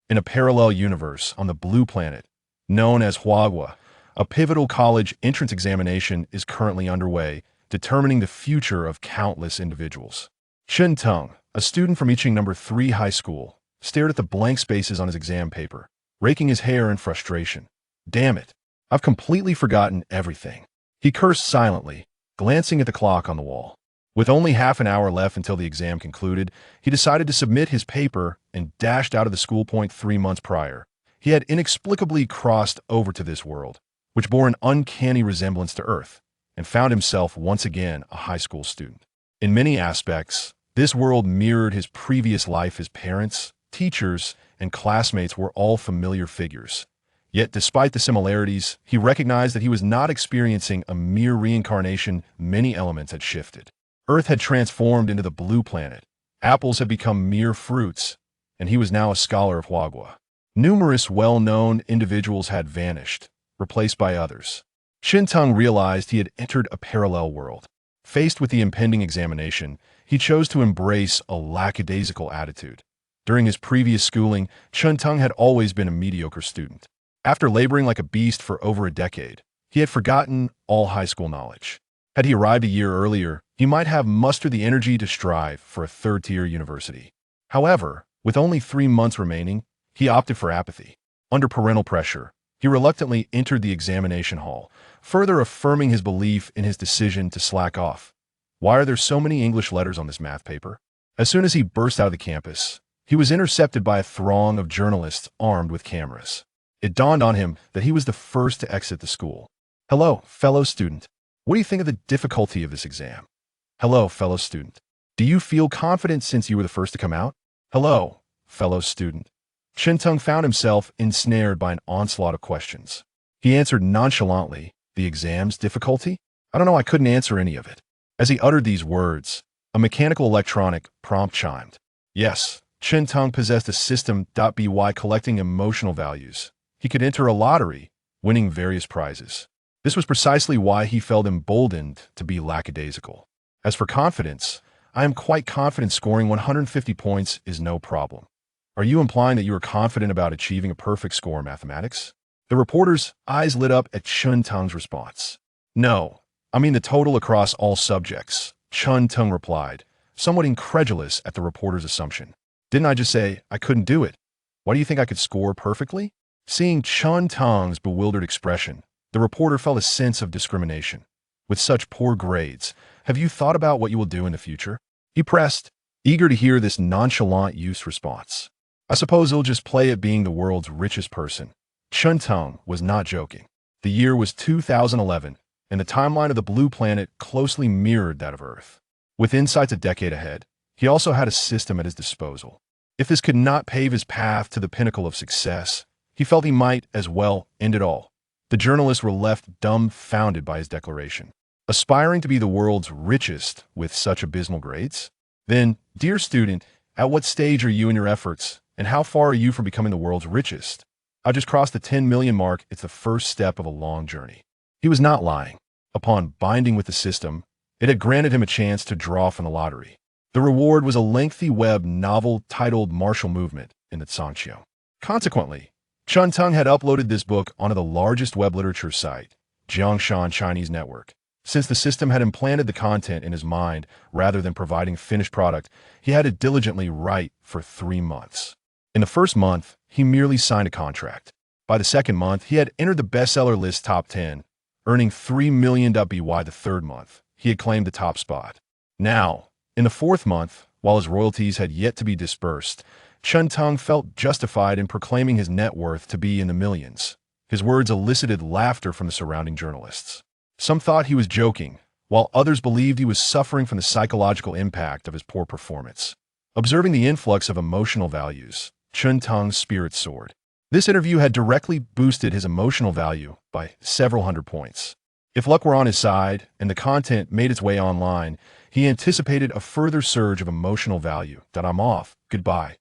In a parallel universe on the blue planet, known as Huagua, a pivotal college entrance examination is currently underway, determining the future of countless individuals. Chen Teng, a student from Yicheng No. 3 High School, stared at the blank spaces on his exam paper, raking his hair in frustration. Damn it, I've completely forgotten everything. He cursed silently, glancing at the clock on the wall. With only half an hour left until the exam concluded, he decided to submit his paper and dashed out of the school. 3 months prior, he had inexplicably crossed over to this world, which bore an uncanny resemblance to Earth, and found himself once again a high school student. In many aspects, this world mirrored his previous life. His parents, teachers, and classmates were all familiar figures. Yet, despite the similarities, he recognized that he was not experiencing a mere reincarnation. Many elements had shifted. Earth had transformed into the blue planet. Apples had become mere fruits, and he was now a scholar of Huagua. Numerous well-known individuals had vanished, replaced by others. Shintang realized he had entered a parallel world. Faced with the impending examination, he chose to embrace a lackadaisical attitude. During his previous schooling, Shintang had always been a mediocre student. After laboring like a beast for over a decade, he had forgotten all high school knowledge. Had he arrived a year earlier, he might have mustered the energy to strive for a third-tier university. However, with only 3 months remaining, he opted for apathy. Under parental pressure, he reluctantly entered the examination hall, further affirming his belief in his decision to slack off. Why are there so many English letters on this math paper? As soon as he burst out of the campus, he was intercepted by a throng of journalists armed with cameras. It dawned on him that he was the first to exit the school. Hello, fellow student. What do you think of the difficulty of this exam? Hello, fellow student. Do you feel confident since you were the first to come out? Hello, fellow student. Shintang found himself ensnared by an onslaught of questions. He answered nonchalantly, the exam's difficulty? I don't know, I couldn't answer any of it. As he uttered these words, a mechanical electronic prompt chimed. Yes, Shintang possessed a system.by collecting emotional values. He could enter a lottery, winning various prizes. This was precisely why he felt emboldened to be lackadaisical. As for confidence, I am quite confident scoring 150 points is no problem. Are you implying that you are confident about achieving a perfect score in mathematics? The reporter's eyes lit up at Chun Teng's response. No, I mean the total across all subjects, Chun Teng replied, somewhat incredulous at the reporter's assumption. Didn't I just say I couldn't do it? Why do you think I could score perfectly? Seeing Chun Teng's bewildered expression, the reporter felt a sense of discrimination. With such poor grades, have you thought about what you will do in the future? He pressed, eager to hear this nonchalant youth's response. I suppose he'll just play at being the world's richest person. Chun Teng was not joking. The year was 2011, and the timeline of the blue planet closely mirrored that of Earth. With insights a decade ahead, he also had a system at his disposal. If this could not pave his path to the pinnacle of success, he felt he might, as well, end it all. The journalists were left dumbfounded by his declaration. Aspiring to be the world's richest with such abysmal grades? Then, dear student, at what stage are you in your efforts, and how far are you from becoming the world's richest? I just crossed the 10 million mark. It's the first step of a long journey. He was not lying. Upon binding with the system, it had granted him a chance to draw from the lottery. The reward was a lengthy web novel titled Martial Movement in the Zhangqiu. Consequently, Chun Teng had uploaded this book onto the largest web literature site, Jiangshan Chinese Network. Since the system had implanted the content in his mind rather than providing finished product, he had to diligently write for 3 months. In the first month, he merely signed a contract. By the second month, he had entered the bestseller list top 10, earning 3 million by the third month. He had claimed the top spot. Now, in the fourth month, while his royalties had yet to be dispersed, Chun Teng felt justified in proclaiming his net worth to be in the millions. His words elicited laughter from the surrounding journalists. Some thought he was joking, while others believed he was suffering from the psychological impact of his poor performance. Observing the influx of emotional values, Chun Teng's spirit soared. This interview had directly boosted his emotional value by several hundred points. If luck were on his side and the content made its way online, he anticipated a further surge of emotional value. That I'm off. Goodbye.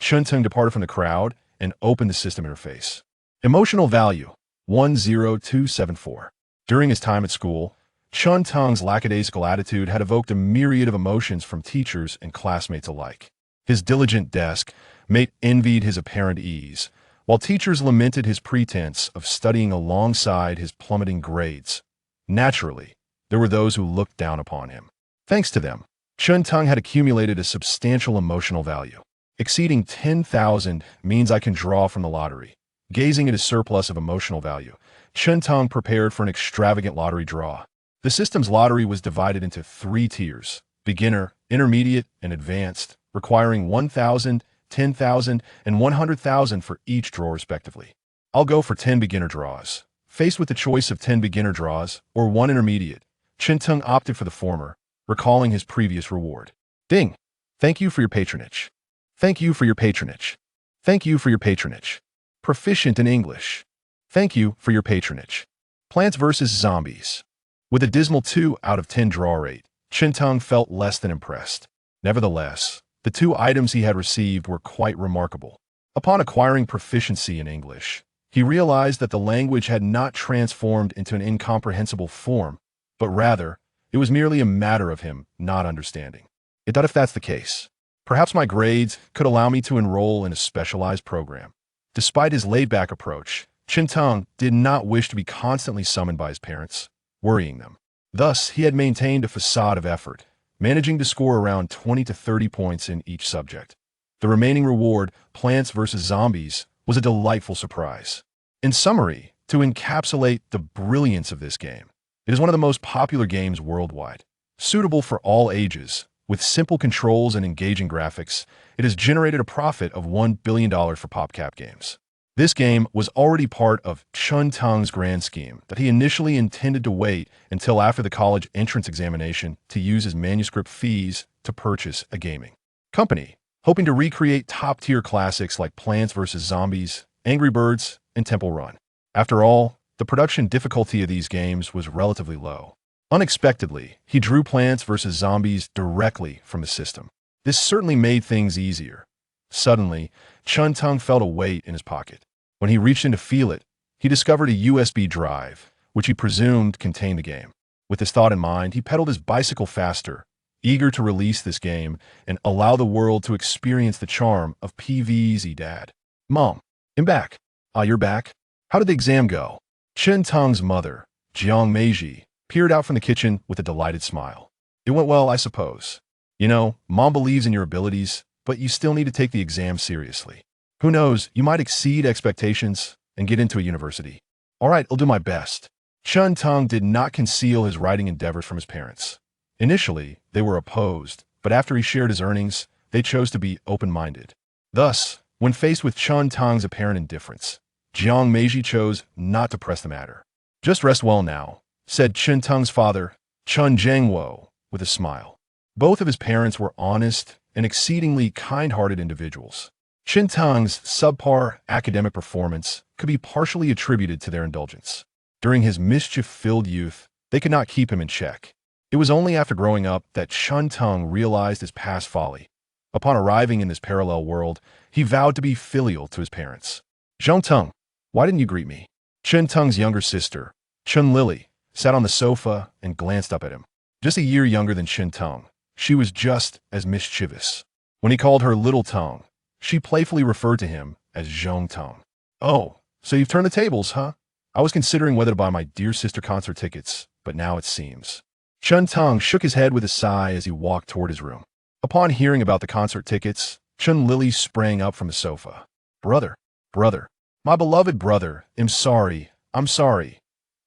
Chun Teng departed from the crowd and opened the system interface. Emotional value, 10274. During his time at school, Chun Teng's lackadaisical attitude had evoked a myriad of emotions from teachers and classmates alike. His diligent desk mate envied his apparent ease, while teachers lamented his pretense of studying alongside his plummeting grades. Naturally, there were those who looked down upon him. Thanks to them, Chun Tung had accumulated a substantial emotional value. Exceeding 10,000 means I can draw from the lottery. Gazing at his surplus of emotional value, Chun Tung prepared for an extravagant lottery draw. The system's lottery was divided into 3 tiers: beginner, intermediate, and advanced, requiring 1,000, 10,000, and 100,000 for each draw respectively. I'll go for 10 beginner draws. Faced with the choice of 10 beginner draws or 1 intermediate, Chun Tung opted for the former, recalling his previous reward. Ding! Thank you for your patronage. Thank you for your patronage. Thank you for your patronage. Proficient in English. Thank you for your patronage. Plants vs. Zombies. With a dismal 2 out of 10 draw rate, Chun Tung felt less than impressed. Nevertheless, the 2 items he had received were quite remarkable. Upon acquiring proficiency in English, he realized that the language had not transformed into an incomprehensible form, but rather, it was merely a matter of him not understanding. It thought if that's the case, perhaps my grades could allow me to enroll in a specialized program. Despite his laid-back approach, Chun Tung did not wish to be constantly summoned by his parents, worrying them. Thus, he had maintained a facade of effort, managing to score around 20 to 30 points in each subject. The remaining reward, Plants vs. Zombies, was a delightful surprise. In summary, to encapsulate the brilliance of this game, it is one of the most popular games worldwide. Suitable for all ages, with simple controls and engaging graphics, it has generated a profit of $1 billion for PopCap Games. This game was already part of Chun Tung's grand scheme that he initially intended to wait until after the college entrance examination to use his manuscript fees to purchase a gaming company, hoping to recreate top-tier classics like Plants vs. Zombies, Angry Birds, and Temple Run. After all, the production difficulty of these games was relatively low. Unexpectedly, he drew Plants vs. Zombies directly from the system. This certainly made things easier. Suddenly, Chun Tung felt a weight in his pocket. When he reached in to feel it, he discovered a USB drive, which he presumed contained the game. With this thought in mind, he pedaled his bicycle faster, eager to release this game and allow the world to experience the charm of PvZ Dad. Mom, I'm back. Ah, you're back? How did the exam go? Chun Tung's mother, Jiang Meiji, peered out from the kitchen with a delighted smile. It went well, I suppose. You know, Mom believes in your abilities, but you still need to take the exam seriously. Who knows, you might exceed expectations and get into a university. All right, I'll do my best. Chun Tung did not conceal his writing endeavors from his parents. Initially, they were opposed, but after he shared his earnings, they chose to be open-minded. Thus, when faced with Chun Tung's apparent indifference, Jiang Meiji chose not to press the matter. Just rest well now, said Chun Tung's father, Chun Zhengwo, with a smile. Both of his parents were honest and exceedingly kind-hearted individuals. Chun Tung's subpar academic performance could be partially attributed to their indulgence. During his mischief-filled youth, they could not keep him in check. It was only after growing up that Chun Tung realized his past folly. Upon arriving in this parallel world, he vowed to be filial to his parents. Zhong Tung, why didn't you greet me? Chun Tung's younger sister, Chun Lily, sat on the sofa and glanced up at him. Just a year younger than Chun Tung, she was just as mischievous. When he called her Little Tung, she playfully referred to him as Zhong Tung. Oh, so you've turned the tables, huh? I was considering whether to buy my dear sister concert tickets, but now it seems. Chun Tung shook his head with a sigh as he walked toward his room. Upon hearing about the concert tickets, Chun Lily sprang up from the sofa. Brother, my beloved brother, I'm sorry.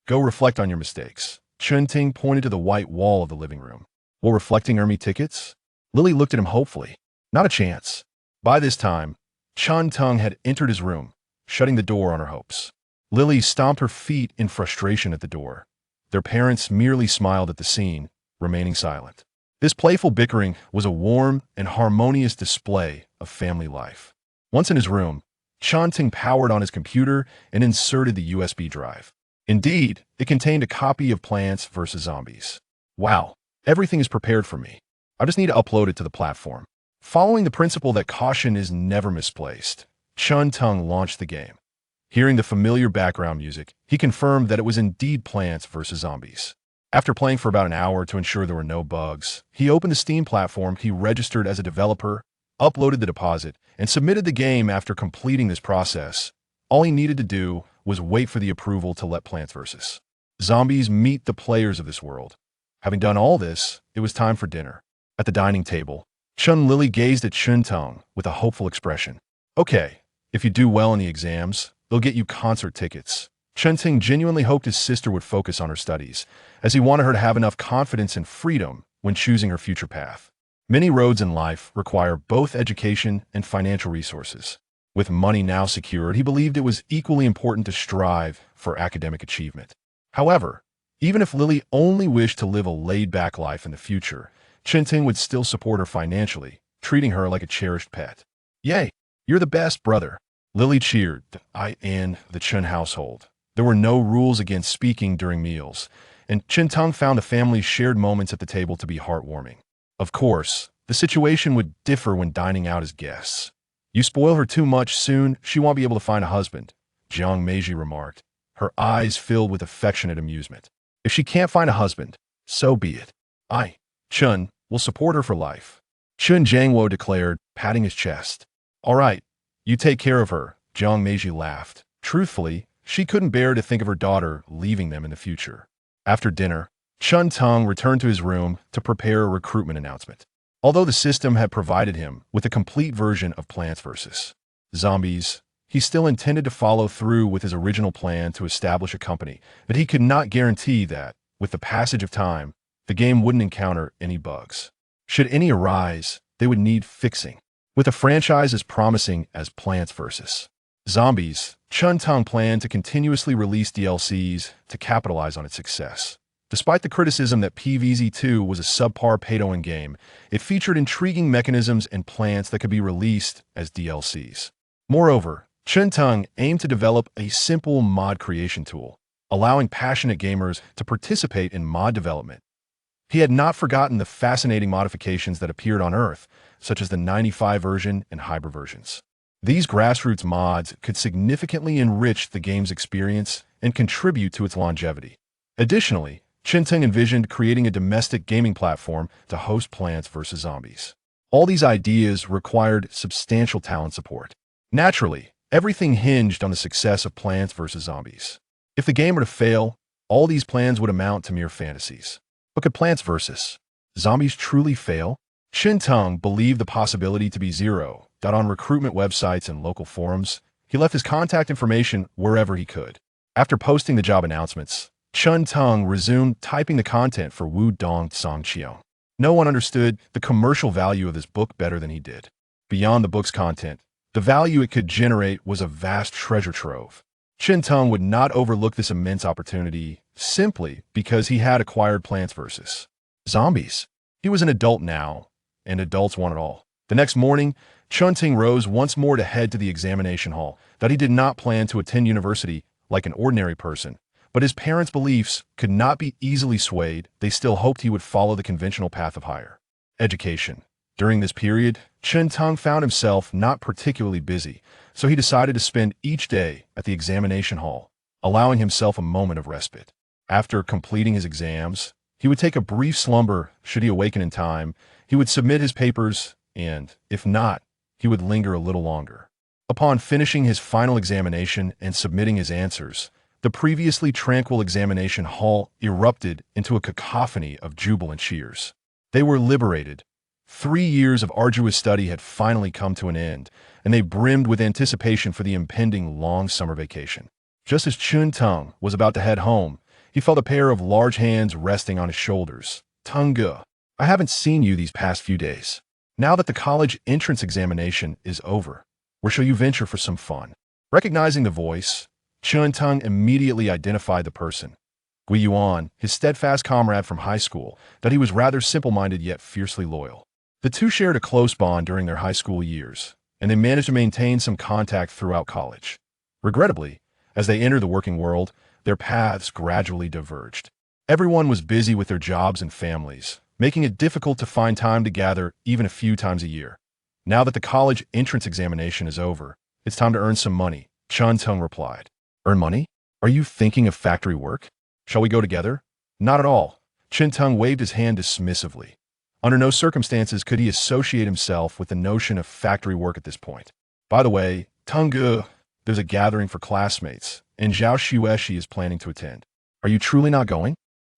Go reflect on your mistakes. Chun Ting pointed to the white wall of the living room. Will reflecting earn me tickets? Lily looked at him hopefully. Not a chance. By this time, Chun Tung had entered his room, shutting the door on her hopes. Lily stomped her feet in frustration at the door. Their parents merely smiled at the scene, remaining silent. This playful bickering was a warm and harmonious display of family life. Once in his room, Chun Ting powered on his computer and inserted the USB drive. Indeed, it contained a copy of Plants vs. Zombies. Wow, everything is prepared for me. I just need to upload it to the platform. Following the principle that caution is never misplaced, Chun Tung launched the game. Hearing the familiar background music, he confirmed that it was indeed Plants vs. Zombies. After playing for about an hour to ensure there were no bugs, he opened the Steam platform he registered as a developer, uploaded the deposit, and submitted the game. After completing this process, all he needed to do was wait for the approval to let Plants vs. Zombies meet the players of this world. Having done all this, it was time for dinner. At the dining table, Chun Lily gazed at Chun Tong with a hopeful expression. Okay, if you do well in the exams, they'll get you concert tickets. Chun Ting genuinely hoped his sister would focus on her studies, as he wanted her to have enough confidence and freedom when choosing her future path. Many roads in life require both education and financial resources. With money now secured, he believed it was equally important to strive for academic achievement. However, even if Lily only wished to live a laid-back life in the future, Chun Ting would still support her financially, treating her like a cherished pet. Yay, you're the best, brother. Lily cheered. In the Chun household, there were no rules against speaking during meals, and Chun Tong found the family's shared moments at the table to be heartwarming. Of course, the situation would differ when dining out as guests. You spoil her too much, soon she won't be able to find a husband, Jiang Meiji remarked, her eyes filled with affectionate amusement. If she can't find a husband, so be it. Chun, will support her for life. Chun Jiangwo declared, patting his chest. All right, you take care of her, Jiang Meiji laughed. Truthfully, she couldn't bear to think of her daughter leaving them in the future. After dinner, Chun Tong returned to his room to prepare a recruitment announcement. Although the system had provided him with a complete version of Plants vs. Zombies, he still intended to follow through with his original plan to establish a company, but he could not guarantee that, with the passage of time, the game wouldn't encounter any bugs. Should any arise, they would need fixing. With a franchise as promising as Plants vs. Zombies, Chun Tong planned to continuously release DLCs to capitalize on its success. Despite the criticism that PvZ2 was a subpar pay-to-win game, it featured intriguing mechanisms and plants that could be released as DLCs. Moreover, Chun Tong aimed to develop a simple mod creation tool, allowing passionate gamers to participate in mod development. He had not forgotten the fascinating modifications that appeared on Earth, such as the 95 version and hybrid versions. These grassroots mods could significantly enrich the game's experience and contribute to its longevity. Additionally, Chun Tong envisioned creating a domestic gaming platform to host Plants vs. Zombies. All these ideas required substantial talent support. Naturally, everything hinged on the success of Plants vs. Zombies. If the game were to fail, all these plans would amount to mere fantasies. But could Plants vs. Zombies truly fail? Chun Tong believed the possibility to be zero. On recruitment websites and local forums, he left his contact information wherever he could. After posting the job announcements, Chun Tong resumed typing the content for Wu Dong Song Qiong. No one understood the commercial value of this book better than he did. Beyond the book's content, the value it could generate was a vast treasure trove. Chun Tong would not overlook this immense opportunity simply because he had acquired Plants vs. Zombies. He was an adult now, and adults want it all. The next morning, Chun Ting rose once more to head to the examination hall. He did not plan to attend university like an ordinary person, but his parents' beliefs could not be easily swayed. They still hoped he would follow the conventional path of higher education. During this period, Chun Tong found himself not particularly busy, so he decided to spend each day at the examination hall, allowing himself a moment of respite. After completing his exams, he would take a brief slumber. Should he awaken in time, he would submit his papers, and, if not, he would linger a little longer. Upon finishing his final examination and submitting his answers, the previously tranquil examination hall erupted into a cacophony of jubilant cheers. They were liberated. 3 years of arduous study had finally come to an end, and they brimmed with anticipation for the impending long summer vacation. Just as Chun Tong was about to head home, he felt a pair of large hands resting on his shoulders. Tongge, I haven't seen you these past few days. Now that the college entrance examination is over, where shall you venture for some fun? Recognizing the voice, Chun Tong immediately identified the person. Gui Yuan, his steadfast comrade from high school, that he was rather simple-minded yet fiercely loyal. The two shared a close bond during their high school years, and they managed to maintain some contact throughout college. Regrettably, as they entered the working world, their paths gradually diverged. Everyone was busy with their jobs and families, making it difficult to find time to gather even a few times a year. Now that the college entrance examination is over, it's time to earn some money, Chun Tong replied. Earn money? Are you thinking of factory work? Shall we go together? Not at all. Chun Tong waved his hand dismissively. Under no circumstances could he associate himself with the notion of factory work at this point. By the way, Tengge, there's a gathering for classmates, and Zhao Xueshi is planning to attend. Are you truly not going?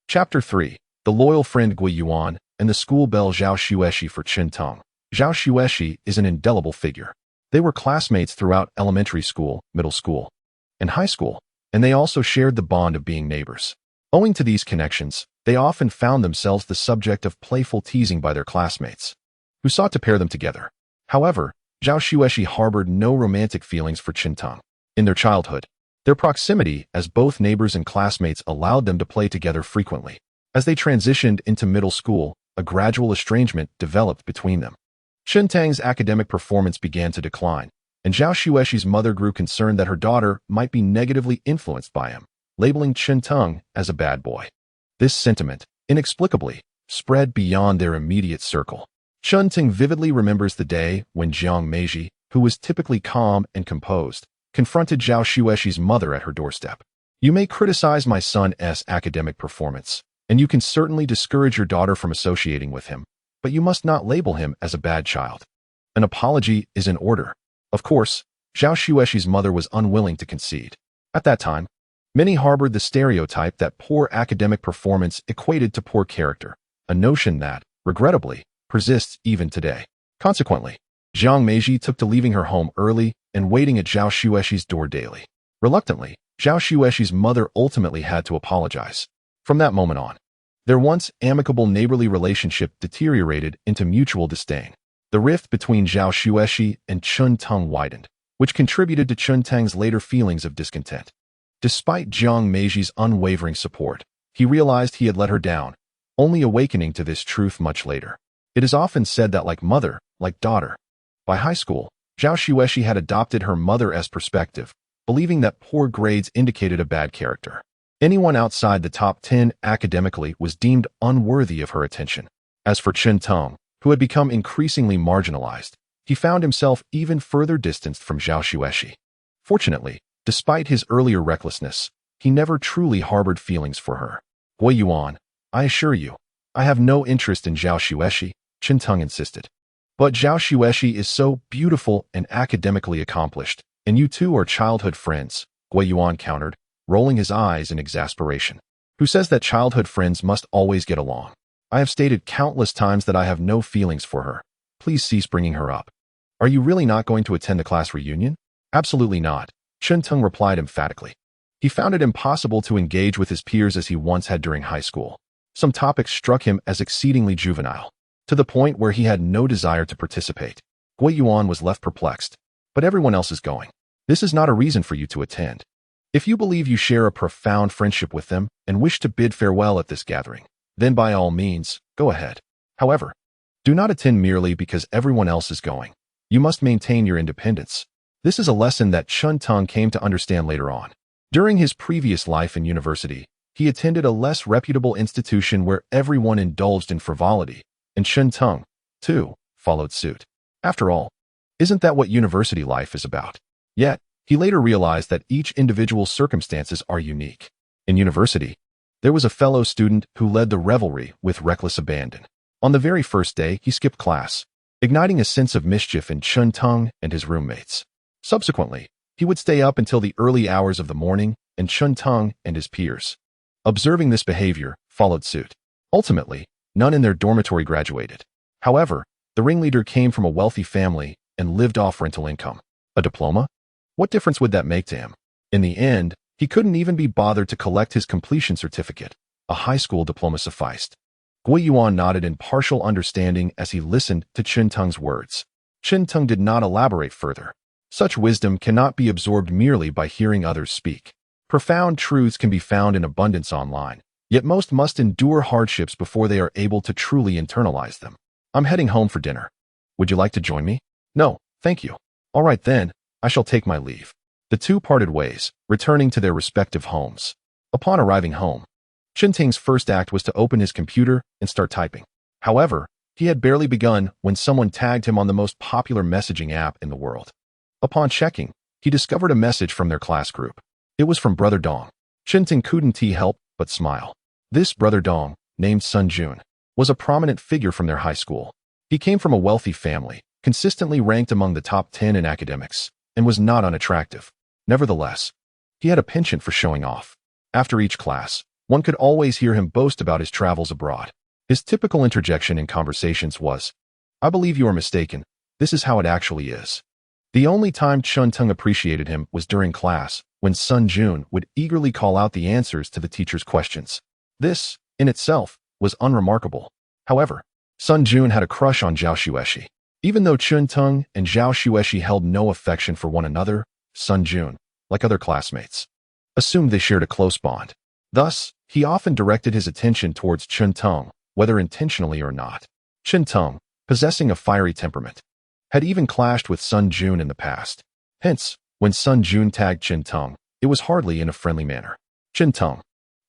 Chapter 3. The loyal friend Gui Yuan and the school belle Zhao Xueshi for Chen Teng. Zhao Xueshi is an indelible figure. They were classmates throughout elementary school, middle school, and high school, and they also shared the bond of being neighbors. Owing to these connections, they often found themselves the subject of playful teasing by their classmates, who sought to pair them together. However, Zhao Xueshi harbored no romantic feelings for Chen Teng. In their childhood, their proximity as both neighbors and classmates allowed them to play together frequently. As they transitioned into middle school, a gradual estrangement developed between them. Chen Teng's academic performance began to decline, and Zhao Xueshi's mother grew concerned that her daughter might be negatively influenced by him, labeling Chen Teng as a bad boy. This sentiment, inexplicably, spread beyond their immediate circle. Chen Teng vividly remembers the day when Jiang Meiji, who was typically calm and composed, confronted Zhao Xueshi's mother at her doorstep. "You may criticize my son's academic performance, and you can certainly discourage your daughter from associating with him, but you must not label him as a bad child. An apology is in order." Of course, Zhao Xueshi's mother was unwilling to concede. At that time, many harbored the stereotype that poor academic performance equated to poor character, a notion that, regrettably, persists even today. Consequently, Jiang Meiji took to leaving her home early and waiting at Zhao Xueshi's door daily. Reluctantly, Zhao Xueshi's mother ultimately had to apologize. From that moment on, their once amicable neighborly relationship deteriorated into mutual disdain. The rift between Zhao Xueshi and Chen Teng widened, which contributed to Chen Teng's later feelings of discontent. Despite Jiang Meiji's unwavering support, he realized he had let her down, only awakening to this truth much later. It is often said that like mother, like daughter. By high school, Zhao Xueshi had adopted her mother's perspective, believing that poor grades indicated a bad character. Anyone outside the top 10 academically was deemed unworthy of her attention. As for Chen Teng, who had become increasingly marginalized, he found himself even further distanced from Zhao Xueshi. Fortunately, despite his earlier recklessness, he never truly harbored feelings for her. "Gui Yuan, I assure you, I have no interest in Zhao Xueshi," Chen Teng insisted. "But Zhao Xueshi is so beautiful and academically accomplished, and you two are childhood friends," Gui Yuan countered, rolling his eyes in exasperation. "Who says that childhood friends must always get along? I have stated countless times that I have no feelings for her. Please cease bringing her up." "Are you really not going to attend the class reunion?" "Absolutely not," Chen Teng replied emphatically. He found it impossible to engage with his peers as he once had during high school. Some topics struck him as exceedingly juvenile, to the point where he had no desire to participate. Gui Yuan was left perplexed. "But everyone else is going. This is not a reason for you to attend. If you believe you share a profound friendship with them and wish to bid farewell at this gathering, then by all means, go ahead. However, do not attend merely because everyone else is going. You must maintain your independence." This is a lesson that Chen Teng came to understand later on. During his previous life in university, he attended a less reputable institution where everyone indulged in frivolity, and Chen Teng, too, followed suit. After all, isn't that what university life is about? Yet, he later realized that each individual's circumstances are unique. In university, there was a fellow student who led the revelry with reckless abandon. On the very first day, he skipped class, igniting a sense of mischief in Chen Teng and his roommates. Subsequently, he would stay up until the early hours of the morning, and Chen Teng and his peers, observing this behavior, followed suit. Ultimately, none in their dormitory graduated. However, the ringleader came from a wealthy family and lived off rental income. A diploma? What difference would that make to him? In the end, he couldn't even be bothered to collect his completion certificate. A high school diploma sufficed. Gui Yuan nodded in partial understanding as he listened to Chen Teng's words. Chen Teng did not elaborate further. Such wisdom cannot be absorbed merely by hearing others speak. Profound truths can be found in abundance online, yet most must endure hardships before they are able to truly internalize them. "I'm heading home for dinner. Would you like to join me?" "No, thank you." "All right then, I shall take my leave." The two parted ways, returning to their respective homes. Upon arriving home, Chen Teng's first act was to open his computer and start typing. However, he had barely begun when someone tagged him on the most popular messaging app in the world. Upon checking, he discovered a message from their class group. It was from Brother Dong. Chen Teng couldn't help but smile. This Brother Dong, named Sun Jun, was a prominent figure from their high school. He came from a wealthy family, consistently ranked among the top 10 in academics, and was not unattractive. Nevertheless, he had a penchant for showing off. After each class, one could always hear him boast about his travels abroad. His typical interjection in conversations was, "I believe you are mistaken. This is how it actually is." The only time Chun-Tung appreciated him was during class, when Sun Jun would eagerly call out the answers to the teacher's questions. This, in itself, was unremarkable. However, Sun Jun had a crush on Zhao Xueshi. Even though Chun-Tung and Zhao Xueshi held no affection for one another, Sun Jun, like other classmates, assumed they shared a close bond. Thus, he often directed his attention towards Chun-Tung, whether intentionally or not. Chun-Tung, possessing a fiery temperament, had even clashed with Sun Jun in the past. Hence, when Sun Jun tagged Chun-Tung, it was hardly in a friendly manner. "Chun-Tung,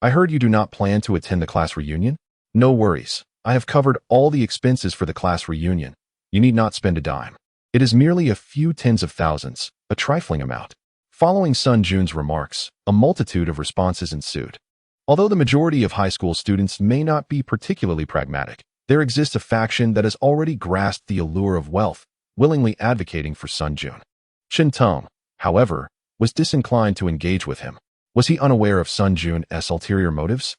I heard you do not plan to attend the class reunion? No worries. I have covered all the expenses for the class reunion. You need not spend a dime. It is merely a few tens of thousands, a trifling amount." Following Sun Jun's remarks, a multitude of responses ensued. Although the majority of high school students may not be particularly pragmatic, there exists a faction that has already grasped the allure of wealth, willingly advocating for Sun Jun. Chun-Tung, however, was disinclined to engage with him. Was he unaware of Sun Jun's ulterior motives?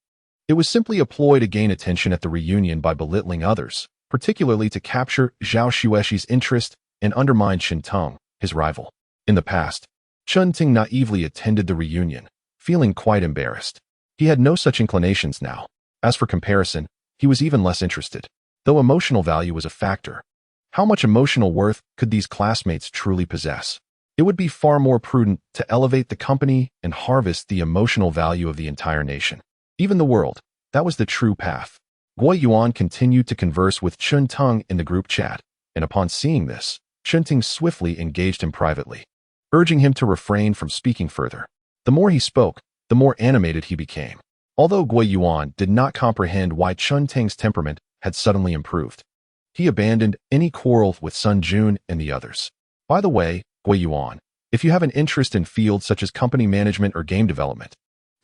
It was simply a ploy to gain attention at the reunion by belittling others, particularly to capture Zhao Xueshi's interest and undermine Chun-Tung, his rival. In the past, Chun-Tung naively attended the reunion, feeling quite embarrassed. He had no such inclinations now. As for comparison, he was even less interested. Though emotional value was a factor, how much emotional worth could these classmates truly possess? It would be far more prudent to elevate the company and harvest the emotional value of the entire nation. Even the world. That was the true path. Guo Yuan continued to converse with Chun-Tung in the group chat, and upon seeing this, Chun-Tung swiftly engaged him privately, urging him to refrain from speaking further. The more he spoke, the more animated he became. Although Guo Yuan did not comprehend why Chun-Tung's temperament had suddenly improved, he abandoned any quarrel with Sun Jun and the others. "By the way, Guo Yuan, if you have an interest in fields such as company management or game development,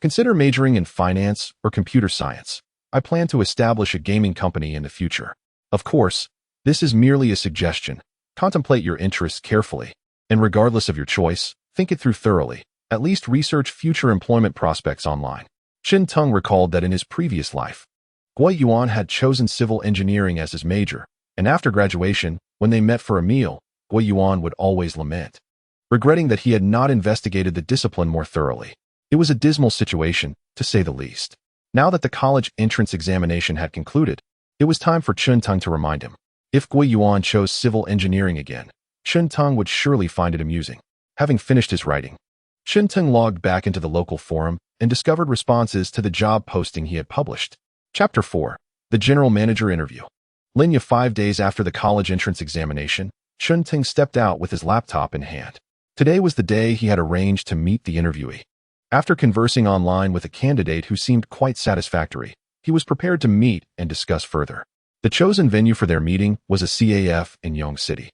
consider majoring in finance or computer science. I plan to establish a gaming company in the future. Of course, this is merely a suggestion. Contemplate your interests carefully, and regardless of your choice, think it through thoroughly. At least research future employment prospects online." Chun-Tung recalled that in his previous life, Guo Yuan had chosen civil engineering as his major, and after graduation, when they met for a meal, Guo Yuan would always lament, regretting that he had not investigated the discipline more thoroughly. It was a dismal situation, to say the least. Now that the college entrance examination had concluded, it was time for Chun-Tung to remind him. If Guo Yuan chose civil engineering again, Chun-Tung would surely find it amusing. Having finished his writing, Chun-Tung logged back into the local forum and discovered responses to the job posting he had published. Chapter 4. The General Manager Interview. Linya 5 days after the college entrance examination, Chun-Tung stepped out with his laptop in hand. Today was the day he had arranged to meet the interviewee. After conversing online with a candidate who seemed quite satisfactory, he was prepared to meet and discuss further. The chosen venue for their meeting was a CAF in Yong City,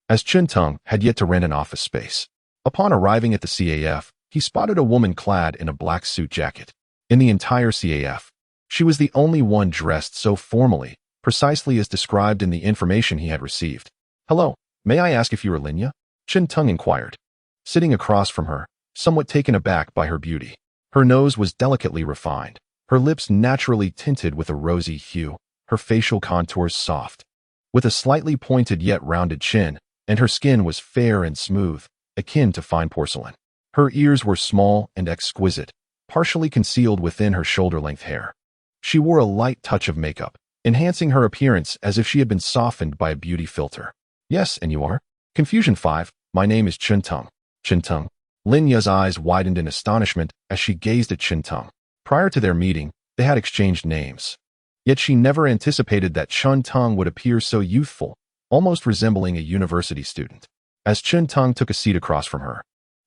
as Chun-Tung had yet to rent an office space. Upon arriving at the CAF, he spotted a woman clad in a black suit jacket. In the entire CAF, she was the only one dressed so formally, precisely as described in the information he had received. "Hello, may I ask if you are Linya?" Chun-Tung inquired, sitting across from her, somewhat taken aback by her beauty. Her nose was delicately refined, her lips naturally tinted with a rosy hue, her facial contours soft, with a slightly pointed yet rounded chin, and her skin was fair and smooth, akin to fine porcelain. Her ears were small and exquisite, partially concealed within her shoulder-length hair. She wore a light touch of makeup, enhancing her appearance as if she had been softened by a beauty filter. "Yes, and you are?" Confusion 5. "My name is Chun-Tung." Chun-Tung. Linya's eyes widened in astonishment as she gazed at Chun-Tung. Prior to their meeting, they had exchanged names. Yet she never anticipated that Chun-Tung would appear so youthful, almost resembling a university student. As Chun-Tung took a seat across from her,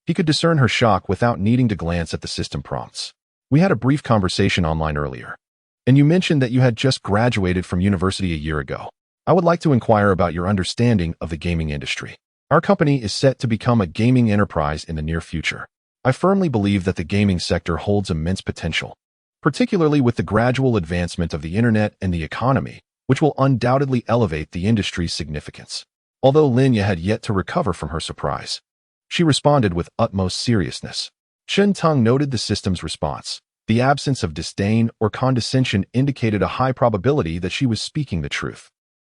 he could discern her shock without needing to glance at the system prompts. "We had a brief conversation online earlier, and you mentioned that you had just graduated from university a year ago. I would like to inquire about your understanding of the gaming industry. Our company is set to become a gaming enterprise in the near future. I firmly believe that the gaming sector holds immense potential, particularly with the gradual advancement of the internet and the economy. which will undoubtedly elevate the industry's significance. Although Linya had yet to recover from her surprise, she responded with utmost seriousness. Chen Teng noted the system's response. The absence of disdain or condescension indicated a high probability that she was speaking the truth.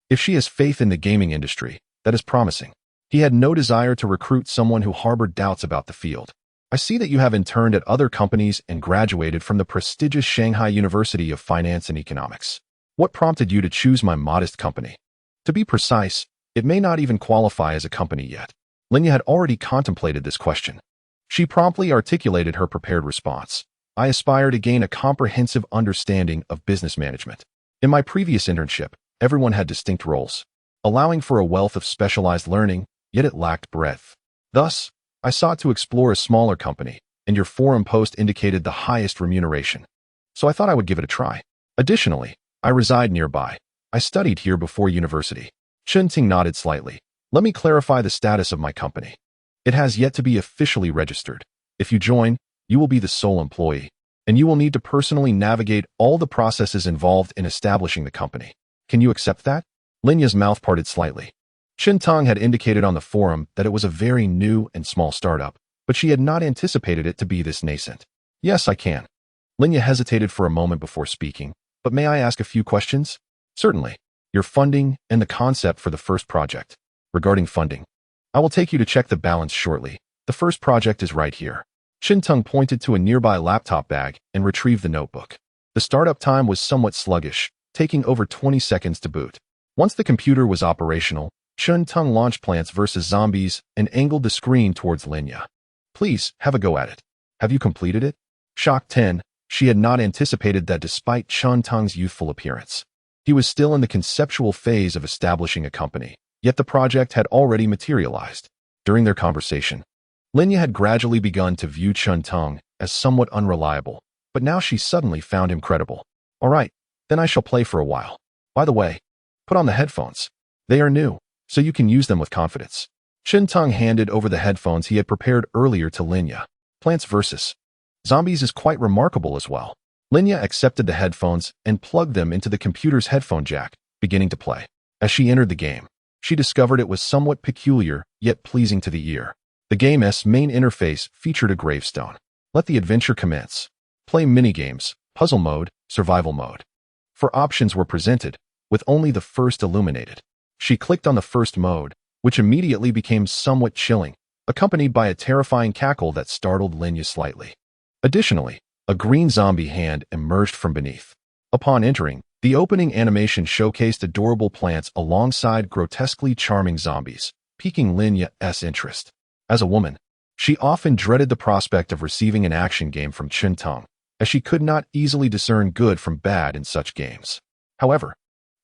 If she has faith in the gaming industry, that is promising. He had no desire to recruit someone who harbored doubts about the field. I see that you have interned at other companies and graduated from the prestigious Shanghai University of Finance and Economics. What prompted you to choose my modest company? To be precise, it may not even qualify as a company yet. Linya had already contemplated this question. She promptly articulated her prepared response. I aspire to gain a comprehensive understanding of business management. In my previous internship, everyone had distinct roles, allowing for a wealth of specialized learning, yet it lacked breadth. Thus, I sought to explore a smaller company, and your forum post indicated the highest remuneration. So I thought I would give it a try. Additionally, I reside nearby. I studied here before university. Chen Ting nodded slightly. Let me clarify the status of my company. It has yet to be officially registered. If you join, you will be the sole employee, and you will need to personally navigate all the processes involved in establishing the company. Can you accept that? Linya's mouth parted slightly. Chen Tong had indicated on the forum that it was a very new and small startup, but she had not anticipated it to be this nascent. Yes, I can. Linya hesitated for a moment before speaking, but may I ask a few questions? Certainly. Your funding and the concept for the first project. Regarding funding, I will take you to check the balance shortly. The first project is right here. Chen Tong pointed to a nearby laptop bag and retrieved the notebook. The startup time was somewhat sluggish, taking over 20 seconds to boot. Once the computer was operational, Chen Tong launched Plants vs. Zombies and angled the screen towards Linya. Please, have a go at it. Have you completed it? Shock 10, she had not anticipated that despite Chen Tong's youthful appearance, he was still in the conceptual phase of establishing a company, yet the project had already materialized. During their conversation, Linya had gradually begun to view Chen Tong as somewhat unreliable, but now she suddenly found him credible. All right, then I shall play for a while. By the way, put on the headphones. They are new, so you can use them with confidence. Chen Tong handed over the headphones he had prepared earlier to Linya. Plants vs. Zombies is quite remarkable as well. Linya accepted the headphones and plugged them into the computer's headphone jack, beginning to play. As she entered the game, she discovered it was somewhat peculiar, yet pleasing to the ear. The game's main interface featured a gravestone. Let the adventure commence. Play minigames, puzzle mode, survival mode. 4 options were presented, with only the first illuminated. She clicked on the first mode, which immediately became somewhat chilling, accompanied by a terrifying cackle that startled Linya slightly. Additionally, a green zombie hand emerged from beneath. Upon entering, the opening animation showcased adorable plants alongside grotesquely charming zombies, piquing Linya's interest. As a woman, she often dreaded the prospect of receiving an action game from Chen Tong, as she could not easily discern good from bad in such games. However,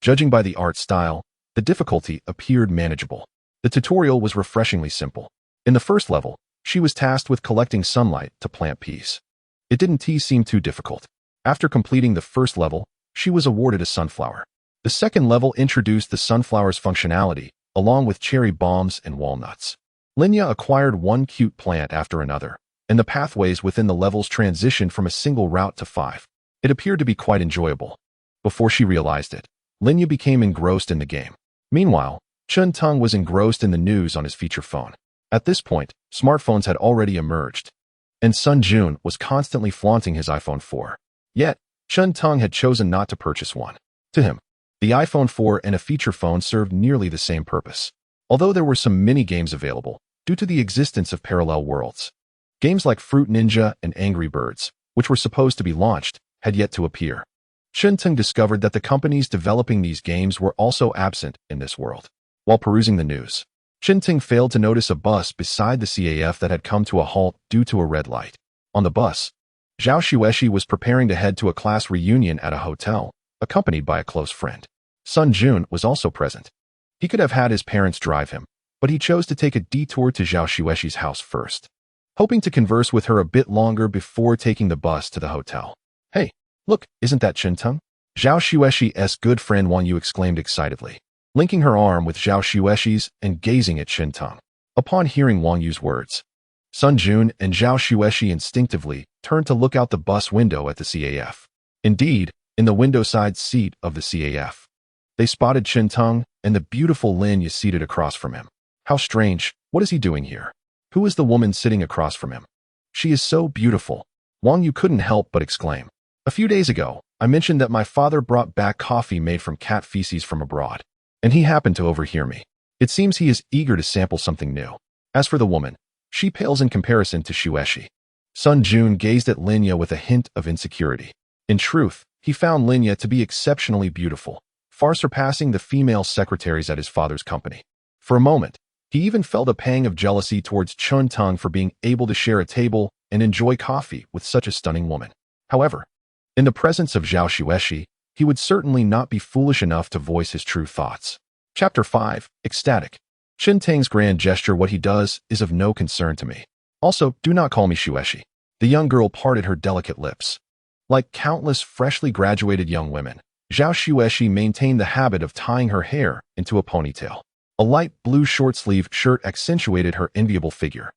judging by the art style, the difficulty appeared manageable. The tutorial was refreshingly simple. In the first level, she was tasked with collecting sunlight to plant peas. It didn't seem too difficult. After completing the first level, she was awarded a sunflower. The second level introduced the sunflower's functionality, along with cherry bombs and walnuts. Linya acquired one cute plant after another, and the pathways within the levels transitioned from a single route to 5. It appeared to be quite enjoyable. Before she realized it, Linya became engrossed in the game. Meanwhile, Chen Tong was engrossed in the news on his feature phone. At this point, smartphones had already emerged, and Sun Jun was constantly flaunting his iPhone 4. Yet, Chen Tong had chosen not to purchase one. To him, the iPhone 4 and a feature phone served nearly the same purpose. Although there were some mini-games available, due to the existence of parallel worlds, games like Fruit Ninja and Angry Birds, which were supposed to be launched, had yet to appear. Chen Tong discovered that the companies developing these games were also absent in this world. While perusing the news, Chen Tong failed to notice a bus beside the CAF that had come to a halt due to a red light. On the bus, Zhao Xueshi was preparing to head to a class reunion at a hotel, accompanied by a close friend. Sun Jun was also present. He could have had his parents drive him, but he chose to take a detour to Zhao Xueshi's house first, hoping to converse with her a bit longer before taking the bus to the hotel. Hey, look, isn't that Chen Tong? Zhao Xueshi's good friend Wang Yu exclaimed excitedly, linking her arm with Zhao Xueshi's and gazing at Chen Tong. Upon hearing Wang Yu's words, Sun Jun and Zhao Xueshi instinctively turned to look out the bus window at the CAF. Indeed, in the window side seat of the CAF, They spotted Qinteng and the beautiful Linya seated across from him. How strange. What is he doing here? Who is the woman sitting across from him? She is so beautiful. Wang Yu couldn't help but exclaim. A few days ago, I mentioned that my father brought back coffee made from cat feces from abroad, and he happened to overhear me. It seems he is eager to sample something new. As for the woman, she pales in comparison to Xueshi. Sun Jun gazed at Linya with a hint of insecurity. In truth, he found Linya to be exceptionally beautiful, far surpassing the female secretaries at his father's company. For a moment, he even felt a pang of jealousy towards Qinteng for being able to share a table and enjoy coffee with such a stunning woman. However, in the presence of Zhao Xueshi, he would certainly not be foolish enough to voice his true thoughts. Chapter 5. Ecstatic. Qinteng's grand gesture, what he does, is of no concern to me. Also, do not call me Xueshi. The young girl parted her delicate lips. Like countless freshly graduated young women, Zhao Xueshi maintained the habit of tying her hair into a ponytail. A light blue short-sleeve shirt accentuated her enviable figure.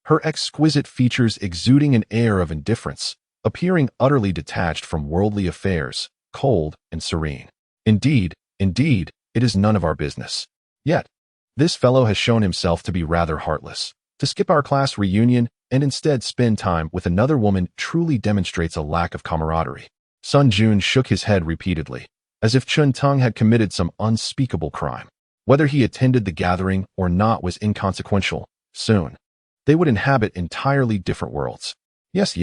Her exquisite features exuding an air of indifference, appearing utterly detached from worldly affairs, cold and serene. Indeed, it is none of our business. Yet, this fellow has shown himself to be rather heartless. To skip our class reunion and instead spend time with another woman truly demonstrates a lack of camaraderie. Sun Jun shook his head repeatedly, as if Qinteng had committed some unspeakable crime. Whether he attended the gathering or not was inconsequential. Soon, they would inhabit entirely different worlds. Yes,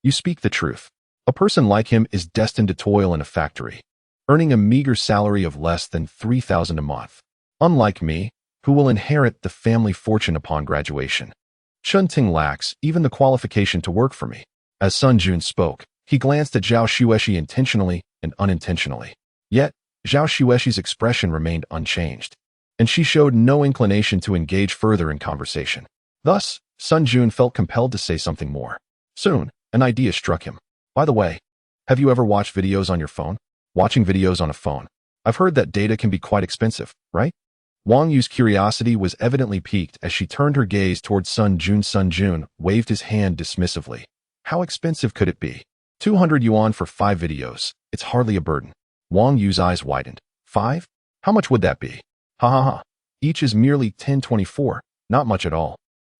you speak the truth. A person like him is destined to toil in a factory, earning a meager salary of less than 3,000 a month. Unlike me, who will inherit the family fortune upon graduation. Qinteng lacks even the qualification to work for me. As Sun Jun spoke, he glanced at Zhao Xueshi intentionally and unintentionally. Yet, Zhao Xueshi's expression remained unchanged, and she showed no inclination to engage further in conversation. Thus, Sun Jun felt compelled to say something more. Soon, an idea struck him. By the way, have you ever watched videos on your phone? Watching videos on a phone. I've heard that data can be quite expensive, right? Wang Yu's curiosity was evidently piqued as she turned her gaze towards Sun Jun. Sun Jun waved his hand dismissively. How expensive could it be? 200 yuan for 5 videos. It's hardly a burden. Wang Yu's eyes widened. 5? How much would that be? Ha ha ha. Each is merely 1024. Not much at all.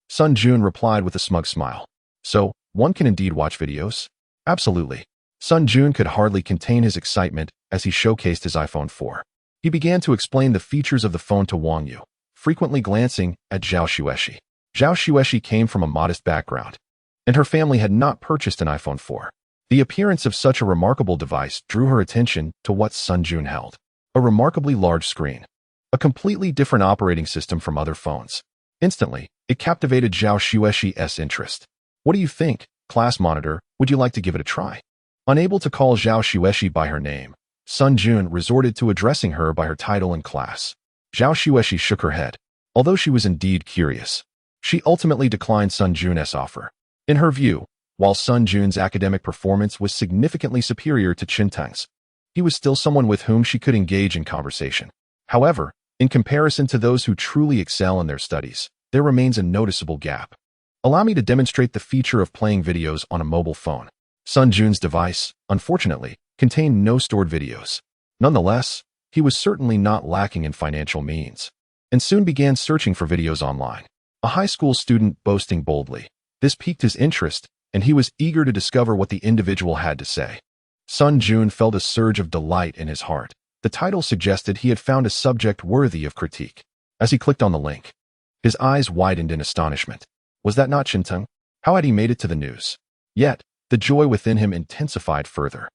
Sun Jun replied with a smug smile. So, one can indeed watch videos? Absolutely. Sun Jun could hardly contain his excitement as he showcased his iPhone 4. He began to explain the features of the phone to Wang Yu, frequently glancing at Zhao Xueshi. Zhao Xueshi came from a modest background, and her family had not purchased an iPhone 4. The appearance of such a remarkable device drew her attention to what Sun Jun held. A remarkably large screen. A completely different operating system from other phones. Instantly, it captivated Zhao Xueshi's interest. What do you think, class monitor? Would you like to give it a try? Unable to call Zhao Xueshi by her name, Sun Jun resorted to addressing her by her title in class. Zhao Xueshi shook her head. Although she was indeed curious, she ultimately declined Sun Jun's offer. In her view, while Sun Jun's academic performance was significantly superior to Qinteng's, he was still someone with whom she could engage in conversation. However, in comparison to those who truly excel in their studies, there remains a noticeable gap. Allow me to demonstrate the feature of playing videos on a mobile phone. Sun Jun's device, unfortunately, contained no stored videos. Nonetheless, he was certainly not lacking in financial means, and soon began searching for videos online. A high school student boasting boldly. This piqued his interest, and he was eager to discover what the individual had to say. Sun Jun felt a surge of delight in his heart. The title suggested he had found a subject worthy of critique. As he clicked on the link, his eyes widened in astonishment. Was that not Qinteng? How had he made it to the news? Yet, the joy within him intensified further.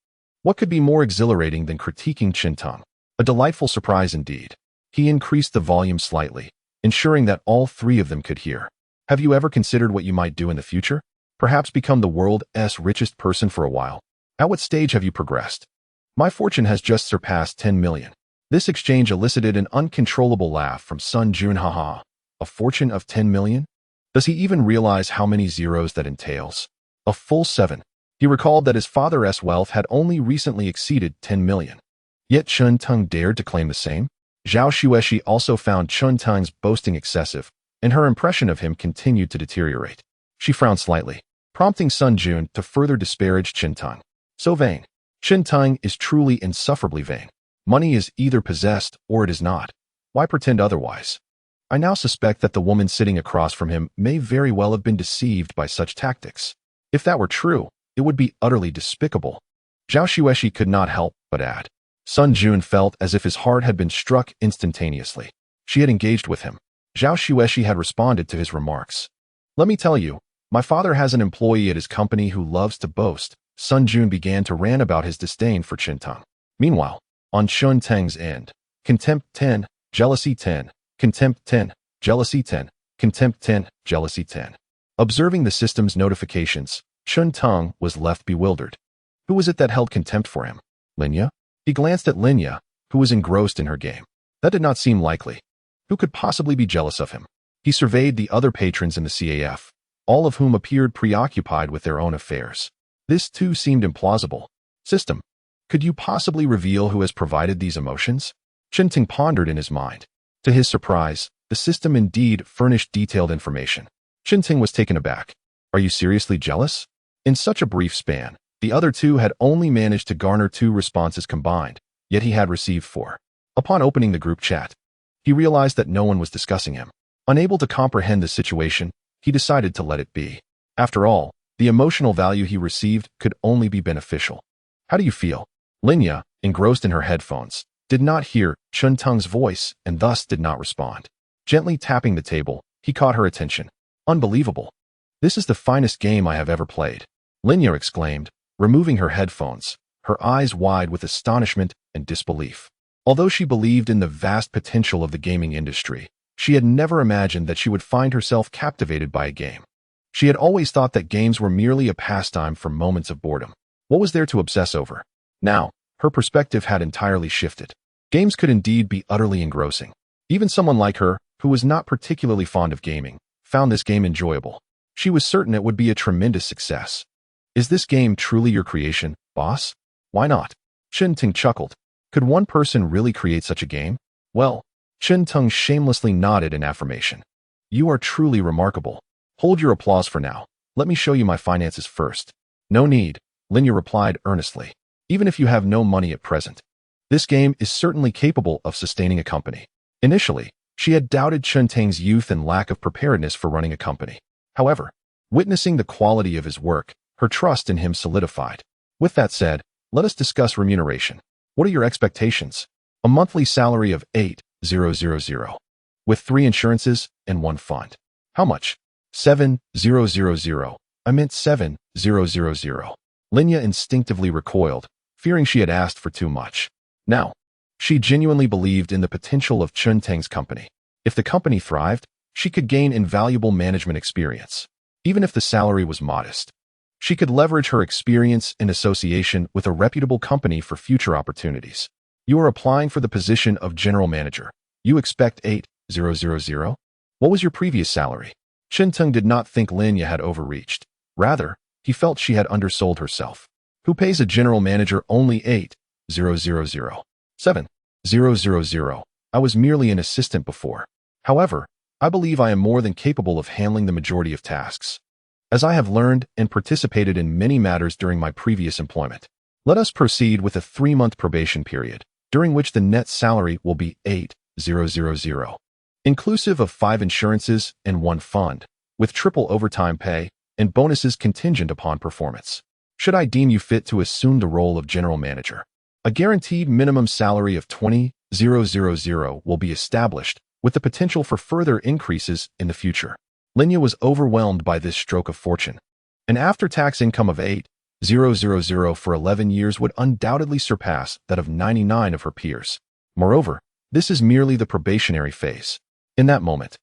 What could be more exhilarating than critiquing Qinteng? A delightful surprise indeed. He increased the volume slightly, ensuring that all 3 of them could hear. Have you ever considered what you might do in the future? Perhaps become the world's richest person for a while? At what stage have you progressed? My fortune has just surpassed 10 million. This exchange elicited an uncontrollable laugh from Sun Jun. Haha. A fortune of 10 million? Does he even realize how many zeros that entails? A full 7. He recalled that his father's wealth had only recently exceeded 10 million. Yet Qinteng dared to claim the same? Zhao Xueshi also found Qinteng's boasting excessive, and her impression of him continued to deteriorate. She frowned slightly, prompting Sun Jun to further disparage Qinteng. So vain. Qinteng is truly insufferably vain. Money is either possessed or it is not. Why pretend otherwise? I now suspect that the woman sitting across from him may very well have been deceived by such tactics. If that were true, it would be utterly despicable. Zhao Xueshi could not help but add. Sun Jun felt as if his heart had been struck instantaneously. She had engaged with him. Zhao Xueshi had responded to his remarks. Let me tell you, my father has an employee at his company who loves to boast. Sun Jun began to rant about his disdain for Qintang. Meanwhile, on Chun Teng's end, contempt 10, jealousy 10, contempt 10, jealousy 10, contempt 10, jealousy 10. Observing the system's notifications, Chun Teng was left bewildered. Who was it that held contempt for him? Linya? He glanced at Linya, who was engrossed in her game. That did not seem likely. Who could possibly be jealous of him? He surveyed the other patrons in the CAF, all of whom appeared preoccupied with their own affairs. This too seemed implausible. System, could you possibly reveal who has provided these emotions? Qinting pondered in his mind. To his surprise, the system indeed furnished detailed information. Qinting was taken aback. Are you seriously jealous? In such a brief span, the other two had only managed to garner 2 responses combined, yet he had received 4. Upon opening the group chat, he realized that no one was discussing him. Unable to comprehend the situation, he decided to let it be. After all, the emotional value he received could only be beneficial. How do you feel? Linya, engrossed in her headphones, did not hear Chun Teng's voice and thus did not respond. Gently tapping the table, he caught her attention. Unbelievable. This is the finest game I have ever played. Linya exclaimed, removing her headphones, her eyes wide with astonishment and disbelief. Although she believed in the vast potential of the gaming industry, she had never imagined that she would find herself captivated by a game. She had always thought that games were merely a pastime for moments of boredom. What was there to obsess over? Now, her perspective had entirely shifted. Games could indeed be utterly engrossing. Even someone like her, who was not particularly fond of gaming, found this game enjoyable. She was certain it would be a tremendous success. Is this game truly your creation, boss? Why not? Qinting chuckled. Could one person really create such a game? Well, Qinting shamelessly nodded in affirmation. You are truly remarkable. Hold your applause for now. Let me show you my finances first. No need, Linya replied earnestly. Even if you have no money at present. This game is certainly capable of sustaining a company. Initially, she had doubted Qinting's youth and lack of preparedness for running a company. However, witnessing the quality of his work, her trust in him solidified. With that said, let us discuss remuneration. What are your expectations? A monthly salary of 8,000, with 3 insurances and 1 fund. How much? 7,000. I meant 7,000. Linya instinctively recoiled, fearing she had asked for too much. Now, she genuinely believed in the potential of Qinting's company. If the company thrived, she could gain invaluable management experience. Even if the salary was modest, she could leverage her experience in association with a reputable company for future opportunities. You are applying for the position of general manager. You expect 8,000? What was your previous salary? Qinting did not think Linya had overreached. Rather, he felt she had undersold herself. Who pays a general manager only 8,000? 7,000. I was merely an assistant before. However, I believe I am more than capable of handling the majority of tasks, as I have learned and participated in many matters during my previous employment. Let us proceed with a 3-month probation period, during which the net salary will be 8,000, inclusive of 5 insurances and 1 fund, with triple overtime pay and bonuses contingent upon performance. Should I deem you fit to assume the role of general manager, a guaranteed minimum salary of 20,000 will be established, with the potential for further increases in the future. Linya was overwhelmed by this stroke of fortune. An after-tax income of 8,000 for 11 years would undoubtedly surpass that of 99 of her peers. Moreover, this is merely the probationary phase. In that moment,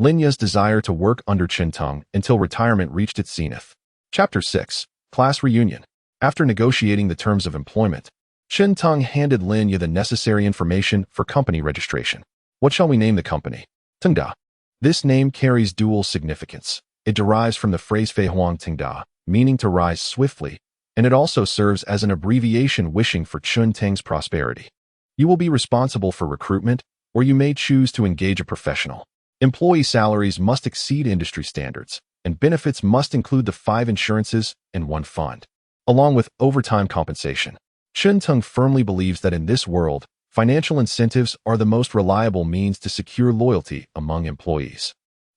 Linya's desire to work under Qinting until retirement reached its zenith. Chapter 6. Class Reunion. After negotiating the terms of employment, Qinting handed Linya the necessary information for company registration. What shall we name the company? Tengda. This name carries dual significance. It derives from the phrase Fei Huang Tengda, meaning to rise swiftly, and it also serves as an abbreviation wishing for Qinting's prosperity. You will be responsible for recruitment, or you may choose to engage a professional. Employee salaries must exceed industry standards, and benefits must include the 5 insurances and 1 fund, along with overtime compensation. Qinting firmly believes that in this world, Financial incentives are the most reliable means to secure loyalty among employees.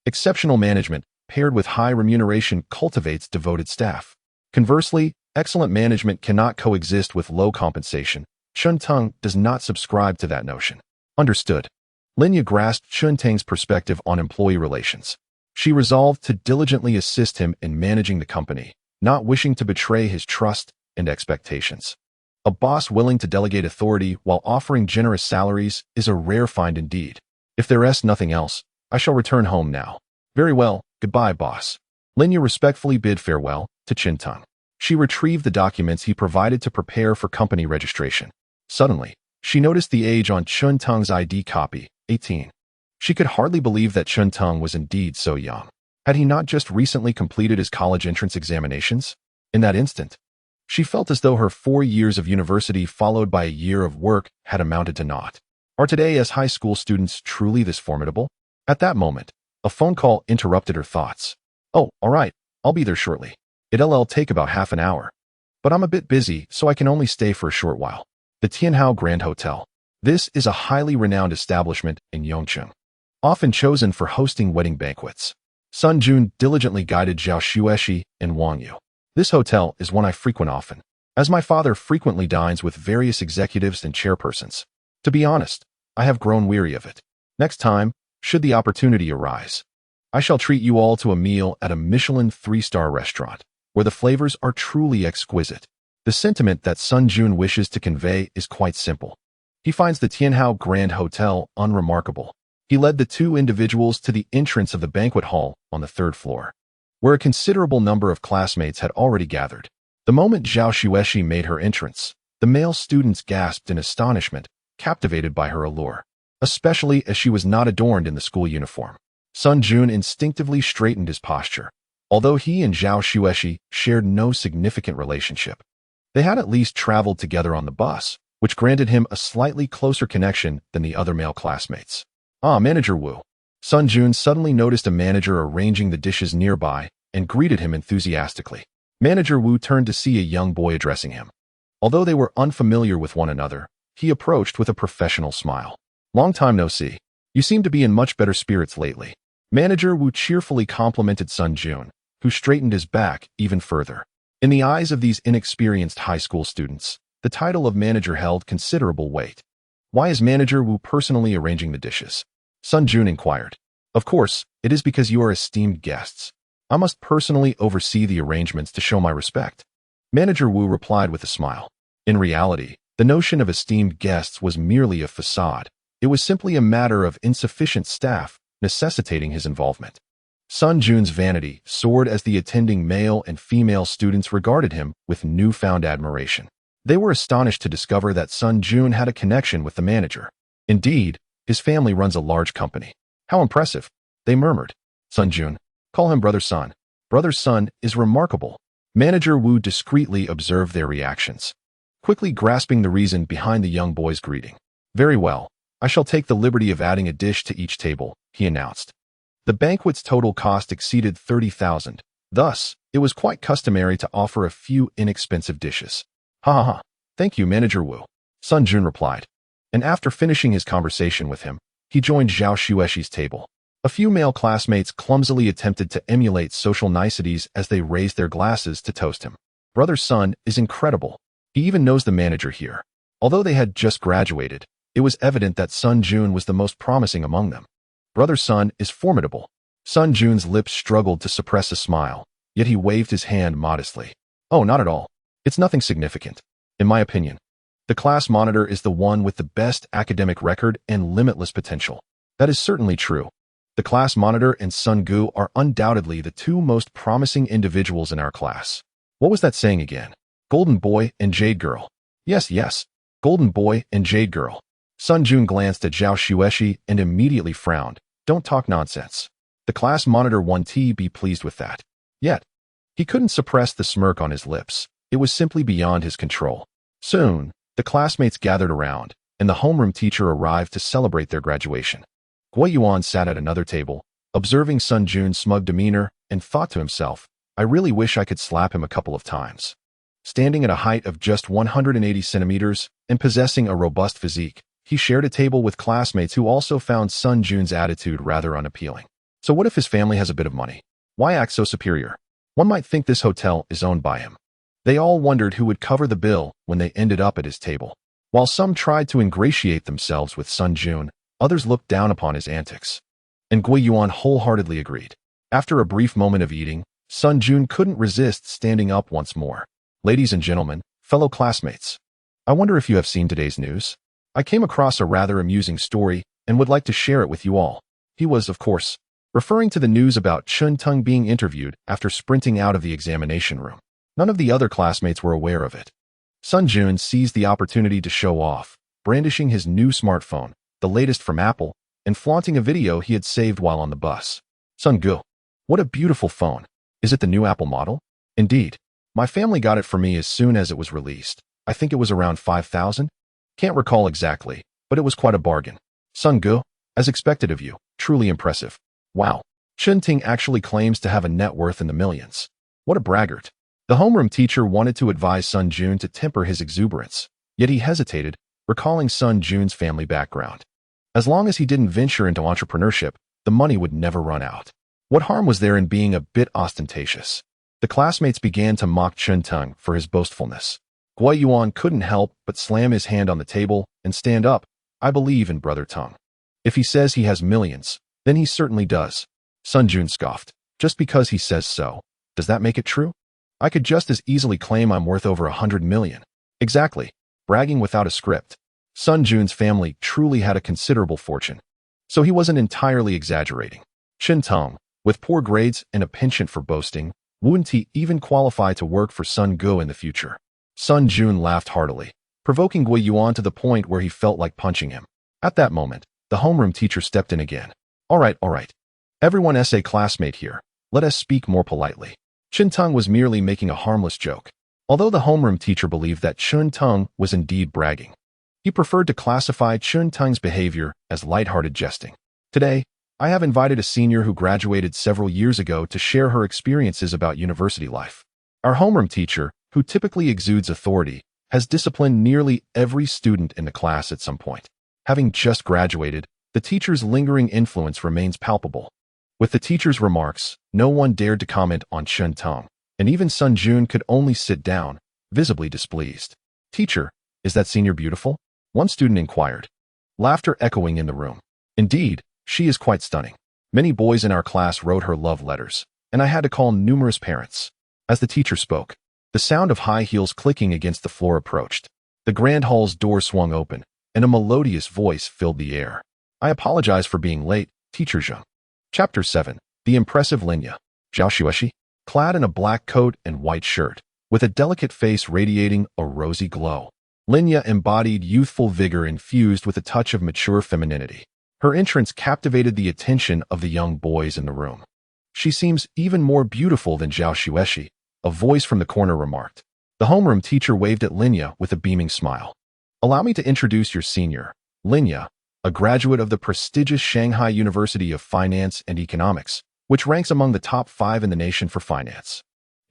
Exceptional management, paired with high remuneration, cultivates devoted staff. Conversely, excellent management cannot coexist with low compensation. Chun Teng does not subscribe to that notion. Understood. Linya grasped Chun Teng's perspective on employee relations. She resolved to diligently assist him in managing the company, not wishing to betray his trust and expectations. A boss willing to delegate authority while offering generous salaries is a rare find indeed. If there is nothing else, I shall return home now. Very well, goodbye, boss. Linya respectfully bid farewell to Chun Teng. She retrieved the documents he provided to prepare for company registration. Suddenly, she noticed the age on Chun Teng's ID copy, 18. She could hardly believe that Chun Teng was indeed so young. Had he not just recently completed his college entrance examinations? In that instant, she felt as though her 4 years of university followed by a year of work had amounted to naught. Are today as high school students truly this formidable? At that moment, a phone call interrupted her thoughts. Oh, all right, I'll be there shortly. It'll take about half an hour. But I'm a bit busy, so I can only stay for a short while. The Tianhao Grand Hotel. This is a highly renowned establishment in Yongcheng, often chosen for hosting wedding banquets. Sun Jun diligently guided Zhao Xueshi and Wang Yu. This hotel is one I frequent often, as my father frequently dines with various executives and chairpersons. To be honest, I have grown weary of it. Next time, should the opportunity arise, I shall treat you all to a meal at a Michelin 3-star restaurant, where the flavors are truly exquisite. The sentiment that Sun Jun wishes to convey is quite simple. He finds the Tianhao Grand Hotel unremarkable. He led the two individuals to the entrance of the banquet hall on the 3rd floor, where a considerable number of classmates had already gathered. The moment Zhao Xueshi made her entrance, the male students gasped in astonishment, captivated by her allure, especially as she was not adorned in the school uniform. Sun Jun instinctively straightened his posture, although he and Zhao Xueshi shared no significant relationship. They had at least traveled together on the bus, which granted him a slightly closer connection than the other male classmates. Ah, Manager Wu. Sun Jun suddenly noticed a manager arranging the dishes nearby and greeted him enthusiastically. Manager Wu turned to see a young boy addressing him. Although they were unfamiliar with one another, he approached with a professional smile. Long time no see. You seem to be in much better spirits lately. Manager Wu cheerfully complimented Sun Jun, who straightened his back even further. In the eyes of these inexperienced high school students, the title of manager held considerable weight. Why is Manager Wu personally arranging the dishes? Sun Jun inquired. Of course, it is because you are esteemed guests. I must personally oversee the arrangements to show my respect. Manager Wu replied with a smile. In reality, the notion of esteemed guests was merely a facade. It was simply a matter of insufficient staff, necessitating his involvement. Sun Jun's vanity soared as the attending male and female students regarded him with newfound admiration. They were astonished to discover that Sun Jun had a connection with the manager. Indeed, his family runs a large company. How impressive, they murmured. Sun Jun, call him Brother Sun. Brother Sun is remarkable. Manager Wu discreetly observed their reactions, quickly grasping the reason behind the young boy's greeting. Very well, I shall take the liberty of adding a dish to each table, he announced. The banquet's total cost exceeded 30,000. Thus, it was quite customary to offer a few inexpensive dishes. Ha ha ha. Thank you, Manager Wu. Sun Jun replied. And after finishing his conversation with him, he joined Zhao Xueshi's table. A few male classmates clumsily attempted to emulate social niceties as they raised their glasses to toast him. Brother Sun is incredible. He even knows the manager here. Although they had just graduated, it was evident that Sun Jun was the most promising among them. Brother Sun is formidable. Sun Jun's lips struggled to suppress a smile, yet he waved his hand modestly. Oh, not at all. It's nothing significant. In my opinion, the class monitor is the one with the best academic record and limitless potential. That is certainly true. The class monitor and Sun Gu are undoubtedly the two most promising individuals in our class. What was that saying again? Golden Boy and Jade Girl. Yes, Golden Boy and Jade Girl. Sun Jun glanced at Zhao Xueshi and immediately frowned. Don't talk nonsense. The class monitor 1T be pleased with that. Yet, he couldn't suppress the smirk on his lips. It was simply beyond his control. Soon, the classmates gathered around, and the homeroom teacher arrived to celebrate their graduation. Guo Yuan sat at another table, observing Sun Jun's smug demeanor, and thought to himself, I really wish I could slap him a couple of times. Standing at a height of just 180 centimeters and possessing a robust physique, He shared a table with classmates who also found Sun Jun's attitude rather unappealing. So what if his family has a bit of money? Why act so superior? One might think this hotel is owned by him. They all wondered who would cover the bill when they ended up at his table. While some tried to ingratiate themselves with Sun Jun, others looked down upon his antics. And Gui Yuan wholeheartedly agreed. After a brief moment of eating, Sun Jun couldn't resist standing up once more. Ladies and gentlemen, fellow classmates, I wonder if you have seen today's news. I came across a rather amusing story and would like to share it with you all. He was, of course, referring to the news about Chun Tung being interviewed after sprinting out of the examination room. None of the other classmates were aware of it. Sun Jun seized the opportunity to show off, brandishing his new smartphone, the latest from Apple, and flaunting a video he had saved while on the bus. Sun Gu, what a beautiful phone. Is it the new Apple model? Indeed. My family got it for me as soon as it was released. I think it was around 5,000? Can't recall exactly, but it was quite a bargain. Sun Gu, as expected of you, truly impressive. Wow. Chun Ting actually claims to have a net worth in the millions. What a braggart. The homeroom teacher wanted to advise Sun Jun to temper his exuberance, yet he hesitated, recalling Sun Jun's family background. As long as he didn't venture into entrepreneurship, the money would never run out. What harm was there in being a bit ostentatious? The classmates began to mock Chun Tung for his boastfulness. Gui Yuan couldn't help but slam his hand on the table and stand up. I believe in Brother Tung. If he says he has millions, then he certainly does. Sun Jun scoffed. Just because he says so, does that make it true? I could just as easily claim I'm worth over 100 million. Exactly. Bragging without a script. Sun Jun's family truly had a considerable fortune. So he wasn't entirely exaggerating. Chun Tung, with poor grades and a penchant for boasting, wouldn't he even qualify to work for Sun Gu in the future? Sun Jun laughed heartily, provoking Gui Yuan to the point where he felt like punching him. At that moment, the homeroom teacher stepped in again. All right. Everyone a classmate here. Let us speak more politely. Chun Tung was merely making a harmless joke. Although the homeroom teacher believed that Chun Tung was indeed bragging, he preferred to classify Chun Tung's behavior as lighthearted jesting. Today, I have invited a senior who graduated several years ago to share her experiences about university life. Our homeroom teacher, who typically exudes authority, has disciplined nearly every student in the class at some point. Having just graduated, the teacher's lingering influence remains palpable. With the teacher's remarks, no one dared to comment on Chun Tung, and even Sun Jun could only sit down, visibly displeased. Teacher, is that senior beautiful? One student inquired. Laughter echoing in the room. Indeed, she is quite stunning. Many boys in our class wrote her love letters, and I had to call numerous parents. As the teacher spoke, the sound of high heels clicking against the floor approached. The grand hall's door swung open, and a melodious voice filled the air. I apologize for being late, Teacher Zheng. Chapter 7. The Impressive Linya. Zhao Xueshi, clad in a black coat and white shirt, with a delicate face radiating a rosy glow. Linya embodied youthful vigor infused with a touch of mature femininity. Her entrance captivated the attention of the young boys in the room. She seems even more beautiful than Zhao Xueshi, a voice from the corner remarked. The homeroom teacher waved at Linya with a beaming smile. Allow me to introduce your senior, Linya, a graduate of the prestigious Shanghai University of Finance and Economics, which ranks among the top 5 in the nation for finance.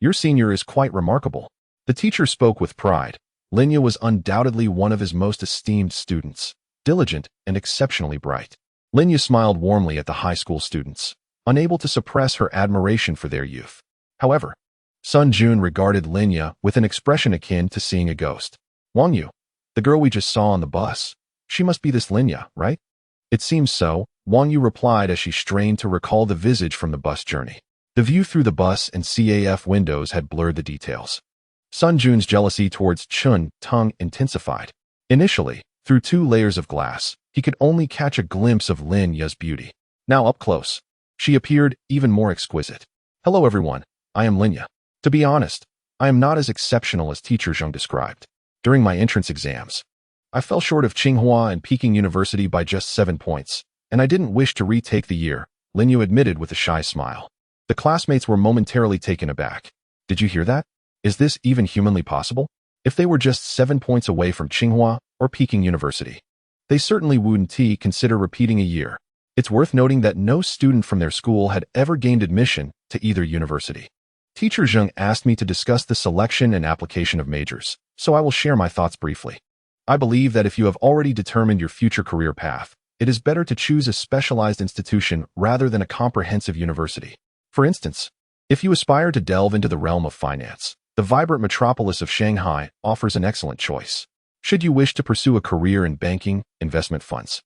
Your senior is quite remarkable. The teacher spoke with pride. Linya was undoubtedly one of his most esteemed students, diligent and exceptionally bright. Linya smiled warmly at the high school students, unable to suppress her admiration for their youth. However, Sun Jun regarded Linya with an expression akin to seeing a ghost. Wang Yu, the girl we just saw on the bus, she must be this Linya, right? It seems so, Wang Yu replied as she strained to recall the visage from the bus journey. The view through the bus and CAF windows had blurred the details. Sun Jun's jealousy towards Chun Tung intensified. Initially, through 2 layers of glass, he could only catch a glimpse of Linya's beauty. Now up close, she appeared even more exquisite. Hello everyone, I am Linya. To be honest, I am not as exceptional as Teacher Zheng described. During my entrance exams, I fell short of Tsinghua and Peking University by just 7 points, and I didn't wish to retake the year, Linya admitted with a shy smile. The classmates were momentarily taken aback. Did you hear that? Is this even humanly possible? If they were just 7 points away from Tsinghua or Peking University, they certainly wouldn't consider repeating a year. It's worth noting that no student from their school had ever gained admission to either university. Teacher Zheng asked me to discuss the selection and application of majors, so I will share my thoughts briefly. I believe that if you have already determined your future career path, it is better to choose a specialized institution rather than a comprehensive university. For instance, if you aspire to delve into the realm of finance, the vibrant metropolis of Shanghai offers an excellent choice. Should you wish to pursue a career in banking, investment funds,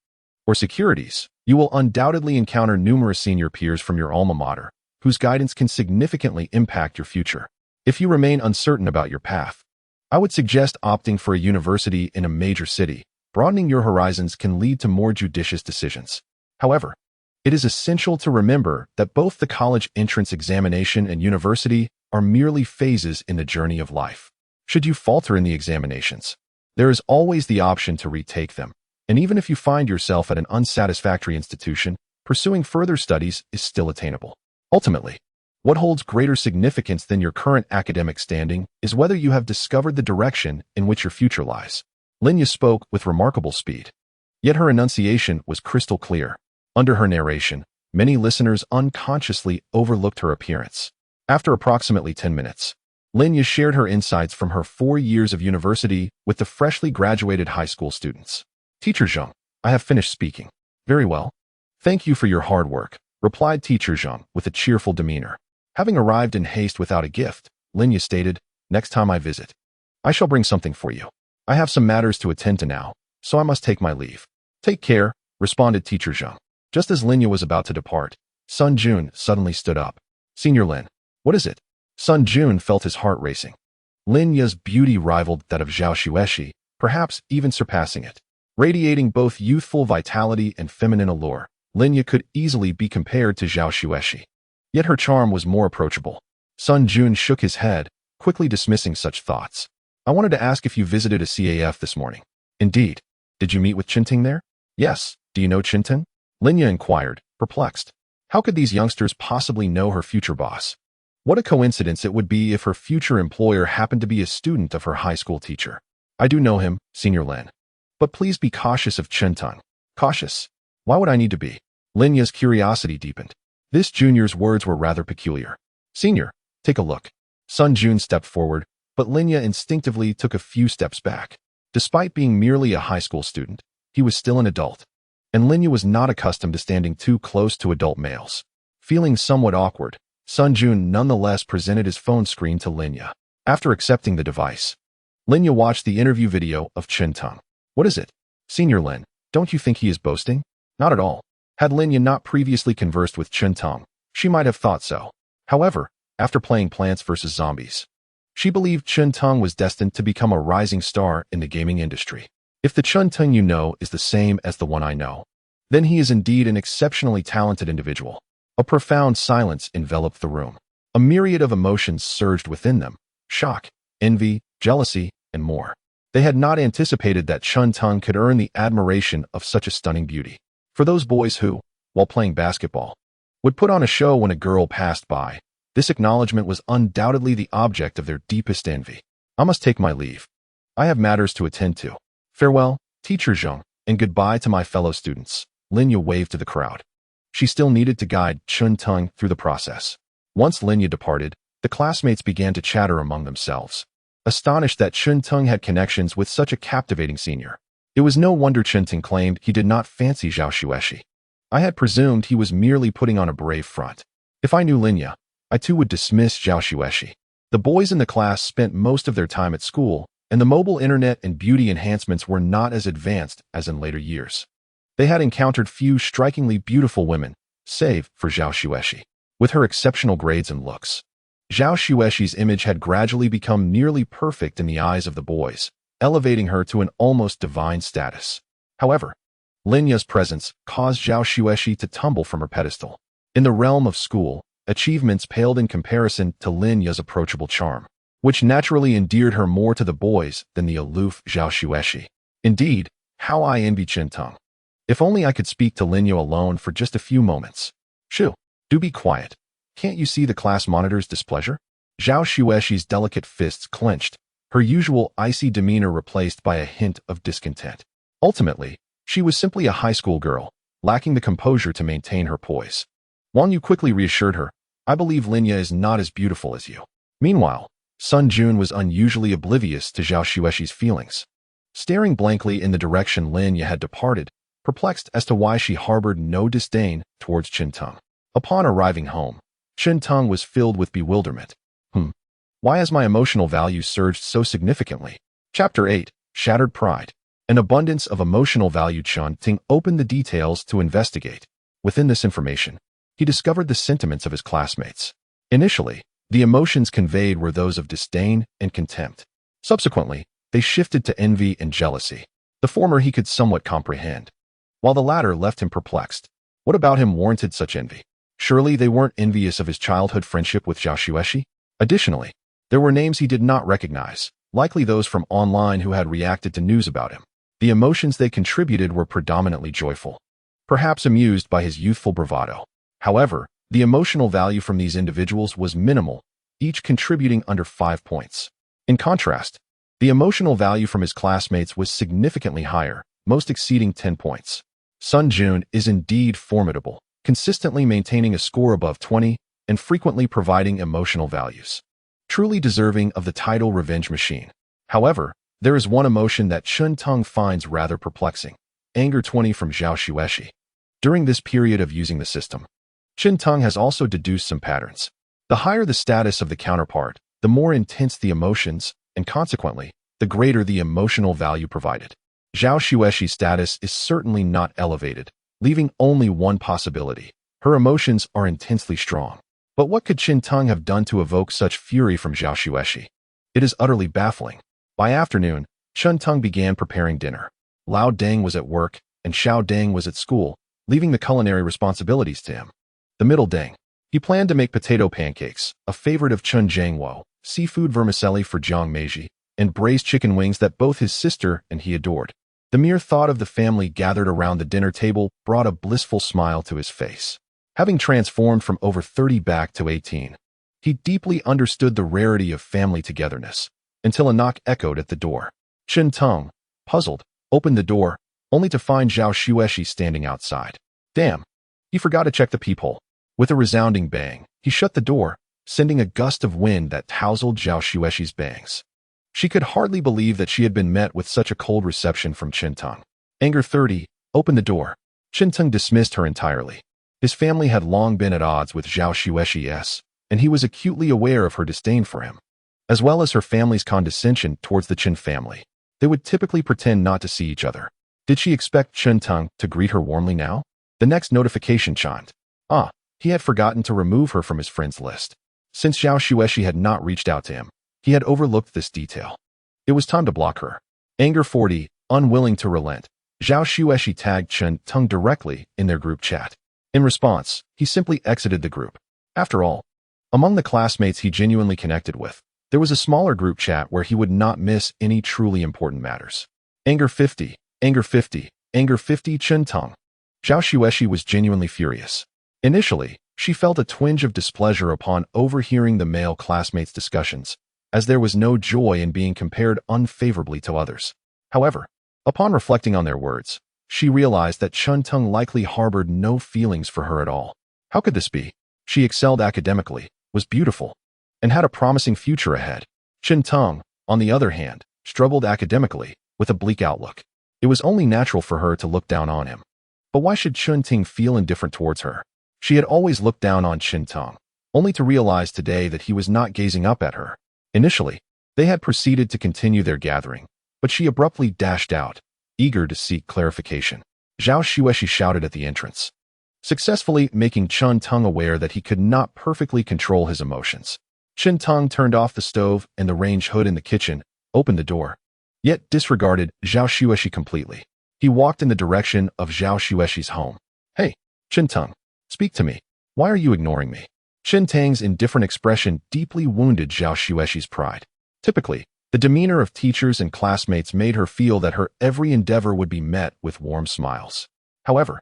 or securities, you will undoubtedly encounter numerous senior peers from your alma mater, whose guidance can significantly impact your future. If you remain uncertain about your path, I would suggest opting for a university in a major city. Broadening your horizons can lead to more judicious decisions. However, it is essential to remember that both the college entrance examination and university are merely phases in the journey of life. Should you falter in the examinations, there is always the option to retake them. And even if you find yourself at an unsatisfactory institution, pursuing further studies is still attainable. Ultimately, what holds greater significance than your current academic standing is whether you have discovered the direction in which your future lies. Linya spoke with remarkable speed, yet her enunciation was crystal clear. Under her narration, many listeners unconsciously overlooked her appearance. After approximately 10 minutes, Linya shared her insights from her 4 years of university with the freshly graduated high school students. Teacher Zheng, I have finished speaking. Very well. Thank you for your hard work, replied Teacher Zheng with a cheerful demeanor. Having arrived in haste without a gift, Linya stated, next time I visit, I shall bring something for you. I have some matters to attend to now, so I must take my leave. Take care, responded Teacher Zheng. Just as Linya was about to depart, Sun Jun suddenly stood up. Senior Lin, what is it? Sun Jun felt his heart racing. Linya's beauty rivaled that of Zhao Xueshi, perhaps even surpassing it. Radiating both youthful vitality and feminine allure, Linya could easily be compared to Zhao Xueshi. Yet her charm was more approachable. Sun Jun shook his head, quickly dismissing such thoughts. I wanted to ask if you visited a CAF this morning. Indeed. Did you meet with Qinting there? Yes. Do you know Qinting? Linya inquired, perplexed. How could these youngsters possibly know her future boss? What a coincidence it would be if her future employer happened to be a student of her high school teacher. I do know him, Senior Lin. But please be cautious of Qinting. Cautious? Why would I need to be? Linya's curiosity deepened. This junior's words were rather peculiar. Senior, take a look. Sun Jun stepped forward, but Linya instinctively took a few steps back. Despite being merely a high school student, he was still an adult, and Linya was not accustomed to standing too close to adult males. Feeling somewhat awkward, Sun Jun nonetheless presented his phone screen to Linya. After accepting the device, Linya watched the interview video of Qinting. What is it? Senior Lin, don't you think he is boasting? Not at all. Had Linya not previously conversed with Qinting, she might have thought so. However, after playing Plants vs. Zombies, she believed Qinting was destined to become a rising star in the gaming industry. If the Qinting you know is the same as the one I know, then he is indeed an exceptionally talented individual. A profound silence enveloped the room. A myriad of emotions surged within them: shock, envy, jealousy, and more. They had not anticipated that Qinting could earn the admiration of such a stunning beauty. For those boys who, while playing basketball, would put on a show when a girl passed by, this acknowledgement was undoubtedly the object of their deepest envy. I must take my leave. I have matters to attend to. Farewell, Teacher Zheng, and goodbye to my fellow students. Linya waved to the crowd. She still needed to guide Qinting through the process. Once Linya departed, the classmates began to chatter among themselves, astonished that Qinting had connections with such a captivating senior. It was no wonder Qinting claimed he did not fancy Zhao Xueshi. I had presumed he was merely putting on a brave front. If I knew Linya, I too would dismiss Zhao Xueshi. The boys in the class spent most of their time at school, and the mobile internet and beauty enhancements were not as advanced as in later years. They had encountered few strikingly beautiful women, save for Zhao Xueshi. With her exceptional grades and looks, Zhao Xueshi's image had gradually become nearly perfect in the eyes of the boys, elevating her to an almost divine status. However, Linya's presence caused Zhao Xueshi to tumble from her pedestal. In the realm of school, achievements paled in comparison to Linya's approachable charm, which naturally endeared her more to the boys than the aloof Zhao Xueshi. Indeed, how I envy Qinting. If only I could speak to Linya alone for just a few moments. Shoo, do be quiet. Can't you see the class monitor's displeasure? Zhao Xueshi's delicate fists clenched, her usual icy demeanor replaced by a hint of discontent. Ultimately, she was simply a high school girl, lacking the composure to maintain her poise. Wang Yu quickly reassured her, I believe Linya is not as beautiful as you. Meanwhile, Sun Jun was unusually oblivious to Zhao Xueshi's feelings. staring blankly in the direction Linya had departed, perplexed as to why she harbored no disdain towards Qintung. Upon arriving home, Qintung was filled with bewilderment. Why has my emotional value surged so significantly? Chapter 8. Shattered Pride. An abundance of emotional value. Qintung opened the details to investigate. Within this information, he discovered the sentiments of his classmates. Initially, the emotions conveyed were those of disdain and contempt. Subsequently, they shifted to envy and jealousy. The former he could somewhat comprehend, while the latter left him perplexed. What about him warranted such envy? Surely they weren't envious of his childhood friendship with Zhao Xueshi? Additionally, there were names he did not recognize, likely those from online who had reacted to news about him. The emotions they contributed were predominantly joyful, perhaps amused by his youthful bravado. However, the emotional value from these individuals was minimal, each contributing under 5 points. In contrast, the emotional value from his classmates was significantly higher, most exceeding 10 points. Sun Jun is indeed formidable, consistently maintaining a score above 20 and frequently providing emotional values. Truly deserving of the title Revenge Machine. However, there is one emotion that Qintung finds rather perplexing. Anger 20 from Zhao Xueshi. During this period of using the system, Qintung has also deduced some patterns. The higher the status of the counterpart, the more intense the emotions, and consequently, the greater the emotional value provided. Zhao Xueshi's status is certainly not elevated, leaving only one possibility. Her emotions are intensely strong. But what could Qintung have done to evoke such fury from Zhao Xueshi? It is utterly baffling. By afternoon, Qintung began preparing dinner. Lao Deng was at work, and Xiao Deng was at school, leaving the culinary responsibilities to him. The middle Deng. He planned to make potato pancakes, a favorite of Chun Jiangwo, seafood vermicelli for Jiang Meiji, and braised chicken wings that both his sister and he adored. The mere thought of the family gathered around the dinner table brought a blissful smile to his face. Having transformed from over 30 back to 18, he deeply understood the rarity of family togetherness, until a knock echoed at the door. Qintung, puzzled, opened the door, only to find Zhao Xueshi standing outside. Damn, he forgot to check the peephole. With a resounding bang, he shut the door, sending a gust of wind that tousled Zhao Xueshi's bangs. She could hardly believe that she had been met with such a cold reception from Qintung. Anger 30, opened the door. Qintung dismissed her entirely. His family had long been at odds with Zhao Xueshi, and he was acutely aware of her disdain for him, as well as her family's condescension towards the Qin family. They would typically pretend not to see each other. Did she expect Qintung to greet her warmly now? The next notification chimed. He had forgotten to remove her from his friends list. Since Zhao Xueshi had not reached out to him, he had overlooked this detail. It was time to block her. Anger 40, unwilling to relent, Zhao Xueshi tagged Qintung directly in their group chat. In response, he simply exited the group. After all, among the classmates he genuinely connected with, there was a smaller group chat where he would not miss any truly important matters. Anger 50, Anger 50, Anger 50 Qintung. Zhao Xueshi was genuinely furious. Initially, she felt a twinge of displeasure upon overhearing the male classmates' discussions, as there was no joy in being compared unfavorably to others. However, upon reflecting on their words, she realized that Qintung likely harbored no feelings for her at all. How could this be? She excelled academically, was beautiful, and had a promising future ahead. Qintung, on the other hand, struggled academically, with a bleak outlook. It was only natural for her to look down on him. But why should Qintung feel indifferent towards her? She had always looked down on Qintung, only to realize today that he was not gazing up at her. Initially, they had proceeded to continue their gathering, but she abruptly dashed out, eager to seek clarification. Zhao Xueshi shouted at the entrance, successfully making Qintung aware that he could not perfectly control his emotions. Qintung turned off the stove and the range hood in the kitchen, opened the door, yet disregarded Zhao Xueshi completely. He walked in the direction of Zhao Xueshi's home. Hey, Qintung, speak to me. Why are you ignoring me? Qintung's indifferent expression deeply wounded Zhao Xueshi's pride. Typically, the demeanor of teachers and classmates made her feel that her every endeavor would be met with warm smiles. However,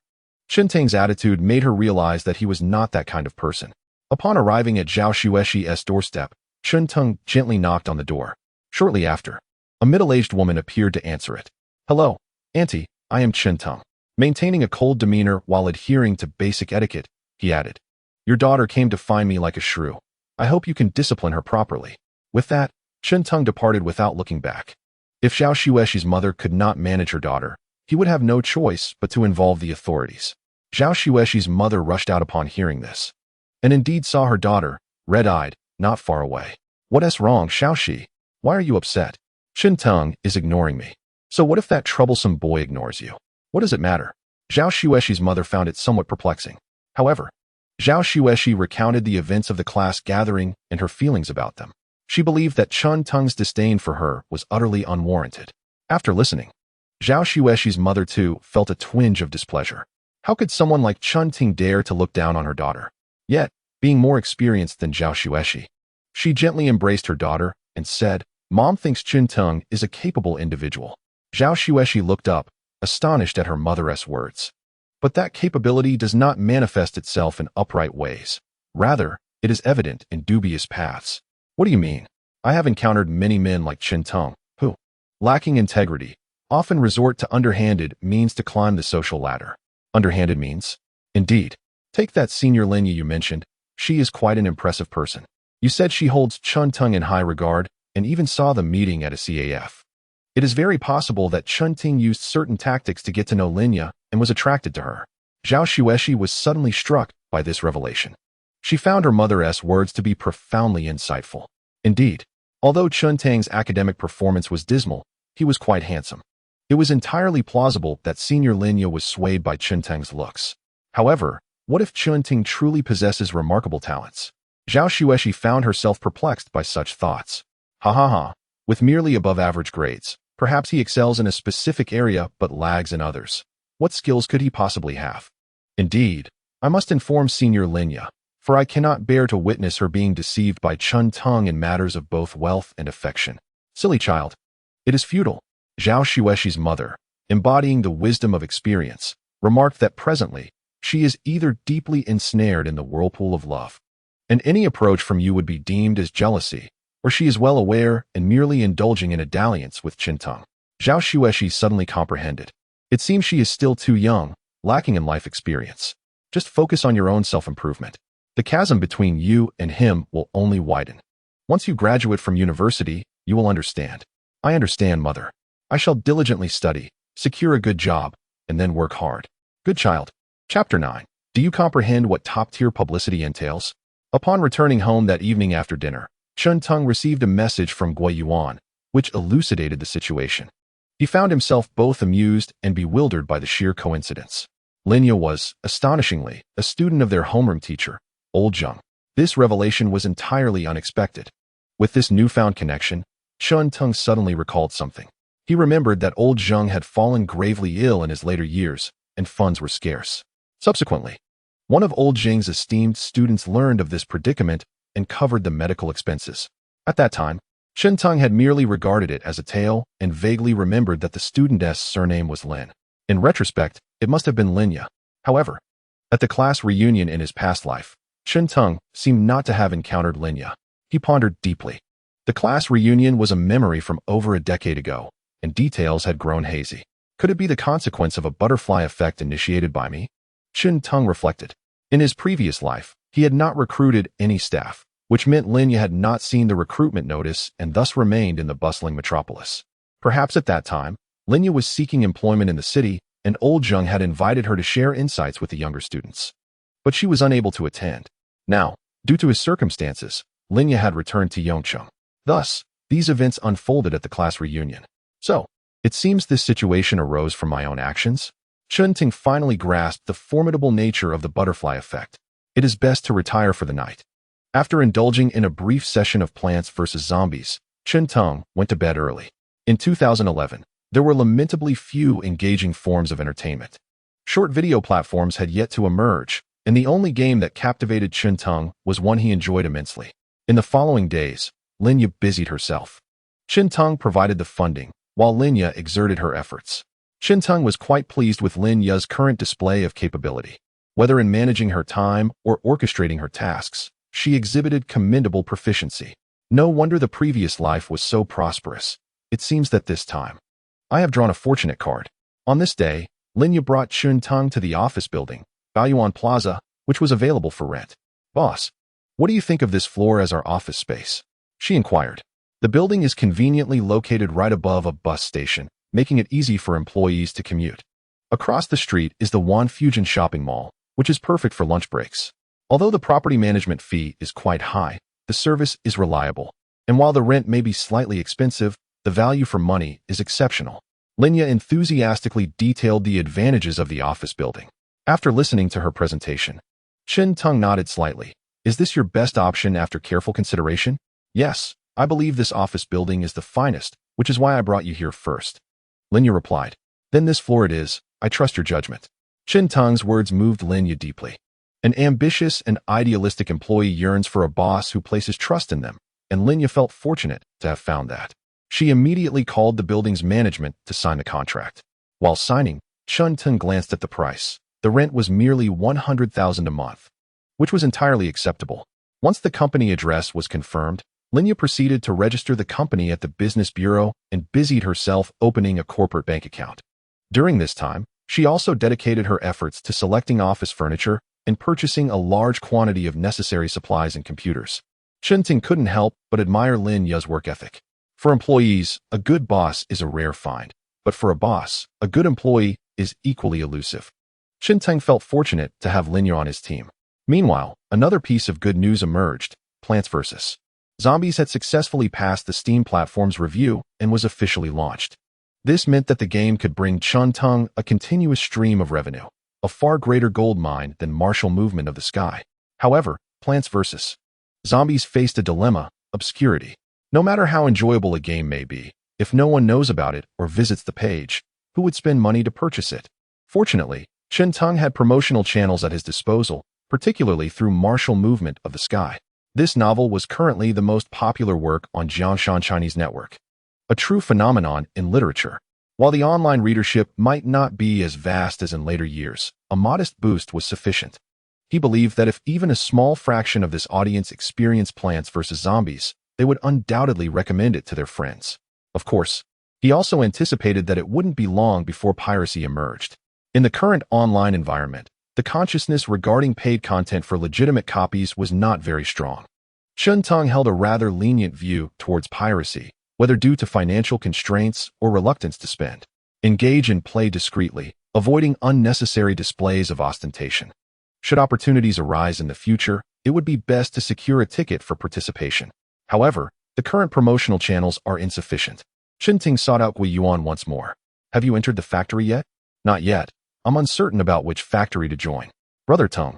Qintung's attitude made her realize that he was not that kind of person. Upon arriving at Zhao Xueshi's doorstep, Qintung gently knocked on the door. Shortly after, a middle-aged woman appeared to answer it. Hello, Auntie, I am Qintung. Maintaining a cold demeanor while adhering to basic etiquette, he added. Your daughter came to find me like a shrew. I hope you can discipline her properly. With that, Qintung departed without looking back. If Zhao Xuexi's mother could not manage her daughter, he would have no choice but to involve the authorities. Zhao Xuexi's mother rushed out upon hearing this, and indeed saw her daughter, red-eyed, not far away. "What's wrong, Xiaoxi? Why are you upset? Qinteng is ignoring me. So what if that troublesome boy ignores you? What does it matter?" Zhao Xuexi's mother found it somewhat perplexing. However, Zhao Xuexi recounted the events of the class gathering and her feelings about them. She believed that Qinteng's disdain for her was utterly unwarranted. After listening, Zhao Xuexi's mother too felt a twinge of displeasure. How could someone like Qinteng dare to look down on her daughter? Yet, being more experienced than Zhao Xuexi, she gently embraced her daughter and said, "Mom thinks Qinteng is a capable individual." Zhao Xuexi looked up, astonished at her mother's words. But that capability does not manifest itself in upright ways. Rather, it is evident in dubious paths. "What do you mean? I have encountered many men like Qinteng, who, lacking integrity, often resort to underhanded means to climb the social ladder." Underhanded means? Indeed. Take that senior Linya you mentioned. She is quite an impressive person. You said she holds Qinteng in high regard and even saw them meeting at a CAF. It is very possible that Qinteng used certain tactics to get to know Linya and was attracted to her. Zhao Xuexi was suddenly struck by this revelation. She found her mother's words to be profoundly insightful. Indeed, although Qinteng's academic performance was dismal, he was quite handsome. It was entirely plausible that Senior Linya was swayed by Qinteng's looks. However, what if Qinteng truly possesses remarkable talents? Zhao Xuexi found herself perplexed by such thoughts. With merely above-average grades, perhaps he excels in a specific area but lags in others. What skills could he possibly have? Indeed, I must inform Senior Linya, for I cannot bear to witness her being deceived by Qinteng in matters of both wealth and affection. Silly child. It is futile. Zhao Xuexi's mother, embodying the wisdom of experience, remarked that presently, she is either deeply ensnared in the whirlpool of love, and any approach from you would be deemed as jealousy, or she is well aware and merely indulging in a dalliance with Qinteng. Zhao Xuexi suddenly comprehended. It seems she is still too young, lacking in life experience. Just focus on your own self-improvement. The chasm between you and him will only widen. Once you graduate from university, you will understand. I understand, mother. I shall diligently study, secure a good job, and then work hard. Good child. Chapter 9. Do you comprehend what top-tier publicity entails? Upon returning home that evening after dinner, Qinteng received a message from Gui Yuan, which elucidated the situation. He found himself both amused and bewildered by the sheer coincidence. Linya was, astonishingly, a student of their homeroom teacher, Old Zheng. This revelation was entirely unexpected. With this newfound connection, Qinteng suddenly recalled something. He remembered that Old Zheng had fallen gravely ill in his later years, and funds were scarce. Subsequently, one of Old Zheng's esteemed students learned of this predicament and covered the medical expenses. At that time, Qinteng had merely regarded it as a tale and vaguely remembered that the student's surname was Lin. In retrospect, it must have been Linya. However, at the class reunion in his past life, Qinteng seemed not to have encountered Linya. He pondered deeply. The class reunion was a memory from over a decade ago, and details had grown hazy. Could it be the consequence of a butterfly effect initiated by me? Qinteng reflected. In his previous life, he had not recruited any staff, which meant Linya had not seen the recruitment notice and thus remained in the bustling metropolis. Perhaps at that time, Linya was seeking employment in the city, and Old Zheng had invited her to share insights with the younger students. But she was unable to attend. Now, due to his circumstances, Linya had returned to Yongcheng. Thus, these events unfolded at the class reunion. So, it seems this situation arose from my own actions? Qinteng finally grasped the formidable nature of the butterfly effect. It is best to retire for the night. After indulging in a brief session of Plants vs. Zombies, Qinteng went to bed early. In 2011, there were lamentably few engaging forms of entertainment. Short video platforms had yet to emerge, and the only game that captivated Qinteng was one he enjoyed immensely. In the following days, Linya busied herself. Qinteng provided the funding, while Linya exerted her efforts. Qinteng was quite pleased with Linya's current display of capability. Whether in managing her time or orchestrating her tasks, she exhibited commendable proficiency. No wonder the previous life was so prosperous. It seems that this time, I have drawn a fortunate card. On this day, Linya brought Qinteng to the office building, Baoyuan Plaza, which was available for rent. Boss, what do you think of this floor as our office space? She inquired. The building is conveniently located right above a bus station, making it easy for employees to commute. Across the street is the Fujian shopping mall, which is perfect for lunch breaks. Although the property management fee is quite high, the service is reliable. And while the rent may be slightly expensive, the value for money is exceptional. Linya enthusiastically detailed the advantages of the office building. After listening to her presentation, Chen Teng nodded slightly. Is this your best option after careful consideration? Yes, I believe this office building is the finest, which is why I brought you here first. Linya replied. Then this floor it is. I trust your judgment. Chen Teng's words moved Linya deeply. An ambitious and idealistic employee yearns for a boss who places trust in them, and Linya felt fortunate to have found that. She immediately called the building's management to sign the contract. While signing, Chen Teng glanced at the price. The rent was merely 100,000 a month, which was entirely acceptable. Once the company address was confirmed, Linya proceeded to register the company at the business bureau and busied herself opening a corporate bank account. During this time, she also dedicated her efforts to selecting office furniture and purchasing a large quantity of necessary supplies and computers. Chen Teng couldn't help but admire Linya's work ethic. For employees, a good boss is a rare find, but for a boss, a good employee is equally elusive. Chen Teng felt fortunate to have Linya on his team. Meanwhile, another piece of good news emerged: Plants vs. Zombies had successfully passed the Steam platform's review and was officially launched. This meant that the game could bring Chen Teng a continuous stream of revenue, a far greater gold mine than martial movement of the sky. However, Plants vs. Zombies faced a dilemma: obscurity. No matter how enjoyable a game may be, if no one knows about it or visits the page, who would spend money to purchase it? Fortunately, Chen Teng had promotional channels at his disposal, particularly through Martial Movement of the Sky. This novel was currently the most popular work on Jiangshan Chinese Network, a true phenomenon in literature. While the online readership might not be as vast as in later years, a modest boost was sufficient. He believed that if even a small fraction of this audience experienced Plants vs. Zombies, they would undoubtedly recommend it to their friends. Of course, he also anticipated that it wouldn't be long before piracy emerged. In the current online environment, the consciousness regarding paid content for legitimate copies was not very strong. Chen Teng held a rather lenient view towards piracy, whether due to financial constraints or reluctance to spend. Engage and play discreetly, avoiding unnecessary displays of ostentation. Should opportunities arise in the future, it would be best to secure a ticket for participation. However, the current promotional channels are insufficient. Chen Teng sought out Gui Yuan once more. Have you entered the factory yet? Not yet. I'm uncertain about which factory to join. Brother Teng,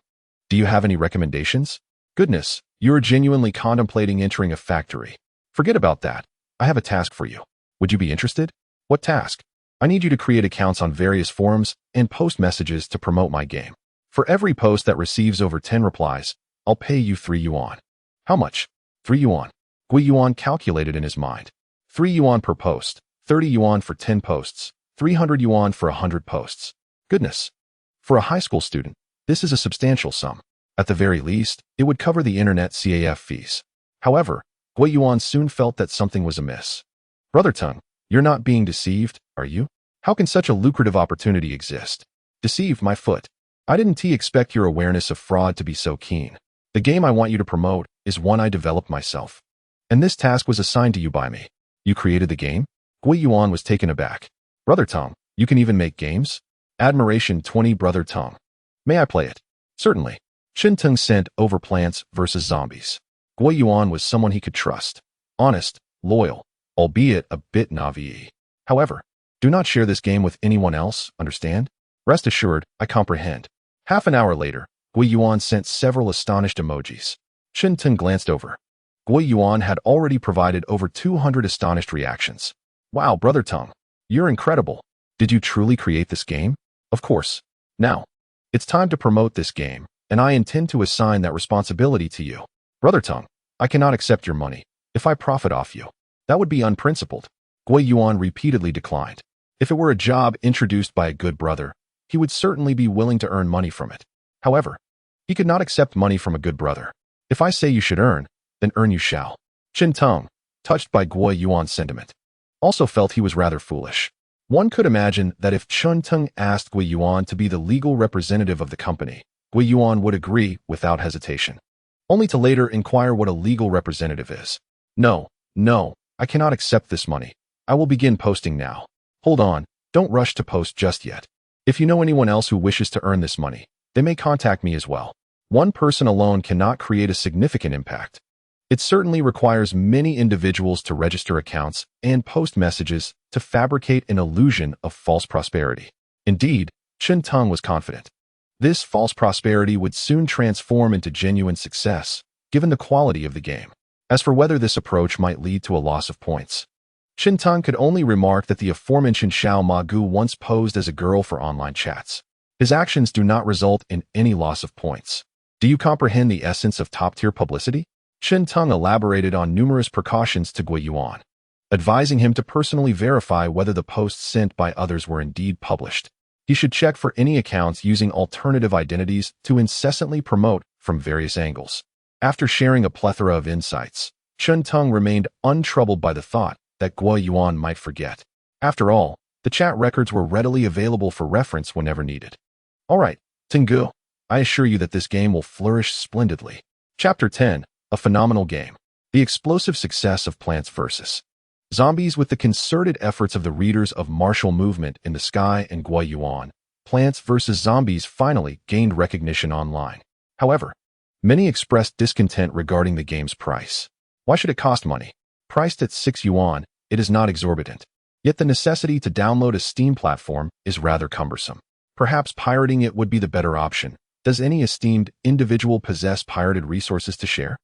do you have any recommendations? Goodness, you're genuinely contemplating entering a factory. Forget about that. I have a task for you. Would you be interested? What task? I need you to create accounts on various forums and post messages to promote my game. For every post that receives over 10 replies, I'll pay you 3 yuan. How much? 3 yuan. Gui Yuan calculated in his mind. 3 yuan per post, 30 yuan for 10 posts, 300 yuan for 100 posts. Goodness. For a high school student, this is a substantial sum. At the very least, it would cover the internet CAF fees. However, Gui Yuan soon felt that something was amiss. Brother Teng, you're not being deceived, are you? How can such a lucrative opportunity exist? Deceived, my foot. I didn't expect your awareness of fraud to be so keen. The game I want you to promote is one I developed myself. And this task was assigned to you by me. You created the game? Gui Yuan was taken aback. Brother Teng, you can even make games? Admiration 20. Brother Teng. May I play it? Certainly. Chen Teng sent over Plants vs. Zombies. Gui Yuan was someone he could trust. Honest, loyal, albeit a bit naive. However, do not share this game with anyone else, understand? Rest assured, I comprehend. Half an hour later, Gui Yuan sent several astonished emojis. Chen Teng glanced over. Gui Yuan had already provided over 200 astonished reactions. Wow, Brother Teng, you're incredible. Did you truly create this game? Of course. Now, it's time to promote this game, and I intend to assign that responsibility to you. Brother Teng, I cannot accept your money. If I profit off you, that would be unprincipled. Gui Yuan repeatedly declined. If it were a job introduced by a good brother, he would certainly be willing to earn money from it. However, he could not accept money from a good brother. If I say you should earn, then earn you shall. Chen Teng, touched by Gui Yuan's sentiment, also felt he was rather foolish. One could imagine that if Chen Teng asked Gui Yuan to be the legal representative of the company, Gui Yuan would agree without hesitation, only to later inquire what a legal representative is. No, I cannot accept this money. I will begin posting now. Hold on, don't rush to post just yet. If you know anyone else who wishes to earn this money, they may contact me as well. One person alone cannot create a significant impact. It certainly requires many individuals to register accounts and post messages to fabricate an illusion of false prosperity. Indeed, Chen Tong was confident. This false prosperity would soon transform into genuine success, given the quality of the game. As for whether this approach might lead to a loss of points, Chen Tong could only remark that the aforementioned Xiao Magu once posed as a girl for online chats. His actions do not result in any loss of points. Do you comprehend the essence of top-tier publicity? Chen Tong elaborated on numerous precautions to Gui Yuan, advising him to personally verify whether the posts sent by others were indeed published. He should check for any accounts using alternative identities to incessantly promote from various angles. After sharing a plethora of insights, Chen Tong remained untroubled by the thought that Gui Yuan might forget. After all, the chat records were readily available for reference whenever needed. All right, Tengu, I assure you that this game will flourish splendidly. Chapter 10, a phenomenal game. The explosive success of Plants vs. Zombies. With the concerted efforts of the readers of Martial Movement in the Sky and Gui Yuan, Plants vs. Zombies finally gained recognition online. However, many expressed discontent regarding the game's price. Why should it cost money? Priced at 6 yuan, it is not exorbitant. Yet the necessity to download a Steam platform is rather cumbersome. Perhaps pirating it would be the better option. Does any esteemed individual possess pirated resources to share?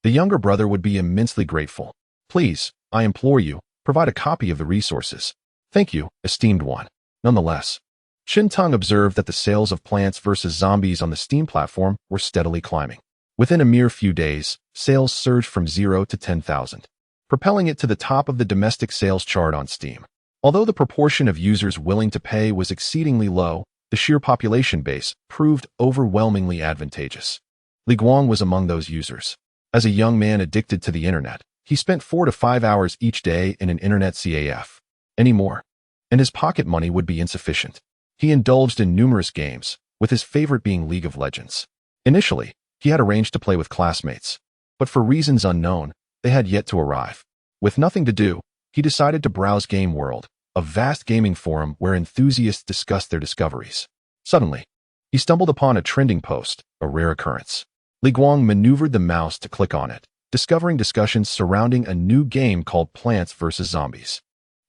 The younger brother would be immensely grateful. Please, I implore you, provide a copy of the resources. Thank you, esteemed one. Nonetheless, Chen Tong observed that the sales of Plants vs. Zombies on the Steam platform were steadily climbing. Within a mere few days, sales surged from 0 to 10,000, propelling it to the top of the domestic sales chart on Steam. Although the proportion of users willing to pay was exceedingly low, the sheer population base proved overwhelmingly advantageous. Li Guang was among those users. As a young man addicted to the internet, he spent 4 to 5 hours each day in an internet CAF. Any more, and his pocket money would be insufficient. He indulged in numerous games, with his favorite being League of Legends. Initially, he had arranged to play with classmates, but for reasons unknown, they had yet to arrive. With nothing to do, he decided to browse Game World, a vast gaming forum where enthusiasts discussed their discoveries. Suddenly, he stumbled upon a trending post, a rare occurrence. Li Guang maneuvered the mouse to click on it, discovering discussions surrounding a new game called Plants vs. Zombies.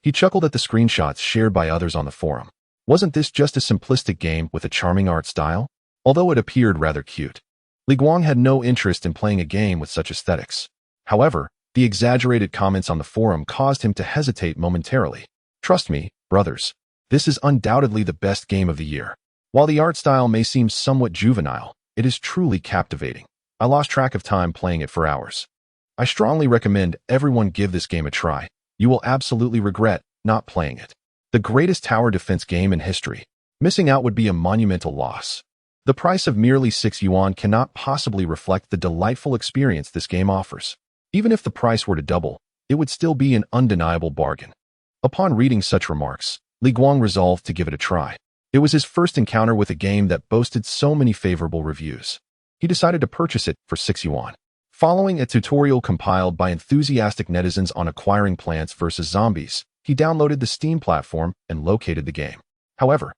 He chuckled at the screenshots shared by others on the forum. Wasn't this just a simplistic game with a charming art style? Although it appeared rather cute, Li Guang had no interest in playing a game with such aesthetics. However, the exaggerated comments on the forum caused him to hesitate momentarily. Trust me, brothers, this is undoubtedly the best game of the year. While the art style may seem somewhat juvenile, it is truly captivating. I lost track of time playing it for hours. I strongly recommend everyone give this game a try. You will absolutely regret not playing it. The greatest tower defense game in history. Missing out would be a monumental loss. The price of merely 6 yuan cannot possibly reflect the delightful experience this game offers. Even if the price were to double, it would still be an undeniable bargain. Upon reading such remarks, Li Guang resolved to give it a try. It was his first encounter with a game that boasted so many favorable reviews. He decided to purchase it for 6 yuan. Following a tutorial compiled by enthusiastic netizens on acquiring Plants vs. Zombies, he downloaded the Steam platform and located the game. However,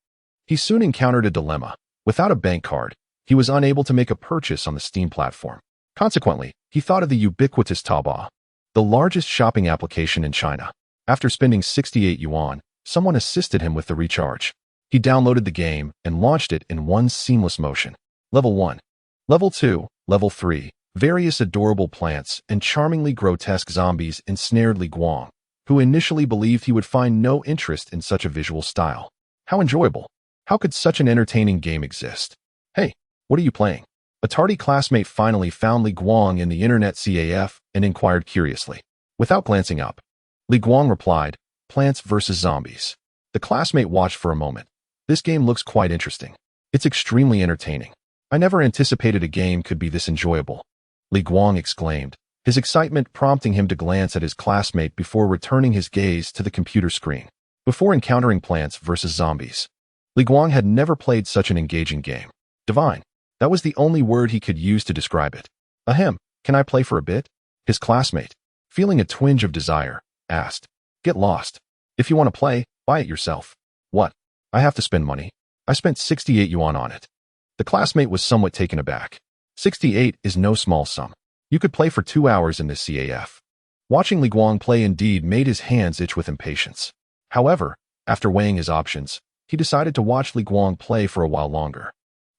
he soon encountered a dilemma. Without a bank card, he was unable to make a purchase on the Steam platform. Consequently, he thought of the ubiquitous Taobao, the largest shopping application in China. After spending 68 yuan, someone assisted him with the recharge. He downloaded the game and launched it in one seamless motion. Level 1. Level 2, Level 3. Various adorable plants and charmingly grotesque zombies ensnared Li Guang, who initially believed he would find no interest in such a visual style. How enjoyable! How could such an entertaining game exist? Hey, what are you playing? A tardy classmate finally found Li Guang in the internet CAF and inquired curiously. Without glancing up, Li Guang replied, Plants vs. Zombies. The classmate watched for a moment. This game looks quite interesting. It's extremely entertaining. I never anticipated a game could be this enjoyable. Li Guang exclaimed, his excitement prompting him to glance at his classmate before returning his gaze to the computer screen. Before encountering Plants vs. Zombies, Li Guang had never played such an engaging game. Divine. That was the only word he could use to describe it. Ahem, can I play for a bit? His classmate, feeling a twinge of desire, asked. Get lost. If you want to play, buy it yourself. What? I have to spend money. I spent 68 yuan on it. The classmate was somewhat taken aback. 68 is no small sum. You could play for 2 hours in this CAF. Watching Li Guang play indeed made his hands itch with impatience. However, after weighing his options, he decided to watch Li Guang play for a while longer.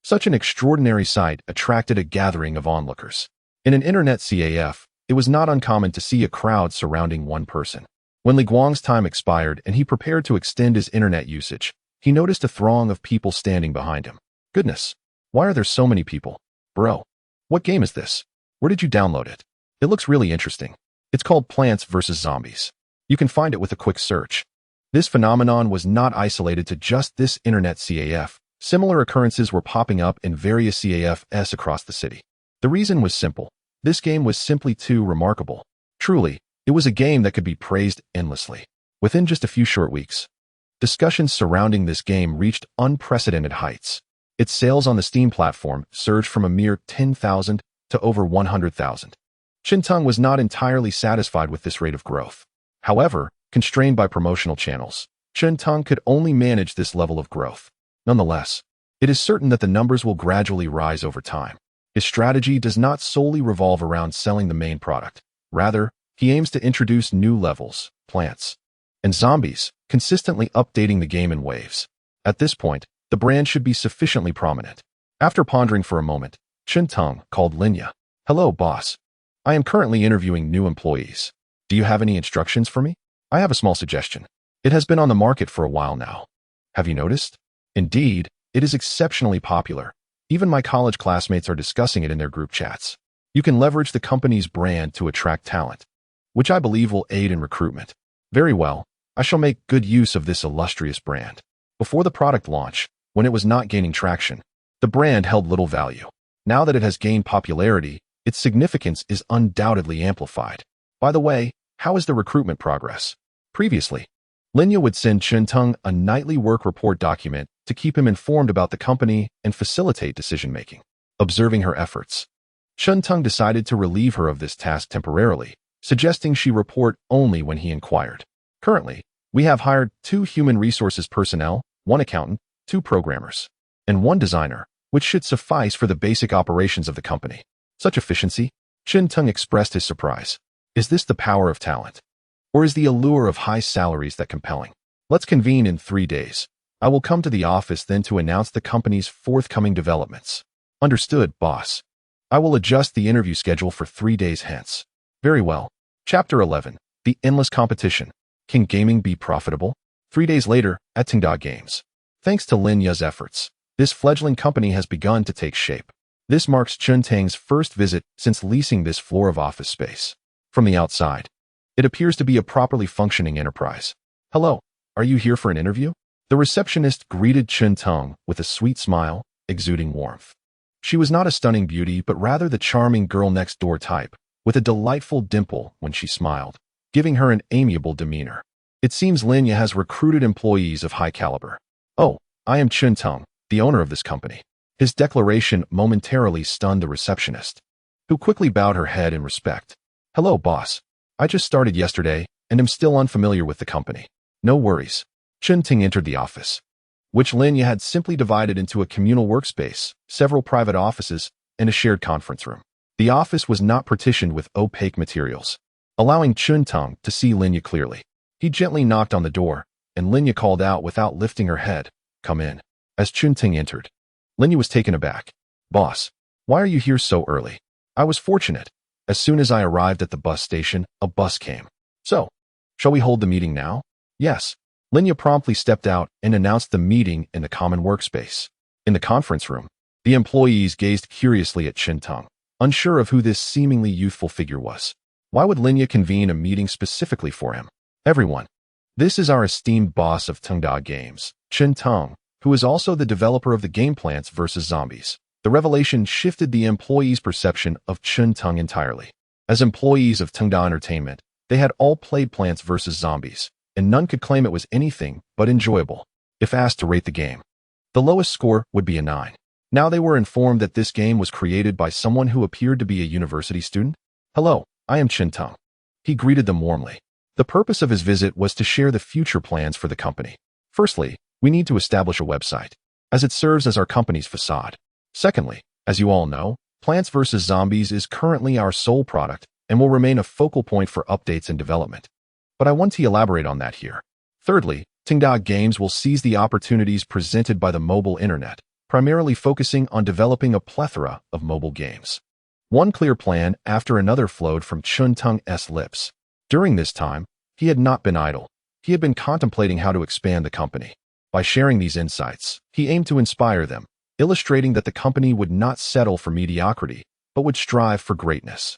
Such an extraordinary sight attracted a gathering of onlookers. In an internet CAF, it was not uncommon to see a crowd surrounding one person. When Li Guang's time expired and he prepared to extend his internet usage, he noticed a throng of people standing behind him. Goodness, why are there so many people? Bro, what game is this? Where did you download it? It looks really interesting. It's called Plants vs. Zombies. You can find it with a quick search. This phenomenon was not isolated to just this internet CAF. Similar occurrences were popping up in various CAFs across the city. The reason was simple. This game was simply too remarkable. Truly, it was a game that could be praised endlessly. Within just a few short weeks, discussions surrounding this game reached unprecedented heights. Its sales on the Steam platform surged from a mere 10,000 to over 100,000. Qinteng was not entirely satisfied with this rate of growth. However, constrained by promotional channels, Qinteng could only manage this level of growth. Nonetheless, it is certain that the numbers will gradually rise over time. His strategy does not solely revolve around selling the main product. Rather, he aims to introduce new levels, plants, and zombies, consistently updating the game in waves. At this point, the brand should be sufficiently prominent. After pondering for a moment, Qinteng called Linya. Hello, boss. I am currently interviewing new employees. Do you have any instructions for me? I have a small suggestion. It has been on the market for a while now. Have you noticed? Indeed, it is exceptionally popular. Even my college classmates are discussing it in their group chats. You can leverage the company's brand to attract talent, which I believe will aid in recruitment. Very well, I shall make good use of this illustrious brand. Before the product launch, when it was not gaining traction, the brand held little value. Now that it has gained popularity, its significance is undoubtedly amplified. By the way, how is the recruitment progress? Previously, Linya would send Qinteng a nightly work report document to keep him informed about the company and facilitate decision-making. Observing her efforts, Qinteng decided to relieve her of this task temporarily, suggesting she report only when he inquired. Currently, we have hired 2 human resources personnel, 1 accountant, 2 programmers, and 1 designer, which should suffice for the basic operations of the company. Such efficiency? Qinteng expressed his surprise. Is this the power of talent? Or is the allure of high salaries that compelling? Let's convene in 3 days. I will come to the office then to announce the company's forthcoming developments. Understood, boss. I will adjust the interview schedule for 3 days hence. Very well. Chapter 11. The Endless Competition. Can gaming be profitable? 3 days later, at Tengda Games. Thanks to Linya's efforts, this fledgling company has begun to take shape. This marks Qinteng's first visit since leasing this floor of office space. From the outside, it appears to be a properly functioning enterprise. Hello, are you here for an interview? The receptionist greeted Qinteng with a sweet smile, exuding warmth. She was not a stunning beauty, but rather the charming girl next door type, with a delightful dimple when she smiled, giving her an amiable demeanor. It seems Linya has recruited employees of high caliber. Oh, I am Qinteng, the owner of this company. His declaration momentarily stunned the receptionist, who quickly bowed her head in respect. Hello, boss. I just started yesterday and am still unfamiliar with the company. No worries. Qinteng entered the office, which Linya had simply divided into a communal workspace, several private offices, and a shared conference room. The office was not partitioned with opaque materials, allowing Qinteng to see Linya clearly. He gently knocked on the door, and Linya called out without lifting her head, "Come in." As Qinteng entered, Linya was taken aback. Boss, why are you here so early? I was fortunate. As soon as I arrived at the bus station, a bus came. So, shall we hold the meeting now? Yes. Linya promptly stepped out and announced the meeting in the common workspace. In the conference room, the employees gazed curiously at Qinteng, unsure of who this seemingly youthful figure was. Why would Linya convene a meeting specifically for him? Everyone, this is our esteemed boss of Tengda Games, Qinteng, who is also the developer of the game Plants vs. Zombies. The revelation shifted the employees' perception of Qinteng entirely. As employees of Tengda Entertainment, they had all played Plants vs. Zombies, and none could claim it was anything but enjoyable. If asked to rate the game, the lowest score would be a 9. Now they were informed that this game was created by someone who appeared to be a university student. Hello, I am Qinteng. He greeted them warmly. The purpose of his visit was to share the future plans for the company. Firstly, we need to establish a website, as it serves as our company's facade. Secondly, as you all know, Plants vs. Zombies is currently our sole product and will remain a focal point for updates and development. But I want to elaborate on that here. Thirdly, Tingda Games will seize the opportunities presented by the mobile internet, primarily focusing on developing a plethora of mobile games. One clear plan after another flowed from Chun-Tung's lips. During this time, he had not been idle. He had been contemplating how to expand the company. By sharing these insights, he aimed to inspire them, illustrating that the company would not settle for mediocrity, but would strive for greatness.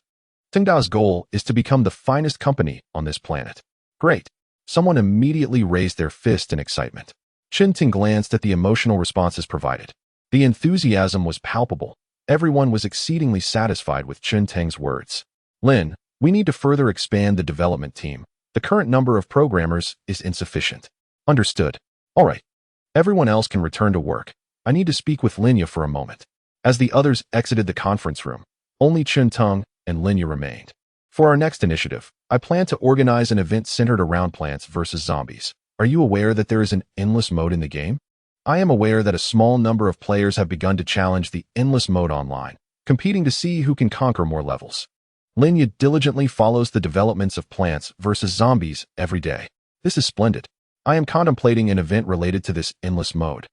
Tingda's goal is to become the finest company on this planet. Great. Someone immediately raised their fist in excitement. Ting glanced at the emotional responses provided. The enthusiasm was palpable. Everyone was exceedingly satisfied with Ting's words. Lin, we need to further expand the development team. The current number of programmers is insufficient. Understood. All right. Everyone else can return to work. I need to speak with Linya for a moment. As the others exited the conference room, only Tung and Linya remained. For our next initiative, I plan to organize an event centered around Plants vs. Zombies. Are you aware that there is an endless mode in the game? I am aware that a small number of players have begun to challenge the endless mode online, competing to see who can conquer more levels. Linya diligently follows the developments of Plants vs. Zombies every day. This is splendid. I am contemplating an event related to this endless mode,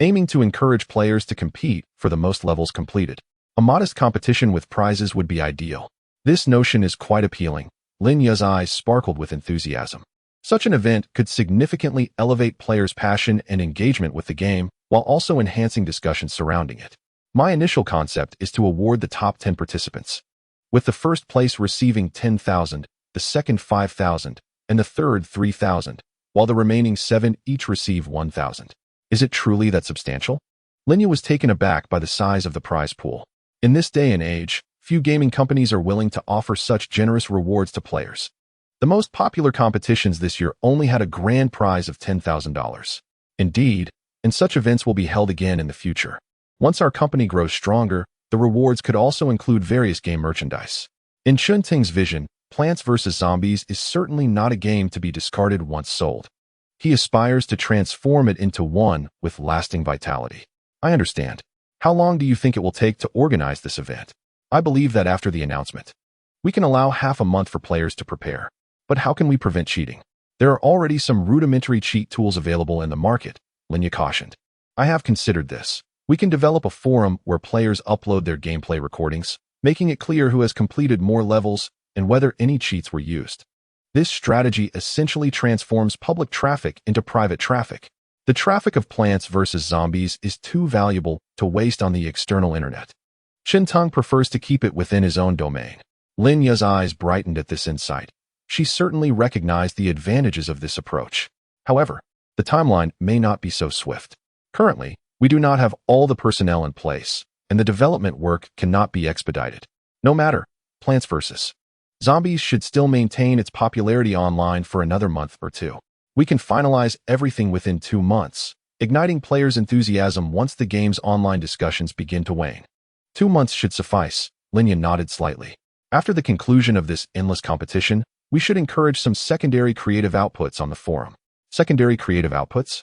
aiming to encourage players to compete for the most levels completed. A modest competition with prizes would be ideal. This notion is quite appealing. Linya's eyes sparkled with enthusiasm. Such an event could significantly elevate players' passion and engagement with the game, while also enhancing discussions surrounding it. My initial concept is to award the top 10 participants, with the first place receiving 10,000, the second 5,000, and the third 3,000, while the remaining 7 each receive 1,000. Is it truly that substantial? Linya was taken aback by the size of the prize pool. In this day and age, few gaming companies are willing to offer such generous rewards to players. The most popular competitions this year only had a grand prize of $10,000. Indeed, and such events will be held again in the future. Once our company grows stronger, the rewards could also include various game merchandise. In Ting's vision, Plants vs. Zombies is certainly not a game to be discarded once sold. He aspires to transform it into one with lasting vitality. I understand. How long do you think it will take to organize this event? I believe that after the announcement, we can allow half a month for players to prepare. But how can we prevent cheating? There are already some rudimentary cheat tools available in the market, Linya cautioned. I have considered this. We can develop a forum where players upload their gameplay recordings, making it clear who has completed more levels and whether any cheats were used. This strategy essentially transforms public traffic into private traffic. The traffic of Plants vs. Zombies is too valuable to waste on the external internet. Tung prefers to keep it within his own domain. Linya's eyes brightened at this insight. She certainly recognized the advantages of this approach. However, the timeline may not be so swift. Currently, we do not have all the personnel in place, and the development work cannot be expedited. No matter, Plants vs. Zombies should still maintain its popularity online for another month or two. We can finalize everything within 2 months, igniting players' enthusiasm once the game's online discussions begin to wane. 2 months should suffice, Linya nodded slightly. After the conclusion of this endless competition, we should encourage some secondary creative outputs on the forum. Secondary creative outputs?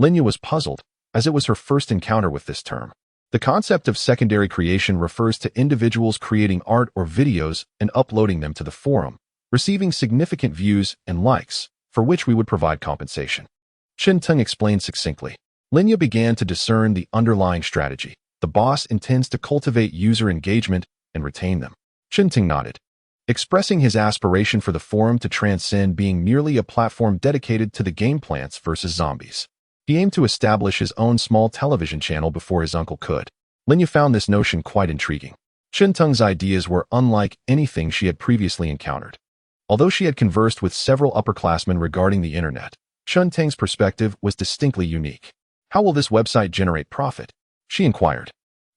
Linya was puzzled, as it was her first encounter with this term. The concept of secondary creation refers to individuals creating art or videos and uploading them to the forum, receiving significant views and likes, for which we would provide compensation. Tung explained succinctly. Linya began to discern the underlying strategy. The boss intends to cultivate user engagement and retain them. Tung nodded, expressing his aspiration for the forum to transcend being merely a platform dedicated to the game Plants vs. Zombies. He aimed to establish his own small television channel before his uncle could. Linya found this notion quite intriguing. Tung's ideas were unlike anything she had previously encountered. Although she had conversed with several upperclassmen regarding the internet, Tung's perspective was distinctly unique. How will this website generate profit? She inquired.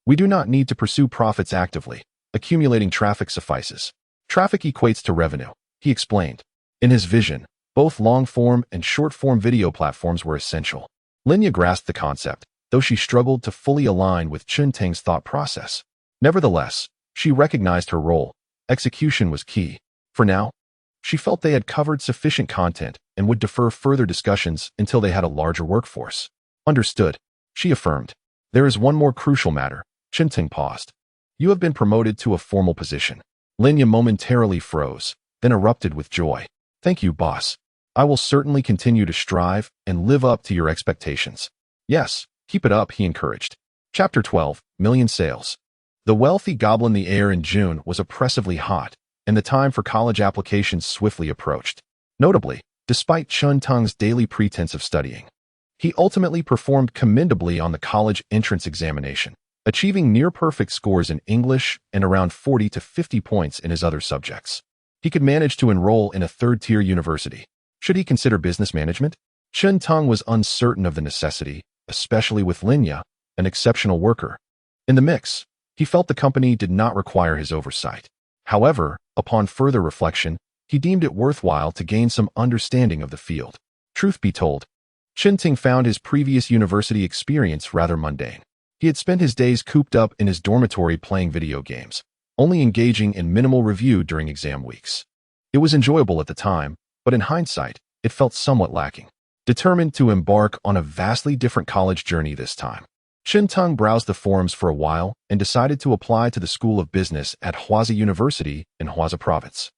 We do not need to pursue profits actively. Accumulating traffic suffices. Traffic equates to revenue, he explained. In his vision, both long-form and short-form video platforms were essential. Linya grasped the concept, though she struggled to fully align with Tung's thought process. Nevertheless, she recognized her role. Execution was key. For now, She felt they had covered sufficient content and would defer further discussions until they had a larger workforce. Understood, she affirmed. There is one more crucial matter. Chen paused. You have been promoted to a formal position. Linya momentarily froze, then erupted with joy. Thank you, boss. I will certainly continue to strive and live up to your expectations. Yes, keep it up, he encouraged. Chapter 12, Million Sales. The wealthy goblin. The air in June was oppressively hot, and the time for college applications swiftly approached. Notably, despite Chun Tung's daily pretense of studying, he ultimately performed commendably on the college entrance examination, achieving near-perfect scores in English and around 40 to 50 points in his other subjects. He could manage to enroll in a third-tier university. Should he consider business management? Chun Tung was uncertain of the necessity, especially with Linya, an exceptional worker. In the mix, he felt the company did not require his oversight. However, upon further reflection, he deemed it worthwhile to gain some understanding of the field. Truth be told, Chen Ting found his previous university experience rather mundane. He had spent his days cooped up in his dormitory playing video games, only engaging in minimal review during exam weeks. It was enjoyable at the time, but in hindsight, it felt somewhat lacking. Determined to embark on a vastly different college journey this time, Chen Tung browsed the forums for a while and decided to apply to the School of Business at Huazi University in Huazi Province.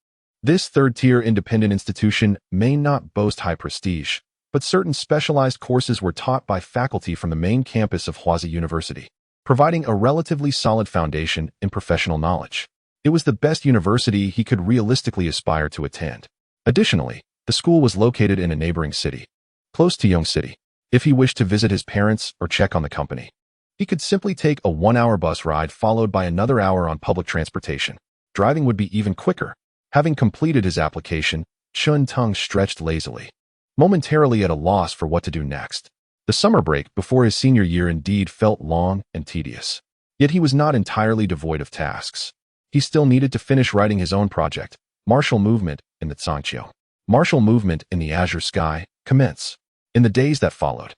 This third-tier independent institution may not boast high prestige, but certain specialized courses were taught by faculty from the main campus of Huazi University, providing a relatively solid foundation in professional knowledge. It was the best university he could realistically aspire to attend. Additionally, the school was located in a neighboring city, close to Yong City. If he wished to visit his parents or check on the company, he could simply take a 1-hour bus ride followed by another hour on public transportation. Driving would be even quicker. Having completed his application, Chun Tung stretched lazily, momentarily at a loss for what to do next. The summer break before his senior year indeed felt long and tedious. Yet he was not entirely devoid of tasks. He still needed to finish writing his own project, Martial Movement in the Zhangqiu. Martial Movement in the Azure Sky, commence. In the days that followed,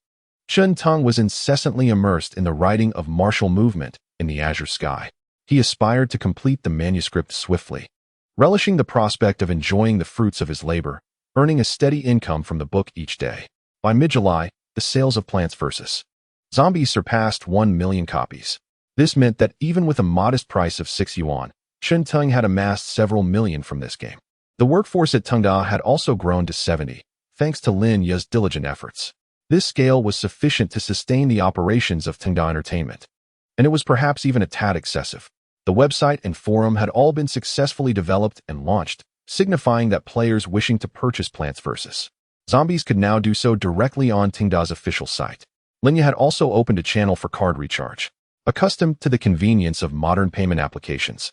Chun Tung was incessantly immersed in the writing of Martial Movement in the Azure Sky. He aspired to complete the manuscript swiftly, relishing the prospect of enjoying the fruits of his labor, earning a steady income from the book each day. By mid-July, the sales of Plants vs. Zombies surpassed 1 million copies. This meant that even with a modest price of 6 yuan, Chun Tung had amassed several million from this game. The workforce at Tengda had also grown to 70, thanks to Lin Ye's diligent efforts. This scale was sufficient to sustain the operations of Tengda Entertainment, and it was perhaps even a tad excessive. The website and forum had all been successfully developed and launched, signifying that players wishing to purchase Plants vs. Zombies could now do so directly on Tengda's official site. Linya had also opened a channel for card recharge. Accustomed to the convenience of modern payment applications,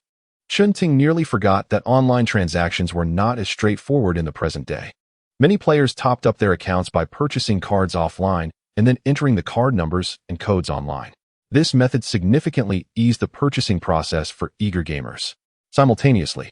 Chun Ting nearly forgot that online transactions were not as straightforward in the present day. Many players topped up their accounts by purchasing cards offline and then entering the card numbers and codes online. This method significantly eased the purchasing process for eager gamers. Simultaneously,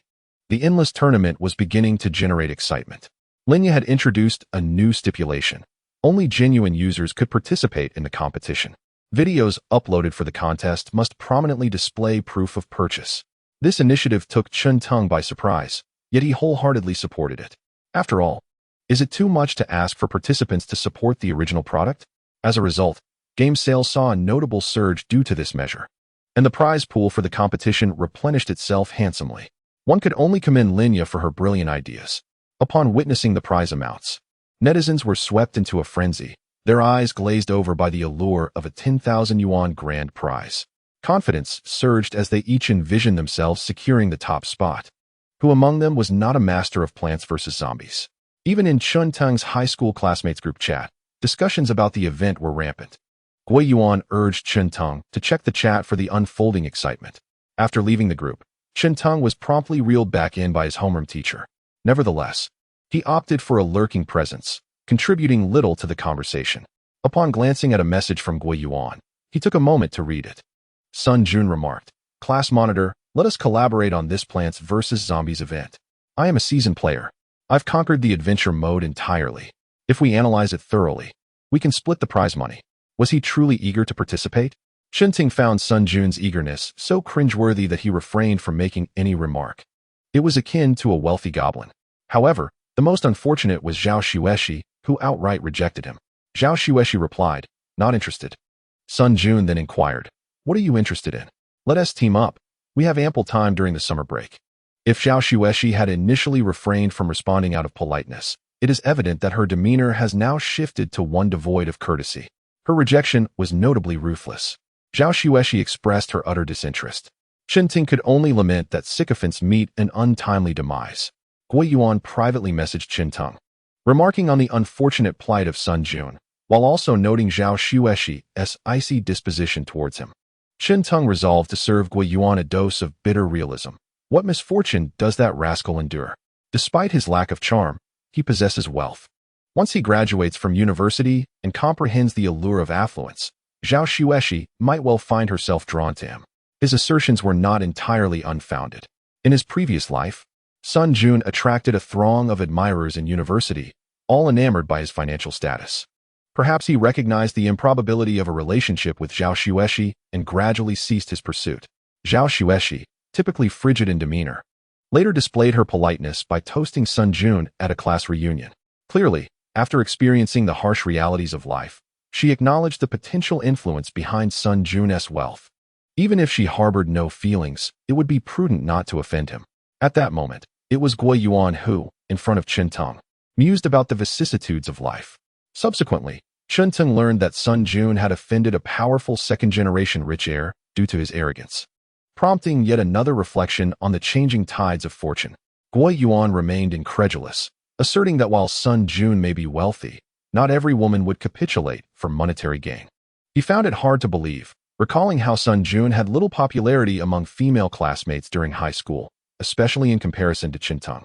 the endless tournament was beginning to generate excitement. Linya had introduced a new stipulation. Only genuine users could participate in the competition. Videos uploaded for the contest must prominently display proof of purchase. This initiative took Chun Tung by surprise, yet he wholeheartedly supported it. After all, is it too much to ask for participants to support the original product? As a result, game sales saw a notable surge due to this measure, and the prize pool for the competition replenished itself handsomely. One could only commend Linya for her brilliant ideas. Upon witnessing the prize amounts, netizens were swept into a frenzy, their eyes glazed over by the allure of a 10,000 yuan grand prize. Confidence surged as they each envisioned themselves securing the top spot. Who among them was not a master of Plants vs. Zombies? Even in Chun Tung's high school classmates group chat, discussions about the event were rampant. Gui Yuan urged Chun Tung to check the chat for the unfolding excitement. After leaving the group, Chun Tung was promptly reeled back in by his homeroom teacher. Nevertheless, he opted for a lurking presence, contributing little to the conversation. Upon glancing at a message from Gui Yuan, he took a moment to read it. Sun Jun remarked, "Class monitor, let us collaborate on this Plants vs. Zombies event. I am a seasoned player. I've conquered the adventure mode entirely. If we analyze it thoroughly, we can split the prize money." Was he truly eager to participate? Chun Ting found Sun Jun's eagerness so cringeworthy that he refrained from making any remark. It was akin to a wealthy goblin. However, the most unfortunate was Zhao Xueshi, who outright rejected him. Zhao Xueshi replied, "Not interested." Sun Jun then inquired, "What are you interested in? Let us team up. We have ample time during the summer break." If Zhao Xueshi had initially refrained from responding out of politeness, it is evident that her demeanor has now shifted to one devoid of courtesy. Her rejection was notably ruthless. Zhao Xueshi expressed her utter disinterest. Chen Ting could only lament that sycophants meet an untimely demise. Guo Yuan privately messaged Chen Teng, remarking on the unfortunate plight of Sun Jun, while also noting Zhao Xueshi's icy disposition towards him. Chen Teng resolved to serve Guo Yuan a dose of bitter realism. What misfortune does that rascal endure? Despite his lack of charm, he possesses wealth. Once he graduates from university and comprehends the allure of affluence, Zhao Xueshi might well find herself drawn to him. His assertions were not entirely unfounded. In his previous life, Sun Jun attracted a throng of admirers in university, all enamored by his financial status. Perhaps he recognized the improbability of a relationship with Zhao Xueshi and gradually ceased his pursuit. Zhao Xueshi, typically frigid in demeanor, later displayed her politeness by toasting Sun Jun at a class reunion. Clearly, after experiencing the harsh realities of life, she acknowledged the potential influence behind Sun Jun's wealth. Even if she harbored no feelings, it would be prudent not to offend him. At that moment, it was Guo Yuan who, in front of Chen Teng, mused about the vicissitudes of life. Subsequently, Chen Teng learned that Sun Jun had offended a powerful second-generation rich heir due to his arrogance, prompting yet another reflection on the changing tides of fortune. Guo Yuan remained incredulous, asserting that while Sun Jun may be wealthy, not every woman would capitulate for monetary gain. He found it hard to believe, recalling how Sun Jun had little popularity among female classmates during high school, especially in comparison to Chen Teng,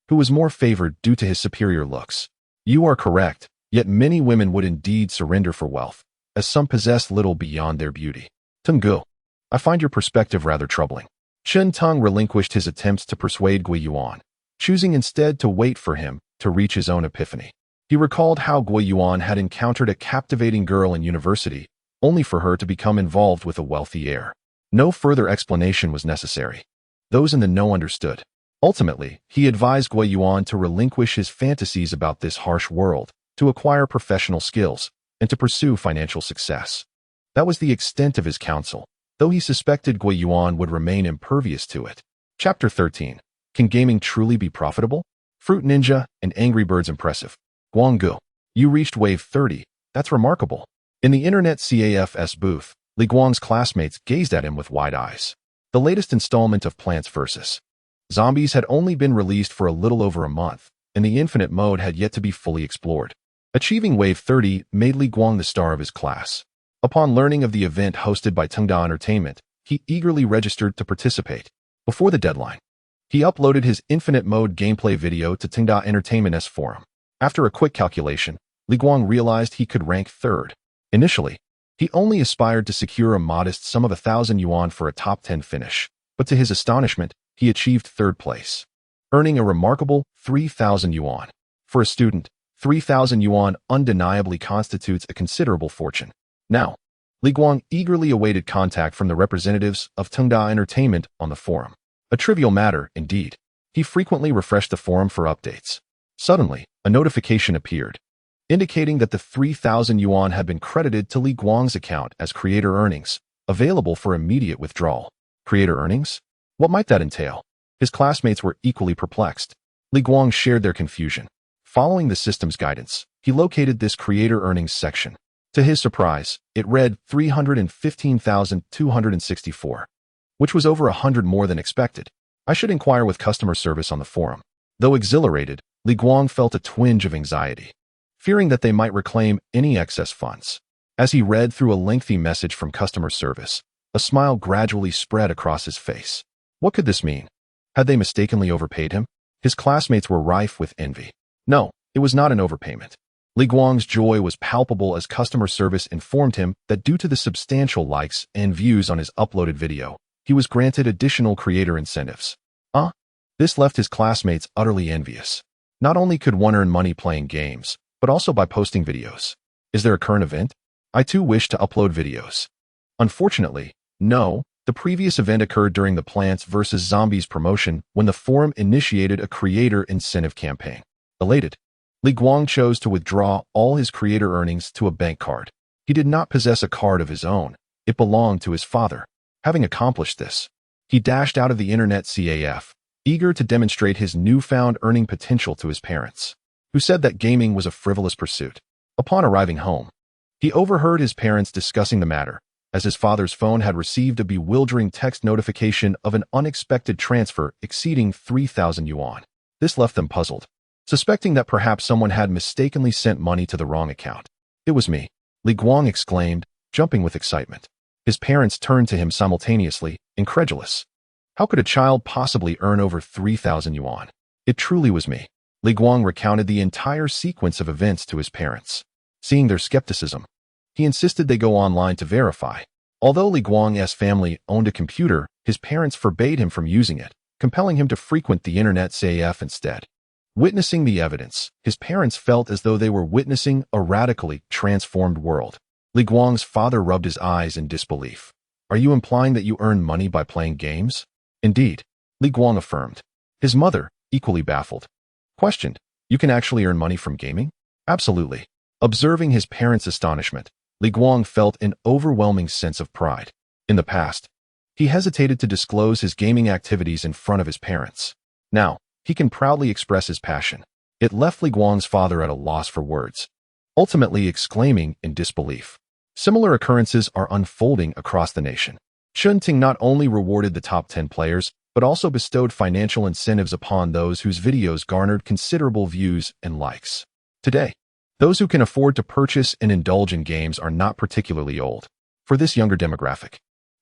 who was more favored due to his superior looks. You are correct, yet many women would indeed surrender for wealth, as some possess little beyond their beauty. Tenggu, I find your perspective rather troubling. Chen Teng relinquished his attempts to persuade Guo Yuan, choosing instead to wait for him to reach his own epiphany. He recalled how Guo Yuan had encountered a captivating girl in university, only for her to become involved with a wealthy heir. No further explanation was necessary. Those in the know understood. Ultimately, he advised Guo Yuan to relinquish his fantasies about this harsh world, to acquire professional skills, and to pursue financial success. That was the extent of his counsel, though he suspected Guo Yuan would remain impervious to it. Chapter 13. Can gaming truly be profitable? Fruit Ninja and Angry Birds impressive. Guanggu, you reached wave 30. That's remarkable. In the Internet CAFS booth, Li Guang's classmates gazed at him with wide eyes. The latest installment of Plants vs. Zombies had only been released for a little over a month, and the infinite mode had yet to be fully explored. Achieving wave 30 made Li Guang the star of his class. Upon learning of the event hosted by Tengda Entertainment, he eagerly registered to participate. Before the deadline, he uploaded his infinite mode gameplay video to Tengda Entertainment's forum. After a quick calculation, Li Guang realized he could rank third. Initially, he only aspired to secure a modest sum of 1,000 yuan for a top 10 finish, but to his astonishment, he achieved third place, earning a remarkable 3,000 yuan. For a student, 3,000 yuan undeniably constitutes a considerable fortune. Now, Li Guang eagerly awaited contact from the representatives of Tengda Entertainment on the forum. A trivial matter, indeed. He frequently refreshed the forum for updates. Suddenly, a notification appeared, indicating that the 3,000 yuan had been credited to Li Guang's account as creator earnings, available for immediate withdrawal. Creator earnings? What might that entail? His classmates were equally perplexed. Li Guang shared their confusion. Following the system's guidance, he located this creator earnings section. To his surprise, it read 315,264, which was over 100 more than expected. I should inquire with customer service on the forum. Though exhilarated, Li Guang felt a twinge of anxiety, fearing that they might reclaim any excess funds. As he read through a lengthy message from customer service, a smile gradually spread across his face. What could this mean? Had they mistakenly overpaid him? His classmates were rife with envy. No, it was not an overpayment. Li Guang's joy was palpable as customer service informed him that due to the substantial likes and views on his uploaded video, he was granted additional creator incentives. This left his classmates utterly envious. Not only could one earn money playing games, but also by posting videos. Is there a current event? I too wish to upload videos. Unfortunately, no, The previous event occurred during the Plants vs. Zombies promotion when the forum initiated a creator incentive campaign. Elated, Li Guang chose to withdraw all his creator earnings to a bank card. He did not possess a card of his own. It belonged to his father. Having accomplished this, he dashed out of the internet CAF, eager to demonstrate his newfound earning potential to his parents, who said that gaming was a frivolous pursuit. Upon arriving home, he overheard his parents discussing the matter, as his father's phone had received a bewildering text notification of an unexpected transfer exceeding 3,000 yuan. This left them puzzled, suspecting that perhaps someone had mistakenly sent money to the wrong account. "It was me," Li Guang exclaimed, jumping with excitement. His parents turned to him simultaneously, incredulous. How could a child possibly earn over 3,000 yuan? "It truly was me." Li Guang recounted the entire sequence of events to his parents. Seeing their skepticism, he insisted they go online to verify. Although Li Guang's family owned a computer, his parents forbade him from using it, compelling him to frequent the internet CAF instead. Witnessing the evidence, his parents felt as though they were witnessing a radically transformed world. Li Guang's father rubbed his eyes in disbelief. "Are you implying that you earn money by playing games?" "Indeed," Li Guang affirmed. His mother, equally baffled, questioned, "You can actually earn money from gaming?" "Absolutely." Observing his parents' astonishment, Li Guang felt an overwhelming sense of pride. In the past, he hesitated to disclose his gaming activities in front of his parents. Now, he can proudly express his passion. It left Li Guang's father at a loss for words, ultimately exclaiming in disbelief. Similar occurrences are unfolding across the nation. Chunting not only rewarded the top 10 players, but also bestowed financial incentives upon those whose videos garnered considerable views and likes. Today, those who can afford to purchase and indulge in games are not particularly old. For this younger demographic,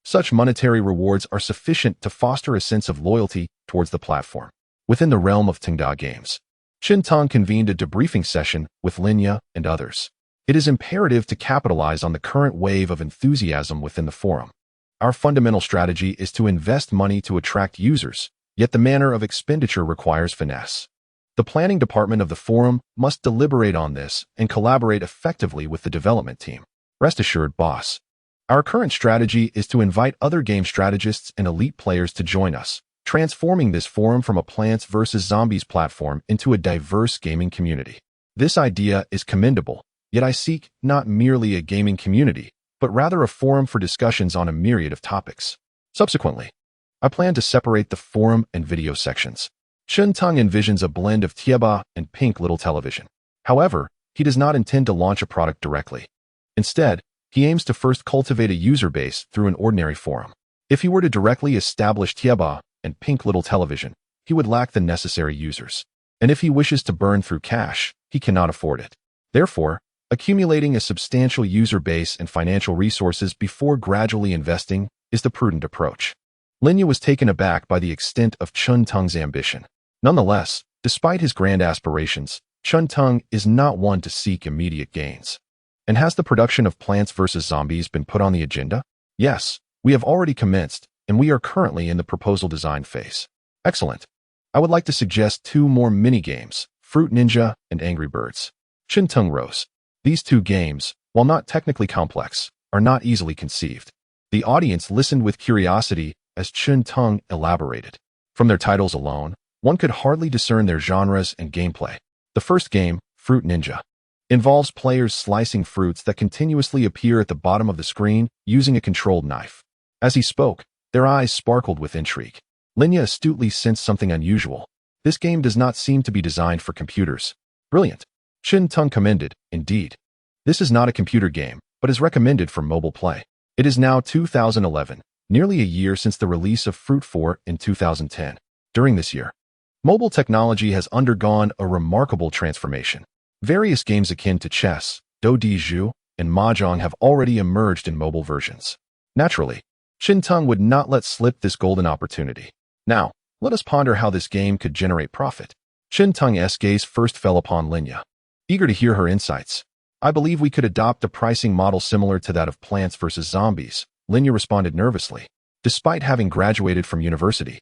such monetary rewards are sufficient to foster a sense of loyalty towards the platform. Within the realm of Tengda Games, Shintang convened a debriefing session with Linya and others. It is imperative to capitalize on the current wave of enthusiasm within the forum. Our fundamental strategy is to invest money to attract users, yet the manner of expenditure requires finesse. The planning department of the forum must deliberate on this and collaborate effectively with the development team. Rest assured, boss. Our current strategy is to invite other game strategists and elite players to join us, transforming this forum from a Plants vs. Zombies platform into a diverse gaming community. This idea is commendable, yet I seek not merely a gaming community, but rather a forum for discussions on a myriad of topics. Subsequently, I plan to separate the forum and video sections. Shintang envisions a blend of Tieba and Pink Little Television. However, he does not intend to launch a product directly. Instead, he aims to first cultivate a user base through an ordinary forum. If he were to directly establish Tieba and Pink Little Television, he would lack the necessary users. And if he wishes to burn through cash, he cannot afford it. Therefore, accumulating a substantial user base and financial resources before gradually investing is the prudent approach. Linya was taken aback by the extent of Chuntung's ambition. Nonetheless, despite his grand aspirations, Chuntung is not one to seek immediate gains. And has the production of Plants vs. Zombies been put on the agenda? Yes, we have already commenced, and we are currently in the proposal design phase. Excellent. I would like to suggest 2 more mini-games, Fruit Ninja and Angry Birds. Chuntung rose. These 2 games, while not technically complex, are not easily conceived. The audience listened with curiosity as Chuntung elaborated. From their titles alone, one could hardly discern their genres and gameplay. The first game, Fruit Ninja, involves players slicing fruits that continuously appear at the bottom of the screen using a controlled knife. As he spoke, their eyes sparkled with intrigue. Linya astutely sensed something unusual. This game does not seem to be designed for computers. Brilliant. Chuntung commended, indeed. This is not a computer game, but is recommended for mobile play. It is now 2011, nearly a year since the release of Fruit 4 in 2010. During this year, mobile technology has undergone a remarkable transformation. Various games akin to chess, Do Di Zhu, and Mahjong have already emerged in mobile versions. Naturally, Chuntung would not let slip this golden opportunity. Now, let us ponder how this game could generate profit. Chuntung's gaze first fell upon Linya. Eager to hear her insights, "I believe we could adopt a pricing model similar to that of Plants vs. Zombies," Linya responded nervously. Despite having graduated from university,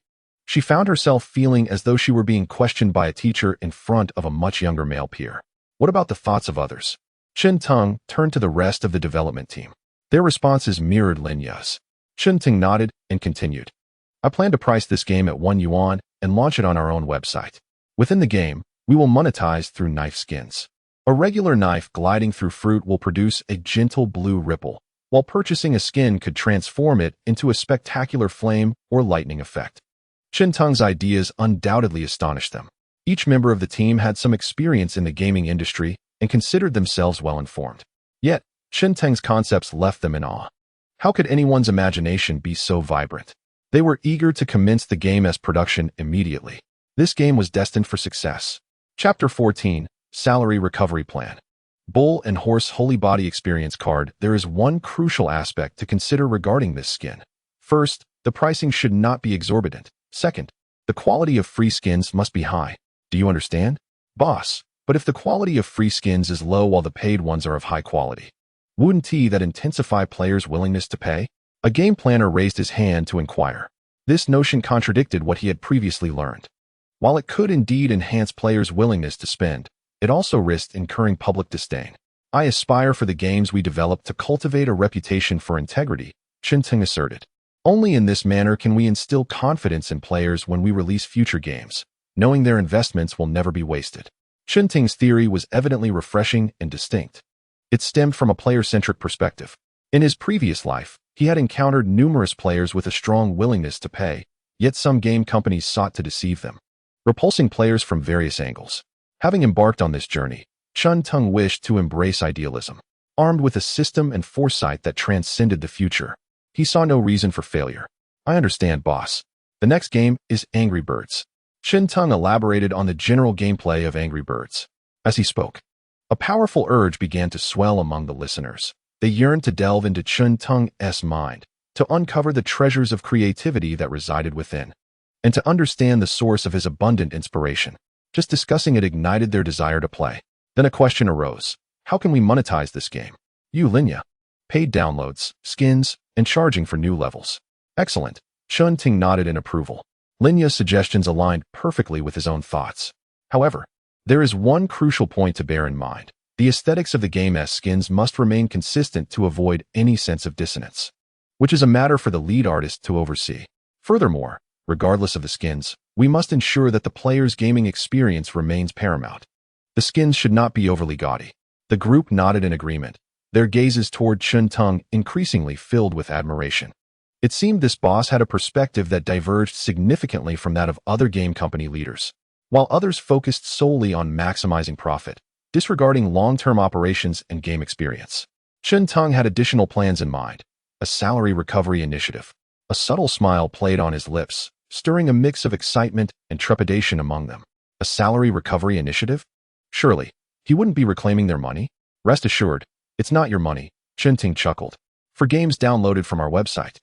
she found herself feeling as though she were being questioned by a teacher in front of a much younger male peer. What about the thoughts of others? Chuntung turned to the rest of the development team. Their responses mirrored Linya's. Ting nodded and continued. I plan to price this game at 1 yuan and launch it on our own website. Within the game, we will monetize through knife skins. A regular knife gliding through fruit will produce a gentle blue ripple, while purchasing a skin could transform it into a spectacular flame or lightning effect. Teng's ideas undoubtedly astonished them. Each member of the team had some experience in the gaming industry and considered themselves well-informed. Yet, Teng's concepts left them in awe. How could anyone's imagination be so vibrant? They were eager to commence the game's production immediately. This game was destined for success. Chapter 14, Salary Recovery Plan. Bull and Horse Holy Body Experience Card. There is one crucial aspect to consider regarding this skin. First, the pricing should not be exorbitant. Second, the quality of free skins must be high. Do you understand? Boss, but if the quality of free skins is low while the paid ones are of high quality, wouldn't that intensify players' willingness to pay? A game planner raised his hand to inquire. This notion contradicted what he had previously learned. While it could indeed enhance players' willingness to spend, it also risked incurring public disdain. I aspire for the games we develop to cultivate a reputation for integrity, Teng asserted. Only in this manner can we instill confidence in players when we release future games, knowing their investments will never be wasted. Teng's theory was evidently refreshing and distinct. It stemmed from a player-centric perspective. In his previous life, he had encountered numerous players with a strong willingness to pay, yet some game companies sought to deceive them, repulsing players from various angles. Having embarked on this journey, Teng wished to embrace idealism. Armed with a system and foresight that transcended the future, he saw no reason for failure. I understand, boss. The next game is Angry Birds. Teng elaborated on the general gameplay of Angry Birds. As he spoke, a powerful urge began to swell among the listeners. They yearned to delve into Teng's mind, to uncover the treasures of creativity that resided within, and to understand the source of his abundant inspiration. Just discussing it ignited their desire to play. Then a question arose. How can we monetize this game? Linya. Paid downloads, skins, and charging for new levels. Excellent. Teng nodded in approval. Linya's suggestions aligned perfectly with his own thoughts. However, there is one crucial point to bear in mind. The aesthetics of the game's skins must remain consistent to avoid any sense of dissonance, which is a matter for the lead artist to oversee. Furthermore, regardless of the skins, we must ensure that the player's gaming experience remains paramount. The skins should not be overly gaudy. The group nodded in agreement, their gazes toward Teng increasingly filled with admiration. It seemed this boss had a perspective that diverged significantly from that of other game company leaders. While others focused solely on maximizing profit, disregarding long-term operations and game experience, Teng had additional plans in mind. A salary recovery initiative. A subtle smile played on his lips, stirring a mix of excitement and trepidation among them. A salary recovery initiative? Surely, he wouldn't be reclaiming their money? Rest assured, it's not your money, Teng chuckled. For games downloaded from our website,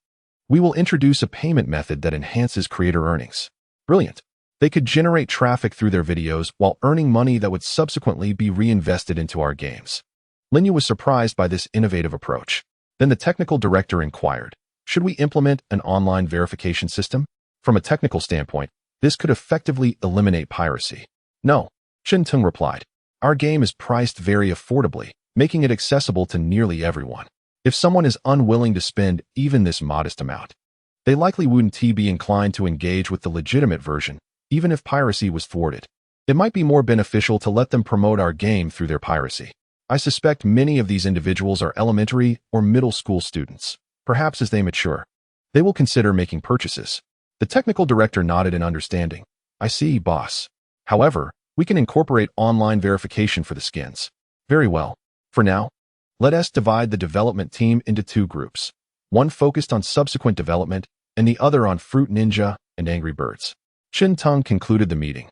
we will introduce a payment method that enhances creator earnings. Brilliant. They could generate traffic through their videos while earning money that would subsequently be reinvested into our games. Linya was surprised by this innovative approach. Then the technical director inquired, should we implement an online verification system? From a technical standpoint, this could effectively eliminate piracy. No, Teng replied. Our game is priced very affordably, making it accessible to nearly everyone. If someone is unwilling to spend even this modest amount, they likely wouldn't be inclined to engage with the legitimate version, even if piracy was thwarted. It might be more beneficial to let them promote our game through their piracy. I suspect many of these individuals are elementary or middle school students. Perhaps as they mature, they will consider making purchases. The technical director nodded in understanding. I see, boss. However, we can incorporate online verification for the skins. Very well. For now, let us divide the development team into two groups. One focused on subsequent development, and the other on Fruit Ninja and Angry Birds. Teng concluded the meeting,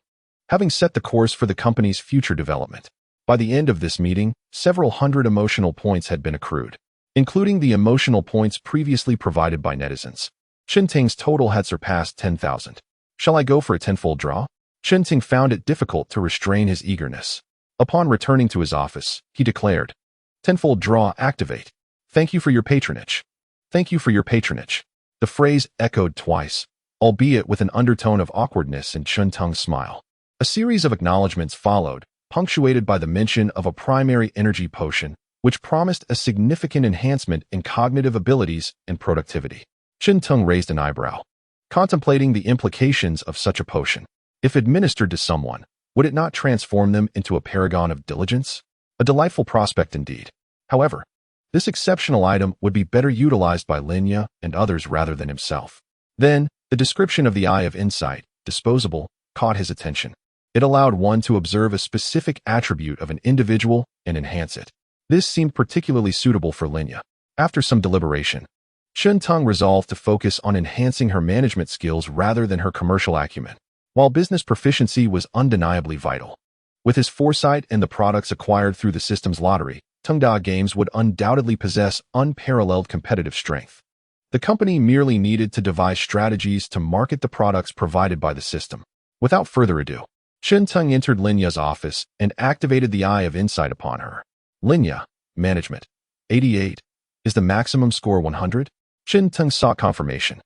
having set the course for the company's future development. By the end of this meeting, several hundred emotional points had been accrued, including the emotional points previously provided by netizens. Teng's total had surpassed 10,000. Shall I go for a tenfold draw? Teng found it difficult to restrain his eagerness. Upon returning to his office, he declared, Tenfold draw activate. Thank you for your patronage. Thank you for your patronage. The phrase echoed twice, albeit with an undertone of awkwardness in Teng's smile. A series of acknowledgments followed, punctuated by the mention of a primary energy potion, which promised a significant enhancement in cognitive abilities and productivity. Tung raised an eyebrow, contemplating the implications of such a potion. If administered to someone, would it not transform them into a paragon of diligence? A delightful prospect indeed. However, this exceptional item would be better utilized by Linya and others rather than himself. Then, the description of the Eye of Insight, disposable, caught his attention. It allowed one to observe a specific attribute of an individual and enhance it. This seemed particularly suitable for Linya. After some deliberation, Tung resolved to focus on enhancing her management skills rather than her commercial acumen. While business proficiency was undeniably vital, with his foresight and the products acquired through the system's lottery, Tungda Games would undoubtedly possess unparalleled competitive strength. The company merely needed to devise strategies to market the products provided by the system. Without further ado, Tung entered Linya's office and activated the Eye of Insight upon her. Linya, Management, 88. Is the maximum score 100? Tung sought confirmation.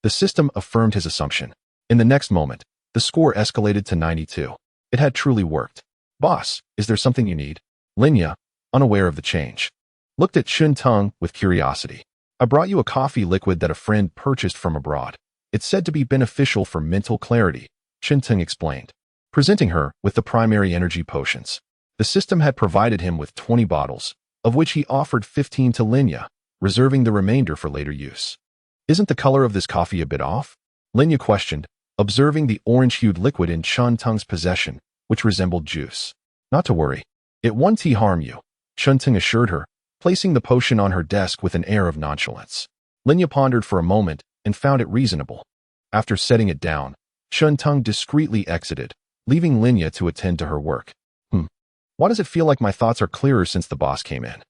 The system affirmed his assumption. In the next moment, the score escalated to 92. It had truly worked. Boss, is there something you need? Linya, unaware of the change, looked at Tung with curiosity. I brought you a coffee liquid that a friend purchased from abroad. It's said to be beneficial for mental clarity, Tung explained, presenting her with the primary energy potions. The system had provided him with 20 bottles, of which he offered 15 to Linya, reserving the remainder for later use. Isn't the color of this coffee a bit off? Linya questioned, observing the orange-hued liquid in Tung's possession, which resembled juice. Not to worry. It won't harm you, Tung assured her, placing the potion on her desk with an air of nonchalance. Linya pondered for a moment and found it reasonable. After setting it down, Tung discreetly exited, leaving Linya to attend to her work. Why does it feel like my thoughts are clearer since the boss came in?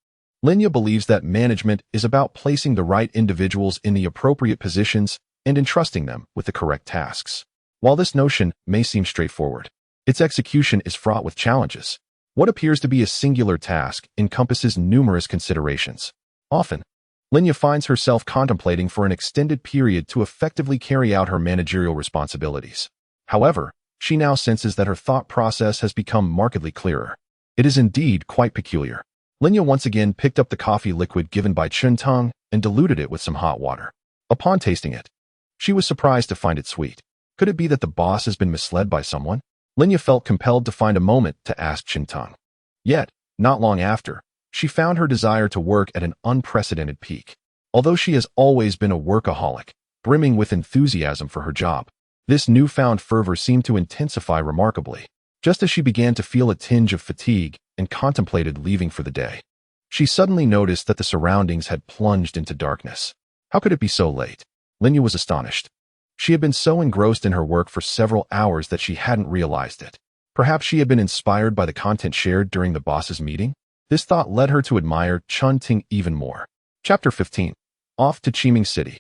Linya believes that management is about placing the right individuals in the appropriate positions and entrusting them with the correct tasks. While this notion may seem straightforward, its execution is fraught with challenges. What appears to be a singular task encompasses numerous considerations. Often, Linya finds herself contemplating for an extended period to effectively carry out her managerial responsibilities. However, she now senses that her thought process has become markedly clearer. It is indeed quite peculiar. Linya once again picked up the coffee liquid given by Tung and diluted it with some hot water. Upon tasting it, she was surprised to find it sweet. Could it be that the boss has been misled by someone? Linya felt compelled to find a moment to ask Tung. Yet, not long after, she found her desire to work at an unprecedented peak. Although she has always been a workaholic, brimming with enthusiasm for her job, this newfound fervor seemed to intensify remarkably. Just as she began to feel a tinge of fatigue and contemplated leaving for the day, she suddenly noticed that the surroundings had plunged into darkness. How could it be so late? Linya was astonished. She had been so engrossed in her work for several hours that she hadn't realized it. Perhaps she had been inspired by the content shared during the boss's meeting? This thought led her to admire Tung even more. Chapter 15. Off to Qiming City.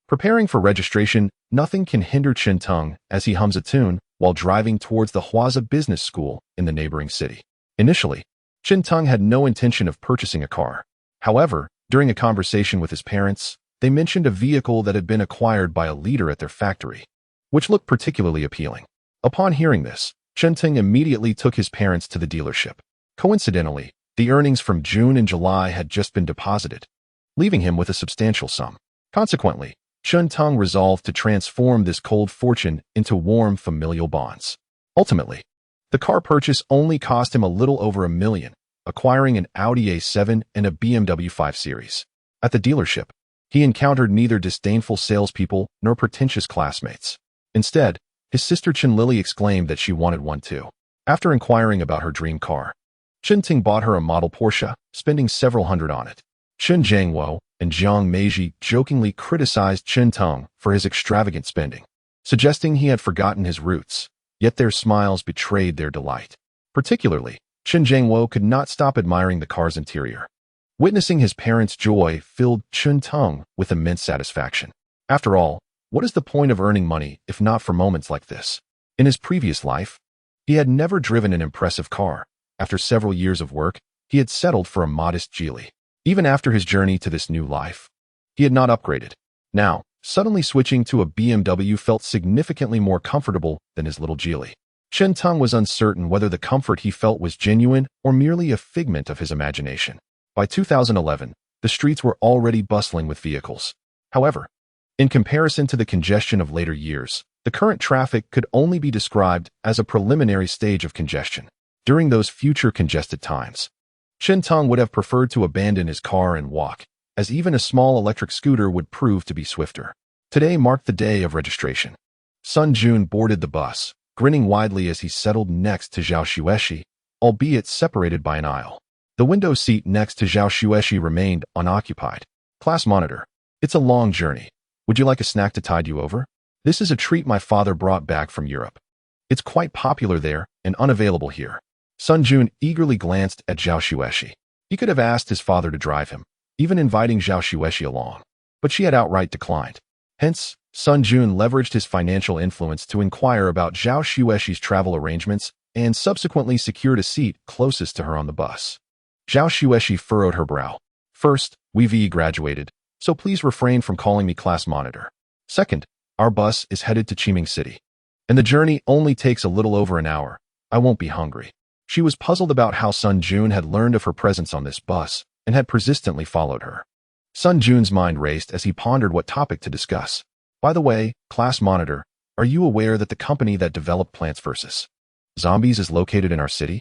Preparing for registration, nothing can hinder Tung as he hums a tune while driving towards the Huaza Business School in the neighboring city. Initially, Tung had no intention of purchasing a car. However, during a conversation with his parents, they mentioned a vehicle that had been acquired by a leader at their factory, which looked particularly appealing. Upon hearing this, Tung immediately took his parents to the dealership. Coincidentally, the earnings from June and July had just been deposited, leaving him with a substantial sum. Consequently, Tung resolved to transform this cold fortune into warm familial bonds. Ultimately, the car purchase only cost him a little over $1 million, acquiring an Audi A7 and a BMW 5 Series. At the dealership, he encountered neither disdainful salespeople nor pretentious classmates. Instead, his sister Chen Lily exclaimed that she wanted one too. After inquiring about her dream car, Tung bought her a model Porsche, spending several hundred on it. Chen Jiangwo and Jiang Meiji jokingly criticized Tung for his extravagant spending, suggesting he had forgotten his roots, yet their smiles betrayed their delight. Particularly, Chen Jiangwo could not stop admiring the car's interior. Witnessing his parents' joy filled Tung with immense satisfaction. After all, what is the point of earning money if not for moments like this? In his previous life, he had never driven an impressive car. After several years of work, he had settled for a modest Geely. Even after his journey to this new life, he had not upgraded. Now, suddenly switching to a BMW felt significantly more comfortable than his little Geely. Tung was uncertain whether the comfort he felt was genuine or merely a figment of his imagination. By 2011, the streets were already bustling with vehicles. However, In comparison to the congestion of later years, the current traffic could only be described as a preliminary stage of congestion. During those future congested times, Chen-teng would have preferred to abandon his car and walk, as even a small electric scooter would prove to be swifter. Today marked the day of registration. Sun Jun boarded the bus, grinning widely as he settled next to Zhao Xueshi, albeit separated by an aisle. The window seat next to Zhao Xueshi remained unoccupied. Class monitor. It's a long journey. Would you like a snack to tide you over? This is a treat my father brought back from Europe. It's quite popular there and unavailable here. Sun Jun eagerly glanced at Zhao Xueshi. He could have asked his father to drive him, even inviting Zhao Xueshi along, but she had outright declined. Hence, Sun Jun leveraged his financial influence to inquire about Zhao Xueshi's travel arrangements and subsequently secured a seat closest to her on the bus. Zhao Xueshi furrowed her brow. First, we've graduated, so please refrain from calling me class monitor. Second, our bus is headed to Qiming City, and the journey only takes a little over an hour. I won't be hungry. She was puzzled about how Sun Jun had learned of her presence on this bus and had persistently followed her. Sun Jun's mind raced as he pondered what topic to discuss. By the way, class monitor, are you aware that the company that developed Plants vs. Zombies is located in our city?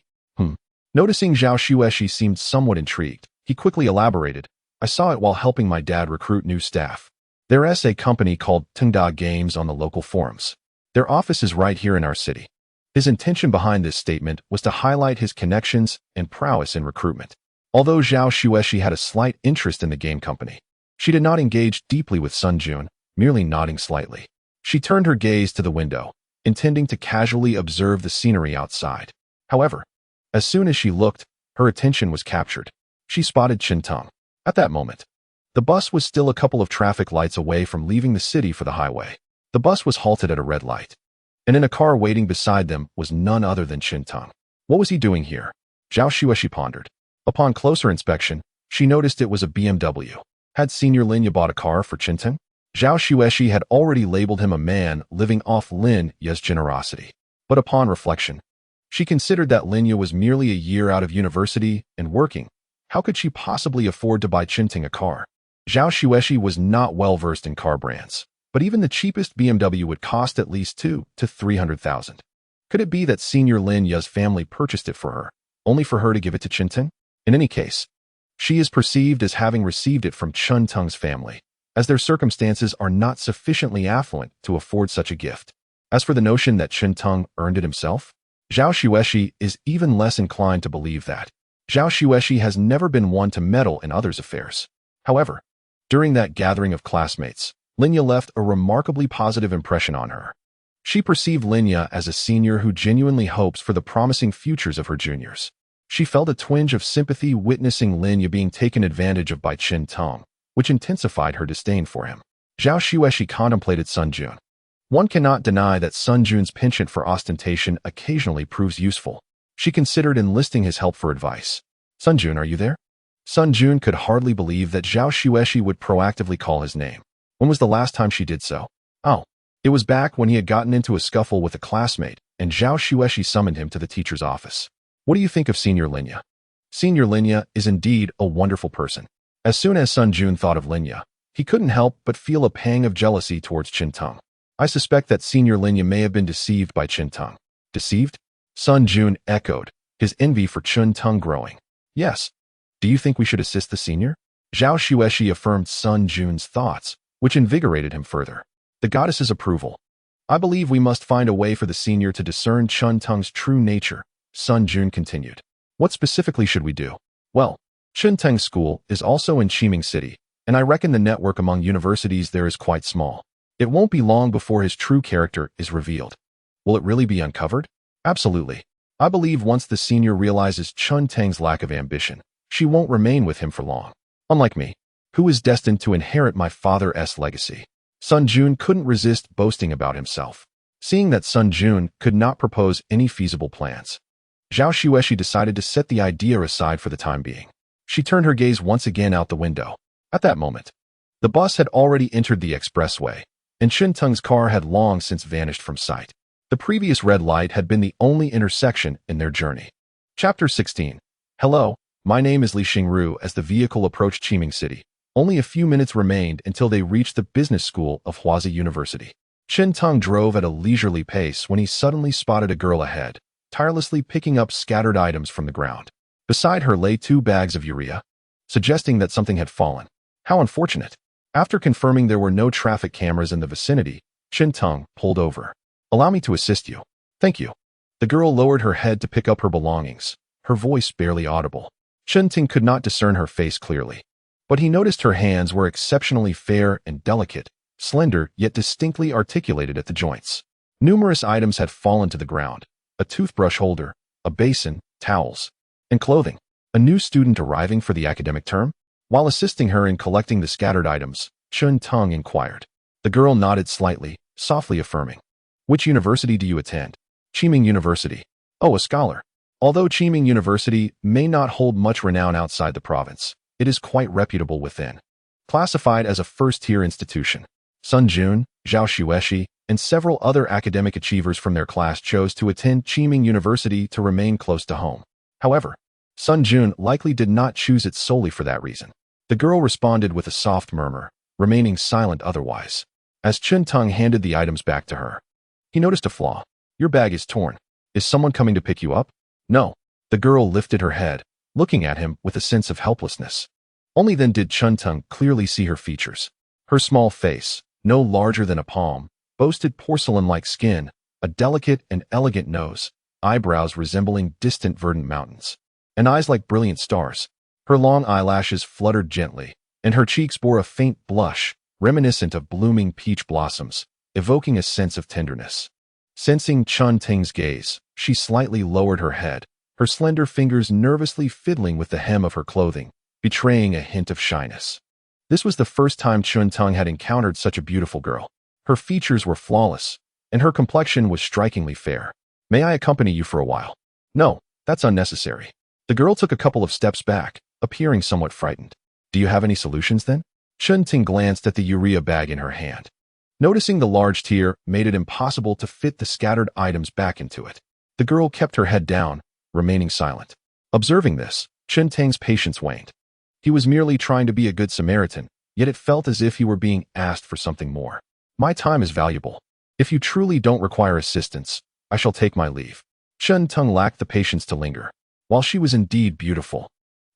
Noticing Zhao Xueshi seemed somewhat intrigued, he quickly elaborated. I saw it while helping my dad recruit new staff. There's a company called Tengda Games on the local forums. Their office is right here in our city. His intention behind this statement was to highlight his connections and prowess in recruitment. Although Zhao Xueshi had a slight interest in the game company, she did not engage deeply with Sun Jun, merely nodding slightly. She turned her gaze to the window, intending to casually observe the scenery outside. However, as soon as she looked, her attention was captured. She spotted Chen-teng. At that moment, the bus was still a couple of traffic lights away from leaving the city for the highway. The bus was halted at a red light, and in a car waiting beside them was none other than Chen-teng. What was he doing here? Zhao Xueshi pondered. Upon closer inspection, she noticed it was a BMW. Had Senior Linya bought a car for Chen-teng? Zhao Xueshi had already labeled him a man living off Lin Ye's generosity. But upon reflection, she considered that Linya was merely a year out of university and working. How could she possibly afford to buy Chen-teng a car? Zhao Xueshi was not well versed in car brands, but even the cheapest BMW would cost at least 200,000 to 300,000. Could it be that Senior Lin Ye's family purchased it for her, only for her to give it to Chen-teng? In any case, she is perceived as having received it from Chen-teng's family, as their circumstances are not sufficiently affluent to afford such a gift. As for the notion that Chen-teng earned it himself, Zhao Xueshi is even less inclined to believe that. Zhao Xueshi has never been one to meddle in others' affairs. However, during that gathering of classmates, Linya left a remarkably positive impression on her. She perceived Linya as a senior who genuinely hopes for the promising futures of her juniors. She felt a twinge of sympathy witnessing Linya being taken advantage of by Chen-teng, which intensified her disdain for him. Zhao Xueshi contemplated Sun Jun. One cannot deny that Sun Jun's penchant for ostentation occasionally proves useful. She considered enlisting his help for advice. Sun Jun, are you there? Sun Jun could hardly believe that Zhao Xueshi would proactively call his name. When was the last time she did so? Oh, it was back when he had gotten into a scuffle with a classmate, and Zhao Xueshi summoned him to the teacher's office. What do you think of Senior Linya? Senior Linya is indeed a wonderful person. As soon as Sun Jun thought of Linya, he couldn't help but feel a pang of jealousy towards Chen-teng. I suspect that Senior Linya may have been deceived by Chen-teng. Deceived? Sun Jun echoed, his envy for Chen-teng growing. Yes. Do you think we should assist the senior? Zhao Xueshi affirmed Sun Jun's thoughts, which invigorated him further. The goddess's approval. I believe we must find a way for the senior to discern Chen-teng's true nature, Sun Jun continued. What specifically should we do? Well, Chen-teng's school is also in Qiming City, and I reckon the network among universities there is quite small. It won't be long before his true character is revealed. Will it really be uncovered? Absolutely. I believe once the senior realizes Chen-teng's lack of ambition, she won't remain with him for long. Unlike me, who is destined to inherit my father's legacy. Sun Jun couldn't resist boasting about himself. Seeing that Sun Jun could not propose any feasible plans, Zhao Xueshi decided to set the idea aside for the time being. She turned her gaze once again out the window. At that moment, the bus had already entered the expressway, and Chen-teng's car had long since vanished from sight. The previous red light had been the only intersection in their journey. Chapter 16. Hello, my name is Li Xingru. As the vehicle approached Qiming City, Only a few minutes remained until they reached the business school of Huazi University. Chen Teng drove at a leisurely pace when he suddenly spotted a girl ahead, tirelessly picking up scattered items from the ground. Beside her lay 2 bags of urea, suggesting that something had fallen. How unfortunate. After confirming there were no traffic cameras in the vicinity, Chen Teng pulled over. Allow me to assist you. Thank you. The girl lowered her head to pick up her belongings, her voice barely audible. Chen Teng could not discern her face clearly, but he noticed her hands were exceptionally fair and delicate, slender yet distinctly articulated at the joints. Numerous items had fallen to the ground: a toothbrush holder, a basin, towels, and clothing. A new student arriving for the academic term? While assisting her in collecting the scattered items, Chen Teng inquired. The girl nodded slightly, softly affirming. Which university do you attend? Qiming University. Oh, a scholar. Although Qiming University may not hold much renown outside the province, it is quite reputable within. Classified as a first-tier institution, Sun Jun, Zhao Xueshi, and several other academic achievers from their class chose to attend Qiming University to remain close to home. However, Sun Jun likely did not choose it solely for that reason. The girl responded with a soft murmur, remaining silent otherwise. As Chen Teng handed the items back to her, he noticed a flaw. Your bag is torn. Is someone coming to pick you up? No. The girl lifted her head, looking at him with a sense of helplessness. Only then did Chen Teng clearly see her features. Her small face, no larger than a palm, boasted porcelain-like skin, a delicate and elegant nose, eyebrows resembling distant verdant mountains, and eyes like brilliant stars. Her long eyelashes fluttered gently, and her cheeks bore a faint blush, reminiscent of blooming peach blossoms, evoking a sense of tenderness. Sensing Chen Teng's gaze, she slightly lowered her head, her slender fingers nervously fiddling with the hem of her clothing, betraying a hint of shyness. This was the first time Chen Teng had encountered such a beautiful girl. Her features were flawless, and her complexion was strikingly fair. May I accompany you for a while? No, that's unnecessary. The girl took a couple of steps back, appearing somewhat frightened. Do you have any solutions then? Chen Teng glanced at the urea bag in her hand. Noticing the large tear made it impossible to fit the scattered items back into it. The girl kept her head down, remaining silent. Observing this, Chen Teng's patience waned. He was merely trying to be a good Samaritan, yet it felt as if he were being asked for something more. My time is valuable. If you truly don't require assistance, I shall take my leave. Chen Teng lacked the patience to linger. While she was indeed beautiful,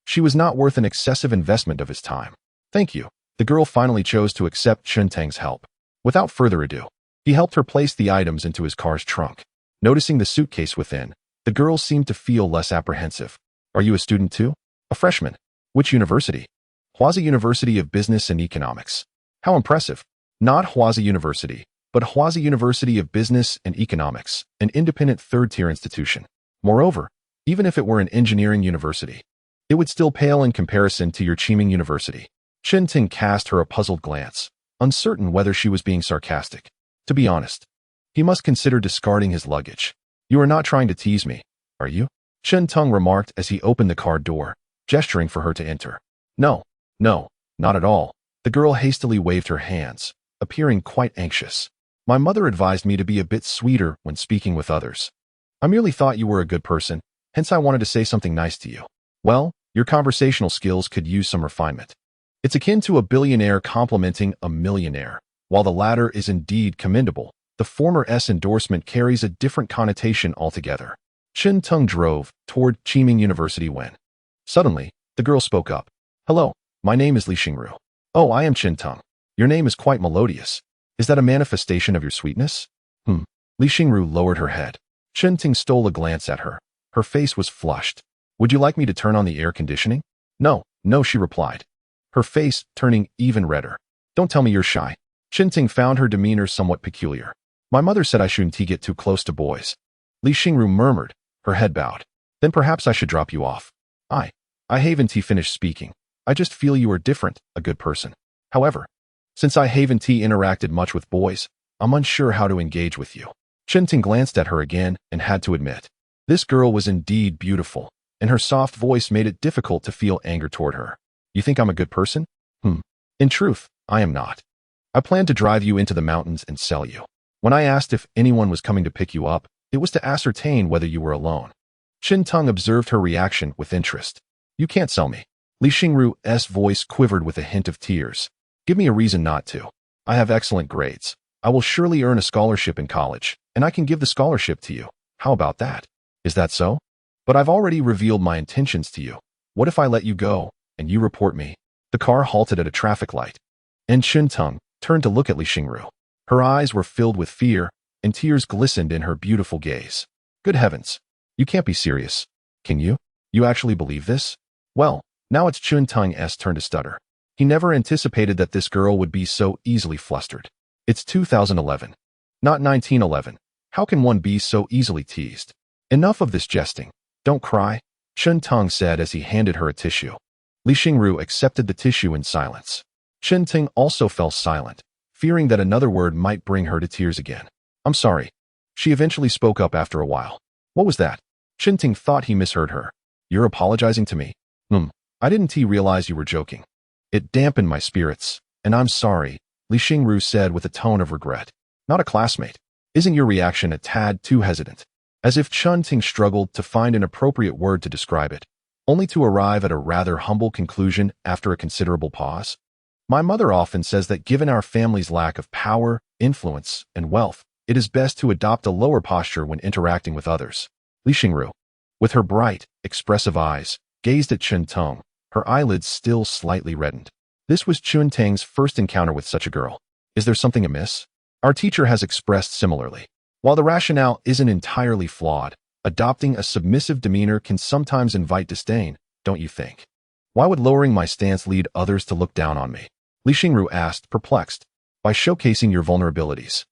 she was not worth an excessive investment of his time. Thank you. The girl finally chose to accept Chen Teng's help. Without further ado, he helped her place the items into his car's trunk. Noticing the suitcase within, the girl seemed to feel less apprehensive. Are you a student too? A freshman. Which university? Huazi University of Business and Economics. How impressive. Not Huazi University, but Huazi University of Business and Economics, an independent third-tier institution. Moreover, even if it were an engineering university, it would still pale in comparison to your Qiming University. Chen Teng cast her a puzzled glance, uncertain whether she was being sarcastic. To be honest, he must consider discarding his luggage. You are not trying to tease me, are you? Chen Teng remarked as he opened the car door, gesturing for her to enter. No, not at all. The girl hastily waved her hands, appearing quite anxious. My mother advised me to be a bit sweeter when speaking with others. I merely thought you were a good person, hence I wanted to say something nice to you. Well, your conversational skills could use some refinement. It's akin to a billionaire complimenting a millionaire. While the latter is indeed commendable, the former's endorsement carries a different connotation altogether. Chen Teng drove toward Qiming University when suddenly, the girl spoke up. Hello, my name is Li Xingru. Oh, I am Chen Teng. Your name is quite melodious. Is that a manifestation of your sweetness? Li Xingru lowered her head. Chen Teng stole a glance at her. Her face was flushed. Would you like me to turn on the air conditioning? No, she replied, her face turning even redder. Don't tell me you're shy. Chen Teng found her demeanor somewhat peculiar. My mother said I shouldn't get too close to boys. Li Xingru murmured, her head bowed. Then perhaps I should drop you off. I haven't finished speaking. I just feel you are different, a good person. However, since I haven't interacted much with boys, I'm unsure how to engage with you. Chen Teng glanced at her again and had to admit. This girl was indeed beautiful, and her soft voice made it difficult to feel anger toward her. You think I'm a good person? In truth, I am not. I plan to drive you into the mountains and sell you. When I asked if anyone was coming to pick you up, it was to ascertain whether you were alone. Chen Teng observed her reaction with interest. You can't sell me. Li Xingru's voice quivered with a hint of tears. Give me a reason not to. I have excellent grades. I will surely earn a scholarship in college, and I can give the scholarship to you. How about that? Is that so? But I've already revealed my intentions to you. What if I let you go, and you report me? The car halted at a traffic light, and Chun-Tung turned to look at Li Xingru. Her eyes were filled with fear, and tears glistened in her beautiful gaze. Good heavens! You can't be serious. Can you? You actually believe this? Well, now it's Chun-Tung's turn to stutter. He never anticipated that this girl would be so easily flustered. It's 2011. Not 1911. How can one be so easily teased? Enough of this jesting. Don't cry, Chun-Tung said as he handed her a tissue. Li Xingru accepted the tissue in silence. Chun-Tung also fell silent, fearing that another word might bring her to tears again. I'm sorry. She eventually spoke up after a while. What was that? Chun-Tung thought he misheard her. You're apologizing to me? I didn't realize you were joking. It dampened my spirits, and I'm sorry, Li Xingru said with a tone of regret. Not a classmate. Isn't your reaction a tad too hesitant? As if Chun-Tung struggled to find an appropriate word to describe it, only to arrive at a rather humble conclusion after a considerable pause. My mother often says that given our family's lack of power, influence, and wealth, it is best to adopt a lower posture when interacting with others. Li Xingru, with her bright, expressive eyes, gazed at Chun-Tung, her eyelids still slightly reddened. This was Chun-Tung's first encounter with such a girl. Is there something amiss? Our teacher has expressed similarly. While the rationale isn't entirely flawed, adopting a submissive demeanor can sometimes invite disdain, don't you think? Why would lowering my stance lead others to look down on me? Li Xingru asked, perplexed. By showcasing your vulnerabilities,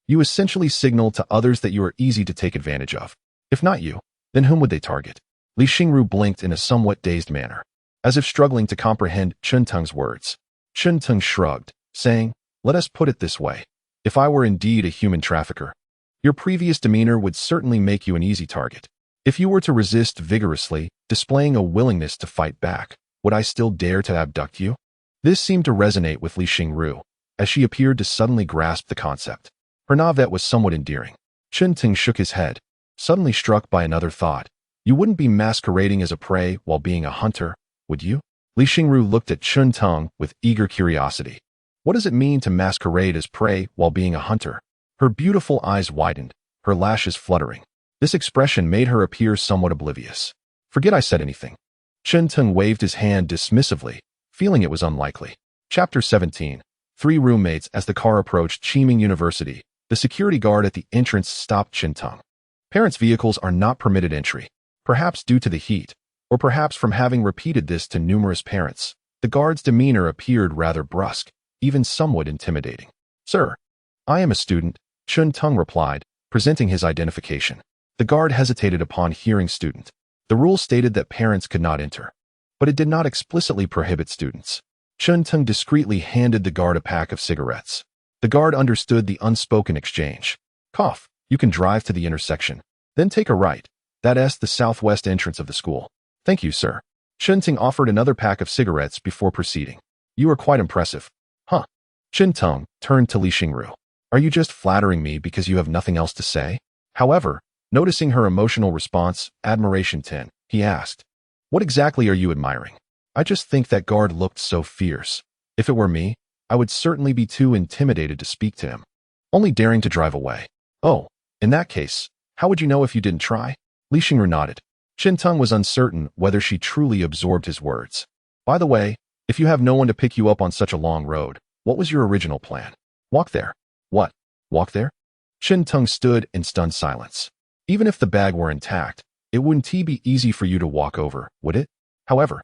you essentially signal to others that you are easy to take advantage of. If not you, then whom would they target? Li Xingru blinked in a somewhat dazed manner, as if struggling to comprehend Chun-Tung's words. Chun-Tung shrugged, saying, let us put it this way. If I were indeed a human trafficker, your previous demeanor would certainly make you an easy target. If you were to resist vigorously, displaying a willingness to fight back, would I still dare to abduct you? This seemed to resonate with Li Xingru, as she appeared to suddenly grasp the concept. Her navette was somewhat endearing. Chun-Tung shook his head, suddenly struck by another thought. You wouldn't be masquerading as a prey while being a hunter, would you? Li Xingru looked at Chun-Tung with eager curiosity. What does it mean to masquerade as prey while being a hunter? Her beautiful eyes widened, her lashes fluttering. This expression made her appear somewhat oblivious. Forget I said anything. Chun-Tung waved his hand dismissively, feeling it was unlikely. Chapter 17. 3 roommates. As the car approached Qiming University, the security guard at the entrance stopped Chun-Tung. Parents' vehicles are not permitted entry, perhaps due to the heat, or perhaps from having repeated this to numerous parents. The guard's demeanor appeared rather brusque, even somewhat intimidating. Sir, I am a student, Chun-Tung replied, presenting his identification. The guard hesitated upon hearing student. The rule stated that parents could not enter, but it did not explicitly prohibit students. Chun-Tung discreetly handed the guard a pack of cigarettes. The guard understood the unspoken exchange. Cough, you can drive to the intersection, then take a right. That's the southwest entrance of the school. Thank you, sir. Chun-Tung offered another pack of cigarettes before proceeding. You are quite impressive. Huh. Chun-Tung turned to Li Xingru. Are you just flattering me because you have nothing else to say? However, noticing her emotional response, admiration 10, he asked, what exactly are you admiring? I just think that guard looked so fierce. If it were me, I would certainly be too intimidated to speak to him, only daring to drive away. Oh, in that case, how would you know if you didn't try? Li Xingru nodded. Chun-Tung was uncertain whether she truly absorbed his words. By the way, if you have no one to pick you up on such a long road, what was your original plan? Walk there. What? Walk there? Chun-Tung stood in stunned silence. Even if the bag were intact, it wouldn't be easy for you to walk over, would it? However,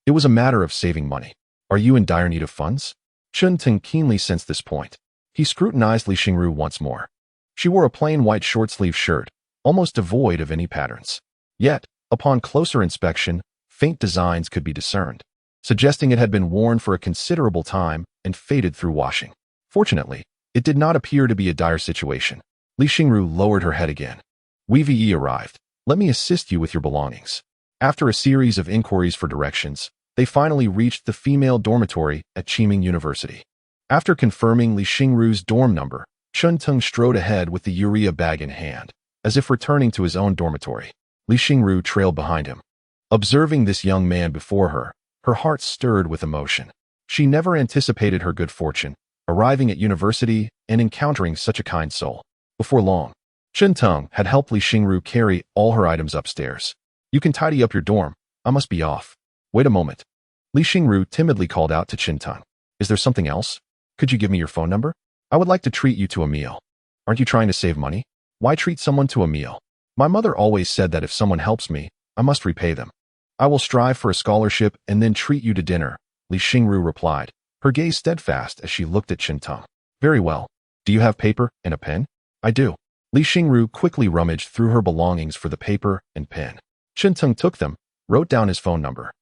it was a matter of saving money. Are you in dire need of funds? Chun-Tung keenly sensed this point. He scrutinized Li Xingru once more. She wore a plain white short-sleeved shirt, almost devoid of any patterns. Yet, upon closer inspection, faint designs could be discerned, suggesting it had been worn for a considerable time and faded through washing. Fortunately, it did not appear to be a dire situation. Li Xingru lowered her head again. We've arrived. Let me assist you with your belongings. After a series of inquiries for directions, they finally reached the female dormitory at Qiming University. After confirming Li Xingru's dorm number, Chun-Tung strode ahead with the urea bag in hand, as if returning to his own dormitory. Li Xingru trailed behind him. Observing this young man before her, Her heart stirred with emotion. She never anticipated her good fortune, arriving at university and encountering such a kind soul. Before long, Chinteng had helped Li Xingru carry all her items upstairs. "You can tidy up your dorm. I must be off." "Wait a moment." Li Xingru timidly called out to Chinteng. "Is there something else? Could you give me your phone number? I would like to treat you to a meal." "Aren't you trying to save money? Why treat someone to a meal? My mother always said that if someone helps me, I must repay them." "I will strive for a scholarship and then treat you to dinner," Li Xingru replied, her gaze steadfast as she looked at Chinteng. "Very well. Do you have paper and a pen?" "I do." Li Xingru quickly rummaged through her belongings for the paper and pen. Chinteng took them, wrote down his phone number,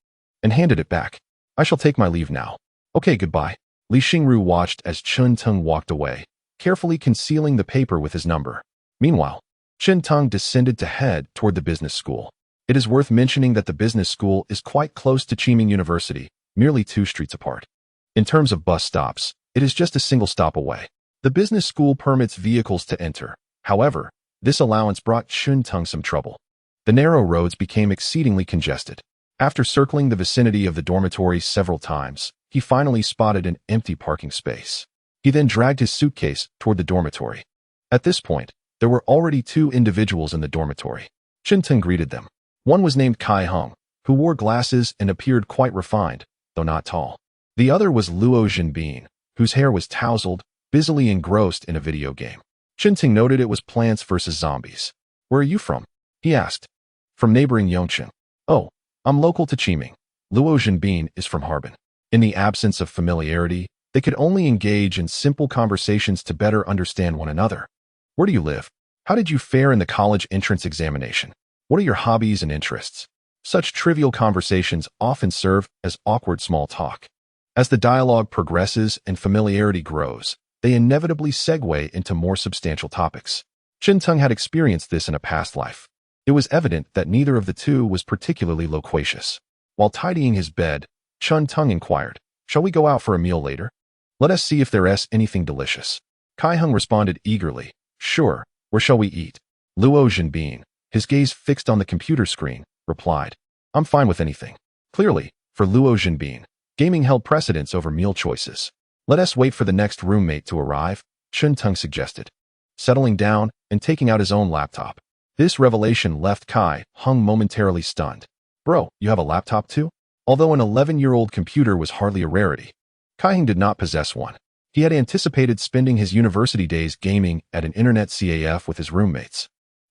and handed it back. "I shall take my leave now." "Okay, goodbye." Li Xingru watched as Chinteng walked away, carefully concealing the paper with his number. Meanwhile, Chinteng descended to head toward the business school. It is worth mentioning that the business school is quite close to Qiming University, merely 2 streets apart. In terms of bus stops, it is just a single stop away. The business school permits vehicles to enter. However, this allowance brought Chinteng some trouble. The narrow roads became exceedingly congested. After circling the vicinity of the dormitory several times, he finally spotted an empty parking space. He then dragged his suitcase toward the dormitory. At this point, there were already 2 individuals in the dormitory. Chinteng greeted them. One was named Kai Hung, who wore glasses and appeared quite refined, though not tall. The other was Luo Jinbin, whose hair was tousled, busily engrossed in a video game. Chinteng noted it was Plants vs. Zombies. "Where are you from?" he asked. "From neighboring Yongqing." "Oh, I'm local to Qiming." Luo Jinbin is from Harbin. In the absence of familiarity, they could only engage in simple conversations to better understand one another. "Where do you live? How did you fare in the college entrance examination? What are your hobbies and interests?" Such trivial conversations often serve as awkward small talk. As the dialogue progresses and familiarity grows, they inevitably segue into more substantial topics. Chinteng had experienced this in a past life. It was evident that neither of the two was particularly loquacious. While tidying his bed, Chinteng inquired, "Shall we go out for a meal later? Let us see if there's anything delicious." Kai Hung responded eagerly, "Sure, where shall we eat?" Luo Jinbin, his gaze fixed on the computer screen, replied, "I'm fine with anything." Clearly, for Luo Jinbin, gaming held precedence over meal choices. "Let us wait for the next roommate to arrive," Chinteng suggested, settling down and taking out his own laptop. This revelation left Kai Hung momentarily stunned. "Bro, you have a laptop too?" Although an 11-year-old computer was hardly a rarity, Kai Hung did not possess one. He had anticipated spending his university days gaming at an internet CAF with his roommates,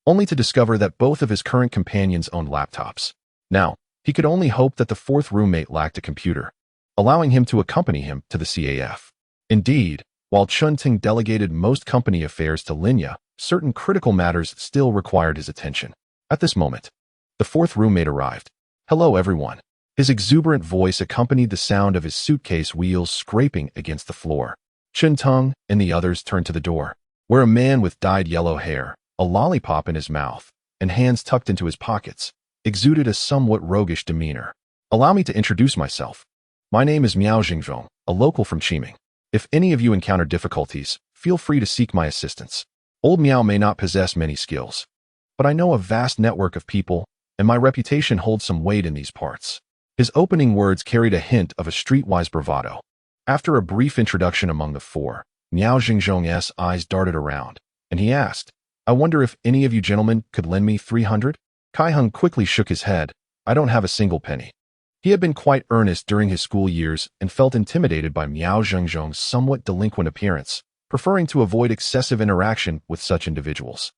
only to discover that both of his current companions owned laptops. Now, he could only hope that the 4th roommate lacked a computer, allowing him to accompany him to the CAF. Indeed, while Chinteng delegated most company affairs to Linya, certain critical matters still required his attention. At this moment, the 4th roommate arrived. "Hello, everyone." His exuberant voice accompanied the sound of his suitcase wheels scraping against the floor. Chinteng and the others turned to the door, where a man with dyed yellow hair, a lollipop in his mouth, and hands tucked into his pockets, exuded a somewhat roguish demeanor. "Allow me to introduce myself. My name is Miao Jingzhong, a local from Qiming. If any of you encounter difficulties, feel free to seek my assistance. Old Miao may not possess many skills, but I know a vast network of people, and my reputation holds some weight in these parts." His opening words carried a hint of a streetwise bravado. After a brief introduction among the 4, Miao Jingzhong's eyes darted around, and he asked, "I wonder if any of you gentlemen could lend me 300? Kai Hung quickly shook his head. "I don't have a single penny." He had been quite earnest during his school years and felt intimidated by Miao Jingzhong's somewhat delinquent appearance, preferring to avoid excessive interaction with such individuals.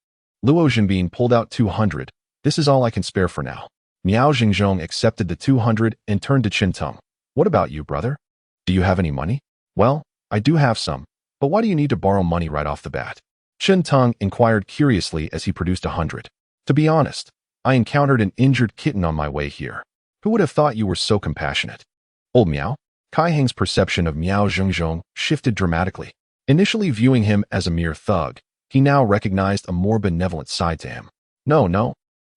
Luo Jinbin pulled out 200. "This is all I can spare for now." Miao Jingzhong accepted the 200 and turned to Chinteng. "What about you, brother? Do you have any money?" "Well, I do have some, but why do you need to borrow money right off the bat?" Chinteng inquired curiously as he produced 100. "To be honest, I encountered an injured kitten on my way here. Who would have thought you were so compassionate?" "Old Miao?" Kai Heng's perception of Miao Jingzhong shifted dramatically. Initially viewing him as a mere thug, he now recognized a more benevolent side to him. No,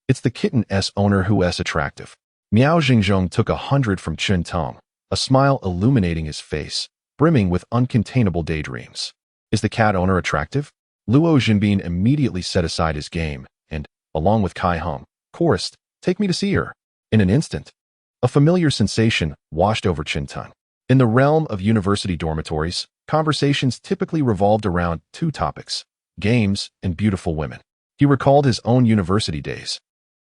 it's the kitten's owner who's attractive." Miao Jingzhong took 100 from Chinteng, a smile illuminating his face, brimming with uncontainable daydreams. "Is the cat owner attractive?" Luo Jinbin immediately set aside his game and, along with Kai Hung, chorused, "Take me to see her." In an instant, A familiar sensation washed over Chintang. In the realm of university dormitories, conversations typically revolved around two topics: games and beautiful women. He recalled his own university days,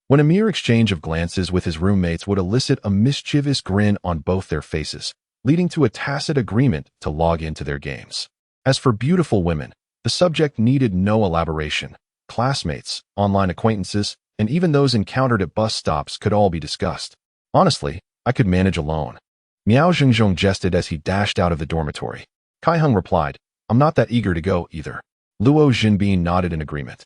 when a mere exchange of glances with his roommates would elicit a mischievous grin on both their faces, leading to a tacit agreement to log into their games. As for beautiful women, the subject needed no elaboration. Classmates, online acquaintances, and even those encountered at bus stops could all be discussed. Honestly, I could manage alone. Miao Zhengzhong jested as he dashed out of the dormitory. Kai Heng replied, I'm not that eager to go either. Luo Jinbin nodded in agreement,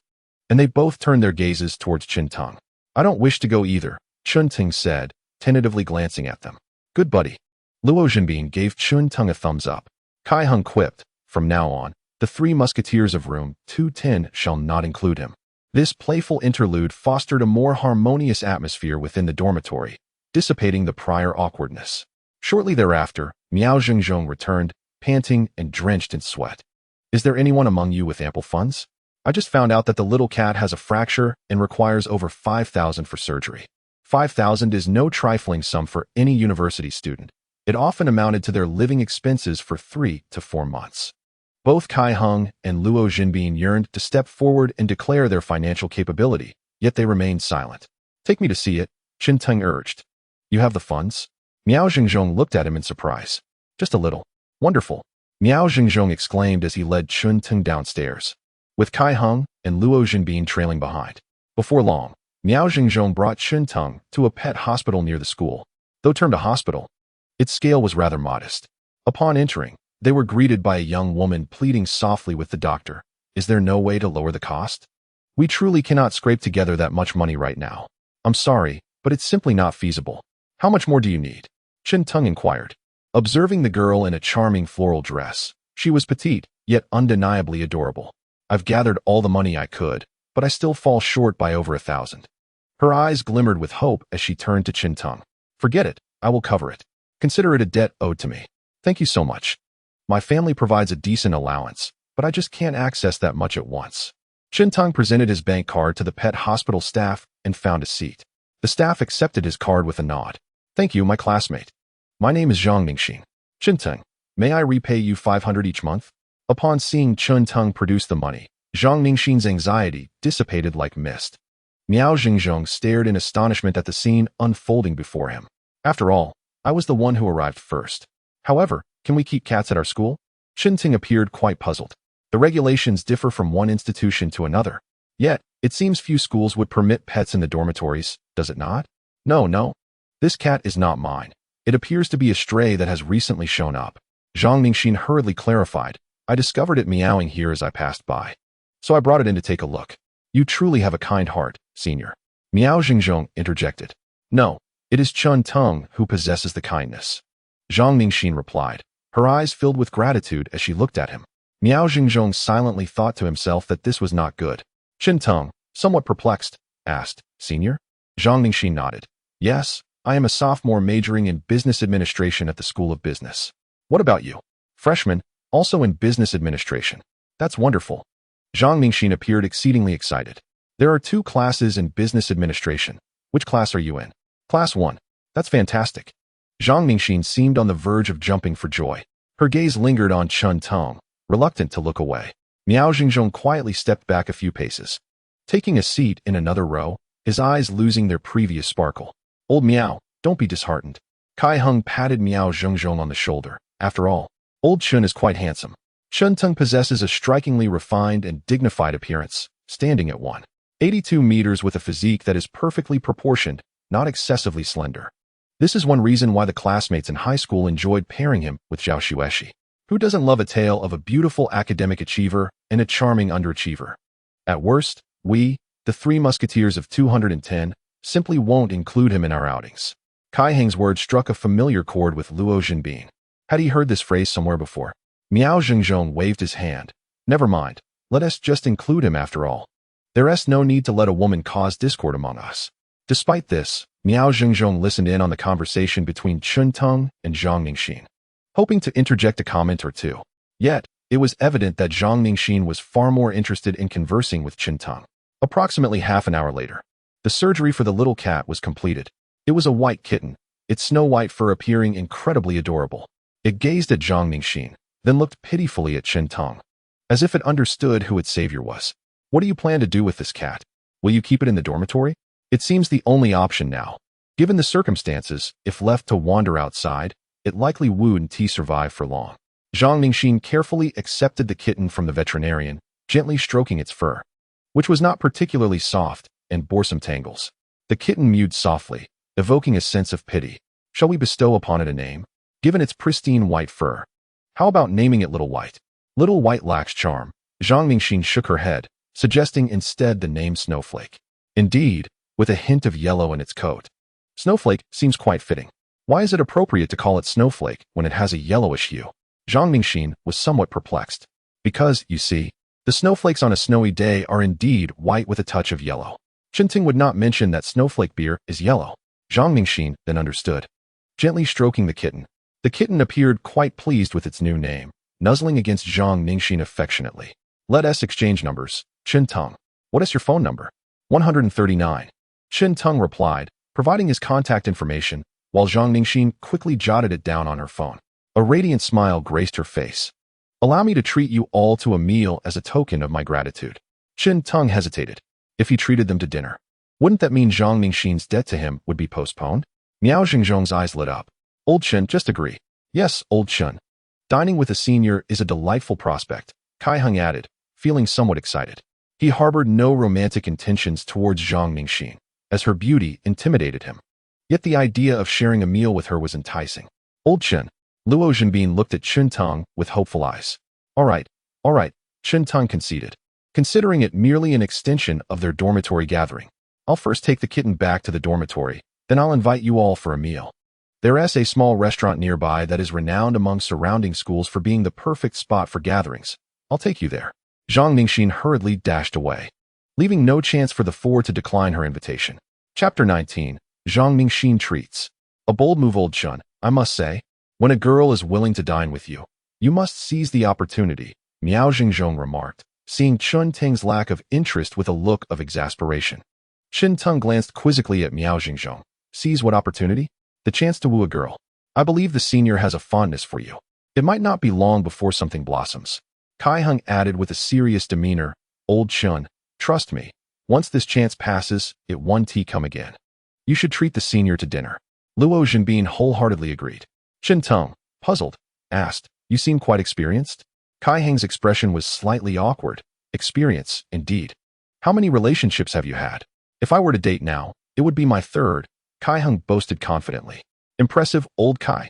and they both turned their gazes towards Chintang. I don't wish to go either, Chunting said, tentatively glancing at them. Good buddy. Luo Jinbin gave Chuntung a thumbs up. Kai Heng quipped, from now on, the three musketeers of room 210 shall not include him. This playful interlude fostered a more harmonious atmosphere within the dormitory, dissipating the prior awkwardness. Shortly thereafter, Miao Zhengzhong returned, panting and drenched in sweat. Is there anyone among you with ample funds? I just found out that the little cat has a fracture and requires over 5,000 for surgery. 5,000 is no trifling sum for any university student. It often amounted to their living expenses for 3 to 4 months. Both Kai Heng and Luo Jinbin yearned to step forward and declare their financial capability, yet they remained silent. Take me to see it, Chinteng urged. You have the funds? Miao Zhengzhong looked at him in surprise. Just a little. Wonderful, Miao Zhengzhong exclaimed as he led Chinteng downstairs, with Kai Heng and Luo Jinbin trailing behind. Before long, Miao Zhengzhong brought Chinteng to a pet hospital near the school. Though termed a hospital, its scale was rather modest. Upon entering, they were greeted by a young woman pleading softly with the doctor. Is there no way to lower the cost? We truly cannot scrape together that much money right now. I'm sorry, but it's simply not feasible. How much more do you need? Chinteng inquired. Observing the girl in a charming floral dress, she was petite, yet undeniably adorable. I've gathered all the money I could, but I still fall short by over 1,000. Her eyes glimmered with hope as she turned to Chinteng. Forget it, I will cover it. Consider it a debt owed to me. Thank you so much. My family provides a decent allowance, but I just can't access that much at once. Chinteng presented his bank card to the pet hospital staff and found a seat. The staff accepted his card with a nod. Thank you, my classmate. My name is Zhang Ningxin. Chinteng, may I repay you 500 each month? Upon seeing Chinteng produce the money, Zhang Ningxin's anxiety dissipated like mist. Miao Zhengzhong stared in astonishment at the scene unfolding before him. After all, I was the one who arrived first. However, can we keep cats at our school? Chinteng appeared quite puzzled. The regulations differ from one institution to another. Yet, it seems few schools would permit pets in the dormitories, does it not? No. This cat is not mine. It appears to be a stray that has recently shown up. Zhang Ningxin hurriedly clarified. I discovered it meowing here as I passed by. So I brought it in to take a look. You truly have a kind heart, senior. Miao Zhengzhong interjected. No, it is Chinteng who possesses the kindness. Zhang Ningxin replied, her eyes filled with gratitude as she looked at him. Miao Zhengzhong silently thought to himself that this was not good. Chinteng, somewhat perplexed, asked, Senior? Zhang Ningxin nodded. Yes, I am a sophomore majoring in business administration at the School of Business. What about you? Freshman, also in business administration. That's wonderful. Zhang Ningxin appeared exceedingly excited. There are 2 classes in business administration. Which class are you in? Class 1. That's fantastic. Zhang Ningxin seemed on the verge of jumping for joy. Her gaze lingered on Chinteng, reluctant to look away. Miao Zhengzhong quietly stepped back a few paces, taking a seat in another row, his eyes losing their previous sparkle. Old Miao, don't be disheartened. Kai Heng patted Miao Zhengzhong on the shoulder. After all, old Chun is quite handsome. Chinteng possesses a strikingly refined and dignified appearance, standing at 182 meters with a physique that is perfectly proportioned, not excessively slender. This is one reason why the classmates in high school enjoyed pairing him with Zhao Xueshi. Who doesn't love a tale of a beautiful academic achiever and a charming underachiever? At worst, we, the 3 musketeers of 210, simply won't include him in our outings. Kai Heng's words struck a familiar chord with Luo Jinbin. Had he heard this phrase somewhere before? Miao Zhengzhong waved his hand. Never mind, let us just include him after all. There's no need to let a woman cause discord among us. Despite this, Miao Zhengzhong listened in on the conversation between Chinteng and Zhang Ningxin, hoping to interject a comment or two. Yet, it was evident that Zhang Ningxin was far more interested in conversing with Chinteng. Approximately half an hour later, the surgery for the little cat was completed. It was a white kitten, its snow-white fur appearing incredibly adorable. It gazed at Zhang Ningxin, then looked pitifully at Chen Tong, as if it understood who its savior was. What do you plan to do with this cat? Will you keep it in the dormitory? It seems the only option now. Given the circumstances, if left to wander outside, it likely wouldn't survive for long. Zhang Ningxin carefully accepted the kitten from the veterinarian, gently stroking its fur, which was not particularly soft, and bore some tangles. The kitten mewed softly, evoking a sense of pity. Shall we bestow upon it a name? Given its pristine white fur, how about naming it Little White? Little White lacks charm. Zhang Ningxin shook her head, suggesting instead the name Snowflake. Indeed, with a hint of yellow in its coat. Snowflake seems quite fitting. Why is it appropriate to call it Snowflake when it has a yellowish hue? Zhang Ningxin was somewhat perplexed. Because, you see, the snowflakes on a snowy day are indeed white with a touch of yellow. Chinting would not mention that snowflake beer is yellow. Zhang Ningxin then understood. Gently stroking the kitten appeared quite pleased with its new name, nuzzling against Zhang Ningxin affectionately. Let us exchange numbers. Chen Tong. What is your phone number? 139. Chen Tong replied, providing his contact information, while Zhang Ningxin quickly jotted it down on her phone. A radiant smile graced her face. Allow me to treat you all to a meal as a token of my gratitude. Chen Tong hesitated. If he treated them to dinner, wouldn't that mean Zhang Ningxin's debt to him would be postponed? Miao Xingzhong's eyes lit up. Old Chen, just agree. Yes, old Chen. Dining with a senior is a delightful prospect, Kai Hung added, feeling somewhat excited. He harbored no romantic intentions towards Zhang Ningxin, as her beauty intimidated him. Yet the idea of sharing a meal with her was enticing. Old Chen. Luo Zhenbin looked at Chen Tong with hopeful eyes. All right, Chen Tong conceded, considering it merely an extension of their dormitory gathering. I'll first take the kitten back to the dormitory, then I'll invite you all for a meal. There is a small restaurant nearby that is renowned among surrounding schools for being the perfect spot for gatherings. I'll take you there. Zhang Ningxin hurriedly dashed away, leaving no chance for the four to decline her invitation. Chapter 19. Zhang Ningxin treats. A bold move, old Chen, I must say. When a girl is willing to dine with you, you must seize the opportunity, Miao Xingzhong remarked, seeing Chen Ting's lack of interest with a look of exasperation. Chen Tong glanced quizzically at Miao Xingzhong. Seize what opportunity? The chance to woo a girl. I believe the senior has a fondness for you. It might not be long before something blossoms. Kai Hung added with a serious demeanor, Old Chen, trust me, once this chance passes, it won't come again. You should treat the senior to dinner. Luo Zhenbin wholeheartedly agreed. Chen Tong, puzzled, asked, you seem quite experienced? Kai Heng's expression was slightly awkward. Experience, indeed. How many relationships have you had? If I were to date now, it would be my third, Kai Heng boasted confidently. Impressive, old Kai.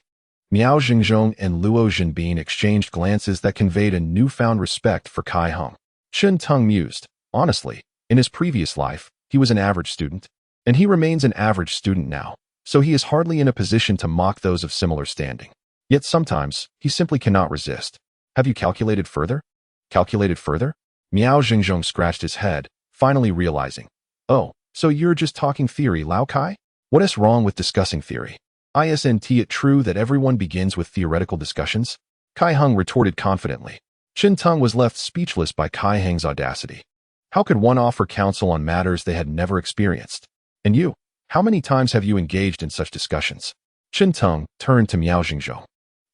Miao Xingzhong and Luo Zhenbin exchanged glances that conveyed a newfound respect for Kai Heng. Chen Tong mused. Honestly, in his previous life, he was an average student, and he remains an average student now, so he is hardly in a position to mock those of similar standing. Yet sometimes, he simply cannot resist. Have you calculated further? Calculated further? Miao Xingzhong scratched his head, finally realizing. Oh, so you're just talking theory, Lao Kai? What is wrong with discussing theory? Isn't it true that everyone begins with theoretical discussions? Kai Heng retorted confidently. Chen Tong was left speechless by Kai Heng's audacity. How could one offer counsel on matters they had never experienced? And you? How many times have you engaged in such discussions? Chen Tong turned to Miao Xingzhong.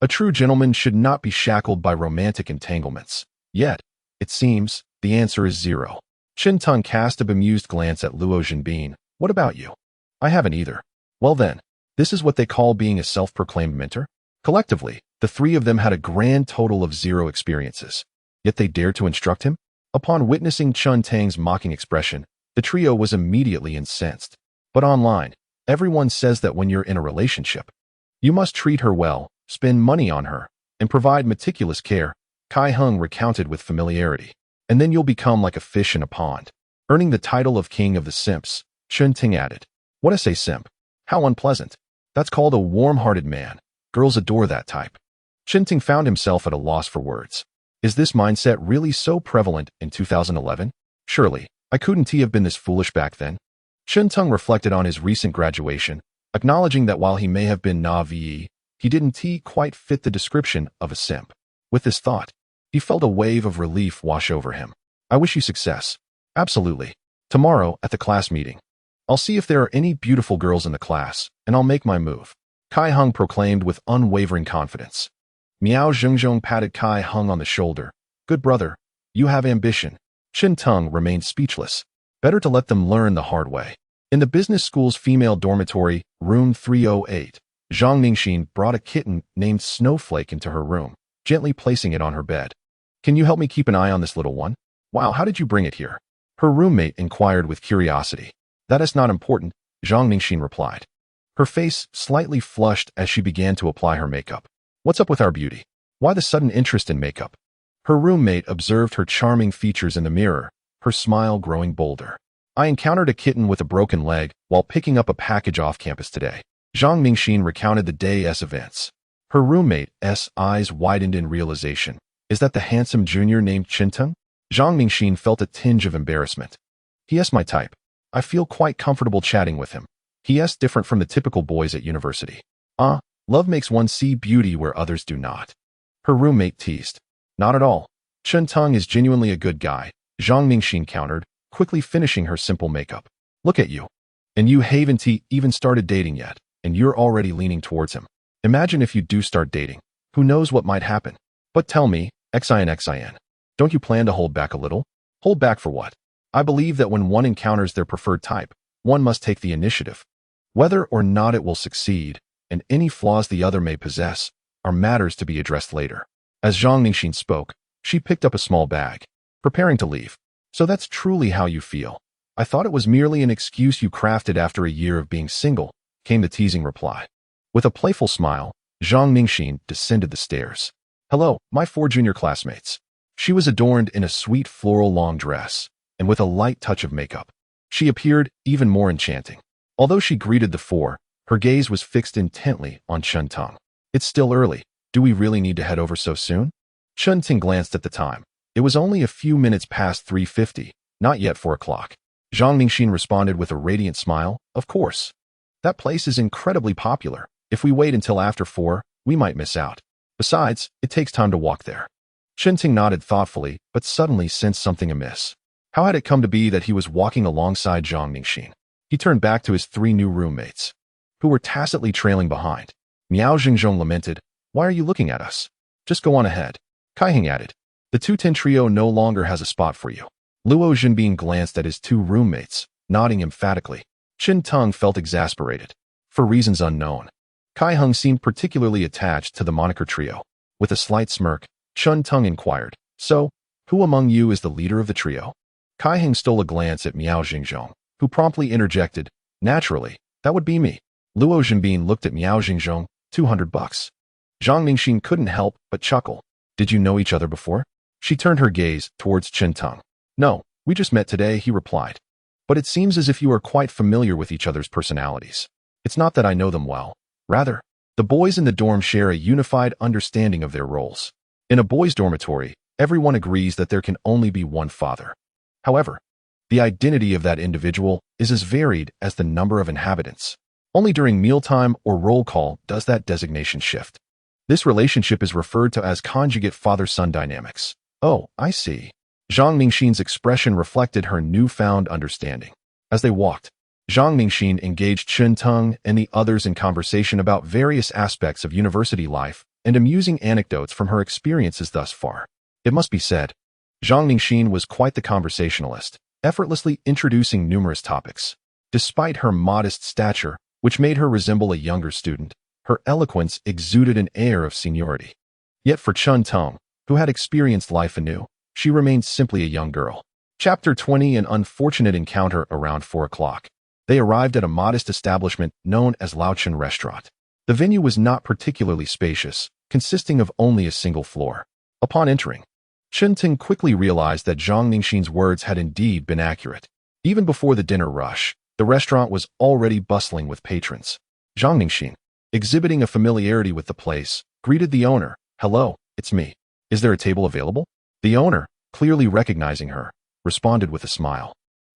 A true gentleman should not be shackled by romantic entanglements. Yet, it seems, the answer is 0. Chen Tong cast a bemused glance at Luo Zhenbin. What about you? I haven't either. Well then, this is what they call being a self-proclaimed mentor? Collectively, the three of them had a grand total of 0 experiences. Yet they dared to instruct him? Upon witnessing Chen Tang's mocking expression, the trio was immediately incensed. But online, everyone says that when you're in a relationship, you must treat her well, spend money on her, and provide meticulous care, Kai Heng recounted with familiarity. And then you'll become like a fish in a pond. Earning the title of King of the Simps, Chen Ting added. What is a simp? How unpleasant. That's called a warm-hearted man. Girls adore that type. Chen Ting found himself at a loss for words. Is this mindset really so prevalent in 2011? Surely, I couldn't have been this foolish back then. Chen Tong reflected on his recent graduation, acknowledging that while he may have been naive, he didn't quite fit the description of a simp. With this thought, he felt a wave of relief wash over him. I wish you success. Absolutely. Tomorrow, at the class meeting, I'll see if there are any beautiful girls in the class, and I'll make my move. Kai Hung proclaimed with unwavering confidence. Miao Zhengzhong patted Kai Hung on the shoulder. Good brother, you have ambition. Chen Tung remained speechless. Better to let them learn the hard way. In the business school's female dormitory, room 308, Zhang Ningxin brought a kitten named Snowflake into her room, gently placing it on her bed. Can you help me keep an eye on this little one? Wow, how did you bring it here? Her roommate inquired with curiosity. That is not important, Zhang Ningxin replied. Her face slightly flushed as she began to apply her makeup. What's up with our beauty? Why the sudden interest in makeup? Her roommate observed her charming features in the mirror, her smile growing bolder. I encountered a kitten with a broken leg while picking up a package off campus today. Zhang Ningxin recounted the day's events. Her roommate's eyes widened in realization. Is that the handsome junior named Qinteng? Zhang Ningxin felt a tinge of embarrassment. He is my type. I feel quite comfortable chatting with him. He is different from the typical boys at university. Love makes one see beauty where others do not. Her roommate teased. Not at all. Qinteng is genuinely a good guy, Zhang Ningxin countered, quickly finishing her simple makeup. Look at you. And you haven't even started dating yet, and you're already leaning towards him. Imagine if you do start dating. Who knows what might happen? But tell me, XIN, don't you plan to hold back a little? Hold back for what? I believe that when one encounters their preferred type, one must take the initiative. Whether or not it will succeed, and any flaws the other may possess, are matters to be addressed later. As Zhang Ningxin spoke, she picked up a small bag, preparing to leave. So that's truly how you feel. I thought it was merely an excuse you crafted after a year of being single, came the teasing reply. With a playful smile, Zhang Ningxin descended the stairs. Hello, my 4 junior classmates. She was adorned in a sweet floral long dress, and with a light touch of makeup. She appeared even more enchanting. Although she greeted the 4, her gaze was fixed intently on Qinteng. It's still early. Do we really need to head over so soon? Qinteng glanced at the time. It was only a few minutes past 3:50, not yet 4 o'clock. Zhang Ningxin responded with a radiant smile. Of course. That place is incredibly popular. If we wait until after 4, we might miss out. Besides, it takes time to walk there. Qinteng nodded thoughtfully, but suddenly sensed something amiss. How had it come to be that he was walking alongside Zhang Ningxin? He turned back to his 3 new roommates, who were tacitly trailing behind. Miao Zhengzhong lamented, Why are you looking at us? Just go on ahead. Kai Hing added. The 210 trio no longer has a spot for you. Luo Zhenbin glanced at his 2 roommates, nodding emphatically. Qinteng felt exasperated. For reasons unknown. Kai Hung seemed particularly attached to the moniker trio. With a slight smirk, Qinteng inquired, So, who among you is the leader of the trio? Kai Hing stole a glance at Miao Zhengzhong, who promptly interjected, Naturally, that would be me. Luo Zhenbin looked at Miao Zhengzhong, $200. Zhang Ningxin couldn't help but chuckle. Did you know each other before? She turned her gaze towards Qinteng. No, we just met today, he replied. But it seems as if you are quite familiar with each other's personalities. It's not that I know them well. Rather, the boys in the dorm share a unified understanding of their roles. In a boys' dormitory, everyone agrees that there can only be one father. However, the identity of that individual is as varied as the number of inhabitants. Only during mealtime or roll call does that designation shift. This relationship is referred to as conjugate father-son dynamics. Oh, I see. Zhang Ningxin's expression reflected her newfound understanding. As they walked, Zhang Ningxin engaged Qinteng and the others in conversation about various aspects of university life and amusing anecdotes from her experiences thus far. It must be said, Zhang Ningxin was quite the conversationalist, effortlessly introducing numerous topics. Despite her modest stature, which made her resemble a younger student, her eloquence exuded an air of seniority. Yet for Qinteng, who had experienced life anew, she remained simply a young girl. Chapter 20 An unfortunate encounter around 4 o'clock. They arrived at a modest establishment known as Laochen Restaurant. The venue was not particularly spacious, consisting of only a single floor. Upon entering, Qinteng quickly realized that Zhang Ningxin's words had indeed been accurate. Even before the dinner rush, the restaurant was already bustling with patrons. Zhang Ningxin, exhibiting a familiarity with the place, greeted the owner. Hello, it's me. Is there a table available? The owner, clearly recognizing her, responded with a smile.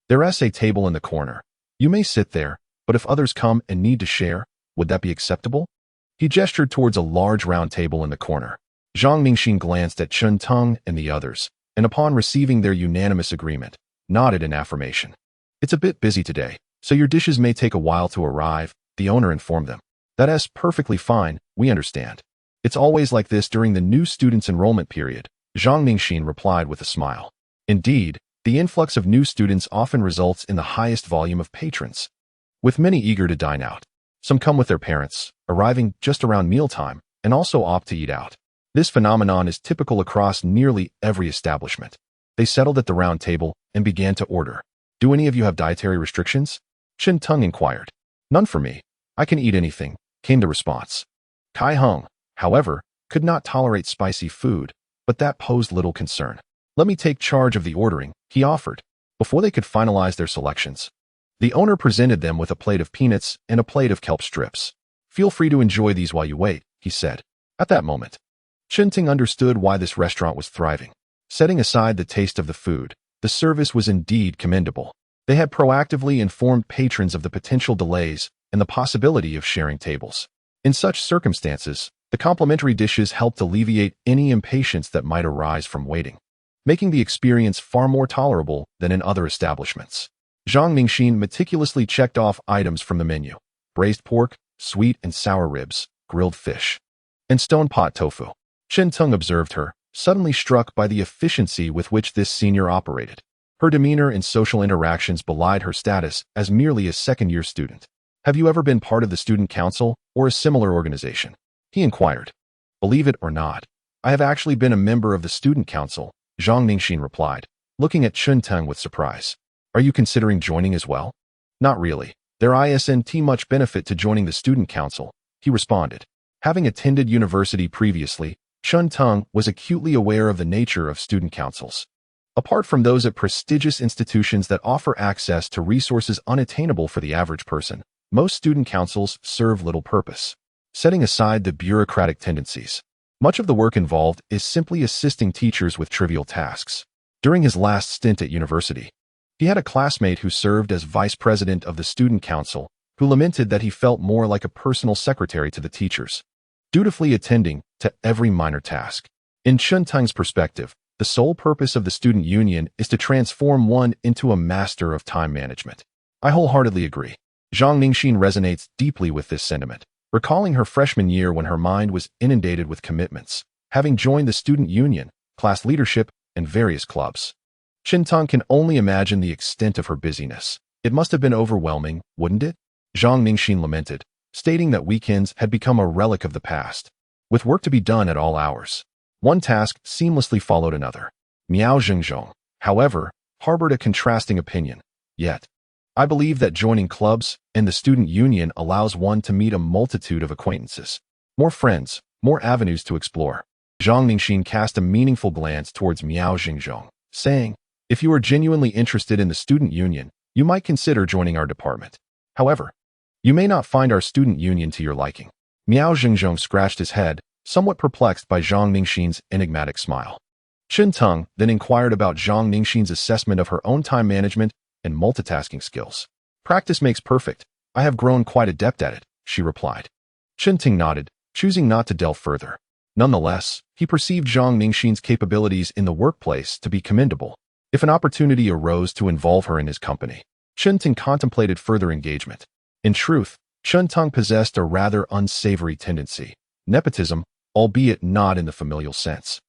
There is a table in the corner. You may sit there, but if others come and need to share, would that be acceptable? He gestured towards a large round table in the corner. Zhang Ningxin glanced at Qinteng and the others, and upon receiving their unanimous agreement, nodded in affirmation. It's a bit busy today, so your dishes may take a while to arrive, the owner informed them. That's perfectly fine, we understand. It's always like this during the new students' enrollment period, Zhang Ningxin replied with a smile. Indeed, the influx of new students often results in the highest volume of patrons, with many eager to dine out. Some come with their parents, arriving just around mealtime, and also opt to eat out. This phenomenon is typical across nearly every establishment. They settled at the round table and began to order. Do any of you have dietary restrictions? Chen Teng inquired. None for me. I can eat anything, came the response. Kai Hung, however, could not tolerate spicy food, but that posed little concern. Let me take charge of the ordering, he offered. Before they could finalize their selections, the owner presented them with a plate of peanuts and a plate of kelp strips. Feel free to enjoy these while you wait, he said. At that moment, Chen Ting understood why this restaurant was thriving. Setting aside the taste of the food, the service was indeed commendable. They had proactively informed patrons of the potential delays and the possibility of sharing tables. In such circumstances, the complimentary dishes helped alleviate any impatience that might arise from waiting, making the experience far more tolerable than in other establishments. Zhang Ningxin meticulously checked off items from the menu: braised pork, sweet and sour ribs, grilled fish, and stone pot tofu. Chen Teng observed her, suddenly struck by the efficiency with which this senior operated. Her demeanor and social interactions belied her status as merely a second-year student. Have you ever been part of the student council or a similar organization? He inquired. Believe it or not, I have actually been a member of the student council, Zhang Ningxin replied, looking at Chen Teng with surprise. Are you considering joining as well? Not really. There isn't much benefit to joining the student council, he responded. Having attended university previously, Chen Teng was acutely aware of the nature of student councils. Apart from those at prestigious institutions that offer access to resources unattainable for the average person, most student councils serve little purpose. Setting aside the bureaucratic tendencies, much of the work involved is simply assisting teachers with trivial tasks. During his last stint at university, he had a classmate who served as vice president of the student council, who lamented that he felt more like a personal secretary to the teachers, dutifully attending to every minor task. In Chen Teng's perspective, the sole purpose of the student union is to transform one into a master of time management. I wholeheartedly agree. Zhang Ningxin resonates deeply with this sentiment, recalling her freshman year when her mind was inundated with commitments, having joined the student union, class leadership, and various clubs. Chen Teng can only imagine the extent of her busyness. It must have been overwhelming, wouldn't it? Zhang Ningxin lamented, stating that weekends had become a relic of the past, with work to be done at all hours. One task seamlessly followed another. Miao Zhengzhong, however, harbored a contrasting opinion. Yet, I believe that joining clubs and the student union allows one to meet a multitude of acquaintances. More friends, more avenues to explore. Zhang Ningxin cast a meaningful glance towards Miao Zhengzhong, saying, if you are genuinely interested in the student union, you might consider joining our department. However, you may not find our student union to your liking. Miao Zhengzhong scratched his head, somewhat perplexed by Zhang Ningxin's enigmatic smile. Chen Teng then inquired about Zhang Ningxin's assessment of her own time management and multitasking skills. Practice makes perfect. I have grown quite adept at it, she replied. Chen Teng nodded, choosing not to delve further. Nonetheless, he perceived Zhang Ningxin's capabilities in the workplace to be commendable. If an opportunity arose to involve her in his company, Chen Teng contemplated further engagement. In truth, Chen Teng possessed a rather unsavory tendency, nepotism, albeit not in the familial sense,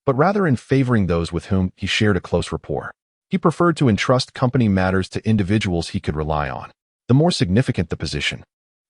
but rather in favoring those with whom he shared a close rapport. He preferred to entrust company matters to individuals he could rely on. The more significant the position,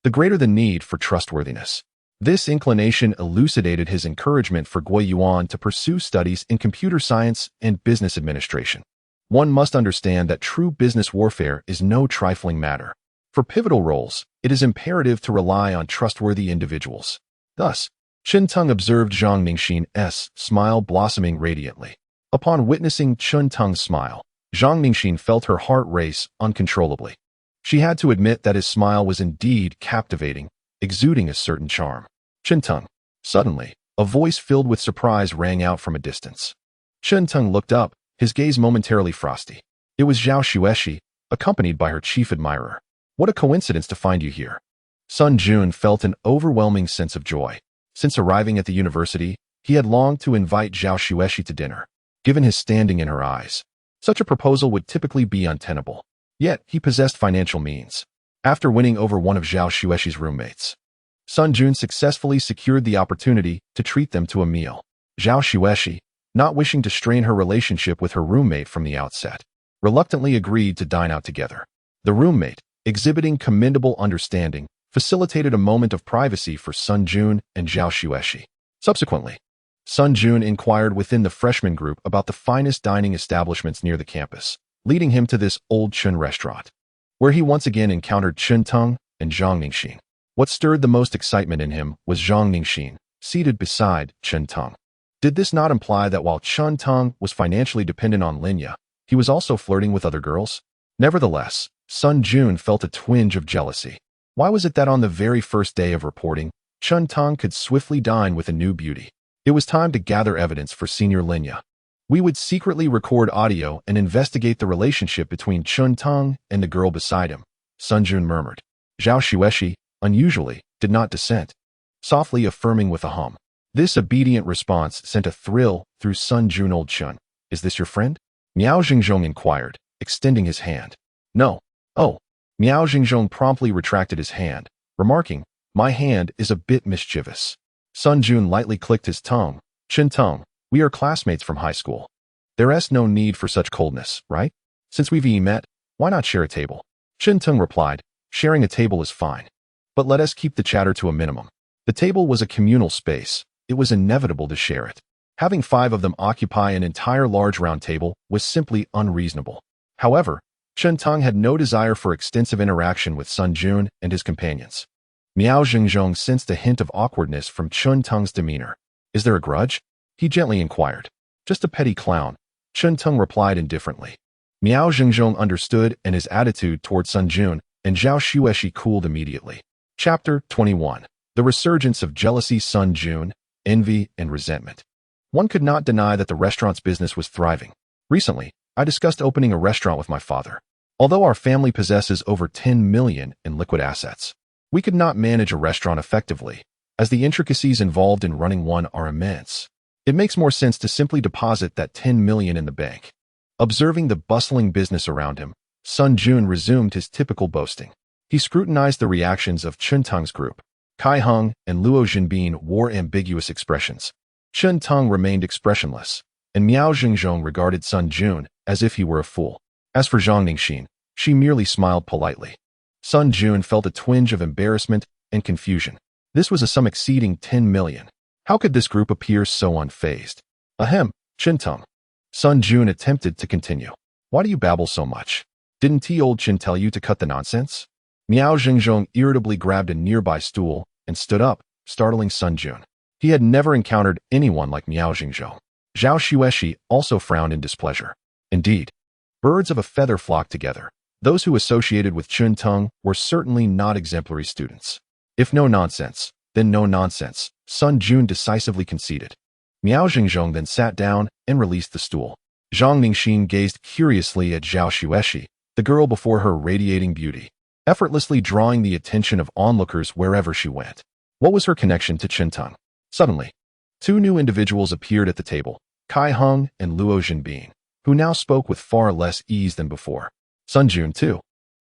the greater the need for trustworthiness. This inclination elucidated his encouragement for Guo Yuan to pursue studies in computer science and business administration. One must understand that true business warfare is no trifling matter. For pivotal roles, it is imperative to rely on trustworthy individuals. Thus, Chen Teng observed Zhang Ningxin's smile blossoming radiantly. Upon witnessing Chen Teng's smile, Zhang Ningxin felt her heart race uncontrollably. She had to admit that his smile was indeed captivating, exuding a certain charm. Chen Teng. Suddenly, a voice filled with surprise rang out from a distance. Chen Teng looked up, his gaze momentarily frosty. It was Zhao Xueshi, accompanied by her chief admirer. What a coincidence to find you here. Sun Jun felt an overwhelming sense of joy. Since arriving at the university, he had longed to invite Zhao Xueshi to dinner. Given his standing in her eyes, such a proposal would typically be untenable. Yet, he possessed financial means. After winning over one of Zhao Xueshi's roommates, Sun Jun successfully secured the opportunity to treat them to a meal. Zhao Xueshi, not wishing to strain her relationship with her roommate from the outset, reluctantly agreed to dine out together. The roommate, exhibiting commendable understanding, facilitated a moment of privacy for Sun Jun and Zhao Xueshi. Subsequently, Sun Jun inquired within the freshman group about the finest dining establishments near the campus, leading him to this Old Chun restaurant, where he once again encountered Chun Teng and Zhang Ningxin. What stirred the most excitement in him was Zhang Ningxin, seated beside Chun Teng. Did this not imply that while Chun Teng was financially dependent on Linya, he was also flirting with other girls? Nevertheless, Sun Jun felt a twinge of jealousy. Why was it that on the very first day of reporting, Chun Teng could swiftly dine with a new beauty? It was time to gather evidence for Senior Linya. We would secretly record audio and investigate the relationship between Chun Teng and the girl beside him, Sun Jun murmured. Zhao Xueshi, unusually, did not dissent, softly affirming with a hum. This obedient response sent a thrill through Sun Jun. Old Chun, is this your friend? Miao Xingzhong inquired, extending his hand. No. Oh. Miao Xingzhong promptly retracted his hand, remarking, my hand is a bit mischievous. Sun Jun lightly clicked his tongue. Chun Teng, we are classmates from high school. There's no need for such coldness, right? Since we've met, why not share a table? Chun Teng replied, sharing a table is fine. But let us keep the chatter to a minimum. The table was a communal space. It was inevitable to share it. Having 5 of them occupy an entire large round table was simply unreasonable. However, Chun Teng had no desire for extensive interaction with Sun Jun and his companions. Miao Xingzhong sensed a hint of awkwardness from Chun Teng's demeanor. Is there a grudge? He gently inquired. Just a petty clown, Chun Teng replied indifferently. Miao Xingzhong understood, and his attitude toward Sun Jun and Zhao Xueshi cooled immediately. Chapter 21. The resurgence of jealousy. Sun Jun, envy, and resentment. One could not deny that the restaurant's business was thriving. Recently, I discussed opening a restaurant with my father. Although our family possesses over 10 million in liquid assets, we could not manage a restaurant effectively, as the intricacies involved in running one are immense. It makes more sense to simply deposit that 10 million in the bank. Observing the bustling business around him, Sun Jun resumed his typical boasting. He scrutinized the reactions of Chun Teng's group. Kai Heng and Luo Jinbin wore ambiguous expressions. Chun Teng remained expressionless, and Miao Xingzhong regarded Sun Jun as if he were a fool. As for Zhang Ningxin, she merely smiled politely. Sun Jun felt a twinge of embarrassment and confusion. This was a sum exceeding 10 million. How could this group appear so unfazed? Ahem, Chun Teng. Sun Jun attempted to continue. Why do you babble so much? Didn't Old Chin tell you to cut the nonsense? Miao Xingzhong irritably grabbed a nearby stool and stood up, startling Sun Jun. He had never encountered anyone like Miao Xingzhong. Zhao Xueshi also frowned in displeasure. Indeed, birds of a feather flocked together. Those who associated with Chun Teng were certainly not exemplary students. If no nonsense, then no nonsense, Sun Jun decisively conceded. Miao Xingzhong then sat down and released the stool. Zhang Ningxin gazed curiously at Zhao Xueshi, the girl before her radiating beauty, effortlessly drawing the attention of onlookers wherever she went. What was her connection to Chun Teng? Suddenly, 2 new individuals appeared at the table, Kai Heng and Luo Jinbin, who now spoke with far less ease than before. Sun Jun, too,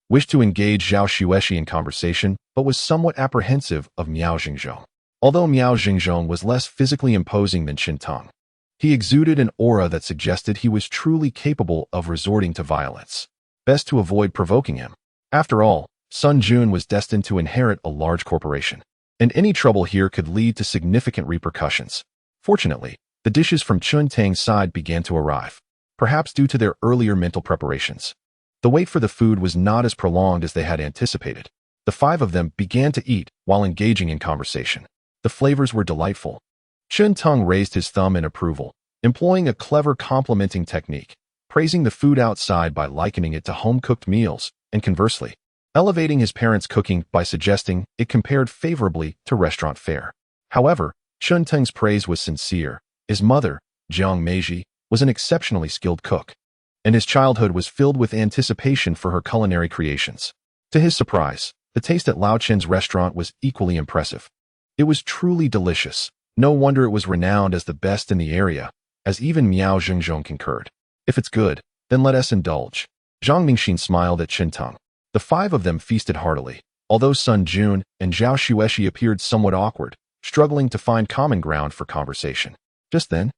wished to engage Zhao Xueshi in conversation, but was somewhat apprehensive of Miao Xingzhong. Although Miao Xingzhong was less physically imposing than Chun Teng, he exuded an aura that suggested he was truly capable of resorting to violence. Best to avoid provoking him. After all, Sun Jun was destined to inherit a large corporation, and any trouble here could lead to significant repercussions. Fortunately, the dishes from Chun Teng's side began to arrive, perhaps due to their earlier mental preparations. The wait for the food was not as prolonged as they had anticipated. The 5 of them began to eat while engaging in conversation. The flavors were delightful. Chun Teng raised his thumb in approval, employing a clever complimenting technique, praising the food outside by likening it to home-cooked meals, and conversely, elevating his parents' cooking by suggesting it compared favorably to restaurant fare. However, Chun Teng's praise was sincere. His mother, Jiang Meiji, was an exceptionally skilled cook, and his childhood was filled with anticipation for her culinary creations. To his surprise, the taste at Lao Chen's restaurant was equally impressive. It was truly delicious. No wonder it was renowned as the best in the area, as even Miao Xingzhong concurred. If it's good, then let us indulge. Zhang Ningxin smiled at Chun Teng. The 5 of them feasted heartily, Although Sun Jun and Zhao Xueshi appeared somewhat awkward, struggling to find common ground for conversation. Just then,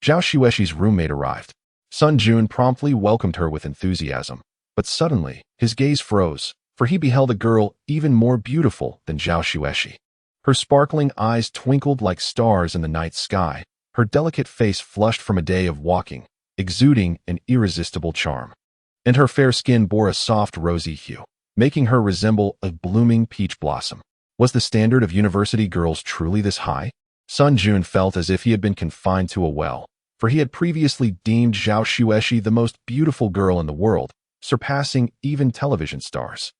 Zhao Xueshi's roommate arrived. Sun Jun promptly welcomed her with enthusiasm, but suddenly, his gaze froze, for he beheld a girl even more beautiful than Zhao Xueshi. Her sparkling eyes twinkled like stars in the night sky, her delicate face flushed from a day of walking, exuding an irresistible charm. And her fair skin bore a soft rosy hue, making her resemble a blooming peach blossom. Was the standard of university girls truly this high? Sun Jun felt as if he had been confined to a well, for he had previously deemed Zhao Xueshi the most beautiful girl in the world, surpassing even television stars.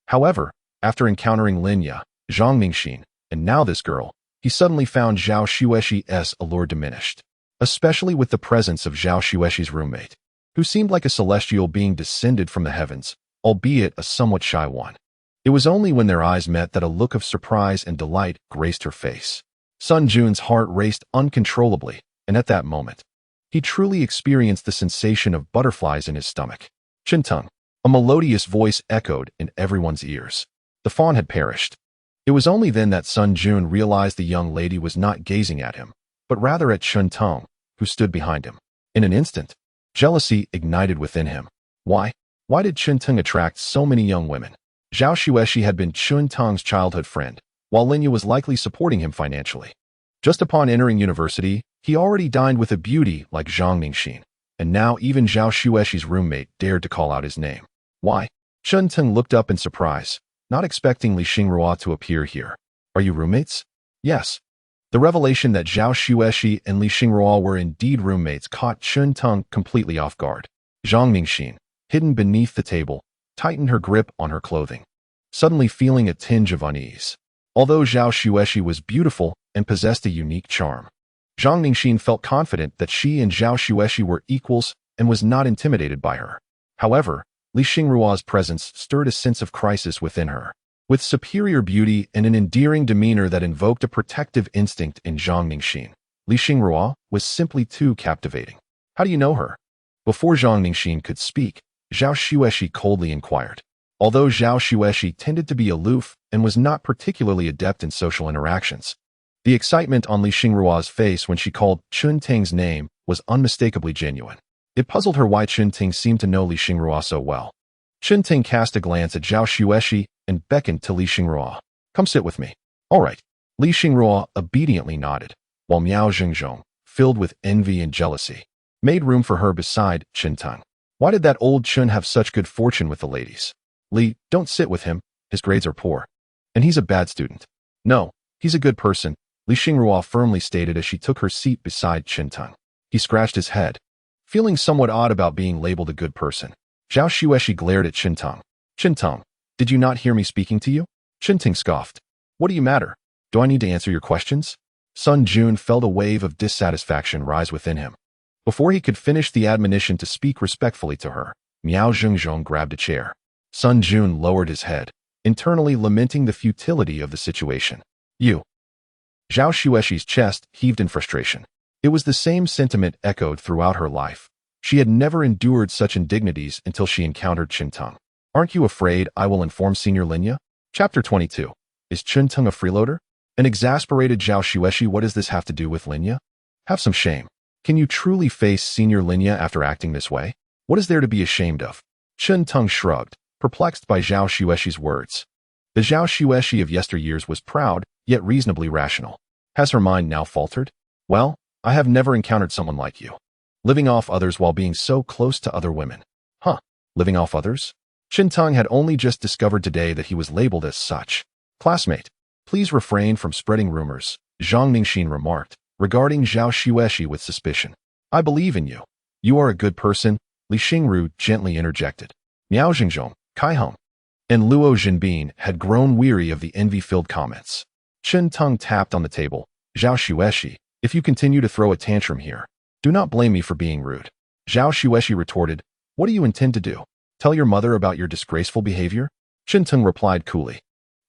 However, after encountering Linya, Zhang Mingxin, and now this girl, he suddenly found Zhao Xueshi's allure diminished, especially with the presence of Zhao Xueshi's roommate, who seemed like a celestial being descended from the heavens, albeit a somewhat shy one. It was only when their eyes met that a look of surprise and delight graced her face. Sun Jun's heart raced uncontrollably, and at that moment, he truly experienced the sensation of butterflies in his stomach. Chinteng, a melodious voice echoed in everyone's ears. The fawn had perished. It was only then that Sun Jun realized the young lady was not gazing at him, but rather at Chinteng, who stood behind him. In an instant, jealousy ignited within him. Why? Why did Chinteng attract so many young women? Zhao Xueshi had been Chinteng's childhood friend, while Linya was likely supporting him financially. Just upon entering university, he already dined with a beauty like Zhang Mingxin, and now even Zhao Xueshi's roommate dared to call out his name. Why? Chinteng looked up in surprise, not expecting Li Xingrua to appear here. Are you roommates? Yes. The revelation that Zhao Xueshi and Li Xingrua were indeed roommates caught Chinteng completely off guard. Zhang Mingxin, hidden beneath the table, tightened her grip on her clothing, suddenly feeling a tinge of unease. Although Zhao Xueshi was beautiful and possessed a unique charm, Zhang Mingxin felt confident that she and Zhao Xueshi were equals and was not intimidated by her. However, Li Xingrua's presence stirred a sense of crisis within her. With superior beauty and an endearing demeanor that invoked a protective instinct in Zhang Mingxin, Li Xingrua was simply too captivating. How do you know her? Before Zhang Mingxin could speak, Zhao Xueshi coldly inquired. Although Zhao Xueshi tended to be aloof and was not particularly adept in social interactions, the excitement on Li Xingrua's face when she called Chinteng's name was unmistakably genuine. It puzzled her why Chinteng seemed to know Li Xingrua so well. Chinteng cast a glance at Zhao Xueshi and beckoned to Li Xingrua. Come sit with me. All right. Li Xingrua obediently nodded, while Miao Zhengzhong, filled with envy and jealousy, made room for her beside Chinteng. Why did that old Chun have such good fortune with the ladies? Li, don't sit with him. His grades are poor. And he's a bad student. No, he's a good person, Li Xingrua firmly stated as she took her seat beside Chinteng. He scratched his head, feeling somewhat odd about being labeled a good person. Zhao Xueshi glared at Chinteng. Chinteng, did you not hear me speaking to you? Chinteng scoffed. What do you matter? Do I need to answer your questions? Sun Jun felt a wave of dissatisfaction rise within him. Before he could finish the admonition to speak respectfully to her, Miao Zhengzhong grabbed a chair. Sun Jun lowered his head, internally lamenting the futility of the situation. You. Zhao Xueshi's chest heaved in frustration. It was the same sentiment echoed throughout her life. She had never endured such indignities until she encountered Chinteng. Aren't you afraid I will inform Senior Linya? Chapter 22. Is Chinteng a freeloader? An exasperated Zhao Xueshi. What does this have to do with Linya? Have some shame. Can you truly face Senior Linya after acting this way? What is there to be ashamed of? Chinteng shrugged, perplexed by Zhao Xueshi's words. The Zhao Xueshi of yesteryears was proud, yet reasonably rational. Has her mind now faltered? Well, I have never encountered someone like you. Living off others while being so close to other women. Huh, living off others? Chinteng had only just discovered today that he was labeled as such. Classmate, please refrain from spreading rumors, Zhang Mingxin remarked, regarding Zhao Xueshi with suspicion. I believe in you. You are a good person, Li Xingru gently interjected. Miao Zhengzhong, Kai Hong, and Luo Zhenbin had grown weary of the envy-filled comments. Chinteng tapped on the table. Zhao Xueshi, if you continue to throw a tantrum here, do not blame me for being rude. Zhao Xueshi retorted, what do you intend to do? Tell your mother about your disgraceful behavior? Chinteng replied coolly.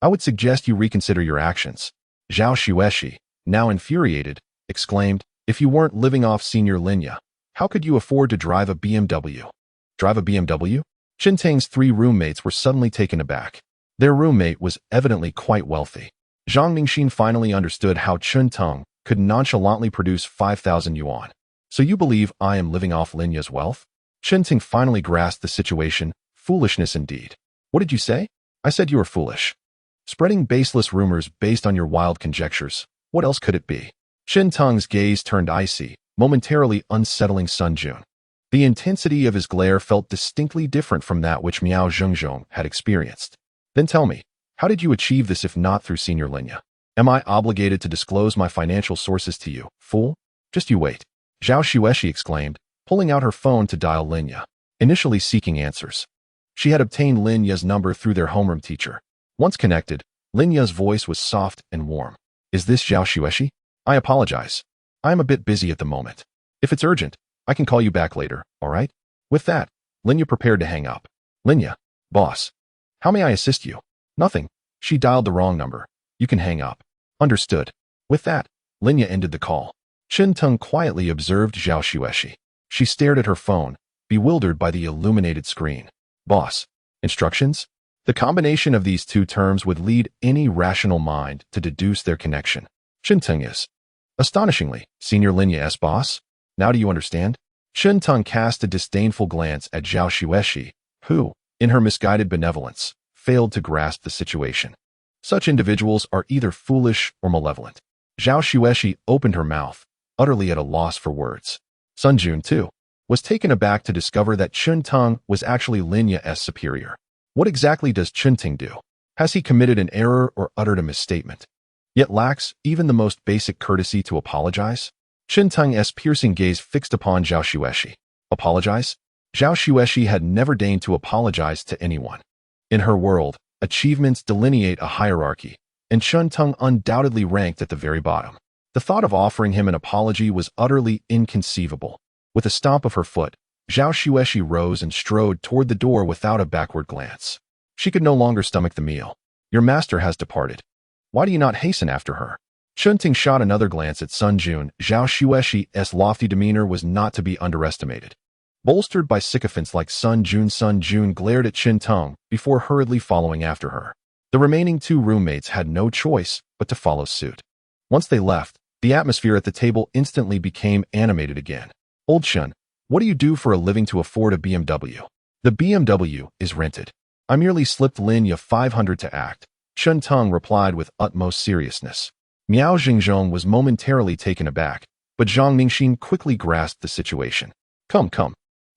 I would suggest you reconsider your actions. Zhao Xueshi, now infuriated, exclaimed, if you weren't living off Senior Linya, how could you afford to drive a BMW? Drive a BMW? Chinteng's three roommates were suddenly taken aback. Their roommate was evidently quite wealthy. Zhang Ningxin finally understood how Chun Teng could nonchalantly produce 5,000 yuan. So you believe I am living off Linya's wealth? Chun Teng finally grasped the situation. Foolishness indeed. What did you say? I said you were foolish. Spreading baseless rumors based on your wild conjectures. What else could it be? Chun Teng's gaze turned icy, momentarily unsettling Sun Jun. The intensity of his glare felt distinctly different from that which Miao Zhengzhong had experienced. Then tell me, how did you achieve this if not through Senior Linya? Am I obligated to disclose my financial sources to you, fool? Just you wait. Zhao Xueshi exclaimed, pulling out her phone to dial Linya, initially seeking answers. She had obtained Linya's number through their homeroom teacher. Once connected, Linya's voice was soft and warm. Is this Zhao Xueshi? I apologize. I am a bit busy at the moment. If it's urgent, I can call you back later, all right? With that, Linya prepared to hang up. Linya, boss. How may I assist you? Nothing. She dialed the wrong number. You can hang up. Understood. With that, Linya ended the call. Chun Teng quietly observed Zhao Xueshi. She stared at her phone, bewildered by the illuminated screen. Boss. Instructions? The combination of these two terms would lead any rational mind to deduce their connection. Chun Teng is. Astonishingly, Senior Linya's boss? Now do you understand? Chun Teng cast a disdainful glance at Zhao Xueshi, who, in her misguided benevolence, failed to grasp the situation. Such individuals are either foolish or malevolent. Zhao Xueshi opened her mouth, utterly at a loss for words. Sun Jun, too, was taken aback to discover that Chun Teng was actually Linya's superior. What exactly does Chun Teng do? Has he committed an error or uttered a misstatement? Yet lacks even the most basic courtesy to apologize? Chun Teng's piercing gaze fixed upon Zhao Xueshi. Apologize? Zhao Xueshi had never deigned to apologize to anyone. In her world, achievements delineate a hierarchy, and Chun Teng undoubtedly ranked at the very bottom. The thought of offering him an apology was utterly inconceivable. With a stomp of her foot, Zhao Xueshi rose and strode toward the door without a backward glance. She could no longer stomach the meal. Your master has departed. Why do you not hasten after her? Chun Teng shot another glance at Sun Jun. Zhao Xueshi's lofty demeanor was not to be underestimated. Bolstered by sycophants like Sun Jun glared at Chun Teng before hurriedly following after her. The remaining two roommates had no choice but to follow suit. Once they left, the atmosphere at the table instantly became animated again. Old Chun, what do you do for a living to afford a BMW? The BMW is rented. I merely slipped Linya 500 to act. Chun Teng replied with utmost seriousness. Miao Zhengzhong was momentarily taken aback, but Zhang Ningxin quickly grasped the situation. Come,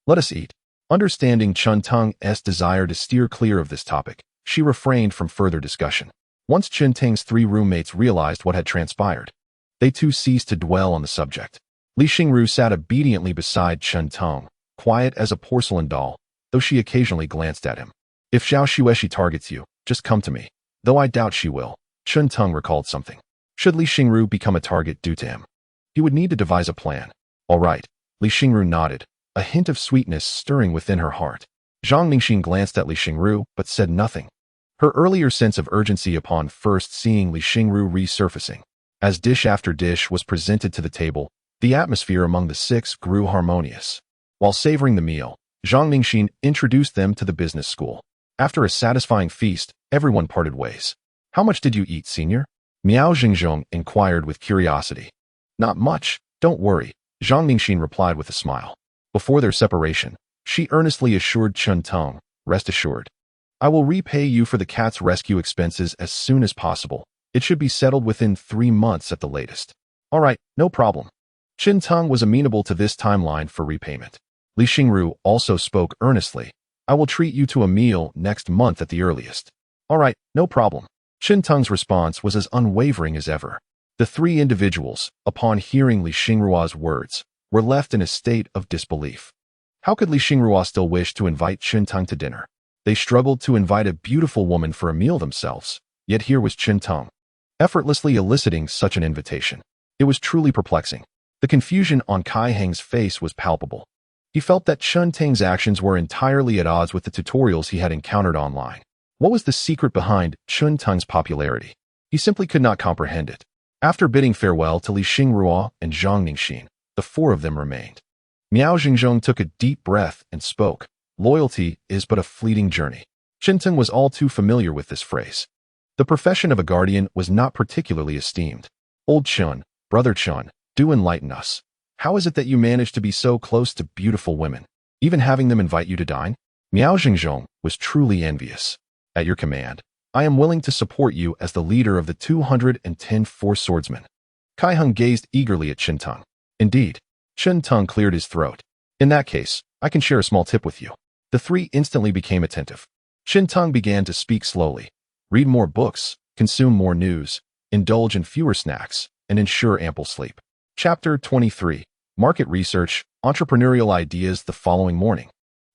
let us eat. Understanding Chun Teng's desire to steer clear of this topic, she refrained from further discussion. Once Chun Teng's three roommates realized what had transpired, they too ceased to dwell on the subject. Li Xingru sat obediently beside Chun Teng, quiet as a porcelain doll, though she occasionally glanced at him. If Zhao Xueshi targets you, just come to me. Though I doubt she will. Chun Teng recalled something. Should Li Xingru become a target due to him, he would need to devise a plan. All right. Li Xingru nodded, a hint of sweetness stirring within her heart. Zhang Ningxin glanced at Li Xingru, but said nothing. Her earlier sense of urgency upon first seeing Li Xingru resurfacing. As dish after dish was presented to the table, the atmosphere among the six grew harmonious. While savoring the meal, Zhang Ningxin introduced them to the business school. After a satisfying feast, everyone parted ways. How much did you eat, senior? Miao Zhengzhong inquired with curiosity. Not much, don't worry, Zhang Ningxin replied with a smile. Before their separation, she earnestly assured Chun Teng, rest assured. I will repay you for the cat's rescue expenses as soon as possible. It should be settled within 3 months at the latest. All right, no problem. Chun Teng was amenable to this timeline for repayment. Li Xingru also spoke earnestly. I will treat you to a meal next month at the earliest. All right, no problem. Chun Teng's response was as unwavering as ever. The three individuals, upon hearing Li Xingrua's words, were left in a state of disbelief. How could Li Xingrua still wish to invite Chun Teng to dinner? They struggled to invite a beautiful woman for a meal themselves, yet here was Chun Teng, effortlessly eliciting such an invitation. It was truly perplexing. The confusion on Kai Heng's face was palpable. He felt that Chun Teng's actions were entirely at odds with the tutorials he had encountered online. What was the secret behind Chun Teng's popularity? He simply could not comprehend it. After bidding farewell to Li Xingrua and Zhang Ningxin, the four of them remained. Miao Zhengzhong took a deep breath and spoke. Loyalty is but a fleeting journey. Chinteng was all too familiar with this phrase. The profession of a guardian was not particularly esteemed. Old Chun, brother Chun, do enlighten us. How is it that you manage to be so close to beautiful women, even having them invite you to dine? Miao Xingzhong was truly envious. At your command, I am willing to support you as the leader of the 210 Four Swordsmen. Kai Heng gazed eagerly at Chinteng. Indeed, Chinteng cleared his throat. In that case, I can share a small tip with you. The three instantly became attentive. Chinteng began to speak slowly. Read more books, consume more news, indulge in fewer snacks, and ensure ample sleep. Chapter 23. Market Research, Entrepreneurial Ideas. The following morning,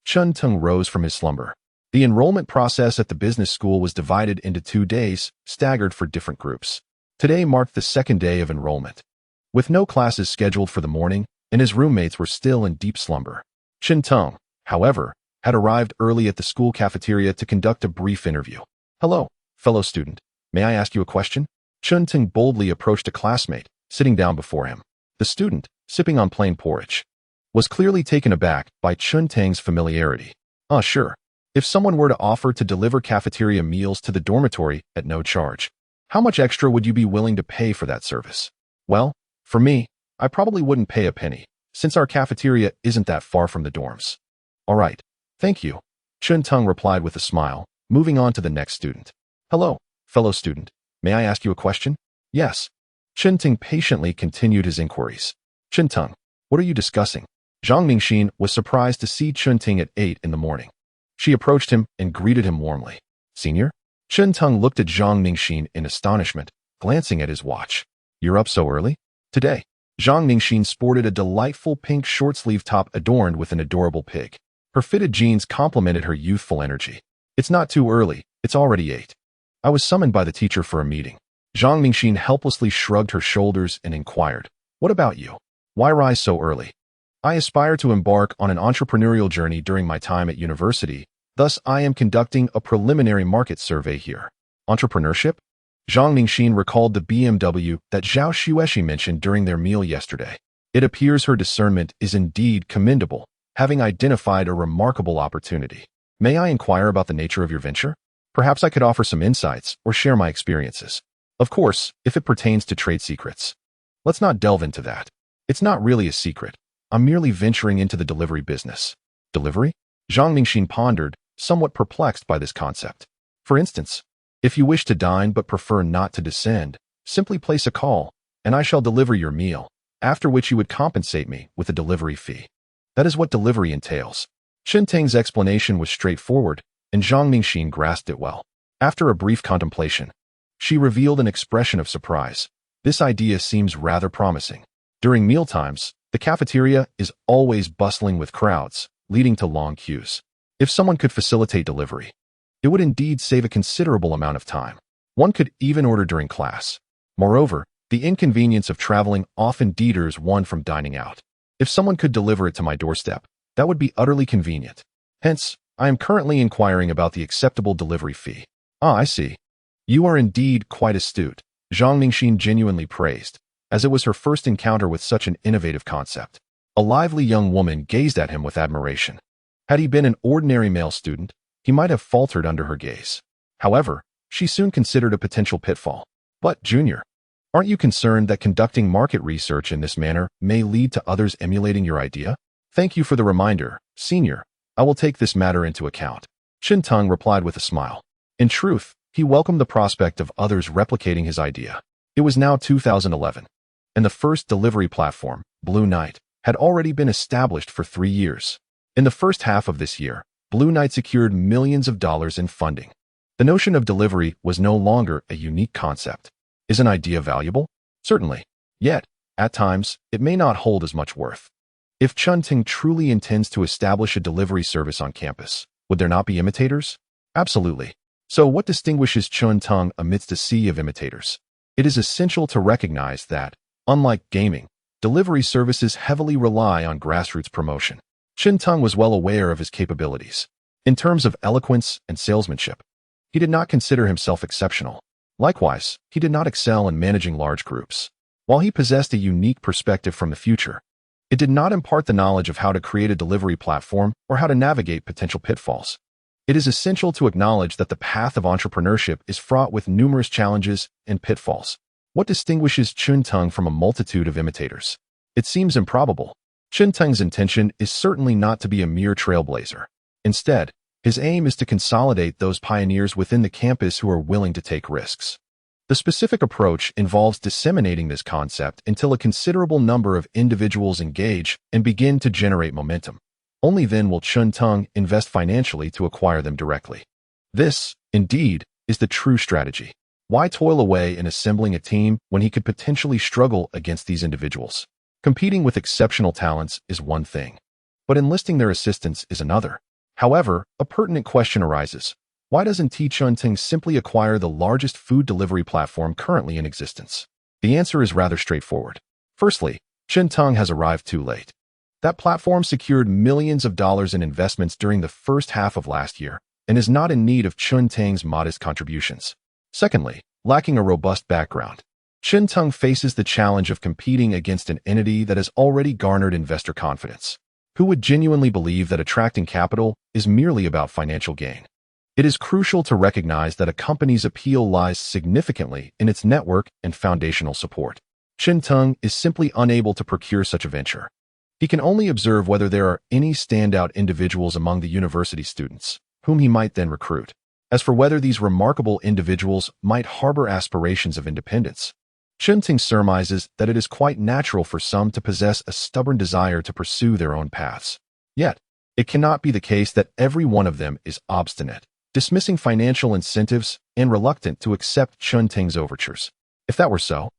Chinteng rose from his slumber. The enrollment process at the business school was divided into 2 days, staggered for different groups. Today marked the second day of enrollment. With no classes scheduled for the morning, and his roommates were still in deep slumber. Chinteng, however, had arrived early at the school cafeteria to conduct a brief interview. Hello, fellow student. May I ask you a question? Chinteng boldly approached a classmate, sitting down before him. The student, sipping on plain porridge, was clearly taken aback by Chinteng's familiarity. Sure. If someone were to offer to deliver cafeteria meals to the dormitory at no charge, how much extra would you be willing to pay for that service? Well, for me, I probably wouldn't pay a penny, since our cafeteria isn't that far from the dorms. All right, thank you, Chinteng replied with a smile, moving on to the next student. Hello, fellow student. May I ask you a question? Yes. Chinteng patiently continued his inquiries. Chinteng, what are you discussing? Zhang Mingxin was surprised to see Chinteng at 8 in the morning. She approached him and greeted him warmly. Senior? Chinteng looked at Zhang Mingxin in astonishment, glancing at his watch. You're up so early? Today, Zhang Mingxin sported a delightful pink short-sleeve top adorned with an adorable pig. Her fitted jeans complemented her youthful energy. It's not too early, it's already 8. I was summoned by the teacher for a meeting. Zhang Mingxin helplessly shrugged her shoulders and inquired, what about you? Why rise so early? I aspire to embark on an entrepreneurial journey during my time at university, thus I am conducting a preliminary market survey here. Entrepreneurship? Zhang Mingxin recalled the BMW that Zhao Xueshi mentioned during their meal yesterday. It appears her discernment is indeed commendable, having identified a remarkable opportunity. May I inquire about the nature of your venture? Perhaps I could offer some insights or share my experiences. Of course, if it pertains to trade secrets. Let's not delve into that. It's not really a secret. I'm merely venturing into the delivery business. Delivery? Zhang Mingxin pondered, somewhat perplexed by this concept. For instance, if you wish to dine but prefer not to descend, simply place a call, and I shall deliver your meal, after which you would compensate me with a delivery fee. That is what delivery entails. Chinteng's explanation was straightforward, and Zhang Mingxin grasped it well. After a brief contemplation, she revealed an expression of surprise. This idea seems rather promising. During mealtimes, the cafeteria is always bustling with crowds, leading to long queues. If someone could facilitate delivery, it would indeed save a considerable amount of time. One could even order during class. Moreover, the inconvenience of traveling often deters one from dining out. If someone could deliver it to my doorstep, that would be utterly convenient. Hence, I am currently inquiring about the acceptable delivery fee. I see. You are indeed quite astute, Zhang Mingxin genuinely praised, as it was her first encounter with such an innovative concept. A lively young woman gazed at him with admiration. Had he been an ordinary male student, he might have faltered under her gaze. However, she soon considered a potential pitfall. But, Junior, aren't you concerned that conducting market research in this manner may lead to others emulating your idea? Thank you for the reminder, Senior. I will take this matter into account. Chinteng replied with a smile. In truth, he welcomed the prospect of others replicating his idea. It was now 2011, and the first delivery platform, Blue Knight, had already been established for 3 years. In the first half of this year, Blue Knight secured millions of dollars in funding. The notion of delivery was no longer a unique concept. Is an idea valuable? Certainly. Yet, at times, it may not hold as much worth. If Chinteng truly intends to establish a delivery service on campus, would there not be imitators? Absolutely. So what distinguishes Chinteng amidst a sea of imitators? It is essential to recognize that, unlike gaming, delivery services heavily rely on grassroots promotion. Chinteng was well aware of his capabilities. In terms of eloquence and salesmanship, he did not consider himself exceptional. Likewise, he did not excel in managing large groups. While he possessed a unique perspective from the future, it did not impart the knowledge of how to create a delivery platform or how to navigate potential pitfalls. It is essential to acknowledge that the path of entrepreneurship is fraught with numerous challenges and pitfalls. What distinguishes Chun Teng from a multitude of imitators? It seems improbable. Chun Teng's intention is certainly not to be a mere trailblazer. Instead, his aim is to consolidate those pioneers within the campus who are willing to take risks. The specific approach involves disseminating this concept until a considerable number of individuals engage and begin to generate momentum. Only then will Chun Teng invest financially to acquire them directly. This, indeed, is the true strategy. Why toil away in assembling a team when he could potentially struggle against these individuals? Competing with exceptional talents is one thing, but enlisting their assistance is another. However, a pertinent question arises. Why doesn't Chun Teng simply acquire the largest food delivery platform currently in existence? The answer is rather straightforward. Firstly, Chun Teng has arrived too late. That platform secured millions of dollars in investments during the first half of last year and is not in need of Chun Teng's modest contributions. Secondly, lacking a robust background, Chun Teng faces the challenge of competing against an entity that has already garnered investor confidence. Who would genuinely believe that attracting capital is merely about financial gain? It is crucial to recognize that a company's appeal lies significantly in its network and foundational support. Chun Teng is simply unable to procure such a venture. He can only observe whether there are any standout individuals among the university students, whom he might then recruit. As for whether these remarkable individuals might harbor aspirations of independence, Chun Teng surmises that it is quite natural for some to possess a stubborn desire to pursue their own paths. Yet, it cannot be the case that every one of them is obstinate, dismissing financial incentives and reluctant to accept Chun Teng's overtures. If that were so,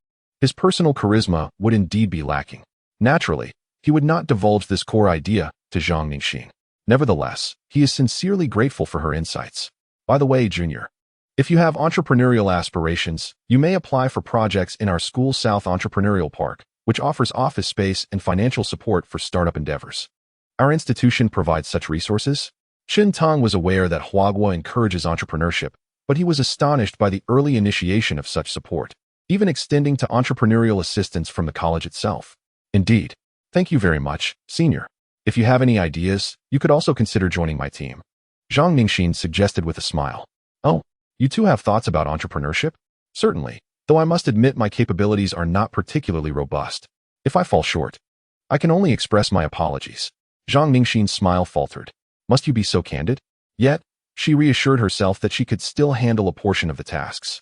his personal charisma would indeed be lacking. Naturally, he would not divulge this core idea to Zhang Ningxin. Nevertheless, he is sincerely grateful for her insights. By the way, Junior, if you have entrepreneurial aspirations, you may apply for projects in our School South Entrepreneurial Park, which offers office space and financial support for startup endeavors. Our institution provides such resources. Chun Teng was aware that Huagua encourages entrepreneurship, but he was astonished by the early initiation of such support, even extending to entrepreneurial assistance from the college itself. Indeed. Thank you very much, Senior. If you have any ideas, you could also consider joining my team. Zhang Ningxin suggested with a smile. Oh, you too have thoughts about entrepreneurship? Certainly, though I must admit my capabilities are not particularly robust. If I fall short, I can only express my apologies. Zhang Ningxin's smile faltered. Must you be so candid? Yet, she reassured herself that she could still handle a portion of the tasks.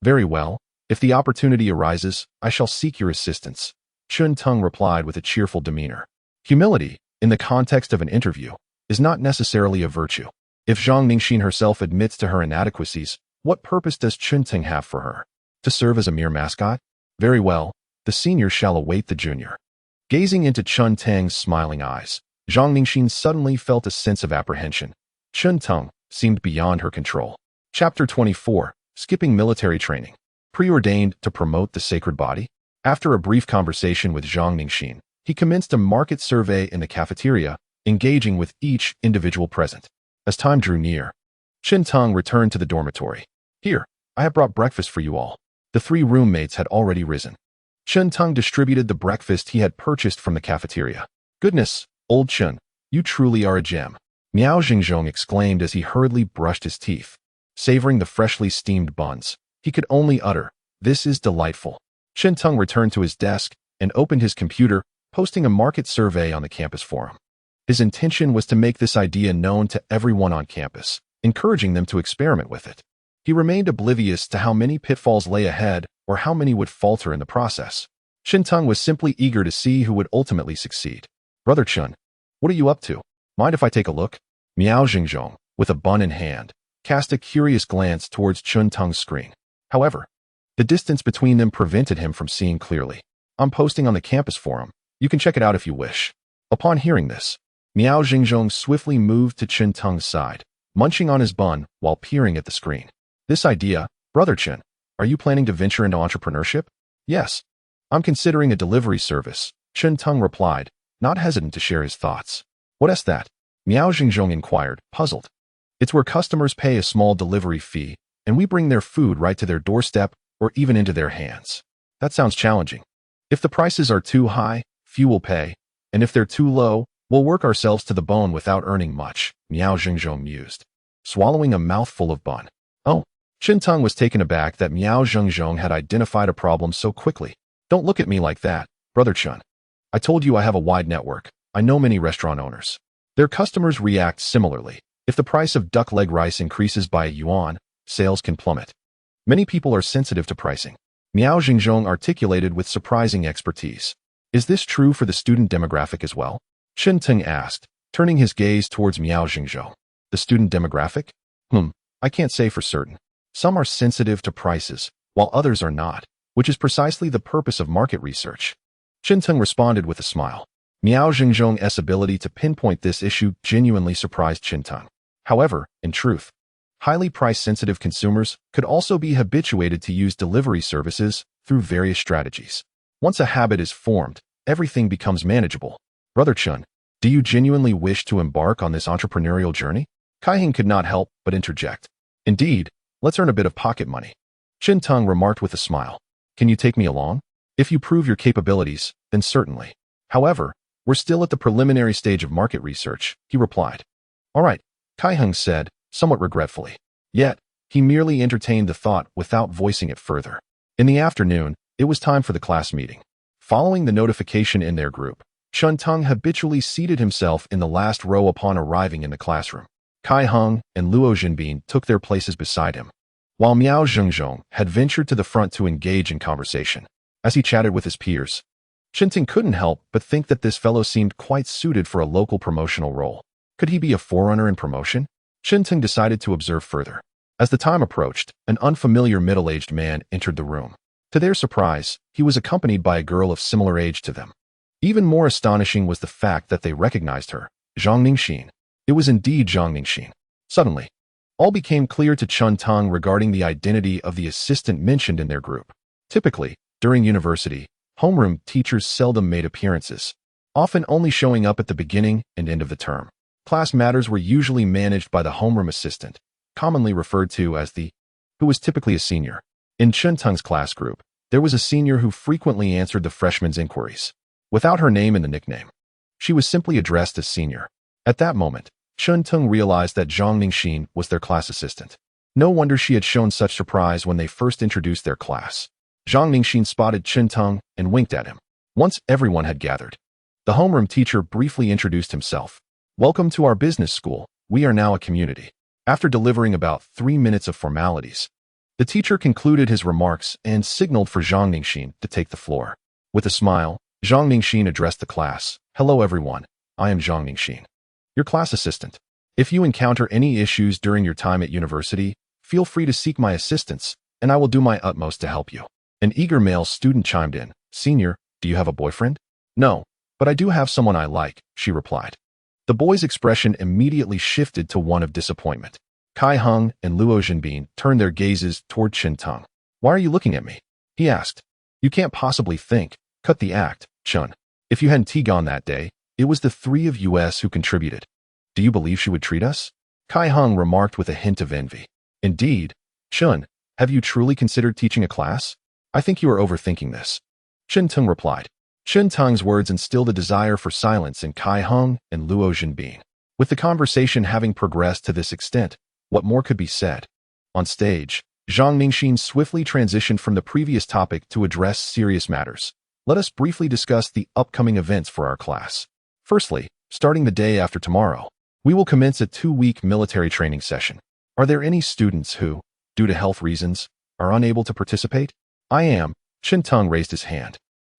Very well, if the opportunity arises, I shall seek your assistance, Chun Teng replied with a cheerful demeanor. Humility, in the context of an interview, is not necessarily a virtue. If Zhang Ningxin herself admits to her inadequacies, what purpose does Chun Teng have for her? To serve as a mere mascot? Very well, the senior shall await the junior. Gazing into Chun Teng's smiling eyes, Zhang Ningxin suddenly felt a sense of apprehension. Chun Teng seemed beyond her control. Chapter 24, Skipping Military Training. Preordained to promote the sacred body? After a brief conversation with Zhang Ningxin, he commenced a market survey in the cafeteria, engaging with each individual present. As time drew near, Chun Teng returned to the dormitory. Here, I have brought breakfast for you all. The three roommates had already risen. Chun Teng distributed the breakfast he had purchased from the cafeteria. Goodness, old Chun, you truly are a gem, Miao Xingzhong exclaimed as he hurriedly brushed his teeth. Savoring the freshly steamed buns, he could only utter, "This is delightful." Chun Teng returned to his desk and opened his computer, posting a market survey on the campus forum. His intention was to make this idea known to everyone on campus, encouraging them to experiment with it. He remained oblivious to how many pitfalls lay ahead or how many would falter in the process. Chun Teng was simply eager to see who would ultimately succeed. Brother Chun, what are you up to? Mind if I take a look? Miao Xingzhong, with a bun in hand, cast a curious glance towards Chun Teng's screen. However, the distance between them prevented him from seeing clearly. I'm posting on the campus forum. You can check it out if you wish. Upon hearing this, Miao Xingzhong swiftly moved to Chun Teng's side, munching on his bun while peering at the screen. This idea, Brother Chun, are you planning to venture into entrepreneurship? Yes. I'm considering a delivery service, Chun Teng replied, not hesitant to share his thoughts. What is that? Miao Xingzhong inquired, puzzled. It's where customers pay a small delivery fee, and we bring their food right to their doorstep or even into their hands. That sounds challenging. If the prices are too high, few will pay, and if they're too low, we'll work ourselves to the bone without earning much, Miao Xingzhong mused. swallowing a mouthful of bun. Oh, Chen was taken aback that Miao Zhengzhong had identified a problem so quickly. Don't look at me like that, Brother Chen. I told you I have a wide network. I know many restaurant owners. Their customers react similarly. If the price of duck leg rice increases by a yuan, sales can plummet. Many people are sensitive to pricing. Miao Zhengzhong articulated with surprising expertise. Is this true for the student demographic as well? Chen Teng asked, turning his gaze towards Miao Zhengzhong. The student demographic? I can't say for certain. Some are sensitive to prices, while others are not, which is precisely the purpose of market research. Chen Teng responded with a smile. Miao Zhengzhong's ability to pinpoint this issue genuinely surprised Chen Teng. However, in truth, highly price-sensitive consumers could also be habituated to use delivery services through various strategies. Once a habit is formed, everything becomes manageable. Brother Chen, do you genuinely wish to embark on this entrepreneurial journey? Kaiheng could not help but interject. Indeed, let's earn a bit of pocket money. Chen Teng remarked with a smile. Can you take me along? If you prove your capabilities, then certainly. However, we're still at the preliminary stage of market research, he replied. All right, Kaiheng said, somewhat regretfully. Yet, he merely entertained the thought without voicing it further. In the afternoon, it was time for the class meeting. Following the notification in their group, Chen Teng habitually seated himself in the last row upon arriving in the classroom. Kai Heng and Luo Jinbin took their places beside him, while Miao Zhengzhong had ventured to the front to engage in conversation. As he chatted with his peers, Chen Teng couldn't help but think that this fellow seemed quite suited for a local promotional role. Could he be a forerunner in promotion? Chen Teng decided to observe further. As the time approached, an unfamiliar middle-aged man entered the room. To their surprise, he was accompanied by a girl of similar age to them. Even more astonishing was the fact that they recognized her, Zhang Ningxin. It was indeed Zhang Ningxin. Suddenly, all became clear to Chen Teng regarding the identity of the assistant mentioned in their group. Typically, during university, homeroom teachers seldom made appearances, often only showing up at the beginning and end of the term. Class matters were usually managed by the homeroom assistant, commonly referred to as who was typically a senior. In Chen Teng's class group, there was a senior who frequently answered the freshmen's inquiries. Without her name in the nickname, she was simply addressed as senior. At that moment, Chen Teng realized that Zhang Ningxin was their class assistant. No wonder she had shown such surprise when they first introduced their class. Zhang Ningxin spotted Chen Teng and winked at him. Once everyone had gathered, the homeroom teacher briefly introduced himself. Welcome to our business school. We are now a community. After delivering about 3 minutes of formalities, the teacher concluded his remarks and signaled for Zhang Ningxin to take the floor. With a smile, Zhang Ningxin addressed the class. Hello everyone, I am Zhang Ningxin, your class assistant. If you encounter any issues during your time at university, feel free to seek my assistance, and I will do my utmost to help you. An eager male student chimed in. Senior, do you have a boyfriend? No, but I do have someone I like, she replied. The boy's expression immediately shifted to one of disappointment. Kai Heng and Luo Jinbin turned their gazes toward Chen Teng. Why are you looking at me? He asked. You can't possibly think. Cut the act, Chen. If you hadn't gone that day, it was the three of us who contributed. Do you believe she would treat us? Kai Heng remarked with a hint of envy. Indeed. Chen, have you truly considered teaching a class? I think you are overthinking this. Chen Teng replied. Chen Teng's words instilled a desire for silence in Kai Heng and Luo Jinbin. With the conversation having progressed to this extent, what more could be said? On stage, Zhang Ningxin swiftly transitioned from the previous topic to address serious matters. Let us briefly discuss the upcoming events for our class. Firstly, starting the day after tomorrow, we will commence a 2-week military training session. Are there any students who, due to health reasons, are unable to participate? I am. Chen Teng raised his hand.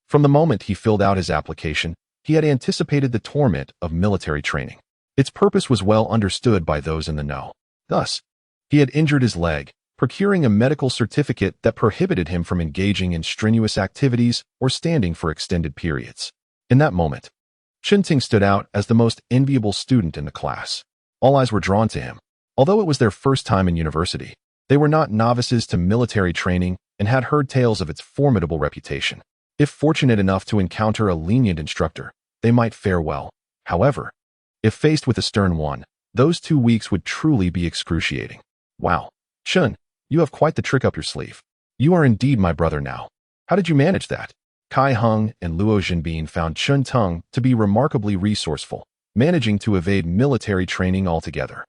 From the moment he filled out his application, he had anticipated the torment of military training. Its purpose was well understood by those in the know. Thus, he had injured his leg, procuring a medical certificate that prohibited him from engaging in strenuous activities or standing for extended periods. In that moment, Chen Teng stood out as the most enviable student in the class. All eyes were drawn to him. Although it was their first time in university, they were not novices to military training and had heard tales of its formidable reputation. If fortunate enough to encounter a lenient instructor, they might fare well. However, if faced with a stern one, those 2 weeks would truly be excruciating. Wow, Chen, you have quite the trick up your sleeve. You are indeed my brother now. How did you manage that? Kai Heng and Luo Jinbin found Chen Teng to be remarkably resourceful, managing to evade military training altogether.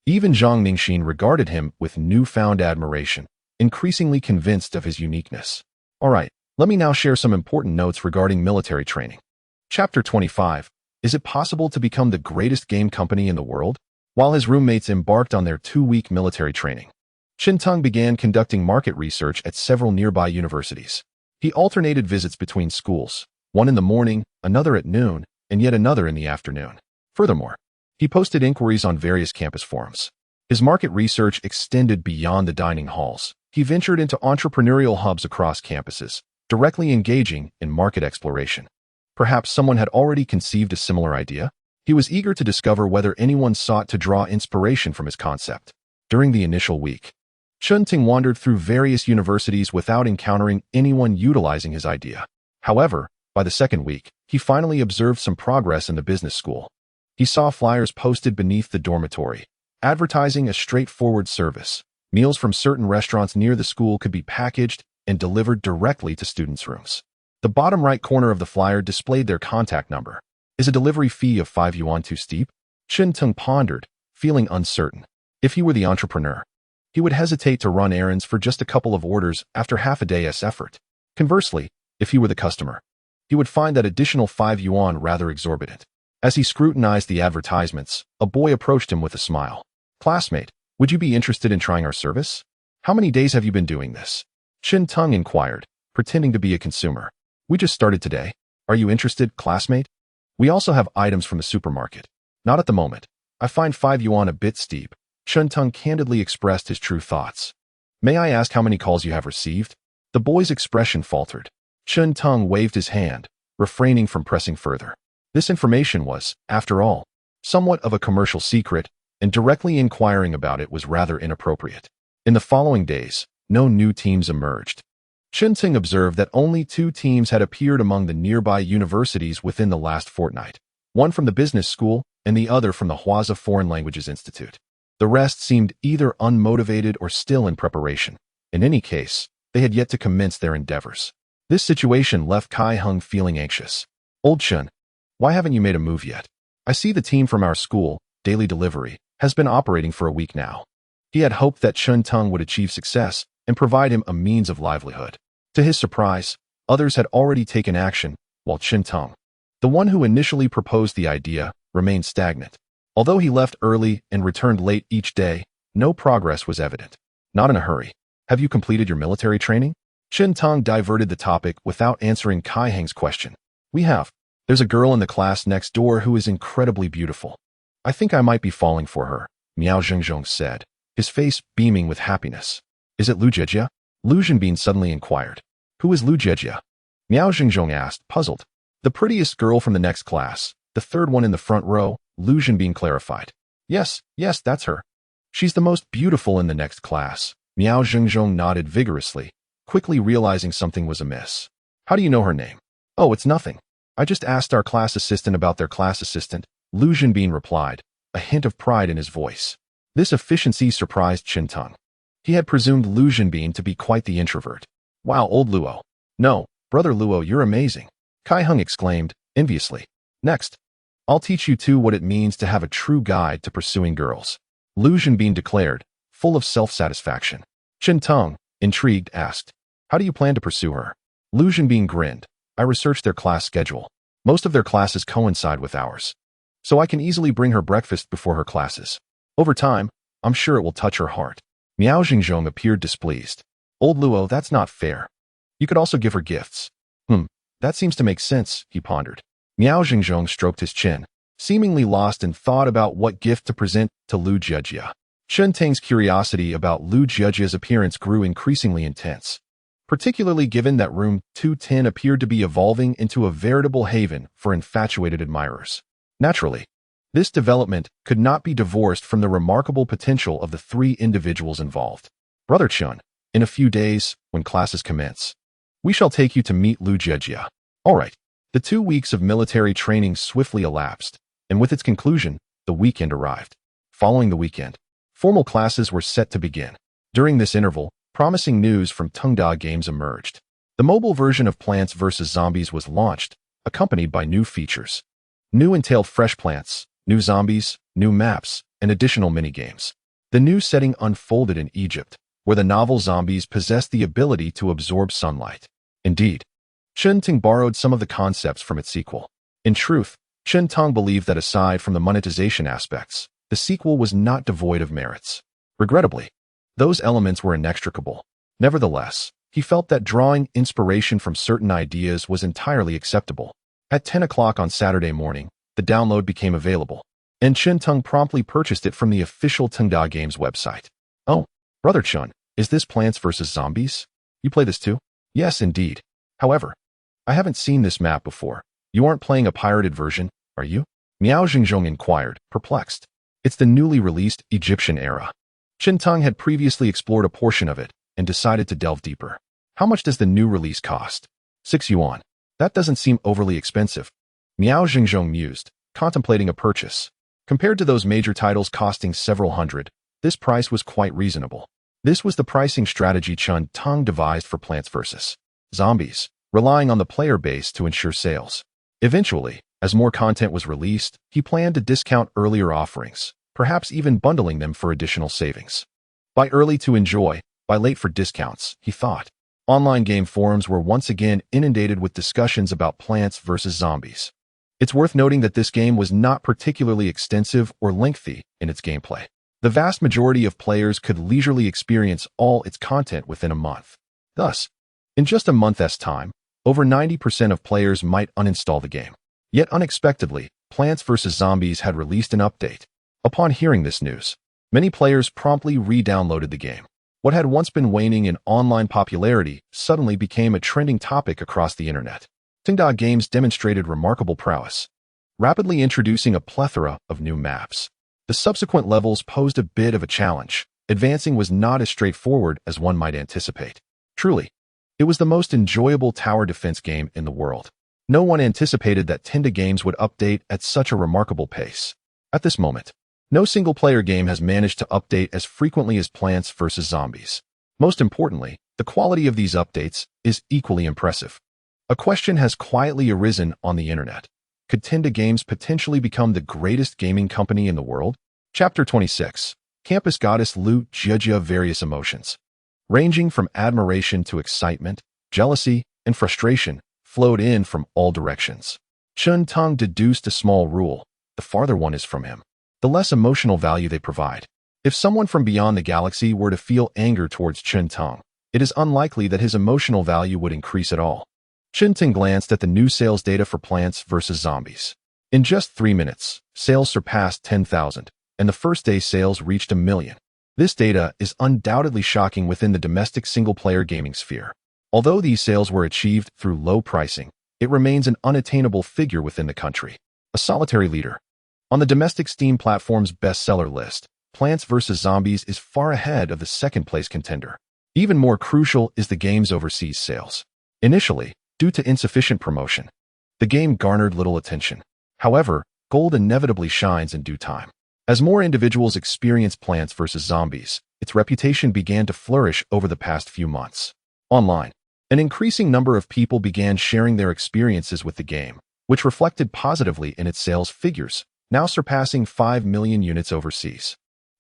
Even Zhang Ningxin regarded him with newfound admiration, increasingly convinced of his uniqueness. All right, let me now share some important notes regarding military training. Chapter 25. Is it possible to become the greatest game company in the world? While his roommates embarked on their 2-week military training, Qin began conducting market research at several nearby universities. He alternated visits between schools, one in the morning, another at noon, and yet another in the afternoon. Furthermore, he posted inquiries on various campus forums. His market research extended beyond the dining halls. He ventured into entrepreneurial hubs across campuses, directly engaging in market exploration. Perhaps someone had already conceived a similar idea? He was eager to discover whether anyone sought to draw inspiration from his concept. During the initial week, Qin wandered through various universities without encountering anyone utilizing his idea. However, by the second week, he finally observed some progress in the business school. He saw flyers posted beneath the dormitory, advertising a straightforward service. Meals from certain restaurants near the school could be packaged and delivered directly to students' rooms. The bottom right corner of the flyer displayed their contact number. Is a delivery fee of 5 yuan too steep? Qin pondered, feeling uncertain. If he were the entrepreneur, he would hesitate to run errands for just a couple of orders after half a day's effort. Conversely, if he were the customer, he would find that additional 5 yuan rather exorbitant. As he scrutinized the advertisements, a boy approached him with a smile. Classmate, would you be interested in trying our service? How many days have you been doing this? Qin inquired, pretending to be a consumer. We just started today. Are you interested, classmate? We also have items from the supermarket. Not at the moment. I find 5 yuan a bit steep. Qin candidly expressed his true thoughts. May I ask how many calls you have received? The boy's expression faltered. Qin waved his hand, refraining from pressing further. This information was, after all, somewhat of a commercial secret, and directly inquiring about it was rather inappropriate. In the following days, no new teams emerged. Qin observed that only 2 teams had appeared among the nearby universities within the last fortnight, one from the business school and the other from the Huaza Foreign Languages Institute. The rest seemed either unmotivated or still in preparation. In any case, they had yet to commence their endeavors. This situation left Kai Hung feeling anxious. Old Qin, why haven't you made a move yet? I see the team from our school, Daily Delivery, has been operating for a week now. He had hoped that Qin would achieve success and provide him a means of livelihood. To his surprise, others had already taken action, while Qin, the one who initially proposed the idea, remained stagnant. Although he left early and returned late each day, no progress was evident. Not in a hurry. Have you completed your military training? Qin diverted the topic without answering Kai Heng's question. We have. There's a girl in the class next door who is incredibly beautiful. I think I might be falling for her, Miao Zhengzhong said, his face beaming with happiness. Is it Lu Jejia? Lu Zhenbin suddenly inquired. Who is Lu Jejia? Miao Zhengzhong asked, puzzled. The prettiest girl from the next class, the third one in the front row, Lu Zhenbin clarified. Yes, that's her. She's the most beautiful in the next class. Miao Zhengzhong nodded vigorously, quickly realizing something was amiss. How do you know her name? Oh, it's nothing. I just asked our class assistant about their class assistant, Lu Zhenbin replied, a hint of pride in his voice. This efficiency surprised Qin. He had presumed Lu Zhenbin to be quite the introvert. Wow, old Luo. No, brother Luo, you're amazing. Kai Hung exclaimed, enviously. Next, I'll teach you two what it means to have a true guide to pursuing girls. Lu Zhenbin declared, full of self-satisfaction. Qin, intrigued, asked, how do you plan to pursue her? Lu Zhenbin grinned. I researched their class schedule. Most of their classes coincide with ours. So I can easily bring her breakfast before her classes. Over time, I'm sure it will touch her heart. Miao Zhengzhong appeared displeased. Old Luo, that's not fair. You could also give her gifts. That seems to make sense, he pondered. Miao Zhengzhong stroked his chin, seemingly lost in thought about what gift to present to Lu Jejia. Qin's curiosity about Lu Jejia's appearance grew increasingly intense, particularly given that room 210 appeared to be evolving into a veritable haven for infatuated admirers. Naturally, this development could not be divorced from the remarkable potential of the 3 individuals involved. Brother Qin, in a few days, when classes commence, we shall take you to meet Lu Jejia. All right. The 2 weeks of military training swiftly elapsed, and with its conclusion, the weekend arrived. Following the weekend, formal classes were set to begin. During this interval, promising news from Tengda Games emerged. The mobile version of Plants vs. Zombies was launched, accompanied by new features. New entailed fresh plants, new zombies, new maps, and additional minigames. The new setting unfolded in Egypt, where the novel zombies possessed the ability to absorb sunlight. Indeed, Chunting borrowed some of the concepts from its sequel. In truth, Chuntung believed that aside from the monetization aspects, the sequel was not devoid of merits. Regrettably, those elements were inextricable. Nevertheless, he felt that drawing inspiration from certain ideas was entirely acceptable. At 10 o'clock on Saturday morning, the download became available, and Chuntung promptly purchased it from the official Tengda Games website. "Oh, Brother Chun, is this Plants vs. Zombies? You play this too?" "Yes, indeed. However, I haven't seen this map before. You aren't playing a pirated version, are you?" Miao Xingzhong inquired, perplexed. "It's the newly released Egyptian era." Chuntung had previously explored a portion of it and decided to delve deeper. "How much does the new release cost?" 6 yuan. "That doesn't seem overly expensive." Miao Xingzhong mused, contemplating a purchase. Compared to those major titles costing several hundred, this price was quite reasonable. This was the pricing strategy Chuntung devised for Plants vs. Zombies, relying on the player base to ensure sales. Eventually, as more content was released, he planned to discount earlier offerings, perhaps even bundling them for additional savings. Buy early to enjoy, buy late for discounts, he thought. Online game forums were once again inundated with discussions about Plants vs. Zombies. It's worth noting that this game was not particularly extensive or lengthy in its gameplay. The vast majority of players could leisurely experience all its content within a month. Thus, in just a month's time, over 90% of players might uninstall the game. Yet unexpectedly, Plants vs. Zombies had released an update. Upon hearing this news, many players promptly re-downloaded the game. What had once been waning in online popularity suddenly became a trending topic across the internet. Tengda Games demonstrated remarkable prowess, rapidly introducing a plethora of new maps. The subsequent levels posed a bit of a challenge. Advancing was not as straightforward as one might anticipate. Truly, it was the most enjoyable tower defense game in the world. No one anticipated that Tengda Games would update at such a remarkable pace. At this moment, no single-player game has managed to update as frequently as Plants vs. Zombies. Most importantly, the quality of these updates is equally impressive. A question has quietly arisen on the internet. Could Tengda Games potentially become the greatest gaming company in the world? Chapter 26. Campus Goddess Lu Jia. Various emotions, ranging from admiration to excitement, jealousy, and frustration, flowed in from all directions. Chuntung deduced a small rule: the farther one is from him, the less emotional value they provide. If someone from beyond the galaxy were to feel anger towards Chuntung, it is unlikely that his emotional value would increase at all. Chuntung glanced at the new sales data for Plants vs. Zombies. In just 3 minutes, sales surpassed 10,000, and the first day sales reached 1 million. This data is undoubtedly shocking within the domestic single-player gaming sphere. Although these sales were achieved through low pricing, it remains an unattainable figure within the country. A solitary leader. On the domestic Steam platform's bestseller list, Plants vs. Zombies is far ahead of the second-place contender. Even more crucial is the game's overseas sales. Initially, due to insufficient promotion, the game garnered little attention. However, gold inevitably shines in due time. As more individuals experienced Plants vs. Zombies, its reputation began to flourish over the past few months. Online, an increasing number of people began sharing their experiences with the game, which reflected positively in its sales figures, now surpassing 5 million units overseas.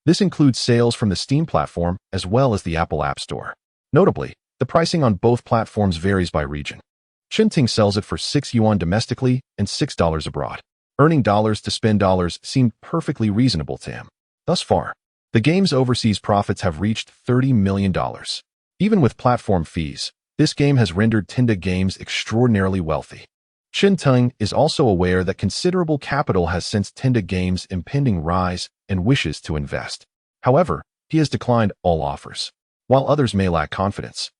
This includes sales from the Steam platform as well as the Apple App Store. Notably, the pricing on both platforms varies by region. Chuntung sells it for 6 yuan domestically and $6 abroad. Earning dollars to spend dollars seemed perfectly reasonable to him. Thus far, the game's overseas profits have reached $30 million. Even with platform fees, this game has rendered Tengda Games extraordinarily wealthy. Chuntung is also aware that considerable capital has sensed Tengda Games' impending rise and wishes to invest. However, he has declined all offers. While others may lack confidence,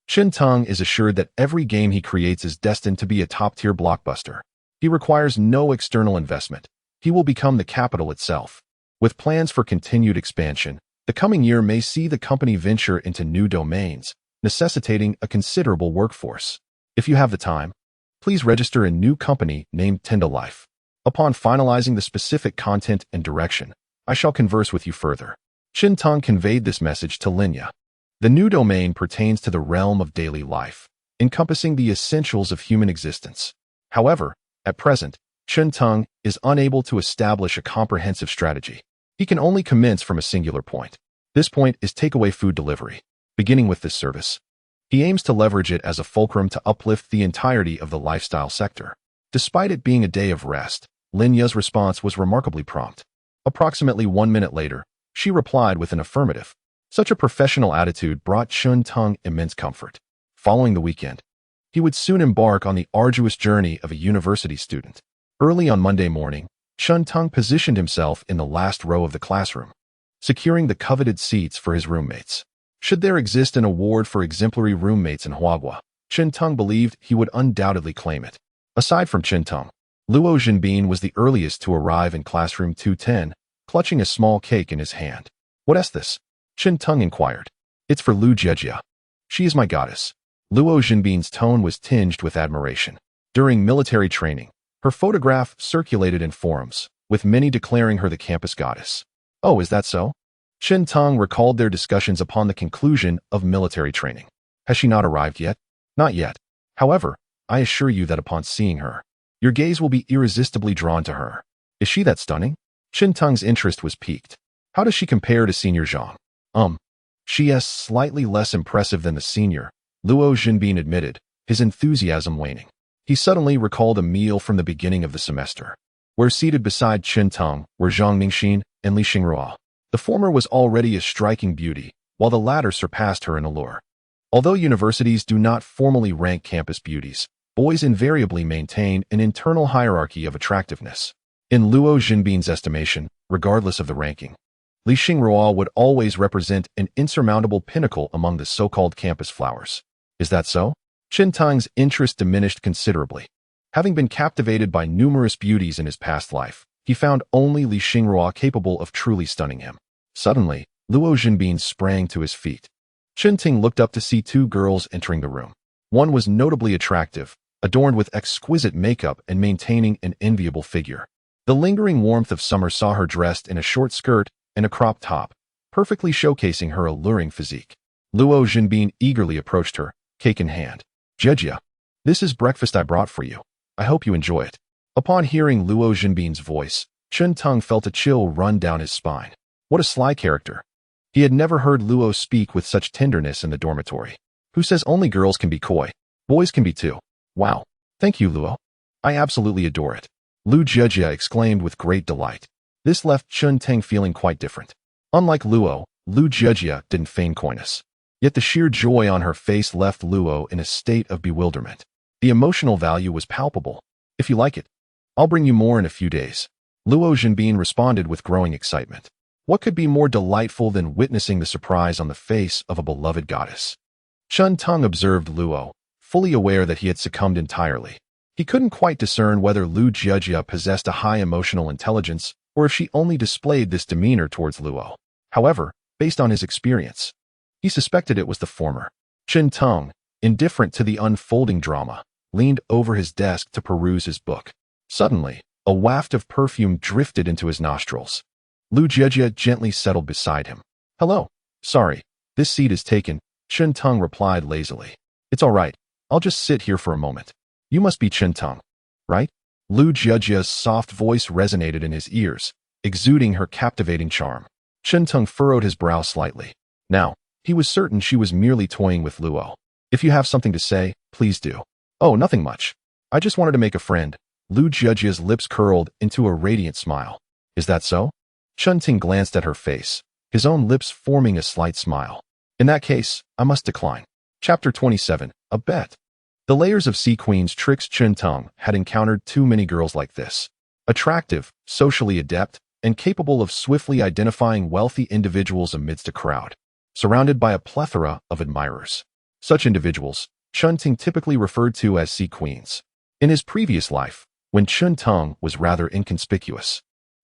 Chuntung is assured that every game he creates is destined to be a top-tier blockbuster. He requires no external investment. He will become the capital itself. With plans for continued expansion, the coming year may see the company venture into new domains, necessitating a considerable workforce. If you have the time, please register a new company named Tengda Life. Upon finalizing the specific content and direction, I shall converse with you further. Chuntung conveyed this message to Linya. The new domain pertains to the realm of daily life, encompassing the essentials of human existence. However, at present, Chen Teng is unable to establish a comprehensive strategy. He can only commence from a singular point. This point is takeaway food delivery. Beginning with this service, he aims to leverage it as a fulcrum to uplift the entirety of the lifestyle sector. Despite it being a day of rest, Lin Ya's response was remarkably prompt. Approximately 1 minute later, she replied with an affirmative. Such a professional attitude brought Chen Teng immense comfort. Following the weekend, he would soon embark on the arduous journey of a university student. Early on Monday morning, Chen Teng positioned himself in the last row of the classroom, securing the coveted seats for his roommates. Should there exist an award for exemplary roommates in Huagua, Chen Teng believed he would undoubtedly claim it. Aside from Chen Teng, Luo Jinbin was the earliest to arrive in classroom 210, clutching a small cake in his hand. "What is this?" Chen Teng inquired. "It's for Lu Jiejia. She is my goddess." Luo Jinbin's tone was tinged with admiration. During military training, her photograph circulated in forums, with many declaring her the campus goddess. "Oh, is that so?" Chen Teng recalled their discussions upon the conclusion of military training. "Has she not arrived yet?" "Not yet. However, I assure you that upon seeing her, your gaze will be irresistibly drawn to her." "Is she that stunning?" Chen Teng's interest was piqued. "How does she compare to Senior Zhang?" She is slightly less impressive than the senior," Luo Jinbin admitted, his enthusiasm waning. He suddenly recalled a meal from the beginning of the semester, where seated beside Chen Teng were Zhang Ningxin and Li Xingrua. The former was already a striking beauty, while the latter surpassed her in allure. Although universities do not formally rank campus beauties, boys invariably maintain an internal hierarchy of attractiveness. In Luo Jinbin's estimation, regardless of the ranking, Li Xingrua would always represent an insurmountable pinnacle among the so-called campus flowers. "Is that so?" Chen Teng's interest diminished considerably. Having been captivated by numerous beauties in his past life, he found only Li Xingrua capable of truly stunning him. Suddenly, Luo Jinbin sprang to his feet. Chen Teng looked up to see two girls entering the room. One was notably attractive, adorned with exquisite makeup and maintaining an enviable figure. The lingering warmth of summer saw her dressed in a short skirt and a crop top, perfectly showcasing her alluring physique. Luo Jinbin eagerly approached her, cake in hand. "Jiejia, this is breakfast I brought for you. I hope you enjoy it." Upon hearing Luo Jinbin's voice, Chen Teng felt a chill run down his spine. What a sly character. He had never heard Luo speak with such tenderness in the dormitory. Who says only girls can be coy? Boys can be too. Wow. Thank you, Luo. I absolutely adore it. Lu Jiejia exclaimed with great delight. This left Chen Teng feeling quite different. Unlike Luo, Lu Jiejia didn't feign coyness. Yet the sheer joy on her face left Luo in a state of bewilderment. The emotional value was palpable. "If you like it, I'll bring you more in a few days." Luo Jinbin responded with growing excitement. What could be more delightful than witnessing the surprise on the face of a beloved goddess? Chen Teng observed Luo, fully aware that he had succumbed entirely. He couldn't quite discern whether Lu Jiejia possessed a high emotional intelligence or if she only displayed this demeanor towards Luo. However, based on his experience, he suspected it was the former. Chen Teng, indifferent to the unfolding drama, leaned over his desk to peruse his book. Suddenly, a waft of perfume drifted into his nostrils. Lu Jiejia gently settled beside him. "Hello. Sorry, this seat is taken," Chen Teng replied lazily. "It's all right. I'll just sit here for a moment. You must be Chen Teng, right?" Lu Jiejia's soft voice resonated in his ears, exuding her captivating charm. Chen Teng furrowed his brow slightly. Now, he was certain she was merely toying with Luo. "If you have something to say, please do." "Oh, nothing much. I just wanted to make a friend." Lu Jiejia's lips curled into a radiant smile. "Is that so?" Chen Teng glanced at her face, his own lips forming a slight smile. "In that case, I must decline." Chapter 27, A Bet. The layers of Sea Queen's tricks. Chen Teng had encountered too many girls like this. Attractive, socially adept, and capable of swiftly identifying wealthy individuals amidst a crowd, surrounded by a plethora of admirers. Such individuals, Chen Teng typically referred to as Sea Queens. In his previous life, when Chen Teng was rather inconspicuous,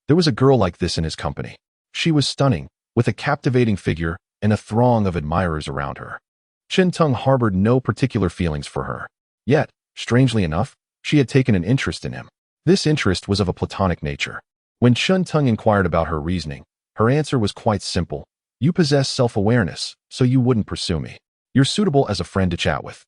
there was a girl like this in his company. She was stunning, with a captivating figure and a throng of admirers around her. Chen Teng harbored no particular feelings for her. Yet, strangely enough, she had taken an interest in him. This interest was of a platonic nature. When Chen Teng inquired about her reasoning, her answer was quite simple. "You possess self-awareness, so you wouldn't pursue me. You're suitable as a friend to chat with."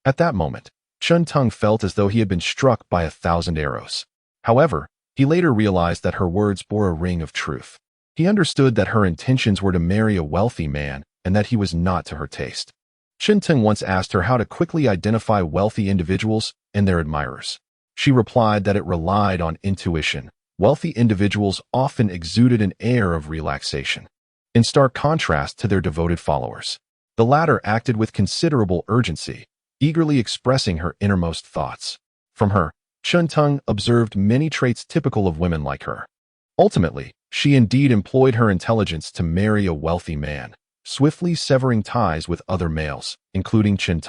At that moment, Chen Teng felt as though he had been struck by 1,000 arrows. However, he later realized that her words bore a ring of truth. He understood that her intentions were to marry a wealthy man and that he was not to her taste. Chen once asked her how to quickly identify wealthy individuals and their admirers. She replied that it relied on intuition. Wealthy individuals often exuded an air of relaxation, in stark contrast to their devoted followers. The latter acted with considerable urgency, eagerly expressing her innermost thoughts. From her, Chen observed many traits typical of women like her. Ultimately, she indeed employed her intelligence to marry a wealthy man, swiftly severing ties with other males, including Chen.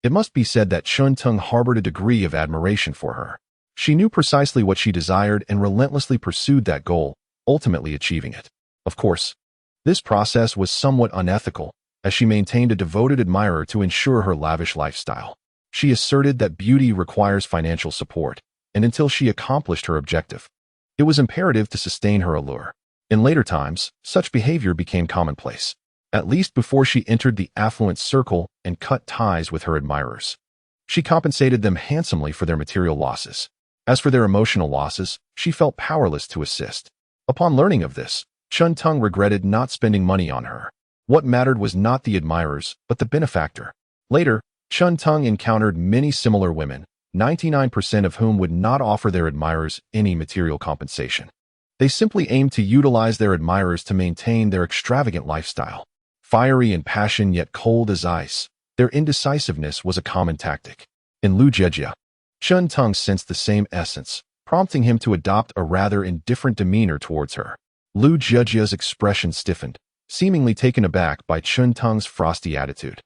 It must be said that Chen harbored a degree of admiration for her. She knew precisely what she desired and relentlessly pursued that goal, ultimately achieving it. Of course, this process was somewhat unethical, as she maintained a devoted admirer to ensure her lavish lifestyle. She asserted that beauty requires financial support, and until she accomplished her objective, it was imperative to sustain her allure. In later times, such behavior became commonplace, at least before she entered the affluent circle and cut ties with her admirers. She compensated them handsomely for their material losses. As for their emotional losses, she felt powerless to assist. Upon learning of this, Chen regretted not spending money on her. What mattered was not the admirers, but the benefactor. Later, Chen encountered many similar women, 99% of whom would not offer their admirers any material compensation. They simply aimed to utilize their admirers to maintain their extravagant lifestyle. Fiery and passion yet cold as ice, their indecisiveness was a common tactic. In Lu Jejia, Chen sensed the same essence, prompting him to adopt a rather indifferent demeanor towards her. Lu Jejia's expression stiffened, seemingly taken aback by Chen frosty attitude.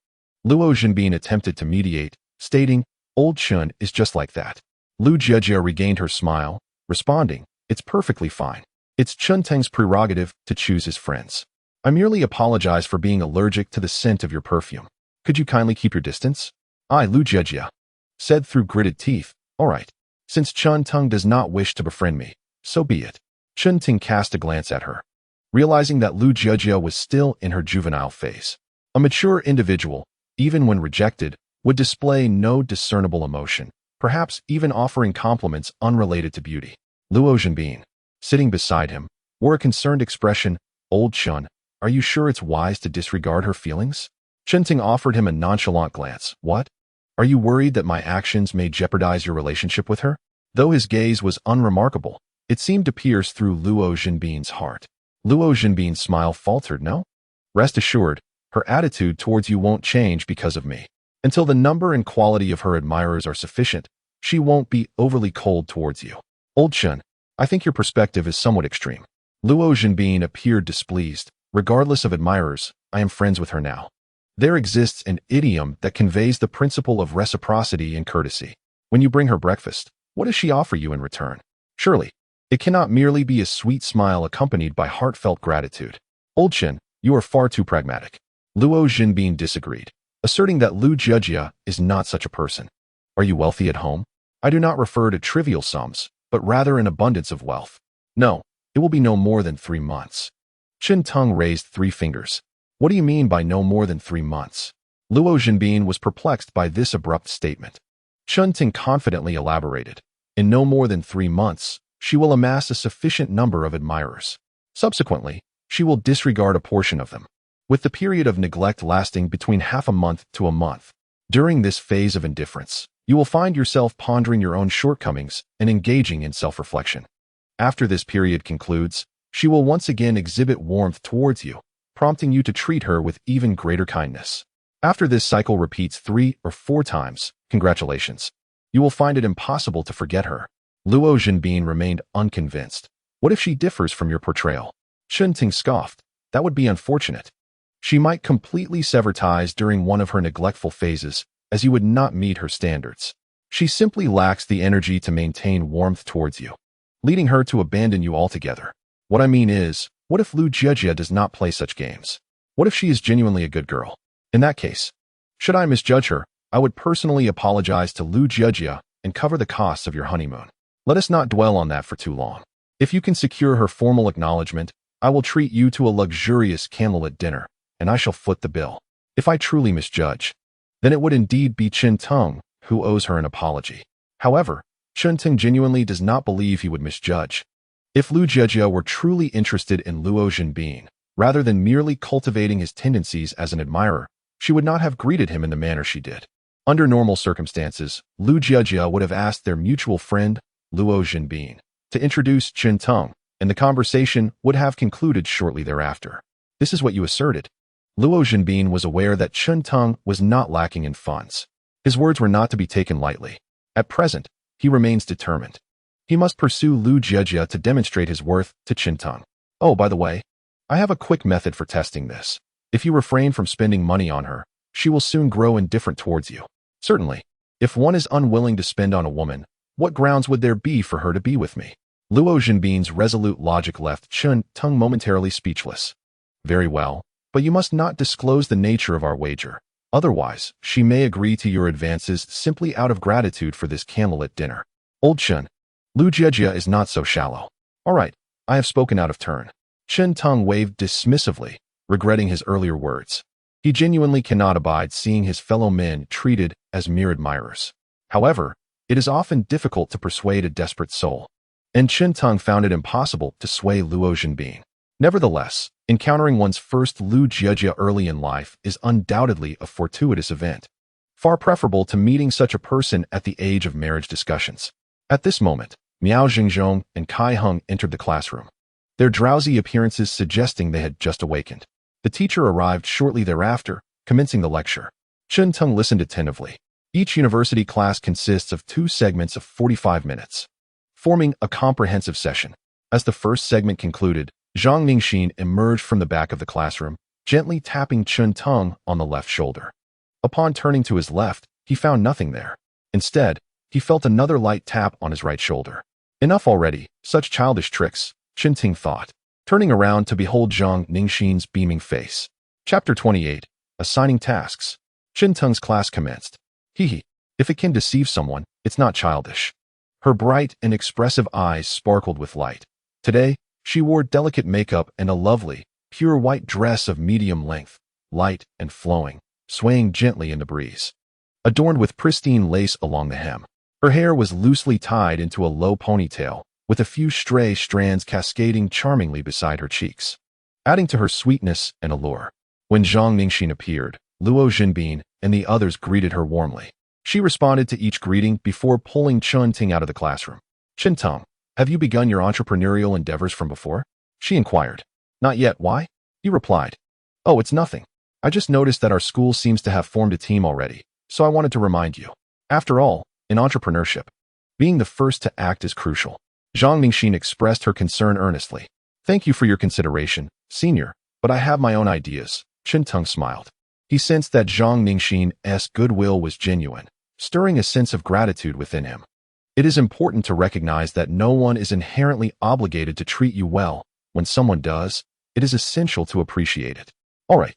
Luo Zhenbin attempted to mediate, stating, "Old Chen is just like that." Lu Jejia regained her smile, responding, "It's perfectly fine. It's Chen prerogative to choose his friends. I merely apologize for being allergic to the scent of your perfume. Could you kindly keep your distance?" Lu Jejia said through gritted teeth, "All right. Since Chen does not wish to befriend me, so be it." Chen cast a glance at her, realizing that Lu Jejia was still in her juvenile phase. A mature individual, even when rejected, would display no discernible emotion, perhaps even offering compliments unrelated to beauty. Luo Zhenbin, sitting beside him, wore a concerned expression. "Old Chen, are you sure it's wise to disregard her feelings?" Chen offered him a nonchalant glance. "What? Are you worried that my actions may jeopardize your relationship with her?" Though his gaze was unremarkable, it seemed to pierce through Luo Zhenbin's heart. Luo Zhenbin's smile faltered. "No? Rest assured, her attitude towards you won't change because of me. Until the number and quality of her admirers are sufficient, she won't be overly cold towards you." "Old Chen, I think your perspective is somewhat extreme." Luo Zhenbin appeared displeased. "Regardless of admirers, I am friends with her now. There exists an idiom that conveys the principle of reciprocity and courtesy. When you bring her breakfast, what does she offer you in return? Surely, it cannot merely be a sweet smile accompanied by heartfelt gratitude." "Old Chen, you are far too pragmatic." Luo Zhenbin disagreed, asserting that Lu Jejia is not such a person. "Are you wealthy at home? I do not refer to trivial sums, but rather an abundance of wealth." "No, it will be no more than 3 months." Chen raised 3 fingers. "What do you mean by no more than 3 months?" Luo Zhenbin was perplexed by this abrupt statement. Chen confidently elaborated. "In no more than 3 months, she will amass a sufficient number of admirers. Subsequently, she will disregard a portion of them, with the period of neglect lasting between half a month to a month. During this phase of indifference, you will find yourself pondering your own shortcomings and engaging in self-reflection. After this period concludes, she will once again exhibit warmth towards you, prompting you to treat her with even greater kindness. After this cycle repeats 3 or 4 times, congratulations. You will find it impossible to forget her." Luo Zhenbin remained unconvinced. "What if she differs from your portrayal?" Chen scoffed. "That would be unfortunate. She might completely sever ties during one of her neglectful phases, as you would not meet her standards. She simply lacks the energy to maintain warmth towards you, leading her to abandon you altogether. What I mean is, what if Lu Jejia does not play such games? What if she is genuinely a good girl? In that case, should I misjudge her, I would personally apologize to Lu Jejia and cover the costs of your honeymoon. Let us not dwell on that for too long. If you can secure her formal acknowledgement, I will treat you to a luxurious candlelit dinner, and I shall foot the bill. If I truly misjudge, then it would indeed be Chen who owes her an apology. However, Chen Ting genuinely does not believe he would misjudge. If Lu Jiejie were truly interested in Luo Zhenbin, rather than merely cultivating his tendencies as an admirer, she would not have greeted him in the manner she did. Under normal circumstances, Lu Jiejie would have asked their mutual friend, Luo Zhenbin, to introduce Chen Teng, and the conversation would have concluded shortly thereafter. This is what you asserted. Luo Zhenbin was aware that Chen Teng was not lacking in funds. His words were not to be taken lightly. At present, he remains determined. He must pursue Lu Jiejie to demonstrate his worth to Chen Teng. Oh, by the way, I have a quick method for testing this. If you refrain from spending money on her, she will soon grow indifferent towards you. Certainly, if one is unwilling to spend on a woman, what grounds would there be for her to be with me? Luo Zhenbin's resolute logic left Chen Teng momentarily speechless. Very well, but you must not disclose the nature of our wager. Otherwise, she may agree to your advances simply out of gratitude for this candlelit dinner. Old Chen, Lu Jiejie is not so shallow. All right, I have spoken out of turn. Chen Teng waved dismissively, regretting his earlier words. He genuinely cannot abide seeing his fellow men treated as mere admirers. However, it is often difficult to persuade a desperate soul, and Chen Teng found it impossible to sway Luo Zhenbin. Nevertheless, encountering one's first Lu Jiejie early in life is undoubtedly a fortuitous event, far preferable to meeting such a person at the age of marriage discussions. At this moment, Miao Jingzhong and Kai Heng entered the classroom, their drowsy appearances suggesting they had just awakened. The teacher arrived shortly thereafter, commencing the lecture. Chen Teng listened attentively. Each university class consists of 2 segments of 45 minutes, forming a comprehensive session. As the first segment concluded, Zhang Ningxin emerged from the back of the classroom, gently tapping Chen Teng on the left shoulder. Upon turning to his left, he found nothing there. Instead, he felt another light tap on his right shoulder. Enough already, such childish tricks, Chen Ting thought, turning around to behold Zhang Ningxin's beaming face. Chapter 28. Assigning Tasks. Chen Teng's class commenced. Hee, if it can deceive someone, it's not childish. Her bright and expressive eyes sparkled with light. Today, she wore delicate makeup and a lovely, pure white dress of medium length, light and flowing, swaying gently in the breeze. Adorned with pristine lace along the hem, her hair was loosely tied into a low ponytail, with a few stray strands cascading charmingly beside her cheeks, adding to her sweetness and allure. When Zhang Ningxin appeared, Luo Zhenbin and the others greeted her warmly. She responded to each greeting before pulling Chen Ting out of the classroom. Chen Teng, have you begun your entrepreneurial endeavors from before? She inquired. Not yet, why? He replied. Oh, it's nothing. I just noticed that our school seems to have formed a team already, so I wanted to remind you. After all, in entrepreneurship, being the first to act is crucial. Zhang Ningxin expressed her concern earnestly. Thank you for your consideration, senior, but I have my own ideas. Chen Teng smiled. He sensed that Zhang Ningxin's goodwill was genuine, stirring a sense of gratitude within him. It is important to recognize that no one is inherently obligated to treat you well. When someone does, it is essential to appreciate it. All right,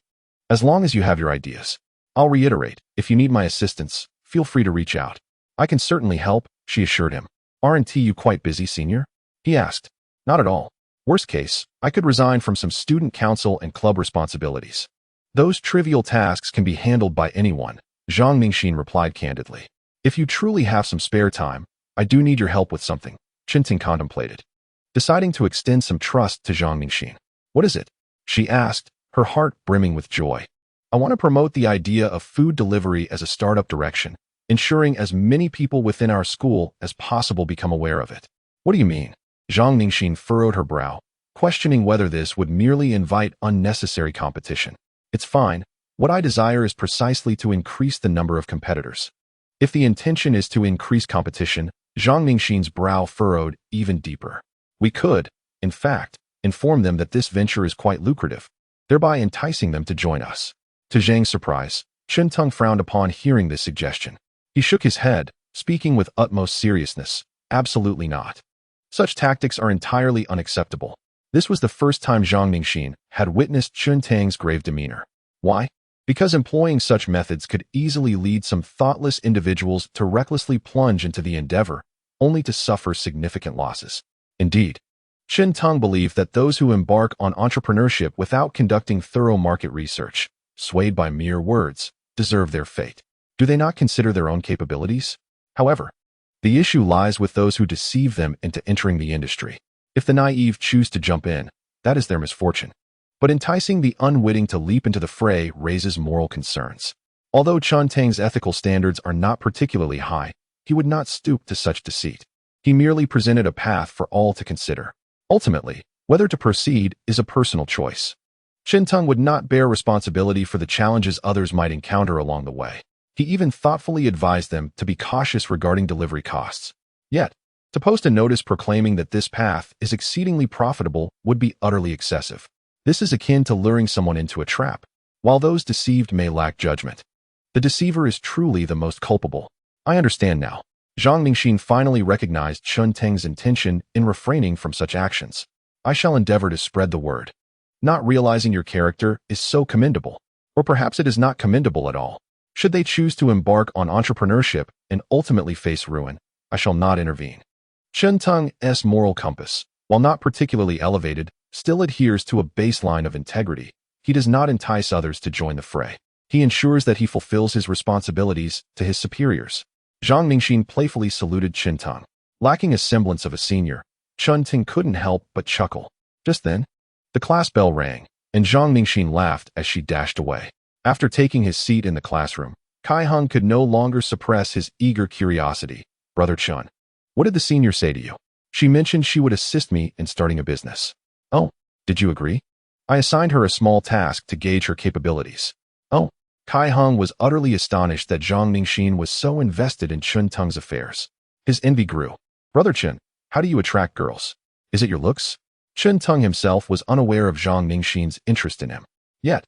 as long as you have your ideas. I'll reiterate, if you need my assistance, feel free to reach out. I can certainly help, she assured him. Aren't you quite busy, senior? He asked. Not at all. Worst case, I could resign from some student council and club responsibilities. Those trivial tasks can be handled by anyone, Zhang Ningxin replied candidly. If you truly have some spare time, I do need your help with something, Chen Ting contemplated, deciding to extend some trust to Zhang Ningxin. What is it? She asked, her heart brimming with joy. I want to promote the idea of food delivery as a startup direction, ensuring as many people within our school as possible become aware of it. What do you mean? Zhang Ningxin furrowed her brow, questioning whether this would merely invite unnecessary competition. It's fine. What I desire is precisely to increase the number of competitors. If the intention is to increase competition, Zhang Ningxin's brow furrowed even deeper. We could, in fact, inform them that this venture is quite lucrative, thereby enticing them to join us. To Zhang's surprise, Chen Teng frowned upon hearing this suggestion. He shook his head, speaking with utmost seriousness. Absolutely not. Such tactics are entirely unacceptable. This was the first time Zhang Ningxin had witnessed Chen Teng's grave demeanor. Why? Because employing such methods could easily lead some thoughtless individuals to recklessly plunge into the endeavor, only to suffer significant losses. Indeed, Chen Teng believed that those who embark on entrepreneurship without conducting thorough market research, swayed by mere words, deserve their fate. Do they not consider their own capabilities? However, The issue lies with those who deceive them into entering the industry. If the naive choose to jump in, that is their misfortune. But enticing the unwitting to leap into the fray raises moral concerns. Although Chun Tang's ethical standards are not particularly high, he would not stoop to such deceit. He merely presented a path for all to consider. Ultimately, whether to proceed is a personal choice. Shentang would not bear responsibility for the challenges others might encounter along the way. He even thoughtfully advised them to be cautious regarding delivery costs. Yet, to post a notice proclaiming that this path is exceedingly profitable would be utterly excessive. This is akin to luring someone into a trap, while those deceived may lack judgment. The deceiver is truly the most culpable. I understand now. Zhang Ningxin finally recognized Chun Tang's intention in refraining from such actions. I shall endeavor to spread the word. Not realizing your character is so commendable. Or perhaps it is not commendable at all. Should they choose to embark on entrepreneurship and ultimately face ruin, I shall not intervene. Chun Tang's moral compass, while not particularly elevated, still adheres to a baseline of integrity. He does not entice others to join the fray. He ensures that he fulfills his responsibilities to his superiors. Zhang Ningxin playfully saluted Chun Tang. Lacking a semblance of a senior, Chun Tang couldn't help but chuckle. Just then, the class bell rang, and Zhang Ningxin laughed as she dashed away. After taking his seat in the classroom, Kai Hung could no longer suppress his eager curiosity. Brother Chun, what did the senior say to you? She mentioned she would assist me in starting a business. Oh, did you agree? I assigned her a small task to gauge her capabilities. Oh, Kai Hung was utterly astonished that Zhang Ningxin was so invested in Chun Tang's affairs. His envy grew. Brother Chun, how do you attract girls? Is it your looks? Chun Tang himself was unaware of Zhang Ningxin's interest in him. Yet,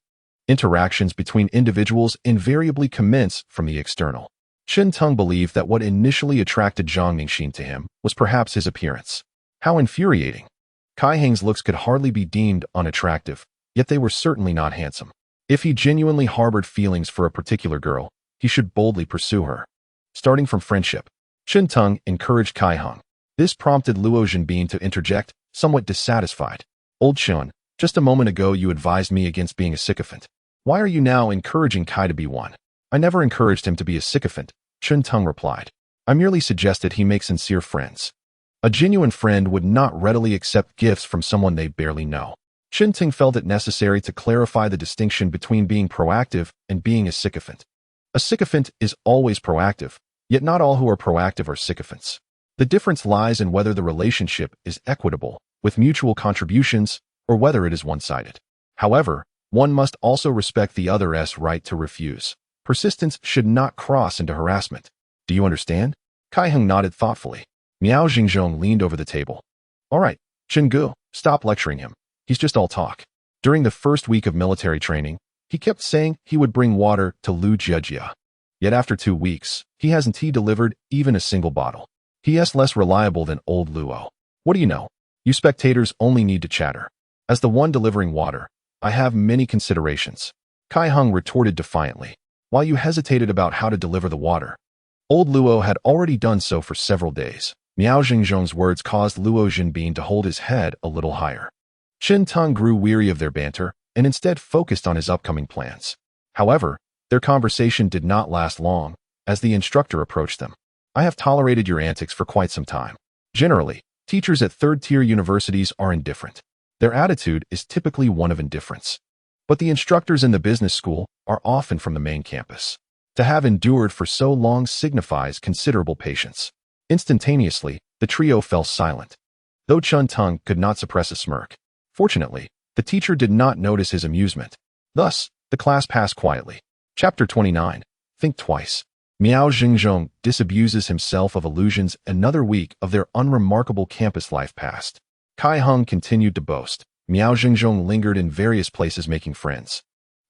interactions between individuals invariably commence from the external. Chun Tang believed that what initially attracted Zhang Ningxin to him was perhaps his appearance. How infuriating! Kai Heng's looks could hardly be deemed unattractive, yet they were certainly not handsome. If he genuinely harbored feelings for a particular girl, he should boldly pursue her. Starting from friendship, Chun Tang encouraged Kai Heng. This prompted Luo Zhenbin to interject, somewhat dissatisfied. Old Chun, just a moment ago you advised me against being a sycophant. Why are you now encouraging Kai to be one? I never encouraged him to be a sycophant, Chun Tang replied. I merely suggested he make sincere friends. A genuine friend would not readily accept gifts from someone they barely know. Chun Tang felt it necessary to clarify the distinction between being proactive and being a sycophant. A sycophant is always proactive, yet not all who are proactive are sycophants. The difference lies in whether the relationship is equitable, with mutual contributions, or whether it is one-sided. However, one must also respect the other's right to refuse. Persistence should not cross into harassment. Do you understand? Kai Heng nodded thoughtfully. Miao Xingzhong leaned over the table. All right, Chen Gu, stop lecturing him. He's just all talk. During the first week of military training, he kept saying he would bring water to Lu Jiejia. Yet after 2 weeks, he hasn't delivered even a single bottle. He is less reliable than old Luo. What do you know? You spectators only need to chatter. As the one delivering water, I have many considerations. Kai Heng retorted defiantly. While you hesitated about how to deliver the water, old Luo had already done so for several days. Miao Xingzhong's words caused Luo Zhenbin to hold his head a little higher. Chun Tang grew weary of their banter and instead focused on his upcoming plans. However, their conversation did not last long, as the instructor approached them. I have tolerated your antics for quite some time. Generally, teachers at third-tier universities are indifferent. Their attitude is typically one of indifference. But the instructors in the business school are often from the main campus. To have endured for so long signifies considerable patience. Instantaneously, the trio fell silent. Though Chun Tang could not suppress a smirk. Fortunately, the teacher did not notice his amusement. Thus, the class passed quietly. Chapter 29. Think twice. Miao Xingzhong disabuses himself of illusions. Another week of their unremarkable campus life passed. Kai Heng continued to boast. Miao Xingzhong lingered in various places making friends.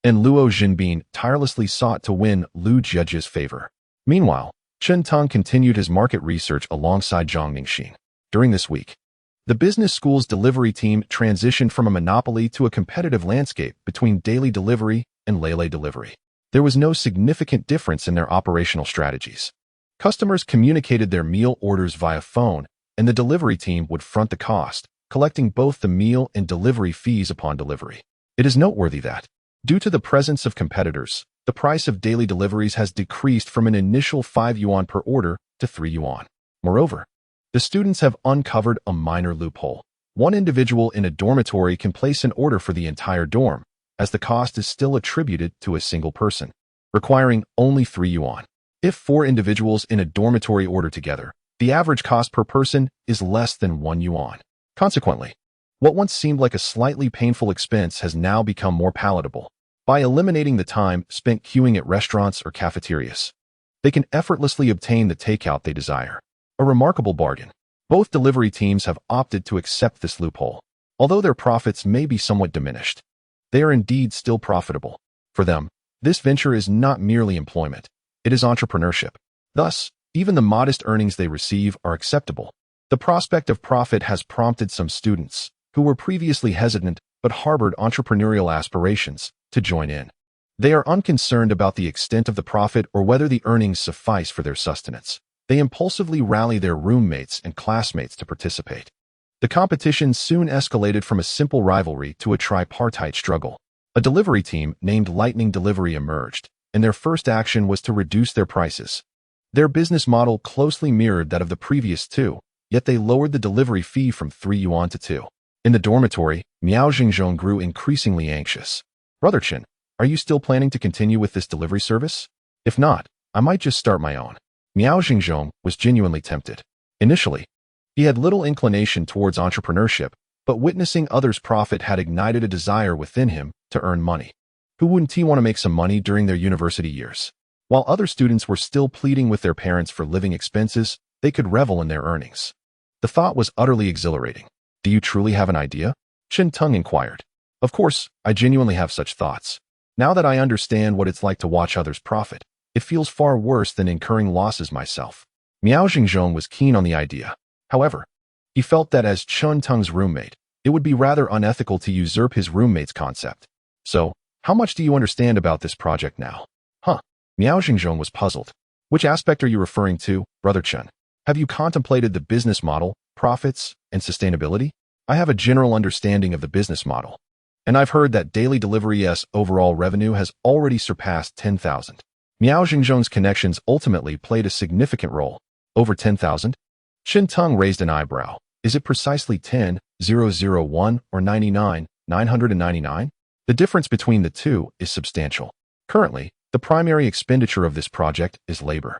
And Luo Zhenbin tirelessly sought to win Lu Jiejia's favor. Meanwhile, Chun Tang continued his market research alongside Zhang Ningxin. During this week, the business school's delivery team transitioned from a monopoly to a competitive landscape between daily delivery and lele delivery. There was no significant difference in their operational strategies. Customers communicated their meal orders via phone, and the delivery team would front the cost, collecting both the meal and delivery fees upon delivery. It is noteworthy that, due to the presence of competitors, the price of daily deliveries has decreased from an initial 5 yuan per order to 3 yuan. Moreover, the students have uncovered a minor loophole. One individual in a dormitory can place an order for the entire dorm, as the cost is still attributed to a single person, requiring only 3 yuan. If 4 individuals in a dormitory order together, the average cost per person is less than 1 yuan. Consequently, what once seemed like a slightly painful expense has now become more palatable. By eliminating the time spent queuing at restaurants or cafeterias, they can effortlessly obtain the takeout they desire. A remarkable bargain. Both delivery teams have opted to accept this loophole. Although their profits may be somewhat diminished, they are indeed still profitable. For them, this venture is not merely employment, it is entrepreneurship. Thus, even the modest earnings they receive are acceptable. The prospect of profit has prompted some students, who were previously hesitant but harbored entrepreneurial aspirations, to join in. They are unconcerned about the extent of the profit or whether the earnings suffice for their sustenance. They impulsively rally their roommates and classmates to participate. The competition soon escalated from a simple rivalry to a tripartite struggle. A delivery team named Lightning Delivery emerged, and their first action was to reduce their prices. Their business model closely mirrored that of the previous two, yet they lowered the delivery fee from 3 yuan to 2. In the dormitory, Miao Xingzhong grew increasingly anxious. Brother Chen, are you still planning to continue with this delivery service? If not, I might just start my own. Miao Xingzhong was genuinely tempted. Initially, he had little inclination towards entrepreneurship, but witnessing others profit had ignited a desire within him to earn money. Who wouldn't he want to make some money during their university years? While other students were still pleading with their parents for living expenses, they could revel in their earnings. The thought was utterly exhilarating. Do you truly have an idea? Chen Tung inquired. Of course, I genuinely have such thoughts. Now that I understand what it's like to watch others profit, it feels far worse than incurring losses myself. Miao Xingzhong was keen on the idea. However, he felt that as Chen Tung's roommate, it would be rather unethical to usurp his roommate's concept. So, how much do you understand about this project now? Miao Xingzhong was puzzled. Which aspect are you referring to, Brother Chen? Have you contemplated the business model, profits, and sustainability? I have a general understanding of the business model, and I've heard that daily delivery's overall revenue has already surpassed 10,000. Miao Xingzhong's connections ultimately played a significant role. Over 10,000? Chen Tung raised an eyebrow. Is it precisely 10,001 or 99,999? The difference between the two is substantial. Currently, the primary expenditure of this project is labor.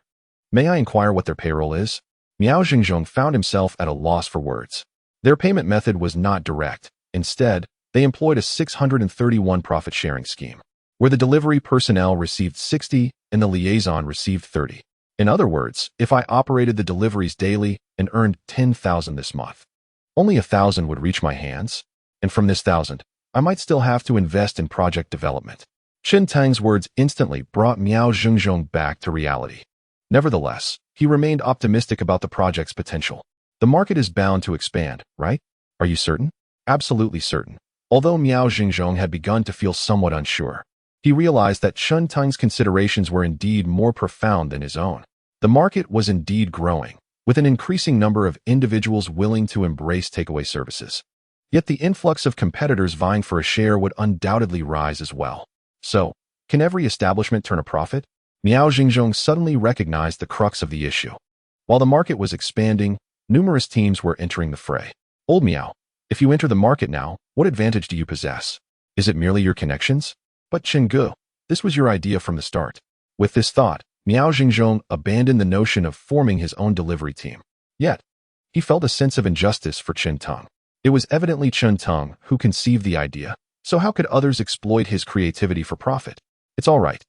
May I inquire what their payroll is? Miao Xingzhong found himself at a loss for words. Their payment method was not direct. Instead, they employed a 631 profit-sharing scheme, where the delivery personnel received 60 and the liaison received 30. In other words, if I operated the deliveries daily and earned 10,000 this month, only 1,000 would reach my hands, and from this 1,000, I might still have to invest in project development. Chen Tang's words instantly brought Miao Xingzhong back to reality. Nevertheless, he remained optimistic about the project's potential. The market is bound to expand, right? Are you certain? Absolutely certain. Although Miao Xingzhong had begun to feel somewhat unsure, he realized that Chen Tang's considerations were indeed more profound than his own. The market was indeed growing, with an increasing number of individuals willing to embrace takeaway services. Yet the influx of competitors vying for a share would undoubtedly rise as well. So, can every establishment turn a profit? Miao Xingzhong suddenly recognized the crux of the issue. While the market was expanding, numerous teams were entering the fray. Old Miao, if you enter the market now, what advantage do you possess? Is it merely your connections? But Chen Gu, this was your idea from the start. With this thought, Miao Xingzhong abandoned the notion of forming his own delivery team. Yet, he felt a sense of injustice for Chen Tung. It was evidently Chen Tung who conceived the idea, so how could others exploit his creativity for profit? It's all right.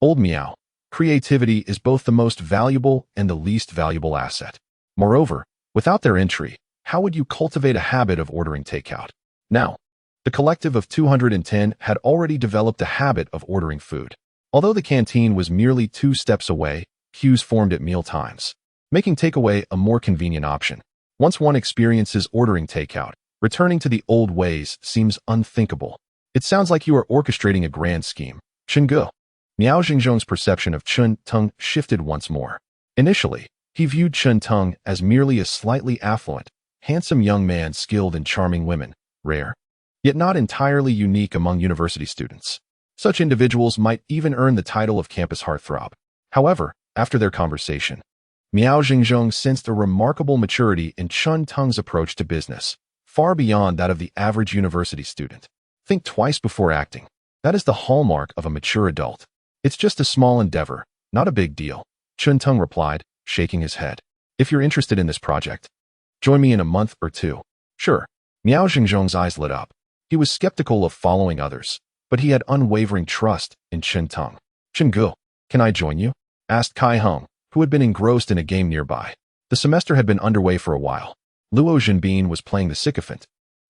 Old Miao, creativity is both the most valuable and the least valuable asset. Moreover, without their entry, how would you cultivate a habit of ordering takeout? Now, the collective of 210 had already developed a habit of ordering food. Although the canteen was merely 2 steps away, queues formed at meal times, making takeaway a more convenient option. Once one experiences ordering takeout, returning to the old ways seems unthinkable. It sounds like you are orchestrating a grand scheme. Chen Gu. Miao Xingzhong's perception of Chen Tung shifted once more. Initially, he viewed Chen Tung as merely a slightly affluent, handsome young man skilled in charming women, rare, yet not entirely unique among university students. Such individuals might even earn the title of campus heartthrob. However, after their conversation, Miao Xingzhong sensed a remarkable maturity in Chun Teng's approach to business, far beyond that of the average university student. Think twice before acting. That is the hallmark of a mature adult. It's just a small endeavor, not a big deal, Chun Teng replied, shaking his head. If you're interested in this project, join me in a month or two. Sure. Miao Xingzhong's eyes lit up. He was skeptical of following others, but he had unwavering trust in Chun Teng. Chenggu, can I join you? Asked Kai Heng, who had been engrossed in a game nearby. The semester had been underway for a while. Luo Jinbin was playing the sycophant.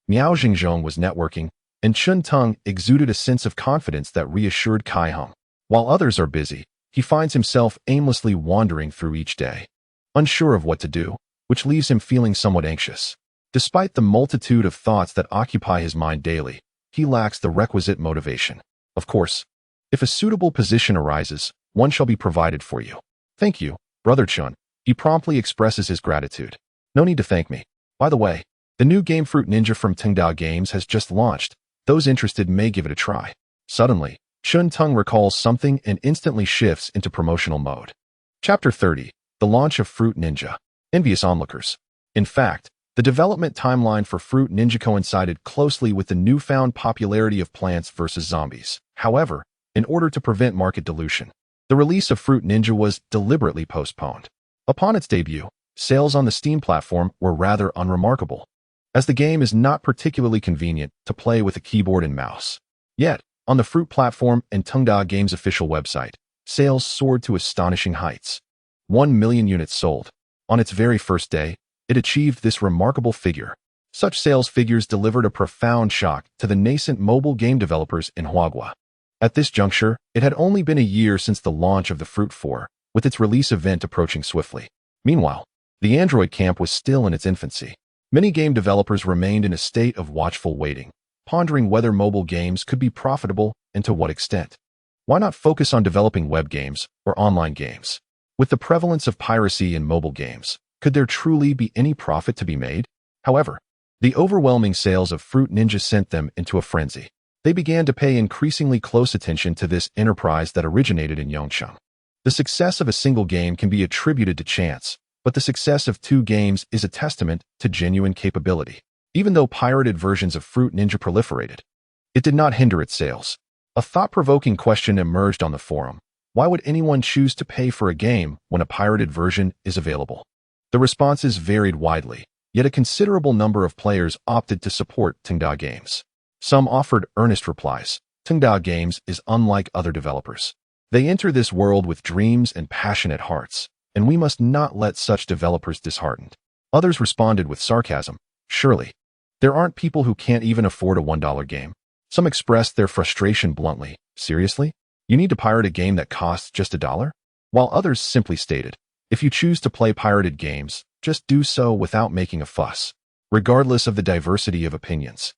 Miao Xingzhong was networking, and Chun Teng exuded a sense of confidence that reassured Kai Heng. While others are busy, he finds himself aimlessly wandering through each day, unsure of what to do, which leaves him feeling somewhat anxious. Despite the multitude of thoughts that occupy his mind daily, he lacks the requisite motivation. Of course, if a suitable position arises, one shall be provided for you. Thank you, Brother Chun. He promptly expresses his gratitude. No need to thank me. By the way, the new game Fruit Ninja from Tengdao Games has just launched. Those interested may give it a try. Suddenly, Chun Teng recalls something and instantly shifts into promotional mode. Chapter 30. The launch of Fruit Ninja. Envious onlookers. In fact, the development timeline for Fruit Ninja coincided closely with the newfound popularity of Plants vs. Zombies. However, in order to prevent market dilution, the release of Fruit Ninja was deliberately postponed. Upon its debut, sales on the Steam platform were rather unremarkable, as the game is not particularly convenient to play with a keyboard and mouse. Yet, on the Fruit platform and Tengda Games' official website, sales soared to astonishing heights. 1 million units sold. On its very first day, it achieved this remarkable figure. Such sales figures delivered a profound shock to the nascent mobile game developers in Huagua. At this juncture, it had only been a year since the launch of the Fruit 4, with its release event approaching swiftly. Meanwhile, the Android camp was still in its infancy. Many game developers remained in a state of watchful waiting, pondering whether mobile games could be profitable and to what extent. Why not focus on developing web games or online games? With the prevalence of piracy in mobile games, could there truly be any profit to be made? However, the overwhelming sales of Fruit Ninja sent them into a frenzy. They began to pay increasingly close attention to this enterprise that originated in Yongcheng. The success of a single game can be attributed to chance, but the success of 2 games is a testament to genuine capability. Even though pirated versions of Fruit Ninja proliferated, it did not hinder its sales. A thought-provoking question emerged on the forum. Why would anyone choose to pay for a game when a pirated version is available? The responses varied widely, yet a considerable number of players opted to support Tengda Games. Some offered earnest replies. Tengda Games is unlike other developers. They enter this world with dreams and passionate hearts, and we must not let such developers disheartened. Others responded with sarcasm. Surely, there aren't people who can't even afford a $1 game. Some expressed their frustration bluntly. Seriously? You need to pirate a game that costs just $1? While others simply stated, if you choose to play pirated games, just do so without making a fuss. Regardless of the diversity of opinions,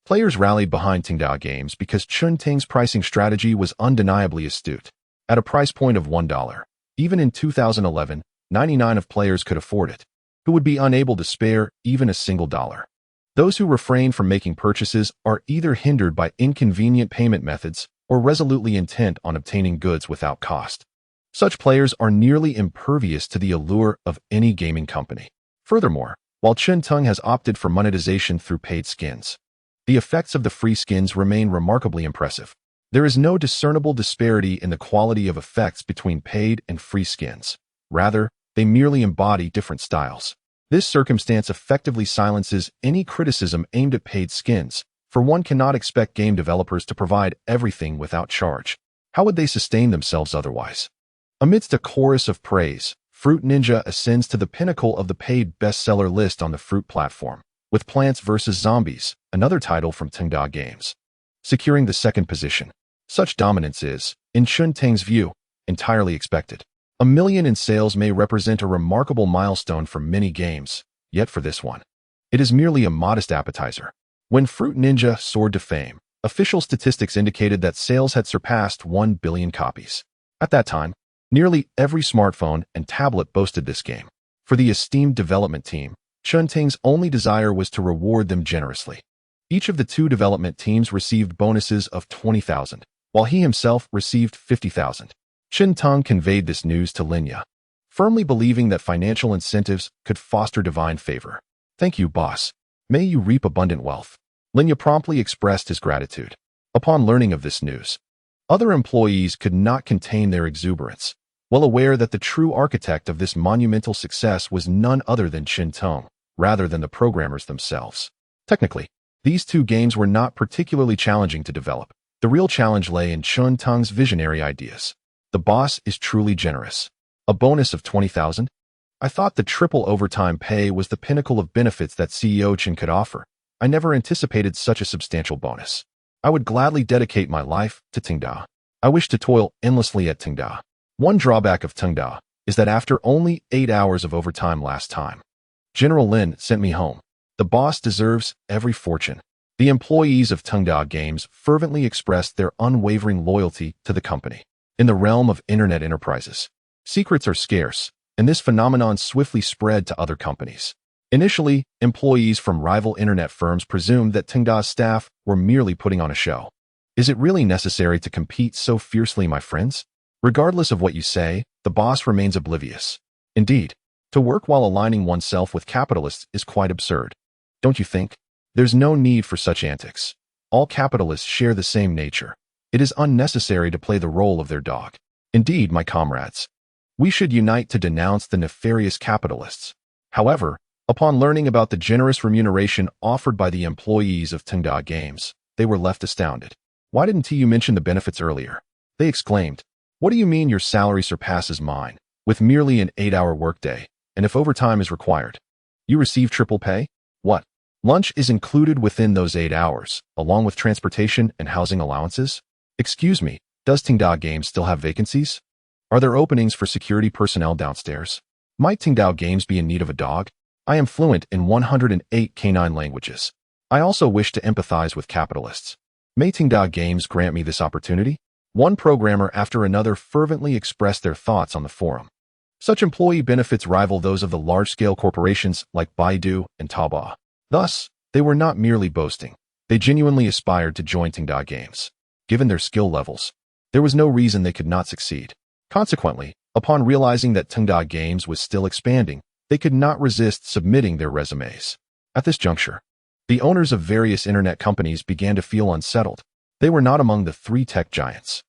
players rallied behind Tengda Games because Chun Teng's pricing strategy was undeniably astute. At a price point of $1, even in 2011, 99% of players could afford it, who would be unable to spare even a single dollar. Those who refrain from making purchases are either hindered by inconvenient payment methods or resolutely intent on obtaining goods without cost. Such players are nearly impervious to the allure of any gaming company. Furthermore, while Chun Teng has opted for monetization through paid skins, the effects of the free skins remain remarkably impressive. There is no discernible disparity in the quality of effects between paid and free skins. Rather, they merely embody different styles. This circumstance effectively silences any criticism aimed at paid skins, for one cannot expect game developers to provide everything without charge. How would they sustain themselves otherwise? Amidst a chorus of praise, Fruit Ninja ascends to the pinnacle of the paid bestseller list on the Fruit platform, with Plants vs. Zombies, another title from Tengda Games, securing the second position. Such dominance is, in Chun Teng's view, entirely expected. 1 million in sales may represent a remarkable milestone for many games, yet for this one, it is merely a modest appetizer. When Fruit Ninja soared to fame, official statistics indicated that sales had surpassed 1 billion copies. At that time, nearly every smartphone and tablet boasted this game. For the esteemed development team, Chun Teng's only desire was to reward them generously. Each of the 2 development teams received bonuses of 20,000, while he himself received 50,000. Chun Teng conveyed this news to Linya. firmly believing that financial incentives could foster divine favor. "Thank you, boss. May you reap abundant wealth." Linya promptly expressed his gratitude. Upon learning of this news, other employees could not contain their exuberance, well aware that the true architect of this monumental success was none other than Chen Tong, rather than the programmers themselves. Technically, these two games were not particularly challenging to develop. The real challenge lay in Chen Tong's visionary ideas. The boss is truly generous. A bonus of 20,000? I thought the triple overtime pay was the pinnacle of benefits that CEO Chen could offer. I never anticipated such a substantial bonus. I would gladly dedicate my life to Tingda. I wish to toil endlessly at Tingda. One drawback of Tingda is that after only 8 hours of overtime last time, General Lin sent me home. The boss deserves every fortune. The employees of Tingda Games fervently expressed their unwavering loyalty to the company. In the realm of internet enterprises, secrets are scarce, and this phenomenon swiftly spread to other companies. Initially, employees from rival internet firms presumed that Tingda's staff were merely putting on a show. Is it really necessary to compete so fiercely, my friends? Regardless of what you say, the boss remains oblivious. Indeed, to work while aligning oneself with capitalists is quite absurd. Don't you think? There's no need for such antics. All capitalists share the same nature. It is unnecessary to play the role of their dog. Indeed, my comrades, we should unite to denounce the nefarious capitalists. However, upon learning about the generous remuneration offered by the employees of Tingda Games, they were left astounded. "Why didn't you mention the benefits earlier?" they exclaimed. "What do you mean your salary surpasses mine, with merely an 8-hour workday, and if overtime is required? You receive triple pay? What? Lunch is included within those 8 hours, along with transportation and housing allowances? Excuse me, does Tingda Games still have vacancies? Are there openings for security personnel downstairs? Might Tingda Games be in need of a dog? I am fluent in 108 canine languages. I also wish to empathize with capitalists. May Tingda Games grant me this opportunity?" One programmer after another fervently expressed their thoughts on the forum. Such employee benefits rival those of the large-scale corporations like Baidu and Taobao. Thus, they were not merely boasting. They genuinely aspired to join Tingda Games. Given their skill levels, there was no reason they could not succeed. Consequently, upon realizing that Tingda Games was still expanding, they could not resist submitting their resumes. At this juncture, the owners of various internet companies began to feel unsettled. They were not among the three tech giants,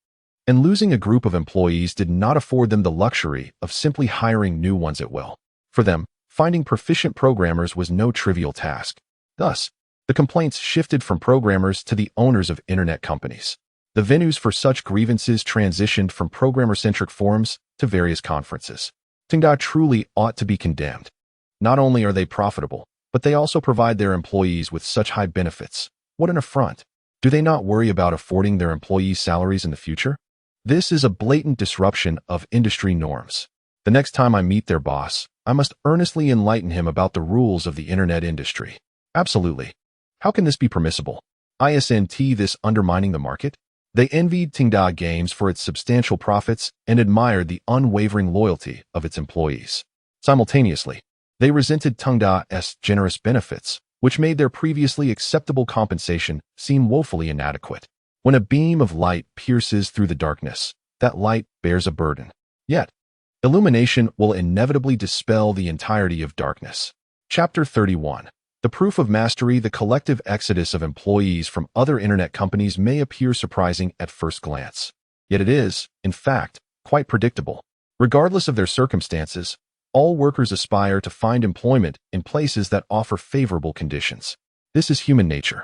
and losing a group of employees did not afford them the luxury of simply hiring new ones at will. For them, finding proficient programmers was no trivial task. Thus, the complaints shifted from programmers to the owners of internet companies. The venues for such grievances transitioned from programmer-centric forums to various conferences. Tingda truly ought to be condemned. Not only are they profitable, but they also provide their employees with such high benefits. What an affront! Do they not worry about affording their employees salaries in the future? This is a blatant disruption of industry norms. The next time I meet their boss, I must earnestly enlighten him about the rules of the internet industry. Absolutely. How can this be permissible? Isn't this undermining the market? They envied Tingda Games for its substantial profits and admired the unwavering loyalty of its employees. Simultaneously, they resented Tingda's generous benefits, which made their previously acceptable compensation seem woefully inadequate. When a beam of light pierces through the darkness, that light bears a burden. Yet, illumination will inevitably dispel the entirety of darkness. Chapter 31. The proof of mastery. The collective exodus of employees from other internet companies may appear surprising at first glance. Yet it is, in fact, quite predictable. Regardless of their circumstances, all workers aspire to find employment in places that offer favorable conditions. This is human nature.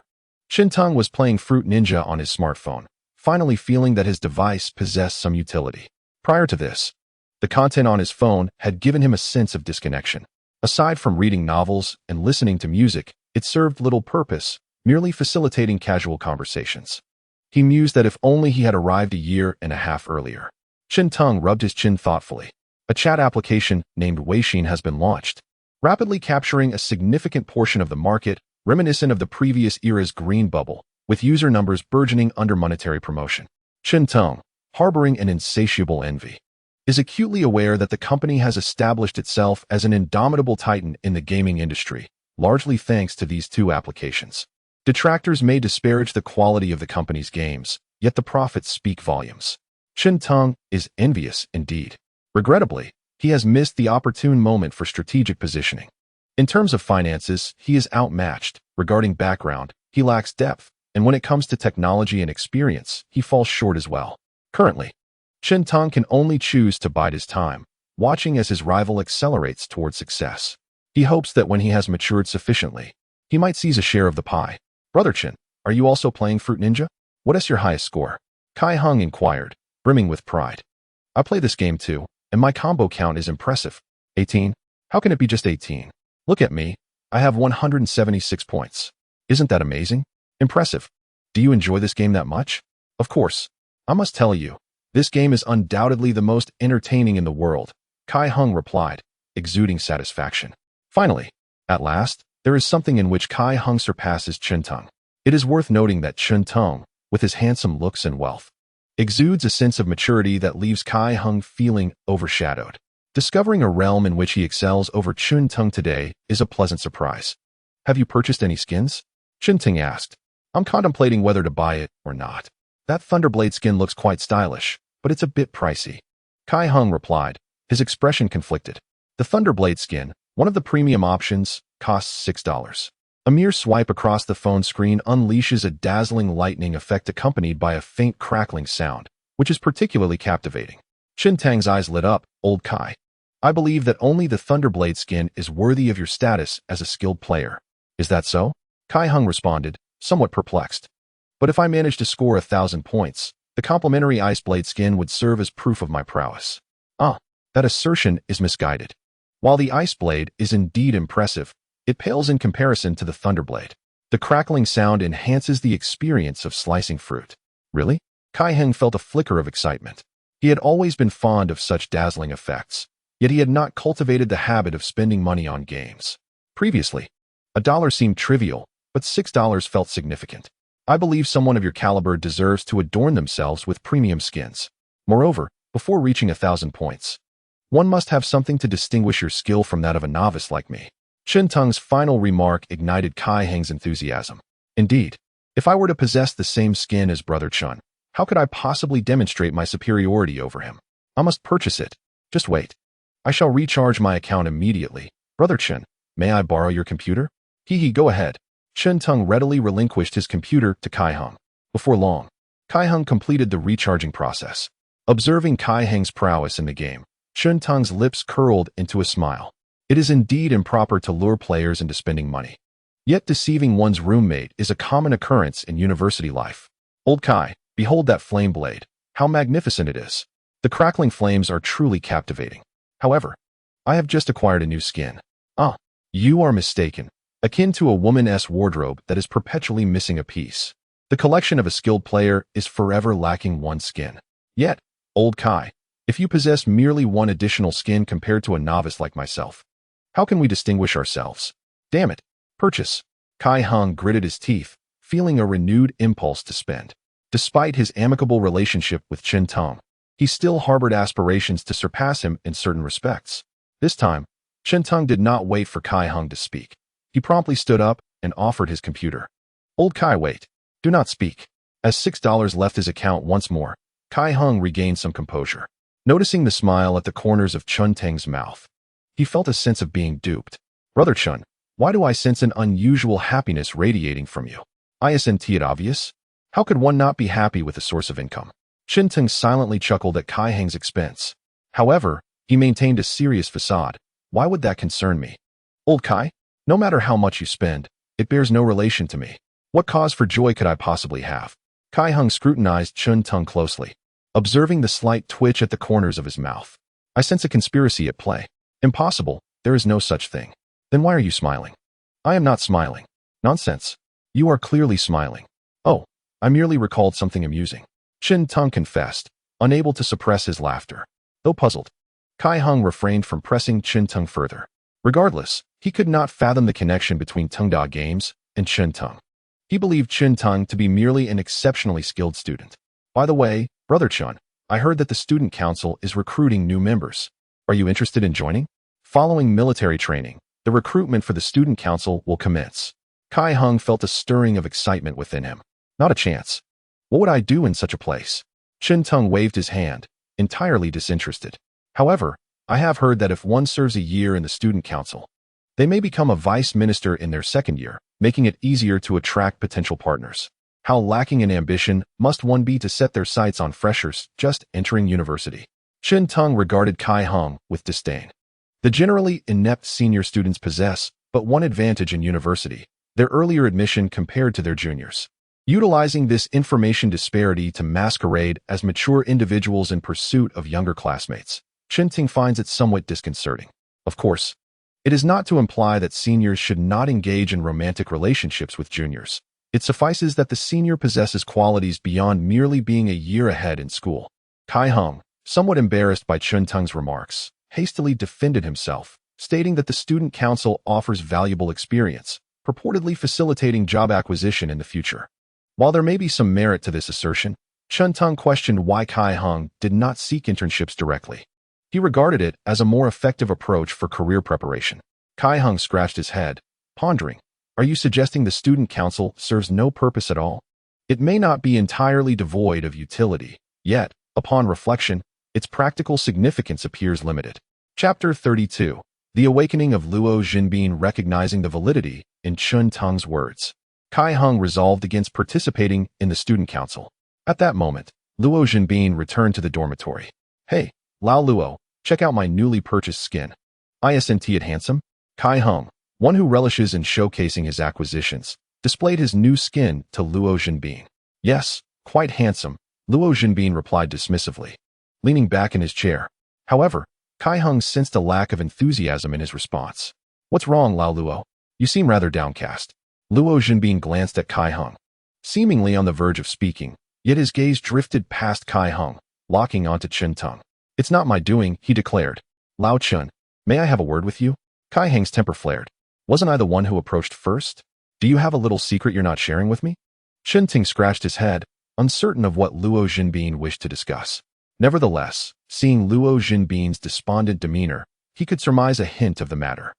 Shintang was playing Fruit Ninja on his smartphone, finally feeling that his device possessed some utility. Prior to this, the content on his phone had given him a sense of disconnection. Aside from reading novels and listening to music, it served little purpose, merely facilitating casual conversations. He mused that if only he had arrived a year and a half earlier. Shintang rubbed his chin thoughtfully. A chat application named Weixin has been launched, rapidly capturing a significant portion of the market, reminiscent of the previous era's green bubble, with user numbers burgeoning under monetary promotion. Shintang, harboring an insatiable envy, is acutely aware that the company has established itself as an indomitable titan in the gaming industry, largely thanks to these two applications. Detractors may disparage the quality of the company's games, yet the profits speak volumes. Shintang is envious indeed. Regrettably, He has missed the opportune moment for strategic positioning. In terms of finances, he is outmatched. Regarding background, he lacks depth, and when it comes to technology and experience, he falls short as well. Currently, Chen Tong can only choose to bide his time, watching as his rival accelerates towards success. He hopes that when he has matured sufficiently, he might seize a share of the pie. Brother Chen, are you also playing Fruit Ninja? What is your highest score? Kai Hung inquired, brimming with pride. I play this game too, and my combo count is impressive. 18? How can it be just 18? Look at me. I have 176 points. Isn't that amazing? Impressive. Do you enjoy this game that much? Of course. I must tell you, this game is undoubtedly the most entertaining in the world, Kai Hung replied, exuding satisfaction. Finally, at last, there is something in which Kai Hung surpasses Chen Tong. It is worth noting that Chen Tong, with his handsome looks and wealth, exudes a sense of maturity that leaves Kai Hung feeling overshadowed. Discovering a realm in which he excels over Chen Tong today is a pleasant surprise. Have you purchased any skins? Chen Tong asked. I'm contemplating whether to buy it or not. That Thunderblade skin looks quite stylish, but it's a bit pricey. Kai Hung replied, his expression conflicted. The Thunderblade skin, one of the premium options, costs $6. A mere swipe across the phone screen unleashes a dazzling lightning effect accompanied by a faint crackling sound, which is particularly captivating. Chen Tang's eyes lit up. Old Kai, I believe that only the Thunderblade skin is worthy of your status as a skilled player. Is that so? Kai Hung responded, somewhat perplexed. But if I manage to score 1,000 points, the complimentary Iceblade skin would serve as proof of my prowess. That assertion is misguided. While the Iceblade is indeed impressive, it pales in comparison to the Thunderblade. The crackling sound enhances the experience of slicing fruit. Really? Kai Hung felt a flicker of excitement. He had always been fond of such dazzling effects, yet he had not cultivated the habit of spending money on games. Previously, $1 seemed trivial, but $6 felt significant. I believe someone of your caliber deserves to adorn themselves with premium skins. Moreover, before reaching 1,000 points, one must have something to distinguish your skill from that of a novice like me. Chen Tong's final remark ignited Kai Hung's enthusiasm. Indeed, if I were to possess the same skin as Brother Chen, how could I possibly demonstrate my superiority over him? I must purchase it. Just wait. I shall recharge my account immediately. Brother Chen, may I borrow your computer? Go ahead. Chen Tong readily relinquished his computer to Kai Hung. Before long, Kai Hung completed the recharging process. Observing Kai Hung's prowess in the game, Chen Tong's lips curled into a smile. It is indeed improper to lure players into spending money. Yet deceiving one's roommate is a common occurrence in university life. Old Kai, behold that flame blade. How magnificent it is. The crackling flames are truly captivating. However, I have just acquired a new skin. You are mistaken. Akin to a woman's wardrobe that is perpetually missing a piece. The collection of a skilled player is forever lacking one skin. Yet, Old Kai, if you possess merely one additional skin compared to a novice like myself, how can we distinguish ourselves? Damn it. Purchase. Kai Hung gritted his teeth, feeling a renewed impulse to spend. Despite his amicable relationship with Chen Tong, he still harbored aspirations to surpass him in certain respects. This time, Chen Tong did not wait for Kai Hung to speak. He promptly stood up and offered his computer. Old Kai, wait. Do not speak. As $6 left his account once more, Kai Hung regained some composure. Noticing the smile at the corners of Chen Tang's mouth, he felt a sense of being duped. Brother Chen, why do I sense an unusual happiness radiating from you? Isn't it obvious? How could one not be happy with a source of income? Chen Tang silently chuckled at Kai Hung's expense. However, he maintained a serious facade. Why would that concern me? Old Kai, no matter how much you spend, it bears no relation to me. What cause for joy could I possibly have? Kai Hung scrutinized Chen Tang closely, observing the slight twitch at the corners of his mouth. I sense a conspiracy at play. Impossible, there is no such thing. Then why are you smiling? I am not smiling. Nonsense. You are clearly smiling. Oh, I merely recalled something amusing. Chen Tang confessed, unable to suppress his laughter. Though puzzled, Kai Hung refrained from pressing Chen Tang further. Regardless, he could not fathom the connection between Tengda Games and Chen Tang. He believed Chen Tang to be merely an exceptionally skilled student. By the way, Brother Chen, I heard that the student council is recruiting new members. Are you interested in joining? Following military training, the recruitment for the student council will commence. Kai Hung felt a stirring of excitement within him. Not a chance. What would I do in such a place? Chen Tang waved his hand, entirely disinterested. However, I have heard that if one serves a year in the student council, they may become a vice minister in their second year, making it easier to attract potential partners. How lacking in ambition must one be to set their sights on freshers just entering university? Chen Teng regarded Kai Hong with disdain. The generally inept senior students possess but one advantage in university: their earlier admission compared to their juniors. Utilizing this information disparity to masquerade as mature individuals in pursuit of younger classmates, Chen Teng finds it somewhat disconcerting. Of course, it is not to imply that seniors should not engage in romantic relationships with juniors. It suffices that the senior possesses qualities beyond merely being a year ahead in school. Kai Hong, somewhat embarrassed by Chen Teng's remarks, hastily defended himself, stating that the student council offers valuable experience, purportedly facilitating job acquisition in the future. While there may be some merit to this assertion, Chen Teng questioned why Kai Hong did not seek internships directly. He regarded it as a more effective approach for career preparation. Kai Hong scratched his head, pondering, "Are you suggesting the student council serves no purpose at all? It may not be entirely devoid of utility, yet, upon reflection, its practical significance appears limited." Chapter 32. The Awakening of Luo Jinbin. Recognizing the validity in Chen Teng's words, Kai Hong resolved against participating in the student council. At that moment, Luo Jinbin returned to the dormitory. "Hey, Lao Luo, check out my newly purchased skin. Isn't it handsome?" Kai Hong, one who relishes in showcasing his acquisitions, displayed his new skin to Luo Jinbin. "Yes, quite handsome," Luo Jinbin replied dismissively, leaning back in his chair. However, Kai Hong sensed a lack of enthusiasm in his response. "What's wrong, Lao Luo? You seem rather downcast." Luo Jinbin glanced at Kai Hong, seemingly on the verge of speaking, yet his gaze drifted past Kai Hong, locking onto Chen Teng. "It's not my doing," he declared. "Lao Chen, may I have a word with you?" Kai Hong's temper flared. "Wasn't I the one who approached first? Do you have a little secret you're not sharing with me?" Chen Teng scratched his head, uncertain of what Luo Jinbin wished to discuss. Nevertheless, seeing Luo Jinbin's despondent demeanor, he could surmise a hint of the matter.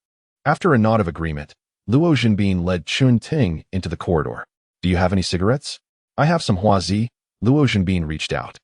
After a nod of agreement, Luo Jinbin led Chen Teng into the corridor. "Do you have any cigarettes?" "I have some Huazi." Luo Jinbin reached out.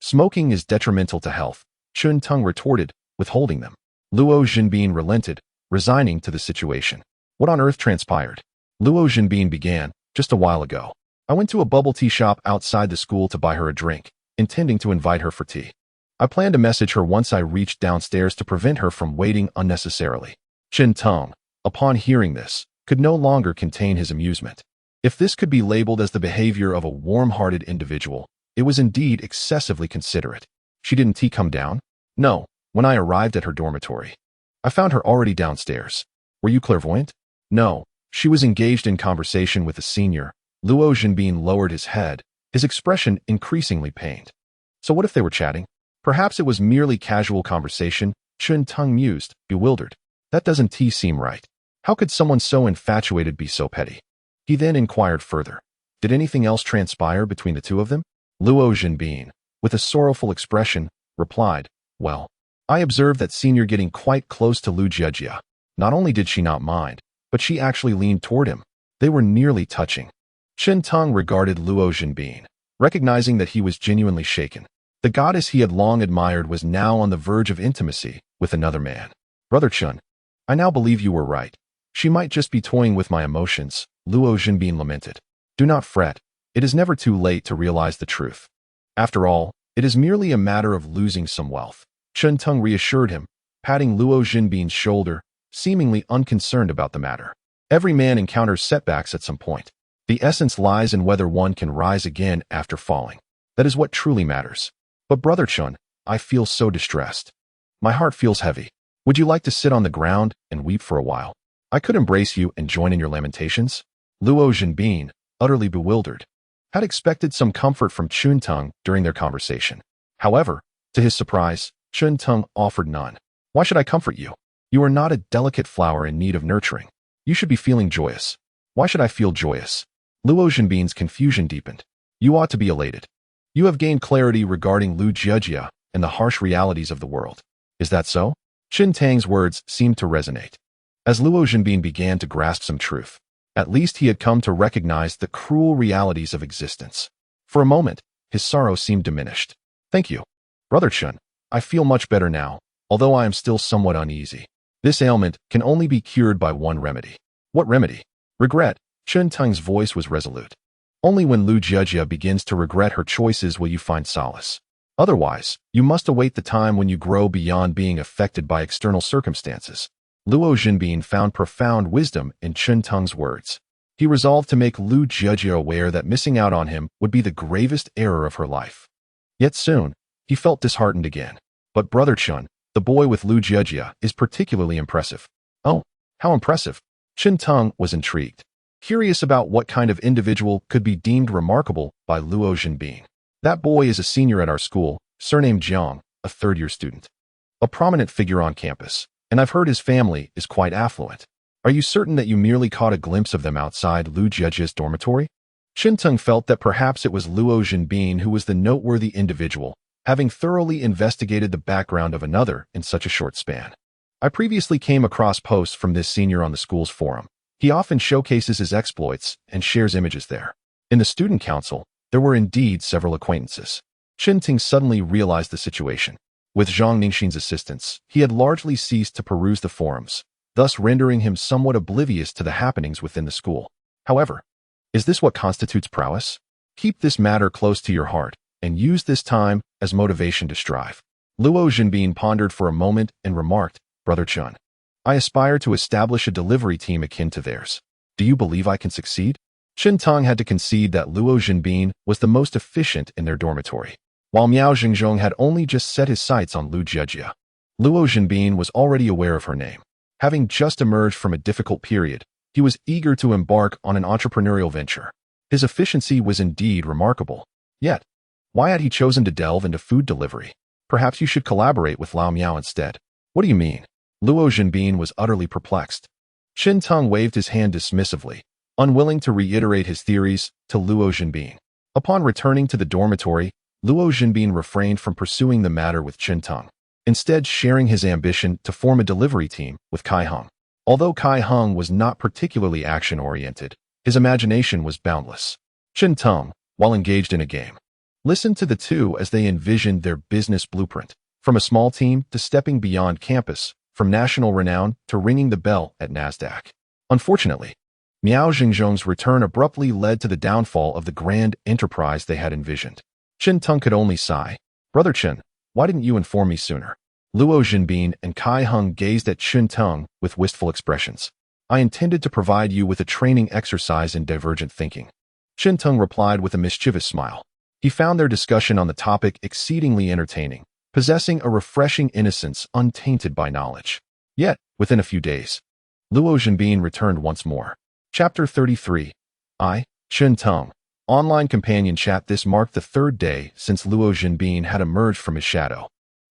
"Smoking is detrimental to health," Chen Teng retorted, withholding them. Luo Jinbin relented, resigning to the situation. "What on earth transpired?" Luo Jinbin began, "Just a while ago, I went to a bubble tea shop outside the school to buy her a drink, intending to invite her for tea. I planned to message her once I reached downstairs to prevent her from waiting unnecessarily." Chen Teng, upon hearing this, could no longer contain his amusement. If this could be labeled as the behavior of a warm-hearted individual, it was indeed excessively considerate. "She didn't come down?" "No, when I arrived at her dormitory, I found her already downstairs." "Were you clairvoyant?" "No, she was engaged in conversation with a senior." Luo Jinbin lowered his head, his expression increasingly pained. "So what if they were chatting? Perhaps it was merely casual conversation," Chen Teng mused, bewildered. "That doesn't seem right. How could someone so infatuated be so petty?" He then inquired further. "Did anything else transpire between the two of them?" Luo Jinbin, with a sorrowful expression, replied, "Well, I observed that senior getting quite close to Lu Jiejia. Not only did she not mind, but she actually leaned toward him. They were nearly touching." Chen Teng regarded Luo Jinbin, recognizing that he was genuinely shaken. The goddess he had long admired was now on the verge of intimacy with another man. "Brother Chen, I now believe you were right. She might just be toying with my emotions," Luo Jinbin lamented. "Do not fret. It is never too late to realize the truth. After all, it is merely a matter of losing some wealth." Chen Teng reassured him, patting Luo Jinbin's shoulder, seemingly unconcerned about the matter. Every man encounters setbacks at some point. The essence lies in whether one can rise again after falling. That is what truly matters. "But Brother Chen, I feel so distressed. My heart feels heavy. Would you like to sit on the ground and weep for a while? I could embrace you and join in your lamentations." Luo Jinbin, utterly bewildered, had expected some comfort from Chen Teng during their conversation. However, to his surprise, Chen Teng offered none. "Why should I comfort you? You are not a delicate flower in need of nurturing. You should be feeling joyous." "Why should I feel joyous?" Luo Jinbin's confusion deepened. "You ought to be elated. You have gained clarity regarding Lu Jiejia and the harsh realities of the world. Is that so?" Chen Teng's words seemed to resonate. As Luo Jinbin began to grasp some truth, at least he had come to recognize the cruel realities of existence. For a moment, his sorrow seemed diminished. "Thank you, Brother Chen. I feel much better now," although I am still somewhat uneasy. This ailment can only be cured by one remedy. What remedy? Regret. Chen Teng's voice was resolute. Only when Lu Jiejia begins to regret her choices will you find solace. Otherwise, you must await the time when you grow beyond being affected by external circumstances. Luo Jinbin found profound wisdom in Chen Teng's words. He resolved to make Lu Jiejia aware that missing out on him would be the gravest error of her life. Yet soon, he felt disheartened again. But Brother Chen, the boy with Lu Jiejia, is particularly impressive. Oh, how impressive! Chen Teng was intrigued, curious about what kind of individual could be deemed remarkable by Luo Jinbin. That boy is a senior at our school, surnamed Jiang, a third-year student. A prominent figure on campus, and I've heard his family is quite affluent. Are you certain that you merely caught a glimpse of them outside Lu Jiejia's dormitory? Chen Teng felt that perhaps it was Luo Jinbin who was the noteworthy individual, having thoroughly investigated the background of another in such a short span. I previously came across posts from this senior on the school's forum. He often showcases his exploits and shares images there. In the student council, there were indeed several acquaintances. Chen Teng suddenly realized the situation. With Zhang Ningxin's assistance, he had largely ceased to peruse the forums, thus rendering him somewhat oblivious to the happenings within the school. However, is this what constitutes prowess? Keep this matter close to your heart, and use this time as motivation to strive. Luo Jinbin pondered for a moment and remarked, Brother Chen, I aspire to establish a delivery team akin to theirs. Do you believe I can succeed? Chen Teng had to concede that Luo Jinbin was the most efficient in their dormitory, while Miao Xingzhong had only just set his sights on Lu Jiejia. Luo Jinbin was already aware of her name. Having just emerged from a difficult period, he was eager to embark on an entrepreneurial venture. His efficiency was indeed remarkable. Yet, why had he chosen to delve into food delivery? Perhaps you should collaborate with Lao Miao instead. What do you mean? Luo Jinbin was utterly perplexed. Chen Teng waved his hand dismissively, unwilling to reiterate his theories to Luo Jinbin. Upon returning to the dormitory, Luo Jinbin refrained from pursuing the matter with Chen Teng, instead sharing his ambition to form a delivery team with Kai Heng. Although Kai Heng was not particularly action-oriented, his imagination was boundless. Chen Teng, while engaged in a game, listened to the two as they envisioned their business blueprint, from a small team to stepping beyond campus, from national renown to ringing the bell at NASDAQ. Unfortunately, Miao Xingzhong's return abruptly led to the downfall of the grand enterprise they had envisioned. Chen Teng could only sigh. Brother Chen, why didn't you inform me sooner? Luo Jinbin and Kai Heng gazed at Chen Teng with wistful expressions. I intended to provide you with a training exercise in divergent thinking. Chen Teng replied with a mischievous smile. He found their discussion on the topic exceedingly entertaining, possessing a refreshing innocence untainted by knowledge. Yet, within a few days, Luo Jinbin returned once more. Chapter 33. Chen Teng. Online companion chat. This marked the third day since Luo Jinbin had emerged from his shadow.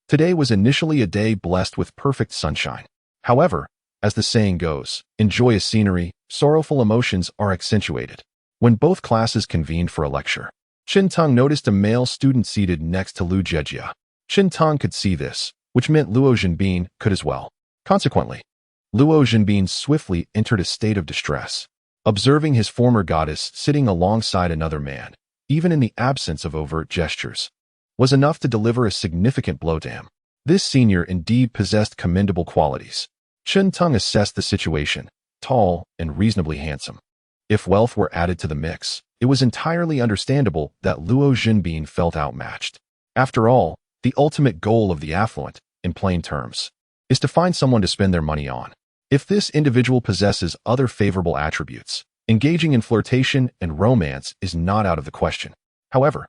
Today was initially a day blessed with perfect sunshine. However, as the saying goes, in joyous scenery, sorrowful emotions are accentuated. When both classes convened for a lecture, Chen Teng noticed a male student seated next to Lu Jiejia. Chen Teng could see this, which meant Luo Jinbin could as well. Consequently, Luo Jinbin swiftly entered a state of distress. Observing his former goddess sitting alongside another man, even in the absence of overt gestures, was enough to deliver a significant blow to him. This senior indeed possessed commendable qualities. Chen Teng assessed the situation, tall and reasonably handsome. If wealth were added to the mix, it was entirely understandable that Luo Jinbin felt outmatched. After all, the ultimate goal of the affluent, in plain terms, is to find someone to spend their money on. If this individual possesses other favorable attributes, engaging in flirtation and romance is not out of the question. However,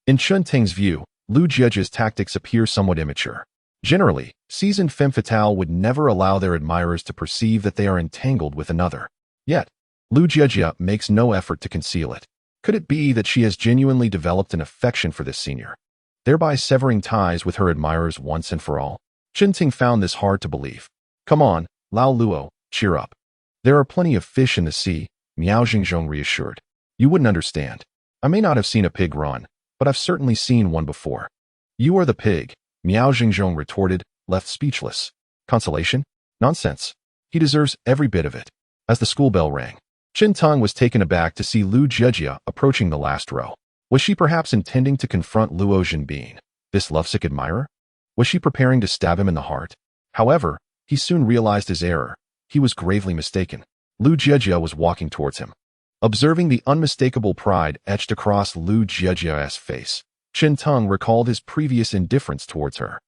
in Chen Teng's view, Lu Jiejia's tactics appear somewhat immature. Generally, seasoned femme fatale would never allow their admirers to perceive that they are entangled with another. Yet, Lu Jiejia makes no effort to conceal it. Could it be that she has genuinely developed an affection for this senior, thereby severing ties with her admirers once and for all? Chen Teng found this hard to believe. Come on, Lao Luo, cheer up. There are plenty of fish in the sea, Miao Xingzhong reassured. You wouldn't understand. I may not have seen a pig run, but I've certainly seen one before. You are the pig, Miao Xingzhong retorted, left speechless. Consolation? Nonsense. He deserves every bit of it. As the school bell rang, Chen Teng was taken aback to see Lu Jiejia approaching the last row. Was she perhaps intending to confront Luo Jinbin, this lovesick admirer? Was she preparing to stab him in the heart? However, he soon realized his error. He was gravely mistaken. Lu Jiejia was walking towards him. Observing the unmistakable pride etched across Lu Jiejia's face, Chen Teng recalled his previous indifference towards her.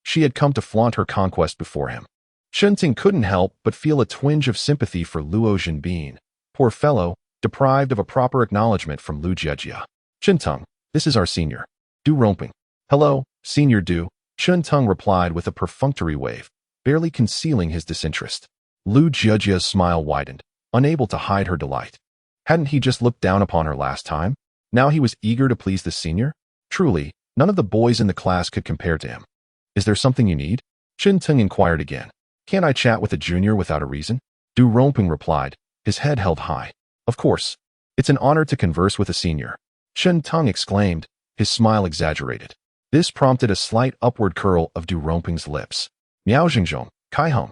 She had come to flaunt her conquest before him. Chen Teng couldn't help but feel a twinge of sympathy for Luo Zhenbin. Poor fellow, deprived of a proper acknowledgement from Lu Jiejia. Chen Teng, this is our senior, Du Romping. Hello, Senior Du, Chen Teng replied with a perfunctory wave, barely concealing his disinterest. Lu Jiejia's smile widened, unable to hide her delight. Hadn't he just looked down upon her last time? Now he was eager to please the senior? Truly, none of the boys in the class could compare to him. Is there something you need? Chen Teng inquired again. Can't I chat with a junior without a reason? Du Romping replied, his head held high. Of course. It's an honor to converse with a senior. Chen Teng exclaimed, his smile exaggerated. This prompted a slight upward curl of Du Romping's lips. Miao Xingzhong, Kai Hong,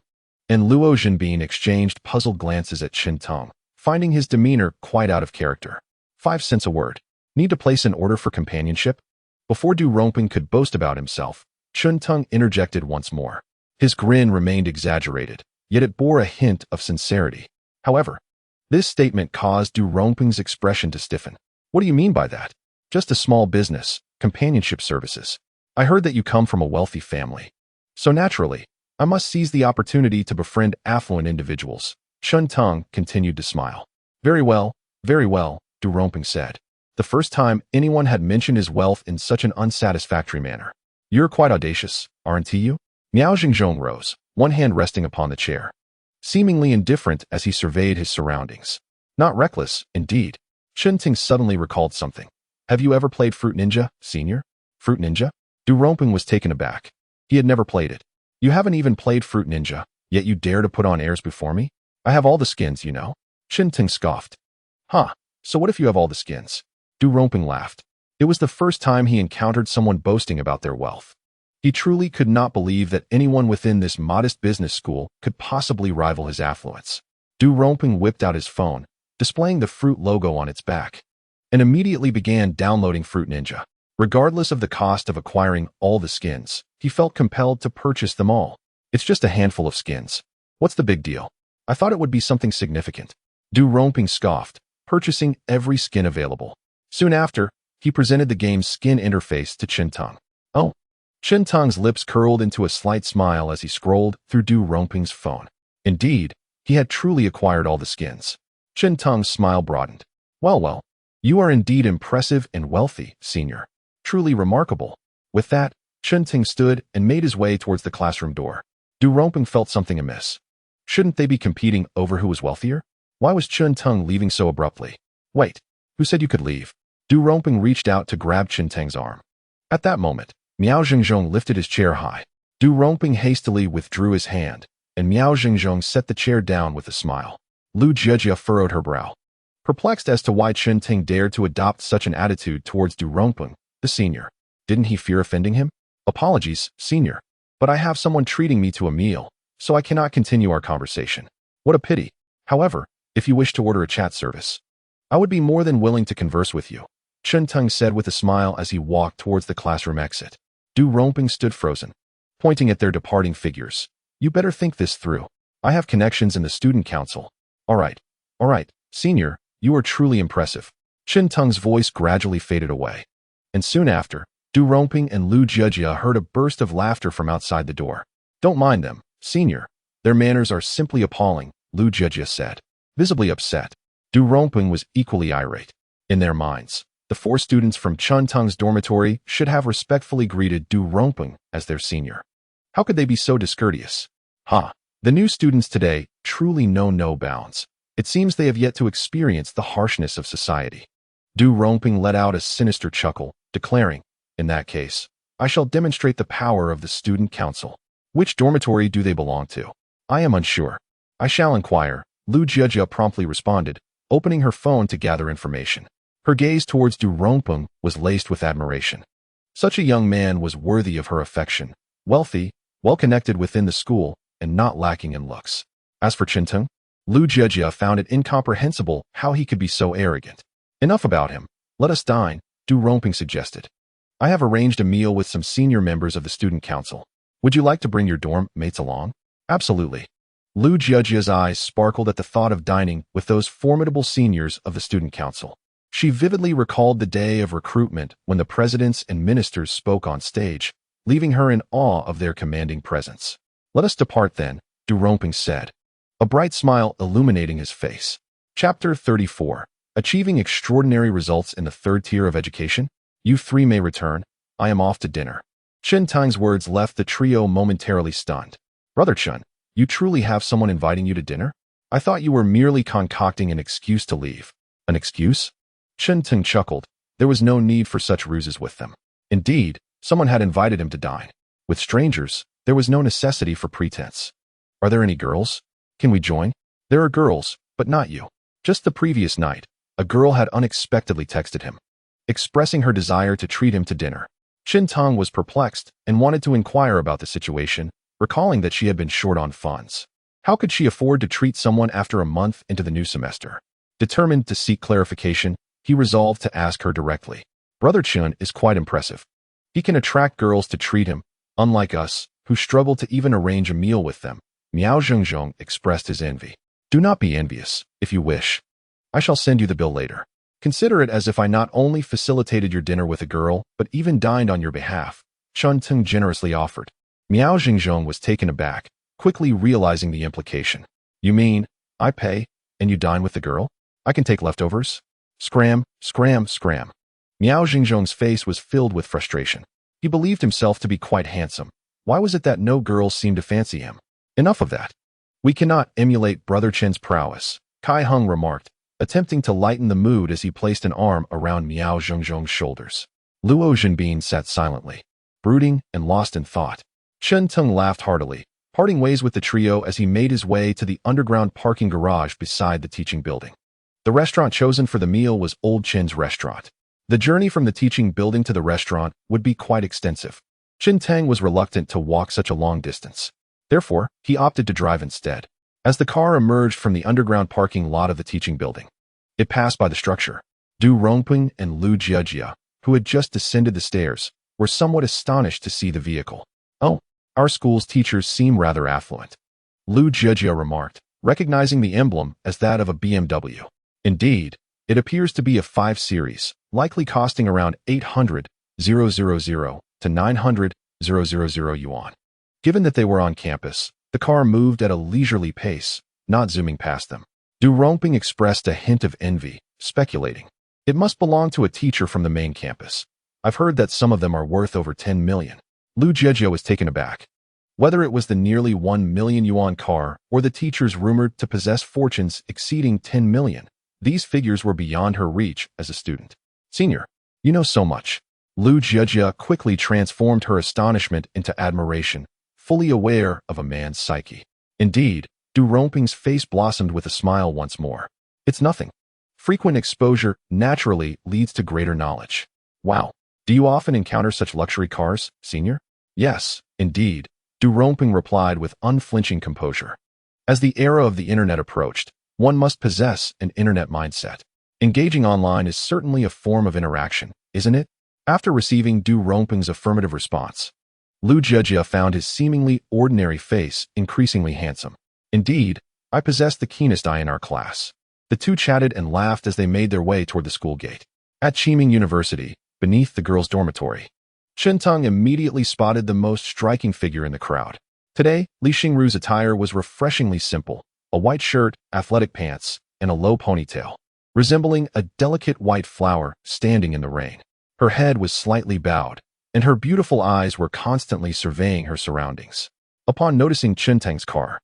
and Luo Zhenbin exchanged puzzled glances at Chen Teng, finding his demeanor quite out of character. 5 cents a word. Need to place an order for companionship? Before Du Romping could boast about himself, Chen Teng interjected once more. His grin remained exaggerated, yet it bore a hint of sincerity. However, this statement caused Du Romping's expression to stiffen. What do you mean by that? Just a small business, companionship services. I heard that you come from a wealthy family. So naturally, I must seize the opportunity to befriend affluent individuals. Chen Teng continued to smile. Very well, Du Romping said. The first time anyone had mentioned his wealth in such an unsatisfactory manner. You're quite audacious, aren't you? Miao Xingzhong rose, one hand resting upon the chair, seemingly indifferent as he surveyed his surroundings. Not reckless, indeed. Chen Teng suddenly recalled something. Have you ever played Fruit Ninja, Senior? Fruit Ninja? Du Romping was taken aback. He had never played it. You haven't even played Fruit Ninja, yet you dare to put on airs before me? I have all the skins, you know. Chen Teng scoffed. So what if you have all the skins? Du Romping laughed. It was the first time he encountered someone boasting about their wealth. He truly could not believe that anyone within this modest business school could possibly rival his affluence. Du Romping whipped out his phone, displaying the Fruit logo on its back, and immediately began downloading Fruit Ninja. Regardless of the cost of acquiring all the skins, he felt compelled to purchase them all. It's just a handful of skins. What's the big deal? I thought it would be something significant. Du Romping scoffed, purchasing every skin available. Soon after, he presented the game's skin interface to Chen Teng. Oh. Chen Teng's lips curled into a slight smile as he scrolled through Du Romping's phone. Indeed, he had truly acquired all the skins. Chen Teng's smile broadened. Well, you are indeed impressive and wealthy, Senior. Truly remarkable. With that, Chen Teng stood and made his way towards the classroom door. Du Romping felt something amiss. Shouldn't they be competing over who was wealthier? Why was Chen Teng leaving so abruptly? Wait, who said you could leave? Du Romping reached out to grab Chen Teng's arm. At that moment, Miao Xingzhong lifted his chair high. Du Romping hastily withdrew his hand, and Miao Xingzhong set the chair down with a smile. Lu Jiejia furrowed her brow. Perplexed as to why Chen Teng dared to adopt such an attitude towards Du Romping, the senior. Didn't he fear offending him? Apologies, Senior, but I have someone treating me to a meal, so I cannot continue our conversation. What a pity. However, if you wish to order a chat service, I would be more than willing to converse with you, Chen Teng said with a smile as he walked towards the classroom exit. Du Romping stood frozen, pointing at their departing figures. You better think this through. I have connections in the student council. All right, Senior, you are truly impressive. Chen Teng's voice gradually faded away. And soon after, Du Romping and Lu Jiejia heard a burst of laughter from outside the door. Don't mind them, Senior. Their manners are simply appalling, Lu Jiejia said. Visibly upset, Du Romping was equally irate. In their minds, the 4 students from Chen Teng's dormitory should have respectfully greeted Du Romping as their senior. How could they be so discourteous? The new students today truly know no bounds. It seems they have yet to experience the harshness of society. Du Romping let out a sinister chuckle, declaring, in that case, I shall demonstrate the power of the student council. Which dormitory do they belong to? I am unsure. I shall inquire, Lu Jiejia promptly responded, opening her phone to gather information. Her gaze towards Du Romping was laced with admiration. Such a young man was worthy of her affection, wealthy, well-connected within the school, and not lacking in looks. As for Chen Teng, Lu Jiejia found it incomprehensible how he could be so arrogant. Enough about him. Let us dine, Du Romping suggested. I have arranged a meal with some senior members of the student council. Would you like to bring your dorm mates along? Absolutely. Lu Jiajia's eyes sparkled at the thought of dining with those formidable seniors of the student council. She vividly recalled the day of recruitment when the presidents and ministers spoke on stage, leaving her in awe of their commanding presence. Let us depart then, Du Romping said, a bright smile illuminating his face. Chapter 34. Achieving extraordinary results in the third tier of education? You three may return. I am off to dinner. Chen Tang's words left the trio momentarily stunned. Brother Chen, you truly have someone inviting you to dinner? I thought you were merely concocting an excuse to leave. An excuse? Chen Tang chuckled. There was no need for such ruses with them. Indeed, someone had invited him to dine. With strangers, there was no necessity for pretense. Are there any girls? Can we join? There are girls, but not you. Just the previous night, a girl had unexpectedly texted him, expressing her desire to treat him to dinner. Chen Tang was perplexed and wanted to inquire about the situation, recalling that she had been short on funds. How could she afford to treat someone after a month into the new semester? Determined to seek clarification, he resolved to ask her directly. Brother Chen is quite impressive. He can attract girls to treat him, unlike us, who struggle to even arrange a meal with them. Miao Zhengzhong expressed his envy. Do not be envious, if you wish. I shall send you the bill later. Consider it as if I not only facilitated your dinner with a girl, but even dined on your behalf, Chen Teng generously offered. Miao Zhengzhong was taken aback, quickly realizing the implication. You mean, I pay, and you dine with the girl? I can take leftovers? Scram, scram, scram. Miao Zhengzhong's face was filled with frustration. He believed himself to be quite handsome. Why was it that no girls seemed to fancy him? Enough of that. We cannot emulate Brother Chen's prowess, Kai Hung remarked, attempting to lighten the mood as he placed an arm around Miao Zhengzhong's shoulders. Luo Zhenbin sat silently, brooding and lost in thought. Chen Teng laughed heartily, parting ways with the trio as he made his way to the underground parking garage beside the teaching building. The restaurant chosen for the meal was Old Chen's restaurant. The journey from the teaching building to the restaurant would be quite extensive. Chen Teng was reluctant to walk such a long distance. Therefore, he opted to drive instead. As the car emerged from the underground parking lot of the teaching building, it passed by the structure. Du Rongping and Lu Jiajia, who had just descended the stairs, were somewhat astonished to see the vehicle. Oh, our school's teachers seem rather affluent, Lu Jiajia remarked, recognizing the emblem as that of a BMW. Indeed, it appears to be a 5 Series, likely costing around 800,000 to 900,000 yuan. Given that they were on campus, the car moved at a leisurely pace, not zooming past them. Du Rongping expressed a hint of envy, speculating. It must belong to a teacher from the main campus. I've heard that some of them are worth over 10 million. Lu Jiejia was taken aback. Whether it was the nearly 1 million yuan car or the teachers rumored to possess fortunes exceeding 10 million, these figures were beyond her reach as a student. Senior, you know so much. Lu Jiejia quickly transformed her astonishment into admiration, fully aware of a man's psyche. Indeed, Du Rongping's face blossomed with a smile once more. It's nothing. Frequent exposure naturally leads to greater knowledge. Wow. Do you often encounter such luxury cars, senior? Yes, indeed, Du Rongping replied with unflinching composure. As the era of the internet approached, one must possess an internet mindset. Engaging online is certainly a form of interaction, isn't it? After receiving Du Rongping's affirmative response, Lu Jiejia found his seemingly ordinary face increasingly handsome. Indeed, I possess the keenest eye in our class. The two chatted and laughed as they made their way toward the school gate. At Qiming University, beneath the girls' dormitory, Chen Teng immediately spotted the most striking figure in the crowd. Today, Li Xingru's attire was refreshingly simple, a white shirt, athletic pants, and a low ponytail, resembling a delicate white flower standing in the rain. Her head was slightly bowed, and her beautiful eyes were constantly surveying her surroundings. Upon noticing Chen Teng's car,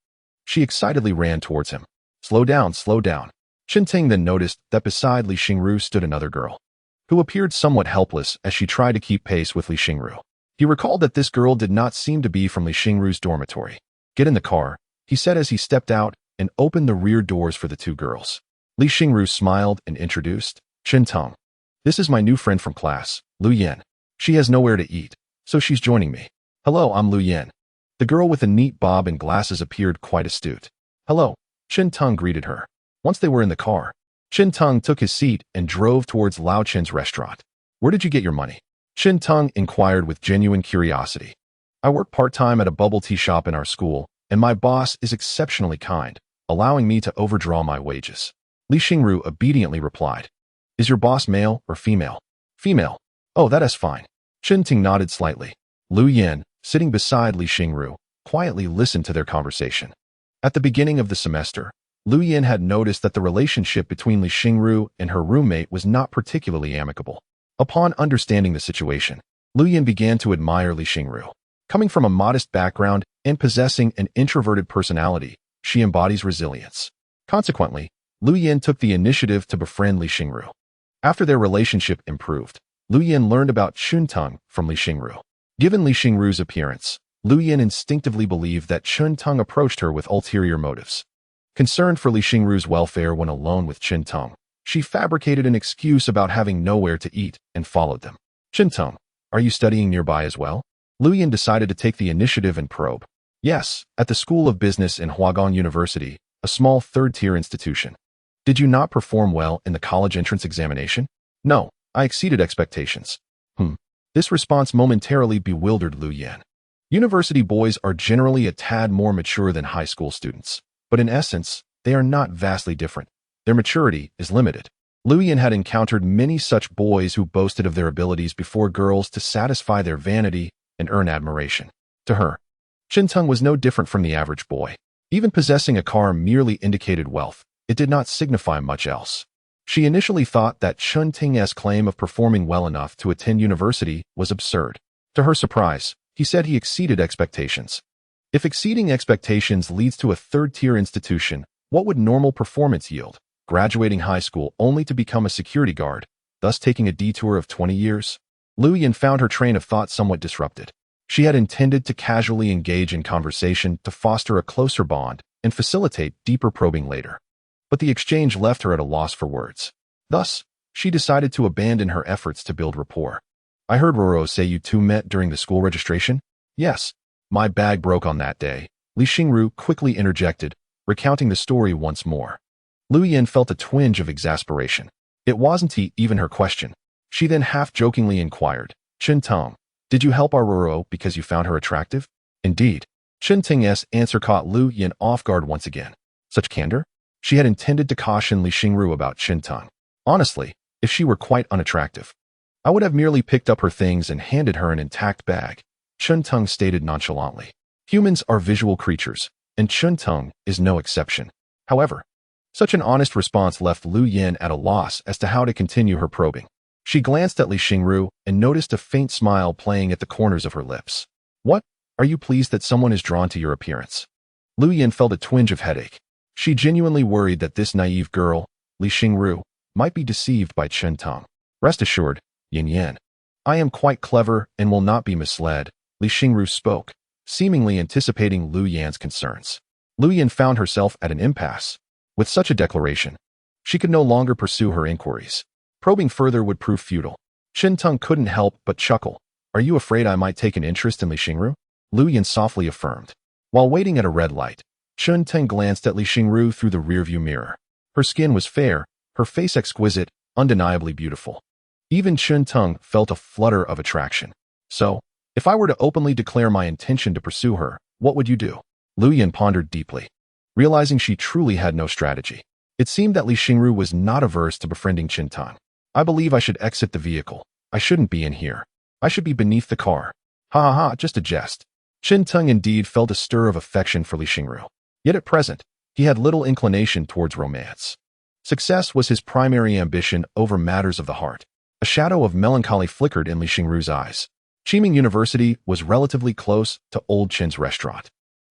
she excitedly ran towards him. Slow down, slow down. Chen Teng then noticed that beside Li Xingru stood another girl, who appeared somewhat helpless as she tried to keep pace with Li Xingru. He recalled that this girl did not seem to be from Li Xingru's dormitory. Get in the car, he said as he stepped out and opened the rear doors for the two girls. Li Xingru smiled and introduced, Chen Teng. This is my new friend from class, Lu Yan. She has nowhere to eat, so she's joining me. Hello, I'm Lu Yan. The girl with a neat bob and glasses appeared quite astute. Hello, Chen Teng greeted her. Once they were in the car, Chen Teng took his seat and drove towards Lao Chen's restaurant. Where did you get your money? Chen Teng inquired with genuine curiosity. I work part-time at a bubble tea shop in our school, and my boss is exceptionally kind, allowing me to overdraw my wages. Li Xingru obediently replied. Is your boss male or female? Female. Oh, that is fine. Chen Ting nodded slightly. Lu Yan, sitting beside Li Xingru, quietly listened to their conversation. At the beginning of the semester, Lu Yan had noticed that the relationship between Li Xingru and her roommate was not particularly amicable. Upon understanding the situation, Lu Yan began to admire Li Xingru. Coming from a modest background and possessing an introverted personality, she embodies resilience. Consequently, Lu Yan took the initiative to befriend Li Xingru. After their relationship improved, Lu Yan learned about Chun Teng from Li Xingru. Given Li Xingru's appearance, Lu Yan instinctively believed that Chun Teng approached her with ulterior motives. Concerned for Li Xingru's welfare when alone with Chun Teng, she fabricated an excuse about having nowhere to eat and followed them. Chun Teng, are you studying nearby as well? Lu Yan decided to take the initiative and probe. Yes, at the School of Business in Huagang University, a small third-tier institution. Did you not perform well in the college entrance examination? No, I exceeded expectations. This response momentarily bewildered Lu Yan. University boys are generally a tad more mature than high school students, but in essence, they are not vastly different. Their maturity is limited. Lu Yan had encountered many such boys who boasted of their abilities before girls to satisfy their vanity and earn admiration. To her, Chen Teng was no different from the average boy. Even possessing a car merely indicated wealth. It did not signify much else. She initially thought that Chun Teng's claim of performing well enough to attend university was absurd. To her surprise, he said he exceeded expectations. If exceeding expectations leads to a third-tier institution, what would normal performance yield? Graduating high school only to become a security guard, thus taking a detour of 20 years? Lu Yan found her train of thought somewhat disrupted. She had intended to casually engage in conversation to foster a closer bond and facilitate deeper probing later. But the exchange left her at a loss for words. Thus, she decided to abandon her efforts to build rapport. I heard Roro say you two met during the school registration? Yes. My bag broke on that day. Li Xingru quickly interjected, recounting the story once more. Lu Yan felt a twinge of exasperation. It wasn't even her question. She then half-jokingly inquired, Chen Teng, did you help our Roro because you found her attractive? Indeed. Chen Teng's answer caught Lu Yan off guard once again. Such candor? She had intended to caution Li Xingru about Chen Teng. Honestly, if she were quite unattractive, I would have merely picked up her things and handed her an intact bag, Chen Teng stated nonchalantly. Humans are visual creatures, and Chen Teng is no exception. However, such an honest response left Lu Yan at a loss as to how to continue her probing. She glanced at Li Xingru and noticed a faint smile playing at the corners of her lips. What? Are you pleased that someone is drawn to your appearance? Lu Yan felt a twinge of headache. She genuinely worried that this naive girl, Li Xingru, might be deceived by Chen Teng. Rest assured, Yin Yan. I am quite clever and will not be misled, Li Xingru spoke, seemingly anticipating Lu Yan's concerns. Lu Yan found herself at an impasse. With such a declaration, she could no longer pursue her inquiries. Probing further would prove futile. Chen Teng couldn't help but chuckle. Are you afraid I might take an interest in Li Xingru? Lu Yan softly affirmed. While waiting at a red light, Chen Teng glanced at Li Xingru through the rearview mirror. Her skin was fair, her face exquisite, undeniably beautiful. Even Chen Teng felt a flutter of attraction. So, if I were to openly declare my intention to pursue her, what would you do? Lu Yan pondered deeply, realizing she truly had no strategy. It seemed that Li Xingru was not averse to befriending Chen Teng. I believe I should exit the vehicle. I shouldn't be in here. I should be beneath the car. Ha ha ha, just a jest. Chen Teng indeed felt a stir of affection for Li Xingru. Yet at present, he had little inclination towards romance. Success was his primary ambition over matters of the heart. A shadow of melancholy flickered in Li Xingru's eyes. Qiming University was relatively close to Old Chin's restaurant.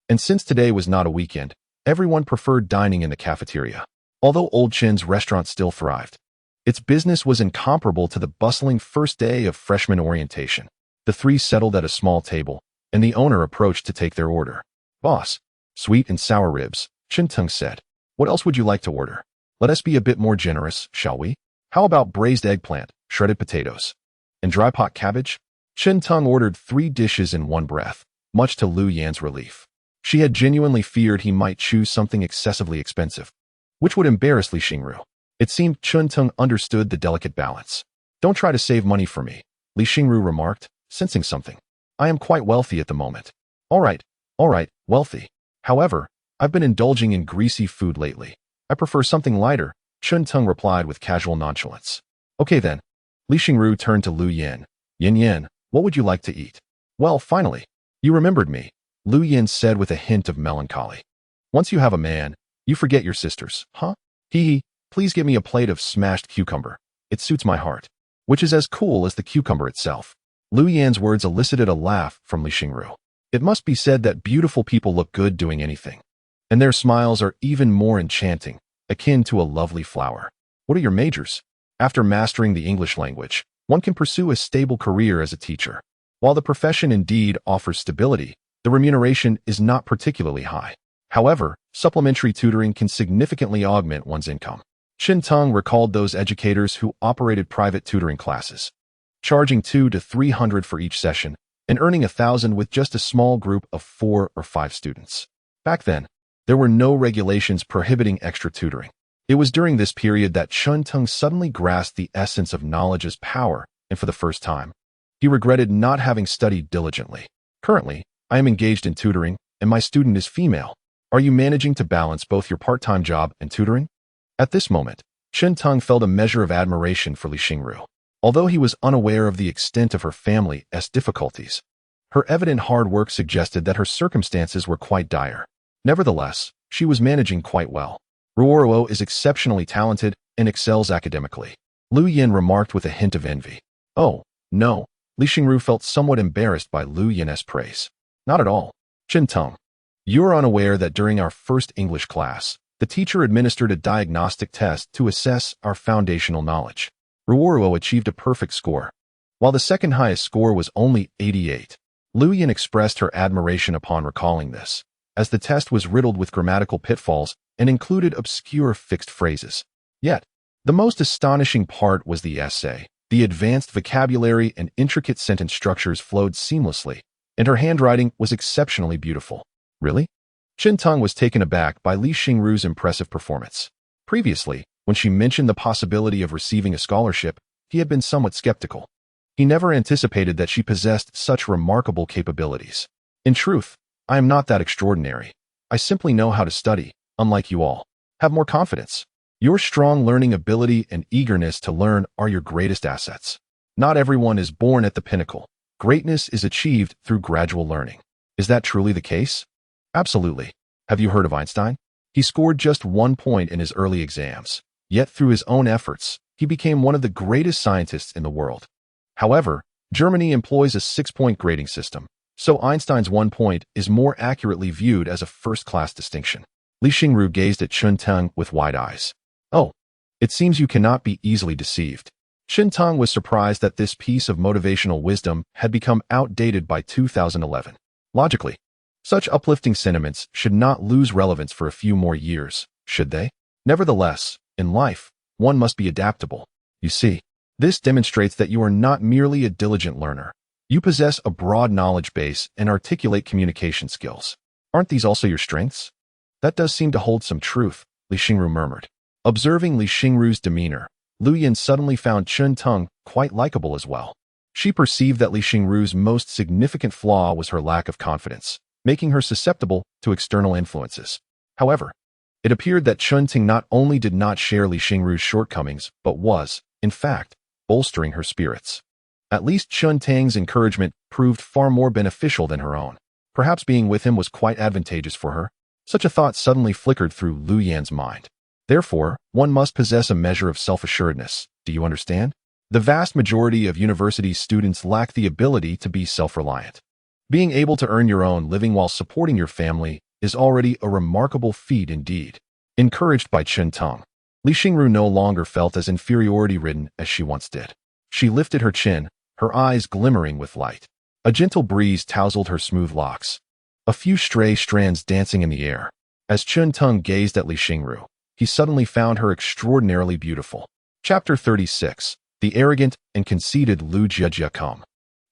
And since today was not a weekend, everyone preferred dining in the cafeteria. Although Old Chin's restaurant still thrived, its business was incomparable to the bustling first day of freshman orientation. The three settled at a small table, and the owner approached to take their order. Boss, sweet and sour ribs, Chen Teng said. What else would you like to order? Let us be a bit more generous, shall we? How about braised eggplant, shredded potatoes, and dry pot cabbage? Chen Teng ordered 3 dishes in one breath, much to Lu Yan's relief. She had genuinely feared he might choose something excessively expensive, which would embarrass Li Xingru. It seemed Chen Teng understood the delicate balance. Don't try to save money for me. Li Xingru remarked, sensing something. I am quite wealthy at the moment. All right, wealthy. However, I've been indulging in greasy food lately. I prefer something lighter, Chun Tung replied with casual nonchalance. Okay then. Li Xingru turned to Lu Yin. Yin, what would you like to eat? Well, finally. You remembered me, Lu Yin said with a hint of melancholy. Once you have a man, you forget your sisters, huh? Hee, please give me a plate of smashed cucumber. It suits my heart. Which is as cool as the cucumber itself. Lu Yan's words elicited a laugh from Li Xingru. It must be said that beautiful people look good doing anything. And their smiles are even more enchanting, akin to a lovely flower. What are your majors? After mastering the English language, one can pursue a stable career as a teacher. While the profession indeed offers stability, the remuneration is not particularly high. However, supplementary tutoring can significantly augment one's income. Chun Tung recalled those educators who operated private tutoring classes, charging 200 to 300 for each session and earning 1,000 with just a small group of 4 or 5 students. Back then, there were no regulations prohibiting extra tutoring. It was during this period that Chun Tung suddenly grasped the essence of knowledge as power, and for the first time, he regretted not having studied diligently. Currently, I am engaged in tutoring, and my student is female. Are you managing to balance both your part-time job and tutoring? At this moment, Chun Tung felt a measure of admiration for Li Xingru. Although he was unaware of the extent of her family's difficulties, her evident hard work suggested that her circumstances were quite dire. Nevertheless, she was managing quite well. Ruoruo is exceptionally talented and excels academically, Lu Yin remarked with a hint of envy. Oh, no, Li Xingru felt somewhat embarrassed by Lu Yin's praise. Not at all. Chun Tung, you are unaware that during our first English class, the teacher administered a diagnostic test to assess our foundational knowledge. Ruoruo achieved a perfect score, while the second highest score was only 88. Lu Yin expressed her admiration upon recalling this, as the test was riddled with grammatical pitfalls and included obscure fixed phrases. Yet, the most astonishing part was the essay. The advanced vocabulary and intricate sentence structures flowed seamlessly, and her handwriting was exceptionally beautiful. Really? Chun Tung was taken aback by Li Xingru's impressive performance. Previously, when she mentioned the possibility of receiving a scholarship, he had been somewhat skeptical. He never anticipated that she possessed such remarkable capabilities. In truth, I am not that extraordinary. I simply know how to study, unlike you all. Have more confidence. Your strong learning ability and eagerness to learn are your greatest assets. Not everyone is born at the pinnacle. Greatness is achieved through gradual learning. Is that truly the case? Absolutely. Have you heard of Einstein? He scored just 1 point in his early exams, yet through his own efforts, he became one of the greatest scientists in the world. However, Germany employs a 6-point grading system, so Einstein's 1 point is more accurately viewed as a first-class distinction. Li Xingru gazed at Chun Tung with wide eyes. Oh, it seems you cannot be easily deceived. Chun Tung was surprised that this piece of motivational wisdom had become outdated by 2011. Logically, such uplifting sentiments should not lose relevance for a few more years, should they? Nevertheless, in life, one must be adaptable. You see, this demonstrates that you are not merely a diligent learner. You possess a broad knowledge base and articulate communication skills. Aren't these also your strengths? That does seem to hold some truth, Li Xingru murmured. Observing Li Xingru's demeanor, Lu Yin suddenly found Chun Tung quite likable as well. She perceived that Li Xingru's most significant flaw was her lack of confidence, making her susceptible to external influences. However, it appeared that Chun Tung not only did not share Li Xingru's shortcomings, but was, in fact, bolstering her spirits. At least Chun Tang's encouragement proved far more beneficial than her own. Perhaps being with him was quite advantageous for her. Such a thought suddenly flickered through Lu Yan's mind. Therefore, one must possess a measure of self-assuredness. Do you understand? The vast majority of university students lack the ability to be self-reliant. Being able to earn your own living while supporting your family is already a remarkable feat indeed. Encouraged by Chun Tung, Li Xingru no longer felt as inferiority-ridden as she once did. She lifted her chin, her eyes glimmering with light. A gentle breeze tousled her smooth locks, a few stray strands dancing in the air. As Chun Tung gazed at Li Xingru, he suddenly found her extraordinarily beautiful. Chapter 36. The Arrogant and Conceited Lu Jiejia come.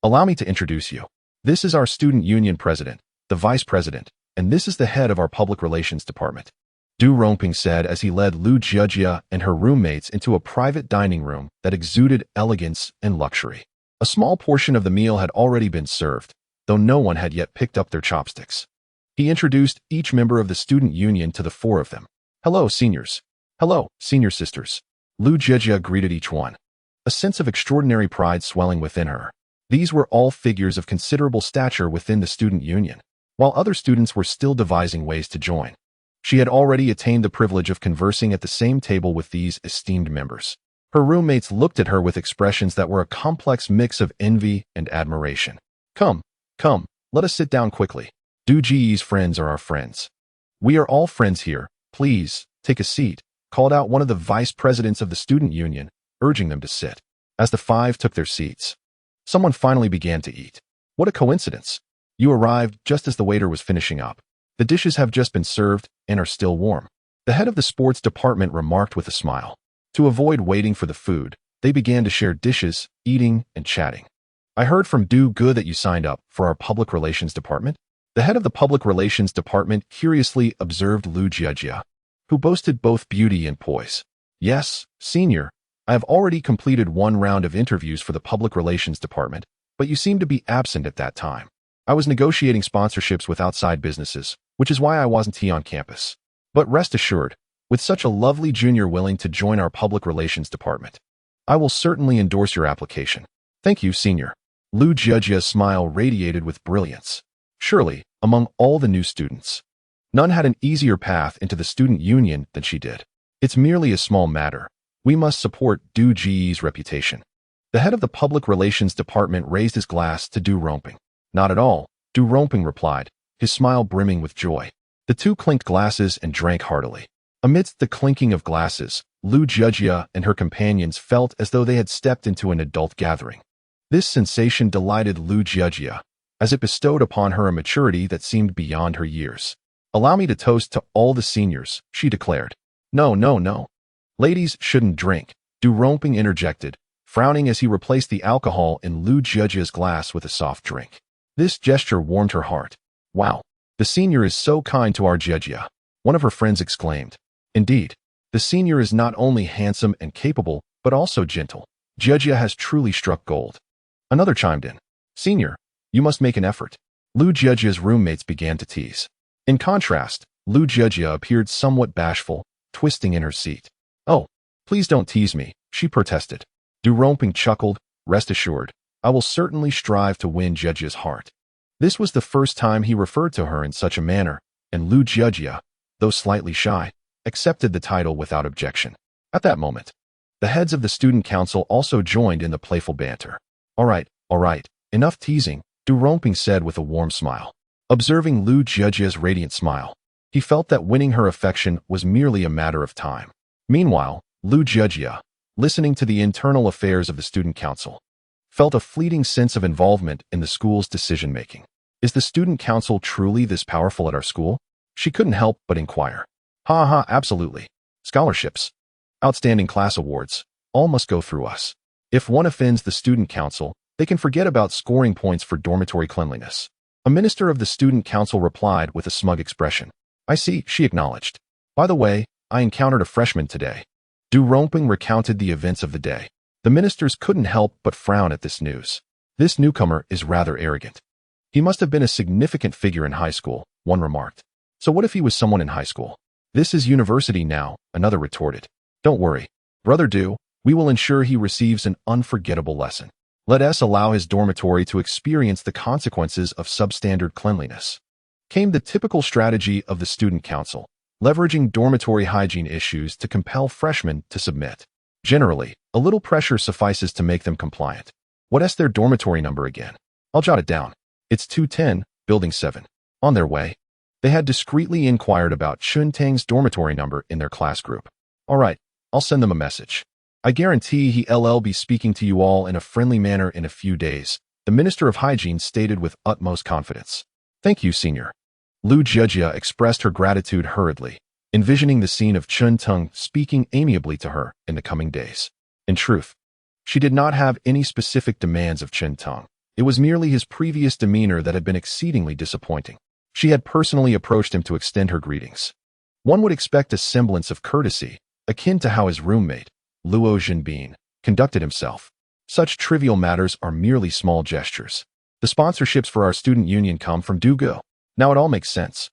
Allow me to introduce you. This is our student union president, the vice president, and this is the head of our public relations department. Du Rongping said as he led Lu Jiejia and her roommates into a private dining room that exuded elegance and luxury. A small portion of the meal had already been served, though no one had yet picked up their chopsticks. He introduced each member of the student union to the four of them. Hello, seniors. Hello, senior sisters. Lu Jejia greeted each one, a sense of extraordinary pride swelling within her. These were all figures of considerable stature within the student union, while other students were still devising ways to join. She had already attained the privilege of conversing at the same table with these esteemed members. Her roommates looked at her with expressions that were a complex mix of envy and admiration. Come, let us sit down quickly. Du Ji's friends are our friends. We are all friends here. Please, take a seat, called out one of the vice presidents of the student union, urging them to sit. As the five took their seats, someone finally began to eat. What a coincidence. You arrived just as the waiter was finishing up. The dishes have just been served and are still warm. The head of the sports department remarked with a smile. To avoid waiting for the food, they began to share dishes, eating, and chatting. I heard from Du Gu that you signed up for our public relations department. The head of the public relations department curiously observed Lu Jejia, who boasted both beauty and poise. Yes, senior, I have already completed one round of interviews for the public relations department, but you seem to be absent at that time. I was negotiating sponsorships with outside businesses, which is why I wasn't here on campus. But rest assured, with such a lovely junior willing to join our public relations department, I will certainly endorse your application. Thank you, senior. Lu Jejia's smile radiated with brilliance. Surely, among all the new students, none had an easier path into the student union than she did. It's merely a small matter. We must support Du Ji's reputation. The head of the public relations department raised his glass to Du Romping. Not at all, Du Romping replied, his smile brimming with joy. The two clinked glasses and drank heartily. Amidst the clinking of glasses, Lu Jejia and her companions felt as though they had stepped into an adult gathering. This sensation delighted Lu Jejia, as it bestowed upon her a maturity that seemed beyond her years. Allow me to toast to all the seniors, she declared. No. Ladies shouldn't drink, Du Romping interjected, frowning as he replaced the alcohol in Lu Jejia's glass with a soft drink. This gesture warmed her heart. Wow, the senior is so kind to our Jejia, one of her friends exclaimed. Indeed, the senior is not only handsome and capable, but also gentle. Jejia has truly struck gold. Another chimed in. Senior, you must make an effort. Lu Jejia's roommates began to tease. In contrast, Lu Jejia appeared somewhat bashful, twisting in her seat. Oh, please don't tease me, she protested. Du Romping chuckled. Rest assured, I will certainly strive to win Jejia's heart. This was the first time he referred to her in such a manner, and Lu Jejia, though slightly shy, accepted the title without objection. At that moment, the heads of the student council also joined in the playful banter. All right, enough teasing, Du Romping said with a warm smile. Observing Lu Jejia's radiant smile, he felt that winning her affection was merely a matter of time. Meanwhile, Lu Jejia, listening to the internal affairs of the student council, felt a fleeting sense of involvement in the school's decision-making. Is the student council truly this powerful at our school? She couldn't help but inquire. Absolutely. Scholarships, outstanding class awards, all must go through us. If one offends the student council, they can forget about scoring points for dormitory cleanliness. A minister of the student council replied with a smug expression. I see, she acknowledged. By the way, I encountered a freshman today. Du Romping recounted the events of the day. The ministers couldn't help but frown at this news. This newcomer is rather arrogant. He must have been a significant figure in high school, one remarked. So what if he was someone in high school? This is university now, another retorted. Don't worry, Brother Du, we will ensure he receives an unforgettable lesson. Let us allow his dormitory to experience the consequences of substandard cleanliness. Came the typical strategy of the student council, leveraging dormitory hygiene issues to compel freshmen to submit. Generally, a little pressure suffices to make them compliant. What's their dormitory number again? I'll jot it down. It's 210, Building 7. On their way, they had discreetly inquired about Chun Tang's dormitory number in their class group. All right, I'll send them a message. I guarantee he'll be speaking to you all in a friendly manner in a few days, the Minister of Hygiene stated with utmost confidence. Thank you, Senior. Lu Jejia expressed her gratitude hurriedly, envisioning the scene of Chun Tang speaking amiably to her in the coming days. In truth, she did not have any specific demands of Chun Tang. It was merely his previous demeanor that had been exceedingly disappointing. She had personally approached him to extend her greetings. One would expect a semblance of courtesy, akin to how his roommate, Luo Jinbin, conducted himself. Such trivial matters are merely small gestures. The sponsorships for our student union come from Dugo. Now it all makes sense.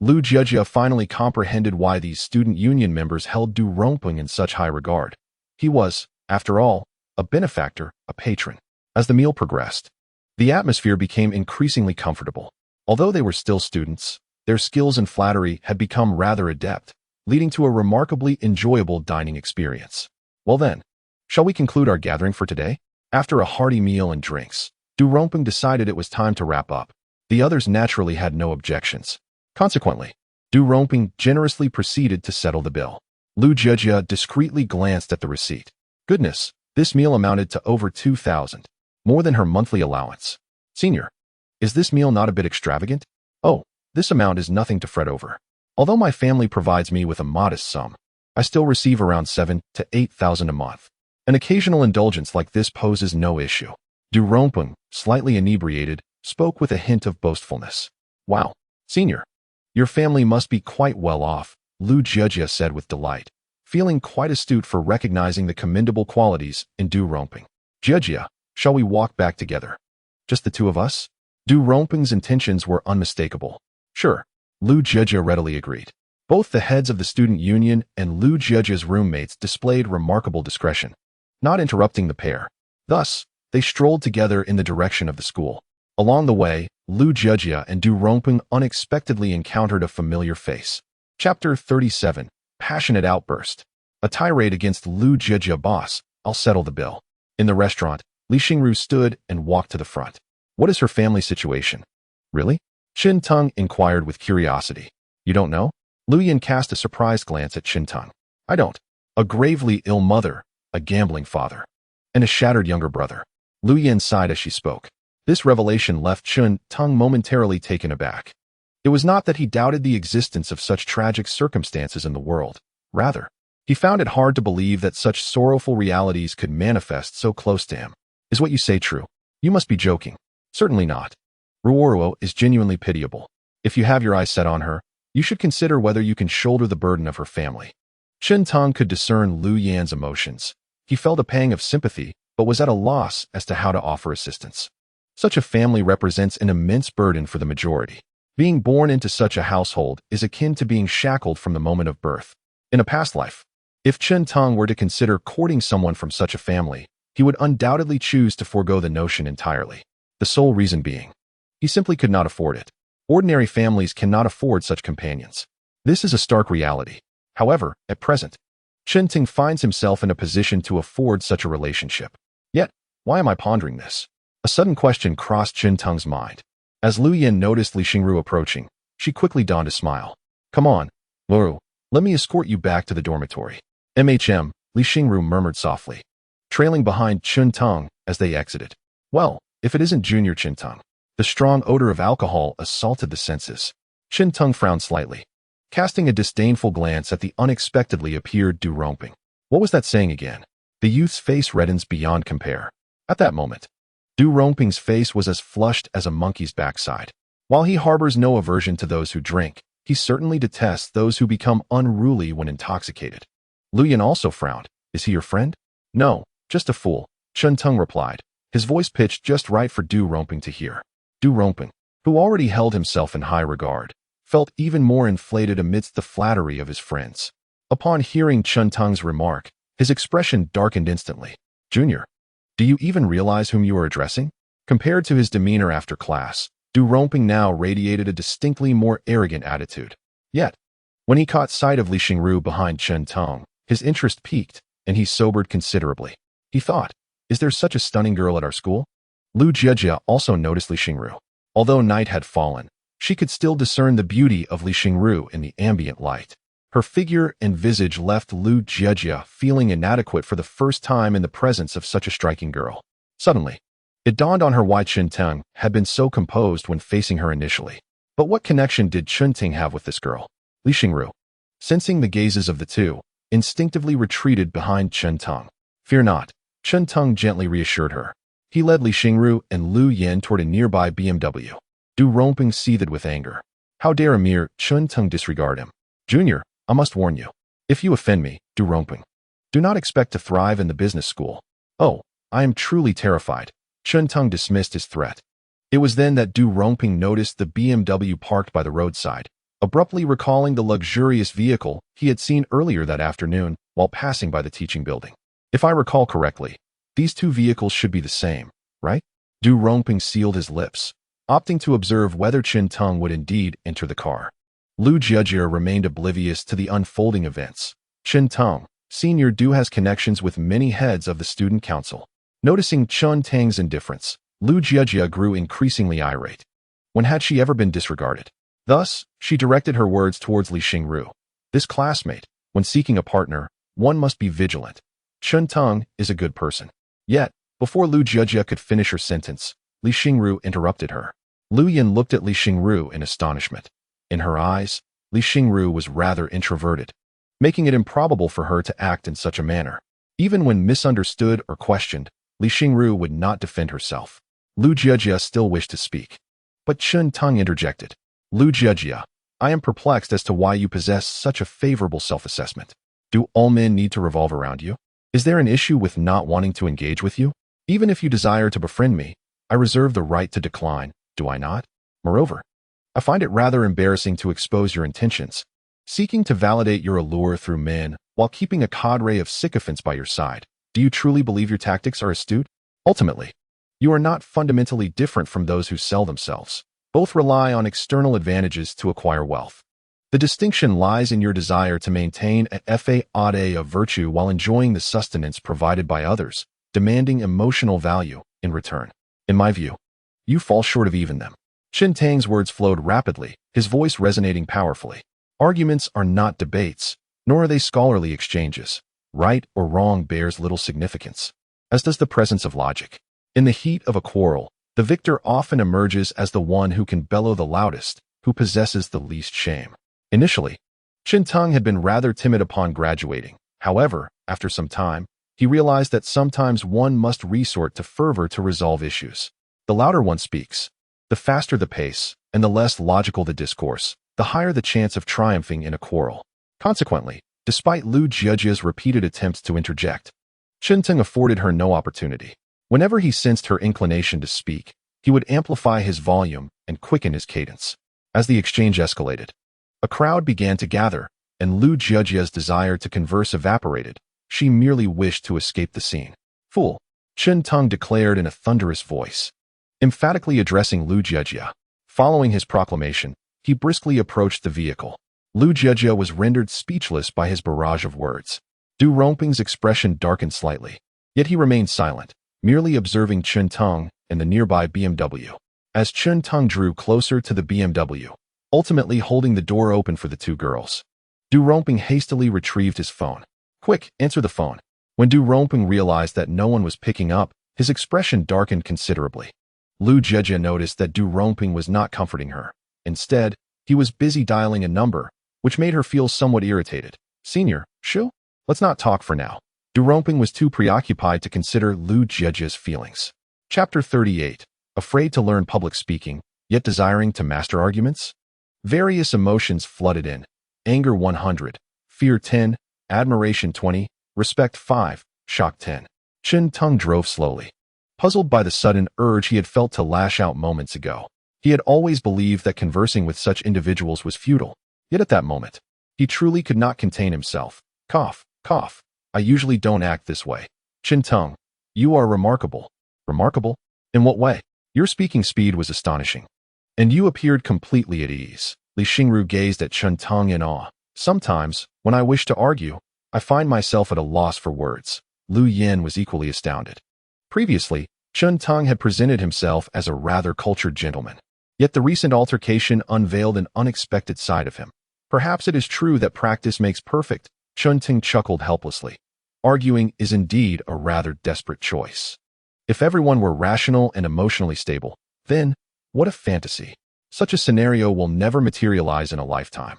Lu Jiejia finally comprehended why these student union members held Du Rongping in such high regard. He was, after all, a benefactor, a patron. As the meal progressed, the atmosphere became increasingly comfortable. Although they were still students, their skills in flattery had become rather adept, leading to a remarkably enjoyable dining experience. Well then, shall we conclude our gathering for today? After a hearty meal and drinks, Du Rongping decided it was time to wrap up. The others naturally had no objections. Consequently, Du Rongping generously proceeded to settle the bill. Lu Jiejia discreetly glanced at the receipt. Goodness, this meal amounted to over 2,000, more than her monthly allowance. Senior, is this meal not a bit extravagant? Oh, this amount is nothing to fret over. Although my family provides me with a modest sum, I still receive around 7,000 to 8,000 a month. An occasional indulgence like this poses no issue. Du Rongping, slightly inebriated, spoke with a hint of boastfulness. Wow, senior, your family must be quite well off, Lu Jiejia said with delight, feeling quite astute for recognizing the commendable qualities in Du Rongping. Jiejia, shall we walk back together? Just the two of us? Du Rongping's intentions were unmistakable. Sure, Lu Jiejia readily agreed. Both the heads of the student union and Lu Jiejia's roommates displayed remarkable discretion, not interrupting the pair. Thus, they strolled together in the direction of the school. Along the way, Lu Jiejia and Du Rongping unexpectedly encountered a familiar face. Chapter 37, Passionate Outburst. A tirade against Lu Jiejia boss, I'll settle the bill. In the restaurant, Li Xingru stood and walked to the front. What is her family situation? Really? Qin Teng inquired with curiosity. You don't know? Lu Yan cast a surprised glance at Qin Teng. I don't. A gravely ill mother, a gambling father, and a shattered younger brother. Lu Yan sighed as she spoke. This revelation left Qin Teng momentarily taken aback. It was not that he doubted the existence of such tragic circumstances in the world. Rather, he found it hard to believe that such sorrowful realities could manifest so close to him. Is what you say true? You must be joking. Certainly not. Ruoruo is genuinely pitiable. If you have your eyes set on her, you should consider whether you can shoulder the burden of her family. Qin Teng could discern Lu Yan's emotions. He felt a pang of sympathy, but was at a loss as to how to offer assistance. Such a family represents an immense burden for the majority. Being born into such a household is akin to being shackled from the moment of birth. In a past life, if Qin Teng were to consider courting someone from such a family, he would undoubtedly choose to forego the notion entirely. The sole reason being, he simply could not afford it. Ordinary families cannot afford such companions. This is a stark reality. However, at present, Qin Teng finds himself in a position to afford such a relationship. Yet, why am I pondering this? A sudden question crossed Qin Teng's mind. As Lu Yan noticed Li Xingru approaching, she quickly donned a smile. Come on, Lu, let me escort you back to the dormitory. MHM, Li Xingru murmured softly, trailing behind Qin Teng as they exited. Well, if it isn't Junior Qin Teng. The strong odor of alcohol assaulted the senses. Qin Teng frowned slightly, casting a disdainful glance at the unexpectedly appeared Du Rongping. What was that saying again? The youth's face reddens beyond compare. At that moment, Du Rongping's face was as flushed as a monkey's backside. While he harbors no aversion to those who drink, he certainly detests those who become unruly when intoxicated. Lu Yan also frowned. Is he your friend? No, just a fool, Qin Teng replied, his voice pitched just right for Du Rongping to hear. Du Rongping, who already held himself in high regard, felt even more inflated amidst the flattery of his friends. Upon hearing Qin Teng's remark, his expression darkened instantly. Junior, do you even realize whom you are addressing? Compared to his demeanor after class, Du Rongping now radiated a distinctly more arrogant attitude. Yet, when he caught sight of Li Xingru behind Qin Teng, his interest piqued, and he sobered considerably. He thought, is there such a stunning girl at our school? Lu Jiejia also noticed Li Xingru. Although night had fallen, she could still discern the beauty of Li Xingru in the ambient light. Her figure and visage left Lu Jiejia feeling inadequate for the first time in the presence of such a striking girl. Suddenly, it dawned on her why Qin Teng had been so composed when facing her initially. But what connection did Qin Teng have with this girl? Li Xingru, sensing the gazes of the two, instinctively retreated behind Qin Teng. Fear not, Qin Teng gently reassured her. He led Li Xingru and Lu Yan toward a nearby BMW. Du Rongping seethed with anger. How dare a mere Qin Teng disregard him? Junior, I must warn you. If you offend me, Du Rongping, do not expect to thrive in the business school. Oh, I am truly terrified. Chen Teng dismissed his threat. It was then that Du Rongping noticed the BMW parked by the roadside, abruptly recalling the luxurious vehicle he had seen earlier that afternoon while passing by the teaching building. If I recall correctly, these two vehicles should be the same, right? Du Rongping sealed his lips, opting to observe whether Chen Teng would indeed enter the car. Lu Jiejie remained oblivious to the unfolding events. Chen Teng, Senior Du has connections with many heads of the student council. Noticing Chen Teng's indifference, Lu Jiejie grew increasingly irate. When had she ever been disregarded? Thus, she directed her words towards Li Xingru. This classmate, when seeking a partner, one must be vigilant. Chen Teng is a good person. Yet, before Lu Jiejie could finish her sentence, Li Xingru interrupted her. Lu Yin looked at Li Xingru in astonishment. In her eyes, Li Xingru was rather introverted, making it improbable for her to act in such a manner. Even when misunderstood or questioned, Li Xingru would not defend herself. Lu Jiejie still wished to speak. But Chen Teng interjected. Lu Jiejie, I am perplexed as to why you possess such a favorable self-assessment. Do all men need to revolve around you? Is there an issue with not wanting to engage with you? Even if you desire to befriend me, I reserve the right to decline, do I not? Moreover, I find it rather embarrassing to expose your intentions, seeking to validate your allure through men while keeping a cadre of sycophants by your side. Do you truly believe your tactics are astute? Ultimately, you are not fundamentally different from those who sell themselves. Both rely on external advantages to acquire wealth. The distinction lies in your desire to maintain a fade of virtue while enjoying the sustenance provided by others, demanding emotional value in return. In my view, you fall short of even them. Chen Teng's words flowed rapidly, his voice resonating powerfully. Arguments are not debates, nor are they scholarly exchanges. Right or wrong bears little significance, as does the presence of logic. In the heat of a quarrel, the victor often emerges as the one who can bellow the loudest, who possesses the least shame. Initially, Chen Teng had been rather timid upon graduating. However, after some time, he realized that sometimes one must resort to fervor to resolve issues. The louder one speaks, the faster the pace, and the less logical the discourse, the higher the chance of triumphing in a quarrel. Consequently, despite Lu Jiejie's repeated attempts to interject, Chen Teng afforded her no opportunity. Whenever he sensed her inclination to speak, he would amplify his volume and quicken his cadence. As the exchange escalated, a crowd began to gather, and Lu Jiejie's desire to converse evaporated. She merely wished to escape the scene. Fool, Chen Teng declared in a thunderous voice, emphatically addressing Lu Jiejie. Following his proclamation, he briskly approached the vehicle. Lu Jiejie was rendered speechless by his barrage of words. Du Rongping's expression darkened slightly, yet he remained silent, merely observing Chen Teng and the nearby BMW. As Chen Teng drew closer to the BMW, ultimately holding the door open for the two girls, Du Rongping hastily retrieved his phone. Quick, answer the phone. When Du Rongping realized that no one was picking up, his expression darkened considerably. Lu Jiejie noticed that Du Rongping was not comforting her. Instead, he was busy dialing a number, which made her feel somewhat irritated. Senior, Shu? Let's not talk for now. Du Rongping was too preoccupied to consider Lu Jiejie's feelings. Chapter 38. Afraid to learn public speaking, yet desiring to master arguments? Various emotions flooded in. Anger 100, fear 10, admiration 20, respect 5, shock 10. Chen Teng drove slowly, puzzled by the sudden urge he had felt to lash out moments ago. He had always believed that conversing with such individuals was futile, yet at that moment, he truly could not contain himself. Cough, cough. I usually don't act this way. Chen Teng, you are remarkable. Remarkable? In what way? Your speaking speed was astonishing, and you appeared completely at ease. Li Xingru gazed at Chen Teng in awe. Sometimes, when I wish to argue, I find myself at a loss for words. Lu Yin was equally astounded. Previously, Chen Teng had presented himself as a rather cultured gentleman. Yet the recent altercation unveiled an unexpected side of him. Perhaps it is true that practice makes perfect. Chen Teng chuckled helplessly. Arguing is indeed a rather desperate choice. If everyone were rational and emotionally stable, then, what a fantasy. Such a scenario will never materialize in a lifetime.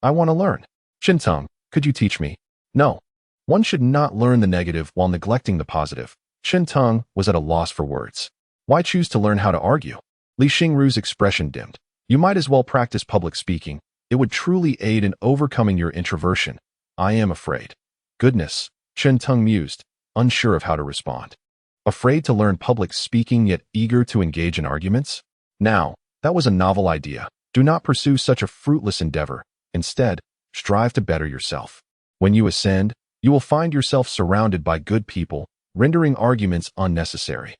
I want to learn. Chen Teng, could you teach me? No. One should not learn the negative while neglecting the positive. Chen Teng was at a loss for words. Why choose to learn how to argue? Li Xingru's expression dimmed. You might as well practice public speaking. It would truly aid in overcoming your introversion. I am afraid. Goodness, Chen Teng mused, unsure of how to respond. Afraid to learn public speaking yet eager to engage in arguments? Now, that was a novel idea. Do not pursue such a fruitless endeavor. Instead, strive to better yourself. When you ascend, you will find yourself surrounded by good people, rendering arguments unnecessary.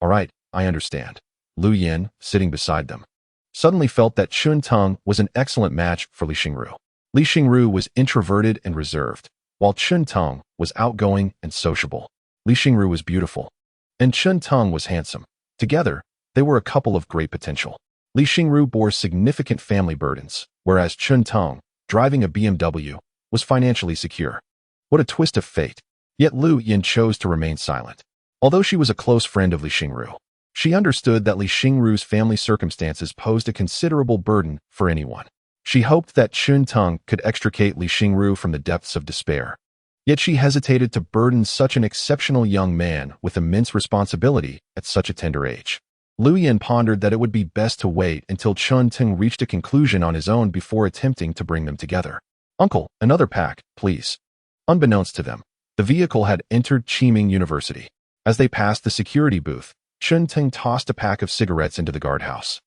All right, I understand. Lu Yin, sitting beside them, suddenly felt that Chun Teng was an excellent match for Li Xingru. Li Xingru was introverted and reserved, while Chun Teng was outgoing and sociable. Li Xingru was beautiful, and Chun Teng was handsome. Together, they were a couple of great potential. Li Xingru bore significant family burdens, whereas Chun Teng, driving a BMW, was financially secure. What a twist of fate. Yet Lu Yin chose to remain silent. Although she was a close friend of Li Xingru, she understood that Li Xingru's family circumstances posed a considerable burden for anyone. She hoped that Chun Teng could extricate Li Xingru from the depths of despair. Yet she hesitated to burden such an exceptional young man with immense responsibility at such a tender age. Lu Yin pondered that it would be best to wait until Chun Teng reached a conclusion on his own before attempting to bring them together. "Uncle, another pack, please." Unbeknownst to them, the vehicle had entered Qiming University. As they passed the security booth, Chun Teng tossed a pack of cigarettes into the guardhouse,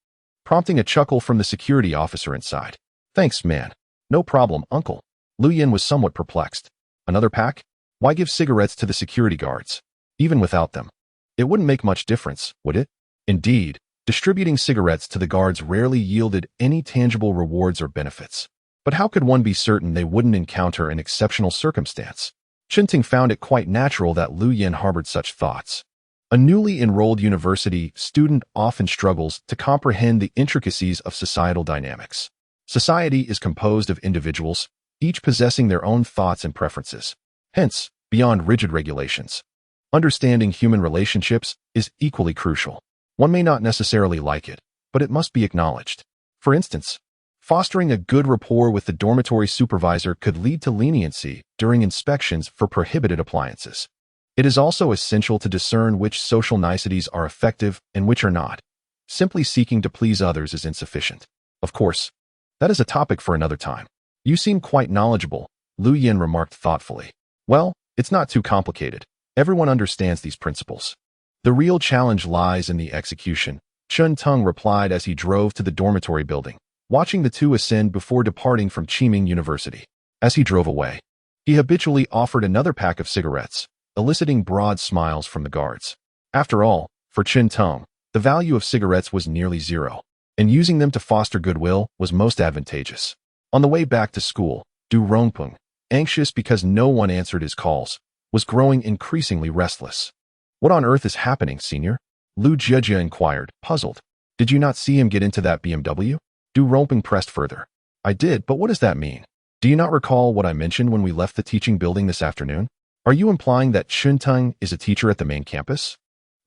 prompting a chuckle from the security officer inside. "Thanks, man. No problem, uncle." Lu Yin was somewhat perplexed. Another pack? Why give cigarettes to the security guards? Even without them, it wouldn't make much difference, would it? Indeed, distributing cigarettes to the guards rarely yielded any tangible rewards or benefits. But how could one be certain they wouldn't encounter an exceptional circumstance? Chun Teng found it quite natural that Lu Yin harbored such thoughts. A newly enrolled university student often struggles to comprehend the intricacies of societal dynamics. Society is composed of individuals, each possessing their own thoughts and preferences. Hence, beyond rigid regulations, understanding human relationships is equally crucial. One may not necessarily like it, but it must be acknowledged. For instance, fostering a good rapport with the dormitory supervisor could lead to leniency during inspections for prohibited appliances. It is also essential to discern which social niceties are effective and which are not. Simply seeking to please others is insufficient. Of course, that is a topic for another time. "You seem quite knowledgeable," Lu Yin remarked thoughtfully. "Well, it's not too complicated. Everyone understands these principles. The real challenge lies in the execution," Chun Teng replied as he drove to the dormitory building, watching the two ascend before departing from Qiming University. As he drove away, he habitually offered another pack of cigarettes, eliciting broad smiles from the guards. After all, for Chun Teng, the value of cigarettes was nearly zero, and using them to foster goodwill was most advantageous. On the way back to school, Du Rongpeng, anxious because no one answered his calls, was growing increasingly restless. "What on earth is happening, senior?" Lu Jiejie inquired, puzzled. "Did you not see him get into that BMW?" Du Rongpeng pressed further. "I did, but what does that mean? Do you not recall what I mentioned when we left the teaching building this afternoon? Are you implying that Chun Teng is a teacher at the main campus?"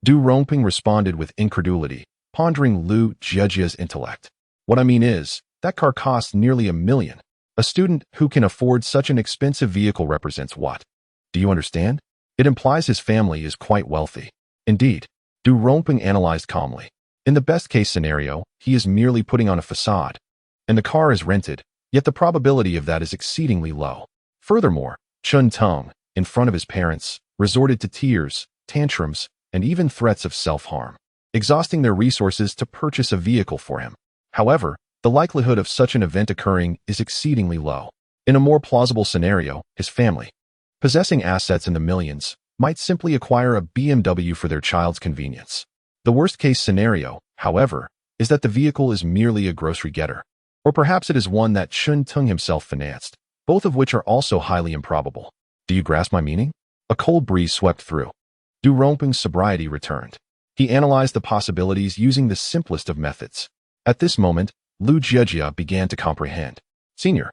Du Rongpeng responded with incredulity, pondering Lu Jiejie's intellect. "What I mean is, that car costs nearly $1 million. A student who can afford such an expensive vehicle represents what? Do you understand? It implies his family is quite wealthy." "Indeed," Du Rongpeng analyzed calmly. "In the best-case scenario, he is merely putting on a facade, and the car is rented, yet the probability of that is exceedingly low. Furthermore, Chun Teng, in front of his parents, resorted to tears, tantrums, and even threats of self-harm, exhausting their resources to purchase a vehicle for him. However, the likelihood of such an event occurring is exceedingly low. In a more plausible scenario, his family, possessing assets in the millions, might simply acquire a BMW for their child's convenience. The worst-case scenario, however, is that the vehicle is merely a grocery getter. Or perhaps it is one that Chun Teng himself financed, both of which are also highly improbable. Do you grasp my meaning?" A cold breeze swept through. Du Rongpeng's sobriety returned. He analyzed the possibilities using the simplest of methods. At this moment, Lu Jiejie began to comprehend. "Senior,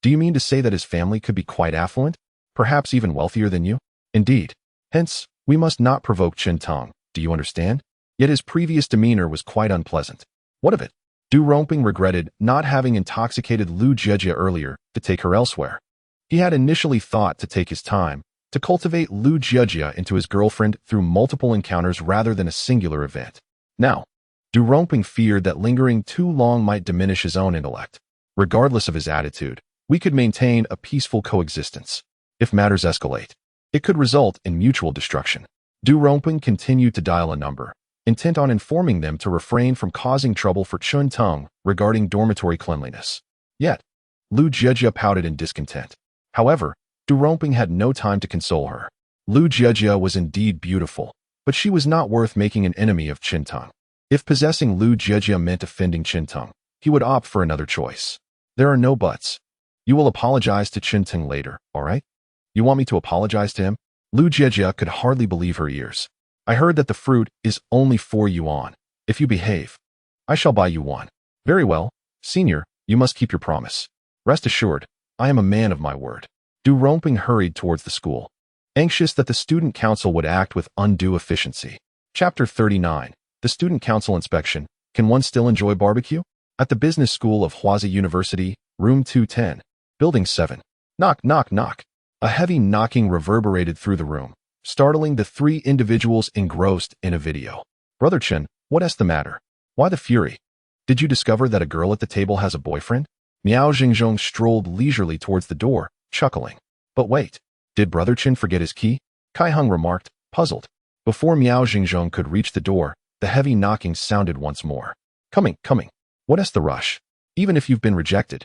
do you mean to say that his family could be quite affluent? Perhaps even wealthier than you?" "Indeed. Hence, we must not provoke Chun Teng, do you understand?" Yet his previous demeanor was quite unpleasant. What of it? Du Rongpeng regretted not having intoxicated Lu Jiejie earlier to take her elsewhere. He had initially thought to take his time, to cultivate Lu Jiejie into his girlfriend through multiple encounters rather than a singular event. Now, Du Rongpeng feared that lingering too long might diminish his own intellect. Regardless of his attitude, we could maintain a peaceful coexistence. If matters escalate, it could result in mutual destruction. Du Rongping continued to dial a number, intent on informing them to refrain from causing trouble for Chun Teng regarding dormitory cleanliness. Yet, Lu Jiejia pouted in discontent. However, Du Rongping had no time to console her. Lu Jiejia was indeed beautiful, but she was not worth making an enemy of Qin Teng. If possessing Lu Jiejia meant offending Qin Teng, he would opt for another choice. There are no buts. You will apologize to Qin Teng later, all right? You want me to apologize to him? Lu Jiejia could hardly believe her ears. I heard that the fruit is only 4 yuan. If you behave, I shall buy you one. Very well, senior, you must keep your promise. Rest assured, I am a man of my word. Du Rongping hurried towards the school, anxious that the student council would act with undue efficiency. Chapter 39. The Student Council Inspection. Can one still enjoy barbecue? At the business school of Huazi University, room 210, building 7. Knock, knock, knock. A heavy knocking reverberated through the room, startling the 3 individuals engrossed in a video. Brother Chen, what's the matter? Why the fury? Did you discover that a girl at the table has a boyfriend? Miao Xingzhong strolled leisurely towards the door, chuckling. But wait, did Brother Chen forget his key? Kai Hung remarked, puzzled. Before Miao Xingzhong could reach the door, the heavy knocking sounded once more. Coming. What's the rush? Even if you've been rejected,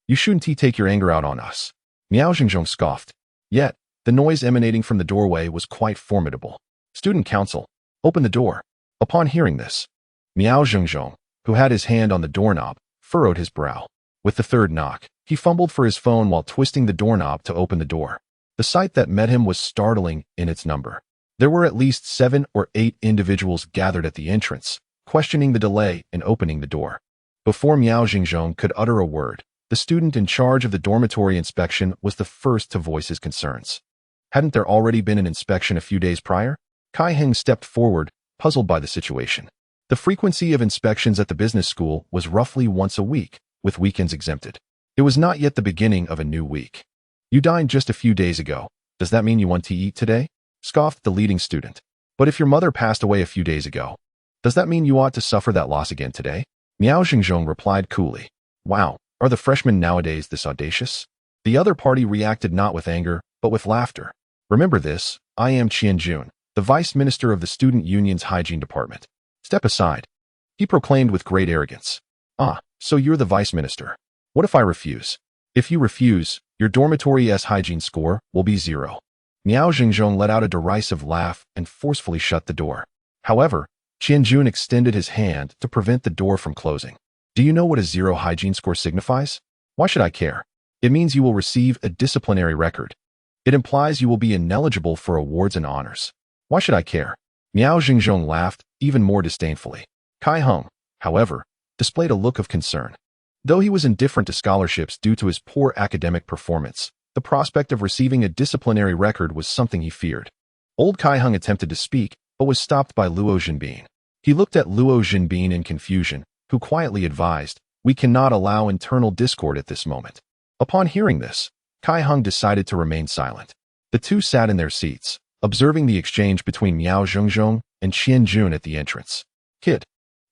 you shouldn't take your anger out on us. Miao Xingzhong scoffed. Yet, the noise emanating from the doorway was quite formidable. Student council, open the door. Upon hearing this, Miao Xingzhong, who had his hand on the doorknob, furrowed his brow. With the third knock, he fumbled for his phone while twisting the doorknob to open the door. The sight that met him was startling in its number. There were at least 7 or 8 individuals gathered at the entrance, questioning the delay in opening the door. Before Miao Xingzhong could utter a word, the student in charge of the dormitory inspection was the first to voice his concerns. Hadn't there already been an inspection a few days prior? Kai Heng stepped forward, puzzled by the situation. The frequency of inspections at the business school was roughly once a week, with weekends exempted. It was not yet the beginning of a new week. You dined just a few days ago. Does that mean you want to eat today? Scoffed the leading student. But if your mother passed away a few days ago, does that mean you ought to suffer that loss again today? Miao Xingzhong replied coolly. Wow, are the freshmen nowadays this audacious? The other party reacted not with anger, but with laughter. Remember this, I am Qian Jun, the vice minister of the student union's hygiene department. Step aside, he proclaimed with great arrogance. Ah, so you're the vice minister. What if I refuse? If you refuse, your dormitory's hygiene score will be 0. Miao Xingzhong let out a derisive laugh and forcefully shut the door. However, Qian Jun extended his hand to prevent the door from closing. Do you know what a 0 hygiene score signifies? Why should I care? It means you will receive a disciplinary record. It implies you will be ineligible for awards and honors. Why should I care? Miao Xingzhong laughed even more disdainfully. Kai Hung, however, displayed a look of concern. Though he was indifferent to scholarships due to his poor academic performance, the prospect of receiving a disciplinary record was something he feared. Old Kai Hung attempted to speak, but was stopped by Luo Jinbin. He looked at Luo Jinbin in confusion, who quietly advised, we cannot allow internal discord at this moment. Upon hearing this, Kai Hung decided to remain silent. The two sat in their seats, observing the exchange between Miao Xingzhong and Qian Jun at the entrance. Kid,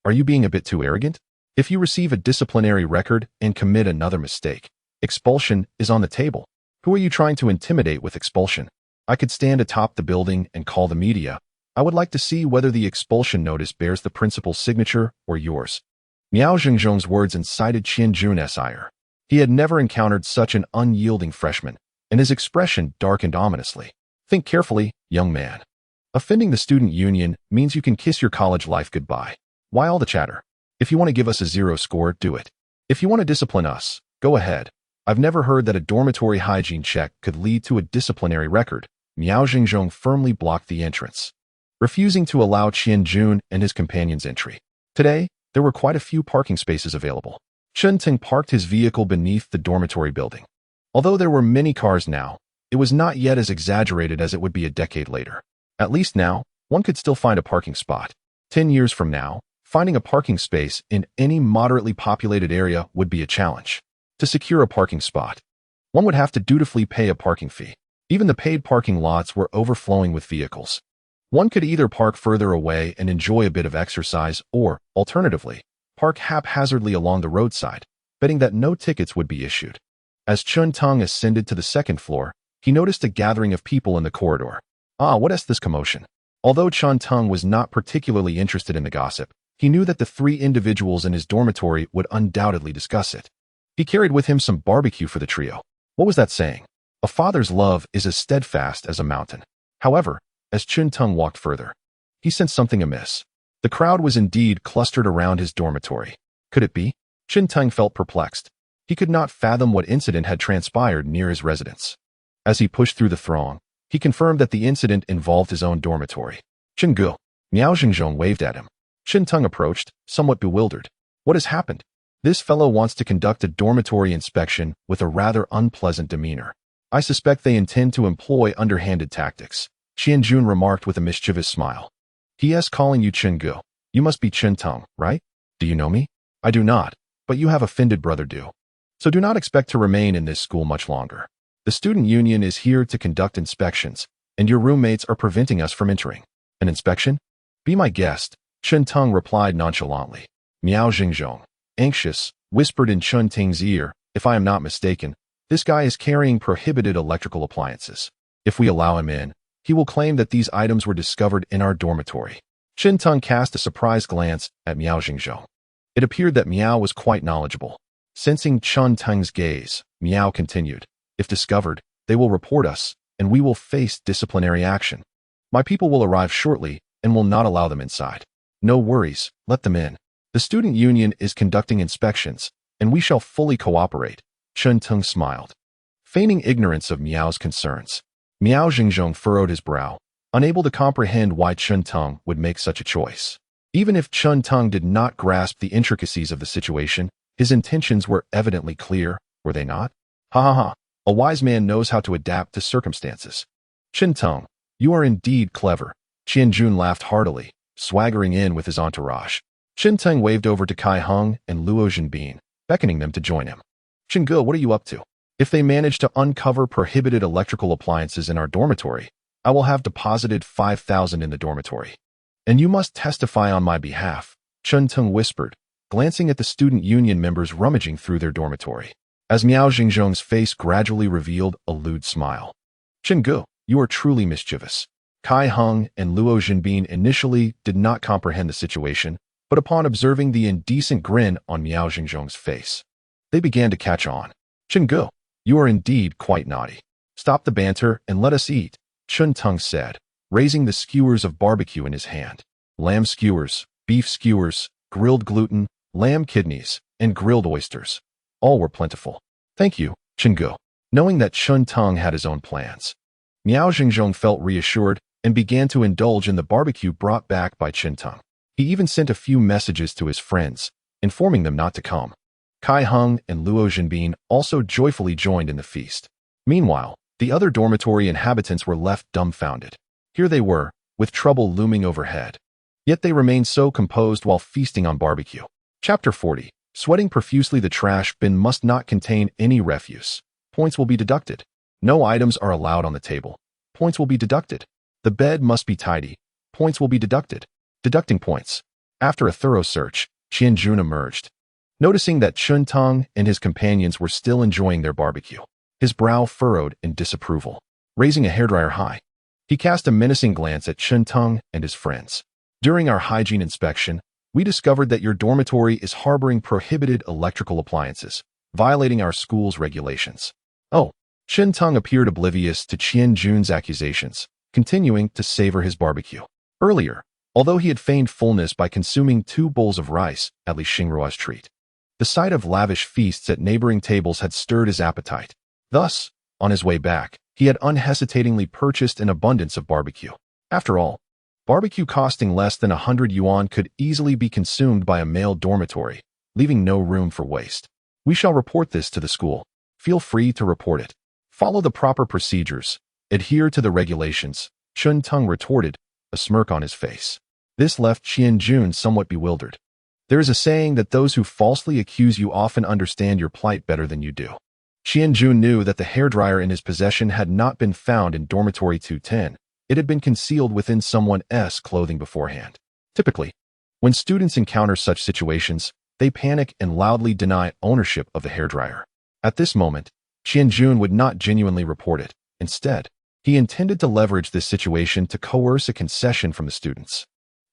are you being a bit too arrogant? If you receive a disciplinary record and commit another mistake, expulsion is on the table. Who are you trying to intimidate with expulsion? I could stand atop the building and call the media. I would like to see whether the expulsion notice bears the principal's signature or yours. Miao Xingzhong's words incited Qian Jun's ire. He had never encountered such an unyielding freshman, and his expression darkened ominously. Think carefully, young man. Offending the student union means you can kiss your college life goodbye. Why all the chatter? If you want to give us a 0 score, do it. If you want to discipline us, go ahead. I've never heard that a dormitory hygiene check could lead to a disciplinary record. Miao Xingzhong firmly blocked the entrance, refusing to allow Qian Jun and his companions entry. Today, there were quite a few parking spaces available. Chen Ting parked his vehicle beneath the dormitory building. Although there were many cars now, it was not yet as exaggerated as it would be a decade later. At least now, one could still find a parking spot. 10 years from now, finding a parking space in any moderately populated area would be a challenge. To secure a parking spot, one would have to dutifully pay a parking fee. Even the paid parking lots were overflowing with vehicles. One could either park further away and enjoy a bit of exercise or, alternatively, park haphazardly along the roadside, betting that no tickets would be issued. As Chun Teng ascended to the second floor, he noticed a gathering of people in the corridor. Ah, what is this commotion? Although Chun Tung was not particularly interested in the gossip, he knew that the three individuals in his dormitory would undoubtedly discuss it. He carried with him some barbecue for the trio. What was that saying? A father's love is as steadfast as a mountain. However, as Chun Tung walked further, he sensed something amiss. The crowd was indeed clustered around his dormitory. Could it be? Chun Tung felt perplexed. He could not fathom what incident had transpired near his residence. As he pushed through the throng, he confirmed that the incident involved his own dormitory. Chun Gu. Miao Xingzhong waved at him. Chun Tung approached, somewhat bewildered. What has happened? This fellow wants to conduct a dormitory inspection with a rather unpleasant demeanor. I suspect they intend to employ underhanded tactics, Qianjun remarked with a mischievous smile. P.S. calling you Chun Gu. You must be Chun Tung, right? Do you know me? I do not, but you have offended brother Du. So do not expect to remain in this school much longer. The student union is here to conduct inspections, and your roommates are preventing us from entering. An inspection? Be my guest, Chun Tung replied nonchalantly. Miao Xingzhong, anxious, whispered in Chun Ting's ear, if I am not mistaken, this guy is carrying prohibited electrical appliances. If we allow him in, he will claim that these items were discovered in our dormitory. Chun Tung cast a surprised glance at Miao Xingzhong. It appeared that Miao was quite knowledgeable. Sensing Chun Tung's gaze, Miao continued, if discovered, they will report us, and we will face disciplinary action. My people will arrive shortly and will not allow them inside. No worries, let them in. The student union is conducting inspections, and we shall fully cooperate. Chun Tung smiled. Feigning ignorance of Miao's concerns, Miao Xingzhong furrowed his brow, unable to comprehend why Chun Tung would make such a choice. Even if Chun Tung did not grasp the intricacies of the situation, his intentions were evidently clear, were they not? Ha ha ha, a wise man knows how to adapt to circumstances. Chun Tung, you are indeed clever. Qianjun laughed heartily, swaggering in with his entourage. Chun Tung waved over to Kai Hung and Luo Zhenbin, beckoning them to join him. Chun Gu, what are you up to? If they manage to uncover prohibited electrical appliances in our dormitory, I will have deposited 5,000 in the dormitory. And you must testify on my behalf, Chun Tung whispered, glancing at the student union members rummaging through their dormitory. As Miao Xingzhong's face gradually revealed a lewd smile. Chun Gu, you are truly mischievous. Kai Hung and Luo Zhenbin initially did not comprehend the situation, but upon observing the indecent grin on Miao Xingzhong's face, they began to catch on. Chun Gu, you are indeed quite naughty. Stop the banter and let us eat, Chun Tung said, raising the skewers of barbecue in his hand. Lamb skewers, beef skewers, grilled gluten, lamb kidneys, and grilled oysters. All were plentiful. Thank you, Chun Gu. Knowing that Chun Tung had his own plans, Miao Xingzhong felt reassured and began to indulge in the barbecue brought back by Chun Tung. He even sent a few messages to his friends, informing them not to come. Kai Hung and Luo Zhenbin also joyfully joined in the feast. Meanwhile, the other dormitory inhabitants were left dumbfounded. Here they were, with trouble looming overhead. Yet they remained so composed while feasting on barbecue. Chapter 40. Sweating profusely, the trash bin must not contain any refuse. Points will be deducted. No items are allowed on the table. Points will be deducted. The bed must be tidy. Points will be deducted. Deducting points. After a thorough search, Qianjun emerged. Noticing that Chun Tung and his companions were still enjoying their barbecue, his brow furrowed in disapproval. Raising a hairdryer high, he cast a menacing glance at Chun Tung and his friends. During our hygiene inspection, we discovered that your dormitory is harboring prohibited electrical appliances, violating our school's regulations. Oh, Chun Tung appeared oblivious to Qianjun's accusations, continuing to savor his barbecue. Earlier, although he had feigned fullness by consuming 2 bowls of rice, at least Xingruo's treat, the sight of lavish feasts at neighboring tables had stirred his appetite. Thus, on his way back, he had unhesitatingly purchased an abundance of barbecue. After all, barbecue costing less than 100 yuan could easily be consumed by a male dormitory, leaving no room for waste. We shall report this to the school. Feel free to report it. Follow the proper procedures. Adhere to the regulations, Chun Tung retorted, a smirk on his face. This left Qianjun somewhat bewildered. There is a saying that those who falsely accuse you often understand your plight better than you do. Qianjun knew that the hairdryer in his possession had not been found in dormitory 210. It had been concealed within someone's clothing beforehand. Typically, when students encounter such situations, they panic and loudly deny ownership of the hairdryer. At this moment, Qianjun would not genuinely report it. Instead, He intended to leverage this situation to coerce a concession from the students.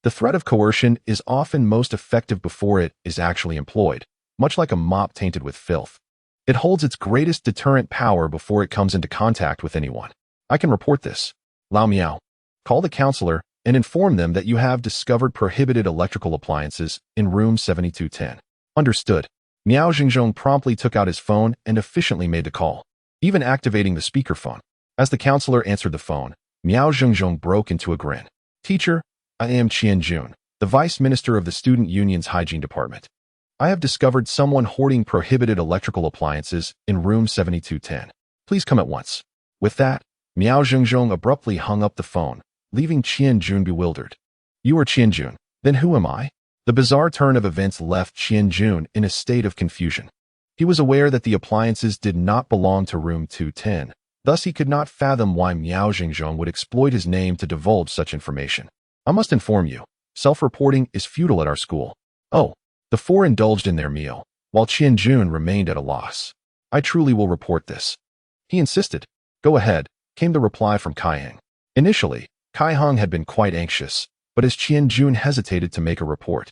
The threat of coercion is often most effective before it is actually employed, much like a mop tainted with filth. It holds its greatest deterrent power before it comes into contact with anyone. I can report this. Lao Miao. Call the counselor and inform them that you have discovered prohibited electrical appliances in room 7210. Understood. Miao Xingzhong promptly took out his phone and efficiently made the call, even activating the speakerphone. As the counselor answered the phone, Miao Xingzhong broke into a grin. Teacher, I am Qian Jun, the Vice Minister of the Student Union's Hygiene Department. I have discovered someone hoarding prohibited electrical appliances in room 7210. Please come at once. With that, Miao Xingzhong abruptly hung up the phone, leaving Qian Jun bewildered. You are Qian Jun, then who am I? The bizarre turn of events left Qian Jun in a state of confusion. He was aware that the appliances did not belong to room 210, thus he could not fathom why Miao Xingzhong would exploit his name to divulge such information. I must inform you, self-reporting is futile at our school. Oh, the four indulged in their meal, while Qian Jun remained at a loss. I truly will report this. He insisted. Go ahead, came the reply from Kai Heng. Initially, Kai Heng had been quite anxious, but as Qian Jun hesitated to make a report,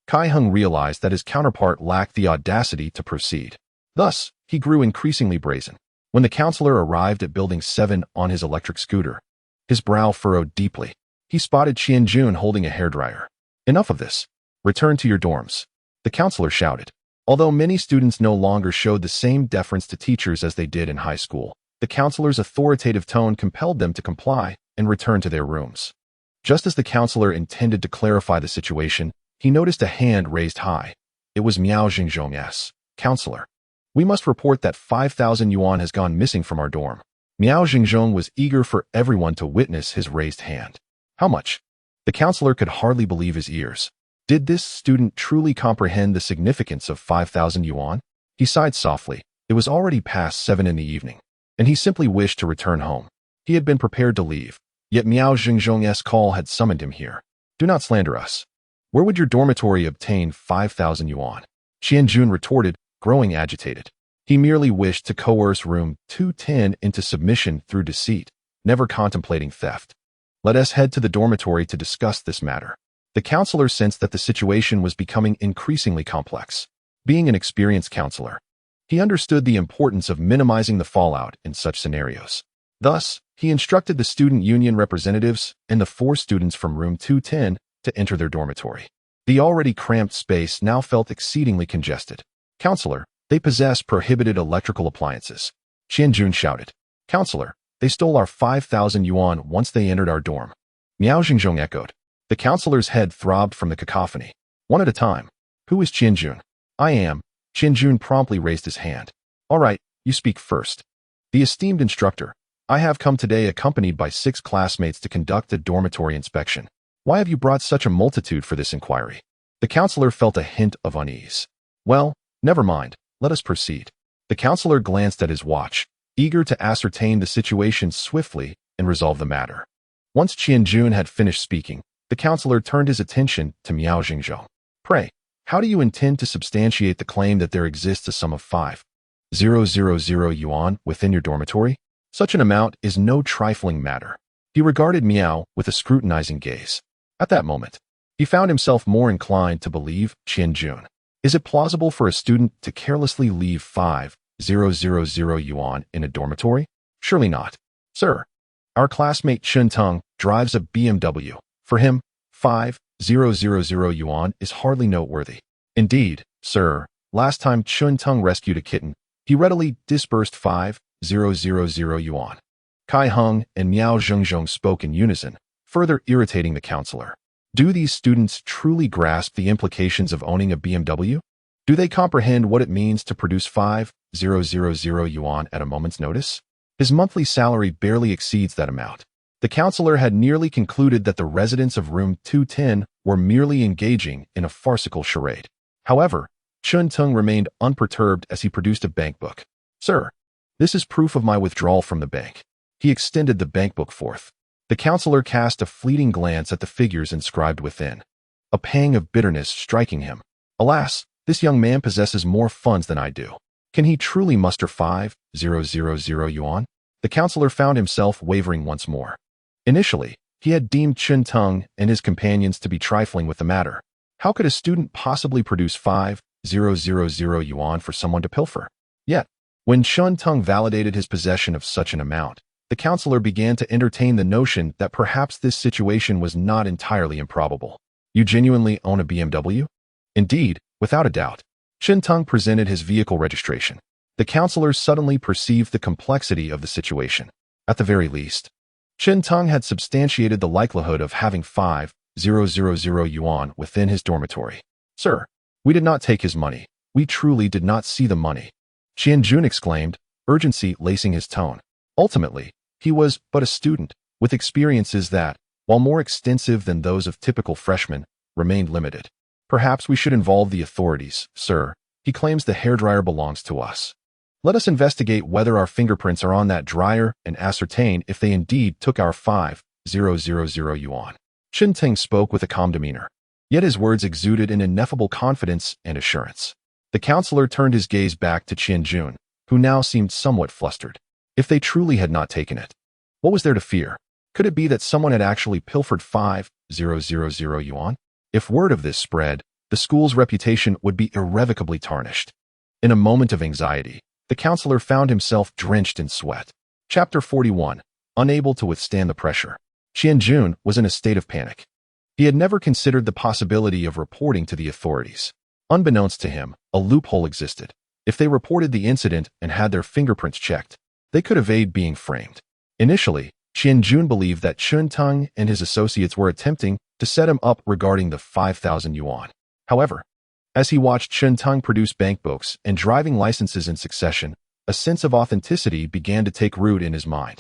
Kai Heng realized that his counterpart lacked the audacity to proceed. Thus, he grew increasingly brazen. When the counselor arrived at Building 7 on his electric scooter, his brow furrowed deeply. He spotted Qian Jun holding a hairdryer. Enough of this. Return to your dorms. The counselor shouted. Although many students no longer showed the same deference to teachers as they did in high school, the counselor's authoritative tone compelled them to comply and return to their rooms. Just as the counselor intended to clarify the situation, he noticed a hand raised high. It was Miao Xingzhong's. Counselor. We must report that 5,000 yuan has gone missing from our dorm. Miao Xingzhong was eager for everyone to witness his raised hand. How much? The counselor could hardly believe his ears. Did this student truly comprehend the significance of 5,000 yuan? He sighed softly. It was already past 7 in the evening, and he simply wished to return home. He had been prepared to leave, yet Miao Xingzhong's call had summoned him here. Do not slander us. Where would your dormitory obtain 5,000 yuan? Qian Jun retorted, growing agitated. He merely wished to coerce room 210 into submission through deceit, never contemplating theft. Let us head to the dormitory to discuss this matter. The counselor sensed that the situation was becoming increasingly complex. Being an experienced counselor, he understood the importance of minimizing the fallout in such scenarios. Thus, he instructed the student union representatives and the 4 students from room 210 to enter their dormitory. The already cramped space now felt exceedingly congested. Counselor, they possess prohibited electrical appliances. Qian Jun shouted. Counselor, they stole our 5,000 yuan once they entered our dorm. Miao Xingzhong echoed. The counselor's head throbbed from the cacophony. One at a time. Who is Qian Jun? I am. Qian Jun promptly raised his hand. All right, you speak first. The esteemed instructor, I have come today accompanied by 6 classmates to conduct a dormitory inspection. Why have you brought such a multitude for this inquiry? The counselor felt a hint of unease. Well, never mind. Let us proceed. The counselor glanced at his watch, eager to ascertain the situation swiftly and resolve the matter. Once Qian Jun had finished speaking, the counselor turned his attention to Miao Xingzhong. Pray, how do you intend to substantiate the claim that there exists a sum of 5,000 yuan within your dormitory? Such an amount is no trifling matter. He regarded Miao with a scrutinizing gaze. At that moment, he found himself more inclined to believe Qian Jun. Is it plausible for a student to carelessly leave 5,000 yuan in a dormitory? Surely not. Sir, our classmate Chun Tung drives a BMW. For him, 5,000 yuan is hardly noteworthy. Indeed, sir, last time Chun Tung rescued a kitten, he readily disbursed 5,000 yuan. Kai Heng and Miao Xingzhong spoke in unison, further irritating the counselor. Do these students truly grasp the implications of owning a BMW? Do they comprehend what it means to produce 5,000 yuan at a moment's notice? His monthly salary barely exceeds that amount. The counselor had nearly concluded that the residents of room 210 were merely engaging in a farcical charade. However, Chun Tung remained unperturbed as he produced a bankbook. Sir, this is proof of my withdrawal from the bank. He extended the bankbook forth. The counselor cast a fleeting glance at the figures inscribed within, a pang of bitterness striking him. Alas, this young man possesses more funds than I do. Can he truly muster 5,000 yuan? The counselor found himself wavering once more. Initially, he had deemed Chen Teng and his companions to be trifling with the matter. How could a student possibly produce 5,000 yuan for someone to pilfer? Yet, when Chen Teng validated his possession of such an amount, the counselor began to entertain the notion that perhaps this situation was not entirely improbable. You genuinely own a BMW? Indeed, without a doubt. Chen Teng presented his vehicle registration. The counselor suddenly perceived the complexity of the situation. At the very least, Chen Teng had substantiated the likelihood of having 5,000 yuan within his dormitory. Sir, we did not take his money. We truly did not see the money. Qianjun exclaimed, urgency lacing his tone. Ultimately, he was but a student, with experiences that, while more extensive than those of typical freshmen, remained limited. Perhaps we should involve the authorities, sir. He claims the hairdryer belongs to us. Let us investigate whether our fingerprints are on that dryer and ascertain if they indeed took our 5,000 yuan. Chen Teng spoke with a calm demeanor, yet his words exuded an ineffable confidence and assurance. The counselor turned his gaze back to Qianjun, who now seemed somewhat flustered. If they truly had not taken it, what was there to fear? Could it be that someone had actually pilfered 5,000 yuan? If word of this spread, the school's reputation would be irrevocably tarnished. In a moment of anxiety, the counselor found himself drenched in sweat. Chapter 41. Unable to withstand the pressure. Qianjun was in a state of panic. He had never considered the possibility of reporting to the authorities. Unbeknownst to him, a loophole existed. If they reported the incident and had their fingerprints checked, they could evade being framed. Initially, Qianjun believed that Chen Teng and his associates were attempting to set him up regarding the 5,000 yuan. However, as he watched Chen Teng produce bankbooks and driving licenses in succession, a sense of authenticity began to take root in his mind.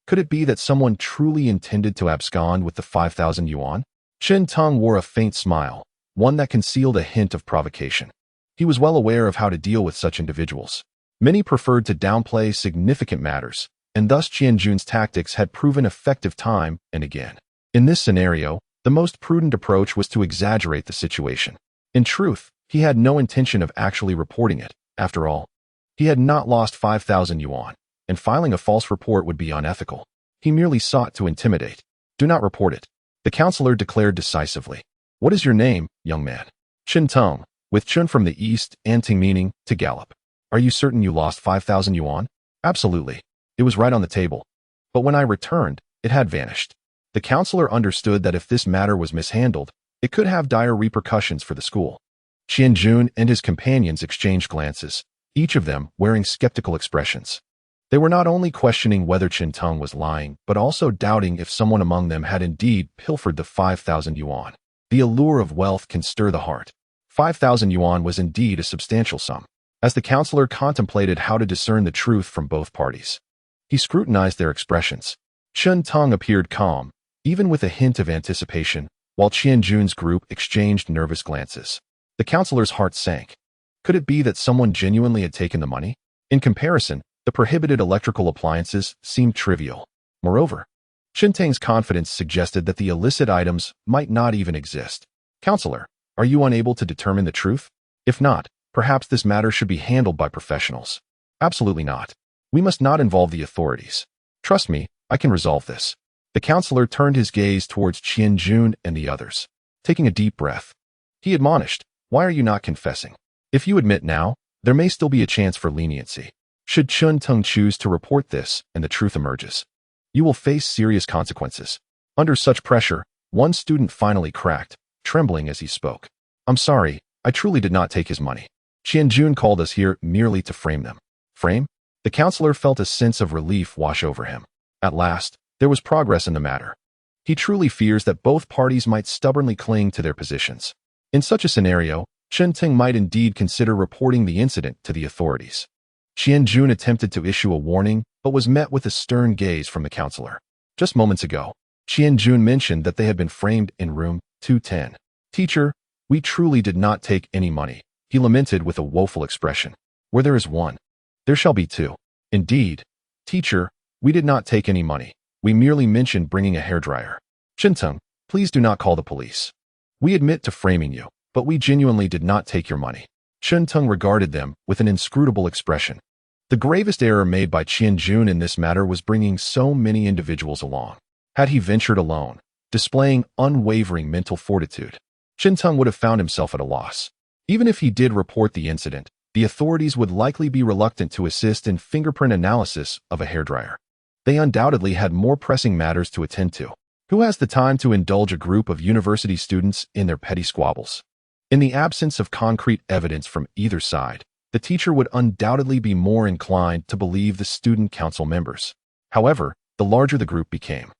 Could it be that someone truly intended to abscond with the 5,000 yuan? Chen Teng wore a faint smile, one that concealed a hint of provocation. He was well aware of how to deal with such individuals. Many preferred to downplay significant matters, and thus Qianjun's tactics had proven effective time and again. In this scenario, the most prudent approach was to exaggerate the situation. In truth, he had no intention of actually reporting it. After all, he had not lost 5,000 yuan, and filing a false report would be unethical. He merely sought to intimidate. Do not report it, the counselor declared decisively. What is your name, young man? Chen Teng, with Chun from the east and Ting meaning to gallop. Are you certain you lost 5,000 yuan? Absolutely. It was right on the table. But when I returned, it had vanished. The counselor understood that if this matter was mishandled, it could have dire repercussions for the school. Qianjun and his companions exchanged glances, each of them wearing skeptical expressions. They were not only questioning whether Chen Teng was lying, but also doubting if someone among them had indeed pilfered the 5,000 yuan. The allure of wealth can stir the heart. 5,000 yuan was indeed a substantial sum. As the counselor contemplated how to discern the truth from both parties, he scrutinized their expressions. Chen Teng appeared calm, even with a hint of anticipation, while Qianjun's group exchanged nervous glances. The counselor's heart sank. Could it be that someone genuinely had taken the money? In comparison, the prohibited electrical appliances seemed trivial. Moreover, Chen Teng's confidence suggested that the illicit items might not even exist. Counselor, are you unable to determine the truth? If not, perhaps this matter should be handled by professionals. Absolutely not. We must not involve the authorities. Trust me, I can resolve this. The counselor turned his gaze towards Qianjun and the others. Taking a deep breath, he admonished, why are you not confessing? If you admit now, there may still be a chance for leniency. Should Chen Teng choose to report this and the truth emerges, you will face serious consequences. Under such pressure, one student finally cracked, trembling as he spoke. I'm sorry, I truly did not take his money. Qianjun called us here merely to frame them. Frame? The counselor felt a sense of relief wash over him. At last, there was progress in the matter. He truly fears that both parties might stubbornly cling to their positions. In such a scenario, Chen Teng might indeed consider reporting the incident to the authorities. Qianjun attempted to issue a warning, but was met with a stern gaze from the counselor. Just moments ago, Qianjun mentioned that they had been framed in room 210. Teacher, we truly did not take any money, he lamented with a woeful expression. Where there is one, there shall be two. Indeed, teacher, we did not take any money. We merely mentioned bringing a hairdryer. Chen Teng, please do not call the police. We admit to framing you, but we genuinely did not take your money. Chen Teng regarded them with an inscrutable expression. The gravest error made by Qian Jun in this matter was bringing so many individuals along. Had he ventured alone, displaying unwavering mental fortitude, Qinteng would have found himself at a loss. Even if he did report the incident, the authorities would likely be reluctant to assist in fingerprint analysis of a hairdryer. They undoubtedly had more pressing matters to attend to. Who has the time to indulge a group of university students in their petty squabbles? In the absence of concrete evidence from either side, the teacher would undoubtedly be more inclined to believe the student council members. However, the larger the group became,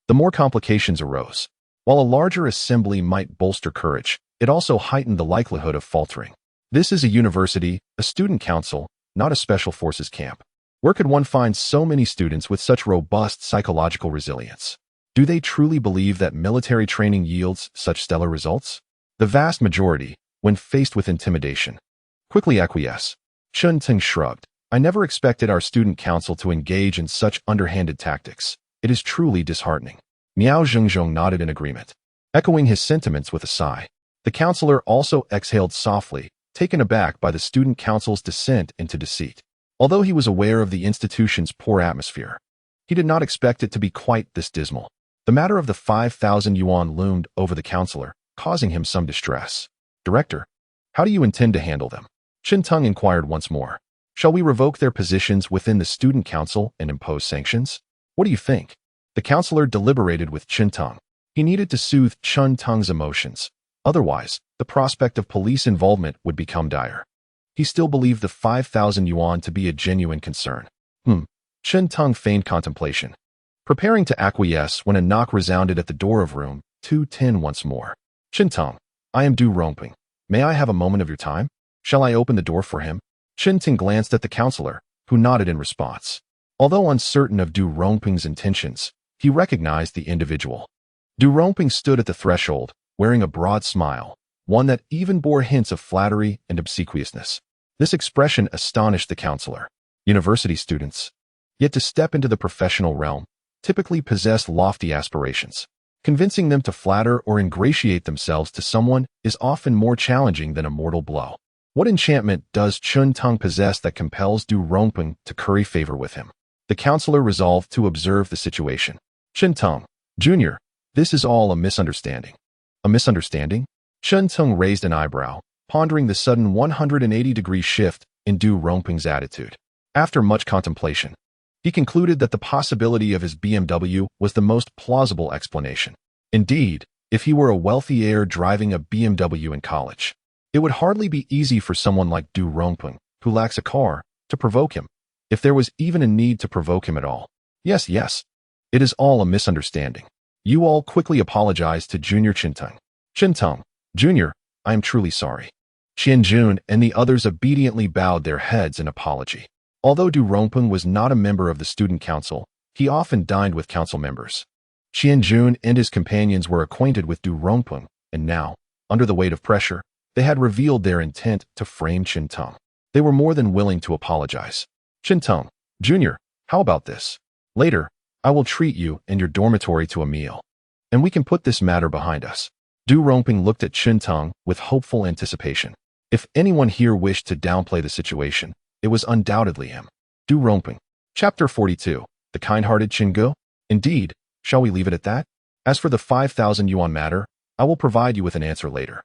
the more complications arose. While a larger assembly might bolster courage, it also heightened the likelihood of faltering. This is a university, a student council, not a special forces camp. Where could one find so many students with such robust psychological resilience? Do they truly believe that military training yields such stellar results? The vast majority, when faced with intimidation, quickly acquiesce. Qinteng shrugged. I never expected our student council to engage in such underhanded tactics. It is truly disheartening. Miao Zhengzhong nodded in agreement, echoing his sentiments with a sigh. The counselor also exhaled softly, taken aback by the student council's descent into deceit. Although he was aware of the institution's poor atmosphere, he did not expect it to be quite this dismal. The matter of the 5,000 yuan loomed over the counselor, causing him some distress. Director, how do you intend to handle them? Qinteng inquired once more. Shall we revoke their positions within the student council and impose sanctions? What do you think? The counselor deliberated with Qinteng. He needed to soothe Qinteng's emotions. Otherwise, the prospect of police involvement would become dire. He still believed the 5,000 yuan to be a genuine concern. Qinteng feigned contemplation, preparing to acquiesce when a knock resounded at the door of room 210 once more. Qinteng, I am Du Rongping. May I have a moment of your time? Shall I open the door for him? Qinteng glanced at the counselor, who nodded in response. Although uncertain of Du Rongping's intentions, he recognized the individual. Du Rongping stood at the threshold, wearing a broad smile, one that even bore hints of flattery and obsequiousness. This expression astonished the counselor. University students, yet to step into the professional realm, typically possess lofty aspirations. Convincing them to flatter or ingratiate themselves to someone is often more challenging than a mortal blow. What enchantment does Qinteng possess that compels Du Rongping to curry favor with him? The counselor resolved to observe the situation. Qinteng, Jr., this is all a misunderstanding. A misunderstanding? Qinteng raised an eyebrow, pondering the sudden 180-degree shift in Du Rongping's attitude. After much contemplation, he concluded that the possibility of his BMW was the most plausible explanation. Indeed, if he were a wealthy heir driving a BMW in college, it would hardly be easy for someone like Du Rongping, who lacks a car, to provoke him, if there was even a need to provoke him at all. Yes, it is all a misunderstanding. You all quickly apologized to Junior Qinteng. Qinteng, Jr., I am truly sorry. Qian Jun and the others obediently bowed their heads in apology. Although Du Rongping was not a member of the student council, he often dined with council members. Qian Jun and his companions were acquainted with Du Rongping, and now, under the weight of pressure, they had revealed their intent to frame Qinteng. They were more than willing to apologize. Qinteng, Jr., how about this? Later, I will treat you and your dormitory to a meal, and we can put this matter behind us. Du Rongping looked at Qinteng with hopeful anticipation. If anyone here wished to downplay the situation, it was undoubtedly him. Du Rongping. Chapter 42. The kind-hearted Qingge? Indeed, shall we leave it at that? As for the 5,000 yuan matter, I will provide you with an answer later.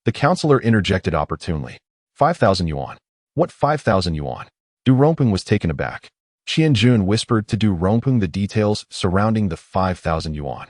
The counselor interjected opportunely. 5,000 yuan. What 5,000 yuan? Du Rongping was taken aback. Qian Jun whispered to Du Rongping the details surrounding the 5,000 yuan.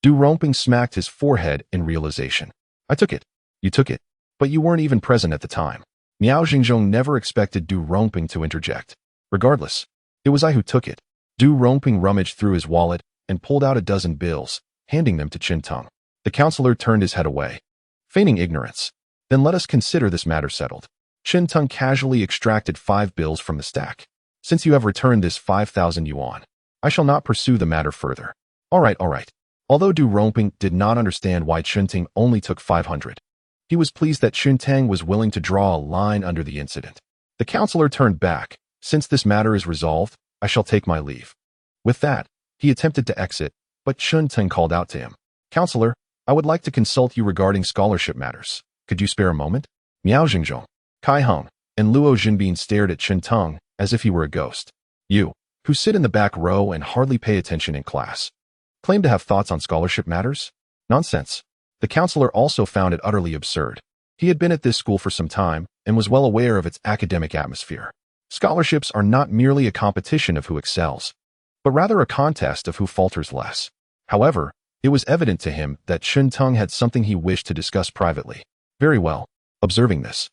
Du Rongping smacked his forehead in realization. I took it. You took it. But you weren't even present at the time. Miao Xingzhong never expected Du Rongping to interject. Regardless, it was I who took it. Du Rongping rummaged through his wallet and pulled out a dozen bills, handing them to Qinteng. The counselor turned his head away, feigning ignorance. Then let us consider this matter settled. Qinteng casually extracted 5 bills from the stack. Since you have returned this 5,000 yuan, I shall not pursue the matter further. All right. Although Du Rongping did not understand why Qinteng only took 500, he was pleased that Qinteng was willing to draw a line under the incident. The counselor turned back. Since this matter is resolved, I shall take my leave. With that, he attempted to exit, but Qinteng called out to him. Counselor, I would like to consult you regarding scholarship matters. Could you spare a moment? Miao Xingzhong, Kai Hong, and Luo Jinbin stared at Chen Teng as if he were a ghost. You, who sit in the back row and hardly pay attention in class, claim to have thoughts on scholarship matters? Nonsense. The counselor also found it utterly absurd. He had been at this school for some time and was well aware of its academic atmosphere. Scholarships are not merely a competition of who excels, but rather a contest of who falters less. However, it was evident to him that Chen Teng had something he wished to discuss privately. Very well. Observing this,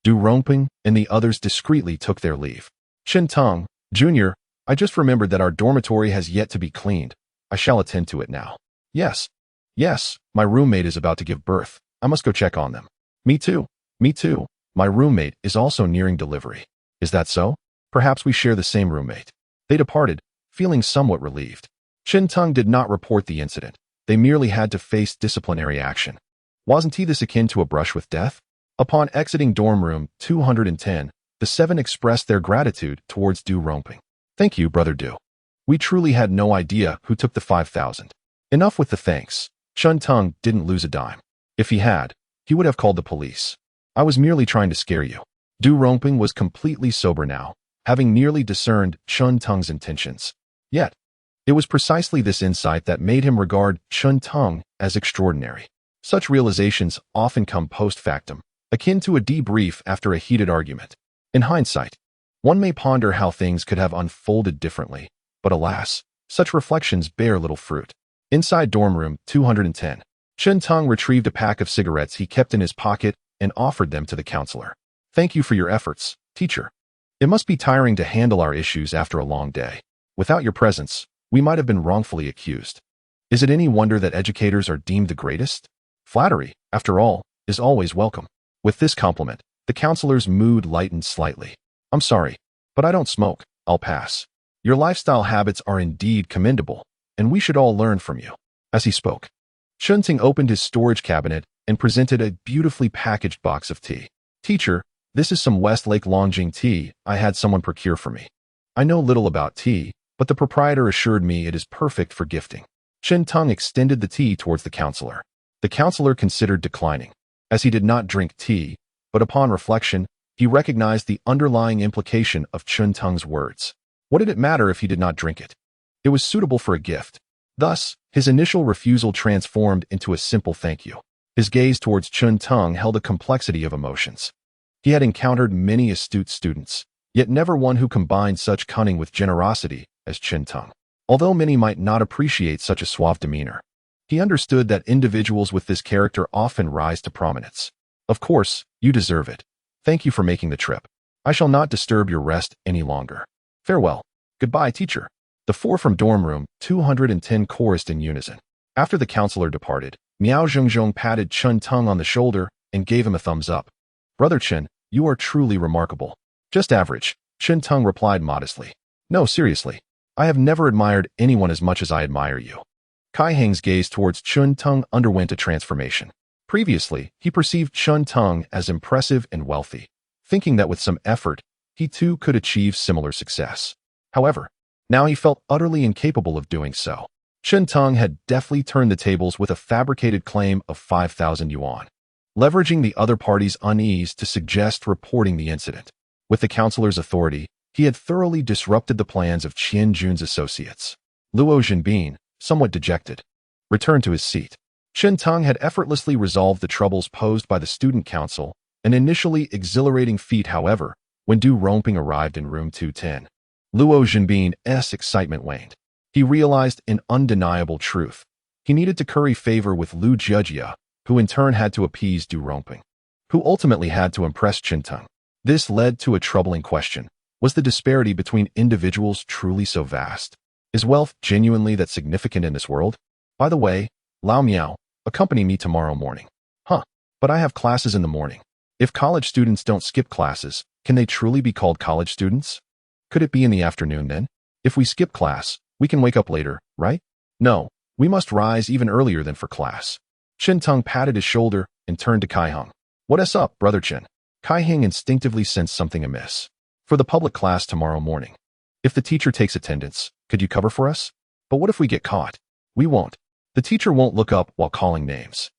Du Rongping and the others discreetly took their leave. Chen Teng, Jr., I just remembered that our dormitory has yet to be cleaned. I shall attend to it now. Yes. Yes, my roommate is about to give birth. I must go check on them. Me too. Me too. My roommate is also nearing delivery. Is that so? Perhaps we share the same roommate. They departed, feeling somewhat relieved. Chen Teng did not report the incident. They merely had to face disciplinary action. Wasn't this akin to a brush with death? Upon exiting dorm room 210, the seven expressed their gratitude towards Du Rongping. Thank you, Brother Du. We truly had no idea who took the 5,000. Enough with the thanks. Chen Teng didn't lose a dime. If he had, he would have called the police. I was merely trying to scare you. Du Rongping was completely sober now, having nearly discerned Chen Teng's intentions. Yet, it was precisely this insight that made him regard Chen Teng as extraordinary. Such realizations often come post factum, akin to a debrief after a heated argument. In hindsight, one may ponder how things could have unfolded differently, but alas, such reflections bear little fruit. Inside dorm room 210, Chen Teng retrieved a pack of cigarettes he kept in his pocket and offered them to the counselor. Thank you for your efforts, teacher. It must be tiring to handle our issues after a long day. Without your presence, we might have been wrongfully accused. Is it any wonder that educators are deemed the greatest? Flattery, after all, is always welcome. With this compliment, the counselor's mood lightened slightly. I'm sorry, but I don't smoke. I'll pass. Your lifestyle habits are indeed commendable, and we should all learn from you. As he spoke, Chen Teng opened his storage cabinet and presented a beautifully packaged box of tea. Teacher, this is some Westlake Longjing tea I had someone procure for me. I know little about tea, but the proprietor assured me it is perfect for gifting. Chen Teng extended the tea towards the counselor. The counselor considered declining, as he did not drink tea, but upon reflection, he recognized the underlying implication of Chen Teng's words. What did it matter if he did not drink it? It was suitable for a gift. Thus, his initial refusal transformed into a simple thank you. His gaze towards Chen Teng held a complexity of emotions. He had encountered many astute students, yet never one who combined such cunning with generosity as Chen Teng. Although many might not appreciate such a suave demeanor, he understood that individuals with this character often rise to prominence. Of course, you deserve it. Thank you for making the trip. I shall not disturb your rest any longer. Farewell. Goodbye, teacher. The four from dorm room 210 chorused in unison. After the counselor departed, Miao Zhongzhong patted Chen Teng on the shoulder and gave him a thumbs up. Brother Chen, you are truly remarkable. Just average, Chen Teng replied modestly. No, seriously. I have never admired anyone as much as I admire you. Kai Heng's gaze towards Chen Teng underwent a transformation. Previously, he perceived Chen Teng as impressive and wealthy, thinking that with some effort, he too could achieve similar success. However, now he felt utterly incapable of doing so. Chen Teng had deftly turned the tables with a fabricated claim of 5,000 yuan, leveraging the other party's unease to suggest reporting the incident. With the counselor's authority, he had thoroughly disrupted the plans of Qian Jun's associates. Luo Jinbin, somewhat dejected, returned to his seat. Chen Teng had effortlessly resolved the troubles posed by the student council, an initially exhilarating feat, however, when Du Rongping arrived in room 210. Luo Jinbin's excitement waned. He realized an undeniable truth. He needed to curry favor with Lu Jiejia, who in turn had to appease Du Rongping, who ultimately had to impress Chen Teng. This led to a troubling question. Was the disparity between individuals truly so vast? Is wealth genuinely that significant in this world? By the way, Lao Miao, accompany me tomorrow morning. But I have classes in the morning. If college students don't skip classes, can they truly be called college students? Could it be in the afternoon then? If we skip class, we can wake up later, right? No, we must rise even earlier than for class. Chen Teng patted his shoulder and turned to Kai Heng. What's up, Brother Chen? Kai Heng instinctively sensed something amiss. For the public class tomorrow morning. If the teacher takes attendance, could you cover for us? But what if we get caught? We won't. The teacher won't look up while calling names.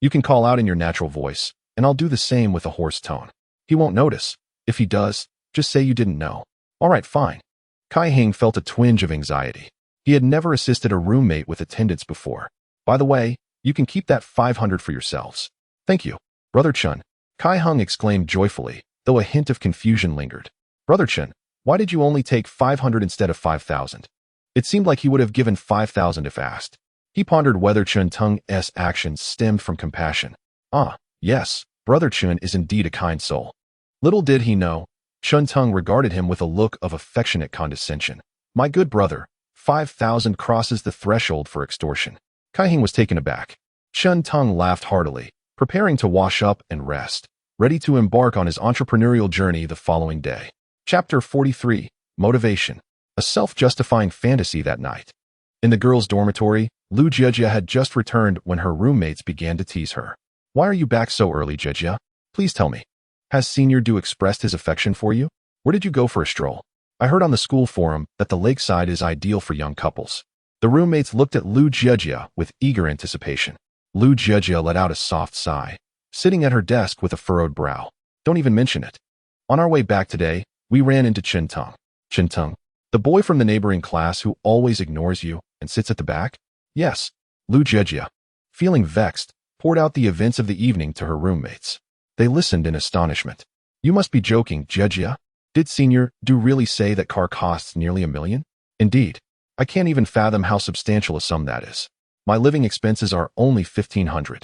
You can call out in your natural voice, and I'll do the same with a hoarse tone. He won't notice. If he does, just say you didn't know. All right, fine. Kai Hing felt a twinge of anxiety. He had never assisted a roommate with attendance before. By the way, you can keep that 500 for yourselves. Thank you. Brother Chun, Kai Hung exclaimed joyfully, though a hint of confusion lingered. Brother Chun, why did you only take 500 instead of 5,000? It seemed like he would have given 5,000 if asked. He pondered whether Chun Tung's actions stemmed from compassion. Ah, yes, Brother Chun is indeed a kind soul. Little did he know, Chun Tung regarded him with a look of affectionate condescension. My good brother, 5,000 crosses the threshold for extortion. Kai Hing was taken aback. Chun Tung laughed heartily, preparing to wash up and rest, ready to embark on his entrepreneurial journey the following day. Chapter 43, Motivation. A self-justifying fantasy that night. In the girls' dormitory, Lu Jiejia had just returned when her roommates began to tease her. Why are you back so early, Jiejia? Please tell me. Has Senior Du expressed his affection for you? Where did you go for a stroll? I heard on the school forum that the lakeside is ideal for young couples. The roommates looked at Lu Jiejia with eager anticipation. Lu Jiejia let out a soft sigh, sitting at her desk with a furrowed brow. Don't even mention it. On our way back today, we ran into Chen Tung. Chen Tung, the boy from the neighboring class who always ignores you and sits at the back? Yes. Lu Jiejia, feeling vexed, poured out the events of the evening to her roommates. They listened in astonishment. You must be joking, Jiejia. Did Senior Du really say that car costs nearly $1 million? Indeed. I can't even fathom how substantial a sum that is. My living expenses are only 1,500.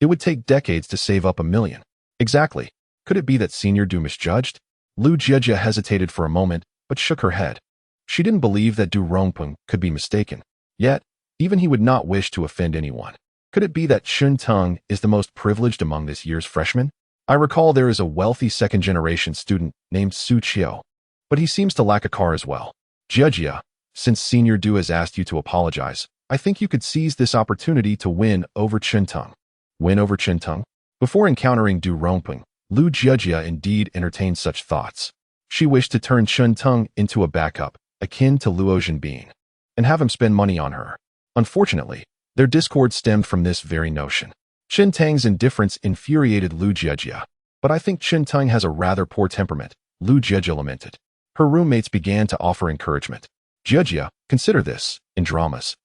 It would take decades to save up $1 million. Exactly. Could it be that Senior Du misjudged? Lu Jiejia hesitated for a moment, but shook her head. She didn't believe that Du Rongpeng could be mistaken. Yet, even he would not wish to offend anyone. Could it be that Chun Tung is the most privileged among this year's freshmen? I recall there is a wealthy second-generation student named Su Qiu, but he seems to lack a car as well. Jiejia, since Senior Du has asked you to apologize, I think you could seize this opportunity to win over Chun Tung. Win over Chun Tung? Before encountering Du Rongpeng, Lu Jiejia indeed entertained such thoughts. She wished to turn Chun Tung into a backup, akin to Luo Zhenbin, and have him spend money on her. Unfortunately, their discord stemmed from this very notion. Chen Tang's indifference infuriated Lu Jiejia. But I think Chen Tang has a rather poor temperament, Lu Jiejia lamented. Her roommates began to offer encouragement. Jiejia, consider this, in dramas.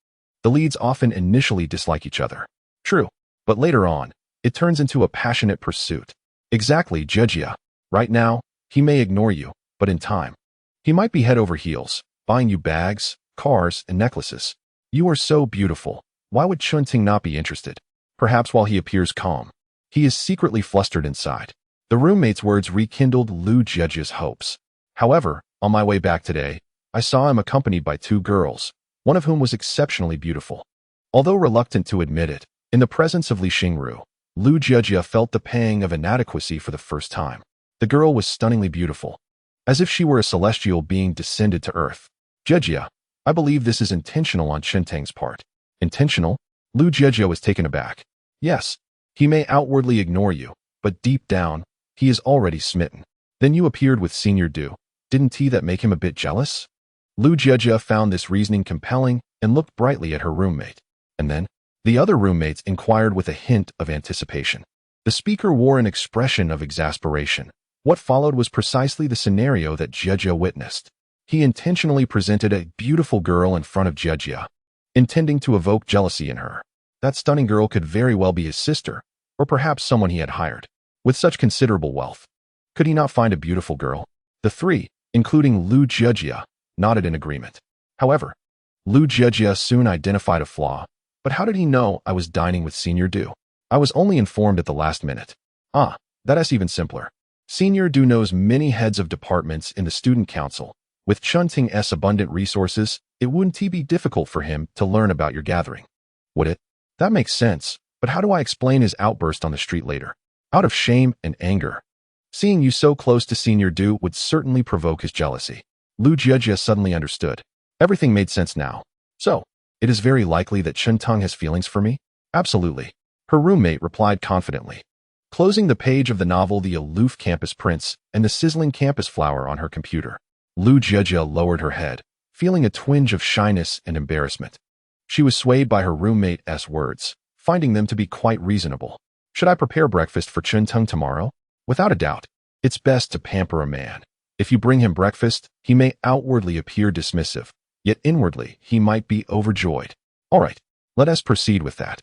The leads often initially dislike each other. True, but later on, it turns into a passionate pursuit. Exactly, Jiejia. Right now, he may ignore you, but in time, he might be head over heels, buying you bags, cars, and necklaces. You are so beautiful. Why would Chun Ting not be interested? Perhaps while he appears calm, he is secretly flustered inside. The roommate's words rekindled Lu Jiejia's hopes. However, on my way back today, I saw him accompanied by 2 girls, one of whom was exceptionally beautiful. Although reluctant to admit it, in the presence of Li Xingru, Lu Jiejia felt the pang of inadequacy for the first time. The girl was stunningly beautiful, as if she were a celestial being descended to earth. Jiejia, I believe this is intentional on Chen Tang's part. Intentional? Lu Jiejia was taken aback. Yes, he may outwardly ignore you, but deep down, he is already smitten. Then you appeared with Senior Du. Didn't that make him a bit jealous? Lu Jiejia found this reasoning compelling and looked brightly at her roommate. And then, the other roommates inquired with a hint of anticipation. The speaker wore an expression of exasperation. What followed was precisely the scenario that Jiejia witnessed. He intentionally presented a beautiful girl in front of Jiejia, intending to evoke jealousy in her. That stunning girl could very well be his sister, or perhaps someone he had hired. With such considerable wealth, could he not find a beautiful girl? The 3, including Lu Jiejia, nodded in agreement. However, Lu Jiejia soon identified a flaw. But how did he know I was dining with Senior Du? I was only informed at the last minute. Ah, that is even simpler. Senior Du knows many heads of departments in the student council. With Chun Ting's abundant resources, it wouldn't be difficult for him to learn about your gathering. Would it? That makes sense, but how do I explain his outburst on the street later? Out of shame and anger. Seeing you so close to Senior Du would certainly provoke his jealousy. Lu Jiejia suddenly understood. Everything made sense now. So, it is very likely that Chun Tung has feelings for me? Absolutely. Her roommate replied confidently, closing the page of the novel The Aloof Campus Prince and the Sizzling Campus Flower on her computer. Lu Jiejia lowered her head, feeling a twinge of shyness and embarrassment. She was swayed by her roommate's words, finding them to be quite reasonable. Should I prepare breakfast for Chun Tung tomorrow? Without a doubt. It's best to pamper a man. If you bring him breakfast, he may outwardly appear dismissive, yet inwardly he might be overjoyed. All right, let us proceed with that.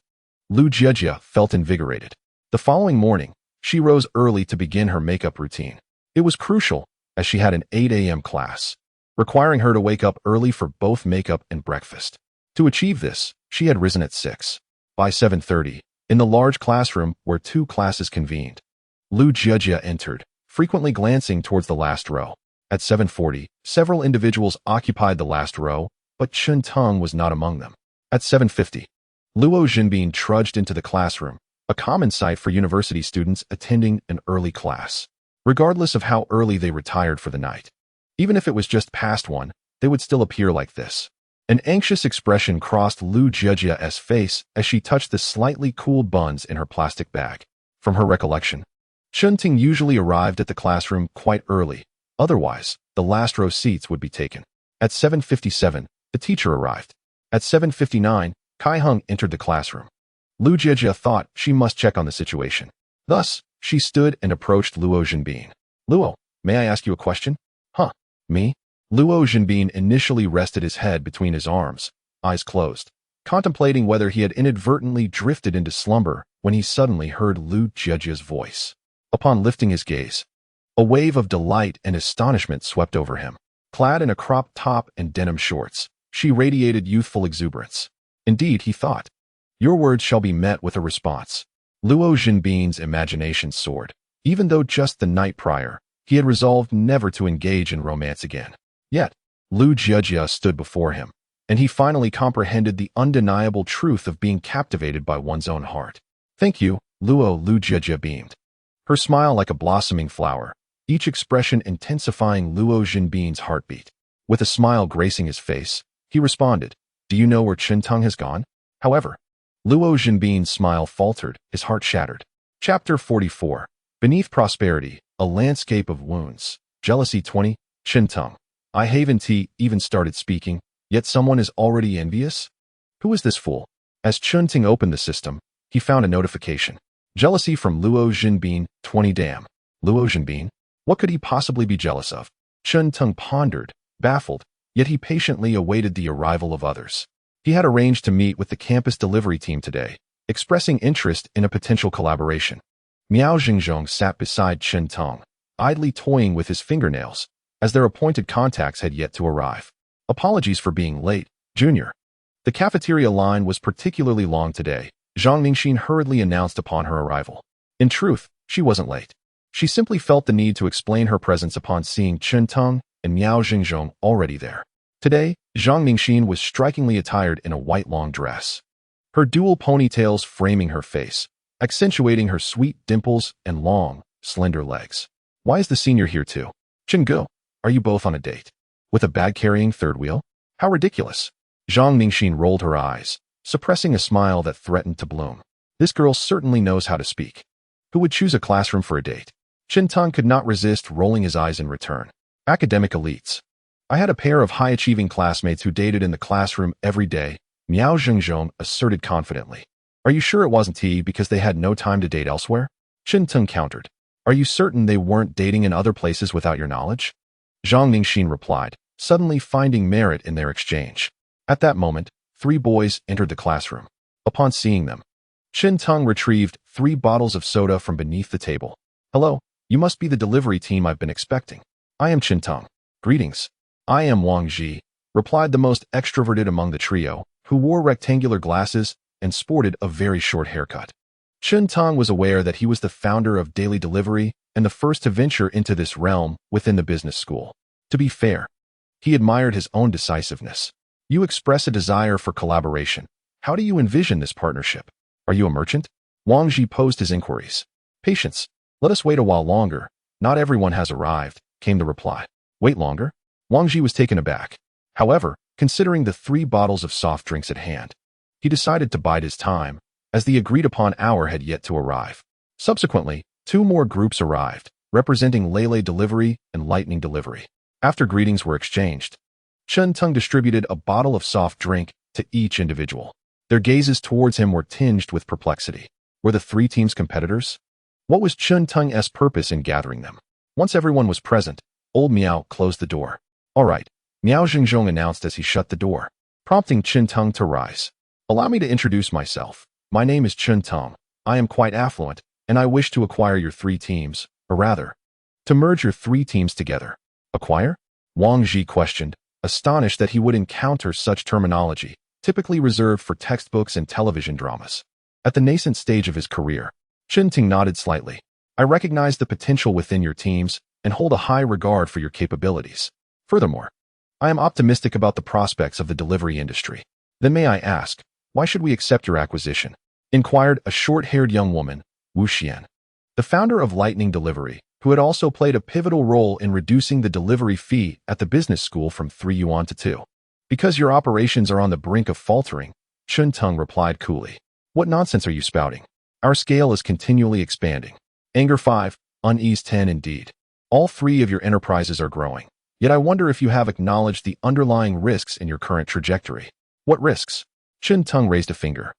Lu Jiejia felt invigorated. The following morning, she rose early to begin her makeup routine. It was crucial, as she had an 8 a.m. class, requiring her to wake up early for both makeup and breakfast. To achieve this, she had risen at 6. By 7:30, in the large classroom where 2 classes convened, Lu Jiejia entered, frequently glancing towards the last row. At 7:40, several individuals occupied the last row, but Chen Tong was not among them. At 7:50, Luo Jinbin trudged into the classroom, a common sight for university students attending an early class, regardless of how early they retired for the night. Even if it was just past 1, they would still appear like this. An anxious expression crossed Lu Jiejia's face as she touched the slightly cooled buns in her plastic bag. From her recollection, Chen Ting usually arrived at the classroom quite early, otherwise, the last row seats would be taken. At 7:57, the teacher arrived. At 7:59, Kai Hung entered the classroom. Lu Jiejia thought she must check on the situation. Thus, she stood and approached Luo Jinbin. Luo, may I ask you a question? Huh, me? Luo Jinbin initially rested his head between his arms, eyes closed, contemplating whether he had inadvertently drifted into slumber when he suddenly heard Lu Jiejia's voice. Upon lifting his gaze, a wave of delight and astonishment swept over him. Clad in a crop top and denim shorts, she radiated youthful exuberance. Indeed, he thought, your words shall be met with a response. Luo Jinbin's imagination soared. Even though just the night prior, he had resolved never to engage in romance again. Yet, Lu Jiejia stood before him, and he finally comprehended the undeniable truth of being captivated by one's own heart. Thank you, Luo. Lu Jiejia beamed. Her smile like a blossoming flower, each expression intensifying Luo Jinbin's heartbeat. With a smile gracing his face, he responded, do you know where Chen Tong has gone? However, Luo Jinbin's smile faltered, his heart shattered. Chapter 44. Beneath Prosperity, a Landscape of Wounds. Jealousy 20. Chen Tong. I haven't even started speaking, yet someone is already envious? Who is this fool? As Chen Ting opened the system, he found a notification. Jealousy from Luo Jinbin, 20. Damn. Luo Jinbin? What could he possibly be jealous of? Chen Tong pondered, baffled, yet he patiently awaited the arrival of others. He had arranged to meet with the campus delivery team today, expressing interest in a potential collaboration. Miao Xingzhong sat beside Chen Tong, idly toying with his fingernails, as their appointed contacts had yet to arrive. Apologies for being late, Junior. The cafeteria line was particularly long today, Zhang Ningxin hurriedly announced upon her arrival. In truth, she wasn't late. She simply felt the need to explain her presence upon seeing Chen Tong and Miao Xingzhong already there. Today, Zhang Ningxin was strikingly attired in a white long dress, her dual ponytails framing her face, accentuating her sweet dimples and long, slender legs. Why is the senior here too? Chenggu, are you both on a date? With a bag-carrying third wheel? How ridiculous. Zhang Ningxin rolled her eyes, suppressing a smile that threatened to bloom. This girl certainly knows how to speak. Who would choose a classroom for a date? Chen Tong could not resist rolling his eyes in return. Academic elites. I had a pair of high-achieving classmates who dated in the classroom every day, Miao Xingzhong asserted confidently. Are you sure it wasn't tea because they had no time to date elsewhere? Chen Tong countered. Are you certain they weren't dating in other places without your knowledge? Zhang Ningxin replied, suddenly finding merit in their exchange. At that moment, 3 boys entered the classroom. Upon seeing them, Chen Tong retrieved 3 bottles of soda from beneath the table. Hello, you must be the delivery team I've been expecting. I am Chen Tong. Greetings. I am Wang Ji, replied the most extroverted among the trio, who wore rectangular glasses and sported a very short haircut. Chen Tong was aware that he was the founder of Daily Delivery and the first to venture into this realm within the business school. To be fair, he admired his own decisiveness. You express a desire for collaboration. How do you envision this partnership? Are you a merchant? Wang Ji posed his inquiries. Patience. Let us wait a while longer. Not everyone has arrived, came the reply. Wait longer? Wang Ji was taken aback. However, considering the 3 bottles of soft drinks at hand, he decided to bide his time, as the agreed-upon hour had yet to arrive. Subsequently, 2 more groups arrived, representing Lele Delivery and Lightning Delivery. After greetings were exchanged, Chen Tong distributed a bottle of soft drink to each individual. Their gazes towards him were tinged with perplexity. Were the 3 teams competitors? What was Chen Tong's purpose in gathering them? Once everyone was present, old Miao closed the door. All right, Miao Xingzhong announced as he shut the door, prompting Chen Teng to rise. Allow me to introduce myself. My name is Chen Teng. I am quite affluent, and I wish to acquire your 3 teams, or rather, to merge your 3 teams together. Acquire? Wang Ji questioned, astonished that he would encounter such terminology, typically reserved for textbooks and television dramas. At the nascent stage of his career, Chen Teng nodded slightly. I recognize the potential within your teams and hold a high regard for your capabilities. Furthermore, I am optimistic about the prospects of the delivery industry. Then may I ask, why should we accept your acquisition? Inquired a short-haired young woman, Wu Xian, the founder of Lightning Delivery, who had also played a pivotal role in reducing the delivery fee at the business school from 3 yuan to 2. Because your operations are on the brink of faltering, Chen Teng replied coolly. What nonsense are you spouting? Our scale is continually expanding. Anger 5, unease 10 indeed. All 3 of your enterprises are growing. Yet I wonder if you have acknowledged the underlying risks in your current trajectory. What risks? Chen Teng raised a finger.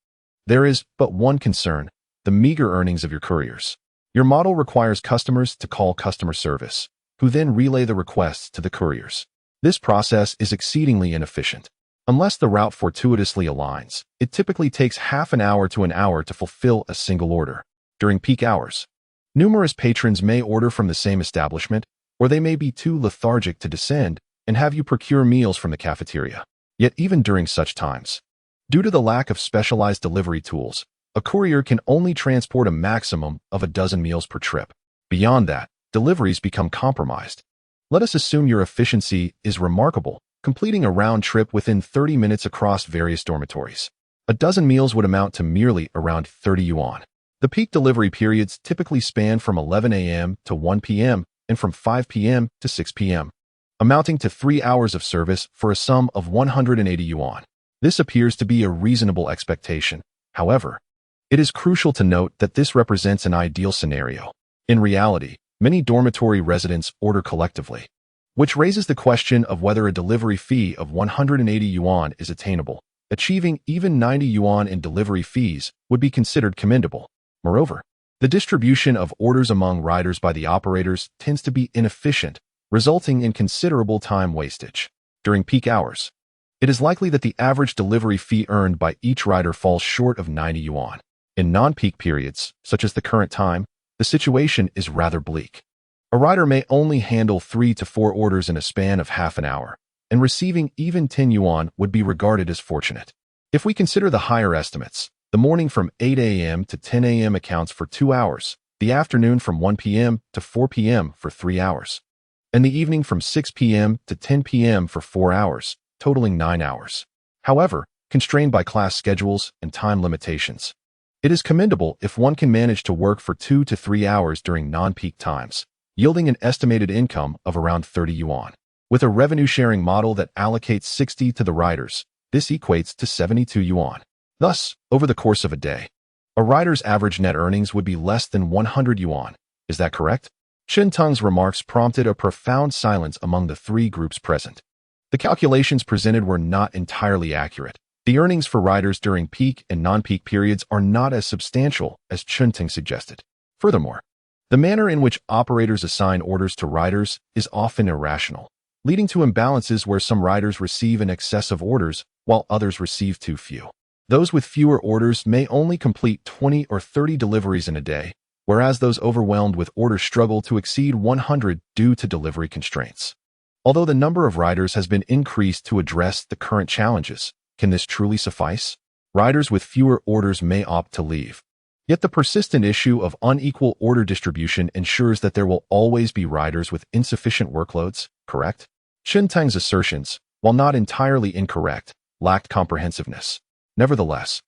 There is but one concern, the meager earnings of your couriers. Your model requires customers to call customer service, who then relay the requests to the couriers. This process is exceedingly inefficient. Unless the route fortuitously aligns, it typically takes half an hour to an hour to fulfill a single order. During peak hours, numerous patrons may order from the same establishment, or they may be too lethargic to descend and have you procure meals from the cafeteria. Yet even during such times, due to the lack of specialized delivery tools, a courier can only transport a maximum of a dozen meals per trip. Beyond that, deliveries become compromised. Let us assume your efficiency is remarkable, completing a round trip within 30 minutes across various dormitories. A dozen meals would amount to merely around 30 yuan. The peak delivery periods typically span from 11 a.m. to 1 p.m. and from 5 p.m. to 6 p.m., amounting to 3 hours of service for a sum of 180 yuan. This appears to be a reasonable expectation. However, it is crucial to note that this represents an ideal scenario. In reality, many dormitory residents order collectively, which raises the question of whether a delivery fee of 180 yuan is attainable. Achieving even 90 yuan in delivery fees would be considered commendable. Moreover, the distribution of orders among riders by the operators tends to be inefficient, resulting in considerable time wastage. During peak hours, it is likely that the average delivery fee earned by each rider falls short of 90 yuan. In non-peak periods, such as the current time, the situation is rather bleak. A rider may only handle 3 to 4 orders in a span of half an hour, and receiving even 10 yuan would be regarded as fortunate. If we consider the higher estimates, the morning from 8 a.m. to 10 a.m. accounts for 2 hours, the afternoon from 1 p.m. to 4 p.m. for 3 hours, and the evening from 6 p.m. to 10 p.m. for 4 hours, totaling 9 hours. However, constrained by class schedules and time limitations, it is commendable if one can manage to work for 2 to 3 hours during non-peak times, yielding an estimated income of around 30 yuan. With a revenue-sharing model that allocates 60 to the riders, this equates to 72 yuan. Thus, over the course of a day, a rider's average net earnings would be less than 100 yuan. Is that correct? Chen Teng's remarks prompted a profound silence among the 3 groups present. The calculations presented were not entirely accurate. The earnings for riders during peak and non-peak periods are not as substantial as Chen Teng suggested. Furthermore, the manner in which operators assign orders to riders is often irrational, leading to imbalances where some riders receive an excess of orders while others receive too few. Those with fewer orders may only complete 20 or 30 deliveries in a day, whereas those overwhelmed with orders struggle to exceed 100 due to delivery constraints. Although the number of riders has been increased to address the current challenges, can this truly suffice? Riders with fewer orders may opt to leave. Yet the persistent issue of unequal order distribution ensures that there will always be riders with insufficient workloads, correct? Chen Teng's assertions, while not entirely incorrect, lacked comprehensiveness. Nevertheless,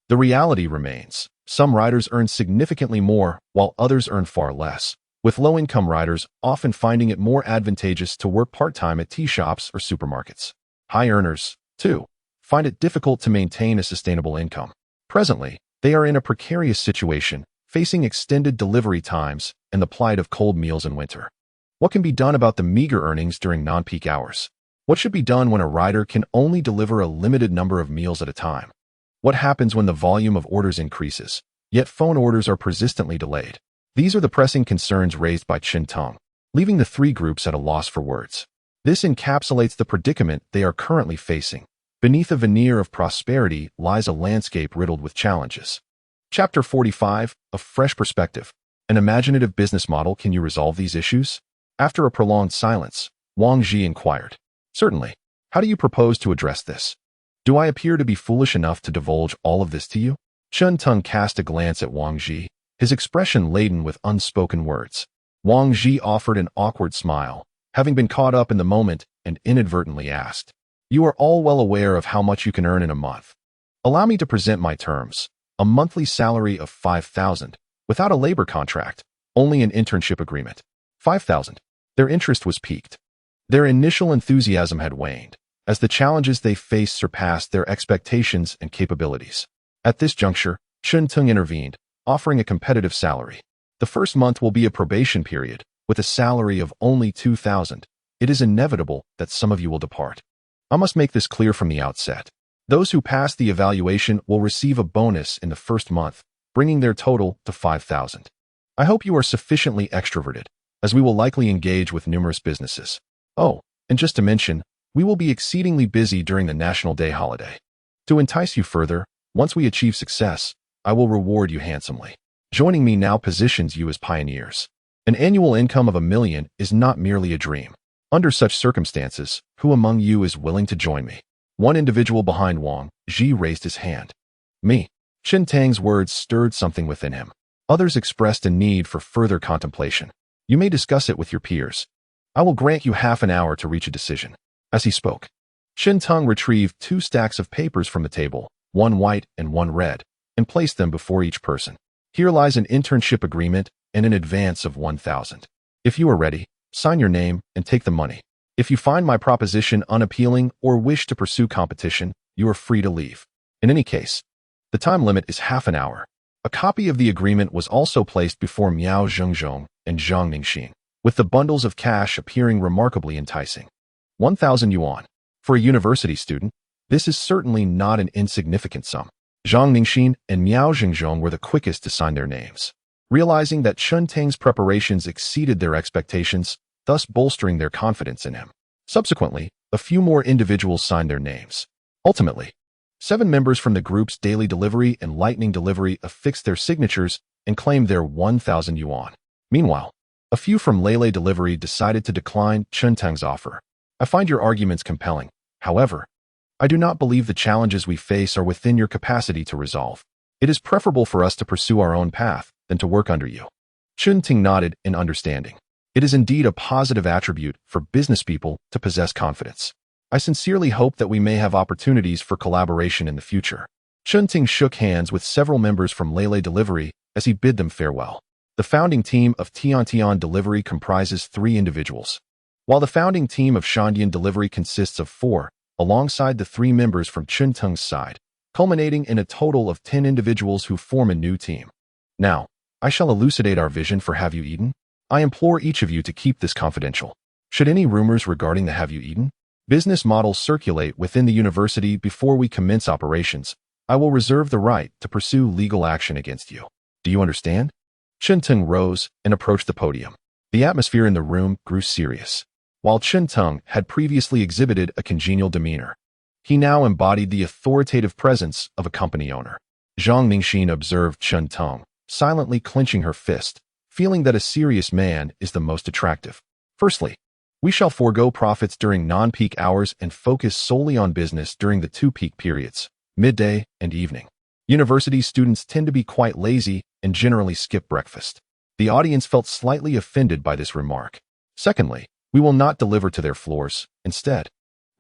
the reality remains. Some riders earn significantly more, while others earn far less, with low-income riders often finding it more advantageous to work part-time at tea shops or supermarkets. High earners, too, find it difficult to maintain a sustainable income. Presently, they are in a precarious situation, facing extended delivery times and the plight of cold meals in winter. What can be done about the meager earnings during non-peak hours? What should be done when a rider can only deliver a limited number of meals at a time? What happens when the volume of orders increases, yet phone orders are persistently delayed? These are the pressing concerns raised by Chen Teng. leaving the three groups at a loss for words. This encapsulates the predicament they are currently facing. Beneath a veneer of prosperity lies a landscape riddled with challenges. Chapter 45, A Fresh Perspective. An imaginative business model. Can you resolve these issues? After a prolonged silence, Wang Ji inquired. Certainly. How do you propose to address this? Do I appear to be foolish enough to divulge all of this to you? Chen Teng cast a glance at Wang Ji, his expression laden with unspoken words. Wang Ji offered an awkward smile, having been caught up in the moment, and inadvertently asked, You are all well aware of how much you can earn in a month. Allow me to present my terms. A monthly salary of 5,000, without a labor contract, only an internship agreement. 5,000. Their interest was piqued. Their initial enthusiasm had waned, as the challenges they faced surpassed their expectations and capabilities. At this juncture, Chen Teng intervened, offering a competitive salary. The first month will be a probation period, with a salary of only 2,000. It is inevitable that some of you will depart. I must make this clear from the outset. Those who pass the evaluation will receive a bonus in the first month, bringing their total to 5,000. I hope you are sufficiently extroverted, as we will likely engage with numerous businesses. Oh, and just to mention, we will be exceedingly busy during the National Day holiday. To entice you further, once we achieve success, I will reward you handsomely. Joining me now positions you as pioneers. An annual income of $1 million is not merely a dream. Under such circumstances, who among you is willing to join me? One individual behind Wang Ji raised his hand. Me. Chen Teng's words stirred something within him. Others expressed a need for further contemplation. You may discuss it with your peers. I will grant you half an hour to reach a decision. As he spoke, Chen Teng retrieved 2 stacks of papers from the table, one white and one red, and placed them before each person. Here lies an internship agreement and an advance of 1,000. If you are ready, sign your name and take the money. If you find my proposition unappealing or wish to pursue competition, you are free to leave. In any case, the time limit is half an hour. A copy of the agreement was also placed before Miao Zhengzhong and Zhang Ningxin, with the bundles of cash appearing remarkably enticing. 1,000 yuan. For a university student, this is certainly not an insignificant sum. Zhang Ningxin and Miao Zhengzhong were the quickest to sign their names. Realizing that Chen Teng's preparations exceeded their expectations, thus bolstering their confidence in him. Subsequently, a few more individuals signed their names. Ultimately, 7 members from the groups Daily Delivery and Lightning Delivery affixed their signatures and claimed their 1,000 yuan. Meanwhile, a few from Lele Delivery decided to decline Chen Teng's offer. I find your arguments compelling. However, I do not believe the challenges we face are within your capacity to resolve. It is preferable for us to pursue our own path than to work under you. Chen Teng nodded in understanding. It is indeed a positive attribute for business people to possess confidence. I sincerely hope that we may have opportunities for collaboration in the future. Chen Teng shook hands with several members from Lele Delivery as he bid them farewell. The founding team of Tian Delivery comprises 3 individuals, while the founding team of Shandian Delivery consists of 4, alongside the 3 members from Chen Teng's side, culminating in a total of 10 individuals who form a new team. Now, I shall elucidate our vision for Have You Eaten? I implore each of you to keep this confidential. Should any rumors regarding the Have You Eaten? Business models circulate within the university before we commence operations, I will reserve the right to pursue legal action against you. Do you understand? Chen Teng rose and approached the podium. The atmosphere in the room grew serious. While Chen Teng had previously exhibited a congenial demeanor, he now embodied the authoritative presence of a company owner. Zhang Ningxin observed Chen Teng, silently clenching her fist, feeling that a serious man is the most attractive. Firstly, we shall forego profits during non-peak hours and focus solely on business during the 2 peak periods, midday and evening. University students tend to be quite lazy and generally skip breakfast. The audience felt slightly offended by this remark. Secondly, we will not deliver to their floors. Instead,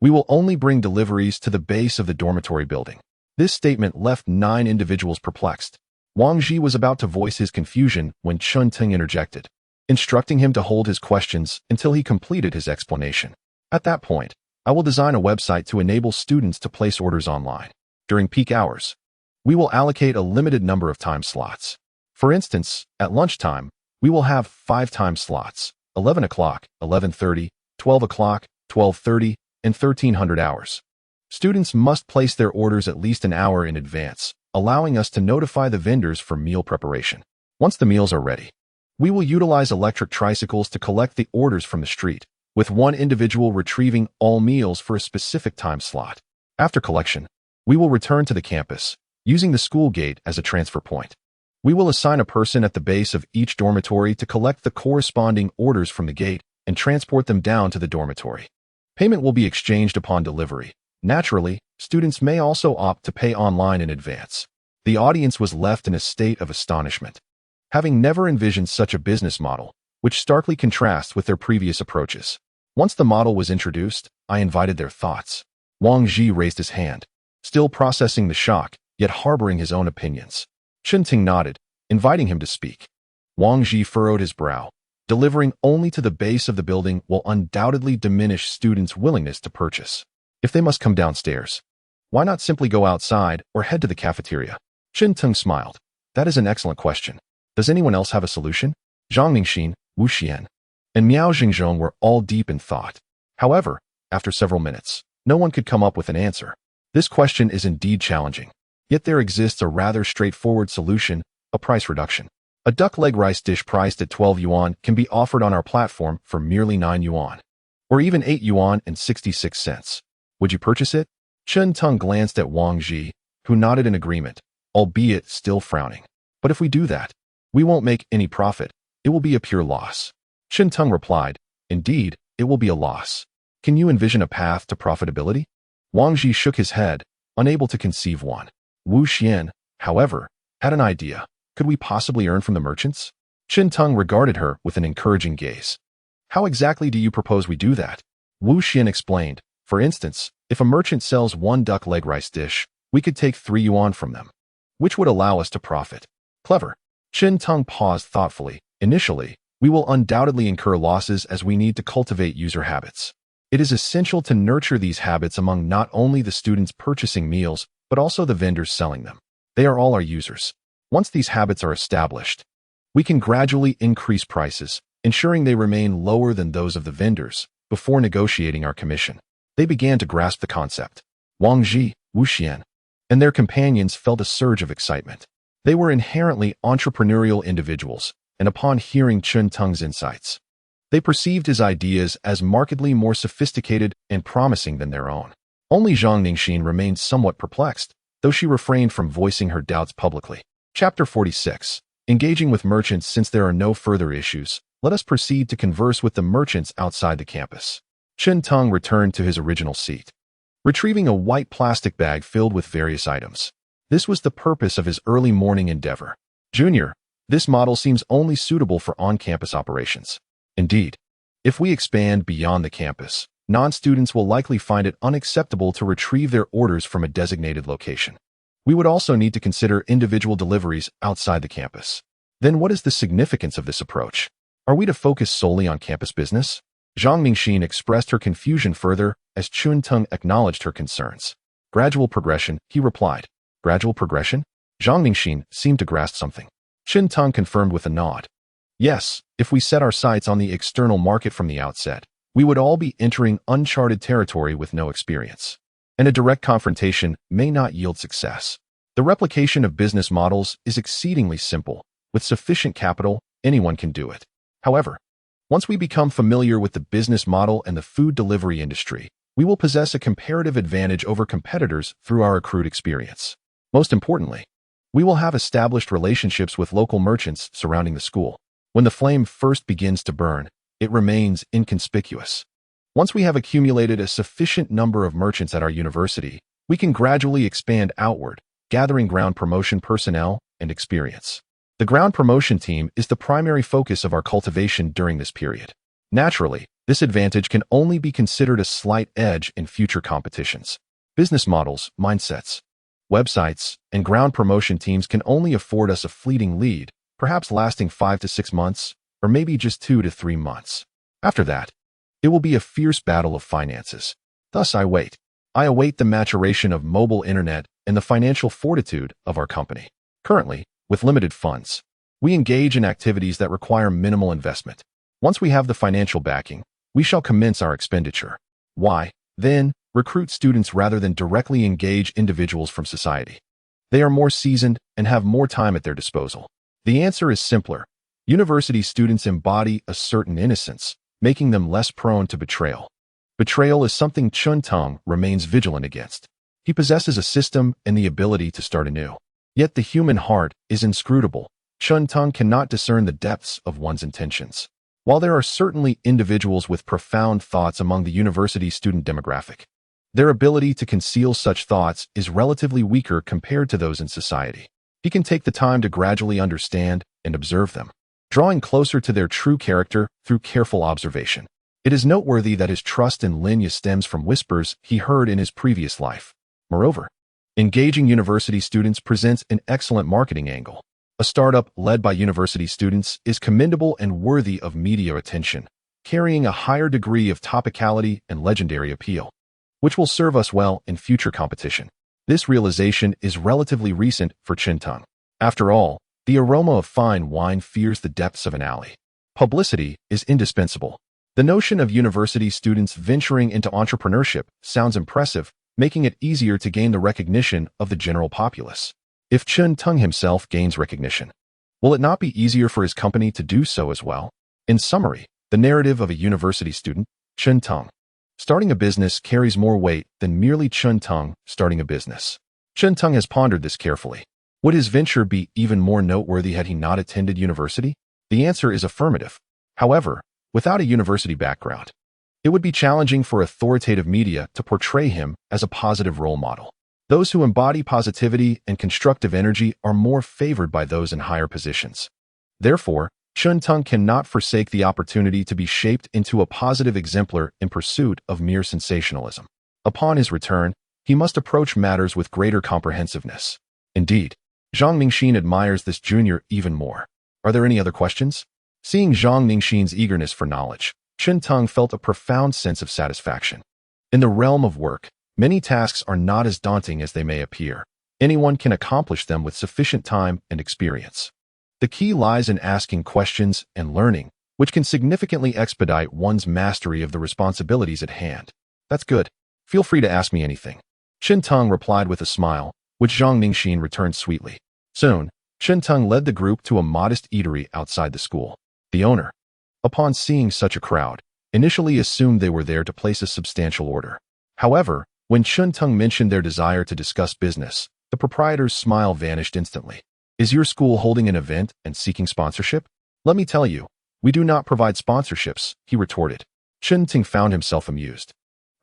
we will only bring deliveries to the base of the dormitory building. This statement left 9 individuals perplexed. Wang Ji was about to voice his confusion when Chen Teng interjected, instructing him to hold his questions until he completed his explanation. At that point, I will design a website to enable students to place orders online. During peak hours, we will allocate a limited number of time slots. For instance, at lunchtime, we will have 5 time slots, 11 o'clock, 11:30, 12 o'clock, 12:30, and 1300 hours. Students must place their orders at least an hour in advance, allowing us to notify the vendors for meal preparation. Once the meals are ready, We will utilize electric tricycles to collect the orders from the street, with one individual retrieving all meals for a specific time slot. After collection, we will return to the campus, using the school gate as a transfer point. We will assign a person at the base of each dormitory to collect the corresponding orders from the gate and transport them down to the dormitory. Payment will be exchanged upon delivery. Naturally, students may also opt to pay online in advance. The audience was left in a state of astonishment, having never envisioned such a business model, which starkly contrasts with their previous approaches. Once the model was introduced, I invited their thoughts. Wang Ji raised his hand, still processing the shock, yet harboring his own opinions. Chen Ting nodded, inviting him to speak. Wang Ji furrowed his brow. Delivering only to the base of the building will undoubtedly diminish students' willingness to purchase. If they must come downstairs, why not simply go outside or head to the cafeteria? Chen Ting smiled. That is an excellent question. Does anyone else have a solution? Zhang Ningxin, Wu Xian, and Miao Xingzhong were all deep in thought. However, after several minutes, no one could come up with an answer. This question is indeed challenging. Yet there exists a rather straightforward solution, a price reduction. A duck leg rice dish priced at 12 yuan can be offered on our platform for merely 9 yuan, or even 8 yuan and 66 cents. Would you purchase it? Chen Tung glanced at Wang Ji, who nodded in agreement, albeit still frowning. But if we do that, we won't make any profit. It will be a pure loss. Chen Tung replied, indeed, it will be a loss. Can you envision a path to profitability? Wang Ji shook his head, unable to conceive one. Wu Xian, however, had an idea. Could we possibly earn from the merchants? Chen Tung regarded her with an encouraging gaze. How exactly do you propose we do that? Wu Xian explained. For instance, if a merchant sells one duck leg rice dish, we could take 3 yuan from them, which would allow us to profit. Clever. Chen Tung paused thoughtfully. Initially, we will undoubtedly incur losses as we need to cultivate user habits. It is essential to nurture these habits among not only the students purchasing meals, but also the vendors selling them. They are all our users. Once these habits are established, we can gradually increase prices, ensuring they remain lower than those of the vendors, before negotiating our commission. They began to grasp the concept. Wang Ji, Wu Xian, and their companions felt a surge of excitement. They were inherently entrepreneurial individuals, and upon hearing Chen Tung's insights, they perceived his ideas as markedly more sophisticated and promising than their own. Only Zhang Ningxin remained somewhat perplexed, though she refrained from voicing her doubts publicly. Chapter 46. Engaging with merchants. Since there are no further issues, let us proceed to converse with the merchants outside the campus. Chen Tung returned to his original seat, retrieving a white plastic bag filled with various items. This was the purpose of his early morning endeavor. Junior, this model seems only suitable for on-campus operations. Indeed, if we expand beyond the campus, non-students will likely find it unacceptable to retrieve their orders from a designated location. We would also need to consider individual deliveries outside the campus. Then what is the significance of this approach? Are we to focus solely on campus business? Zhang Ningxin expressed her confusion further as Chen Tung acknowledged her concerns. Gradual progression, he replied. Gradual progression? Zhang Ningxin seemed to grasp something. Chen Tung confirmed with a nod. Yes, if we set our sights on the external market from the outset, we would all be entering uncharted territory with no experience, and a direct confrontation may not yield success. The replication of business models is exceedingly simple. With sufficient capital, anyone can do it. However, once we become familiar with the business model and the food delivery industry, we will possess a comparative advantage over competitors through our accrued experience. Most importantly, we will have established relationships with local merchants surrounding the school. When the flame first begins to burn, it remains inconspicuous. Once we have accumulated a sufficient number of merchants at our university, we can gradually expand outward, gathering ground promotion personnel and experience. The ground promotion team is the primary focus of our cultivation during this period. Naturally, this advantage can only be considered a slight edge in future competitions. Business models, mindsets, websites, and ground promotion teams can only afford us a fleeting lead, perhaps lasting 5 to 6 months, or maybe just 2 to 3 months. After that, it will be a fierce battle of finances. Thus I wait. I await the maturation of mobile internet and the financial fortitude of our company. Currently, with limited funds, we engage in activities that require minimal investment. Once we have the financial backing, we shall commence our expenditure. Why, then, recruit students rather than directly engage individuals from society? They are more seasoned and have more time at their disposal. The answer is simpler. University students embody a certain innocence, making them less prone to betrayal. Betrayal is something Chun Tong remains vigilant against. He possesses a system and the ability to start anew. Yet the human heart is inscrutable. Chun Tong cannot discern the depths of one's intentions. While there are certainly individuals with profound thoughts among the university student demographic, their ability to conceal such thoughts is relatively weaker compared to those in society. He can take the time to gradually understand and observe them, drawing closer to their true character through careful observation. It is noteworthy that his trust in Linya stems from whispers he heard in his previous life. Moreover, engaging university students presents an excellent marketing angle. A startup led by university students is commendable and worthy of media attention, carrying a higher degree of topicality and legendary appeal, which will serve us well in future competition. This realization is relatively recent for Chun Tong. After all, the aroma of fine wine fears the depths of an alley. Publicity is indispensable. The notion of university students venturing into entrepreneurship sounds impressive, making it easier to gain the recognition of the general populace. If Chun Tong himself gains recognition, will it not be easier for his company to do so as well? In summary, the narrative of a university student, Chun Tong, starting a business carries more weight than merely Chun Tong starting a business. Chun Tong has pondered this carefully. Would his venture be even more noteworthy had he not attended university? The answer is affirmative. However, without a university background, it would be challenging for authoritative media to portray him as a positive role model. Those who embody positivity and constructive energy are more favored by those in higher positions. Therefore, Chun Tong cannot forsake the opportunity to be shaped into a positive exemplar in pursuit of mere sensationalism. Upon his return, he must approach matters with greater comprehensiveness. Indeed, Zhang Mingxin admires this junior even more. Are there any other questions? Seeing Zhang Mingxin's eagerness for knowledge, Chun Tong felt a profound sense of satisfaction. In the realm of work, many tasks are not as daunting as they may appear. Anyone can accomplish them with sufficient time and experience. The key lies in asking questions and learning, which can significantly expedite one's mastery of the responsibilities at hand. That's good. Feel free to ask me anything. Chun Tong replied with a smile, which Zhang Mingxin returned sweetly. Soon, Chun Tong led the group to a modest eatery outside the school. The owner, upon seeing such a crowd, initially assumed they were there to place a substantial order. However, when Chun Tong mentioned their desire to discuss business, the proprietor's smile vanished instantly. Is your school holding an event and seeking sponsorship? Let me tell you, we do not provide sponsorships, he retorted. Chun Tong found himself amused,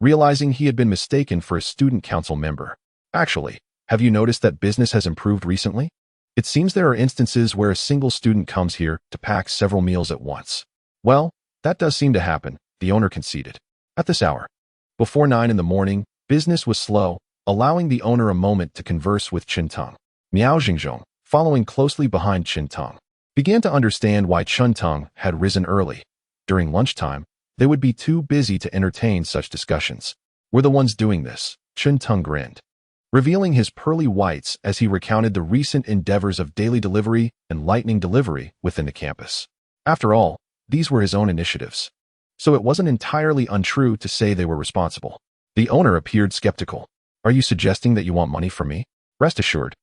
realizing he had been mistaken for a student council member. Actually, have you noticed that business has improved recently? It seems there are instances where a single student comes here to pack several meals at once. Well, that does seem to happen, the owner conceded. At this hour, before 9 in the morning, business was slow, allowing the owner a moment to converse with Chun Tong. Miao Xingzhong, following closely behind Chun Tong, began to understand why Chun Tong had risen early. During lunchtime, they would be too busy to entertain such discussions. Were the ones doing this? Chun Tong grinned, revealing his pearly whites as he recounted the recent endeavors of daily delivery and lightning delivery within the campus. After all, these were his own initiatives, so it wasn't entirely untrue to say they were responsible. The owner appeared skeptical. Are you suggesting that you want money from me? Rest assured,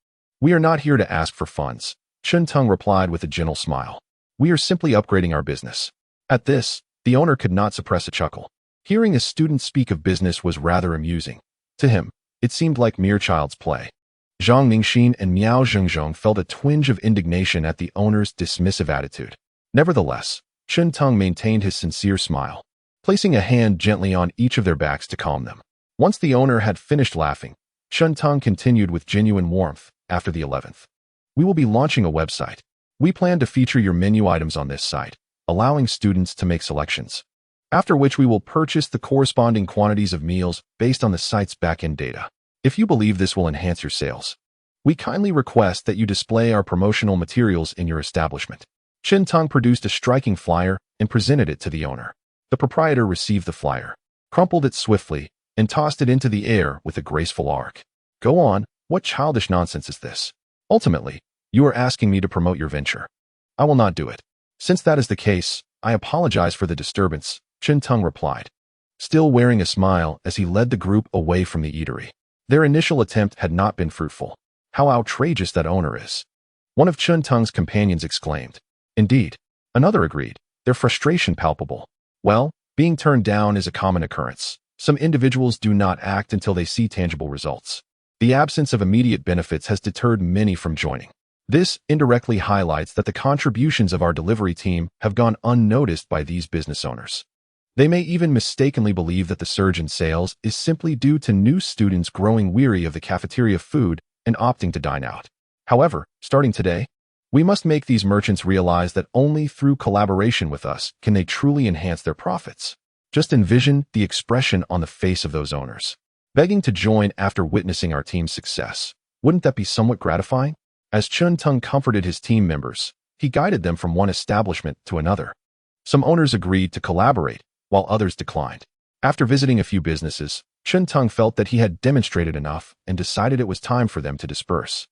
we are not here to ask for funds, Chun Tong replied with a gentle smile. We are simply upgrading our business. At this, the owner could not suppress a chuckle. Hearing a student speak of business was rather amusing. To him, it seemed like mere child's play. Zhang Mingxin and Miao Xingzhong felt a twinge of indignation at the owner's dismissive attitude. Nevertheless, Chun Tong maintained his sincere smile, placing a hand gently on each of their backs to calm them. Once the owner had finished laughing, Chun Tong continued with genuine warmth. After the 11th, we will be launching a website. We plan to feature your menu items on this site, allowing students to make selections, after which we will purchase the corresponding quantities of meals based on the site's back-end data. If you believe this will enhance your sales, we kindly request that you display our promotional materials in your establishment. Chun Tong produced a striking flyer and presented it to the owner. The proprietor received the flyer, crumpled it swiftly, and tossed it into the air with a graceful arc. Go on, what childish nonsense is this? Ultimately, you are asking me to promote your venture. I will not do it. Since that is the case, I apologize for the disturbance, Chun Tong replied, still wearing a smile as he led the group away from the eatery. Their initial attempt had not been fruitful. How outrageous that owner is! One of Chun Tong's companions exclaimed. Indeed, Another agreed, their frustration palpable. Well, being turned down is a common occurrence. Some individuals do not act until they see tangible results. The absence of immediate benefits has deterred many from joining. This indirectly highlights that the contributions of our delivery team have gone unnoticed by these business owners. They may even mistakenly believe that the surge in sales is simply due to new students growing weary of the cafeteria food and opting to dine out. However, starting today, we must make these merchants realize that only through collaboration with us can they truly enhance their profits. Just envision the expression on the face of those owners, begging to join after witnessing our team's success. Wouldn't that be somewhat gratifying? As Chun Tung comforted his team members, he guided them from one establishment to another. Some owners agreed to collaborate, while others declined. After visiting a few businesses, Chun Tung felt that he had demonstrated enough and decided it was time for them to disperse.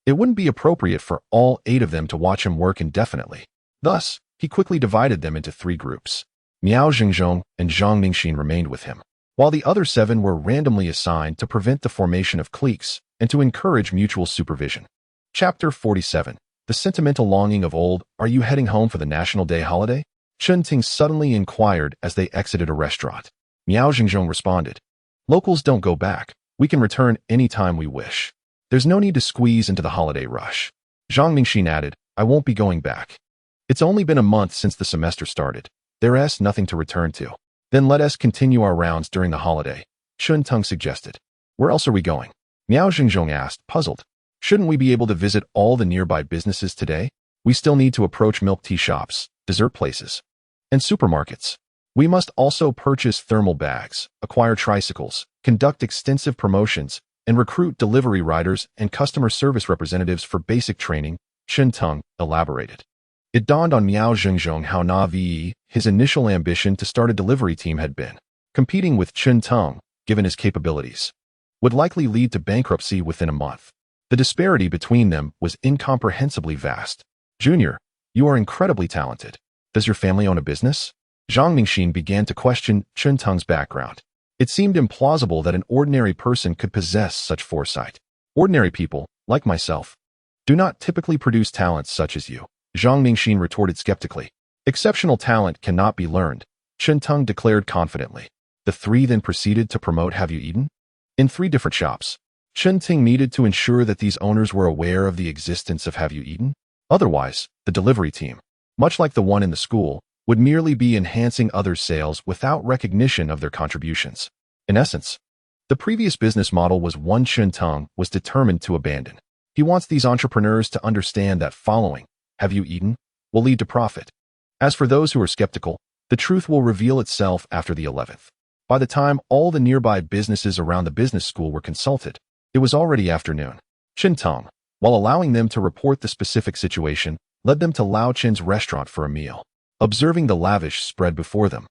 It wouldn't be appropriate for all 8 of them to watch him work indefinitely. Thus, he quickly divided them into 3 groups. Miao Zhengzhong and Zhang Ningxin remained with him, while the other 7 were randomly assigned to prevent the formation of cliques and to encourage mutual supervision. Chapter 47. The Sentimental Longing of Old. Are you heading home for the National Day holiday? Chun Ting suddenly inquired as they exited a restaurant. Miao Zhengzhong responded, "Locals don't go back. We can return any time we wish. There's no need to squeeze into the holiday rush." Zhang Ningxin added, "I won't be going back. It's only been a month since the semester started. There's nothing to return to. Then let us continue our rounds during the holiday," Chun Tung suggested. "Where else are we going?" Miao Zhengzhong asked, puzzled. "Shouldn't we be able to visit all the nearby businesses today? We still need to approach milk tea shops, dessert places, and supermarkets. We must also purchase thermal bags, acquire tricycles, conduct extensive promotions, and recruit delivery riders and customer service representatives for basic training," Chun Tung elaborated. It dawned on Miao Zhengzhong how naive his initial ambition to start a delivery team had been. Competing with Chun Tung, given his capabilities, would likely lead to bankruptcy within a month. The disparity between them was incomprehensibly vast. "Junior, you are incredibly talented. Does your family own a business?" Zhang Ningxin began to question Chun Tung's background. It seemed implausible that an ordinary person could possess such foresight. "Ordinary people, like myself, do not typically produce talents such as you," Zhang Ningxin retorted skeptically. "Exceptional talent cannot be learned," Chun Tung declared confidently. The 3 then proceeded to promote Have You Eaten? In 3 different shops. Chun Tung needed to ensure that these owners were aware of the existence of Have You Eaten? Otherwise, the delivery team, much like the one in the school, would merely be enhancing others' sales without recognition of their contributions. In essence, the previous business model was one Chun Tung was determined to abandon. He wants these entrepreneurs to understand that following Have You Eaten will lead to profit. As for those who are skeptical, the truth will reveal itself after the 11th. By the time all the nearby businesses around the business school were consulted, it was already afternoon. Chun Tung, while allowing them to report the specific situation, led them to Lao Chen's restaurant for a meal. Observing the lavish spread before them,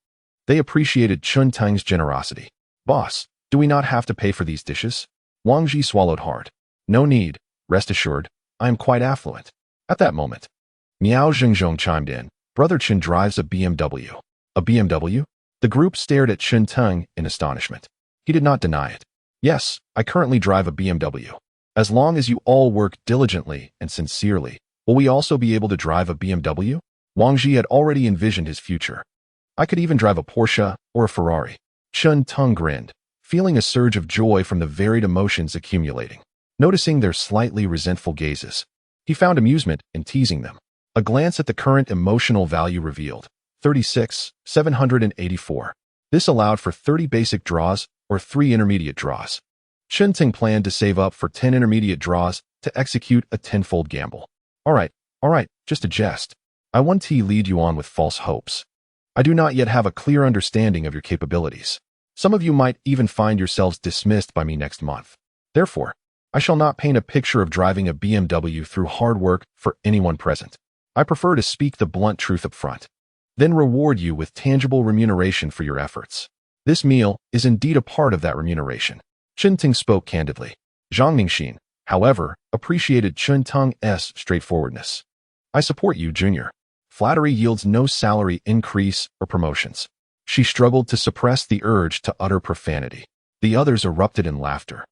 they appreciated Chun Tung's generosity. "Boss, do we not have to pay for these dishes?" Wang Ji swallowed hard. "No need. Rest assured, I am quite affluent." At that moment, Miao Zhengzhong chimed in. "Brother Chen drives a BMW. A BMW? The group stared at Chun Tung in astonishment. He did not deny it. "Yes, I currently drive a BMW. As long as you all work diligently and sincerely, will we also be able to drive a BMW?" Wang Ji had already envisioned his future. "I could even drive a Porsche or a Ferrari." Chun Tung grinned, feeling a surge of joy from the varied emotions accumulating. Noticing their slightly resentful gazes, he found amusement in teasing them. A glance at the current emotional value revealed 36,784. This allowed for 30 basic draws or 3 intermediate draws. Chun Tung planned to save up for 10 intermediate draws to execute a tenfold gamble. All right, just a jest. I want to lead you on with false hopes. I do not yet have a clear understanding of your capabilities. Some of you might even find yourselves dismissed by me next month. Therefore, I shall not paint a picture of driving a BMW through hard work for anyone present. I prefer to speak the blunt truth up front, then reward you with tangible remuneration for your efforts. This meal is indeed a part of that remuneration." Chun Tung spoke candidly. Zhang Ningxin, however, appreciated Chun Tung's straightforwardness. "I support you, Junior. Flattery yields no salary increase or promotions." She struggled to suppress the urge to utter profanity. The others erupted in laughter.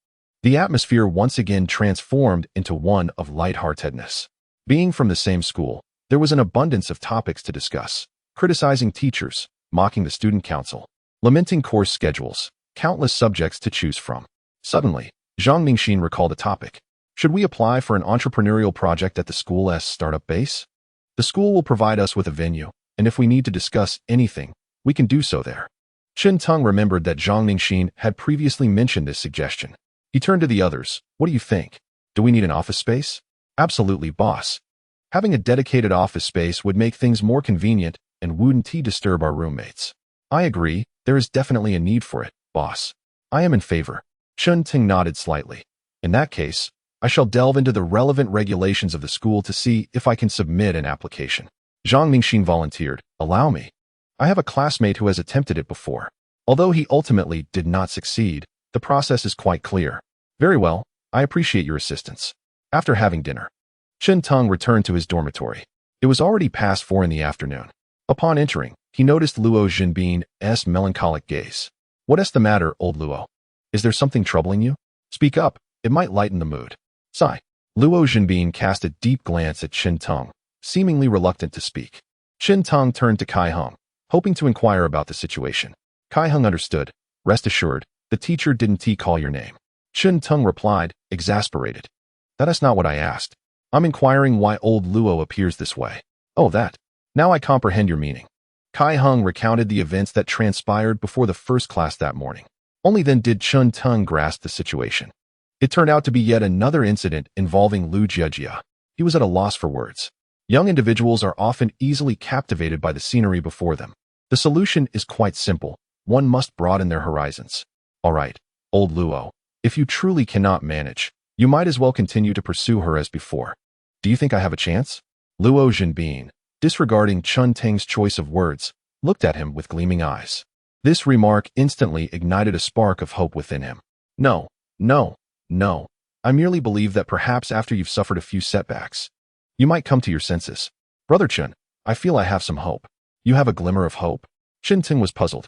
The atmosphere once again transformed into one of lightheartedness. Being from the same school, There was an abundance of topics to discuss: criticizing teachers, mocking the student council, lamenting course schedules, countless subjects to choose from. Suddenly, Zhang Mingxin recalled a topic. Should we apply for an entrepreneurial project at the school's startup base? The school will provide us with a venue, and if we need to discuss anything, we can do so there. Chen Teng remembered that Zhang Mingxin had previously mentioned this suggestion. He turned to the others. What do you think? Do we need an office space? Absolutely, boss. Having a dedicated office space would make things more convenient and wouldn't disturb our roommates. I agree, there is definitely a need for it, boss. I am in favor. Chen Ting nodded slightly. In that case, I shall delve into the relevant regulations of the school to see if I can submit an application. Zhang Mingxin volunteered. Allow me. I have a classmate who has attempted it before. Although he ultimately did not succeed, the process is quite clear. Very well, I appreciate your assistance. After having dinner, Chen Teng returned to his dormitory. It was already past 4 in the afternoon. Upon entering, he noticed Luo Jinbin's melancholic gaze. What's the matter, old Luo? Is there something troubling you? Speak up, it might lighten the mood. Sigh. Luo Jinbin cast a deep glance at Chen Teng, seemingly reluctant to speak. Chen Teng turned to Kai Hung, hoping to inquire about the situation. Kai Hung understood. Rest assured, the teacher didn't call your name. Chen Teng replied, exasperated. That is not what I asked. I'm inquiring why old Luo appears this way. Oh, that. Now I comprehend your meaning. Kai Hung recounted the events that transpired before the first class that morning. Only then did Chen Teng grasp the situation. It turned out to be yet another incident involving Lu Jiejia. He was at a loss for words. Young individuals are often easily captivated by the scenery before them. The solution is quite simple. One must broaden their horizons. All right, old Luo, if you truly cannot manage, you might as well continue to pursue her as before. Do you think I have a chance? Luo Jinbin, disregarding Chen Teng's choice of words, looked at him with gleaming eyes. This remark instantly ignited a spark of hope within him. No. I merely believe that perhaps after you've suffered a few setbacks, you might come to your senses. Brother Chen, I feel I have some hope. You have a glimmer of hope? Chen Ting was puzzled.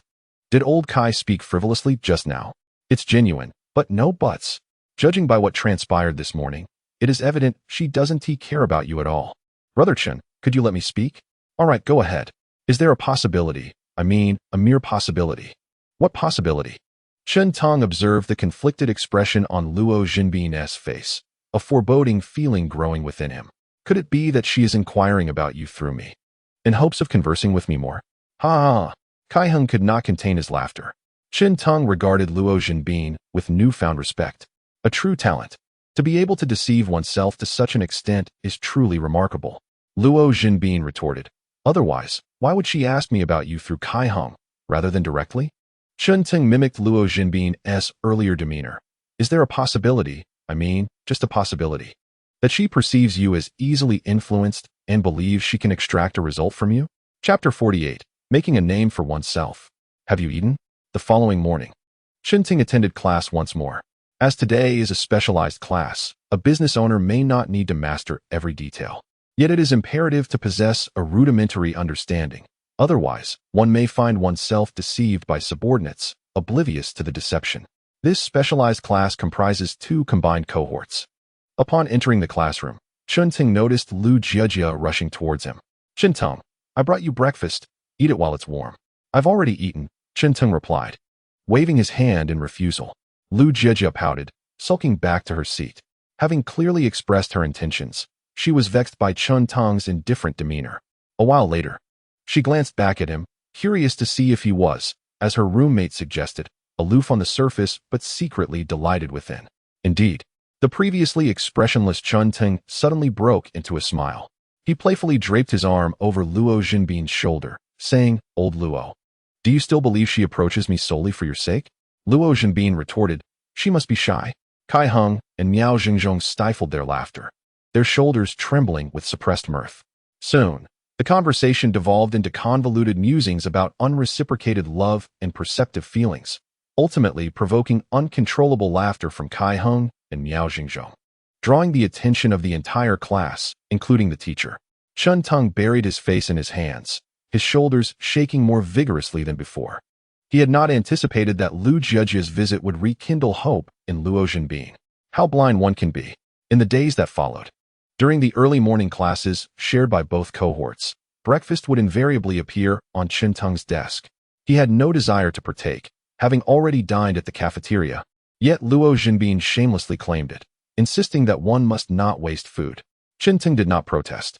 Did old Kai speak frivolously just now? It's genuine, but no buts. Judging by what transpired this morning, it is evident she doesn't care about you at all. Brother Chen, could you let me speak? All right, go ahead. Is there a possibility? I mean, a mere possibility. What possibility? Chen Tong observed the conflicted expression on Luo Jinbin's face, a foreboding feeling growing within him. Could it be that she is inquiring about you through me, in hopes of conversing with me more? Ha! Kai Hung could not contain his laughter. Chen Tong regarded Luo Jinbin with newfound respect. A true talent. To be able to deceive oneself to such an extent is truly remarkable. Luo Jinbin retorted. Otherwise, why would she ask me about you through Kai Hung, rather than directly? Chen Ting mimicked Luo Jinbin's earlier demeanor. Is there a possibility, just a possibility, that she perceives you as easily influenced and believes she can extract a result from you? Chapter 48. Making a name for oneself. Have you eaten? The following morning, Chen Ting attended class once more. As today is a specialized class, a business owner may not need to master every detail. Yet it is imperative to possess a rudimentary understanding. Otherwise, one may find oneself deceived by subordinates, oblivious to the deception. This specialized class comprises 2 combined cohorts. Upon entering the classroom, Chen Ting noticed Lu Jiejia rushing towards him. Chen Tong, I brought you breakfast. Eat it while it's warm. I've already eaten, Chen Ting replied, waving his hand in refusal. Lu Jiejia pouted, sulking back to her seat. Having clearly expressed her intentions, she was vexed by Chen Tong's indifferent demeanor. A while later, she glanced back at him, curious to see if he was, as her roommate suggested, aloof on the surface but secretly delighted within. Indeed, the previously expressionless Chen Ting suddenly broke into a smile. He playfully draped his arm over Luo Jinbin's shoulder, saying, Old Luo, do you still believe she approaches me solely for your sake? Luo Jinbin retorted, she must be shy. Kai Hung and Miao Jingzhong stifled their laughter, their shoulders trembling with suppressed mirth. Soon, the conversation devolved into convoluted musings about unreciprocated love and perceptive feelings, ultimately provoking uncontrollable laughter from Kai Hung and Miao Jingzhong. Drawing the attention of the entire class, including the teacher, Chen Tong buried his face in his hands, his shoulders shaking more vigorously than before. He had not anticipated that Lu Jiejia's visit would rekindle hope in Luo Jinbin. How blind one can be. In the days that followed, During the early morning classes, shared by both cohorts, breakfast would invariably appear on Chen Teng's desk. He had no desire to partake, having already dined at the cafeteria. Yet Luo Jinbin shamelessly claimed it, insisting that one must not waste food. Chen Teng did not protest,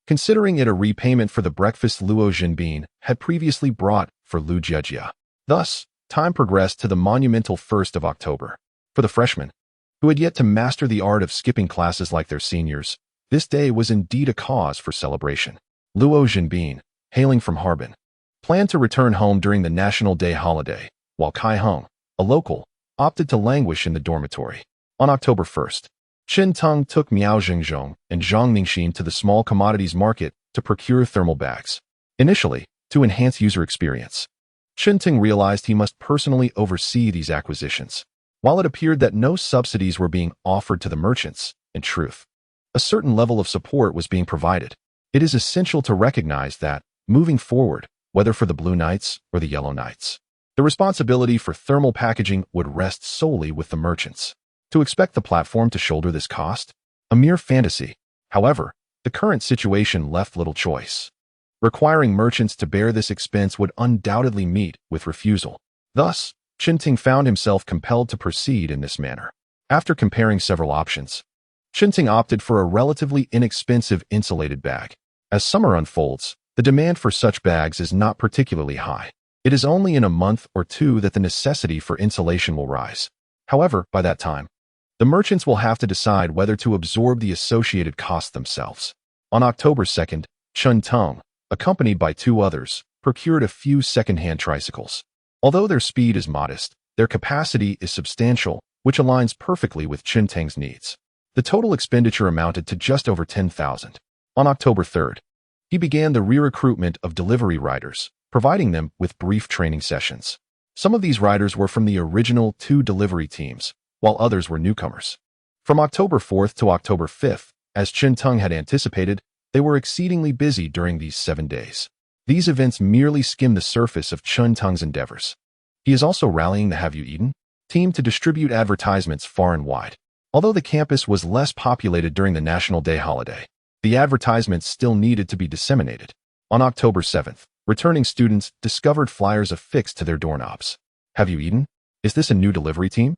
considering it a repayment for the breakfast Luo Jinbin had previously brought for Lu Jiejia. Thus, time progressed to the monumental 1st of October. For the freshmen, who had yet to master the art of skipping classes like their seniors, this day was indeed a cause for celebration. Luo Jinbin, hailing from Harbin, planned to return home during the National Day holiday, while Kai Heng, a local, opted to languish in the dormitory. On October 1st, Chen Teng took Miao Zhengzhong and Zhang Ningxin to the small commodities market to procure thermal bags. Initially, to enhance user experience, Chen Teng realized he must personally oversee these acquisitions. While it appeared that no subsidies were being offered to the merchants, in truth, a certain level of support was being provided. It is essential to recognize that, moving forward, whether for the Blue Knights or the Yellow Knights, the responsibility for thermal packaging would rest solely with the merchants. To expect the platform to shoulder this cost? A mere fantasy. However, the current situation left little choice. Requiring merchants to bear this expense would undoubtedly meet with refusal. Thus, Chen Teng found himself compelled to proceed in this manner. After comparing several options, Chen Teng opted for a relatively inexpensive insulated bag. As summer unfolds, the demand for such bags is not particularly high. It is only in a month or two that the necessity for insulation will rise. However, by that time, the merchants will have to decide whether to absorb the associated costs themselves. On October 2nd, Chen Teng, accompanied by 2 others, procured a few second-hand tricycles. Although their speed is modest, their capacity is substantial, which aligns perfectly with Chen Teng's needs. The total expenditure amounted to just over 10,000. On October 3rd, he began the re-recruitment of delivery riders, providing them with brief training sessions. Some of these riders were from the original 2 delivery teams, while others were newcomers. From October 4th to October 5th, as Chen Teng had anticipated, they were exceedingly busy during these 7 days. These events merely skim the surface of Chen Teng's endeavors. He is also rallying the Have You Eaten team to distribute advertisements far and wide. Although the campus was less populated during the National Day holiday, the advertisements still needed to be disseminated. On October 7th, returning students discovered flyers affixed to their doorknobs. Have you eaten? Is this a new delivery team?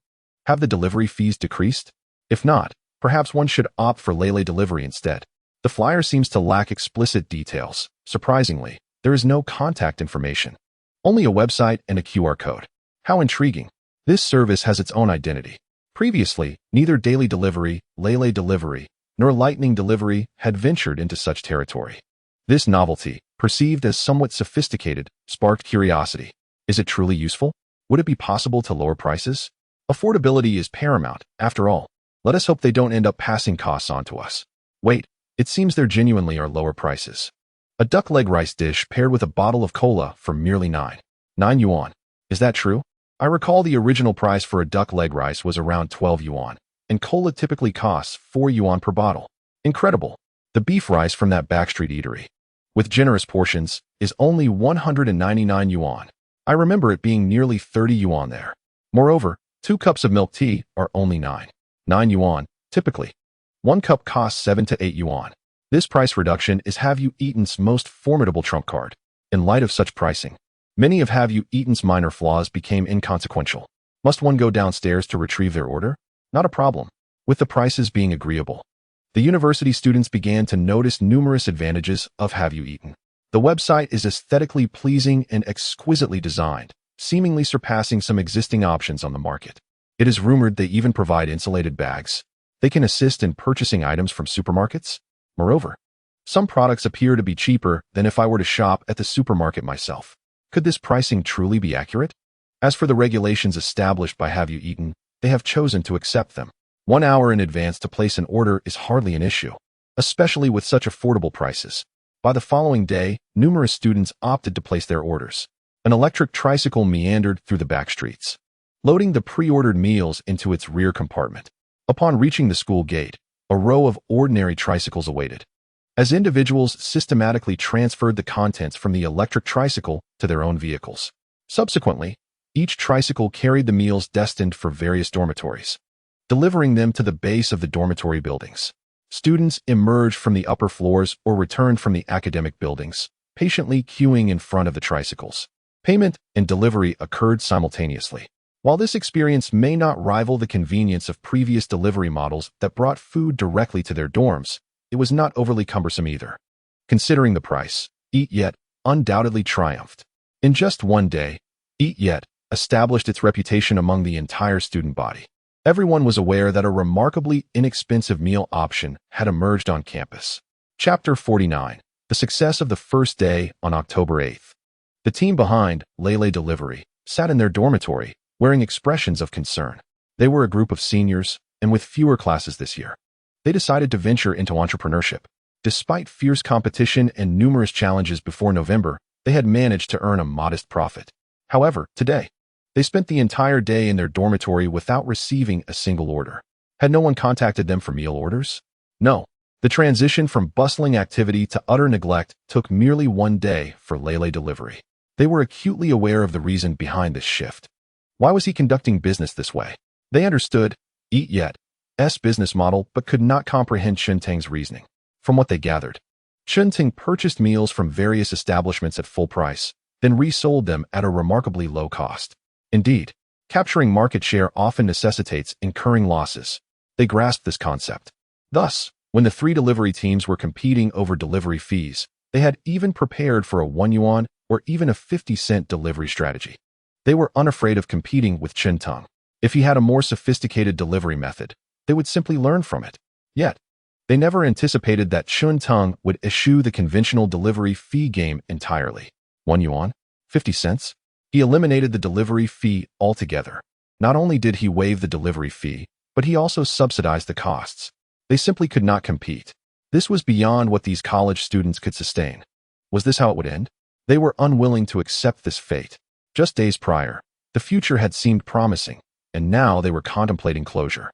Have the delivery fees decreased? If not, perhaps one should opt for Lele delivery instead. The flyer seems to lack explicit details. Surprisingly, there is no contact information. Only a website and a QR code. How intriguing. This service has its own identity. Previously, neither Daily Delivery, Lele Delivery, nor Lightning Delivery had ventured into such territory. This novelty, perceived as somewhat sophisticated, sparked curiosity. Is it truly useful? Would it be possible to lower prices? Affordability is paramount, after all. Let us hope they don't end up passing costs on to us. Wait, it seems there genuinely are lower prices. A duck leg rice dish paired with a bottle of cola for merely 9 yuan. Is that true? I recall the original price for a duck leg rice was around 12 yuan, and cola typically costs 4 yuan per bottle. Incredible. The beef rice from that backstreet eatery, with generous portions, is only 199 yuan. I remember it being nearly 30 yuan there. Moreover, 2 cups of milk tea are only 9 yuan, typically. 1 cup costs 7 to 8 yuan. This price reduction is Have You Eaten's most formidable trump card. In light of such pricing, many of Have You Eaten's minor flaws became inconsequential. Must one go downstairs to retrieve their order? Not a problem. With the prices being agreeable, the university students began to notice numerous advantages of Have You Eaten. The website is aesthetically pleasing and exquisitely designed, seemingly surpassing some existing options on the market. It is rumored they even provide insulated bags. They can assist in purchasing items from supermarkets. Moreover, some products appear to be cheaper than if I were to shop at the supermarket myself. Could this pricing truly be accurate? As for the regulations established by Have You Eaten, they have chosen to accept them. 1 hour in advance to place an order is hardly an issue, especially with such affordable prices. By the following day, numerous students opted to place their orders. An electric tricycle meandered through the back streets, loading the pre-ordered meals into its rear compartment. Upon reaching the school gate, a row of ordinary tricycles awaited, as individuals systematically transferred the contents from the electric tricycle to their own vehicles. Subsequently, each tricycle carried the meals destined for various dormitories, delivering them to the base of the dormitory buildings. Students emerged from the upper floors or returned from the academic buildings, patiently queuing in front of the tricycles. Payment and delivery occurred simultaneously. While this experience may not rival the convenience of previous delivery models that brought food directly to their dorms, it was not overly cumbersome either. Considering the price, Eat Yet undoubtedly triumphed. In just one day, Eat Yet established its reputation among the entire student body. Everyone was aware that a remarkably inexpensive meal option had emerged on campus. Chapter 49. The success of the first day on October 8th. The team behind Lele Delivery sat in their dormitory, wearing expressions of concern. They were a group of seniors, and with fewer classes this year, they decided to venture into entrepreneurship. Despite fierce competition and numerous challenges before November, they had managed to earn a modest profit. However, today, they spent the entire day in their dormitory without receiving a single order. Had no one contacted them for meal orders? No. The transition from bustling activity to utter neglect took merely one day for Lele Delivery. They were acutely aware of the reason behind this shift. Why was he conducting business this way? They understood Eat Yet's business model but could not comprehend Shentang's reasoning. From what they gathered, Shentang purchased meals from various establishments at full price, then resold them at a remarkably low cost. Indeed, capturing market share often necessitates incurring losses. They grasped this concept. Thus, when the three delivery teams were competing over delivery fees, they had even prepared for a 1 yuan or even a 50-cent delivery strategy. They were unafraid of competing with Shentang. If he had a more sophisticated delivery method, they would simply learn from it. Yet, they never anticipated that Shentang would eschew the conventional delivery fee game entirely. 1 yuan? 50 cents? He eliminated the delivery fee altogether. Not only did he waive the delivery fee, but he also subsidized the costs. They simply could not compete. This was beyond what these college students could sustain. Was this how it would end? They were unwilling to accept this fate. Just days prior, the future had seemed promising, and now they were contemplating closure.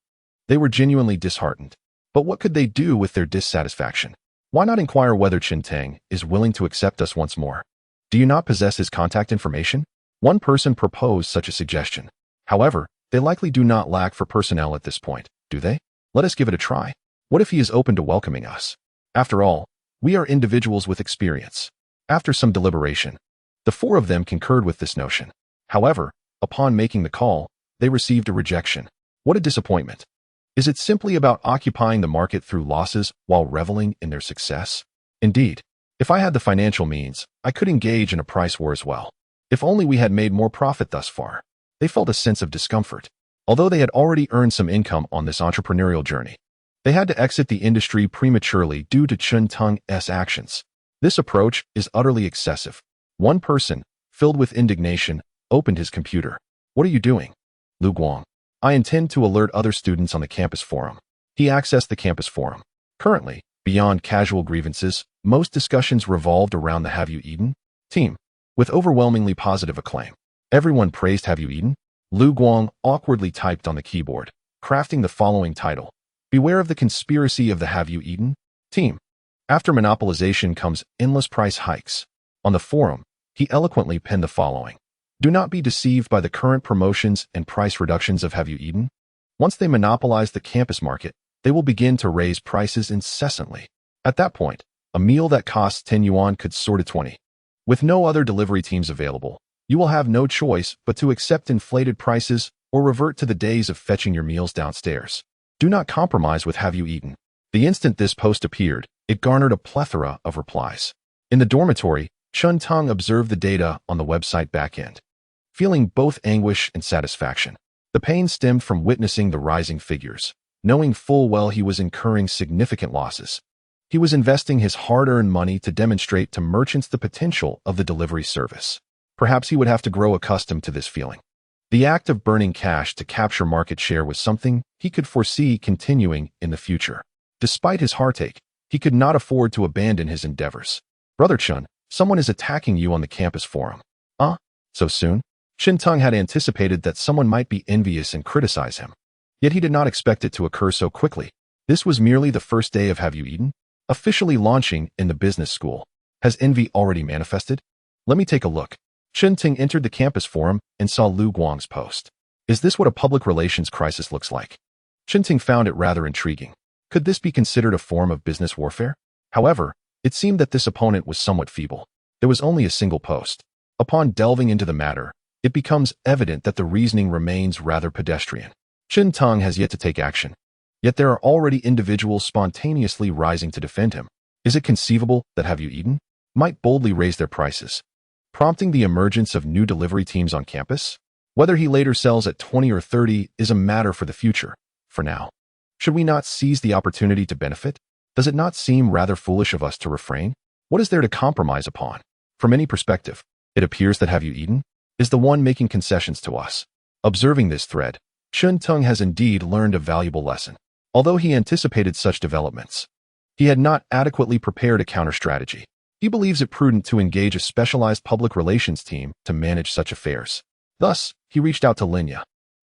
They were genuinely disheartened. But what could they do with their dissatisfaction? Why not inquire whether Shentang is willing to accept us once more? Do you not possess his contact information? One person proposed such a suggestion. However, they likely do not lack for personnel at this point, do they? Let us give it a try. What if he is open to welcoming us? After all, we are individuals with experience. After some deliberation, the four of them concurred with this notion. However, upon making the call, they received a rejection. What a disappointment. Is it simply about occupying the market through losses while reveling in their success? Indeed, if I had the financial means, I could engage in a price war as well. If only we had made more profit thus far. They felt a sense of discomfort. Although they had already earned some income on this entrepreneurial journey, they had to exit the industry prematurely due to Shentang's actions. This approach is utterly excessive. One person, filled with indignation, opened his computer. What are you doing? Lu Guang. I intend to alert other students on the campus forum. He accessed the campus forum. Currently, beyond casual grievances, most discussions revolved around the Have You Eaten? Team. With overwhelmingly positive acclaim. Everyone praised Have You Eaten? Lu Guang awkwardly typed on the keyboard, crafting the following title. Beware of the conspiracy of the Have You Eaten? Team. After monopolization comes endless price hikes. On the forum, he eloquently penned the following. Do not be deceived by the current promotions and price reductions of Have You Eaten? Once they monopolize the campus market, they will begin to raise prices incessantly. At that point, a meal that costs 10 yuan could soar to 20. With no other delivery teams available, you will have no choice but to accept inflated prices or revert to the days of fetching your meals downstairs. Do not compromise with Have You Eaten? The instant this post appeared, it garnered a plethora of replies. In the dormitory, Shentang observed the data on the website backend, feeling both anguish and satisfaction. The pain stemmed from witnessing the rising figures, knowing full well he was incurring significant losses. He was investing his hard-earned money to demonstrate to merchants the potential of the delivery service. Perhaps he would have to grow accustomed to this feeling. The act of burning cash to capture market share was something he could foresee continuing in the future. Despite his heartache, he could not afford to abandon his endeavors. Brother Chun, someone is attacking you on the campus forum. So soon? Shentang had anticipated that someone might be envious and criticize him. Yet he did not expect it to occur so quickly. This was merely the first day of Have You Eaten? Officially launching in the business school. Has envy already manifested? Let me take a look. Shentang entered the campus forum and saw Lu Guang's post. Is this what a public relations crisis looks like? Shentang found it rather intriguing. Could this be considered a form of business warfare? However, it seemed that this opponent was somewhat feeble. There was only a single post. Upon delving into the matter, it becomes evident that the reasoning remains rather pedestrian. Chen Tong has yet to take action. Yet there are already individuals spontaneously rising to defend him. Is it conceivable that Have You Eaten might boldly raise their prices, prompting the emergence of new delivery teams on campus? Whether he later sells at 20 or 30 is a matter for the future. For now, should we not seize the opportunity to benefit? Does it not seem rather foolish of us to refrain? What is there to compromise upon? From any perspective, it appears that Have You Eaten is the one making concessions to us. Observing this thread, Chen Tong has indeed learned a valuable lesson. Although he anticipated such developments, he had not adequately prepared a counter-strategy. He believes it prudent to engage a specialized public relations team to manage such affairs. Thus, he reached out to Linya.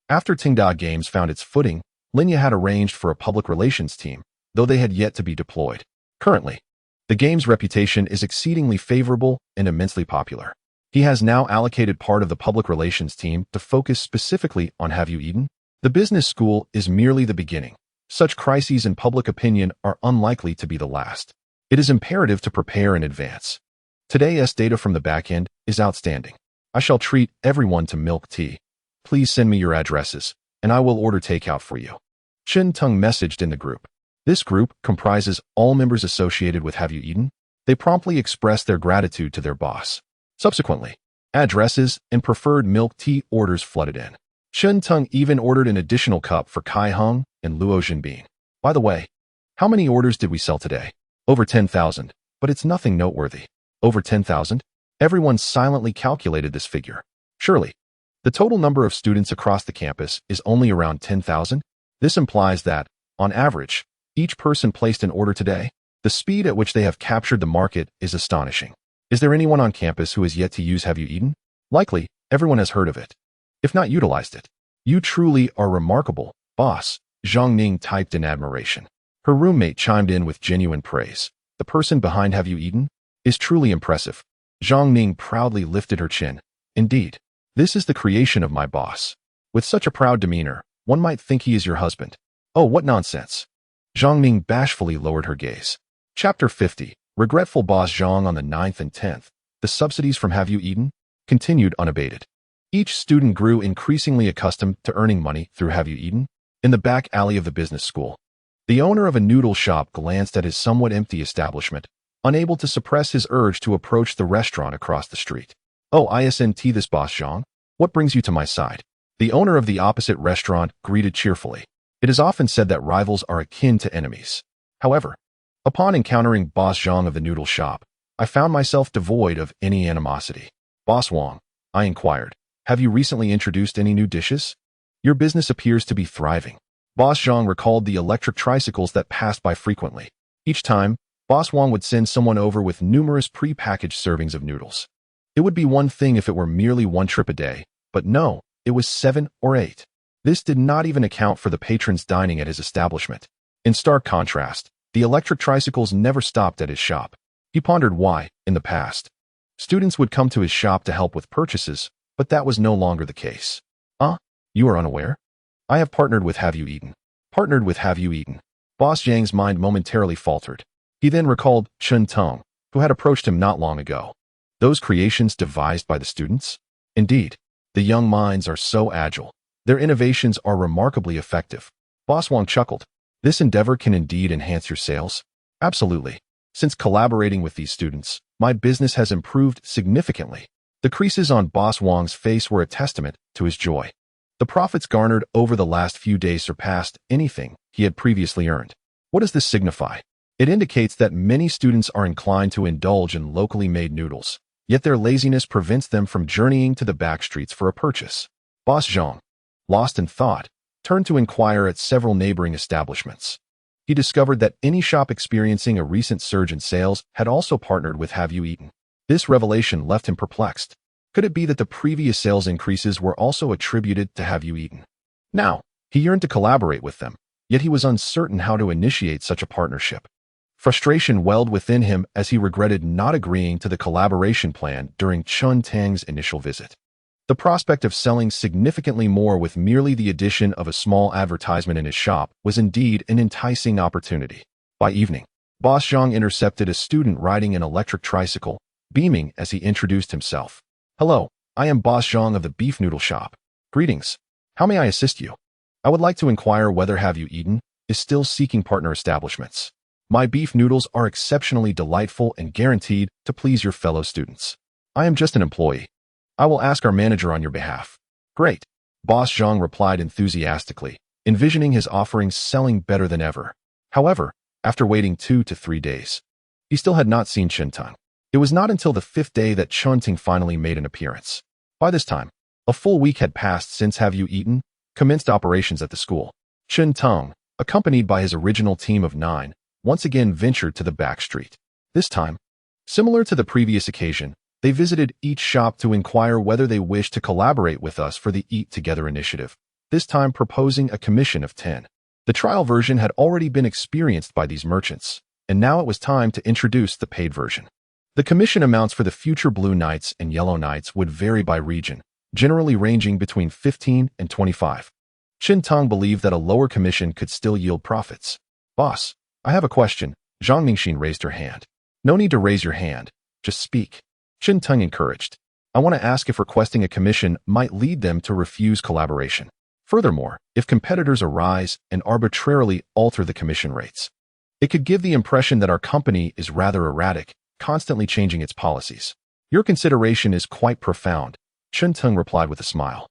After Tingda Games found its footing, Linya had arranged for a public relations team, though they had yet to be deployed. Currently, the game's reputation is exceedingly favorable and immensely popular. He has now allocated part of the public relations team to focus specifically on Have You Eaten? The business school is merely the beginning. Such crises in public opinion are unlikely to be the last. It is imperative to prepare in advance. Today's data from the backend is outstanding. I shall treat everyone to milk tea. Please send me your addresses, and I will order takeout for you. Chen Tong messaged in the group. This group comprises all members associated with Have You Eaten? They promptly expressed their gratitude to their boss. Subsequently, addresses and preferred milk tea orders flooded in. Chen Tong even ordered an additional cup for Kai Hung and Luo Jinbin. By the way, how many orders did we sell today? Over 10,000, but it's nothing noteworthy. Over 10,000? Everyone silently calculated this figure. Surely, the total number of students across the campus is only around 10,000? This implies that, on average, each person placed an order today. The speed at which they have captured the market is astonishing. Is there anyone on campus who has yet to use Have You Eaten? Likely, everyone has heard of it, if not utilized it. You truly are remarkable, boss, Zhang Ning typed in admiration. Her roommate chimed in with genuine praise. The person behind Have You Eaten is truly impressive. Zhang Ning proudly lifted her chin. Indeed, this is the creation of my boss. With such a proud demeanor, one might think he is your husband. Oh, what nonsense. Zhang Ning bashfully lowered her gaze. Chapter 50. Regretful Boss Zhang on the 9th and 10th. The subsidies from Have You Eaten continued unabated. Each student grew increasingly accustomed to earning money through Have You Eaten. In the back alley of the business school, the owner of a noodle shop glanced at his somewhat empty establishment, unable to suppress his urge to approach the restaurant across the street. Oh, isn't this Boss Zhang? What brings you to my side? The owner of the opposite restaurant greeted cheerfully. It is often said that rivals are akin to enemies. However, upon encountering Boss Zhang of the noodle shop, I found myself devoid of any animosity. Boss Wang, I inquired, have you recently introduced any new dishes? Your business appears to be thriving. Boss Zhang recalled the electric tricycles that passed by frequently. Each time, Boss Wang would send someone over with numerous pre-packaged servings of noodles. It would be one thing if it were merely one trip a day, but no, it was 7 or 8. This did not even account for the patrons dining at his establishment. In stark contrast, the electric tricycles never stopped at his shop. He pondered why, in the past, students would come to his shop to help with purchases, but that was no longer the case. You are unaware? I have partnered with Have You Eaten. Partnered with Have You Eaten. Boss Zhang's mind momentarily faltered. He then recalled Chen Tong, who had approached him not long ago. Those creations devised by the students? Indeed, the young minds are so agile. Their innovations are remarkably effective. Boss Wang chuckled. This endeavor can indeed enhance your sales? Absolutely. Since collaborating with these students, my business has improved significantly. The creases on Boss Wang's face were a testament to his joy. The profits garnered over the last few days surpassed anything he had previously earned. What does this signify? It indicates that many students are inclined to indulge in locally made noodles, yet their laziness prevents them from journeying to the back streets for a purchase. Boss Zhang, lost in thought, turned to inquire at several neighboring establishments. He discovered that any shop experiencing a recent surge in sales had also partnered with Have You Eaten. This revelation left him perplexed. Could it be that the previous sales increases were also attributed to Have You Eaten? Now, he yearned to collaborate with them, yet he was uncertain how to initiate such a partnership. Frustration welled within him as he regretted not agreeing to the collaboration plan during Chun Tang's initial visit. The prospect of selling significantly more with merely the addition of a small advertisement in his shop was indeed an enticing opportunity. By evening, Boss Zhang intercepted a student riding an electric tricycle, beaming as he introduced himself. "Hello, I am Boss Zhang of the beef noodle shop. Greetings. How may I assist you? I would like to inquire whether Have You Eaten is still seeking partner establishments. My beef noodles are exceptionally delightful and guaranteed to please your fellow students. I am just an employee. I will ask our manager on your behalf." "Great," Boss Zhang replied enthusiastically, envisioning his offerings selling better than ever. However, after waiting 2 to 3 days, he still had not seen Chen-Tung. It was not until the 5th day that Chen-Tung finally made an appearance. By this time, a full week had passed since Have You Eaten commenced operations at the school. Chen-Tung, accompanied by his original team of 9, once again ventured to the back street. This time, similar to the previous occasion, they visited each shop to inquire whether they wished to collaborate with us for the Eat Together initiative, this time proposing a commission of 10. The trial version had already been experienced by these merchants, and now it was time to introduce the paid version. The commission amounts for the future Blue Nights and Yellow Nights would vary by region, generally ranging between 15 and 25. Chen-Tung believed that a lower commission could still yield profits. "Boss, I have a question." Zhang Mingxin raised her hand. "No need to raise your hand. Just speak." Chen-Tung encouraged. "I want to ask if requesting a commission might lead them to refuse collaboration. Furthermore, if competitors arise and arbitrarily alter the commission rates, it could give the impression that our company is rather erratic, constantly changing its policies." "Your consideration is quite profound," Chen-Tung replied with a smile.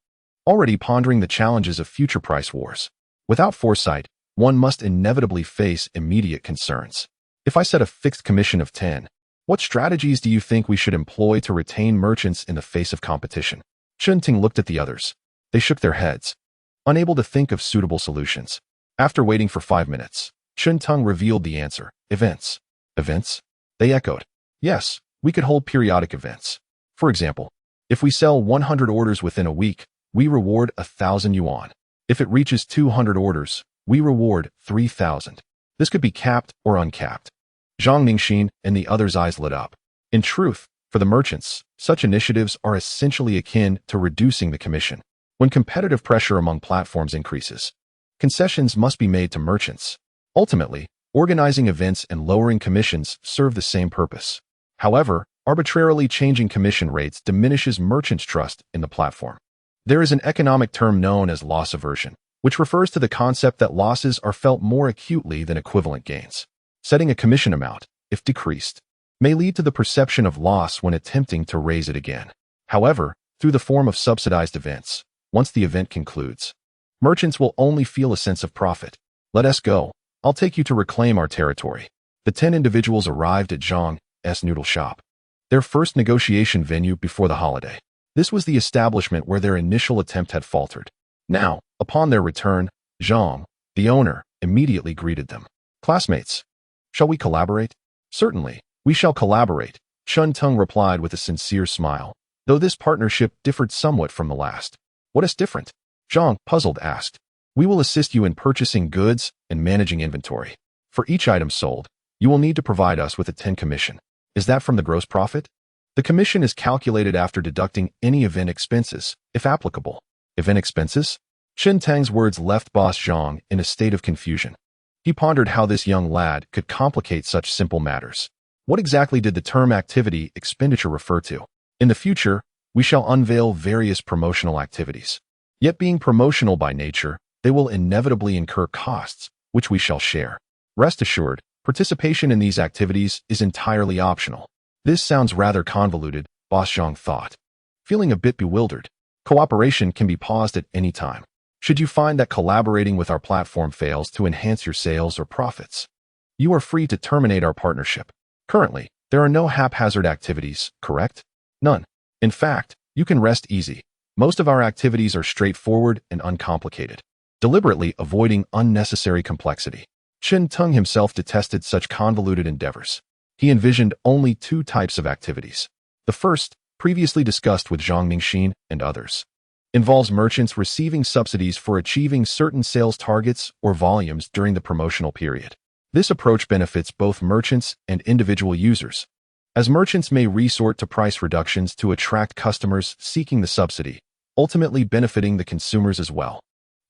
Already pondering the challenges of future price wars. Without foresight, one must inevitably face immediate concerns. If I set a fixed commission of 10, what strategies do you think we should employ to retain merchants in the face of competition? Chen-Tung looked at the others. They shook their heads, unable to think of suitable solutions. After waiting for 5 minutes, Chen-Tung revealed the answer. "Events." "Events?" They echoed. "Yes, we could hold periodic events. For example, if we sell 100 orders within a week, we reward 1,000 yuan. If it reaches 200 orders, we reward 3,000. This could be capped or uncapped." Zhang Mingxin and the others' eyes lit up. In truth, for the merchants, such initiatives are essentially akin to reducing the commission. When competitive pressure among platforms increases, concessions must be made to merchants. Ultimately, organizing events and lowering commissions serve the same purpose. However, arbitrarily changing commission rates diminishes merchants' trust in the platform. There is an economic term known as loss aversion, which refers to the concept that losses are felt more acutely than equivalent gains. Setting a commission amount, if decreased, may lead to the perception of loss when attempting to raise it again. However, through the form of subsidized events, once the event concludes, merchants will only feel a sense of profit. "Let us go. I'll take you to reclaim our territory." The 10 individuals arrived at Zhang's noodle shop, their first negotiation venue before the holiday. This was the establishment where their initial attempt had faltered. Now, upon their return, Zhang, the owner, immediately greeted them. "Classmates, shall we collaborate?" "Certainly, we shall collaborate," Chen-Tung replied with a sincere smile, though this partnership differed somewhat from the last. "What is different?" Zhang, puzzled, asked. "We will assist you in purchasing goods and managing inventory. For each item sold, you will need to provide us with a 10 commission. Is that from the gross profit?" "The commission is calculated after deducting any event expenses, if applicable." "Event expenses?" Chen-Tang's words left Boss Zhang in a state of confusion. He pondered how this young lad could complicate such simple matters. What exactly did the term activity expenditure refer to? In the future, we shall unveil various promotional activities. Yet being promotional by nature, they will inevitably incur costs, which we shall share. Rest assured, participation in these activities is entirely optional. This sounds rather convoluted, Boss Zhang thought. Feeling a bit bewildered, cooperation can be paused at any time. Should you find that collaborating with our platform fails to enhance your sales or profits, you are free to terminate our partnership. Currently, there are no haphazard activities, correct? None. In fact, you can rest easy. Most of our activities are straightforward and uncomplicated, deliberately avoiding unnecessary complexity. Chen-Tung himself detested such convoluted endeavors. He envisioned only 2 types of activities. The first, previously discussed with Zhang Mingxin and others, involves merchants receiving subsidies for achieving certain sales targets or volumes during the promotional period. This approach benefits both merchants and individual users, as merchants may resort to price reductions to attract customers seeking the subsidy, ultimately benefiting the consumers as well.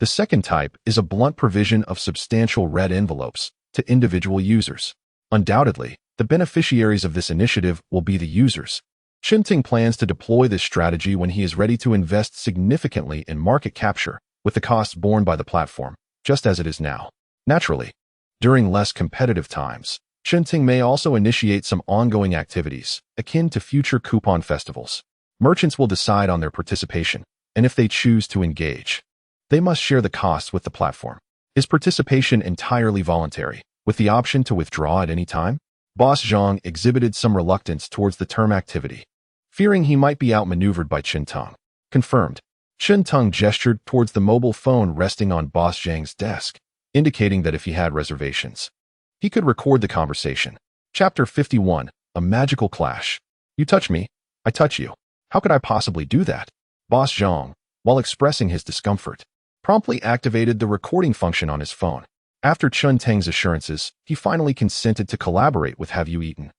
The second type is a blunt provision of substantial red envelopes to individual users. Undoubtedly, the beneficiaries of this initiative will be the users. Shinting plans to deploy this strategy when he is ready to invest significantly in market capture, with the costs borne by the platform, just as it is now. Naturally, during less competitive times, Shinting may also initiate some ongoing activities, akin to future coupon festivals. Merchants will decide on their participation, and if they choose to engage, they must share the costs with the platform. Is participation entirely voluntary, with the option to withdraw at any time? Boss Zhang exhibited some reluctance towards the term activity, fearing he might be outmaneuvered by Qinteng. Confirmed. Qinteng gestured towards the mobile phone resting on Boss Zhang's desk, indicating that if he had reservations, he could record the conversation. Chapter 51, A Magical Clash. You touch me, I touch you. How could I possibly do that? Boss Zhang, while expressing his discomfort, promptly activated the recording function on his phone. After Qinteng's assurances, he finally consented to collaborate with Have You Eaten.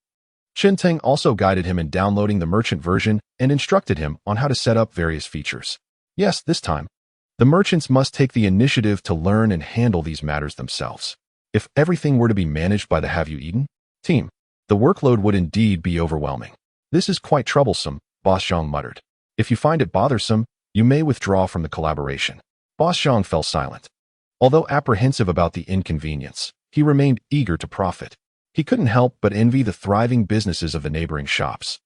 Qinteng also guided him in downloading the merchant version and instructed him on how to set up various features. Yes, this time, the merchants must take the initiative to learn and handle these matters themselves. If everything were to be managed by the Have You Eaten team, the workload would indeed be overwhelming. This is quite troublesome, Boss Zhang muttered. If you find it bothersome, you may withdraw from the collaboration. Boss Zhang fell silent. Although apprehensive about the inconvenience, he remained eager to profit. He couldn't help but envy the thriving businesses of the neighboring shops.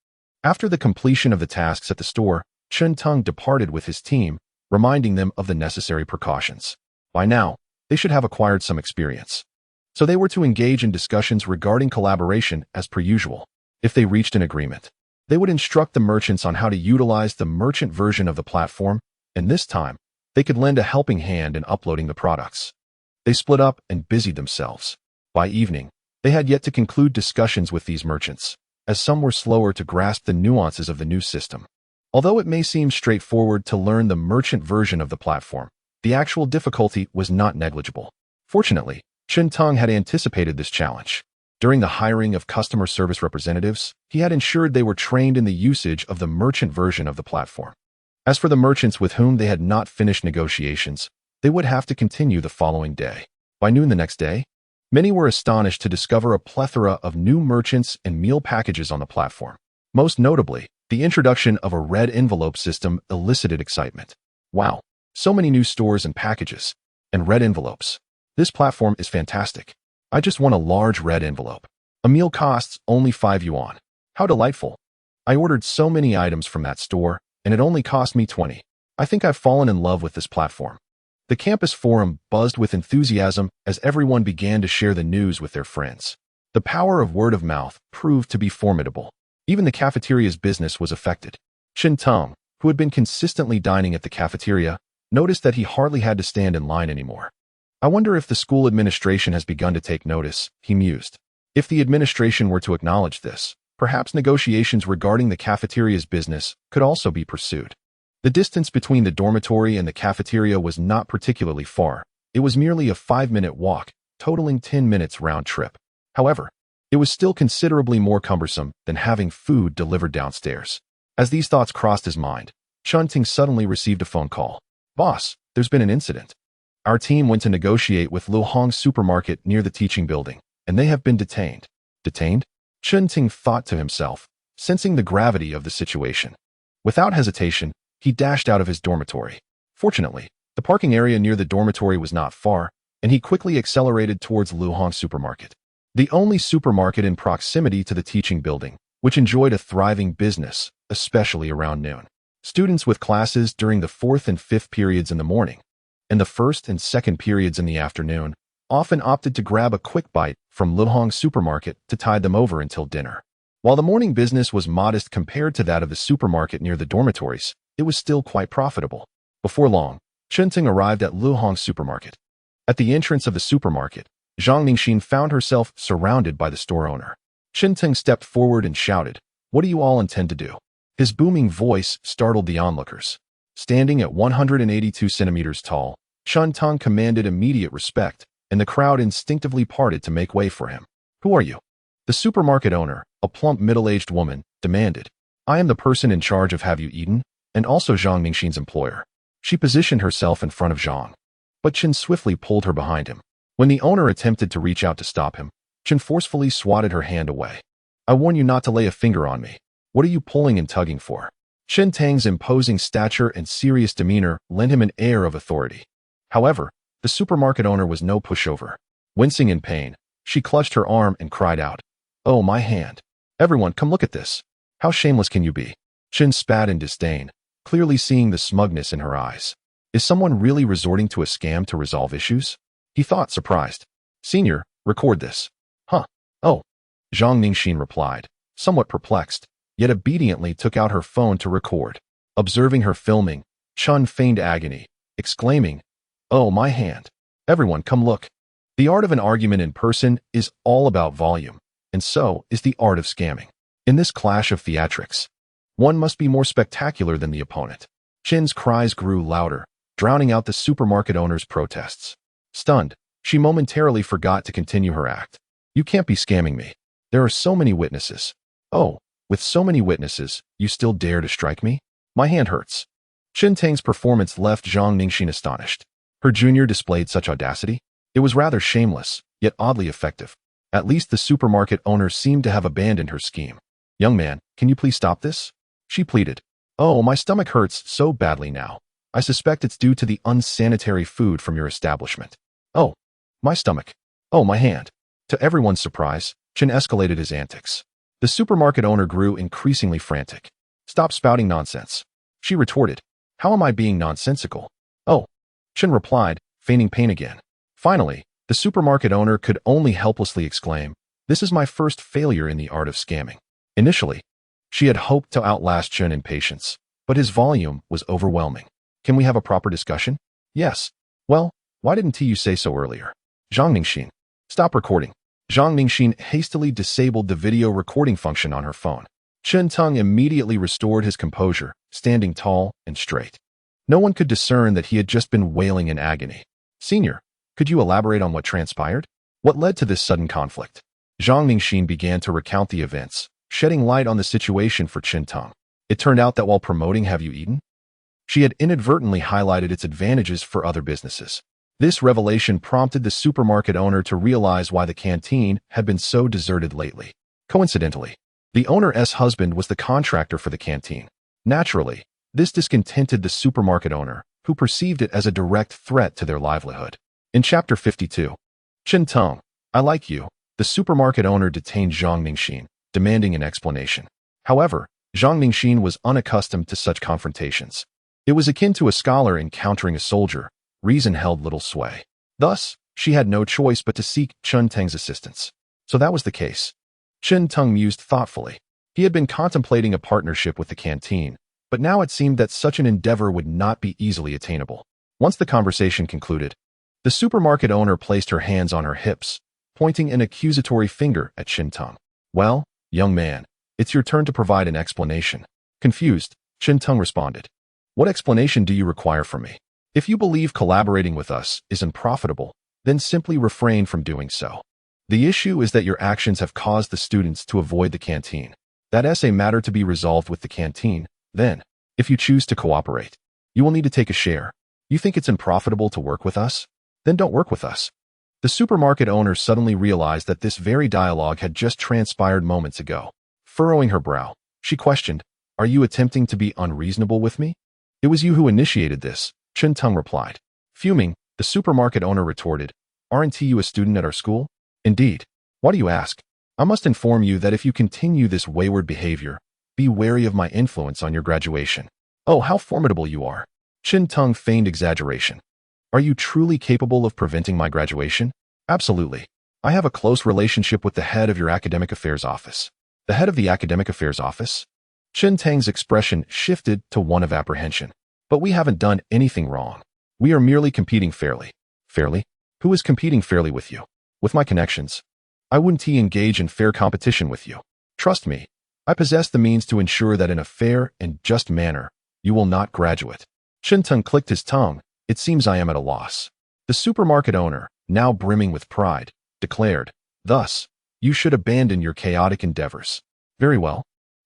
After the completion of the tasks at the store, Qinteng departed with his team, reminding them of the necessary precautions. By now, they should have acquired some experience. So they were to engage in discussions regarding collaboration as per usual. If they reached an agreement, they would instruct the merchants on how to utilize the merchant version of the platform, and this time, they could lend a helping hand in uploading the products. They split up and busied themselves. By evening, they had yet to conclude discussions with these merchants, as some were slower to grasp the nuances of the new system. Although it may seem straightforward to learn the merchant version of the platform, the actual difficulty was not negligible. Fortunately, Qinteng had anticipated this challenge. During the hiring of customer service representatives, he had ensured they were trained in the usage of the merchant version of the platform. As for the merchants with whom they had not finished negotiations, they would have to continue the following day. By noon the next day, many were astonished to discover a plethora of new merchants and meal packages on the platform. Most notably, the introduction of a red envelope system elicited excitement. Wow, so many new stores and packages, and red envelopes. This platform is fantastic. I just want a large red envelope. A meal costs only 5 yuan. How delightful. I ordered so many items from that store, and it only cost me 20. I think I've fallen in love with this platform. The campus forum buzzed with enthusiasm as everyone began to share the news with their friends. The power of word of mouth proved to be formidable. Even the cafeteria's business was affected. Qinteng, who had been consistently dining at the cafeteria, noticed that he hardly had to stand in line anymore. I wonder if the school administration has begun to take notice, he mused. If the administration were to acknowledge this, perhaps negotiations regarding the cafeteria's business could also be pursued. The distance between the dormitory and the cafeteria was not particularly far. It was merely a 5-minute walk, totaling 10 minutes round trip. However, it was still considerably more cumbersome than having food delivered downstairs. As these thoughts crossed his mind, Qinteng suddenly received a phone call. Boss, there's been an incident. Our team went to negotiate with Luhong Supermarket near the teaching building, and they have been detained. Detained? Qinteng thought to himself, sensing the gravity of the situation. Without hesitation, he dashed out of his dormitory. Fortunately, the parking area near the dormitory was not far, and he quickly accelerated towards Luhong Supermarket, the only supermarket in proximity to the teaching building, which enjoyed a thriving business, especially around noon. Students with classes during the 4th and 5th periods in the morning, and the 1st and 2nd periods in the afternoon, often opted to grab a quick bite from Luhong Supermarket to tide them over until dinner. While the morning business was modest compared to that of the supermarket near the dormitories, it was still quite profitable. Before long, Qinteng arrived at Luhong Supermarket. At the entrance of the supermarket, Zhang Ningxin found herself surrounded by the store owner. Qinteng stepped forward and shouted, "What do you all intend to do?" His booming voice startled the onlookers. Standing at 182 centimeters tall, Qinteng commanded immediate respect, and the crowd instinctively parted to make way for him. "Who are you?" The supermarket owner, a plump middle-aged woman, demanded. "I am the person in charge of Have You Eaten," and also Zhang Ningxin's employer. She positioned herself in front of Zhang, but Chen swiftly pulled her behind him. When the owner attempted to reach out to stop him, Chen forcefully swatted her hand away. I warn you not to lay a finger on me. What are you pulling and tugging for? Chen Tang's imposing stature and serious demeanor lent him an air of authority. However, the supermarket owner was no pushover. Wincing in pain, she clutched her arm and cried out, "Oh, my hand. Everyone, come look at this. How shameless can you be?" Chen spat in disdain, clearly seeing the smugness in her eyes. Is someone really resorting to a scam to resolve issues? He thought, surprised. Senior, record this. Huh. Oh. Zhang Ningxin replied, somewhat perplexed, yet obediently took out her phone to record. Observing her filming, Chen feigned agony, exclaiming, "Oh, my hand. Everyone, come look." The art of an argument in person is all about volume, and so is the art of scamming. In this clash of theatrics, one must be more spectacular than the opponent. Chen's cries grew louder, drowning out the supermarket owner's protests. Stunned, she momentarily forgot to continue her act. You can't be scamming me. There are so many witnesses. Oh, with so many witnesses, you still dare to strike me? My hand hurts. Chen Tang's performance left Zhang Ningxin astonished. Her junior displayed such audacity. It was rather shameless, yet oddly effective. At least the supermarket owner seemed to have abandoned her scheme. Young man, can you please stop this? She pleaded. Oh, my stomach hurts so badly now. I suspect it's due to the unsanitary food from your establishment. Oh, my stomach. Oh, my hand. To everyone's surprise, Chen escalated his antics. The supermarket owner grew increasingly frantic. Stop spouting nonsense. She retorted. How am I being nonsensical? Oh, Chen replied, feigning pain again. Finally, the supermarket owner could only helplessly exclaim, this is my first failure in the art of scamming. Initially, she had hoped to outlast Chen in patience, but his volume was overwhelming. Can we have a proper discussion? Yes. Well, why didn't you say so earlier? Zhang Ningxin. Stop recording. Zhang Ningxin hastily disabled the video recording function on her phone. Chen Tang immediately restored his composure, standing tall and straight. No one could discern that he had just been wailing in agony. Senior, could you elaborate on what transpired? What led to this sudden conflict? Zhang Ningxin began to recount the events, shedding light on the situation for Chen Tang. It turned out that while promoting Have You Eaten? She had inadvertently highlighted its advantages for other businesses. This revelation prompted the supermarket owner to realize why the canteen had been so deserted lately. Coincidentally, the owner's husband was the contractor for the canteen. Naturally, this discontented the supermarket owner, who perceived it as a direct threat to their livelihood. In Chapter 52, Chen Tang, I like you, the supermarket owner detained Zhang Ningxin, demanding an explanation. However, Zhang Ningxin was unaccustomed to such confrontations. It was akin to a scholar encountering a soldier. Reason held little sway. Thus, she had no choice but to seek Chen Tang's assistance. So that was the case. Chen Tang mused thoughtfully. He had been contemplating a partnership with the canteen, but now it seemed that such an endeavor would not be easily attainable. Once the conversation concluded, the supermarket owner placed her hands on her hips, pointing an accusatory finger at Chen Tang. Well, young man, it's your turn to provide an explanation. Confused, Chen Tang responded. What explanation do you require from me? If you believe collaborating with us is unprofitable, then simply refrain from doing so. The issue is that your actions have caused the students to avoid the canteen. That's a matter to be resolved with the canteen. Then, if you choose to cooperate, you will need to take a share. You think it's unprofitable to work with us? Then don't work with us. The supermarket owner suddenly realized that this very dialogue had just transpired moments ago. Furrowing her brow, she questioned, Are you attempting to be unreasonable with me? It was you who initiated this, Chen Tang replied. Fuming, the supermarket owner retorted, Aren't you a student at our school? Indeed. Why do you ask? I must inform you that if you continue this wayward behavior, be wary of my influence on your graduation. Oh, how formidable you are. Chen Tang feigned exaggeration. Are you truly capable of preventing my graduation? Absolutely. I have a close relationship with the head of your academic affairs office. The head of the academic affairs office? Chen Tang's expression shifted to one of apprehension. But we haven't done anything wrong. We are merely competing fairly. Fairly? Who is competing fairly with you? With my connections. I wouldn't engage in fair competition with you. Trust me, I possess the means to ensure that in a fair and just manner, you will not graduate. Chen Tang clicked his tongue. It seems I am at a loss. The supermarket owner, now brimming with pride, declared, Thus, you should abandon your chaotic endeavors. Very well.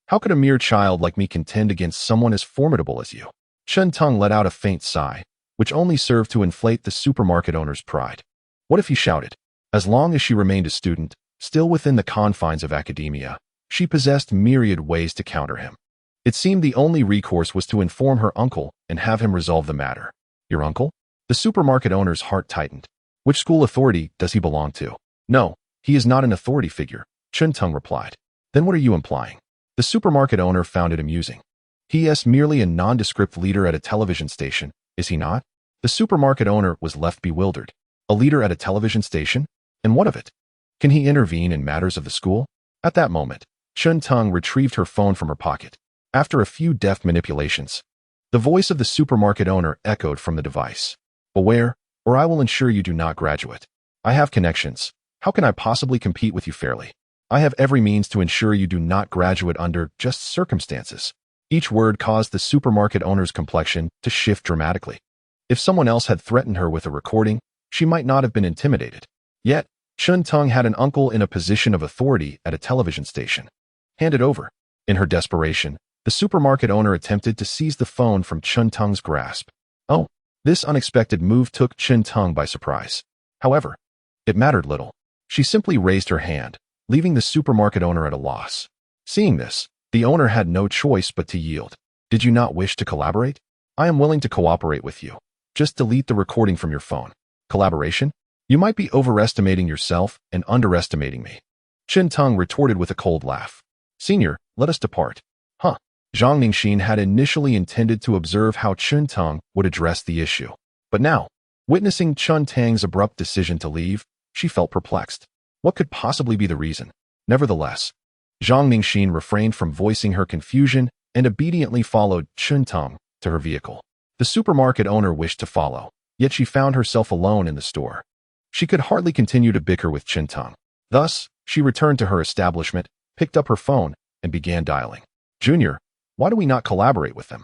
How could a mere child like me contend against someone as formidable as you? Chen Teng let out a faint sigh, which only served to inflate the supermarket owner's pride. What if he shouted? As long as she remained a student, still within the confines of academia, she possessed myriad ways to counter him. It seemed the only recourse was to inform her uncle and have him resolve the matter. Your uncle? The supermarket owner's heart tightened. Which school authority does he belong to? No, he is not an authority figure, Chen Teng replied. Then what are you implying? The supermarket owner found it amusing. He is merely a nondescript leader at a television station, is he not? The supermarket owner was left bewildered. A leader at a television station? And what of it? Can he intervene in matters of the school? At that moment, Chen Teng retrieved her phone from her pocket. After a few deft manipulations, the voice of the supermarket owner echoed from the device. Beware, or I will ensure you do not graduate. I have connections. How can I possibly compete with you fairly? I have every means to ensure you do not graduate under just circumstances. Each word caused the supermarket owner's complexion to shift dramatically. If someone else had threatened her with a recording, she might not have been intimidated. Yet, Chen Teng had an uncle in a position of authority at a television station. Hand it over. In her desperation, the supermarket owner attempted to seize the phone from Chen Teng's grasp. Oh, this unexpected move took Chen Teng by surprise. However, it mattered little. She simply raised her hand, leaving the supermarket owner at a loss. Seeing this, the owner had no choice but to yield. Did you not wish to collaborate? I am willing to cooperate with you. Just delete the recording from your phone. Collaboration? You might be overestimating yourself and underestimating me. Chen Teng retorted with a cold laugh. Senior, let us depart. Huh. Zhang Ningxin had initially intended to observe how Chen Teng would address the issue. But now, witnessing Chen Teng's abrupt decision to leave, she felt perplexed. What could possibly be the reason? Nevertheless, Zhang Ningxin refrained from voicing her confusion and obediently followed Chen Teng to her vehicle. The supermarket owner wished to follow, yet she found herself alone in the store. She could hardly continue to bicker with Chen Teng. Thus, she returned to her establishment, picked up her phone, and began dialing. Junior, why do we not collaborate with them?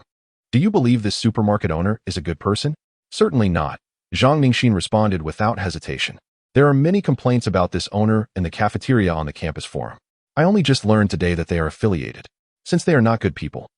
Do you believe this supermarket owner is a good person? Certainly not, Zhang Ningxin responded without hesitation. There are many complaints about this owner in the cafeteria on the campus forum. I only just learned today that they are affiliated. Since they are not good people,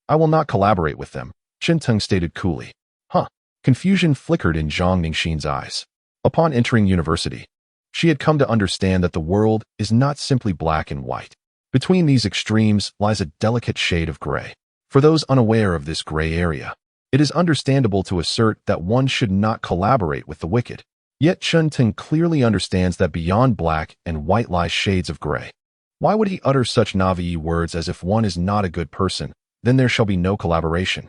I will not collaborate with them, Chen Teng stated coolly. Huh. Confusion flickered in Zhang Ningxin's eyes. Upon entering university, she had come to understand that the world is not simply black and white. Between these extremes lies a delicate shade of gray. For those unaware of this gray area, it is understandable to assert that one should not collaborate with the wicked. Yet Chen Teng clearly understands that beyond black and white lie shades of gray. Why would he utter such naive words as if one is not a good person, then there shall be no collaboration?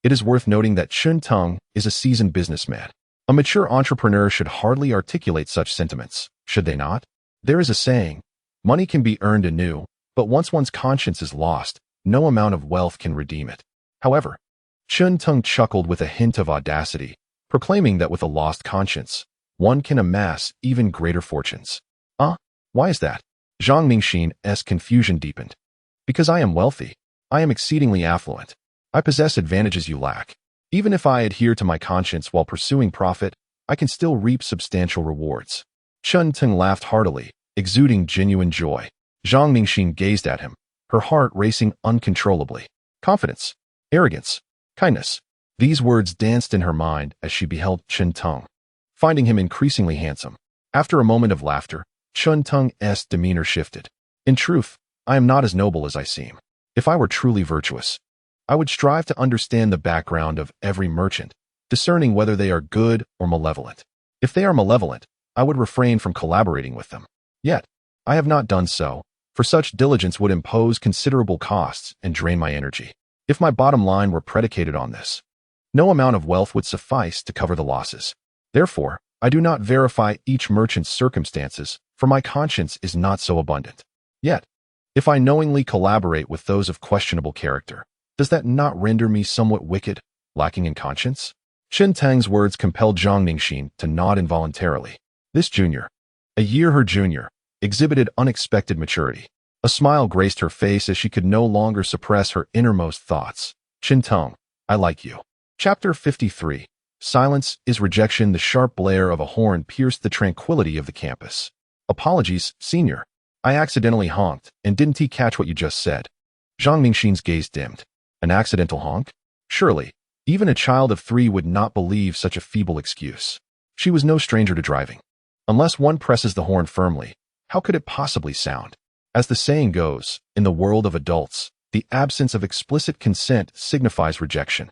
It is worth noting that Chen Teng is a seasoned businessman. A mature entrepreneur should hardly articulate such sentiments, should they not? There is a saying, money can be earned anew, but once one's conscience is lost, no amount of wealth can redeem it. However, Chen Teng chuckled with a hint of audacity, proclaiming that with a lost conscience, one can amass even greater fortunes. Why is that? Zhang Ningxin's confusion deepened. Because I am wealthy. I am exceedingly affluent. I possess advantages you lack. Even if I adhere to my conscience while pursuing profit, I can still reap substantial rewards. Chen Teng laughed heartily, exuding genuine joy. Zhang Ningxin gazed at him, her heart racing uncontrollably. Confidence, arrogance, kindness. These words danced in her mind as she beheld Chen Teng, finding him increasingly handsome. After a moment of laughter, Chen Teng's demeanor shifted. In truth, I am not as noble as I seem. If I were truly virtuous, I would strive to understand the background of every merchant, discerning whether they are good or malevolent. If they are malevolent, I would refrain from collaborating with them. Yet, I have not done so, for such diligence would impose considerable costs and drain my energy. If my bottom line were predicated on this, no amount of wealth would suffice to cover the losses. Therefore, I do not verify each merchant's circumstances, for my conscience is not so abundant. Yet, if I knowingly collaborate with those of questionable character, does that not render me somewhat wicked, lacking in conscience? Chen Teng's words compelled Zhang Ningxin to nod involuntarily. This junior, a year her junior, exhibited unexpected maturity. A smile graced her face as she could no longer suppress her innermost thoughts. Chen Teng, I like you. Chapter 53. Silence is rejection. The sharp blare of a horn pierced the tranquility of the campus. Apologies, senior. I accidentally honked, and didn't he catch what you just said? Zhang Ningxin's gaze dimmed. An accidental honk? Surely, even a child of 3 would not believe such a feeble excuse. She was no stranger to driving. Unless one presses the horn firmly, how could it possibly sound? As the saying goes, in the world of adults, the absence of explicit consent signifies rejection.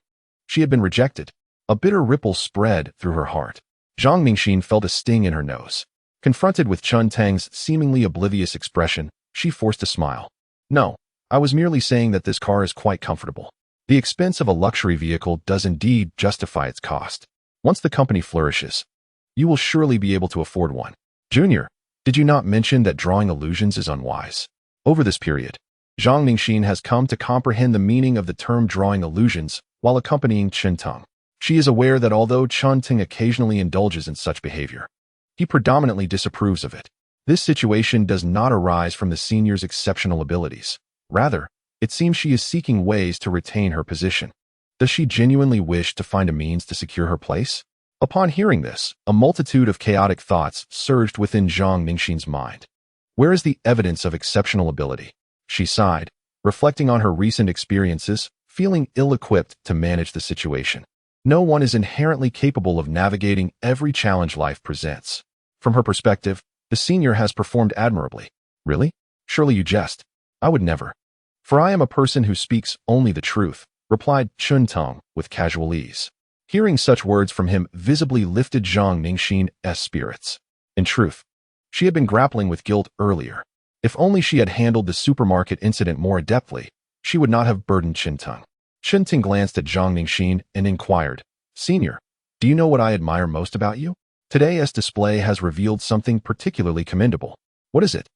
She had been rejected. A bitter ripple spread through her heart. Zhang Ningxin felt a sting in her nose. Confronted with Chun Tang's seemingly oblivious expression, she forced a smile. No, I was merely saying that this car is quite comfortable. The expense of a luxury vehicle does indeed justify its cost. Once the company flourishes, you will surely be able to afford one. Junior, did you not mention that drawing illusions is unwise? Over this period, Zhang Ningxin has come to comprehend the meaning of the term drawing illusions while accompanying Chun Tang. She is aware that although Chun Tang occasionally indulges in such behavior, he predominantly disapproves of it. This situation does not arise from the senior's exceptional abilities. Rather, it seems she is seeking ways to retain her position. Does she genuinely wish to find a means to secure her place? Upon hearing this, a multitude of chaotic thoughts surged within Zhang Ningxin's mind. Where is the evidence of exceptional ability? She sighed, reflecting on her recent experiences, feeling ill-equipped to manage the situation. No one is inherently capable of navigating every challenge life presents. From her perspective, the senior has performed admirably. Really? Surely you jest. I would never. For I am a person who speaks only the truth, replied Chun Tang with casual ease. Hearing such words from him visibly lifted Zhang Ningxin's spirits. In truth, she had been grappling with guilt earlier. If only she had handled the supermarket incident more adeptly, she would not have burdened Chun Tang. Chun Tang glanced at Zhang Ningxin and inquired, Senior, do you know what I admire most about you? Today's display has revealed something particularly commendable. What is it?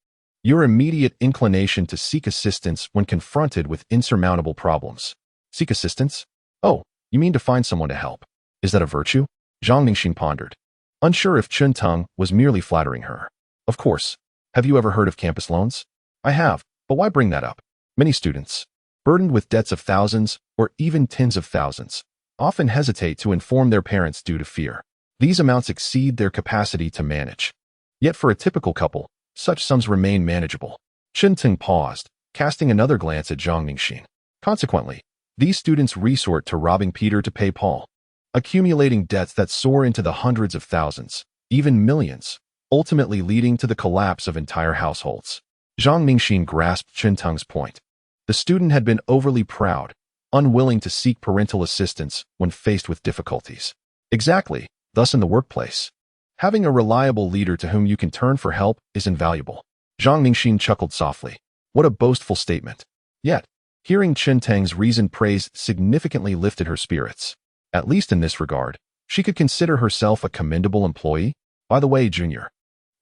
Your immediate inclination to seek assistance when confronted with insurmountable problems. Seek assistance? Oh, you mean to find someone to help. Is that a virtue? Zhang Ningxin pondered, unsure if Chun Tang was merely flattering her. Of course. Have you ever heard of campus loans? I have, but why bring that up? Many students, burdened with debts of thousands or even tens of thousands, often hesitate to inform their parents due to fear. These amounts exceed their capacity to manage. Yet for a typical couple, such sums remain manageable. Chun Tang paused, casting another glance at Zhang Ningxin. Consequently, these students resort to robbing Peter to pay Paul, accumulating debts that soar into the hundreds of thousands, even millions, ultimately leading to the collapse of entire households. Zhang Ningxin grasped Chun Tang's point. The student had been overly proud, unwilling to seek parental assistance when faced with difficulties. Exactly, thus in the workplace, having a reliable leader to whom you can turn for help is invaluable. Zhang Ningxin chuckled softly. What a boastful statement. Yet, hearing Chun Tang's reasoned praise significantly lifted her spirits. At least in this regard, she could consider herself a commendable employee. By the way, Junior,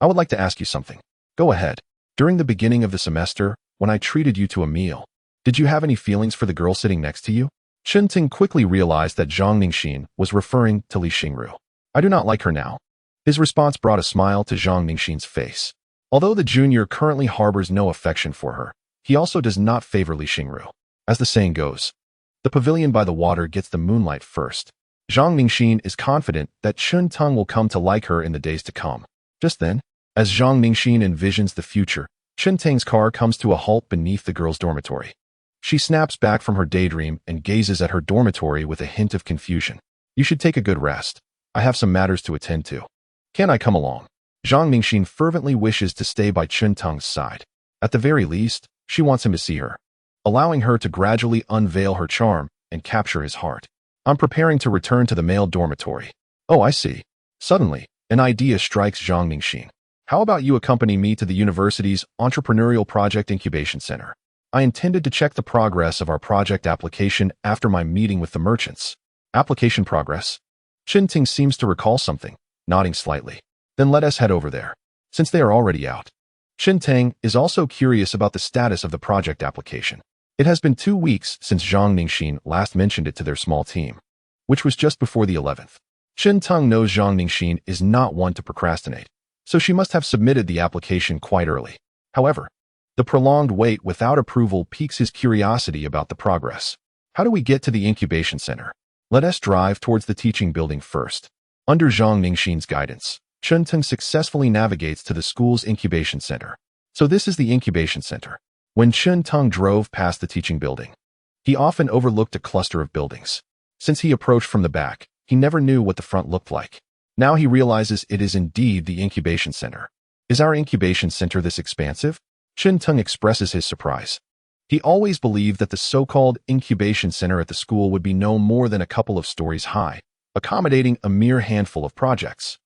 I would like to ask you something. Go ahead. During the beginning of the semester, when I treated you to a meal, did you have any feelings for the girl sitting next to you? Chun Tang quickly realized that Zhang Ningxin was referring to Li Xingru. I do not like her now. His response brought a smile to Zhang Ningxin's face. Although the junior currently harbors no affection for her, he also does not favor Li Xingru. As the saying goes, the pavilion by the water gets the moonlight first. Zhang Ningxin is confident that Chun Tang will come to like her in the days to come. Just then, as Zhang Ningxin envisions the future, Chun Tang's car comes to a halt beneath the girl's dormitory. She snaps back from her daydream and gazes at her dormitory with a hint of confusion. You should take a good rest. I have some matters to attend to. Can I come along? Zhang Ningxin fervently wishes to stay by Chun Tang's side. At the very least, she wants him to see her, allowing her to gradually unveil her charm and capture his heart. I'm preparing to return to the male dormitory. Oh, I see. Suddenly, an idea strikes Zhang Ningxin. How about you accompany me to the university's Entrepreneurial Project Incubation Center? I intended to check the progress of our project application after my meeting with the merchants. Application progress? Chun Tang seems to recall something, nodding slightly. Then let us head over there, since they are already out. Chun Tang is also curious about the status of the project application. It has been 2 weeks since Zhang Ningxin last mentioned it to their small team, which was just before the 11th. Chun Tang knows Zhang Ningxin is not one to procrastinate, so she must have submitted the application quite early. However, the prolonged wait without approval piques his curiosity about the progress. How do we get to the incubation center? Let us drive towards the teaching building first. Under Zhang Ningxin's guidance, Chun Tang successfully navigates to the school's incubation center. So this is the incubation center. When Chen Teng drove past the teaching building, he often overlooked a cluster of buildings. Since he approached from the back, he never knew what the front looked like. Now he realizes it is indeed the incubation center. Is our incubation center this expansive? Chen Teng expresses his surprise. He always believed that the so-called incubation center at the school would be no more than a couple of stories high, accommodating a mere handful of projects.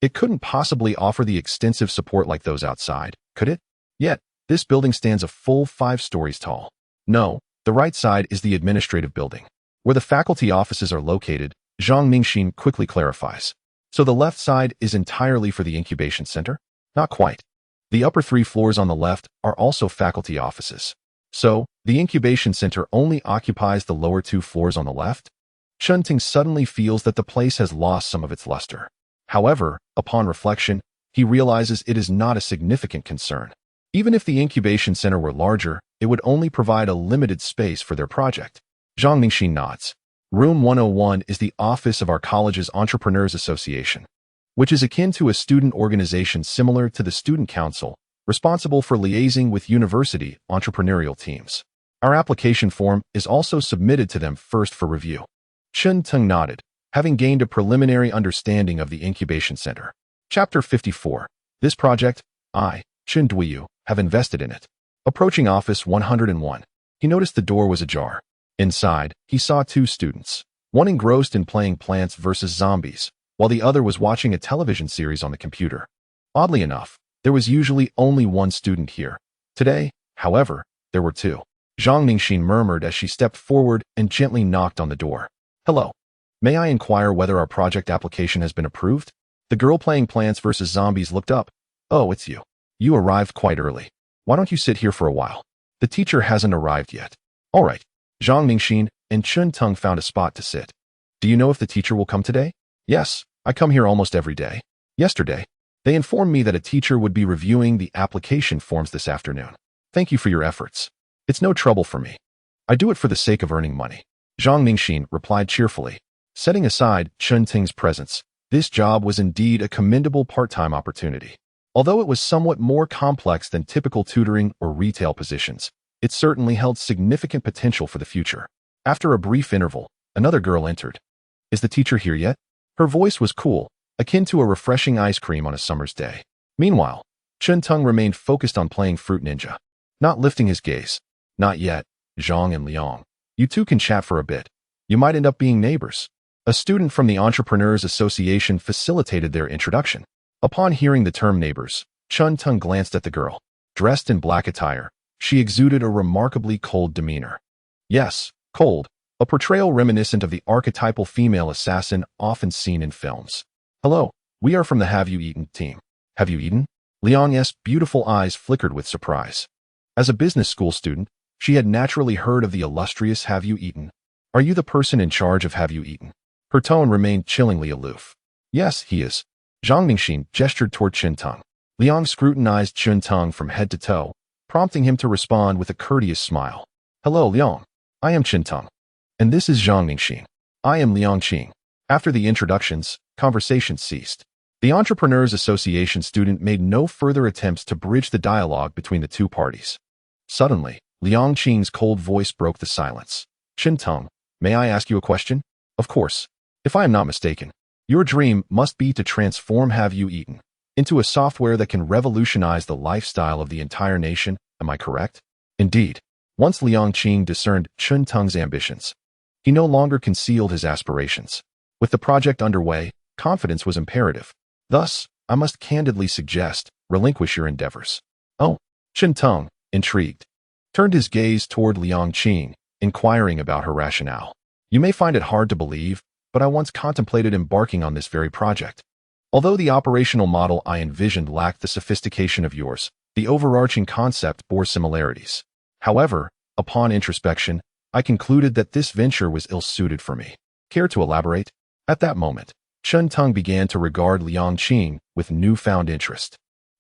It couldn't possibly offer the extensive support like those outside, could it? Yet, this building stands a full 5 stories tall. No, the right side is the administrative building, where the faculty offices are located, Zhang Mingxin quickly clarifies. So the left side is entirely for the incubation center? Not quite. The upper 3 floors on the left are also faculty offices. So, the incubation center only occupies the lower 2 floors on the left? Chen Ting suddenly feels that the place has lost some of its luster. However, upon reflection, he realizes it is not a significant concern. Even if the incubation center were larger, it would only provide a limited space for their project. Zhang Mingxin nods. Room 101 is the office of our college's Entrepreneurs Association, which is akin to a student organization similar to the Student Council, responsible for liaising with university entrepreneurial teams. Our application form is also submitted to them first for review. Chen Teng nodded, having gained a preliminary understanding of the incubation center. Chapter 54. This project, I, Chen Duiyu, have invested in it. Approaching office 101, he noticed the door was ajar. Inside, he saw 2 students, one engrossed in playing Plants vs. Zombies, while the other was watching a television series on the computer. Oddly enough, there was usually only one student here. Today, however, there were 2. Zhang Mingxin murmured as she stepped forward and gently knocked on the door. Hello. May I inquire whether our project application has been approved? The girl playing Plants vs. Zombies looked up. Oh, it's you. You arrived quite early. Why don't you sit here for a while? The teacher hasn't arrived yet. All right. Zhang Mingxin and Chen Teng found a spot to sit. Do you know if the teacher will come today? Yes, I come here almost every day. Yesterday, they informed me that a teacher would be reviewing the application forms this afternoon. Thank you for your efforts. It's no trouble for me. I do it for the sake of earning money. Zhang Mingxin replied cheerfully. Setting aside Chen Teng's presence, this job was indeed a commendable part-time opportunity. Although it was somewhat more complex than typical tutoring or retail positions, it certainly held significant potential for the future. After a brief interval, another girl entered. Is the teacher here yet? Her voice was cool, akin to a refreshing ice cream on a summer's day. Meanwhile, Chen Teng remained focused on playing Fruit Ninja, not lifting his gaze. Not yet, Zhang and Liang. You two can chat for a bit. You might end up being neighbors. A student from the Entrepreneurs Association facilitated their introduction. Upon hearing the term neighbors, Chen Teng glanced at the girl. Dressed in black attire, she exuded a remarkably cold demeanor. Yes, cold, a portrayal reminiscent of the archetypal female assassin often seen in films. Hello, we are from the Have You Eaten team. Have you eaten? Liang's beautiful eyes flickered with surprise. As a business school student, she had naturally heard of the illustrious Have You Eaten. Are you the person in charge of Have You Eaten? Her tone remained chillingly aloof. Yes, he is. Zhang Mingxin gestured toward Chen Teng. Liang scrutinized Chen Teng from head to toe, prompting him to respond with a courteous smile. Hello, Liang. I am Chen Teng. And this is Zhang Mingxin. I am Liang Qing. After the introductions, conversation ceased. The Entrepreneurs Association student made no further attempts to bridge the dialogue between the two parties. Suddenly, Liang Qing's cold voice broke the silence. Chen Teng, may I ask you a question? Of course. If I am not mistaken, your dream must be to transform Have You Eaten into a software that can revolutionize the lifestyle of the entire nation, am I correct? Indeed. Once Liang Qing discerned Chen Teng's ambitions, he no longer concealed his aspirations. With the project underway, confidence was imperative. Thus, I must candidly suggest, relinquish your endeavors. Oh, Chen Teng, intrigued, turned his gaze toward Liang Qing, inquiring about her rationale. You may find it hard to believe, but I once contemplated embarking on this very project. Although the operational model I envisioned lacked the sophistication of yours, the overarching concept bore similarities. However, upon introspection, I concluded that this venture was ill-suited for me. Care to elaborate? At that moment, Chen Teng began to regard Liang Qing with newfound interest.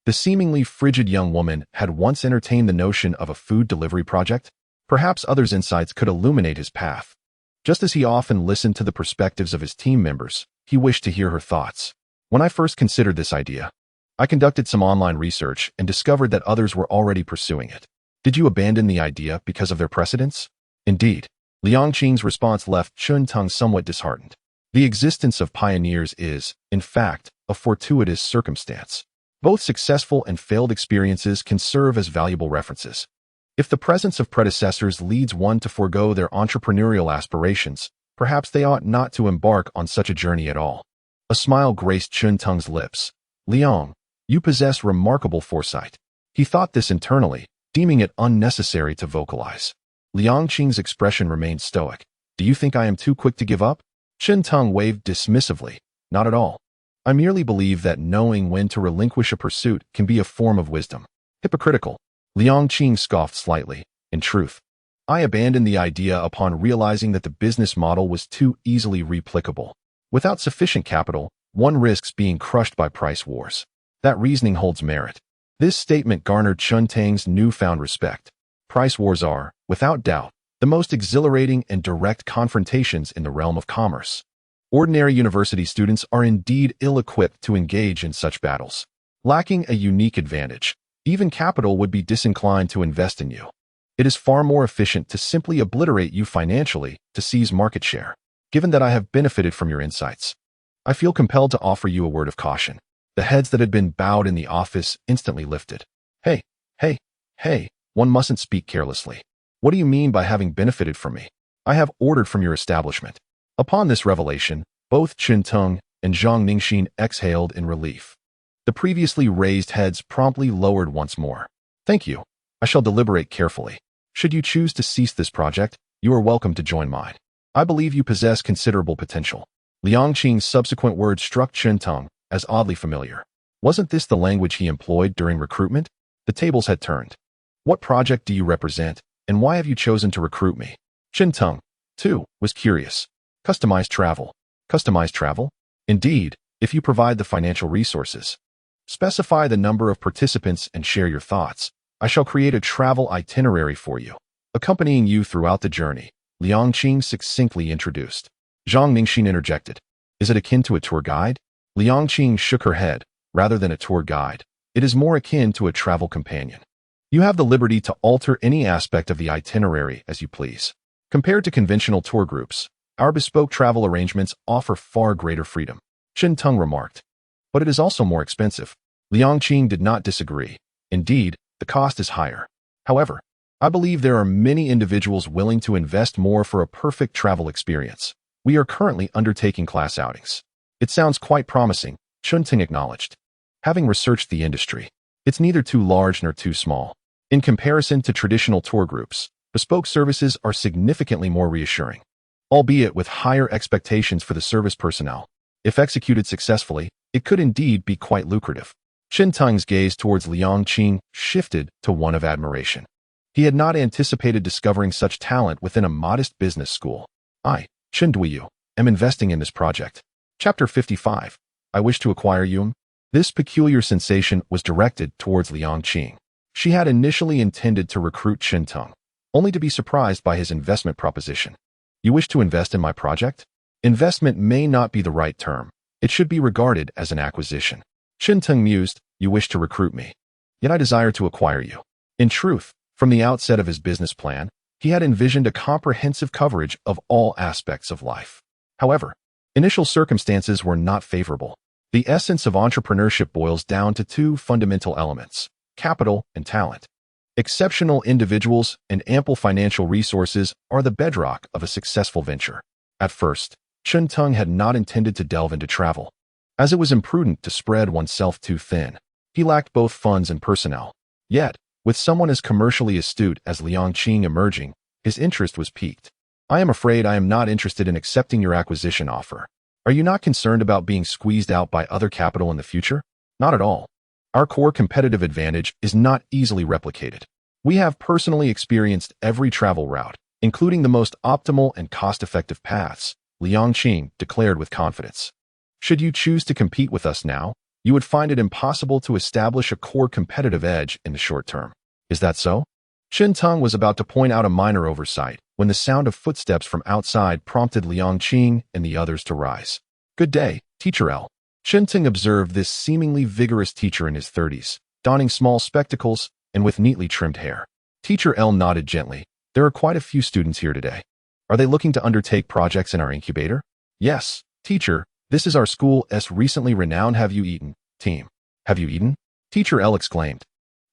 The seemingly frigid young woman had once entertained the notion of a food delivery project. Perhaps others' insights could illuminate his path. Just as he often listened to the perspectives of his team members, he wished to hear her thoughts. When I first considered this idea, I conducted some online research and discovered that others were already pursuing it. Did you abandon the idea because of their precedents? Indeed. Liang Qing's response left Chun Teng somewhat disheartened. The existence of pioneers is, in fact, a fortuitous circumstance. Both successful and failed experiences can serve as valuable references. If the presence of predecessors leads one to forego their entrepreneurial aspirations, perhaps they ought not to embark on such a journey at all. A smile graced Chun Teng's lips. Liang, you possess remarkable foresight. He thought this internally, deeming it unnecessary to vocalize. Liang Qing's expression remained stoic. Do you think I am too quick to give up? Chun Teng waved dismissively. Not at all. I merely believe that knowing when to relinquish a pursuit can be a form of wisdom. Hypocritical. Liang Qing scoffed slightly. In truth, I abandoned the idea upon realizing that the business model was too easily replicable. Without sufficient capital, one risks being crushed by price wars. That reasoning holds merit. This statement garnered Chun Teng's newfound respect. Price wars are, without doubt, the most exhilarating and direct confrontations in the realm of commerce. Ordinary university students are indeed ill-equipped to engage in such battles. Lacking a unique advantage, even capital would be disinclined to invest in you. It is far more efficient to simply obliterate you financially to seize market share. Given that I have benefited from your insights, I feel compelled to offer you a word of caution. The heads that had been bowed in the office instantly lifted. Hey, one mustn't speak carelessly. What do you mean by having benefited from me? I have ordered from your establishment. Upon this revelation, both Chun Teng and Zhang Ningxin exhaled in relief. The previously raised heads promptly lowered once more. Thank you. I shall deliberate carefully. Should you choose to cease this project, you are welcome to join mine. I believe you possess considerable potential. Liang Qing's subsequent words struck Chun Teng as oddly familiar. Wasn't this the language he employed during recruitment? The tables had turned. What project do you represent, and why have you chosen to recruit me? Chun Teng, too, was curious. Customized travel. Customized travel? Indeed, if you provide the financial resources. Specify the number of participants and share your thoughts. I shall create a travel itinerary for you, accompanying you throughout the journey. Liang Qing succinctly introduced. Zhang Ningxin interjected. Is it akin to a tour guide? Liang Qing shook her head. Rather than a tour guide, it is more akin to a travel companion. You have the liberty to alter any aspect of the itinerary as you please. Compared to conventional tour groups, our bespoke travel arrangements offer far greater freedom. Chun Teng remarked. But it is also more expensive. Liang Qing did not disagree. Indeed, the cost is higher. However, I believe there are many individuals willing to invest more for a perfect travel experience. We are currently undertaking class outings. It sounds quite promising, Chun Teng acknowledged. Having researched the industry, it's neither too large nor too small. In comparison to traditional tour groups, bespoke services are significantly more reassuring, albeit with higher expectations for the service personnel. If executed successfully, it could indeed be quite lucrative. Chun Teng's gaze towards Liang Qing shifted to one of admiration. He had not anticipated discovering such talent within a modest business school. I, Chen Duiyu, am investing in this project. Chapter 55. I wish to acquire you. This peculiar sensation was directed towards Liang Qing. She had initially intended to recruit Chun Teng, only to be surprised by his investment proposition. You wish to invest in my project? Investment may not be the right term. It should be regarded as an acquisition. Chun Teng mused, you wish to recruit me. Yet I desire to acquire you. In truth, from the outset of his business plan, he had envisioned a comprehensive coverage of all aspects of life. However, initial circumstances were not favorable. The essence of entrepreneurship boils down to two fundamental elements: capital and talent. Exceptional individuals and ample financial resources are the bedrock of a successful venture. At first, Chun Teng had not intended to delve into travel, as it was imprudent to spread oneself too thin. He lacked both funds and personnel. Yet, with someone as commercially astute as Liang Qing emerging, his interest was piqued. I am afraid I am not interested in accepting your acquisition offer. Are you not concerned about being squeezed out by other capital in the future? Not at all. Our core competitive advantage is not easily replicated. We have personally experienced every travel route, including the most optimal and cost-effective paths, Liang Qing declared with confidence. Should you choose to compete with us now, you would find it impossible to establish a core competitive edge in the short term. Is that so? Chun Teng was about to point out a minor oversight when the sound of footsteps from outside prompted Liang Qing and the others to rise. Good day, Teacher L. Chun Teng observed this seemingly vigorous teacher in his 30s, donning small spectacles and with neatly trimmed hair. Teacher L nodded gently. There are quite a few students here today. Are they looking to undertake projects in our incubator? Yes, teacher. This is our school's recently renowned Have You Eaten team. Have you eaten? Teacher L exclaimed,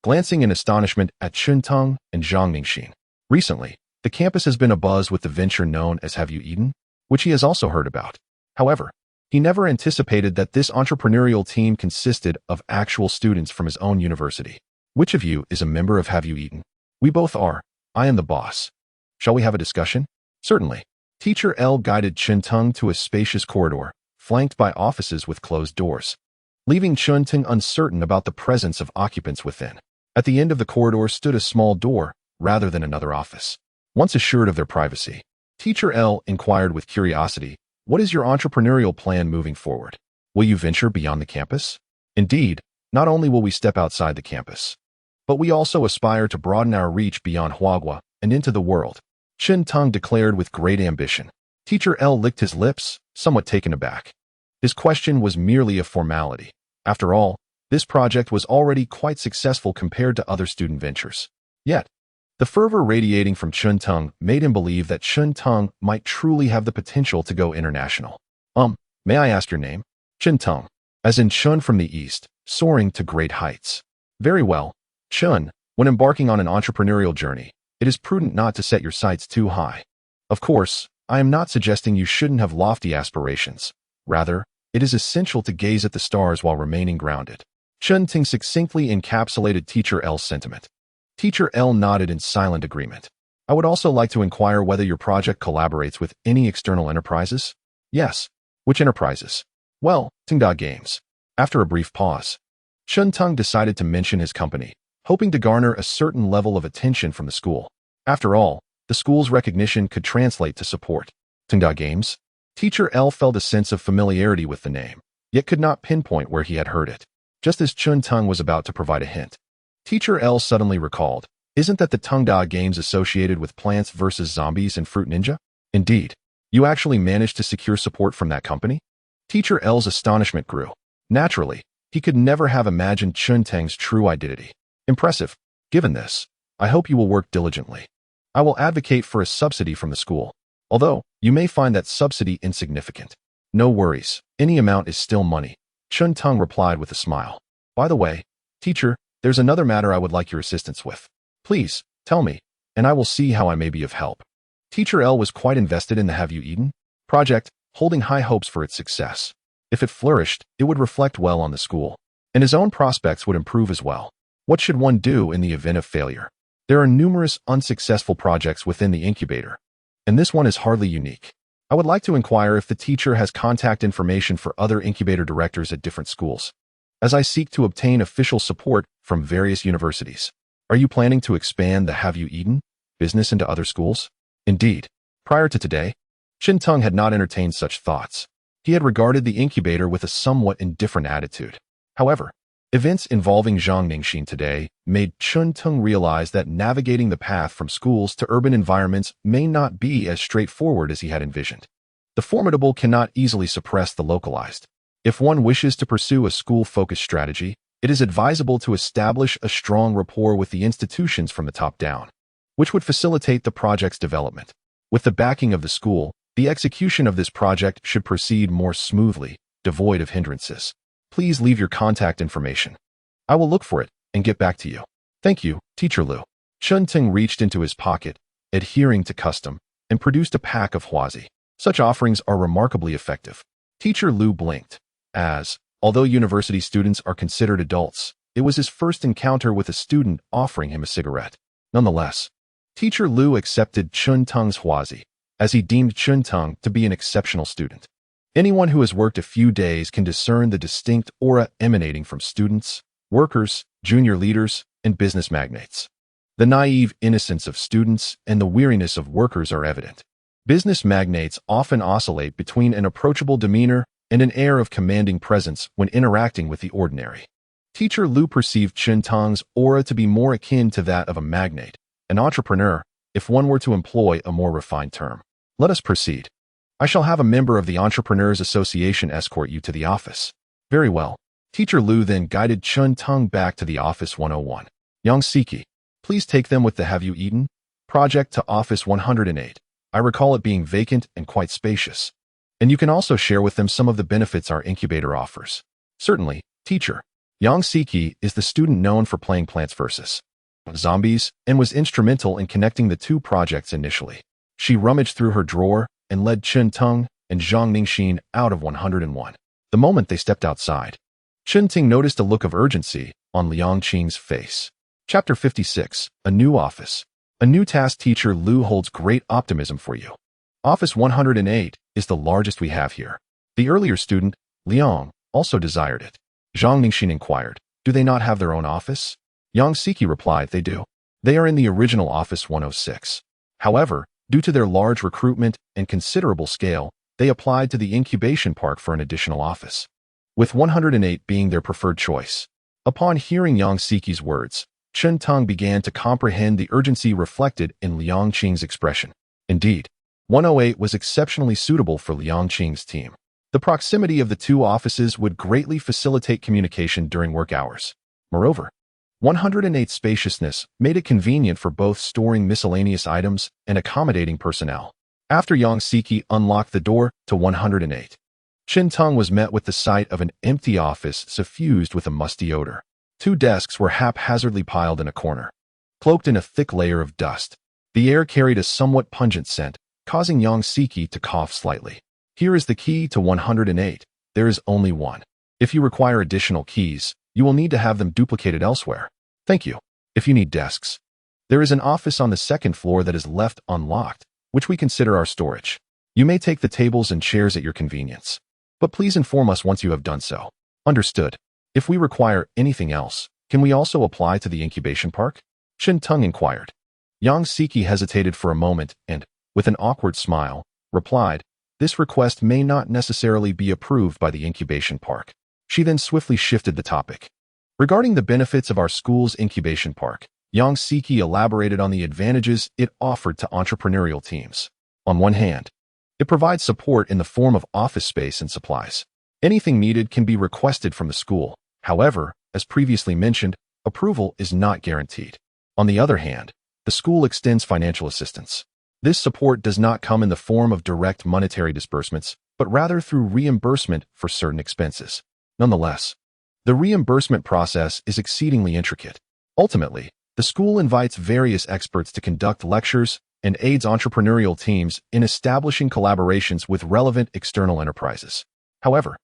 glancing in astonishment at Chunteng and Zhang Ningxin. Recently, the campus has been abuzz with the venture known as Have You Eaten, which he has also heard about. However, he never anticipated that this entrepreneurial team consisted of actual students from his own university. Which of you is a member of Have You Eaten? We both are. I am the boss. Shall we have a discussion? Certainly. Teacher L guided Chunteng to a spacious corridor, flanked by offices with closed doors, leaving Chunteng uncertain about the presence of occupants within. At the end of the corridor stood a small door, rather than another office. Once assured of their privacy, Teacher L inquired with curiosity, what is your entrepreneurial plan moving forward? Will you venture beyond the campus? Indeed, not only will we step outside the campus, but we also aspire to broaden our reach beyond Huagua and into the world, Chunteng declared with great ambition. Teacher L licked his lips, somewhat taken aback. His question was merely a formality. After all, this project was already quite successful compared to other student ventures. Yet, the fervor radiating from Chunteng made him believe that Chunteng might truly have the potential to go international. May I ask your name? Chunteng, as in Chun from the east, soaring to great heights. Very well, Chun, when embarking on an entrepreneurial journey, it is prudent not to set your sights too high. Of course, I am not suggesting you shouldn't have lofty aspirations. Rather, it is essential to gaze at the stars while remaining grounded. Chunteng succinctly encapsulated Teacher L's sentiment. Teacher L nodded in silent agreement. I would also like to inquire whether your project collaborates with any external enterprises? Yes. Which enterprises? Well, Tengda Games. After a brief pause, Chunteng decided to mention his company, hoping to garner a certain level of attention from the school. After all, the school's recognition could translate to support. Tengda Games? Teacher L felt a sense of familiarity with the name, yet could not pinpoint where he had heard it. Just as Chunteng was about to provide a hint, Teacher L suddenly recalled, isn't that the Tengda Games associated with Plants vs. Zombies and Fruit Ninja? Indeed. You actually managed to secure support from that company? Teacher L's astonishment grew. Naturally, he could never have imagined Chunteng's true identity. Impressive. Given this, I hope you will work diligently. I will advocate for a subsidy from the school, although you may find that subsidy insignificant. No worries, any amount is still money, Chunteng replied with a smile. By the way, teacher, there's another matter I would like your assistance with. Please, tell me, and I will see how I may be of help. Teacher L was quite invested in the Have You Eaten project, holding high hopes for its success. If it flourished, it would reflect well on the school, and his own prospects would improve as well. What should one do in the event of failure? There are numerous unsuccessful projects within the incubator, and this one is hardly unique. I would like to inquire if the teacher has contact information for other incubator directors at different schools, as I seek to obtain official support from various universities. Are you planning to expand the Have You Eaten business into other schools? Indeed. Prior to today, Chunteng had not entertained such thoughts. He had regarded the incubator with a somewhat indifferent attitude. However, events involving Zhang Ningxin today made Chunteng realize that navigating the path from schools to urban environments may not be as straightforward as he had envisioned. The formidable cannot easily suppress the localized. If one wishes to pursue a school-focused strategy, it is advisable to establish a strong rapport with the institutions from the top down, which would facilitate the project's development. With the backing of the school, the execution of this project should proceed more smoothly, devoid of hindrances. Please leave your contact information. I will look for it and get back to you. Thank you, Teacher Lu. Chunteng reached into his pocket, adhering to custom, and produced a pack of huazi. Such offerings are remarkably effective. Teacher Lu blinked, as, although university students are considered adults, it was his first encounter with a student offering him a cigarette. Nonetheless, Teacher Lu accepted Chunteng's huazi, as he deemed Chunteng to be an exceptional student. Anyone who has worked a few days can discern the distinct aura emanating from students, workers, junior leaders, and business magnates. The naive innocence of students and the weariness of workers are evident. Business magnates often oscillate between an approachable demeanor and an air of commanding presence when interacting with the ordinary. Teacher Lu perceived Chunteng's aura to be more akin to that of a magnate, an entrepreneur, if one were to employ a more refined term. Let us proceed. I shall have a member of the Entrepreneurs Association escort you to the office. Very well. Teacher Lu then guided Chunteng back to the office 101. Young Siki, Please take them with the Have You Eaten? Project to Office 108. I recall it being vacant and quite spacious. And you can also share with them some of the benefits our incubator offers. Certainly, teacher. Yang Siki is the student known for playing Plants vs. Zombies and was instrumental in connecting the two projects initially. She rummaged through her drawer and led Chen Teng and Zhang Ningxin out of 101. The moment they stepped outside, Chen Ting noticed a look of urgency on Liang Qing's face. Chapter 56. A New Office. A new task. Teacher Lu holds great optimism for you. Office 108 is the largest we have here. The earlier student, Liang, also desired it. Zhang Ningxin inquired, do they not have their own office? Yang Siki replied, they do. They are in the original Office 106. However, due to their large recruitment and considerable scale, they applied to the incubation park for an additional office, with 108 being their preferred choice. Upon hearing Yang Siki's words, Chen Teng began to comprehend the urgency reflected in Liang Qing's expression. Indeed, 108 was exceptionally suitable for Liang Qing's team. The proximity of the two offices would greatly facilitate communication during work hours. Moreover, 108's spaciousness made it convenient for both storing miscellaneous items and accommodating personnel. After Yang Siki unlocked the door to 108, Chen Teng was met with the sight of an empty office suffused with a musty odor. Two desks were haphazardly piled in a corner, cloaked in a thick layer of dust. The air carried a somewhat pungent scent, causing Yang Siki to cough slightly. Here is the key to 108. There is only one. If you require additional keys, you will need to have them duplicated elsewhere. Thank you. If you need desks, there is an office on the second floor that is left unlocked, which we consider our storage. You may take the tables and chairs at your convenience, but please inform us once you have done so. Understood. If we require anything else, can we also apply to the incubation park? Chen Teng inquired. Yang Siki hesitated for a moment and, with an awkward smile, replied, this request may not necessarily be approved by the incubation park. She then swiftly shifted the topic. Regarding the benefits of our school's incubation park, Yang Siki elaborated on the advantages it offered to entrepreneurial teams. On one hand, it provides support in the form of office space and supplies. Anything needed can be requested from the school. However, as previously mentioned, approval is not guaranteed. On the other hand, the school extends financial assistance. This support does not come in the form of direct monetary disbursements, but rather through reimbursement for certain expenses. Nonetheless, the reimbursement process is exceedingly intricate. Ultimately, the school invites various experts to conduct lectures and aids entrepreneurial teams in establishing collaborations with relevant external enterprises. However,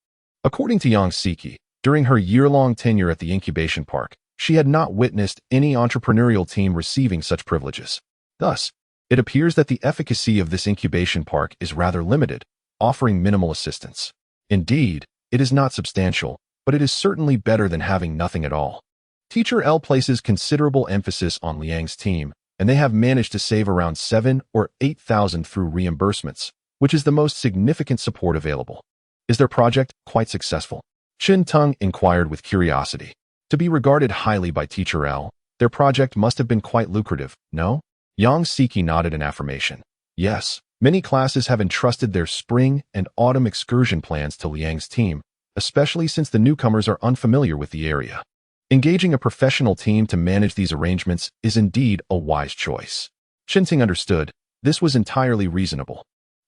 according to Yang Siki, during her year-long tenure at the incubation park, she had not witnessed any entrepreneurial team receiving such privileges. Thus, it appears that the efficacy of this incubation park is rather limited, offering minimal assistance. Indeed, it is not substantial, but it is certainly better than having nothing at all. Teacher L places considerable emphasis on Liang's team, and they have managed to save around 7,000 or 8,000 through reimbursements, which is the most significant support available. Is their project quite successful? Chen Teng inquired with curiosity. To be regarded highly by Teacher L, their project must have been quite lucrative, no? Yang Siki nodded in affirmation. Yes, many classes have entrusted their spring and autumn excursion plans to Liang's team, especially since the newcomers are unfamiliar with the area. Engaging a professional team to manage these arrangements is indeed a wise choice. Chen Ting understood this was entirely reasonable.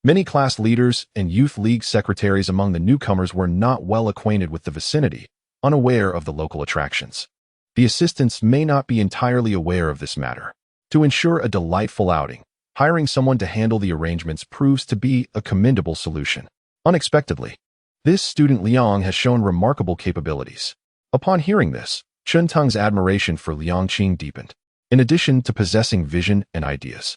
Many class leaders and youth league secretaries among the newcomers were not well acquainted with the vicinity, unaware of the local attractions. The assistants may not be entirely aware of this matter. To ensure a delightful outing, hiring someone to handle the arrangements proves to be a commendable solution. Unexpectedly, this student Liang has shown remarkable capabilities. Upon hearing this, Chen Teng's admiration for Liang Qing deepened. In addition to possessing vision and ideas,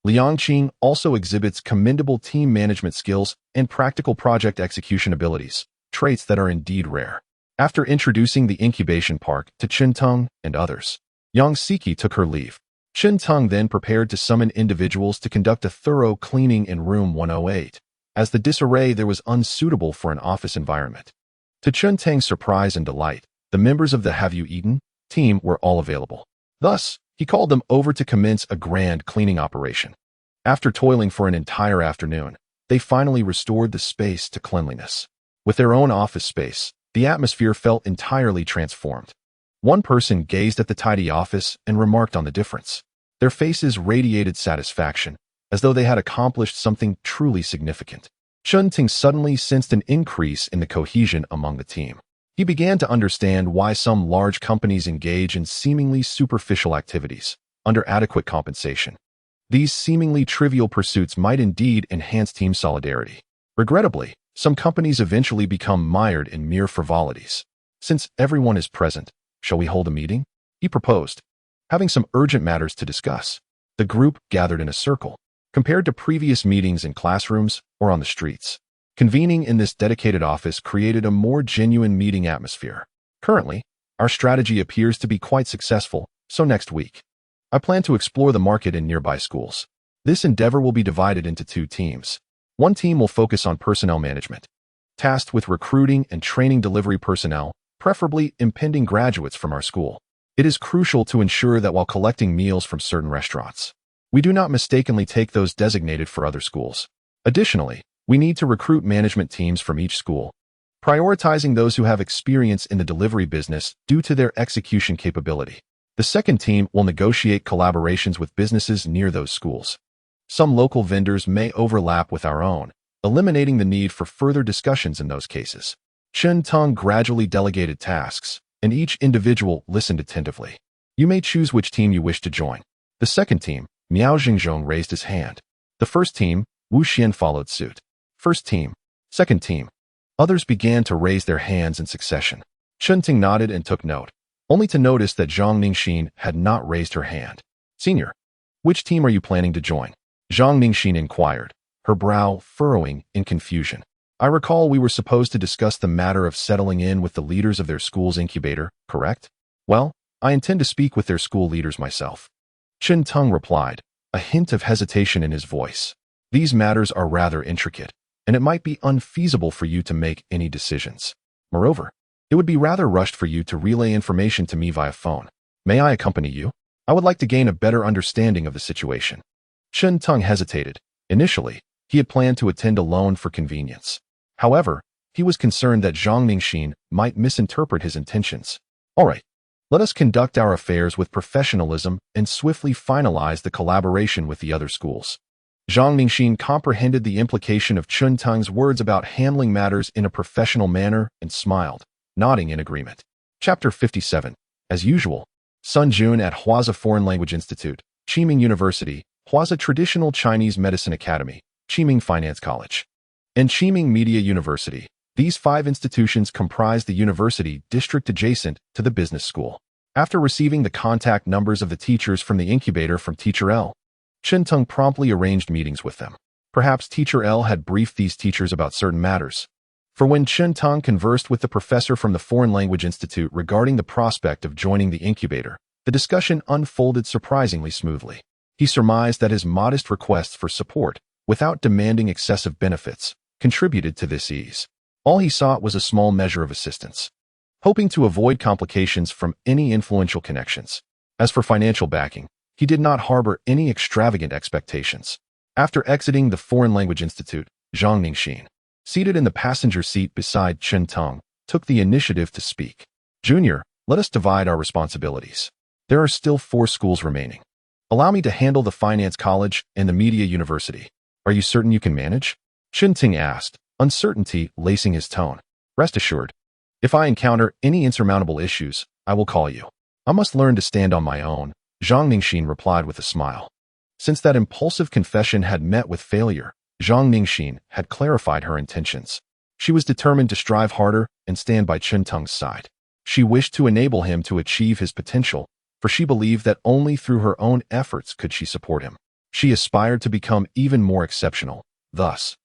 Liang Qing also exhibits commendable team management skills and practical project execution abilities, traits that are indeed rare. After introducing the incubation park to Chen Teng and others, Yang Siki took her leave. Chen Teng then prepared to summon individuals to conduct a thorough cleaning in room 108, as the disarray there was unsuitable for an office environment. To Chen Teng's surprise and delight, the members of the Have You Eaten team were all available. Thus, he called them over to commence a grand cleaning operation. After toiling for an entire afternoon, they finally restored the space to cleanliness. With their own office space, the atmosphere felt entirely transformed. One person gazed at the tidy office and remarked on the difference. Their faces radiated satisfaction, as though they had accomplished something truly significant. Chun Ting suddenly sensed an increase in the cohesion among the team. He began to understand why some large companies engage in seemingly superficial activities, under adequate compensation. These seemingly trivial pursuits might indeed enhance team solidarity. Regrettably, some companies eventually become mired in mere frivolities. Since everyone is present, shall we hold a meeting? He proposed, having some urgent matters to discuss. The group gathered in a circle, compared to previous meetings in classrooms or on the streets. Convening in this dedicated office created a more genuine meeting atmosphere. Currently, our strategy appears to be quite successful, so next week, I plan to explore the market in nearby schools. This endeavor will be divided into 2 teams. One team will focus on personnel management, tasked with recruiting and training delivery personnel, preferably impending graduates from our school. It is crucial to ensure that while collecting meals from certain restaurants, we do not mistakenly take those designated for other schools. Additionally, we need to recruit management teams from each school, prioritizing those who have experience in the delivery business due to their execution capability. The second team will negotiate collaborations with businesses near those schools. Some local vendors may overlap with our own, eliminating the need for further discussions in those cases. Chun Ting gradually delegated tasks, and each individual listened attentively. You may choose which team you wish to join. The second team, Miao Jingzhong, raised his hand. The first team, Wu Xian, followed suit. First team, second team. Others began to raise their hands in succession. Chun Ting nodded and took note, only to notice that Zhang Ningxin had not raised her hand. Senior, which team are you planning to join? Zhang Ningxin inquired, her brow furrowing in confusion. I recall we were supposed to discuss the matter of settling in with the leaders of their school's incubator, correct? Well, I intend to speak with their school leaders myself. Chun Ting replied, a hint of hesitation in his voice. These matters are rather intricate, and it might be unfeasible for you to make any decisions. Moreover, it would be rather rushed for you to relay information to me via phone. May I accompany you? I would like to gain a better understanding of the situation. Chun Ting hesitated. Initially, he had planned to attend alone for convenience. However, he was concerned that Zhang Ningxin might misinterpret his intentions. All right, let us conduct our affairs with professionalism and swiftly finalize the collaboration with the other schools. Zhang Ningxin comprehended the implication of Chun Ting's words about handling matters in a professional manner and smiled, nodding in agreement. Chapter 57. As usual, Sun Jun at Huaza Foreign Language Institute, Qiming University, Huaza Traditional Chinese Medicine Academy, Qiming Finance College, and Qiming Media University. These 5 institutions comprise the university district adjacent to the business school. After receiving the contact numbers of the teachers from the incubator from Teacher L, Chun Ting promptly arranged meetings with them. Perhaps Teacher L had briefed these teachers about certain matters. For when Chun Ting conversed with the professor from the Foreign Language Institute regarding the prospect of joining the incubator, the discussion unfolded surprisingly smoothly. He surmised that his modest requests for support, without demanding excessive benefits, contributed to this ease. All he sought was a small measure of assistance, hoping to avoid complications from any influential connections. As for financial backing, he did not harbor any extravagant expectations. After exiting the Foreign Language Institute, Zhang Ningxin, seated in the passenger seat beside Chun Ting, took the initiative to speak. Junior, let us divide our responsibilities. There are still 4 schools remaining. Allow me to handle the Finance College and the Media University. Are you certain you can manage? Chun Ting asked, uncertainty lacing his tone. Rest assured, if I encounter any insurmountable issues, I will call you. I must learn to stand on my own, Zhang Ningxin replied with a smile. Since that impulsive confession had met with failure, Zhang Ningxin had clarified her intentions. She was determined to strive harder and stand by Chun Ting's side. She wished to enable him to achieve his potential, for she believed that only through her own efforts could she support him. She aspired to become even more exceptional. Thus,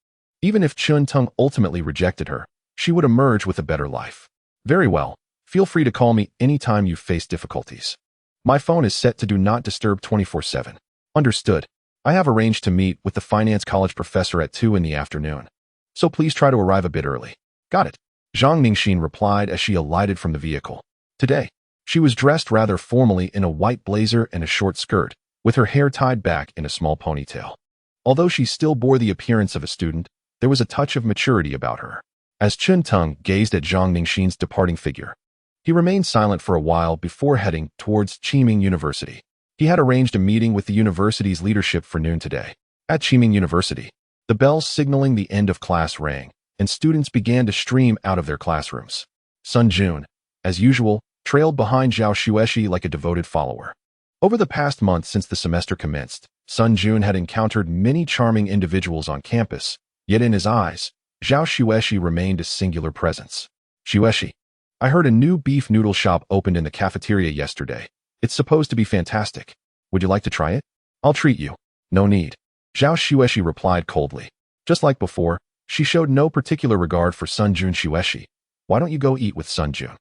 even if Chun Ting ultimately rejected her, she would emerge with a better life. Very well. Feel free to call me anytime you face difficulties. My phone is set to do not disturb 24/7. Understood. I have arranged to meet with the Finance College professor at 2 in the afternoon, so please try to arrive a bit early. Got it. Zhang Ningxin replied as she alighted from the vehicle. Today, she was dressed rather formally in a white blazer and a short skirt, with her hair tied back in a small ponytail. Although she still bore the appearance of a student, there was a touch of maturity about her. As Chun Ting gazed at Zhang Ningxin's departing figure, He remained silent for a while before heading towards Qiming University. He had arranged a meeting with the university's leadership for noon today. At Qiming University, the bells signaling the end of class rang, and students began to stream out of their classrooms. Sun Jun, as usual, trailed behind Zhao Xueshi like a devoted follower. Over the past month since the semester commenced, Sun Jun had encountered many charming individuals on campus, yet in his eyes, Zhao Xueshi remained a singular presence. Xueshi, I heard a new beef noodle shop opened in the cafeteria yesterday. It's supposed to be fantastic. Would you like to try it? I'll treat you. No need. Zhao Xueshi replied coldly. Just like before, she showed no particular regard for Sun Jun. Xueshi, why don't you go eat with Sun Jun?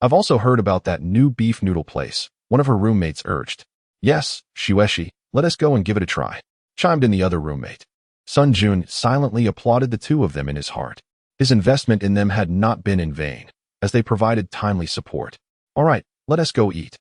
I've also heard about that new beef noodle place, one of her roommates urged. Yes, Xueshi, let us go and give it a try, chimed in the other roommate. Sun Jun silently applauded the two of them in his heart. His investment in them had not been in vain, as they provided timely support. All right, let us go eat.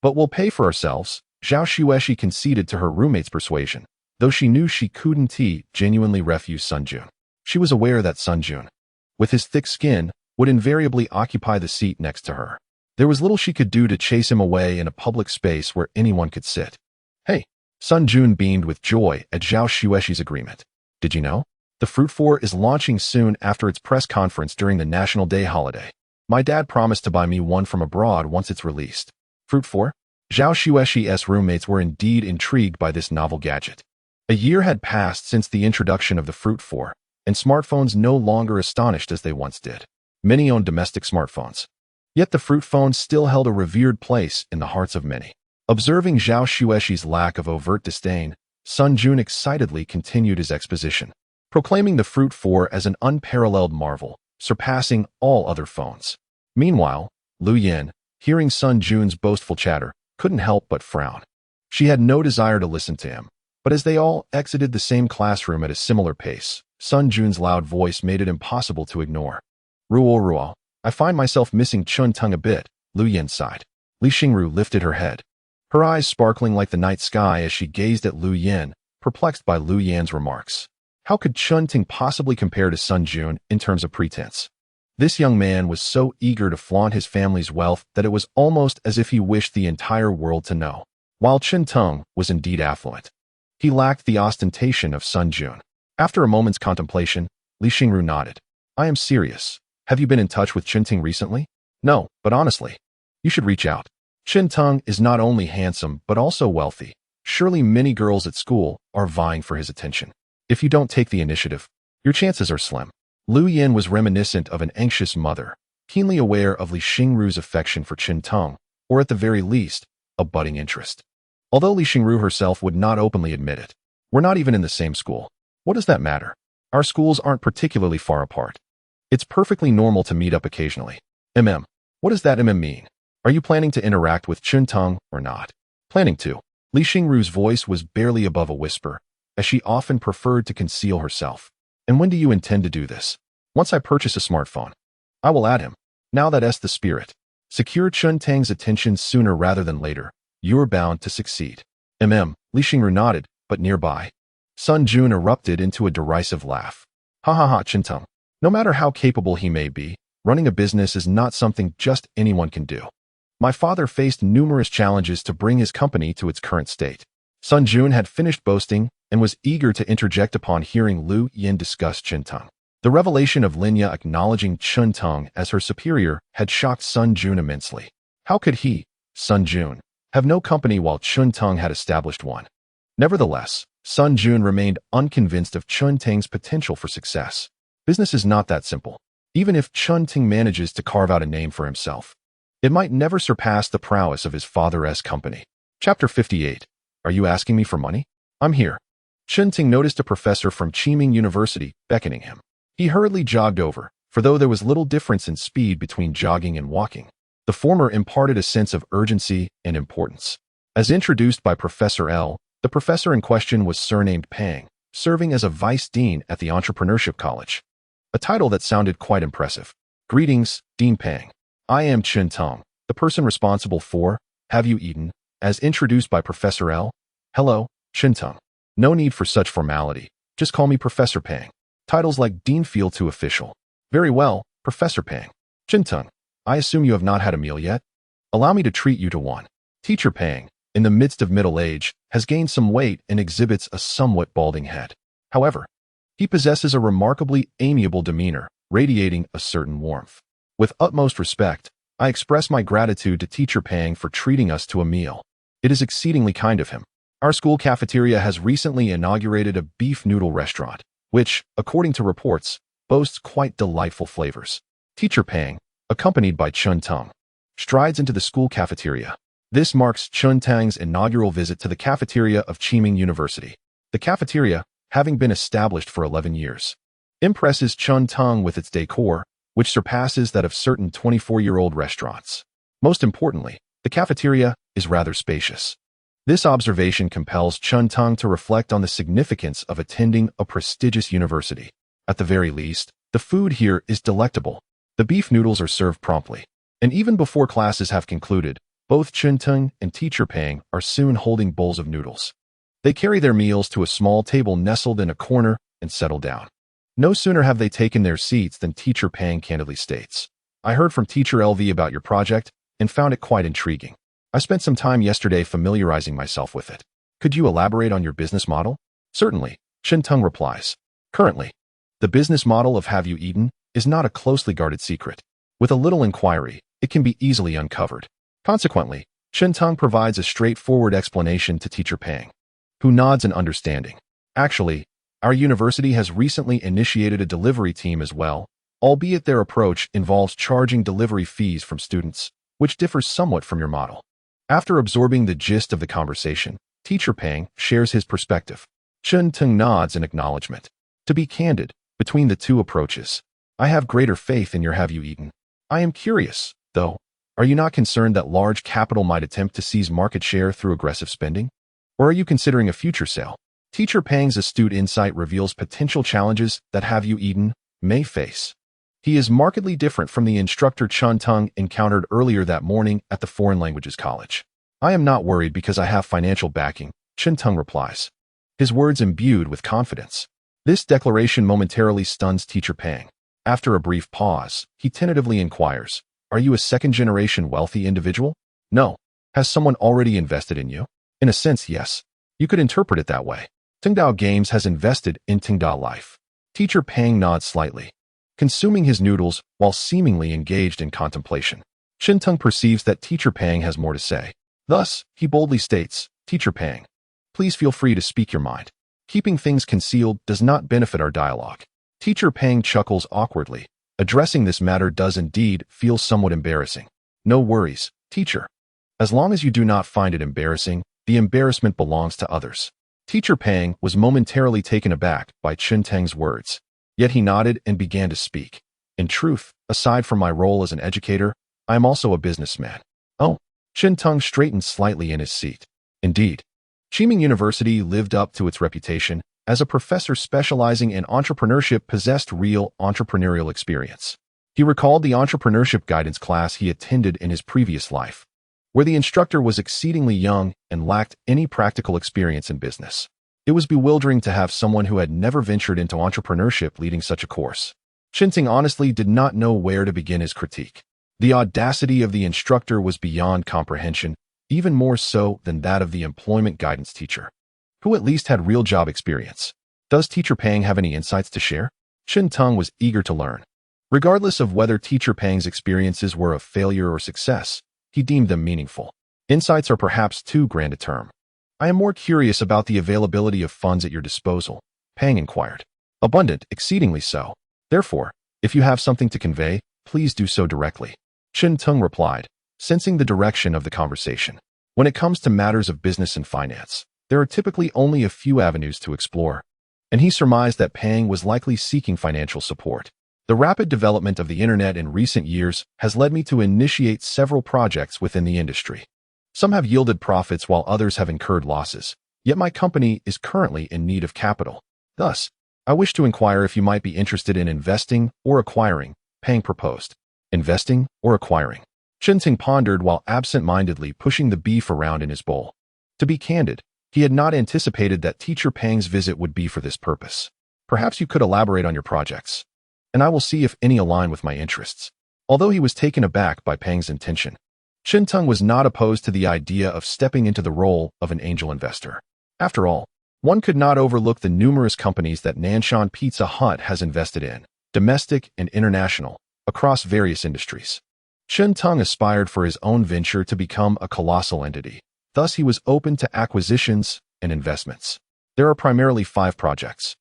But we'll pay for ourselves, Zhao Xueshi conceded to her roommate's persuasion, though she knew she couldn't genuinely refuse Sun Jun. She was aware that Sun Jun, with his thick skin, would invariably occupy the seat next to her. There was little she could do to chase him away in a public space where anyone could sit. Hey, Sun Jun beamed with joy at Zhao Xueshi's agreement. Did you know? The Fruit 4 is launching soon after its press conference during the National Day holiday. My dad promised to buy me one from abroad once it's released. Fruit 4? Zhao Xueshi's roommates were indeed intrigued by this novel gadget. A year had passed since the introduction of the Fruit 4, and smartphones no longer astonished as they once did. Many owned domestic smartphones. Yet the Fruit phone still held a revered place in the hearts of many. Observing Zhao Xueshi's lack of overt disdain, Sun Jun excitedly continued his exposition, proclaiming the Fruit 4 as an unparalleled marvel, surpassing all other phones. Meanwhile, Lu Yin, hearing Sun Jun's boastful chatter, couldn't help but frown. She had no desire to listen to him, but as they all exited the same classroom at a similar pace, Sun Jun's loud voice made it impossible to ignore. Ruo, I find myself missing Chun Tung a bit, Lu Yin sighed. Li Xingru lifted her head, her eyes sparkling like the night sky as she gazed at Lu Yin, perplexed by Lu Yan's remarks. How could Chun Ting possibly compare to Sun Jun in terms of pretense? This young man was so eager to flaunt his family's wealth that it was almost as if he wished the entire world to know. While Chun Tung was indeed affluent, he lacked the ostentation of Sun Jun. After a moment's contemplation, Li Xingru nodded. I am serious. Have you been in touch with Chun Ting recently? No, but honestly, you should reach out. Chun Tung is not only handsome but also wealthy. Surely many girls at school are vying for his attention. If you don't take the initiative, your chances are slim. Lu Yin was reminiscent of an anxious mother, keenly aware of Li Xingru's affection for Chun Tung, or at the very least, a budding interest. Although Li Xingru herself would not openly admit it. We're not even in the same school. What does that matter? Our schools aren't particularly far apart. It's perfectly normal to meet up occasionally. What does that mean? Are you planning to interact with Chun Tung or not? Planning to. Li Xingru's voice was barely above a whisper, as she often preferred to conceal herself. And when do you intend to do this? Once I purchase a smartphone. I will add him. Now that's the spirit. Secure Chun Tang's attention sooner rather than later. You're bound to succeed. Li Xingru nodded, but nearby, Sun Jun erupted into a derisive laugh. Ha ha ha, Chun Tung. No matter how capable he may be, running a business is not something just anyone can do. My father faced numerous challenges to bring his company to its current state. Sun Jun had finished boasting and was eager to interject upon hearing Lu Yin discuss Chun Tung. The revelation of Linya acknowledging Chun Tung as her superior had shocked Sun Jun immensely. How could he, Sun Jun, have no company while Chun Tung had established one? Nevertheless, Sun Jun remained unconvinced of Chun Tang's potential for success. Business is not that simple. Even if Chun Ting manages to carve out a name for himself, it might never surpass the prowess of his father's company. Chapter 58. Are you asking me for money? I'm here. Chun Ting noticed a professor from Qiming University beckoning him. He hurriedly jogged over, for though there was little difference in speed between jogging and walking, the former imparted a sense of urgency and importance. As introduced by Professor L, the professor in question was surnamed Pang, serving as a vice dean at the Entrepreneurship College. A title that sounded quite impressive. Greetings, Dean Pang. I am Chun Tung, the person responsible for Have You Eaten, as introduced by Professor L. Hello, Chun Tung. No need for such formality. Just call me Professor Pang. Titles like Dean feel too official. Very well, Professor Pang. Chun Tung. I assume you have not had a meal yet? Allow me to treat you to one. Teacher Pang, in the midst of middle age, has gained some weight and exhibits a somewhat balding head. However, he possesses a remarkably amiable demeanor, radiating a certain warmth. With utmost respect, I express my gratitude to Teacher Pang for treating us to a meal. It is exceedingly kind of him. Our school cafeteria has recently inaugurated a beef noodle restaurant, which, according to reports, boasts quite delightful flavors. Teacher Pang, accompanied by Chun Tang, strides into the school cafeteria. This marks Chun Tang's inaugural visit to the cafeteria of Qiming University. The cafeteria, having been established for 11 years, impresses Chun Tang with its decor, which surpasses that of certain 24-year-old restaurants. Most importantly, the cafeteria is rather spacious. This observation compels Chun Tang to reflect on the significance of attending a prestigious university. At the very least, the food here is delectable. The beef noodles are served promptly, and even before classes have concluded, both Chun Tang and Teacher Pang are soon holding bowls of noodles. They carry their meals to a small table nestled in a corner and settle down. No sooner have they taken their seats than Teacher Pang candidly states, "I heard from Teacher LV about your project and found it quite intriguing. I spent some time yesterday familiarizing myself with it. Could you elaborate on your business model?" "Certainly," Chun Tang replies. "Currently, the business model of Have You Eaten is not a closely guarded secret. With a little inquiry, it can be easily uncovered." Consequently, Chun Tang provides a straightforward explanation to Teacher Pang, who nods in understanding. "Actually, our university has recently initiated a delivery team as well, albeit their approach involves charging delivery fees from students, which differs somewhat from your model." After absorbing the gist of the conversation, Teacher Pang shares his perspective. Chun Tang nods in acknowledgement. To be candid, between the two approaches, I have greater faith in your Have You Eaten. I am curious, though, are you not concerned that large capital might attempt to seize market share through aggressive spending? Or are you considering a future sale? Teacher Pang's astute insight reveals potential challenges that Have You Eaten may face. He is markedly different from the instructor Chun Tang encountered earlier that morning at the Foreign Languages College. "I am not worried because I have financial backing," Chun Tang replies, his words imbued with confidence. This declaration momentarily stuns Teacher Pang. After a brief pause, he tentatively inquires, "Are you a second-generation wealthy individual?" "No." "Has someone already invested in you?" "In a sense, yes. You could interpret it that way. Tsingtao Games has invested in Tsingtao Life." Teacher Pang nods slightly, consuming his noodles while seemingly engaged in contemplation. Chun Tang perceives that Teacher Pang has more to say. Thus, he boldly states, "Teacher Pang, please feel free to speak your mind. Keeping things concealed does not benefit our dialogue." Teacher Pang chuckles awkwardly. Addressing this matter does indeed feel somewhat embarrassing. "No worries, teacher. As long as you do not find it embarrassing, the embarrassment belongs to others." Teacher Pang was momentarily taken aback by Chun Tang's words, yet he nodded and began to speak. "In truth, aside from my role as an educator, I am also a businessman." "Oh." Chun Tang straightened slightly in his seat. Indeed, Qiming University lived up to its reputation as a professor specializing in entrepreneurship possessed real entrepreneurial experience. He recalled the entrepreneurship guidance class he attended in his previous life, where the instructor was exceedingly young and lacked any practical experience in business. It was bewildering to have someone who had never ventured into entrepreneurship leading such a course. Chun Tang honestly did not know where to begin his critique. The audacity of the instructor was beyond comprehension, even more so than that of the employment guidance teacher, who at least had real job experience. Does Teacher Pang have any insights to share? Chun Tang was eager to learn. Regardless of whether Teacher Pang's experiences were of failure or success, he deemed them meaningful. Insights are perhaps too grand a term. "I am more curious about the availability of funds at your disposal," Pang inquired. "Abundant, exceedingly so. Therefore, if you have something to convey, please do so directly," Chun Tang replied, sensing the direction of the conversation. When it comes to matters of business and finance, there are typically only a few avenues to explore, and he surmised that Pang was likely seeking financial support. "The rapid development of the internet in recent years has led me to initiate several projects within the industry. Some have yielded profits while others have incurred losses, yet my company is currently in need of capital. Thus, I wish to inquire if you might be interested in investing or acquiring," Pang proposed. "Investing or acquiring?" Chun Tang pondered while absent-mindedly pushing the beef around in his bowl. To be candid, he had not anticipated that Teacher Pang's visit would be for this purpose. "Perhaps you could elaborate on your projects, and I will see if any align with my interests." Although he was taken aback by Pang's intention, Chen-tung was not opposed to the idea of stepping into the role of an angel investor. After all, one could not overlook the numerous companies that Nanshan Pizza Hut has invested in, domestic and international, across various industries. Chen-tung aspired for his own venture to become a colossal entity. Thus, he was open to acquisitions and investments. There are primarily 5 projects.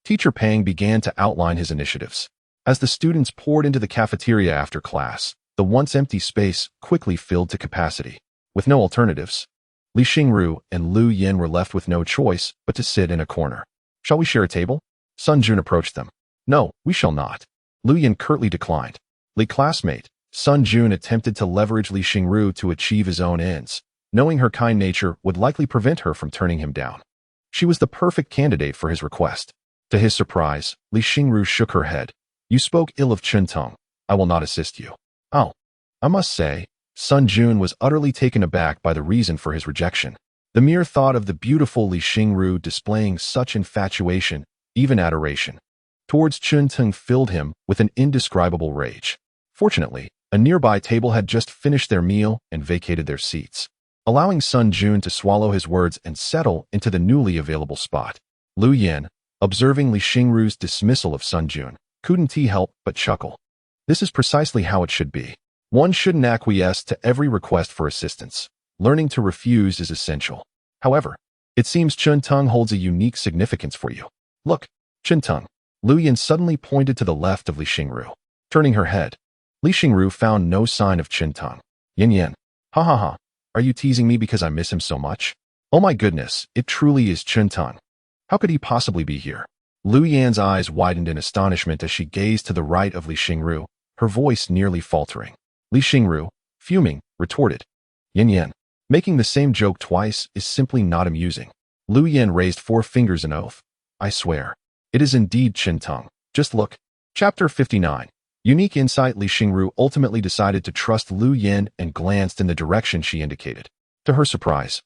Teacher Pang began to outline his initiatives. As the students poured into the cafeteria after class, the once empty space quickly filled to capacity. With no alternatives, Li Xingru and Lu Yin were left with no choice but to sit in a corner. Shall we share a table? Sun Jun approached them. No, we shall not. Lu Yin curtly declined. Li classmate, Sun Jun attempted to leverage Li Xingru to achieve his own ends, knowing her kind nature would likely prevent her from turning him down. She was the perfect candidate for his request. To his surprise, Li Xingru shook her head. You spoke ill of Chen-tung. I will not assist you. Oh, I must say, Sun Jun was utterly taken aback by the reason for his rejection. The mere thought of the beautiful Li Xingru displaying such infatuation, even adoration, towards Chen-tung filled him with an indescribable rage. Fortunately, a nearby table had just finished their meal and vacated their seats, allowing Sun Jun to swallow his words and settle into the newly available spot. Lu Yin, observing Li Xingru's dismissal of Sun Jun, couldn't he help but chuckle. This is precisely how it should be. One shouldn't acquiesce to every request for assistance. Learning to refuse is essential. However, it seems Chen-tung holds a unique significance for you. Look, Chen-tung. Lu Yin suddenly pointed to the left of Li Xingru. Turning her head, Li Xingru found no sign of Chen-tung. Yin Yin. Ha ha ha. Are you teasing me because I miss him so much? Oh my goodness, it truly is Chen-tung. How could he possibly be here? Lu Yan's eyes widened in astonishment as she gazed to the right of Li Xingru, her voice nearly faltering. Li Xingru, fuming, retorted. Yin Yin. Making the same joke twice is simply not amusing. Lu Yin raised 4 fingers in oath. I swear. It is indeed Chen-tung. Just look. Chapter 59. Unique insight. Li Xingru ultimately decided to trust Lu Yin and glanced in the direction she indicated. To her surprise,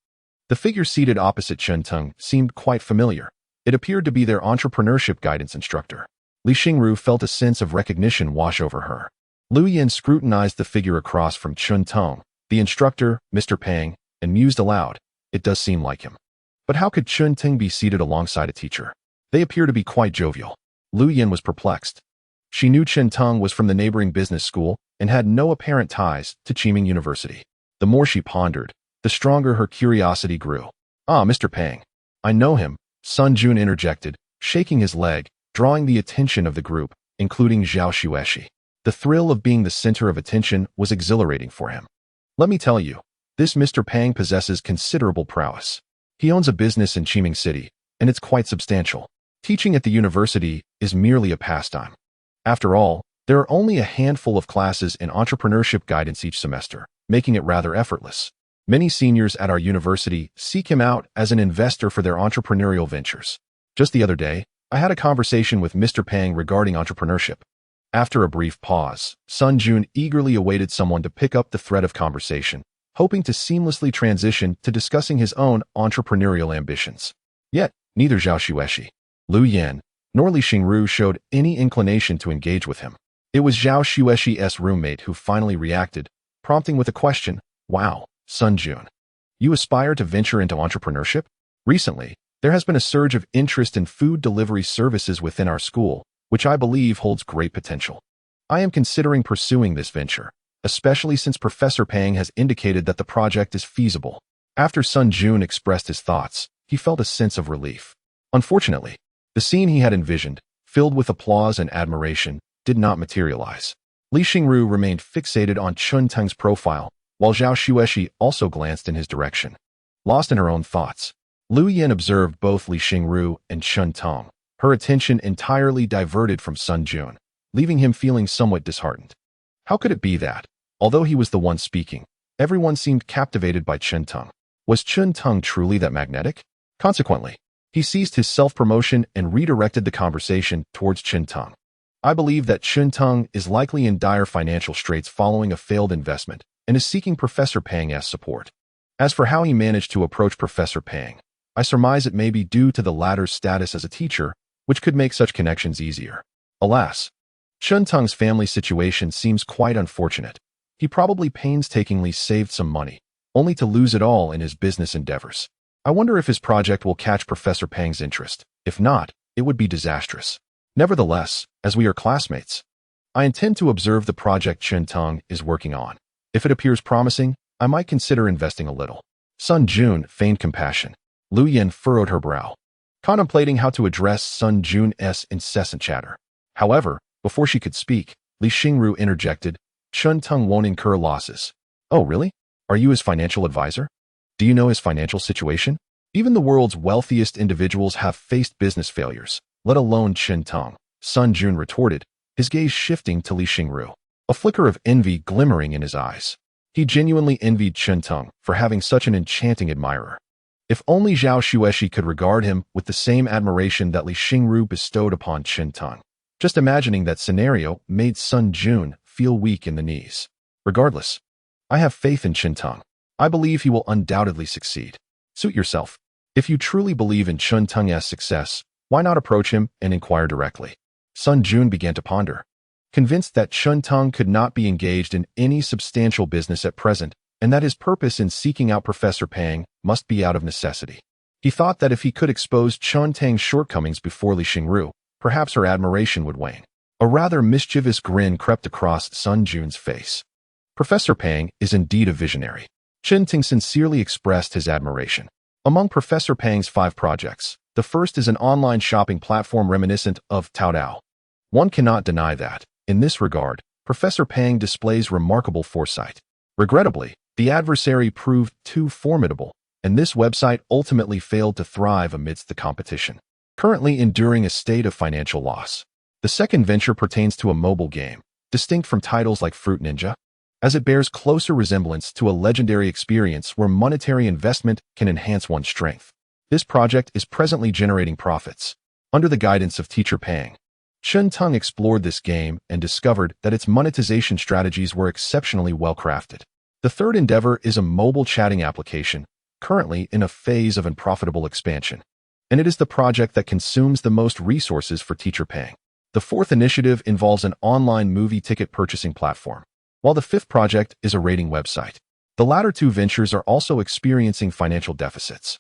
the figure seated opposite Chen-tung seemed quite familiar. It appeared to be their entrepreneurship guidance instructor. Li Xingru felt a sense of recognition wash over her. Lu Yin scrutinized the figure across from Chen-tung, the instructor, Mr. Pang, and mused aloud. It does seem like him. But how could Chen-tung be seated alongside a teacher? They appear to be quite jovial. Lu Yin was perplexed. She knew Chen-tung was from the neighboring business school and had no apparent ties to Qiming University. The more she pondered, the stronger her curiosity grew. Ah, Mr. Pang. I know him, Sun Jun interjected, shaking his leg, drawing the attention of the group, including Zhao Xueshi. The thrill of being the center of attention was exhilarating for him. Let me tell you, this Mr. Pang possesses considerable prowess. He owns a business in Qiming City, and it's quite substantial. Teaching at the university is merely a pastime. After all, there are only a handful of classes in entrepreneurship guidance each semester, making it rather effortless. Many seniors at our university seek him out as an investor for their entrepreneurial ventures. Just the other day, I had a conversation with Mr. Pang regarding entrepreneurship. After a brief pause, Sun Jun eagerly awaited someone to pick up the thread of conversation, hoping to seamlessly transition to discussing his own entrepreneurial ambitions. Yet, neither Zhao Xueshi, Lu Yin, nor Li Xingru showed any inclination to engage with him. It was Zhao Xueshi's roommate who finally reacted, prompting with a question. Wow, Sun Jun. You aspire to venture into entrepreneurship? Recently, there has been a surge of interest in food delivery services within our school, which I believe holds great potential. I am considering pursuing this venture, especially since Professor Pang has indicated that the project is feasible. After Sun Jun expressed his thoughts, he felt a sense of relief. Unfortunately, the scene he had envisioned, filled with applause and admiration, did not materialize. Li Xingru remained fixated on Chen-tung's profile, while Zhao Xueshi also glanced in his direction. Lost in her own thoughts, Lu Yin observed both Li Xingru and Chen-tung, her attention entirely diverted from Sun Jun, leaving him feeling somewhat disheartened. How could it be that, although he was the one speaking, everyone seemed captivated by Chen-tung? Was Chen-tung truly that magnetic? Consequently, he ceased his self-promotion and redirected the conversation towards Chen-tung. I believe that Chen-tung is likely in dire financial straits following a failed investment and is seeking Professor Pang's support. As for how he managed to approach Professor Pang, I surmise it may be due to the latter's status as a teacher, which could make such connections easier. Alas, Teng's family situation seems quite unfortunate. He probably painstakingly saved some money, only to lose it all in his business endeavors. I wonder if his project will catch Professor Pang's interest. If not, it would be disastrous. Nevertheless, as we are classmates, I intend to observe the project Teng is working on. If it appears promising, I might consider investing a little. Sun Jun feigned compassion. Lu Yen furrowed her brow, contemplating how to address Sun Jun's incessant chatter. However, before she could speak, Li Xingru interjected, Teng won't incur losses. Oh, really? Are you his financial advisor? Do you know his financial situation? Even the world's wealthiest individuals have faced business failures, let alone Teng. Sun Jun retorted, his gaze shifting to Li Xingru, a flicker of envy glimmering in his eyes. He genuinely envied Teng for having such an enchanting admirer. If only Zhao Xueshi could regard him with the same admiration that Li Xingru bestowed upon Teng. Just imagining that scenario made Sun Jun feel weak in the knees. Regardless, I have faith in Teng. I believe he will undoubtedly succeed. Suit yourself. If you truly believe in Teng's success, why not approach him and inquire directly? Sun Jun began to ponder, convinced that Teng could not be engaged in any substantial business at present, and that his purpose in seeking out Professor Pang must be out of necessity. He thought that if he could expose Teng's shortcomings before Li Xingru, perhaps her admiration would wane. A rather mischievous grin crept across Sun Jun's face. Professor Pang is indeed a visionary. Teng sincerely expressed his admiration. Among Professor Pang's 5 projects, the first is an online shopping platform reminiscent of Taobao. One cannot deny that, in this regard, Professor Pang displays remarkable foresight. Regrettably, the adversary proved too formidable, and this website ultimately failed to thrive amidst the competition, currently enduring a state of financial loss. The second venture pertains to a mobile game, distinct from titles like Fruit Ninja, as it bears closer resemblance to a legendary experience where monetary investment can enhance one's strength. This project is presently generating profits. Under the guidance of Teacher Pang, Teng explored this game and discovered that its monetization strategies were exceptionally well-crafted. The third endeavor is a mobile chatting application, currently in a phase of unprofitable expansion, and it is the project that consumes the most resources for Teacher Pang. The fourth initiative involves an online movie ticket purchasing platform, while the fifth project is a rating website. The latter 2 ventures are also experiencing financial deficits.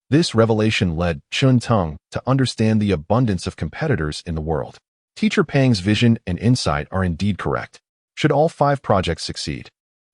This revelation led Teng to understand the abundance of competitors in the world. Teacher Pang's vision and insight are indeed correct. Should all 5 projects succeed,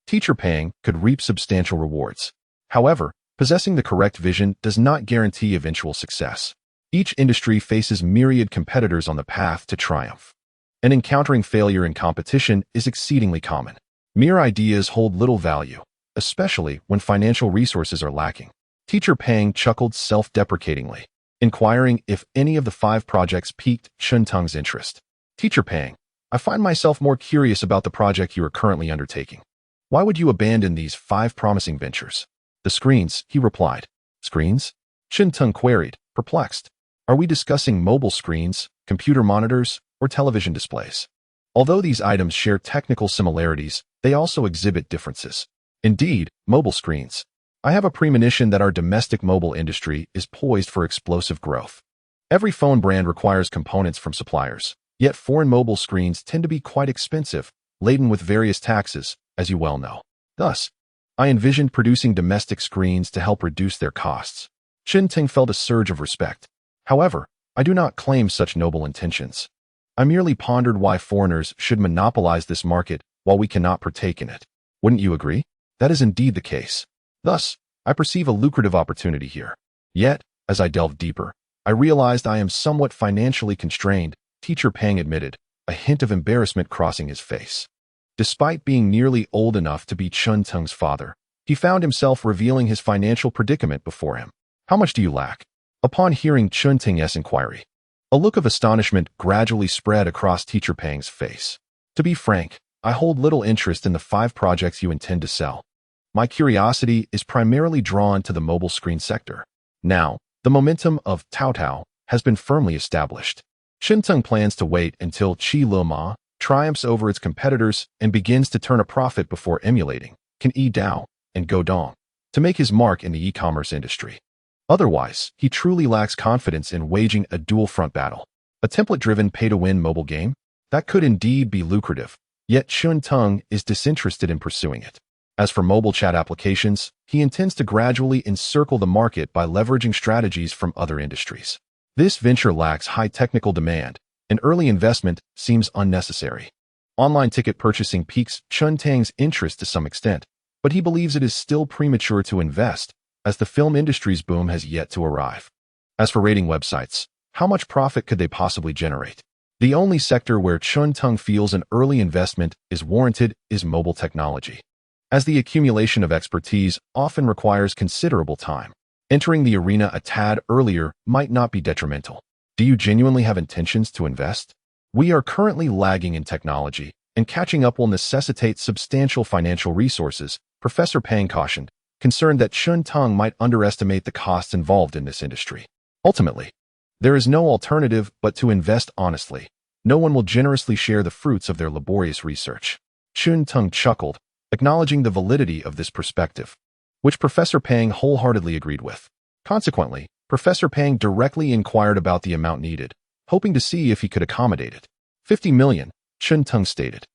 Teacher Pang could reap substantial rewards. However, possessing the correct vision does not guarantee eventual success. Each industry faces myriad competitors on the path to triumph, and encountering failure in competition is exceedingly common. Mere ideas hold little value, especially when financial resources are lacking. Teacher Pang chuckled self-deprecatingly, inquiring if any of the 5 projects piqued Teng's interest. Teacher Pang, I find myself more curious about the project you are currently undertaking. Why would you abandon these 5 promising ventures? The screens, he replied. Screens? Teng queried, perplexed. Are we discussing mobile screens, computer monitors, or television displays? Although these items share technical similarities, they also exhibit differences. Indeed, mobile screens. I have a premonition that our domestic mobile industry is poised for explosive growth. Every phone brand requires components from suppliers, yet foreign mobile screens tend to be quite expensive, laden with various taxes, as you well know. Thus, I envisioned producing domestic screens to help reduce their costs. Teng felt a surge of respect. However, I do not claim such noble intentions. I merely pondered why foreigners should monopolize this market while we cannot partake in it. Wouldn't you agree? That is indeed the case. Thus, I perceive a lucrative opportunity here. Yet, as I delved deeper, I realized I am somewhat financially constrained, Teacher Pang admitted, a hint of embarrassment crossing his face. Despite being nearly old enough to be Teng's father, he found himself revealing his financial predicament before him. How much do you lack? Upon hearing Teng's inquiry, a look of astonishment gradually spread across Teacher Pang's face. To be frank, I hold little interest in the 5 projects you intend to sell. My curiosity is primarily drawn to the mobile screen sector. Now, the momentum of Taobao has been firmly established. Teng plans to wait until Qi Lema triumphs over its competitors and begins to turn a profit before emulating Can Yi Dao and Godong to make his mark in the e-commerce industry. Otherwise, he truly lacks confidence in waging a dual-front battle. A template-driven pay-to-win mobile game? That could indeed be lucrative, yet Chun-Tung is disinterested in pursuing it. As for mobile chat applications, he intends to gradually encircle the market by leveraging strategies from other industries. This venture lacks high technical demand, and early investment seems unnecessary. Online ticket purchasing piques Chun-Tang's interest to some extent, but he believes it is still premature to invest, as the film industry's boom has yet to arrive. As for rating websites, how much profit could they possibly generate? The only sector where Chun-Tung feels an early investment is warranted is mobile technology, as the accumulation of expertise often requires considerable time. Entering the arena a tad earlier might not be detrimental. Do you genuinely have intentions to invest? We are currently lagging in technology, and catching up will necessitate substantial financial resources, Professor Pang cautioned, concerned that Chun-Tung might underestimate the costs involved in this industry. Ultimately, there is no alternative but to invest honestly. No one will generously share the fruits of their laborious research. Chun-Tung chuckled, acknowledging the validity of this perspective, which Professor Pang wholeheartedly agreed with. Consequently, Professor Pang directly inquired about the amount needed, hoping to see if he could accommodate it. 50 million, Chun-Tung stated.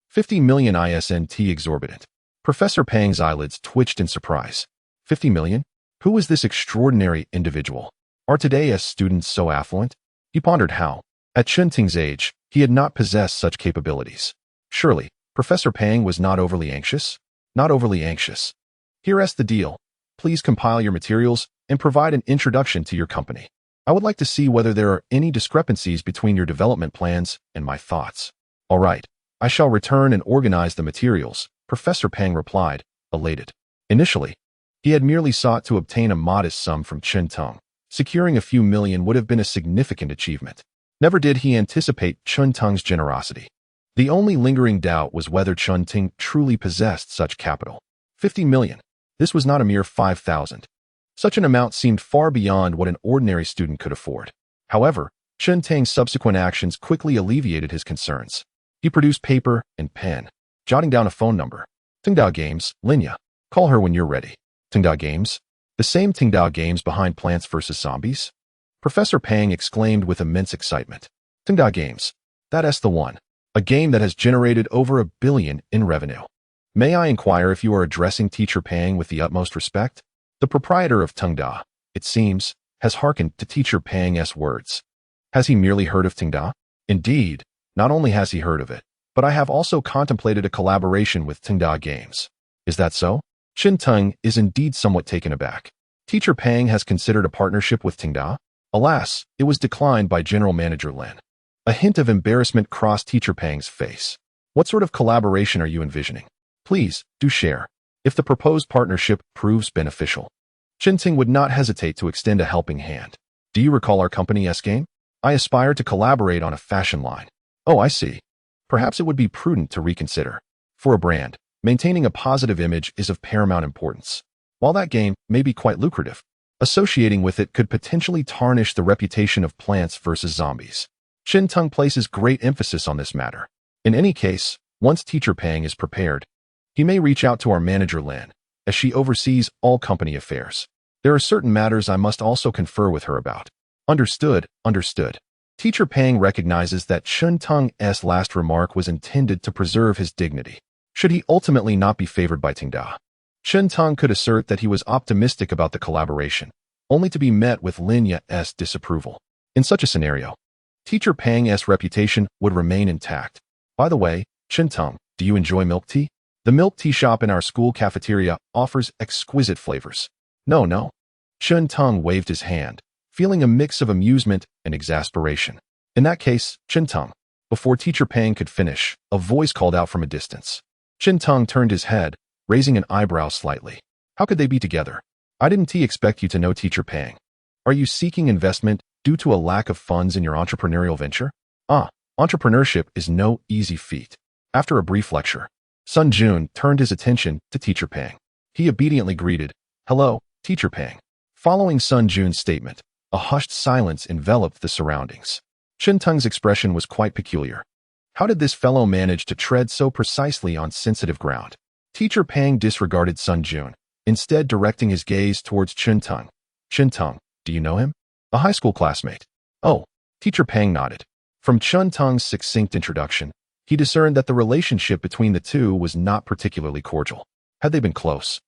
50 million isn't exorbitant. Professor Pang's eyelids twitched in surprise. 50 million? Who is this extraordinary individual? Are today's students so affluent? He pondered how, at Chun-Tung's age, he had not possessed such capabilities. Surely, Professor Pang was not overly anxious? Not overly anxious. Here's the deal. Please compile your materials and provide an introduction to your company. I would like to see whether there are any discrepancies between your development plans and my thoughts. All right, I shall return and organize the materials, Professor Pang replied, elated. Initially, he had merely sought to obtain a modest sum from Chun-Tung. Securing a few million would have been a significant achievement. Never did he anticipate Chun-Tung's generosity. The only lingering doubt was whether Chun-Tung truly possessed such capital. 50 million. This was not a mere 5,000. Such an amount seemed far beyond what an ordinary student could afford. However, Chun-Tung's subsequent actions quickly alleviated his concerns. He produced paper and pen, jotting down a phone number. Tengdao Games, Linya. Call her when you're ready. Tengdao Games? The same Tengdao Games behind Plants vs. Zombies? Professor Pang exclaimed with immense excitement. Tengdao Games. That's the one. A game that has generated over $1 billion in revenue. May I inquire if you are addressing Teacher Pang with the utmost respect? The proprietor of Tengda, it seems, has hearkened to Teacher Pang's words. Has he merely heard of Tengda? Indeed, not only has he heard of it, but I have also contemplated a collaboration with Tengda Games. Is that so? Chun-Tung is indeed somewhat taken aback. Teacher Pang has considered a partnership with Tengda? Alas, it was declined by General Manager Lin. A hint of embarrassment crossed Teacher Pang's face. What sort of collaboration are you envisioning? Please, do share. If the proposed partnership proves beneficial, Chun-Tung would not hesitate to extend a helping hand. Do you recall our company's game? I aspire to collaborate on a fashion line. Oh, I see. Perhaps it would be prudent to reconsider. For a brand, maintaining a positive image is of paramount importance. While that game may be quite lucrative, associating with it could potentially tarnish the reputation of Plants vs. Zombies. Chun-Tung places great emphasis on this matter. In any case, once Teacher Pang is prepared, he may reach out to our manager Lin, as she oversees all company affairs. There are certain matters I must also confer with her about. Understood, understood. Teacher Pang recognizes that Chun-Tung's last remark was intended to preserve his dignity. Should he ultimately not be favored by Tengda, Chun-Tung could assert that he was optimistic about the collaboration, only to be met with Linya's disapproval. In such a scenario, Teacher Pang's reputation would remain intact. By the way, Chun-Tung, do you enjoy milk tea? The milk tea shop in our school cafeteria offers exquisite flavors. No. Chun-Tung waved his hand, feeling a mix of amusement and exasperation. In that case, Chun-Tung. Before Teacher Pang could finish, a voice called out from a distance. Chun-Tung turned his head, raising an eyebrow slightly. How could they be together? I didn't expect you to know Teacher Pang. Are you seeking investment due to a lack of funds in your entrepreneurial venture? Entrepreneurship is no easy feat. After a brief lecture, Sun Jun turned his attention to Teacher Pang. He obediently greeted, "Hello, Teacher Pang." Following Sun Jun's statement, a hushed silence enveloped the surroundings. Chun-Tung's expression was quite peculiar. How did this fellow manage to tread so precisely on sensitive ground? Teacher Pang disregarded Sun Jun, instead directing his gaze towards Chun-Tung. Chun-Tung, do you know him? A high school classmate. Oh, Teacher Pang nodded. From Chun Tung's succinct introduction, he discerned that the relationship between the two was not particularly cordial. Had they been close,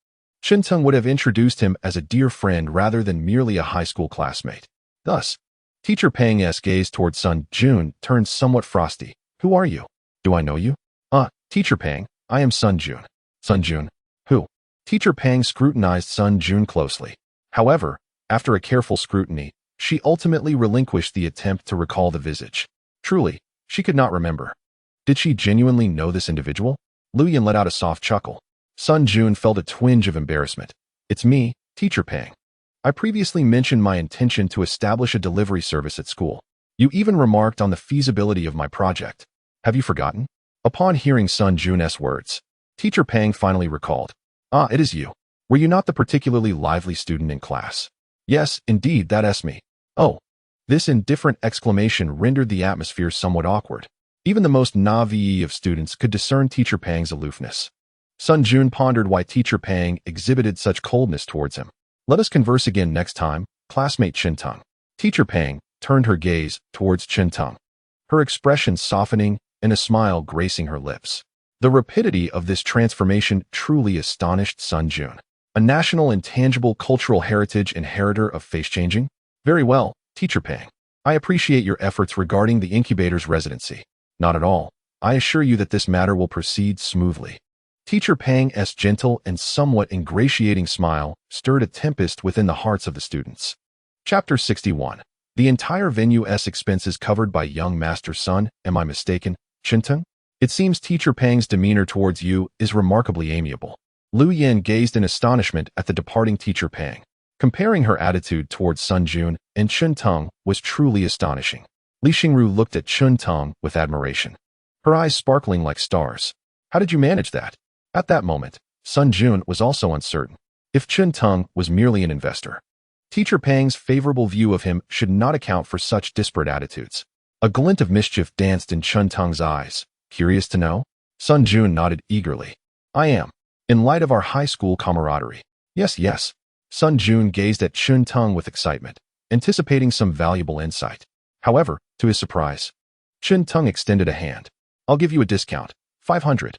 Chun Tung would have introduced him as a dear friend rather than merely a high school classmate. Thus, Teacher Pang's gaze toward Sun Jun turned somewhat frosty. Who are you? Do I know you? Teacher Pang, I am Sun Jun. Sun Jun? Who? Teacher Pang scrutinized Sun Jun closely. However, after a careful scrutiny, she ultimately relinquished the attempt to recall the visage. Truly, she could not remember. Did she genuinely know this individual? Lu Yan let out a soft chuckle. Sun Jun felt a twinge of embarrassment. It's me, Teacher Pang. I previously mentioned my intention to establish a delivery service at school. You even remarked on the feasibility of my project. Have you forgotten? Upon hearing Sun Jun's words, Teacher Pang finally recalled. It is you. Were you not the particularly lively student in class? Yes, indeed, that's me. Oh. This indifferent exclamation rendered the atmosphere somewhat awkward. Even the most naive of students could discern Teacher Pang's aloofness. Sun Jun pondered why Teacher Pang exhibited such coldness towards him. Let us converse again next time, classmate Chun Tung. Teacher Pang turned her gaze towards Chun Tung, her expression softening and a smile gracing her lips. The rapidity of this transformation truly astonished Sun Jun. A national intangible cultural heritage inheritor of face-changing? Very well, Teacher Pang. I appreciate your efforts regarding the incubator's residency. Not at all. I assure you that this matter will proceed smoothly. Teacher Pang's gentle and somewhat ingratiating smile stirred a tempest within the hearts of the students. Chapter 61. The entire venue's expenses covered by young Master Sun, am I mistaken, Chun Tung? It seems Teacher Pang's demeanor towards you is remarkably amiable. Lu Yan gazed in astonishment at the departing Teacher Pang. Comparing her attitude towards Sun Jun and Chun Tung was truly astonishing. Li Xingru looked at Chun Tung with admiration, her eyes sparkling like stars. How did you manage that? At that moment, Sun Jun was also uncertain if Chun Tung was merely an investor. Teacher Pang's favorable view of him should not account for such disparate attitudes. A glint of mischief danced in Chun Tung's eyes. Curious to know? Sun Jun nodded eagerly. I am. In light of our high school camaraderie. Yes. Sun Jun gazed at Chun Tung with excitement, anticipating some valuable insight. However, to his surprise, Chun Tung extended a hand. I'll give you a discount. 500.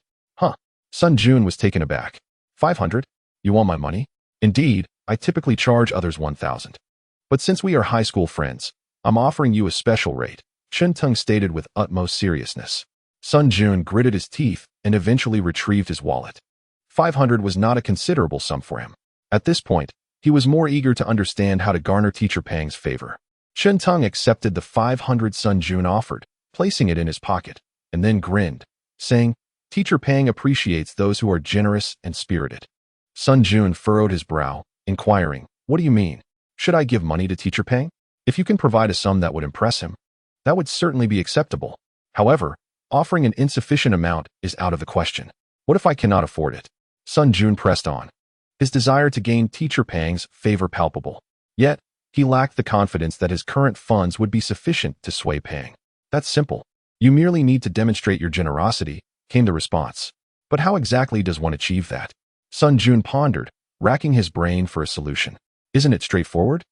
Sun Jun was taken aback. 500? You want my money? Indeed, I typically charge others 1,000. But since we are high school friends, I'm offering you a special rate, Chun Tung stated with utmost seriousness. Sun Jun gritted his teeth and eventually retrieved his wallet. 500 was not a considerable sum for him. At this point, he was more eager to understand how to garner Teacher Pang's favor. Chun Tung accepted the 500 Sun Jun offered, placing it in his pocket, and then grinned, saying, Teacher Pang appreciates those who are generous and spirited. Sun Jun furrowed his brow, inquiring, what do you mean? Should I give money to Teacher Pang? If you can provide a sum that would impress him, that would certainly be acceptable. However, offering an insufficient amount is out of the question. What if I cannot afford it? Sun Jun pressed on, his desire to gain Teacher Pang's favor palpable. Yet, he lacked the confidence that his current funds would be sufficient to sway Pang. That's simple. You merely need to demonstrate your generosity, came the response. But how exactly does one achieve that? Sun Jun pondered, racking his brain for a solution. Isn't it straightforward?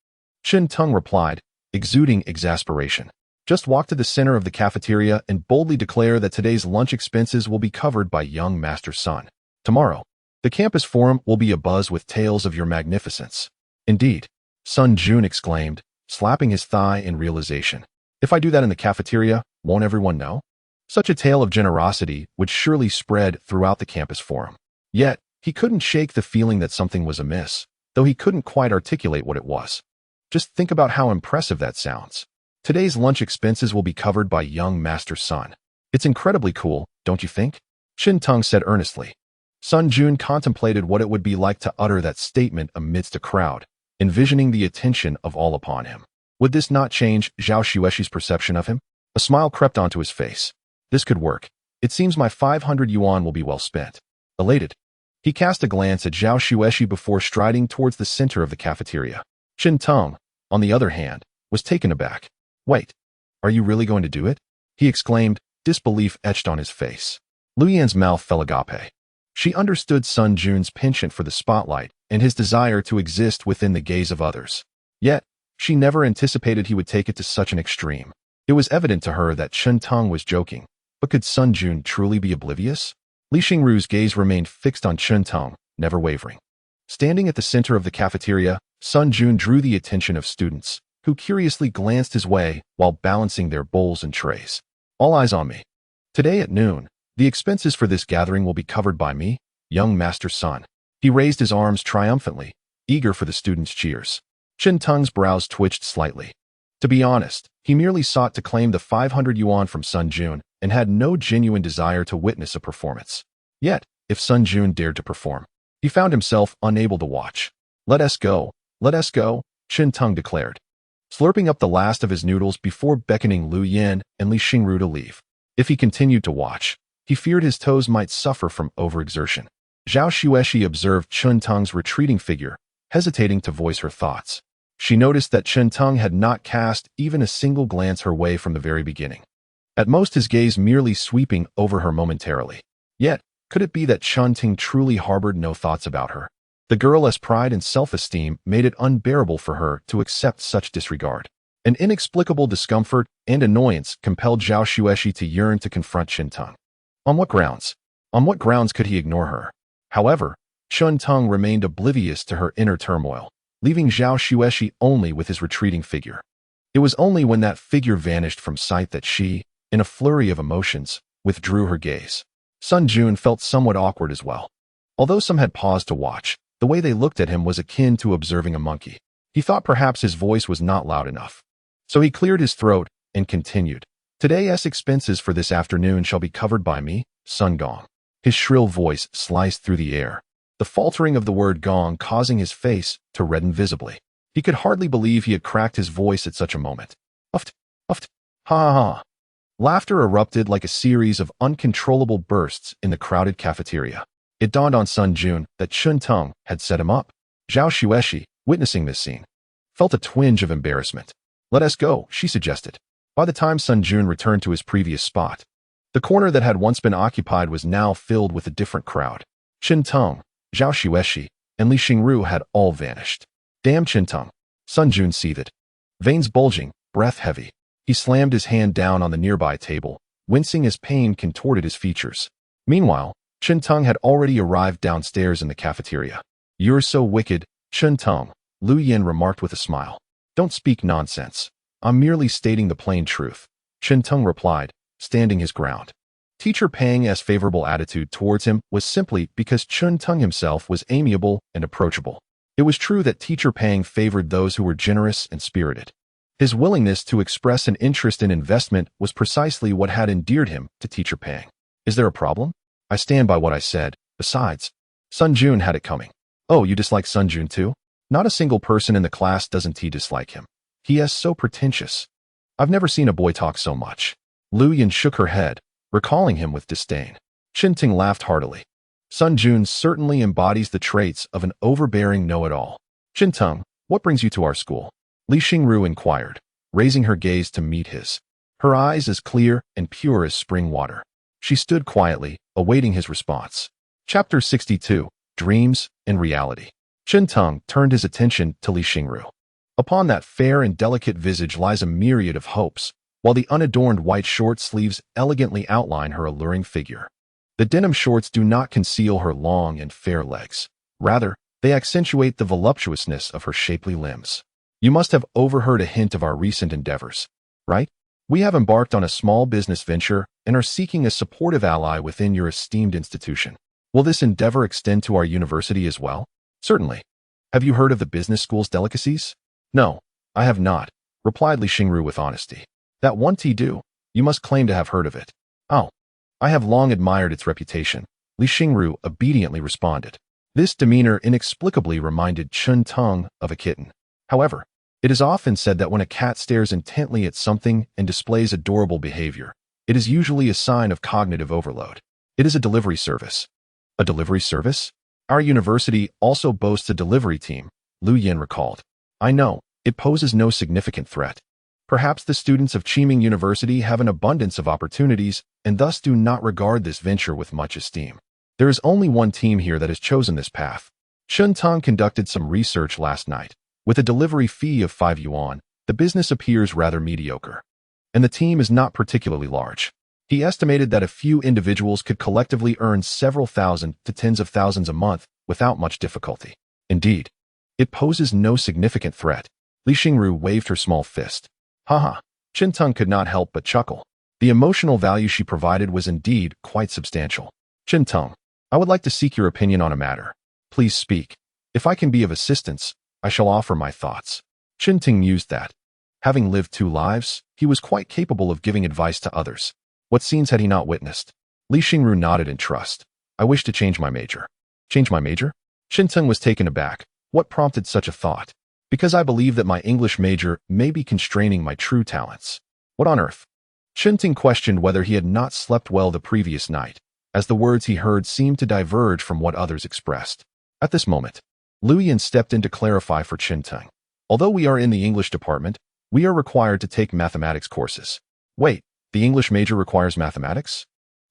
Chun Tung replied, exuding exasperation. Just walk to the center of the cafeteria and boldly declare that today's lunch expenses will be covered by young Master Sun. Tomorrow, the campus forum will be abuzz with tales of your magnificence. Indeed, Sun Jun exclaimed, slapping his thigh in realization. If I do that in the cafeteria, won't everyone know? Such a tale of generosity would surely spread throughout the campus forum. Yet, he couldn't shake the feeling that something was amiss, though he couldn't quite articulate what it was. Just think about how impressive that sounds. Today's lunch expenses will be covered by young Master Sun. It's incredibly cool, don't you think? Chun Tung said earnestly. Sun Jun contemplated what it would be like to utter that statement amidst a crowd, envisioning the attention of all upon him. Would this not change Zhao Xuexi's perception of him? A smile crept onto his face. This could work. It seems my 500 yuan will be well spent. Elated, he cast a glance at Zhao Xuexi before striding towards the center of the cafeteria. Chun Tung, on the other hand, was taken aback. Wait, are you really going to do it? He exclaimed, disbelief etched on his face. Lu Yan's mouth fell agape. She understood Sun Jun's penchant for the spotlight and his desire to exist within the gaze of others. Yet, she never anticipated he would take it to such an extreme. It was evident to her that Chen Tong was joking, but could Sun Jun truly be oblivious? Li Xingru's gaze remained fixed on Chen Tong, never wavering. Standing at the center of the cafeteria, Sun Jun drew the attention of students, who curiously glanced his way while balancing their bowls and trays. All eyes on me. Today at noon, the expenses for this gathering will be covered by me, young Master Sun. He raised his arms triumphantly, eager for the students' cheers. Chen Tong's brows twitched slightly. To be honest, he merely sought to claim the 500 yuan from Sun Jun and had no genuine desire to witness a performance. Yet, if Sun Jun dared to perform, he found himself unable to watch. Let us go, Chen Tong declared, slurping up the last of his noodles before beckoning Lu Yin and Li Xingru to leave. If he continued to watch, he feared his toes might suffer from overexertion. Zhao Xueshi observed Chen Tong's retreating figure, hesitating to voice her thoughts. She noticed that Chen Tong had not cast even a single glance her way from the very beginning. At most, his gaze merely sweeping over her momentarily. Yet, could it be that Chen Tong truly harbored no thoughts about her? The girl's pride and self-esteem made it unbearable for her to accept such disregard. An inexplicable discomfort and annoyance compelled Zhao Xueshi to yearn to confront Chen Tong. On what grounds? On what grounds could he ignore her? However, Chen Tong remained oblivious to her inner turmoil, leaving Zhao Xueshi only with his retreating figure. It was only when that figure vanished from sight that she, in a flurry of emotions, withdrew her gaze. Sun Jun felt somewhat awkward as well. Although some had paused to watch, the way they looked at him was akin to observing a monkey. He thought perhaps his voice was not loud enough. So he cleared his throat and continued. Today's expenses for this afternoon shall be covered by me, Sun Gong. His shrill voice sliced through the air, the faltering of the word gong causing his face to redden visibly. He could hardly believe he had cracked his voice at such a moment. Uft, uft, ha ha ha. Laughter erupted like a series of uncontrollable bursts in the crowded cafeteria. It dawned on Sun Jun that Chen Tong had set him up. Zhao Xueshi, witnessing this scene, felt a twinge of embarrassment. Let us go, she suggested. By the time Sun Jun returned to his previous spot, the corner that had once been occupied was now filled with a different crowd. Chen Tong, Zhao Xueshi, and Li Xingru had all vanished. Damn Chen Tong. Sun Jun seethed. Veins bulging, breath heavy. He slammed his hand down on the nearby table, wincing as pain contorted his features. Meanwhile, Chen Tong had already arrived downstairs in the cafeteria. You're so wicked, Chen Tong, Lu Yin remarked with a smile. Don't speak nonsense. I'm merely stating the plain truth, Chen Tong replied, standing his ground. Teacher Pang's favorable attitude towards him was simply because Chen Tong himself was amiable and approachable. It was true that Teacher Pang favored those who were generous and spirited. His willingness to express an interest in investment was precisely what had endeared him to Teacher Pang. Is there a problem? I stand by what I said. Besides, Sun Jun had it coming. Oh, you dislike Sun Jun too? Not a single person in the class doesn't dislike him. He is so pretentious. I've never seen a boy talk so much. Lu Yin shook her head, recalling him with disdain. Chen Ting laughed heartily. Sun Jun certainly embodies the traits of an overbearing know-it-all. Chen Tong, what brings you to our school? Li Xingru inquired, raising her gaze to meet his. Her eyes as clear and pure as spring water. She stood quietly, awaiting his response. Chapter 62, Dreams and Reality. Chen Tong turned his attention to Li Xingru. Upon that fair and delicate visage lies a myriad of hopes, while the unadorned white short sleeves elegantly outline her alluring figure. The denim shorts do not conceal her long and fair legs. Rather, they accentuate the voluptuousness of her shapely limbs. You must have overheard a hint of our recent endeavors, right? We have embarked on a small business venture and are seeking a supportive ally within your esteemed institution. Will this endeavor extend to our university as well? Certainly. Have you heard of the business school's delicacies? No, I have not, replied Li Xingru with honesty. That won't do. You must claim to have heard of it. Oh, I have long admired its reputation, Li Xingru obediently responded. This demeanor inexplicably reminded Chen Tong of a kitten. However, it is often said that when a cat stares intently at something and displays adorable behavior, it is usually a sign of cognitive overload. It is a delivery service. A delivery service? Our university also boasts a delivery team, Lu Yin recalled. I know, it poses no significant threat. Perhaps the students of Qiming University have an abundance of opportunities and thus do not regard this venture with much esteem. There is only one team here that has chosen this path. Chen Tong conducted some research last night. With a delivery fee of 5 yuan, the business appears rather mediocre. and the team is not particularly large. He estimated that a few individuals could collectively earn several thousand to tens of thousands a month without much difficulty. Indeed, it poses no significant threat. Li Xingru waved her small fist. Haha, Qintung could not help but chuckle. The emotional value she provided was indeed quite substantial. Qintung, I would like to seek your opinion on a matter. Please speak. If I can be of assistance, I shall offer my thoughts. Qintung mused that, having lived 2 lives, he was quite capable of giving advice to others. What scenes had he not witnessed? Li Xingru nodded in trust. I wish to change my major. Change my major? Qintung was taken aback. What prompted such a thought? Because I believe that my English major may be constraining my true talents. What on earth? Qintung questioned whether he had not slept well the previous night, as the words he heard seemed to diverge from what others expressed. At this moment, Liu Yan stepped in to clarify for Qintung. Although we are in the English department, we are required to take mathematics courses. Wait, the English major requires mathematics?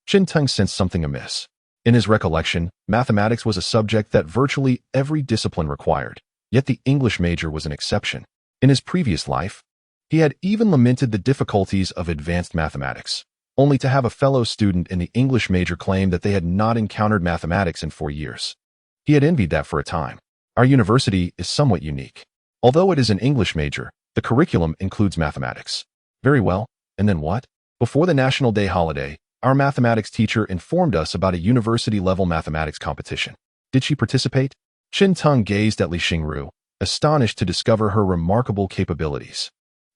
Qintung sensed something amiss. In his recollection, mathematics was a subject that virtually every discipline required, yet the English major was an exception. In his previous life, he had even lamented the difficulties of advanced mathematics, only to have a fellow student in the English major claim that they had not encountered mathematics in 4 years. He had envied that for a time. Our university is somewhat unique. Although it is an English major, the curriculum includes mathematics. Very well, and then what? Before the National Day holiday, our mathematics teacher informed us about a university-level mathematics competition. Did she participate? Qintung gazed at Li Xingru, astonished to discover her remarkable capabilities.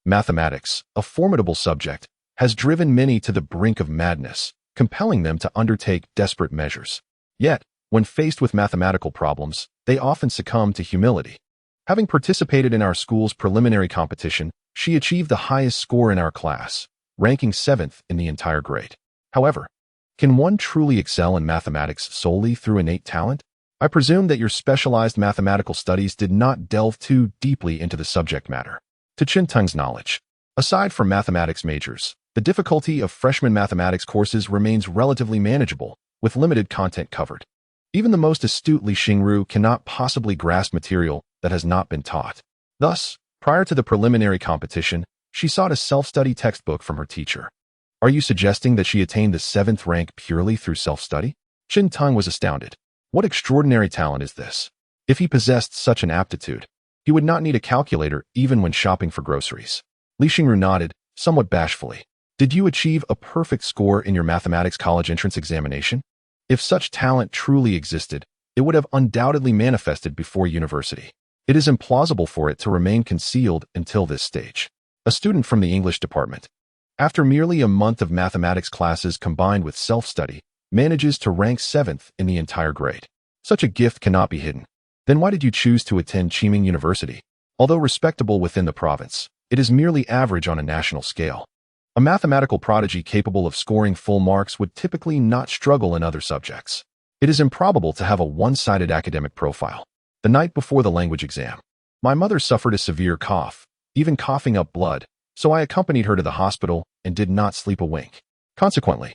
Mathematics, a formidable subject, has driven many to the brink of madness, compelling them to undertake desperate measures. Yet, when faced with mathematical problems, they often succumb to humility. Having participated in our school's preliminary competition, she achieved the highest score in our class, ranking 7th in the entire grade. However, can one truly excel in mathematics solely through innate talent? I presume that your specialized mathematical studies did not delve too deeply into the subject matter. To Qintung's knowledge, aside from mathematics majors, the difficulty of freshman mathematics courses remains relatively manageable, with limited content covered. Even the most astute Li Xingru cannot possibly grasp material that has not been taught. Thus, prior to the preliminary competition, she sought a self-study textbook from her teacher. Are you suggesting that she attained the 7th rank purely through self-study? Qintung was astounded. What extraordinary talent is this? If he possessed such an aptitude, he would not need a calculator even when shopping for groceries. Li Xingru nodded, somewhat bashfully. Did you achieve a perfect score in your mathematics college entrance examination? If such talent truly existed, it would have undoubtedly manifested before university. It is implausible for it to remain concealed until this stage. A student from the English department, after merely a month of mathematics classes combined with self-study, manages to rank 7th in the entire grade. Such a gift cannot be hidden. Then why did you choose to attend Qiming University? Although respectable within the province, it is merely average on a national scale. A mathematical prodigy capable of scoring full marks would typically not struggle in other subjects. It is improbable to have a one-sided academic profile. The night before the language exam, my mother suffered a severe cough, even coughing up blood, so I accompanied her to the hospital and did not sleep a wink. Consequently,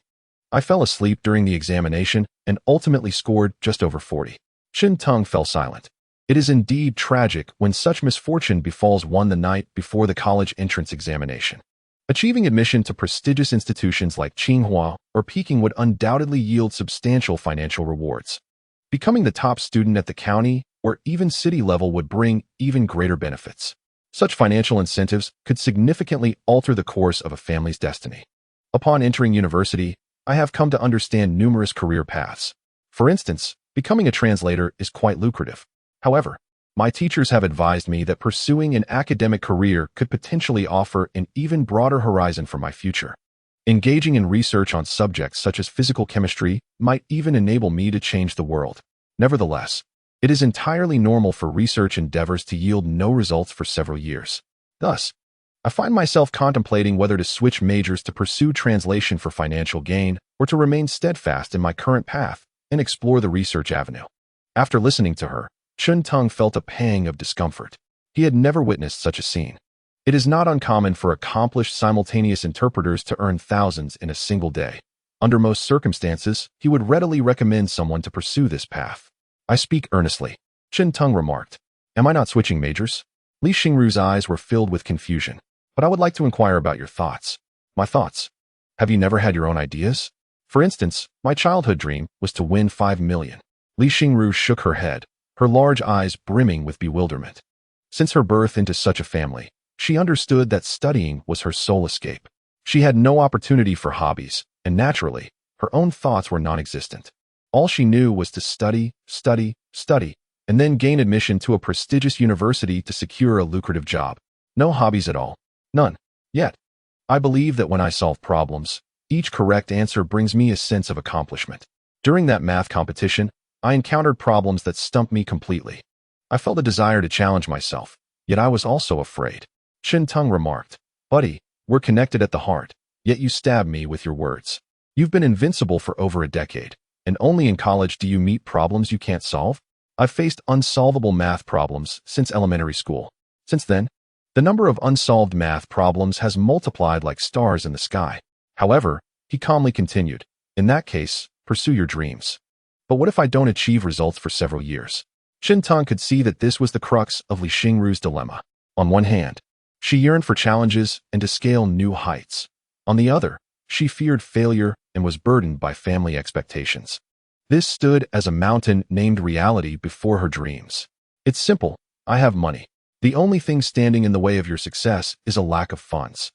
I fell asleep during the examination and ultimately scored just over 40. Qintung fell silent. It is indeed tragic when such misfortune befalls one the night before the college entrance examination. Achieving admission to prestigious institutions like Tsinghua or Peking would undoubtedly yield substantial financial rewards. Becoming the top student at the county or even city level would bring even greater benefits. Such financial incentives could significantly alter the course of a family's destiny. Upon entering university, I have come to understand numerous career paths. For instance, becoming a translator is quite lucrative. However, my teachers have advised me that pursuing an academic career could potentially offer an even broader horizon for my future. Engaging in research on subjects such as physical chemistry might even enable me to change the world. Nevertheless, it is entirely normal for research endeavors to yield no results for several years. Thus, I find myself contemplating whether to switch majors to pursue translation for financial gain or to remain steadfast in my current path and explore the research avenue. After listening to her, Qintung felt a pang of discomfort. He had never witnessed such a scene. It is not uncommon for accomplished simultaneous interpreters to earn thousands in a single day. Under most circumstances, he would readily recommend someone to pursue this path. I speak earnestly, Qintung remarked. Am I not switching majors? Li Xingru's eyes were filled with confusion. But I would like to inquire about your thoughts. My thoughts. Have you never had your own ideas? For instance, my childhood dream was to win 5 million. Li Xingru shook her head, her large eyes brimming with bewilderment. Since her birth into such a family, she understood that studying was her sole escape. She had no opportunity for hobbies, and naturally, her own thoughts were non-existent. All she knew was to study, study, study, and then gain admission to a prestigious university to secure a lucrative job. No hobbies at all. None. Yet. I believe that when I solve problems, each correct answer brings me a sense of accomplishment. During that math competition, I encountered problems that stumped me completely. I felt a desire to challenge myself, yet I was also afraid. Chen Teng remarked, "Buddy, we're connected at the heart, yet you stab me with your words. You've been invincible for over a decade, and only in college do you meet problems you can't solve? I've faced unsolvable math problems since elementary school. Since then, the number of unsolved math problems has multiplied like stars in the sky." However, he calmly continued, "In that case, pursue your dreams. But what if I don't achieve results for several years?" Chen Teng could see that this was the crux of Li Xingru's dilemma. On one hand, she yearned for challenges and to scale new heights. On the other, she feared failure and was burdened by family expectations. This stood as a mountain named reality before her dreams. It's simple. I have money. The only thing standing in the way of your success is a lack of funds.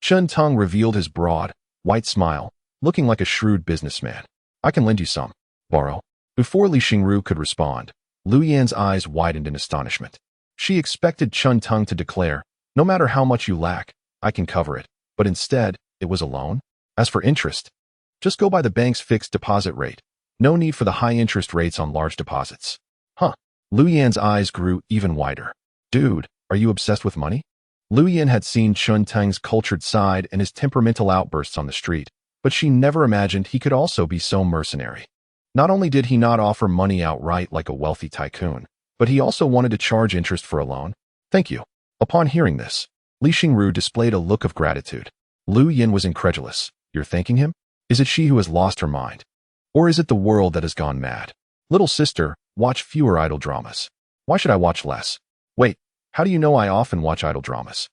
Chen Teng revealed his broad, white smile, looking like a shrewd businessman. I can lend you some. Borrow. Before Li Xingru could respond, Lu Yan's eyes widened in astonishment. She expected Chen Teng to declare, "No matter how much you lack, I can cover it," but instead, it was a loan. As for interest, just go by the bank's fixed deposit rate. No need for the high interest rates on large deposits. Huh. Lu Yan's eyes grew even wider. Dude, are you obsessed with money? Lu Yan had seen Chen Teng's cultured side and his temperamental outbursts on the street, but she never imagined he could also be so mercenary. Not only did he not offer money outright like a wealthy tycoon, but he also wanted to charge interest for a loan. Thank you. Upon hearing this, Li Xingru displayed a look of gratitude. Lu Yan was incredulous. You're thanking him? Is it she who has lost her mind? Or is it the world that has gone mad? Little sister, watch fewer idle dramas. Why should I watch less? Wait, how do you know I often watch idle dramas?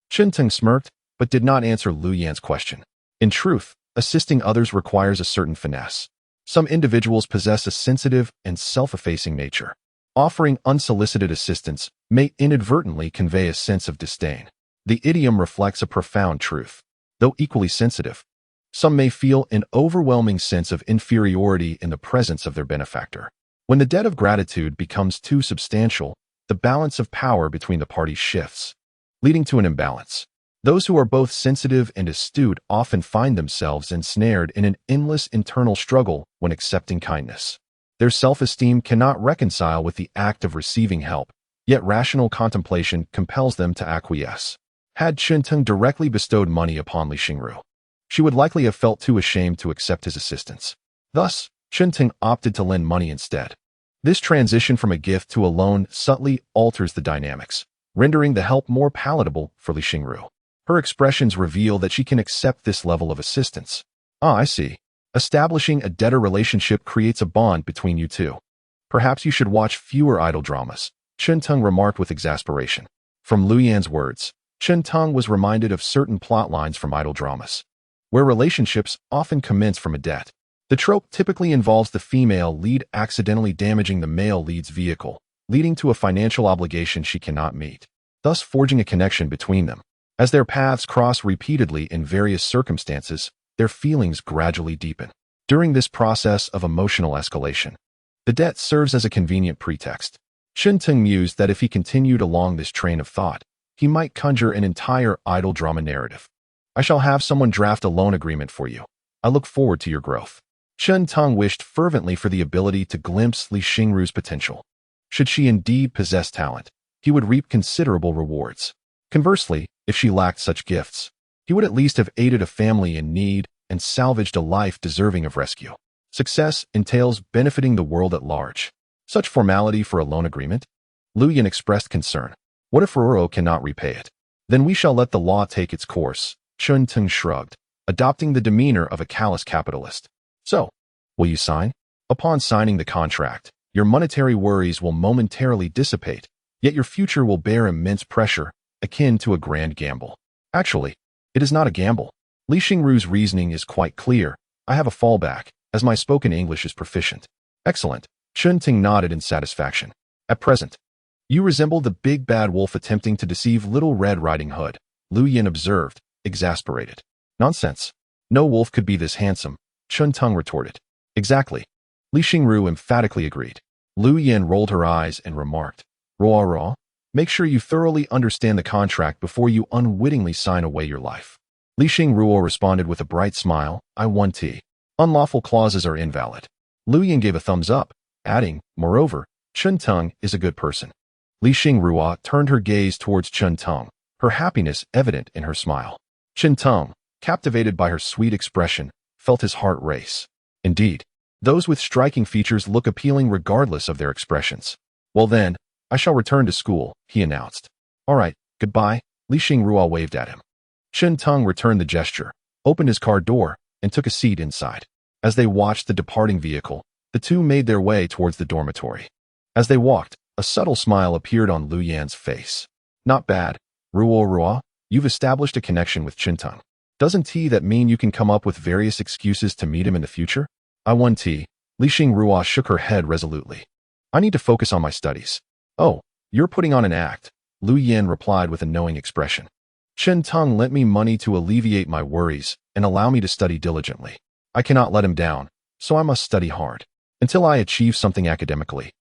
Chen Teng smirked, but did not answer Lu Yan's question. In truth, assisting others requires a certain finesse. Some individuals possess a sensitive and self-effacing nature. Offering unsolicited assistance may inadvertently convey a sense of disdain. The idiom reflects a profound truth. Though equally sensitive, some may feel an overwhelming sense of inferiority in the presence of their benefactor. When the debt of gratitude becomes too substantial, the balance of power between the parties shifts, leading to an imbalance. Those who are both sensitive and astute often find themselves ensnared in an endless internal struggle when accepting kindness. Their self-esteem cannot reconcile with the act of receiving help, yet rational contemplation compels them to acquiesce. Had Chen Teng directly bestowed money upon Li Xingru, she would likely have felt too ashamed to accept his assistance. Thus, Chen Teng opted to lend money instead. This transition from a gift to a loan subtly alters the dynamics, rendering the help more palatable for Li Xingru. Her expressions reveal that she can accept this level of assistance. Ah, I see. Establishing a debtor relationship creates a bond between you two. Perhaps you should watch fewer idle dramas, Chen Teng remarked with exasperation. From Lu Yan's words, Chen Teng was reminded of certain plot lines from idle dramas, where relationships often commence from a debt. The trope typically involves the female lead accidentally damaging the male lead's vehicle, leading to a financial obligation she cannot meet, thus forging a connection between them. As their paths cross repeatedly in various circumstances, their feelings gradually deepen. During this process of emotional escalation, the debt serves as a convenient pretext. Chen Teng mused that if he continued along this train of thought, he might conjure an entire idle drama narrative. I shall have someone draft a loan agreement for you. I look forward to your growth. Chen Teng wished fervently for the ability to glimpse Li Xingru's potential. Should she indeed possess talent, he would reap considerable rewards. Conversely, if she lacked such gifts, he would at least have aided a family in need and salvaged a life deserving of rescue. Success entails benefiting the world at large. Such formality for a loan agreement? Lu Yan expressed concern. What if Roro cannot repay it? Then we shall let the law take its course, Chen Teng shrugged, adopting the demeanor of a callous capitalist. So, will you sign? Upon signing the contract, your monetary worries will momentarily dissipate, yet your future will bear immense pressure, akin to a grand gamble. Actually, it is not a gamble. Li Xingru's reasoning is quite clear. I have a fallback, as my spoken English is proficient. Excellent. Chun Ting nodded in satisfaction. At present, you resemble the big bad wolf attempting to deceive Little Red Riding Hood, Lu Yin observed, exasperated. Nonsense. No wolf could be this handsome, Chun Tung retorted. Exactly. Li Xingru emphatically agreed. Lu Yin rolled her eyes and remarked, Ruo, make sure you thoroughly understand the contract before you unwittingly sign away your life. Li Xingruo responded with a bright smile, I want tea. Unlawful clauses are invalid. Lu Yin gave a thumbs up, adding, moreover, Chun Tung is a good person. Li Xingruo turned her gaze towards Chun Tung, her happiness evident in her smile. Chun Tung, captivated by her sweet expression, felt his heart race. Indeed, those with striking features look appealing regardless of their expressions. Well then, I shall return to school, he announced. All right, goodbye, Li Xingruo waved at him. Chun Tung returned the gesture, opened his car door, and took a seat inside. As they watched the departing vehicle, the two made their way towards the dormitory. As they walked, a subtle smile appeared on Lu Yan's face. Not bad, Ruo, you've established a connection with Chun Tung. Doesn't that mean you can come up with various excuses to meet him in the future? I won tea. Li Xingruo shook her head resolutely. I need to focus on my studies. Oh, you're putting on an act, Lu Yin replied with a knowing expression. Chun Tung lent me money to alleviate my worries and allow me to study diligently. I cannot let him down, so I must study hard. Until I achieve something academically.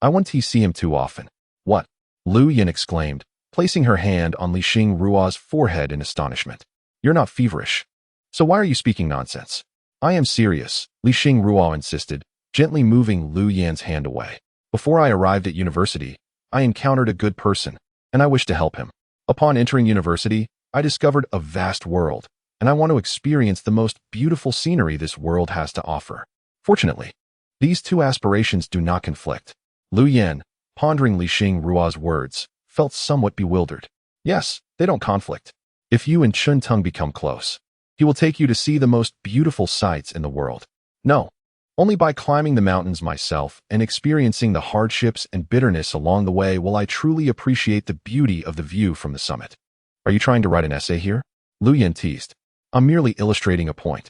I won't see him too often. What? Lu Yin exclaimed, placing her hand on Li Xingruo's forehead in astonishment. You're not feverish. So why are you speaking nonsense? I am serious, Li Xingruo insisted, gently moving Lu Yan's hand away. Before I arrived at university, I encountered a good person, and I wished to help him. Upon entering university, I discovered a vast world, and I want to experience the most beautiful scenery this world has to offer. Fortunately, these two aspirations do not conflict. Lu Yin, pondering Li Xingruo's words, felt somewhat bewildered. Yes, they don't conflict. If you and Chun Tung become close, he will take you to see the most beautiful sights in the world. No, only by climbing the mountains myself and experiencing the hardships and bitterness along the way will I truly appreciate the beauty of the view from the summit. Are you trying to write an essay here? Lu Yin teased. I'm merely illustrating a point.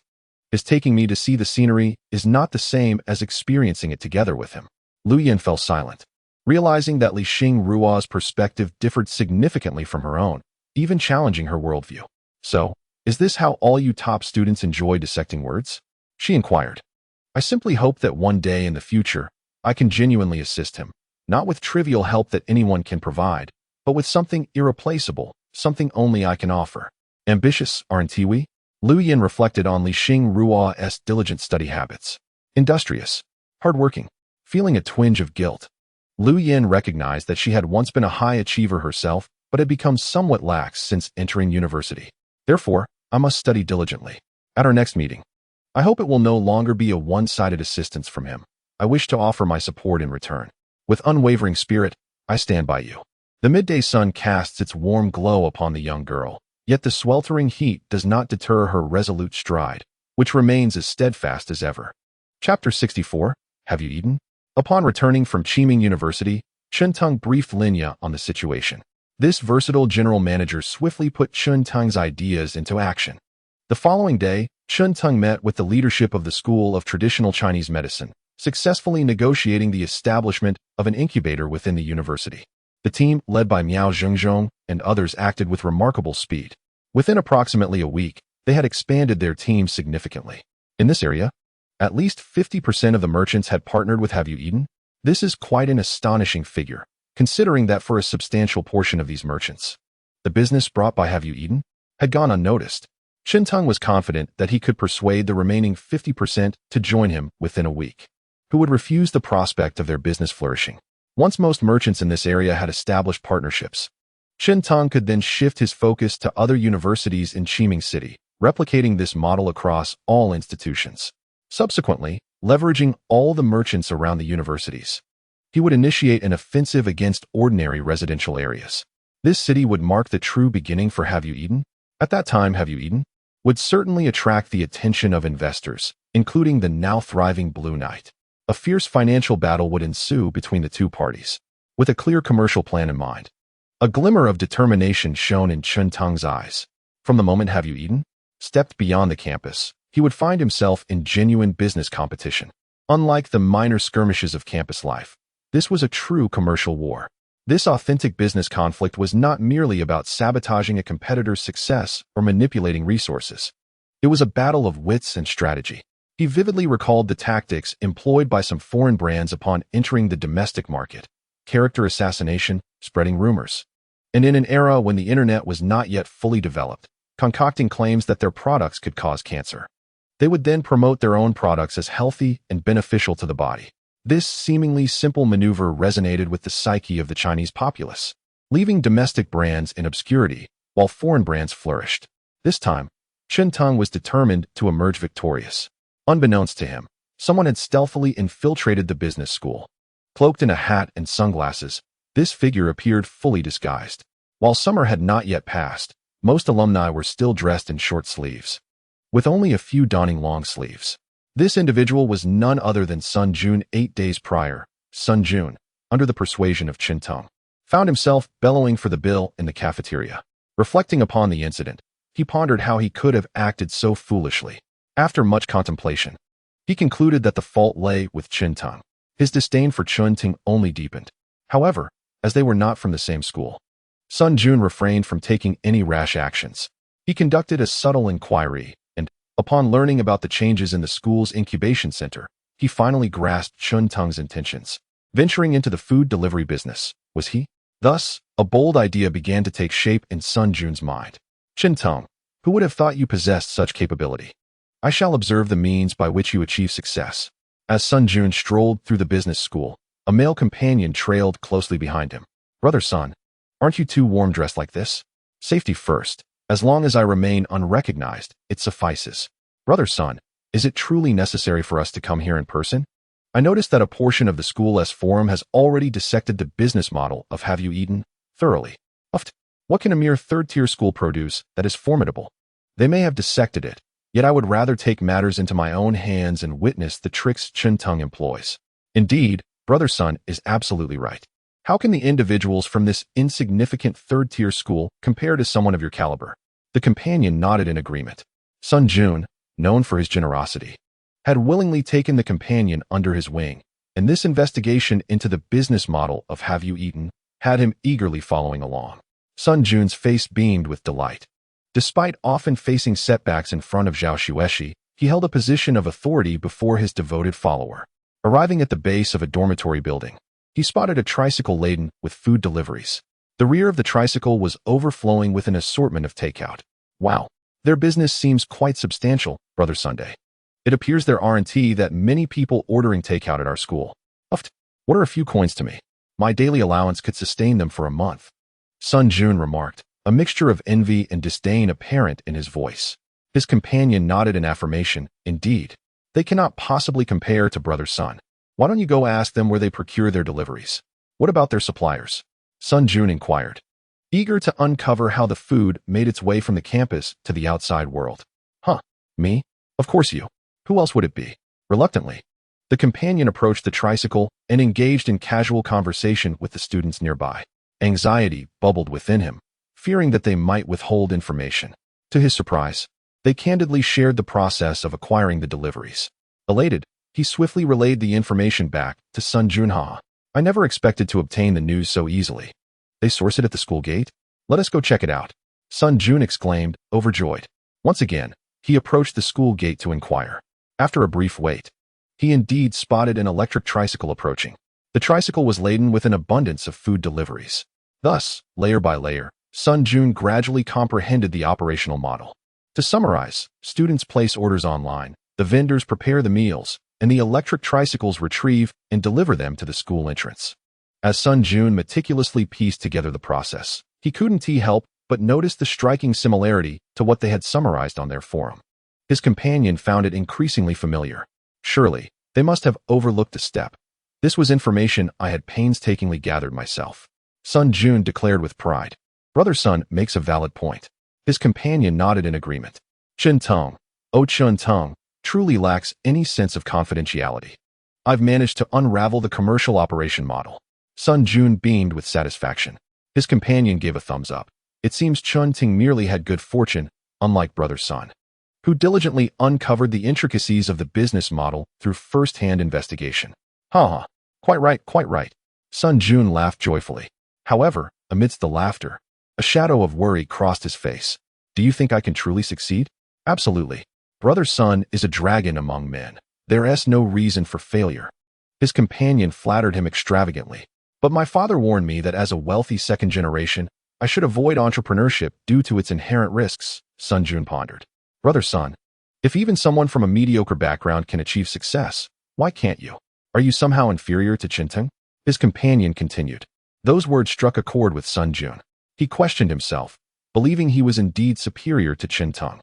His taking me to see the scenery is not the same as experiencing it together with him. Lu Yin fell silent, realizing that Li Xingruo's perspective differed significantly from her own, even challenging her worldview. So, is this how all you top students enjoy dissecting words? She inquired. I simply hope that one day in the future, I can genuinely assist him, not with trivial help that anyone can provide, but with something irreplaceable, something only I can offer. Ambitious, aren't we? Lu Yin reflected on Li Xingruo's diligent study habits. Industrious, hardworking, feeling a twinge of guilt. Lu Yin recognized that she had once been a high achiever herself, but had become somewhat lax since entering university. Therefore, I must study diligently. At our next meeting, I hope it will no longer be a one-sided assistance from him. I wish to offer my support in return. With unwavering spirit, I stand by you. The midday sun casts its warm glow upon the young girl, yet the sweltering heat does not deter her resolute stride, which remains as steadfast as ever. Chapter 64, Have you eaten? Upon returning from Qiming University, Chun Tung briefed Linya on the situation. This versatile general manager swiftly put Chun Tung's ideas into action. The following day, Chun Tung met with the leadership of the School of Traditional Chinese Medicine, successfully negotiating the establishment of an incubator within the university. The team, led by Miao Zhengzhong and others, acted with remarkable speed. Within approximately a week, they had expanded their team significantly. In this area, at least 50% of the merchants had partnered with Have You Eaten? This is quite an astonishing figure, considering that for a substantial portion of these merchants, the business brought by Have You Eaten had gone unnoticed. Chun Tung was confident that he could persuade the remaining 50% to join him within a week, who would refuse the prospect of their business flourishing. Once most merchants in this area had established partnerships, Chun Tung could then shift his focus to other universities in Qiming City, replicating this model across all institutions. Subsequently, leveraging all the merchants around the universities, he would initiate an offensive against ordinary residential areas. This city would mark the true beginning for Have You Eaten? At that time, Have You Eaten? Would certainly attract the attention of investors, including the now thriving Blue Knight. A fierce financial battle would ensue between the two parties, with a clear commercial plan in mind. A glimmer of determination shone in Chun Tung's eyes. From the moment Have You Eaten? stepped beyond the campus, he would find himself in genuine business competition. Unlike the minor skirmishes of campus life, this was a true commercial war. This authentic business conflict was not merely about sabotaging a competitor's success or manipulating resources. It was a battle of wits and strategy. He vividly recalled the tactics employed by some foreign brands upon entering the domestic market: character assassination, spreading rumors. And in an era when the internet was not yet fully developed, concocting claims that their products could cause cancer. They would then promote their own products as healthy and beneficial to the body. This seemingly simple maneuver resonated with the psyche of the Chinese populace, leaving domestic brands in obscurity while foreign brands flourished. This time, Chen Tong was determined to emerge victorious. Unbeknownst to him, someone had stealthily infiltrated the business school. Cloaked in a hat and sunglasses, this figure appeared fully disguised. While summer had not yet passed, most alumni were still dressed in short sleeves, with only a few donning long sleeves. This individual was none other than Sun Jun. 8 days prior, Sun Jun, under the persuasion of Chen Tong, found himself bellowing for the bill in the cafeteria. Reflecting upon the incident, he pondered how he could have acted so foolishly. After much contemplation, he concluded that the fault lay with Chen Tong. His disdain for Chen Ting only deepened. However, as they were not from the same school, Sun Jun refrained from taking any rash actions. He conducted a subtle inquiry, and, upon learning about the changes in the school's incubation center, he finally grasped Chen Tong's intentions. Venturing into the food delivery business, was he? Thus, a bold idea began to take shape in Sun Jun's mind. Chen Tong, who would have thought you possessed such capability? I shall observe the means by which you achieve success. As Sun Jun strolled through the business school, a male companion trailed closely behind him. Brother Sun, aren't you too warm dressed like this? Safety first. As long as I remain unrecognized, it suffices. Brother Sun, is it truly necessary for us to come here in person? I noticed that a portion of the School S forum has already dissected the business model of Have You Eaten thoroughly. What can a mere third-tier school produce that is formidable? They may have dissected it, yet I would rather take matters into my own hands and witness the tricks Chen Tong employs. Indeed, Brother Sun is absolutely right. How can the individuals from this insignificant third-tier school compare to someone of your caliber? The companion nodded in agreement. Sun Jun, known for his generosity, had willingly taken the companion under his wing, and this investigation into the business model of Have You Eaten had him eagerly following along. Sun Jun's face beamed with delight. Despite often facing setbacks in front of Zhao Xueshi, he held a position of authority before his devoted follower. Arriving at the base of a dormitory building, he spotted a tricycle laden with food deliveries. The rear of the tricycle was overflowing with an assortment of takeout. Wow, their business seems quite substantial, Brother Sunday. It appears there aren't that many people ordering takeout at our school. What are a few coins to me? My daily allowance could sustain them for a month. Sun Jun remarked, a mixture of envy and disdain apparent in his voice. His companion nodded in affirmation. Indeed, they cannot possibly compare to Brother Sun. Why don't you go ask them where they procure their deliveries? What about their suppliers? Sun Jun inquired, eager to uncover how the food made its way from the campus to the outside world. Me? Of course you. Who else would it be? Reluctantly, the companion approached the tricycle and engaged in casual conversation with the students nearby. Anxiety bubbled within him, fearing that they might withhold information. To his surprise, they candidly shared the process of acquiring the deliveries. Elated, he swiftly relayed the information back to Sun Junha. I never expected to obtain the news so easily. They source it at the school gate? Let us go check it out. Sun Jun exclaimed, overjoyed. Once again, he approached the school gate to inquire. After a brief wait, he indeed spotted an electric tricycle approaching. The tricycle was laden with an abundance of food deliveries. Thus, layer by layer, Sun Jun gradually comprehended the operational model. To summarize, students place orders online, the vendors prepare the meals, and the electric tricycles retrieve and deliver them to the school entrance. As Sun Jun meticulously pieced together the process, he couldn't help but notice the striking similarity to what they had summarized on their forum. His companion found it increasingly familiar. Surely, they must have overlooked a step. This was information I had painstakingly gathered myself. Sun Jun declared with pride. Brother Sun makes a valid point. His companion nodded in agreement. Chen Tong, Chen Tong, truly lacks any sense of confidentiality. I've managed to unravel the commercial operation model. Sun Jun beamed with satisfaction. His companion gave a thumbs up. It seems Chen Ting merely had good fortune, unlike Brother Sun. who diligently uncovered the intricacies of the business model through first-hand investigation. Ha! Quite right, quite right. Sun Jun laughed joyfully. However, amidst the laughter, a shadow of worry crossed his face. Do you think I can truly succeed? Absolutely. Brother Sun is a dragon among men. There is no reason for failure. His companion flattered him extravagantly. But my father warned me that as a wealthy second generation, I should avoid entrepreneurship due to its inherent risks, Sun Jun pondered. Brother Sun, if even someone from a mediocre background can achieve success, why can't you? Are you somehow inferior to Qinteng? His companion continued. Those words struck a chord with Sun Jun. He questioned himself, believing he was indeed superior to Qinteng.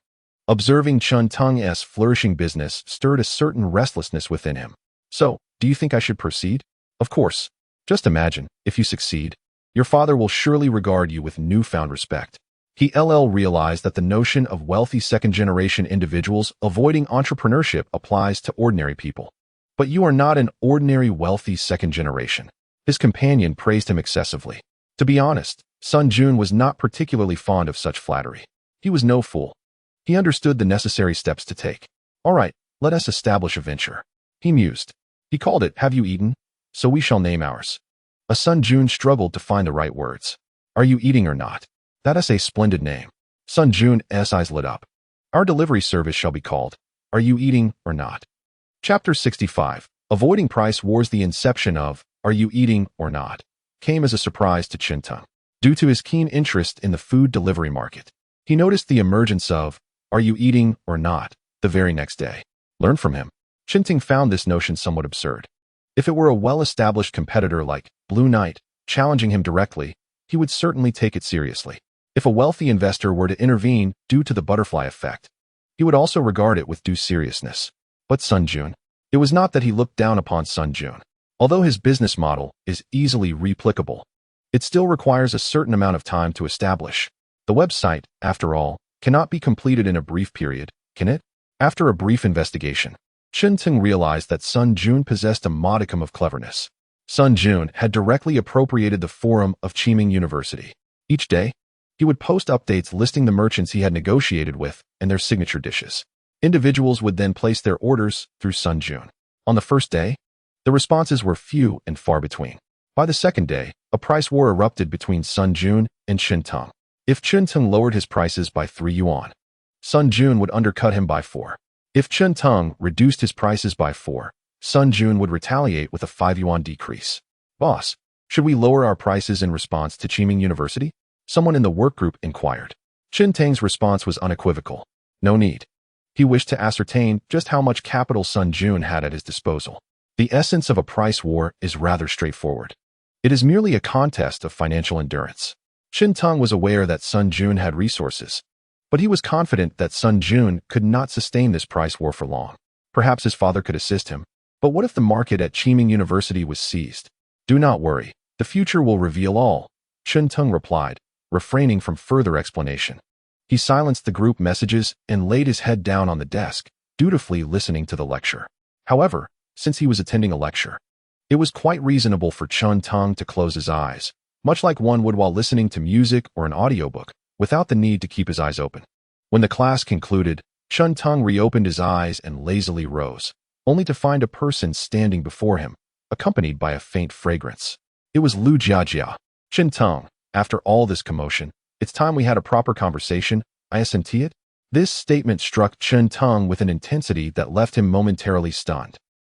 Observing Qinteng's flourishing business stirred a certain restlessness within him. So, do you think I should proceed? Of course. Just imagine, if you succeed, your father will surely regard you with newfound respect. He realized that the notion of wealthy second-generation individuals avoiding entrepreneurship applies to ordinary people. But you are not an ordinary wealthy second generation. His companion praised him excessively. To be honest, Sun Jun was not particularly fond of such flattery. He was no fool. He understood the necessary steps to take. All right, let us establish a venture. He mused. He called it, Have You Eaten? So we shall name ours. Sun Jun struggled to find the right words. Are you eating or not? That is a splendid name. Sun Jun's eyes lit up. Our delivery service shall be called, Are You Eating or Not? Chapter 65. Avoiding price wars. The inception of, Are You Eating or Not? Came as a surprise to Qinteng. Due to his keen interest in the food delivery market, he noticed the emergence of, Are You Eating or Not? The very next day. Learn from him. Qinteng found this notion somewhat absurd. If it were a well-established competitor like Blue Knight challenging him directly, he would certainly take it seriously. If a wealthy investor were to intervene due to the butterfly effect, he would also regard it with due seriousness. But Sun Jun? It was not that he looked down upon Sun Jun. Although his business model is easily replicable, it still requires a certain amount of time to establish. The website, after all, cannot be completed in a brief period, can it? After a brief investigation, Qinteng realized that Sun Jun possessed a modicum of cleverness. Sun Jun had directly appropriated the forum of Qiming University. Each day, he would post updates listing the merchants he had negotiated with and their signature dishes. Individuals would then place their orders through Sun Jun. On the first day, the responses were few and far between. By the second day, a price war erupted between Sun Jun and Qinteng. If Qinteng lowered his prices by 3 yuan, Sun Jun would undercut him by 4. If Qinteng reduced his prices by 4, Sun Jun would retaliate with a 5 yuan decrease. Boss, should we lower our prices in response to Qiming University? Someone in the work group inquired. Qinteng's response was unequivocal. No need. He wished to ascertain just how much capital Sun Jun had at his disposal. The essence of a price war is rather straightforward. It is merely a contest of financial endurance. Qinteng was aware that Sun Jun had resources, but he was confident that Sun Jun could not sustain this price war for long. Perhaps his father could assist him. But what if the market at Qiming University was seized? Do not worry. The future will reveal all, Qinteng replied, refraining from further explanation. He silenced the group messages and laid his head down on the desk, dutifully listening to the lecture. However, since he was attending a lecture, it was quite reasonable for Qinteng to close his eyes, much like one would while listening to music or an audiobook, without the need to keep his eyes open. When the class concluded, Qinteng reopened his eyes and lazily rose, only to find a person standing before him, accompanied by a faint fragrance. It was Lu Jiajia. Qinteng, after all this commotion, it's time we had a proper conversation, I assent it? This statement struck Qinteng with an intensity that left him momentarily stunned.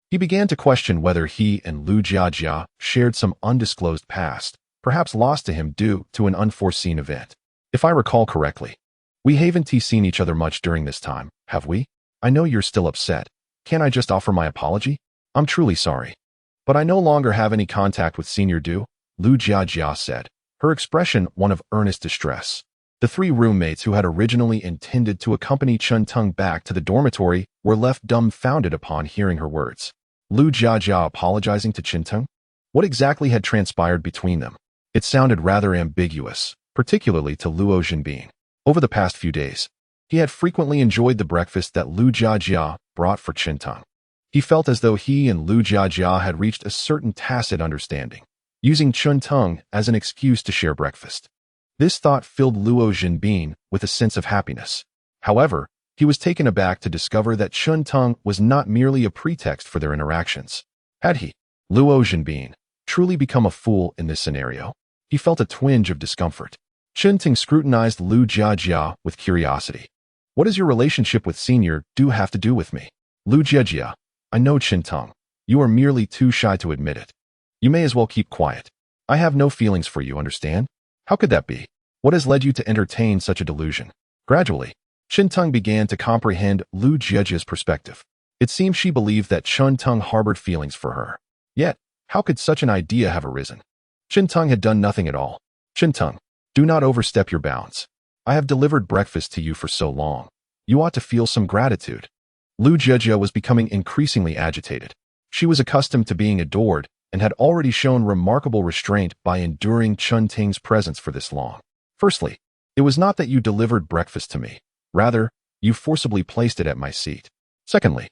He began to question whether he and Lu Jiajia shared some undisclosed past, perhaps lost to him due to an unforeseen event. If I recall correctly, we haven't seen each other much during this time, have we? I know you're still upset. Can't I just offer my apology? I'm truly sorry. But I no longer have any contact with Senior Du, Lu Jiajia said, her expression one of earnest distress. The 3 roommates who had originally intended to accompany Qinteng back to the dormitory were left dumbfounded upon hearing her words. Lu Jiajia apologizing to Qinteng? What exactly had transpired between them? It sounded rather ambiguous, particularly to Luo Jinbin. Over the past few days, he had frequently enjoyed the breakfast that Lu Jiajia brought for Qinteng. He felt as though he and Lu Jiajia had reached a certain tacit understanding, using Qinteng as an excuse to share breakfast. This thought filled Luo Jinbin with a sense of happiness. However, He was taken aback to discover that Chun Teng was not merely a pretext for their interactions. Had he, Luo Zhenbin, truly become a fool in this scenario? He felt a twinge of discomfort. Chun Teng scrutinized Lu Jiajia with curiosity. What does your relationship with Senior do have to do with me? Lu Jiajia, I know Chun Teng. You are merely too shy to admit it. You may as well keep quiet. I have no feelings for you, understand? How could that be? What has led you to entertain such a delusion? Gradually, Chun Teng began to comprehend Lu Jiajia's perspective. It seemed she believed that Chun Teng harbored feelings for her. Yet, how could such an idea have arisen? Chun Teng had done nothing at all. Chun Teng, do not overstep your bounds. I have delivered breakfast to you for so long. You ought to feel some gratitude. Lu Jiajia was becoming increasingly agitated. She was accustomed to being adored and had already shown remarkable restraint by enduring Chun Teng's presence for this long. Firstly, it was not that you delivered breakfast to me. Rather, you forcibly placed it at my seat. Secondly,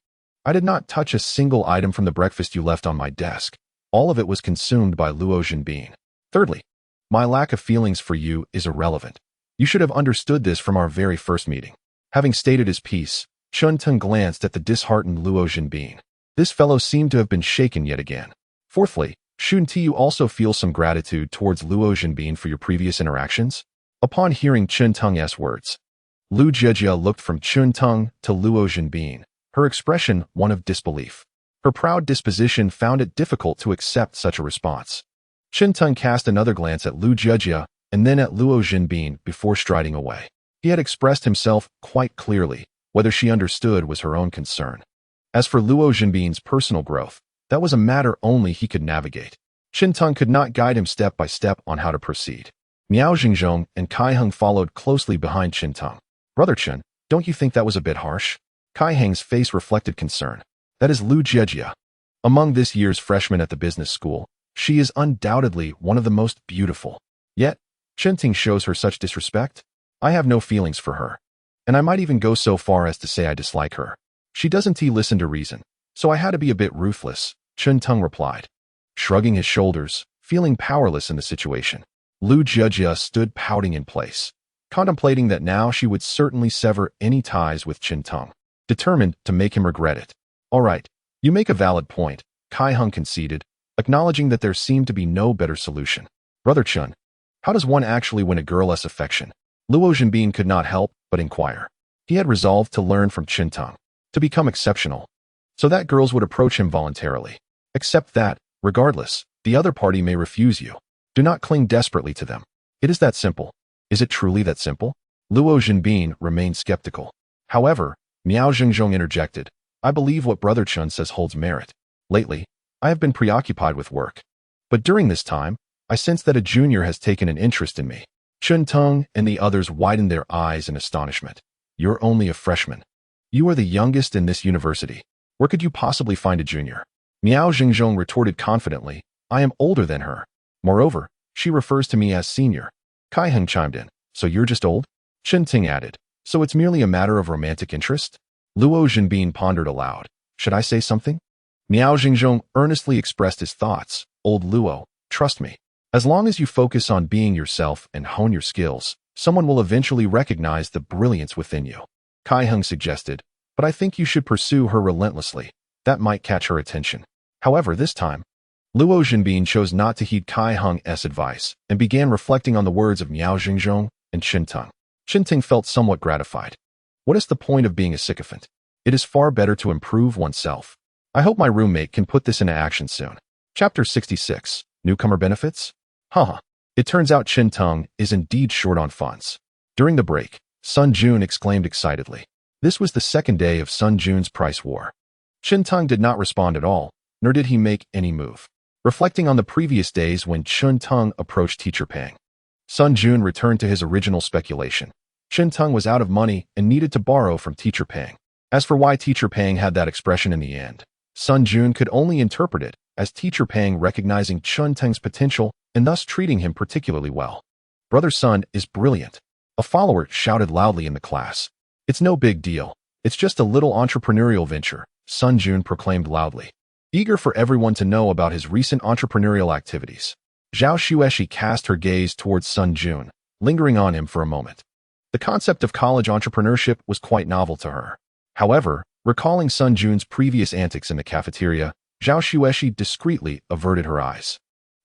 I did not touch a single item from the breakfast you left on my desk. All of it was consumed by Luo Zhenbin. Thirdly, my lack of feelings for you is irrelevant. You should have understood this from our very first meeting. Having stated his piece, Chun Teng glanced at the disheartened Luo Zhenbin. This fellow seemed to have been shaken yet again. Fourthly, shouldn't you also feel some gratitude towards Luo Zhenbin for your previous interactions? Upon hearing Chun Teng's words, Lu Jiajia looked from Chun Teng to Luo Zhenbin, her expression one of disbelief. Her proud disposition found it difficult to accept such a response. Chun Teng cast another glance at Lu Jiajia and then at Luo Zhenbin before striding away. He had expressed himself quite clearly. Whether she understood was her own concern. As for Luo Zhenbin's personal growth, that was a matter only he could navigate. Chun Teng could not guide him step by step on how to proceed. Miao Xingzhong and Kai Heng followed closely behind Chun Teng. Brother Chun, don't you think that was a bit harsh? Kai Heng's face reflected concern. That is Lu Jiajia. Among this year's freshmen at the business school, she is undoubtedly one of the most beautiful. Yet, Chun Teng shows her such disrespect? I have no feelings for her. And I might even go so far as to say I dislike her. She doesn't listen to reason, so I had to be a bit ruthless, Chun Teng replied. Shrugging his shoulders, feeling powerless in the situation, Lu Jiajia stood pouting in place, contemplating that now she would certainly sever any ties with Chun Teng, determined to make him regret it. All right, you make a valid point, Kai Heng conceded, acknowledging that there seemed to be no better solution. Brother Chun, how does one actually win a girl's affection? Luo Zhenbin could not help but inquire. He had resolved to learn from Chun Teng, to become exceptional, so that girls would approach him voluntarily. Except that, regardless, the other party may refuse you. Do not cling desperately to them. It is that simple. Is it truly that simple? Luo Zhenbin remained skeptical. However, Miao Xingzhong interjected. I believe what Brother Chun says holds merit. Lately, I have been preoccupied with work. But during this time, I sense that a junior has taken an interest in me. Chun Teng and the others widened their eyes in astonishment. You're only a freshman. You are the youngest in this university. Where could you possibly find a junior? Miao Xingzhong retorted confidently. I am older than her. Moreover, she refers to me as senior. Kai Heng chimed in. So you're just old? Chun Teng added. So it's merely a matter of romantic interest? Luo Zhenbin pondered aloud. Should I say something? Miao Xingzhong earnestly expressed his thoughts. Old Luo, trust me. As long as you focus on being yourself and hone your skills, someone will eventually recognize the brilliance within you. Kai Heng suggested, but I think you should pursue her relentlessly. That might catch her attention. However, this time, Luo Zhenbin chose not to heed Kai Heng's advice and began reflecting on the words of Miao Xingzhong and Chun Teng. Chun Teng felt somewhat gratified. What is the point of being a sycophant? It is far better to improve oneself. I hope my roommate can put this into action soon. Chapter 66. Newcomer Benefits? Haha. It turns out Chun Teng is indeed short on funds. During the break, Sun Jun exclaimed excitedly. This was the second day of Sun Jun's price war. Chun Teng did not respond at all, nor did he make any move. Reflecting on the previous days when Chun Teng approached Teacher Pang, Sun Jun returned to his original speculation. Chun Teng was out of money and needed to borrow from Teacher Pang. As for why Teacher Pang had that expression in the end, Sun Jun could only interpret it as Teacher Pang recognizing Chun Teng's potential and thus treating him particularly well. Brother Sun is brilliant. A follower shouted loudly in the class. It's no big deal. It's just a little entrepreneurial venture, Sun Jun proclaimed loudly, eager for everyone to know about his recent entrepreneurial activities. Zhao Xueshi cast her gaze towards Sun Jun, lingering on him for a moment. The concept of college entrepreneurship was quite novel to her. However, recalling Sun Jun's previous antics in the cafeteria, Zhao Xueshi discreetly averted her eyes.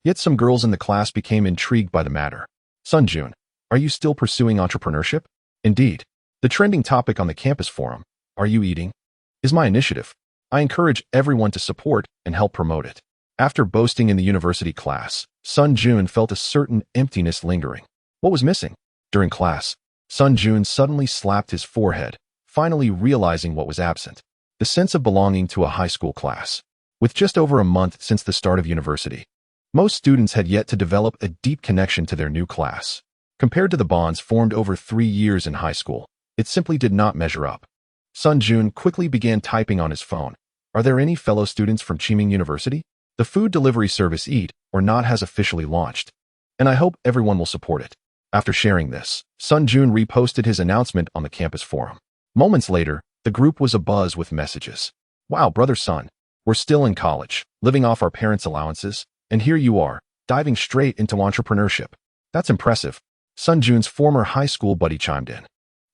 Yet some girls in the class became intrigued by the matter. Sun Jun, are you still pursuing entrepreneurship? Indeed. The trending topic on the campus forum, are you eating? Is my initiative. I encourage everyone to support and help promote it. After boasting in the university class, Sun Jun felt a certain emptiness lingering. What was missing? During class, Sun Jun suddenly slapped his forehead, finally realizing what was absent. The sense of belonging to a high school class. With just over a month since the start of university, most students had yet to develop a deep connection to their new class. Compared to the bonds formed over 3 years in high school, it simply did not measure up. Sun Jun quickly began typing on his phone. Are there any fellow students from Qiming University? The food delivery service Eat or Not has officially launched, and I hope everyone will support it. After sharing this, Sun Jun reposted his announcement on the campus forum. Moments later, the group was abuzz with messages. Wow, brother Sun, we're still in college, living off our parents' allowances, and here you are, diving straight into entrepreneurship. That's impressive. Sun Jun's former high school buddy chimed in.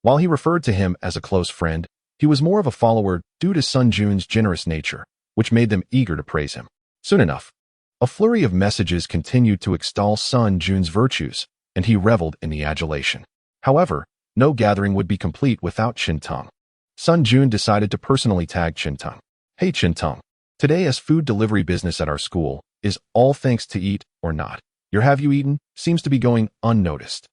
While he referred to him as a close friend, he was more of a follower due to Sun Jun's generous nature, which made them eager to praise him. Soon enough, a flurry of messages continued to extol Sun Jun's virtues, and he reveled in the adulation. However, no gathering would be complete without Qinteng. Sun Jun decided to personally tag Qinteng. Hey Qinteng, today as food delivery business at our school is all thanks to Eat or Not. Your Have You Eaten seems to be going unnoticed.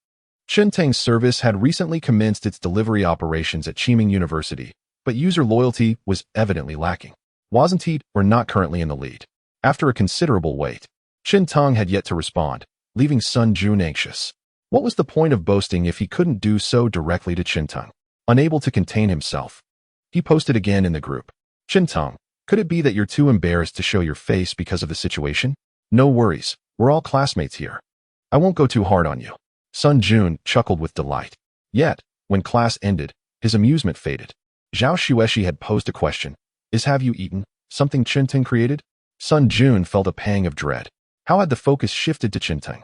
Qinteng's service had recently commenced its delivery operations at Qiming University, but user loyalty was evidently lacking. Wasn't Eat or Not currently in the lead? After a considerable wait, Qinteng had yet to respond, leaving Sun Jun anxious. What was the point of boasting if he couldn't do so directly to Qinteng? Unable to contain himself, he posted again in the group. Qinteng, could it be that you're too embarrassed to show your face because of the situation? No worries, we're all classmates here. I won't go too hard on you. Sun Jun chuckled with delight. Yet, when class ended, his amusement faded. Zhao Xueshi had posed a question. Is Have You Eaten something Qinteng created? Sun Jun felt a pang of dread. How had the focus shifted to Qinteng?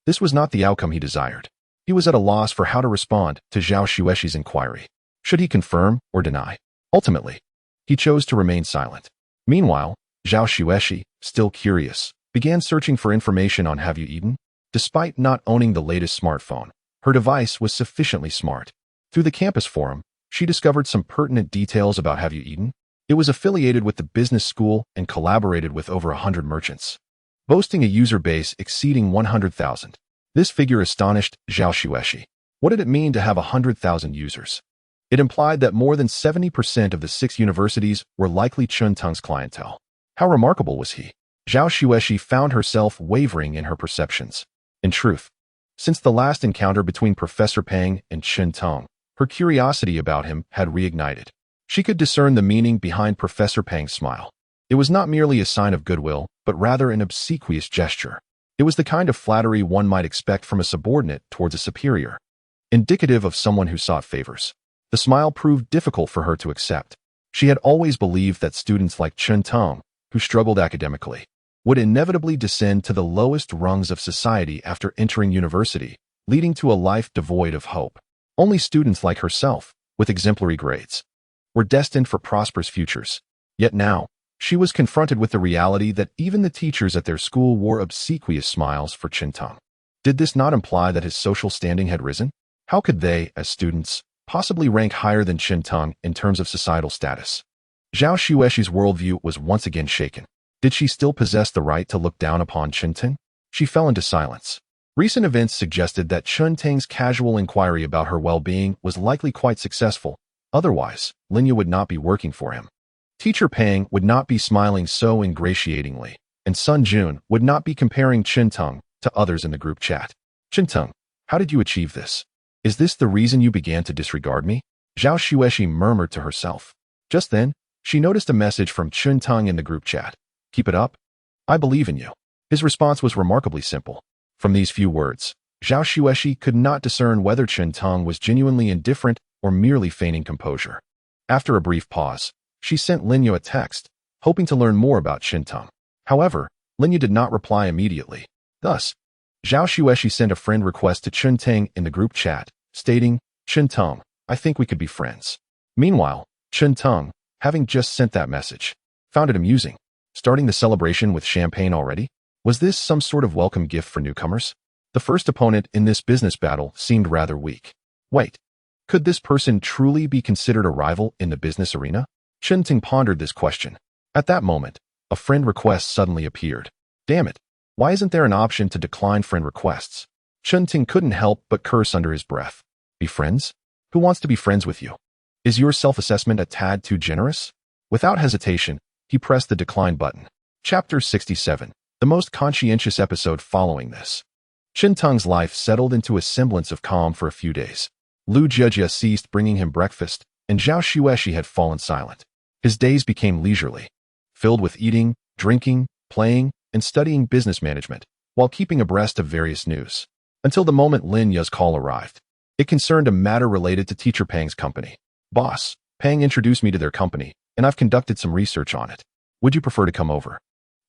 This was not the outcome he desired. He was at a loss for how to respond to Zhao Xueshi's inquiry. Should he confirm or deny? Ultimately, he chose to remain silent. Meanwhile, Zhao Xueshi, still curious, began searching for information on Have You Eaten? Despite not owning the latest smartphone, her device was sufficiently smart. Through the campus forum, she discovered some pertinent details about Have You Eaten? It was affiliated with the business school and collaborated with over 100 merchants, boasting a user base exceeding 100,000. This figure astonished Zhao Xueshi. What did it mean to have 100,000 users? It implied that more than 70% of the 6 universities were likely Qinteng's clientele. How remarkable was he? Zhao Xueshi found herself wavering in her perceptions. In truth, since the last encounter between Professor Pang and Qinteng, her curiosity about him had reignited. She could discern the meaning behind Professor Pang's smile. It was not merely a sign of goodwill, but rather an obsequious gesture. It was the kind of flattery one might expect from a subordinate towards a superior, indicative of someone who sought favors. The smile proved difficult for her to accept. She had always believed that students like Qinteng, who struggled academically, would inevitably descend to the lowest rungs of society after entering university, leading to a life devoid of hope. Only students like herself, with exemplary grades, were destined for prosperous futures. Yet now, she was confronted with the reality that even the teachers at their school wore obsequious smiles for Qinteng. Did this not imply that his social standing had risen? How could they, as students, possibly rank higher than Qinteng in terms of societal status? Zhao Xueshi's worldview was once again shaken. Did she still possess the right to look down upon Qinteng? She fell into silence. Recent events suggested that Qinteng's casual inquiry about her well-being was likely quite successful. Otherwise, Linya would not be working for him. Teacher Pang would not be smiling so ingratiatingly, and Sun Jun would not be comparing Qinteng to others in the group chat. Qinteng, how did you achieve this? Is this the reason you began to disregard me? Zhao Xueshi murmured to herself. Just then, she noticed a message from Qinteng in the group chat. Keep it up. I believe in you. His response was remarkably simple. From these few words, Zhao Xueshi could not discern whether Qinteng was genuinely indifferent or merely feigning composure. After a brief pause, she sent Linya a text, hoping to learn more about Qinteng. However, Linya did not reply immediately. Thus, Zhao Xueshi sent a friend request to Qinteng in the group chat, stating, Chen Teng, I think we could be friends. Meanwhile, Chen Teng, having just sent that message, found it amusing. Starting the celebration with champagne already? Was this some sort of welcome gift for newcomers? The first opponent in this business battle seemed rather weak. Wait, could this person truly be considered a rival in the business arena? Chen Teng pondered this question. At that moment, a friend request suddenly appeared. Damn it, why isn't there an option to decline friend requests? Chen Teng couldn't help but curse under his breath. Be friends? Who wants to be friends with you? Is your self-assessment a tad too generous? Without hesitation, he pressed the decline button. Chapter 67, the most conscientious episode following this. Chen Teng's life settled into a semblance of calm for a few days. Lu Jiejie ceased bringing him breakfast, and Zhao Xueshi had fallen silent. His days became leisurely, filled with eating, drinking, playing, and studying business management, while keeping abreast of various news. Until the moment Lin Ya's call arrived. It concerned a matter related to teacher Pang's company. Boss, Pang introduced me to their company, and I've conducted some research on it. Would you prefer to come over?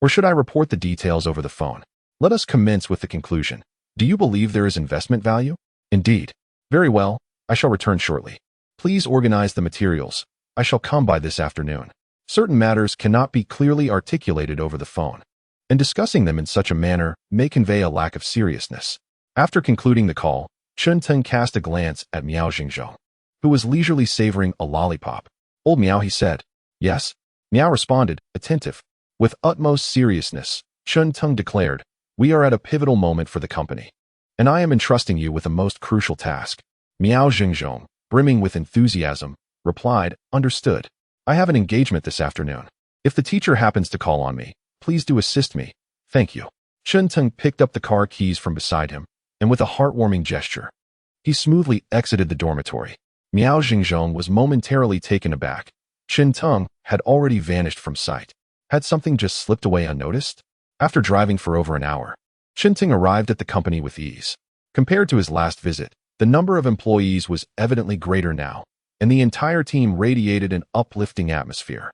Or should I report the details over the phone? Let us commence with the conclusion. Do you believe there is investment value? Indeed. Very well, I shall return shortly. Please organize the materials. I shall come by this afternoon. Certain matters cannot be clearly articulated over the phone, and discussing them in such a manner may convey a lack of seriousness. After concluding the call, Chen Teng cast a glance at Miao Xingzhou, who was leisurely savoring a lollipop. Old Miao, he said. Yes. Miao responded, attentive. With utmost seriousness, Chen Teng declared, we are at a pivotal moment for the company, and I am entrusting you with a most crucial task. Miao Xingzhou, brimming with enthusiasm, replied, understood. I have an engagement this afternoon. If the teacher happens to call on me, please do assist me. Thank you. Chen Teng picked up the car keys from beside him, and with a heartwarming gesture, he smoothly exited the dormitory. Miao Xingzhou was momentarily taken aback. Chen Teng had already vanished from sight. Had something just slipped away unnoticed? After driving for over an hour, Chen Teng arrived at the company with ease. Compared to his last visit, the number of employees was evidently greater now, and the entire team radiated an uplifting atmosphere.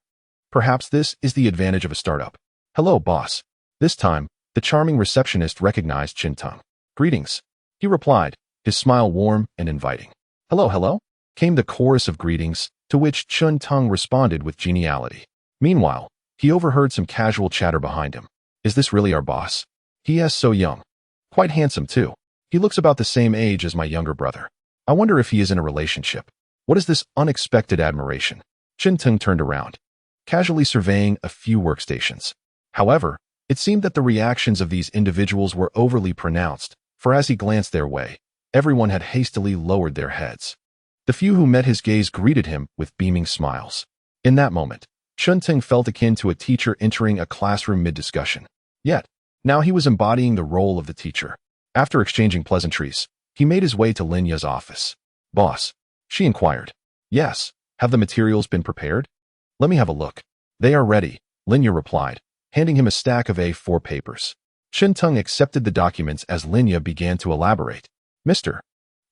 Perhaps this is the advantage of a startup. Hello, boss. This time, the charming receptionist recognized Chen Teng. Greetings, he replied, his smile warm and inviting. Hello, hello, came the chorus of greetings, to which Chen Teng responded with geniality. Meanwhile, he overheard some casual chatter behind him. Is this really our boss? He is so young. Quite handsome, too. He looks about the same age as my younger brother. I wonder if he is in a relationship. What is this unexpected admiration? Chen Teng turned around, casually surveying a few workstations. However, it seemed that the reactions of these individuals were overly pronounced, for as he glanced their way, everyone had hastily lowered their heads. The few who met his gaze greeted him with beaming smiles. In that moment, Chen Teng felt akin to a teacher entering a classroom mid-discussion. Yet, now he was embodying the role of the teacher. After exchanging pleasantries, he made his way to Lin Ya's office. Boss, she inquired. Yes, have the materials been prepared? Let me have a look. They are ready, Lin Ya replied, handing him a stack of A4 papers. Chen Teng accepted the documents as Lin Ya began to elaborate. Mr.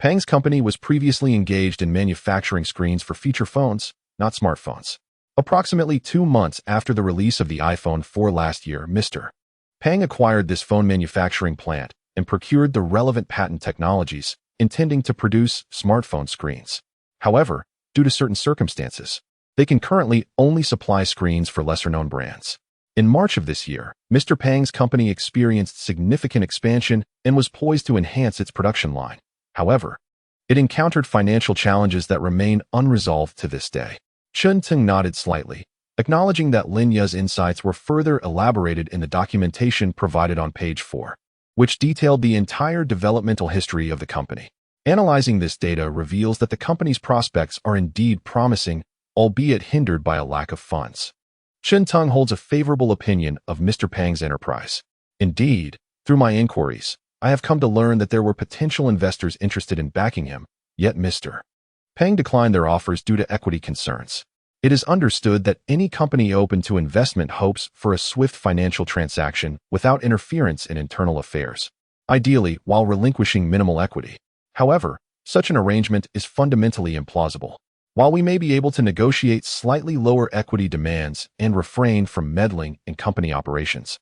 Pang's company was previously engaged in manufacturing screens for feature phones, not smartphones. Approximately 2 months after the release of the iPhone 4 last year, Mr. Pang acquired this phone manufacturing plant and procured the relevant patent technologies, intending to produce smartphone screens. However, due to certain circumstances, they can currently only supply screens for lesser-known brands. In March of this year, Mr. Pang's company experienced significant expansion and was poised to enhance its production line. However, it encountered financial challenges that remain unresolved to this day. Chen Teng nodded slightly, acknowledging that Lin Ya's insights were further elaborated in the documentation provided on page 4, which detailed the entire developmental history of the company. Analyzing this data reveals that the company's prospects are indeed promising, albeit hindered by a lack of funds. Chen Teng holds a favorable opinion of Mr. Pang's enterprise. Indeed, through my inquiries, I have come to learn that there were potential investors interested in backing him, yet Mr. Pang declined their offers due to equity concerns. It is understood that any company open to investment hopes for a swift financial transaction without interference in internal affairs, ideally while relinquishing minimal equity. However, such an arrangement is fundamentally implausible. While we may be able to negotiate slightly lower equity demands and refrain from meddling in company operations,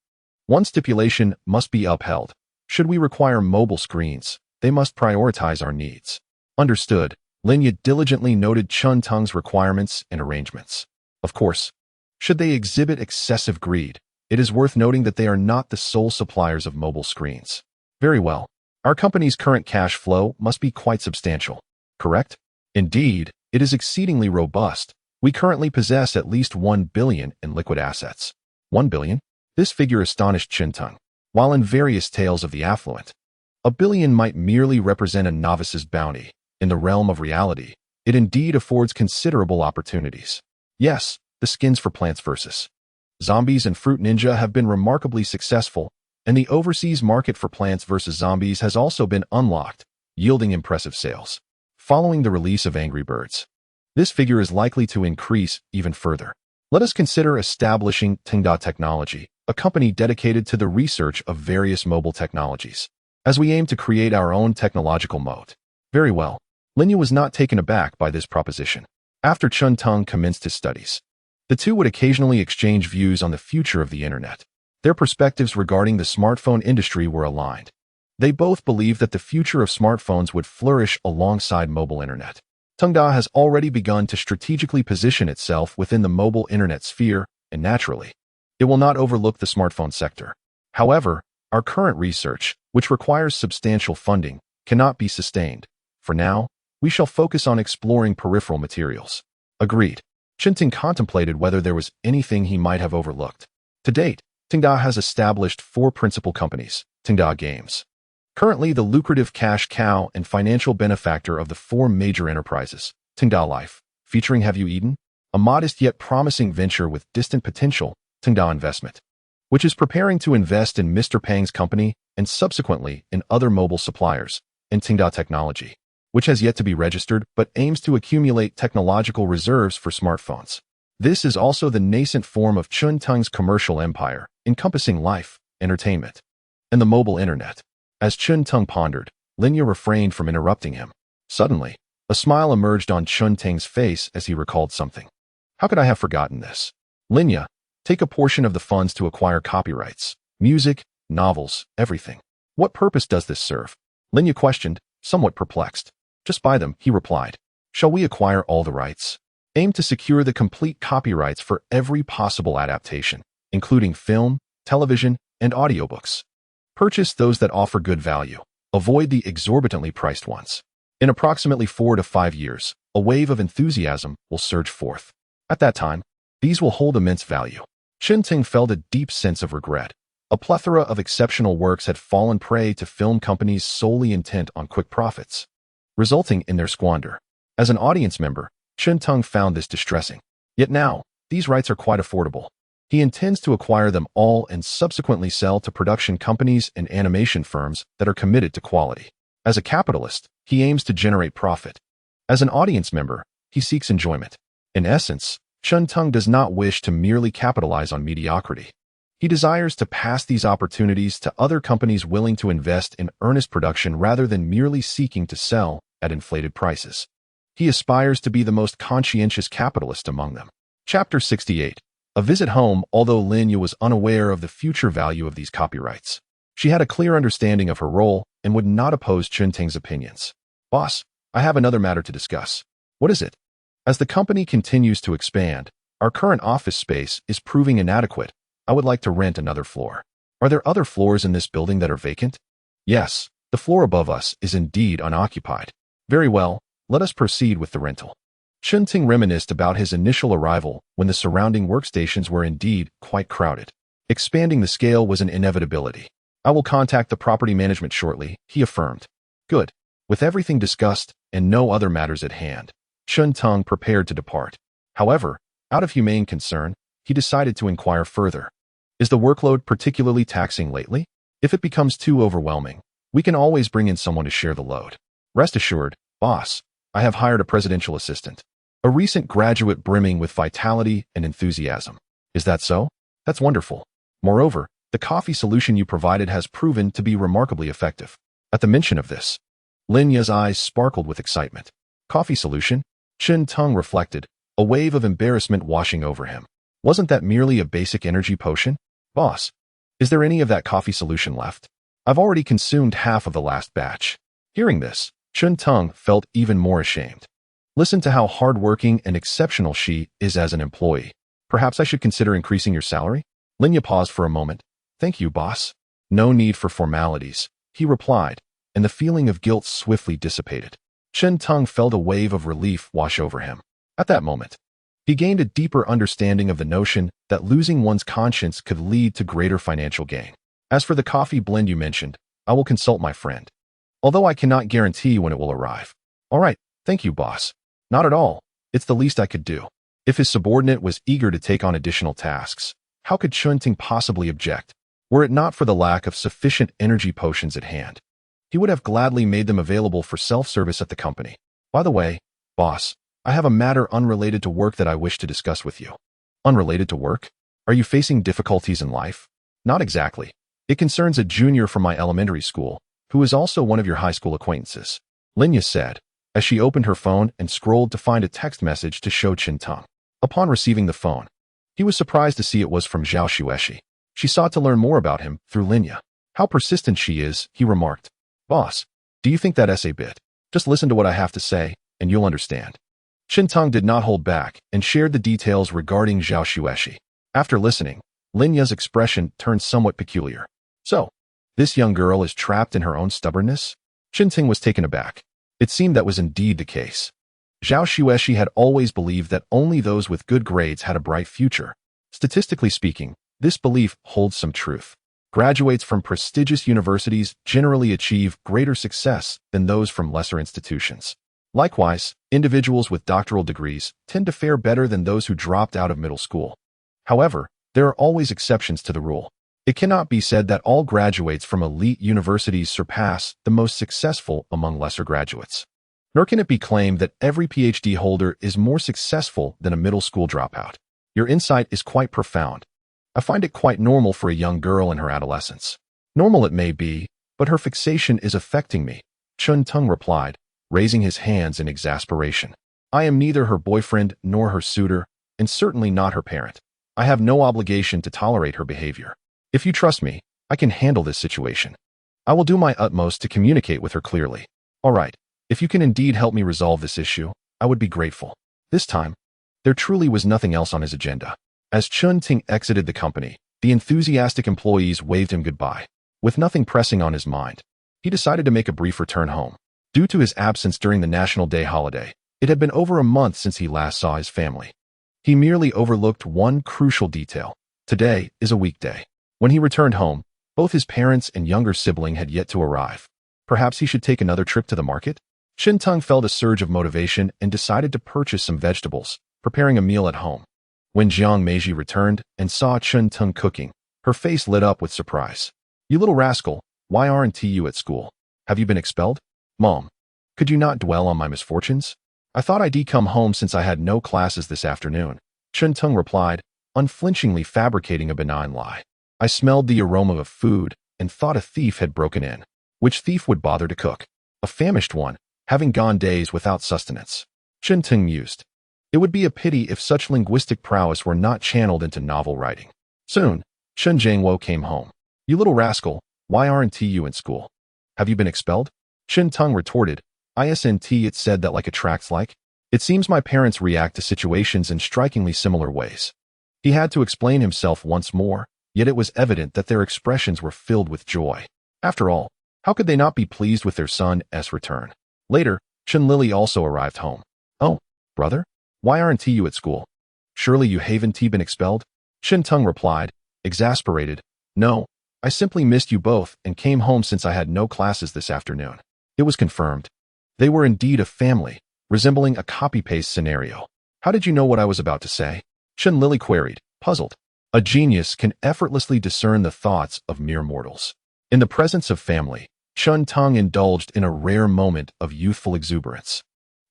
one stipulation must be upheld. Should we require mobile screens, they must prioritize our needs. Understood, Linya diligently noted Chun Tung's requirements and arrangements. Of course, should they exhibit excessive greed, it is worth noting that they are not the sole suppliers of mobile screens. Very well. Our company's current cash flow must be quite substantial, correct? Indeed, it is exceedingly robust. We currently possess at least 1 billion in liquid assets. 1 billion? This figure astonished Chintung. While in various tales of the affluent, a billion might merely represent a novice's bounty. In the realm of reality, it indeed affords considerable opportunities. Yes, the skins for Plants vs. Zombies and Fruit Ninja have been remarkably successful, and the overseas market for Plants vs. Zombies has also been unlocked, yielding impressive sales. Following the release of Angry Birds, this figure is likely to increase even further. Let us consider establishing Tingda Technology, a company dedicated to the research of various mobile technologies, as we aim to create our own technological moat. Very well. Linya was not taken aback by this proposition. After Chun Tung commenced his studies, the two would occasionally exchange views on the future of the internet. Their perspectives regarding the smartphone industry were aligned. They both believed that the future of smartphones would flourish alongside mobile internet. Tungda has already begun to strategically position itself within the mobile internet sphere, and naturally, it will not overlook the smartphone sector. However, our current research, which requires substantial funding, cannot be sustained. For now, we shall focus on exploring peripheral materials. Agreed. Chinting contemplated whether there was anything he might have overlooked. To date, Tingda has established 4 principal companies. Tingda Games, currently the lucrative cash cow and financial benefactor of the 4 major enterprises. Tingda Life, featuring Have You Eaten? A modest yet promising venture with distant potential. Tingda Investment, which is preparing to invest in Mr. Pang's company and subsequently in other mobile suppliers. And Tingda Technology, which has yet to be registered but aims to accumulate technological reserves for smartphones. This is also the nascent form of Chun Tung's commercial empire, encompassing life, entertainment, and the mobile internet. As Chun Tung pondered, Linya refrained from interrupting him. Suddenly, a smile emerged on Chun Tung's face as he recalled something. How could I have forgotten this? Linya, take a portion of the funds to acquire copyrights, music, novels, everything. What purpose does this serve? Linya questioned, somewhat perplexed. Just buy them, he replied. Shall we acquire all the rights? Aim to secure the complete copyrights for every possible adaptation, including film, television, and audiobooks. Purchase those that offer good value. Avoid the exorbitantly priced ones. In approximately 4 to 5 years, a wave of enthusiasm will surge forth. At that time, these will hold immense value. Chinting felt a deep sense of regret. A plethora of exceptional works had fallen prey to film companies solely intent on quick profits, resulting in their squander. As an audience member, Chintung found this distressing. Yet now, these rights are quite affordable. He intends to acquire them all and subsequently sell to production companies and animation firms that are committed to quality. As a capitalist, he aims to generate profit. As an audience member, he seeks enjoyment. In essence, Chintung does not wish to merely capitalize on mediocrity. He desires to pass these opportunities to other companies willing to invest in earnest production rather than merely seeking to sell at inflated prices. He aspires to be the most conscientious capitalist among them. Chapter 68. A visit home. Although Linya was unaware of the future value of these copyrights, she had a clear understanding of her role and would not oppose Chinting's opinions. Boss, I have another matter to discuss. What is it? As the company continues to expand, our current office space is proving inadequate. I would like to rent another floor. Are there other floors in this building that are vacant? Yes, the floor above us is indeed unoccupied. Very well, let us proceed with the rental. Chinting reminisced about his initial arrival when the surrounding workstations were indeed quite crowded. Expanding the scale was an inevitability. I will contact the property management shortly, he affirmed. Good. With everything discussed and no other matters at hand, Chintung prepared to depart. However, out of humane concern, he decided to inquire further. Is the workload particularly taxing lately? If it becomes too overwhelming, we can always bring in someone to share the load. Rest assured, boss, I have hired a presidential assistant. A recent graduate brimming with vitality and enthusiasm. Is that so? That's wonderful. Moreover, the coffee solution you provided has proven to be remarkably effective. At the mention of this, Linya's eyes sparkled with excitement. Coffee solution? Chintung reflected, a wave of embarrassment washing over him. Wasn't that merely a basic energy potion? Boss, is there any of that coffee solution left? I've already consumed half of the last batch. Hearing this, Chun Tung felt even more ashamed. Listen to how hardworking and exceptional she is as an employee. Perhaps I should consider increasing your salary? Linya paused for a moment. Thank you, boss. No need for formalities, he replied, and the feeling of guilt swiftly dissipated. Chun Tung felt a wave of relief wash over him. At that moment, he gained a deeper understanding of the notion that losing one's conscience could lead to greater financial gain. As for the coffee blend you mentioned, I will consult my friend, although I cannot guarantee when it will arrive. All right, thank you, boss. Not at all. It's the least I could do. If his subordinate was eager to take on additional tasks, how could Chun Tung possibly object? Were it not for the lack of sufficient energy potions at hand, he would have gladly made them available for self-service at the company. By the way, boss, I have a matter unrelated to work that I wish to discuss with you. Unrelated to work? Are you facing difficulties in life? Not exactly. It concerns a junior from my elementary school, who is also one of your high school acquaintances, Linya said, as she opened her phone and scrolled to find a text message to show Chun Tung. Upon receiving the phone, he was surprised to see it was from Zhao Xueshi. She sought to learn more about him through Linya. How persistent she is, he remarked. Boss, do you think that essay bit? Just listen to what I have to say, and you'll understand. Chun Tung did not hold back and shared the details regarding Zhao Xueshi. After listening, Linya's expression turned somewhat peculiar. So, this young girl is trapped in her own stubbornness? Chun Tung was taken aback. It seemed that was indeed the case. Zhao Xueshi had always believed that only those with good grades had a bright future. Statistically speaking, this belief holds some truth. Graduates from prestigious universities generally achieve greater success than those from lesser institutions. Likewise, individuals with doctoral degrees tend to fare better than those who dropped out of middle school. However, there are always exceptions to the rule. It cannot be said that all graduates from elite universities surpass the most successful among lesser graduates. Nor can it be claimed that every PhD holder is more successful than a middle school dropout. Your insight is quite profound. I find it quite normal for a young girl in her adolescence. Normal it may be, but her fixation is affecting me, Chun Tung replied, raising his hands in exasperation. I am neither her boyfriend nor her suitor, and certainly not her parent. I have no obligation to tolerate her behavior. If you trust me, I can handle this situation. I will do my utmost to communicate with her clearly. All right, if you can indeed help me resolve this issue, I would be grateful. This time, there truly was nothing else on his agenda. As Chun Tung exited the company, the enthusiastic employees waved him goodbye. With nothing pressing on his mind, he decided to make a brief return home. Due to his absence during the National Day holiday, it had been over a month since he last saw his family. He merely overlooked one crucial detail. Today is a weekday. When he returned home, both his parents and younger sibling had yet to arrive. Perhaps he should take another trip to the market? Chun Tung felt a surge of motivation and decided to purchase some vegetables, preparing a meal at home. When Jiang Meiji returned and saw Chun Tung cooking, her face lit up with surprise. You little rascal, why aren't you at school? Have you been expelled? Mom, could you not dwell on my misfortunes? I thought I'd come home since I had no classes this afternoon, Chun Tung replied, unflinchingly fabricating a benign lie. I smelled the aroma of food and thought a thief had broken in. Which thief would bother to cook? A famished one, having gone days without sustenance. Chun Tung mused. It would be a pity if such linguistic prowess were not channeled into novel writing. Soon, Chun Jiangwo came home. You little rascal, why aren't you in school? Have you been expelled? Chun Tung retorted. Isn't it said that like attracts like? It seems my parents react to situations in strikingly similar ways. He had to explain himself once more, yet it was evident that their expressions were filled with joy. After all, how could they not be pleased with their son's return? Later, Chun Lily also arrived home. Oh, brother? Why aren't you at school? Surely you haven't been expelled? Chun Tung replied, exasperated. No, I simply missed you both and came home since I had no classes this afternoon. It was confirmed. They were indeed a family, resembling a copy-paste scenario. How did you know what I was about to say? Chun Lily queried, puzzled. A genius can effortlessly discern the thoughts of mere mortals. In the presence of family, Chun Tung indulged in a rare moment of youthful exuberance.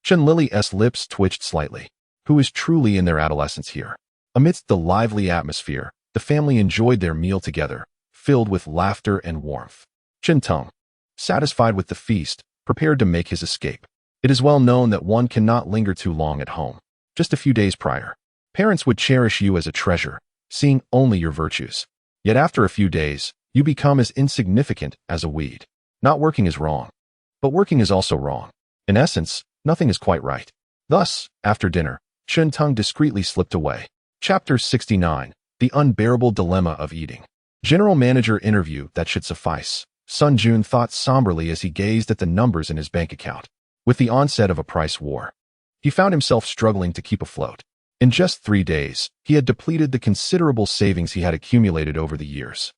Chun Lily's lips twitched slightly. Who is truly in their adolescence here? Amidst the lively atmosphere, the family enjoyed their meal together, filled with laughter and warmth. Chun Tung, satisfied with the feast, prepared to make his escape. It is well known that one cannot linger too long at home. Just a few days prior, parents would cherish you as a treasure, seeing only your virtues. Yet after a few days, you become as insignificant as a weed. Not working is wrong. But working is also wrong. In essence, nothing is quite right. Thus, after dinner, Chen Teng discreetly slipped away. Chapter 69. The Unbearable Dilemma of Eating. General Manager interview that should suffice. Sun Jun thought somberly as he gazed at the numbers in his bank account. With the onset of a price war, he found himself struggling to keep afloat. In just 3 days, he had depleted the considerable savings he had accumulated over the years.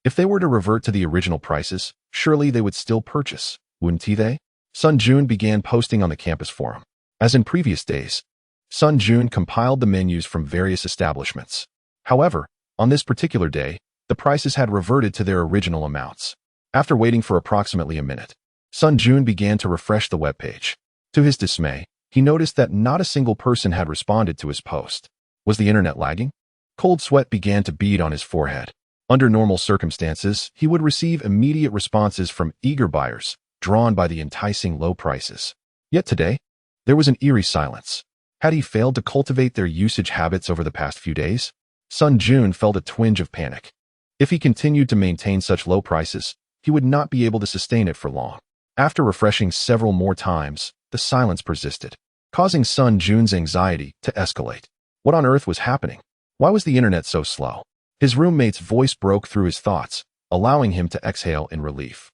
If they were to revert to the original prices, surely they would still purchase, wouldn't they? Sun Jun began posting on the campus forum. As in previous days, Sun Jun compiled the menus from various establishments. However, on this particular day, the prices had reverted to their original amounts. After waiting for approximately a minute, Sun Jun began to refresh the webpage. To his dismay, he noticed that not a single person had responded to his post. Was the internet lagging? Cold sweat began to bead on his forehead. Under normal circumstances, he would receive immediate responses from eager buyers, drawn by the enticing low prices. Yet today, there was an eerie silence. Had he failed to cultivate their usage habits over the past few days? Sun Jun felt a twinge of panic. If he continued to maintain such low prices, he would not be able to sustain it for long. After refreshing several more times, the silence persisted, causing Sun Jun's anxiety to escalate. What on earth was happening? Why was the internet so slow? His roommate's voice broke through his thoughts, allowing him to exhale in relief.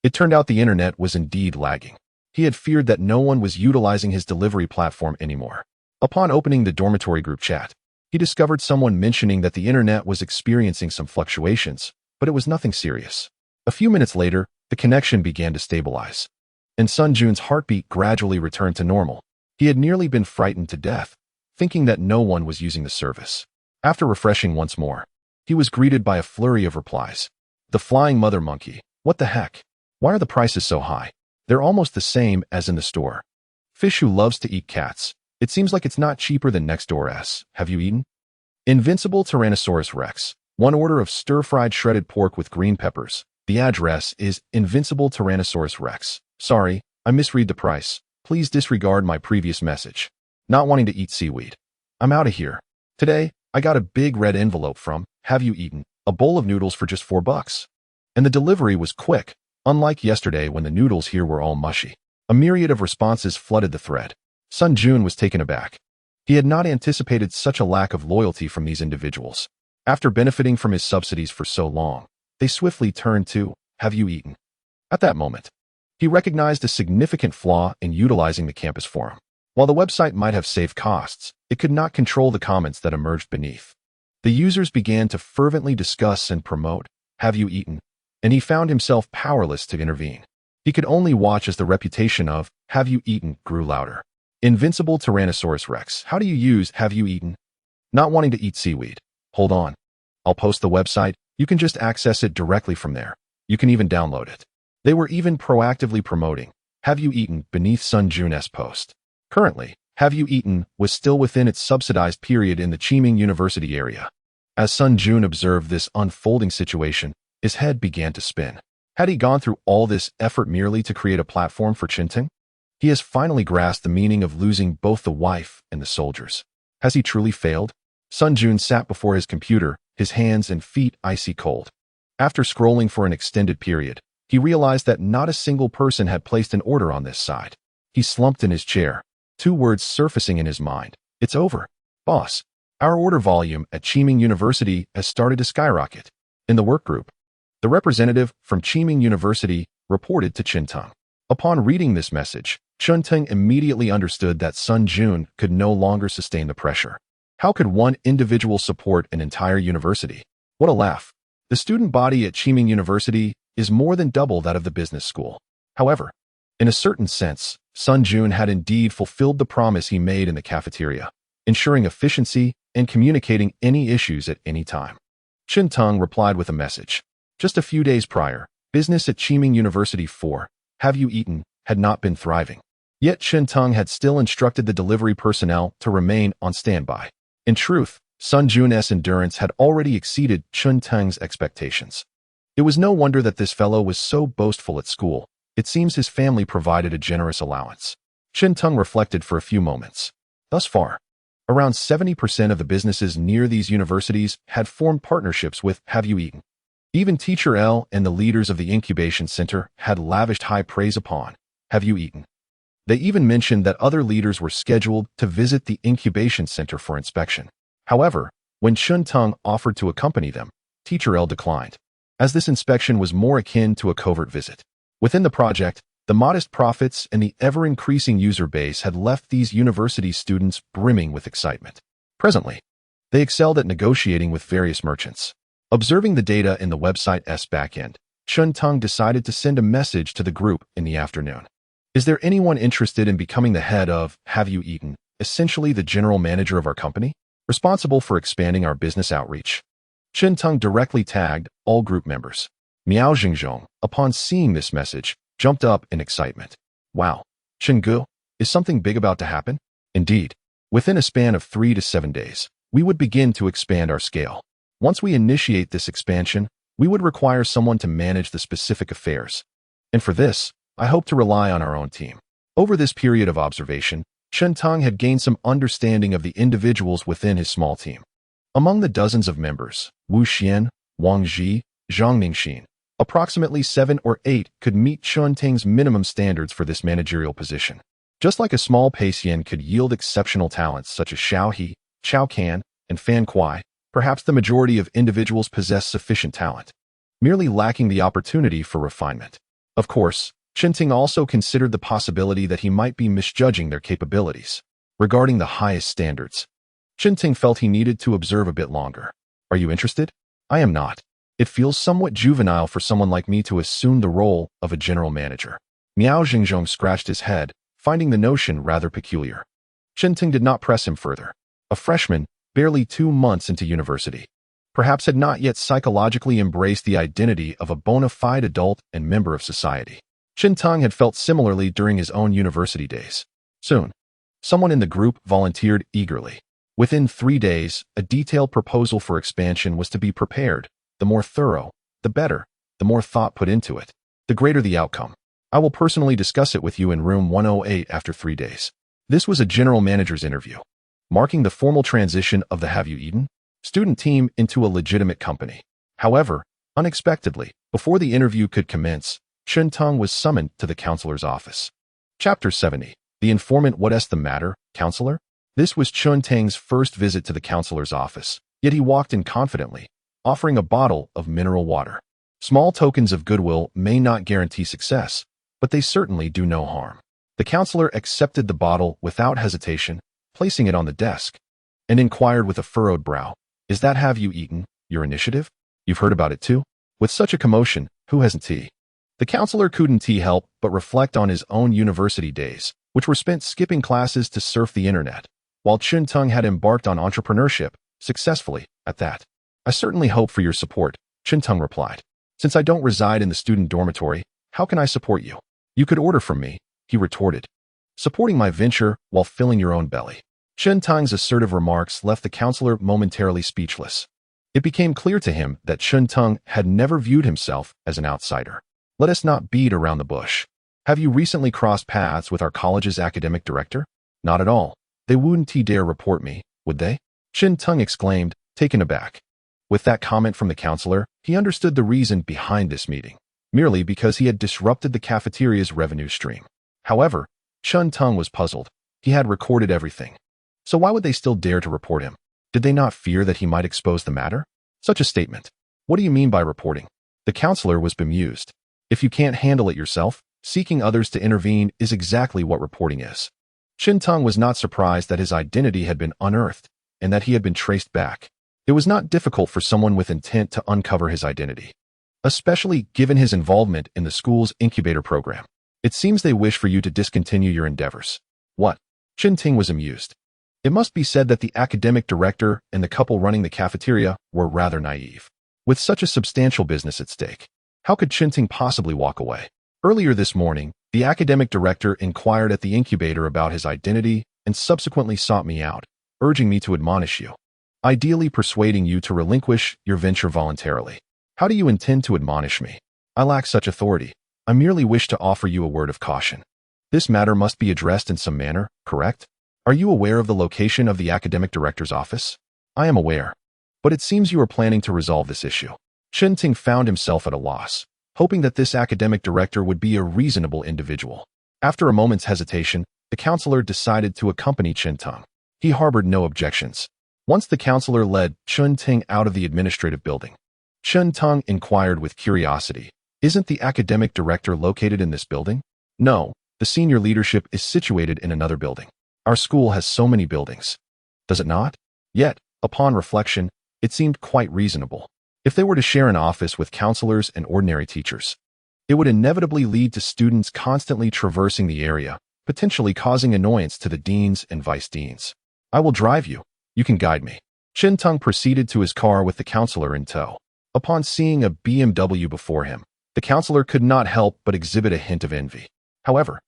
It turned out the internet was indeed lagging. He had feared that no one was utilizing his delivery platform anymore. Upon opening the dormitory group chat, he discovered someone mentioning that the internet was experiencing some fluctuations, but it was nothing serious. A few minutes later, the connection began to stabilize, and Sun Jun's heartbeat gradually returned to normal. He had nearly been frightened to death, thinking that no one was using the service. After refreshing once more, he was greeted by a flurry of replies. The flying mother monkey. What the heck? Why are the prices so high? They're almost the same as in the store. Fish who loves to eat cats. It seems like it's not cheaper than next door's. Have you eaten? Invincible Tyrannosaurus Rex. 1 order of stir-fried shredded pork with green peppers. The address is Invincible Tyrannosaurus Rex. Sorry, I misread the price. Please disregard my previous message. Not wanting to eat seaweed. I'm out of here. Today, I got a big red envelope from Have You Eaten? A bowl of noodles for just $4. And the delivery was quick, unlike yesterday when the noodles here were all mushy. A myriad of responses flooded the thread. Sun Jun was taken aback. He had not anticipated such a lack of loyalty from these individuals. After benefiting from his subsidies for so long, they swiftly turned to, Have you eaten? At that moment, he recognized a significant flaw in utilizing the campus forum. While the website might have saved costs, it could not control the comments that emerged beneath. The users began to fervently discuss and promote, Have you eaten? And he found himself powerless to intervene. He could only watch as the reputation of, Have you eaten? Grew louder. Invincible Tyrannosaurus Rex. How do you use Have you eaten? Not wanting to eat seaweed. Hold on. I'll post the website. You can just access it directly from there. You can even download it. They were even proactively promoting, Have you eaten? Beneath Sun Jun's post. Currently, Have you eaten? Was still within its subsidized period in the Qiming University area. As Sun Jun observed this unfolding situation, his head began to spin. Had he gone through all this effort merely to create a platform for Qinting? He has finally grasped the meaning of losing both the wife and the soldiers. Has he truly failed? Sun Jun sat before his computer, his hands and feet icy cold. After scrolling for an extended period, he realized that not a single person had placed an order on this side. He slumped in his chair, 2 words surfacing in his mind. It's over. Boss, our order volume at Qiming University has started to skyrocket. In the work group, the representative from Qiming University reported to Qinteng. Upon reading this message, Qinteng immediately understood that Sun Jun could no longer sustain the pressure. How could one individual support an entire university? What a laugh. The student body at Qiming University is more than double that of the business school. However, in a certain sense, Sun Jun had indeed fulfilled the promise he made in the cafeteria, ensuring efficiency and communicating any issues at any time. Qinteng replied with a message. Just a few days prior, business at Qiming University 4, Have you eaten? Had not been thriving. Yet Qinteng had still instructed the delivery personnel to remain on standby. In truth, Sun Jun's endurance had already exceeded Qinteng's expectations. It was no wonder that this fellow was so boastful at school. It seems his family provided a generous allowance. Qinteng reflected for a few moments. Thus far, around 70% of the businesses near these universities had formed partnerships with Have you eaten? Even Teacher L and the leaders of the incubation center had lavished high praise upon Have you eaten? They even mentioned that other leaders were scheduled to visit the incubation center for inspection. However, when Chun Teng offered to accompany them, Teacher L declined, as this inspection was more akin to a covert visit. Within the project, the modest profits and the ever-increasing user base had left these university students brimming with excitement. Presently, they excelled at negotiating with various merchants. Observing the data in the website's backend, Chun Teng decided to send a message to the group in the afternoon. Is there anyone interested in becoming the head of Have You Eaten, essentially the general manager of our company, responsible for expanding our business outreach? Chun Teng directly tagged all group members. Miao Jingzhong, upon seeing this message, jumped up in excitement. Wow, Chen Gu, is something big about to happen? Indeed. Within a span of 3 to 7 days, we would begin to expand our scale. Once we initiate this expansion, we would require someone to manage the specific affairs. And for this, I hope to rely on our own team. Over this period of observation, Chun Teng had gained some understanding of the individuals within his small team. Among the dozens of members, Wu Xian, Wang Ji, Zhang Ningxin, approximately 7 or 8 could meet Chun Teng's minimum standards for this managerial position. Just like a small Peixian could yield exceptional talents such as Xiao He, Chao Can, and Fan Kuai, perhaps the majority of individuals possess sufficient talent, merely lacking the opportunity for refinement. Of course, Chun Teng also considered the possibility that he might be misjudging their capabilities. Regarding the highest standards, Chun Teng felt he needed to observe a bit longer. Are you interested? I am not. It feels somewhat juvenile for someone like me to assume the role of a general manager. Miao Jingzhong scratched his head, finding the notion rather peculiar. Chun Teng did not press him further. A freshman, barely 2 months into university, perhaps had not yet psychologically embraced the identity of a bona fide adult and member of society. Chun Teng had felt similarly during his own university days. Soon, someone in the group volunteered eagerly. Within 3 days, a detailed proposal for expansion was to be prepared. The more thorough, the better. The more thought put into it, the greater the outcome. I will personally discuss it with you in room 108 after 3 days. This was a general manager's interview, marking the formal transition of the Have You Eaten student team into a legitimate company. However, unexpectedly, before the interview could commence, Chun Teng was summoned to the counselor's office. Chapter 70. The informant. What's the matter, counselor? This was Chun Teng's first visit to the counselor's office, yet he walked in confidently, offering a bottle of mineral water. Small tokens of goodwill may not guarantee success, but they certainly do no harm. The counselor accepted the bottle without hesitation, placing it on the desk, and inquired with a furrowed brow, "Is that Have You Eaten your initiative? You've heard about it too? With such a commotion, who hasn't?" The counselor couldn't help but reflect on his own university days, which were spent skipping classes to surf the internet, while Chun Teng had embarked on entrepreneurship, successfully, at that. "I certainly hope for your support," Chun Teng replied. "Since I don't reside in the student dormitory, how can I support you?" "You could order from me," he retorted. "Supporting my venture while filling your own belly." Chun Teng's assertive remarks left the counselor momentarily speechless. It became clear to him that Chun Teng had never viewed himself as an outsider. Let us not beat around the bush. Have you recently crossed paths with our college's academic director? Not at all. They wouldn't dare report me, would they? Chun Teng exclaimed, taken aback. With that comment from the counselor, he understood the reason behind this meeting, merely because he had disrupted the cafeteria's revenue stream. However, Chun Teng was puzzled. He had recorded everything. So why would they still dare to report him? Did they not fear that he might expose the matter? Such a statement. What do you mean by reporting? The counselor was bemused. If you can't handle it yourself, seeking others to intervene is exactly what reporting is. Chun Teng was not surprised that his identity had been unearthed and that he had been traced back. It was not difficult for someone with intent to uncover his identity, especially given his involvement in the school's incubator program. It seems they wish for you to discontinue your endeavors. What? Chun Teng was amused. It must be said that the academic director and the couple running the cafeteria were rather naive. With such a substantial business at stake, how could Chun Teng possibly walk away? Earlier this morning, the academic director inquired at the incubator about his identity and subsequently sought me out, urging me to admonish you, ideally persuading you to relinquish your venture voluntarily. How do you intend to admonish me? I lack such authority. I merely wish to offer you a word of caution. This matter must be addressed in some manner, correct? Are you aware of the location of the academic director's office? I am aware. But it seems you are planning to resolve this issue. Chun Teng found himself at a loss, hoping that this academic director would be a reasonable individual. After a moment's hesitation, the counselor decided to accompany Chen-Tung. He harbored no objections. Once the counselor led Chen-Ting out of the administrative building, Chen-Tung inquired with curiosity, "Isn't the academic director located in this building?" "No, the senior leadership is situated in another building. Our school has so many buildings." "Does it not?" Yet, upon reflection, it seemed quite reasonable. If they were to share an office with counselors and ordinary teachers, it would inevitably lead to students constantly traversing the area, potentially causing annoyance to the deans and vice deans. "I will drive you. You can guide me." Chen-Tung proceeded to his car with the counselor in tow. Upon seeing a BMW before him, the counselor could not help but exhibit a hint of envy. However,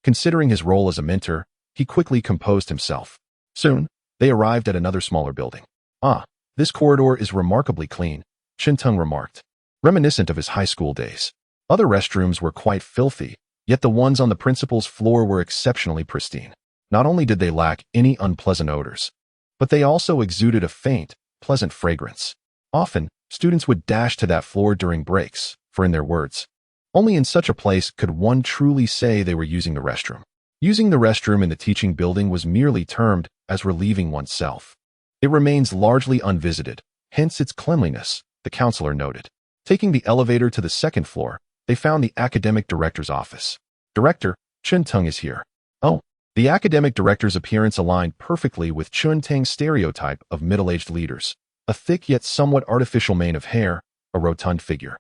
considering his role as a mentor, he quickly composed himself. Soon, they arrived at another smaller building. "Ah, this corridor is remarkably clean," Chen-Tung remarked, reminiscent of his high school days. Other restrooms were quite filthy, yet the ones on the principal's floor were exceptionally pristine. Not only did they lack any unpleasant odors, but they also exuded a faint, pleasant fragrance. Often, students would dash to that floor during breaks, for in their words, only in such a place could one truly say they were using the restroom. Using the restroom in the teaching building was merely termed as relieving oneself. It remains largely unvisited, hence its cleanliness, the counselor noted. Taking the elevator to the second floor, they found the academic director's office. "Director, Chen-Tung is here." "Oh." The academic director's appearance aligned perfectly with Chen-Tung's stereotype of middle-aged leaders. A thick yet somewhat artificial mane of hair, a rotund figure,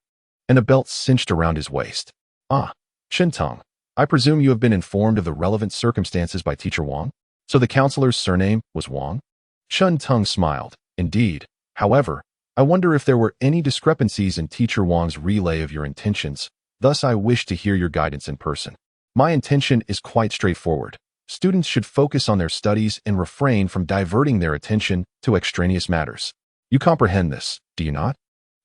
and a belt cinched around his waist. "Ah, Chen-Tung, I presume you have been informed of the relevant circumstances by Teacher Wang?" So the counselor's surname was Wang? Chen-Tung smiled. "Indeed. However, I wonder if there were any discrepancies in Teacher Wang's relay of your intentions. Thus I wish to hear your guidance in person. My intention is quite straightforward. Students should focus on their studies and refrain from diverting their attention to extraneous matters. You comprehend this, do you not?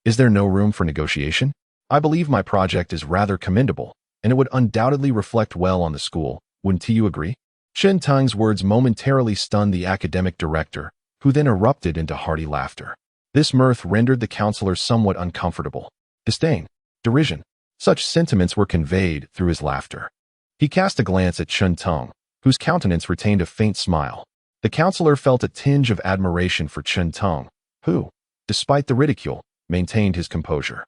Is there no room for negotiation? I believe my project is rather commendable, and it would undoubtedly reflect well on the school. Wouldn't you agree?" Chen-Tung's words momentarily stunned the academic director, who then erupted into hearty laughter. This mirth rendered the counselor somewhat uncomfortable. Disdain, derision, such sentiments were conveyed through his laughter. He cast a glance at Chen-Tung, whose countenance retained a faint smile. The counselor felt a tinge of admiration for Chen-Tung, who, despite the ridicule, maintained his composure.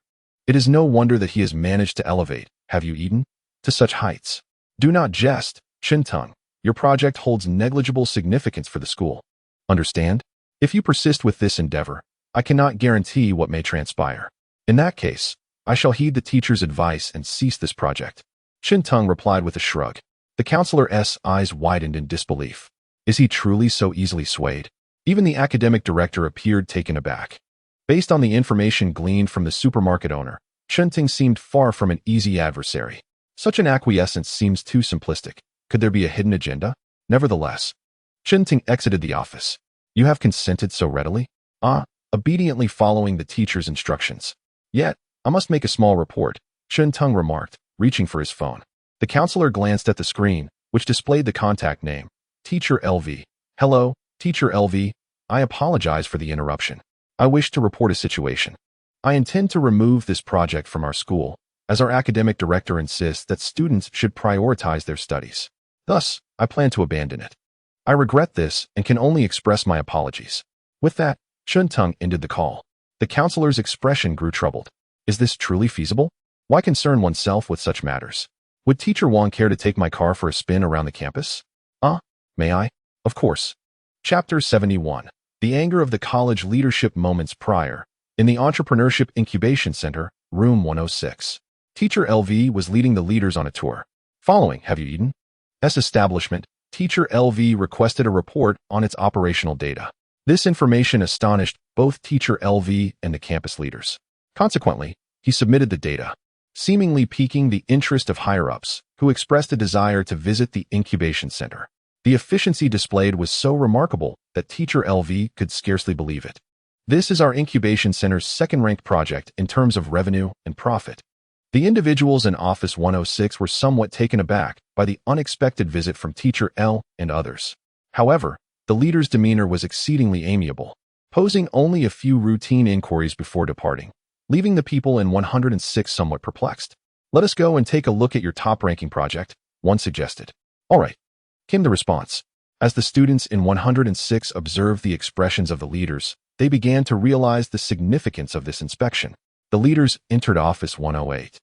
It is no wonder that he has managed to elevate, have you eaten, to such heights. Do not jest, Chen-Tung. Your project holds negligible significance for the school. Understand? If you persist with this endeavor, I cannot guarantee what may transpire. In that case, I shall heed the teacher's advice and cease this project. Chen-Tung replied with a shrug. The counselor's eyes widened in disbelief. Is he truly so easily swayed? Even the academic director appeared taken aback. Based on the information gleaned from the supermarket owner, Chen-Ting seemed far from an easy adversary. Such an acquiescence seems too simplistic. Could there be a hidden agenda? Nevertheless, Chen-Ting exited the office. You have consented so readily? Ah, obediently following the teacher's instructions. Yet, I must make a small report, Chen-Tung remarked, reaching for his phone. The counselor glanced at the screen, which displayed the contact name, Teacher LV. Hello, Teacher LV. I apologize for the interruption. I wish to report a situation. I intend to remove this project from our school, as our academic director insists that students should prioritize their studies. Thus, I plan to abandon it. I regret this and can only express my apologies. With that, Chen-Tung ended the call. The counselor's expression grew troubled. Is this truly feasible? Why concern oneself with such matters? Would Teacher Wang care to take my car for a spin around the campus? May I? Of course. Chapter 71. The anger of the college leadership moments prior. In the Entrepreneurship Incubation Center, Room 106. Teacher LV was leading the leaders on a tour. Following Have You Eaten? S establishment, Teacher LV requested a report on its operational data. This information astonished both Teacher LV and the campus leaders. Consequently, he submitted the data, seemingly piquing the interest of higher-ups, who expressed a desire to visit the incubation center. The efficiency displayed was so remarkable that Teacher LV could scarcely believe it. This is our incubation center's second-ranked project in terms of revenue and profit. The individuals in Office 106 were somewhat taken aback by the unexpected visit from Teacher L and others. However, the leader's demeanor was exceedingly amiable, posing only a few routine inquiries before departing, leaving the people in 106 somewhat perplexed. Let us go and take a look at your top-ranking project, one suggested. All right, came the response. As the students in 106 observed the expressions of the leaders, they began to realize the significance of this inspection. The leaders entered office 108,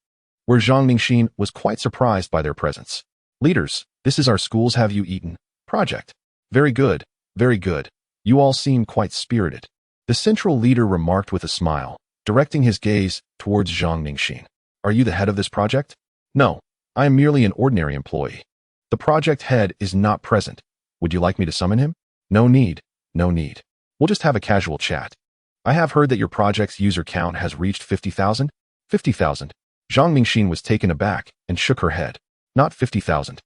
where Zhang Ningxin was quite surprised by their presence. Leaders, this is our school's Have You Eaten project. Very good, very good. You all seem quite spirited. The central leader remarked with a smile, directing his gaze towards Zhang Ningxin. Are you the head of this project? No, I am merely an ordinary employee. The project head is not present. Would you like me to summon him? No need, no need. We'll just have a casual chat. I have heard that your project's user count has reached 50,000? 50,000. Zhang Ningxin was taken aback and shook her head. Not 50,000.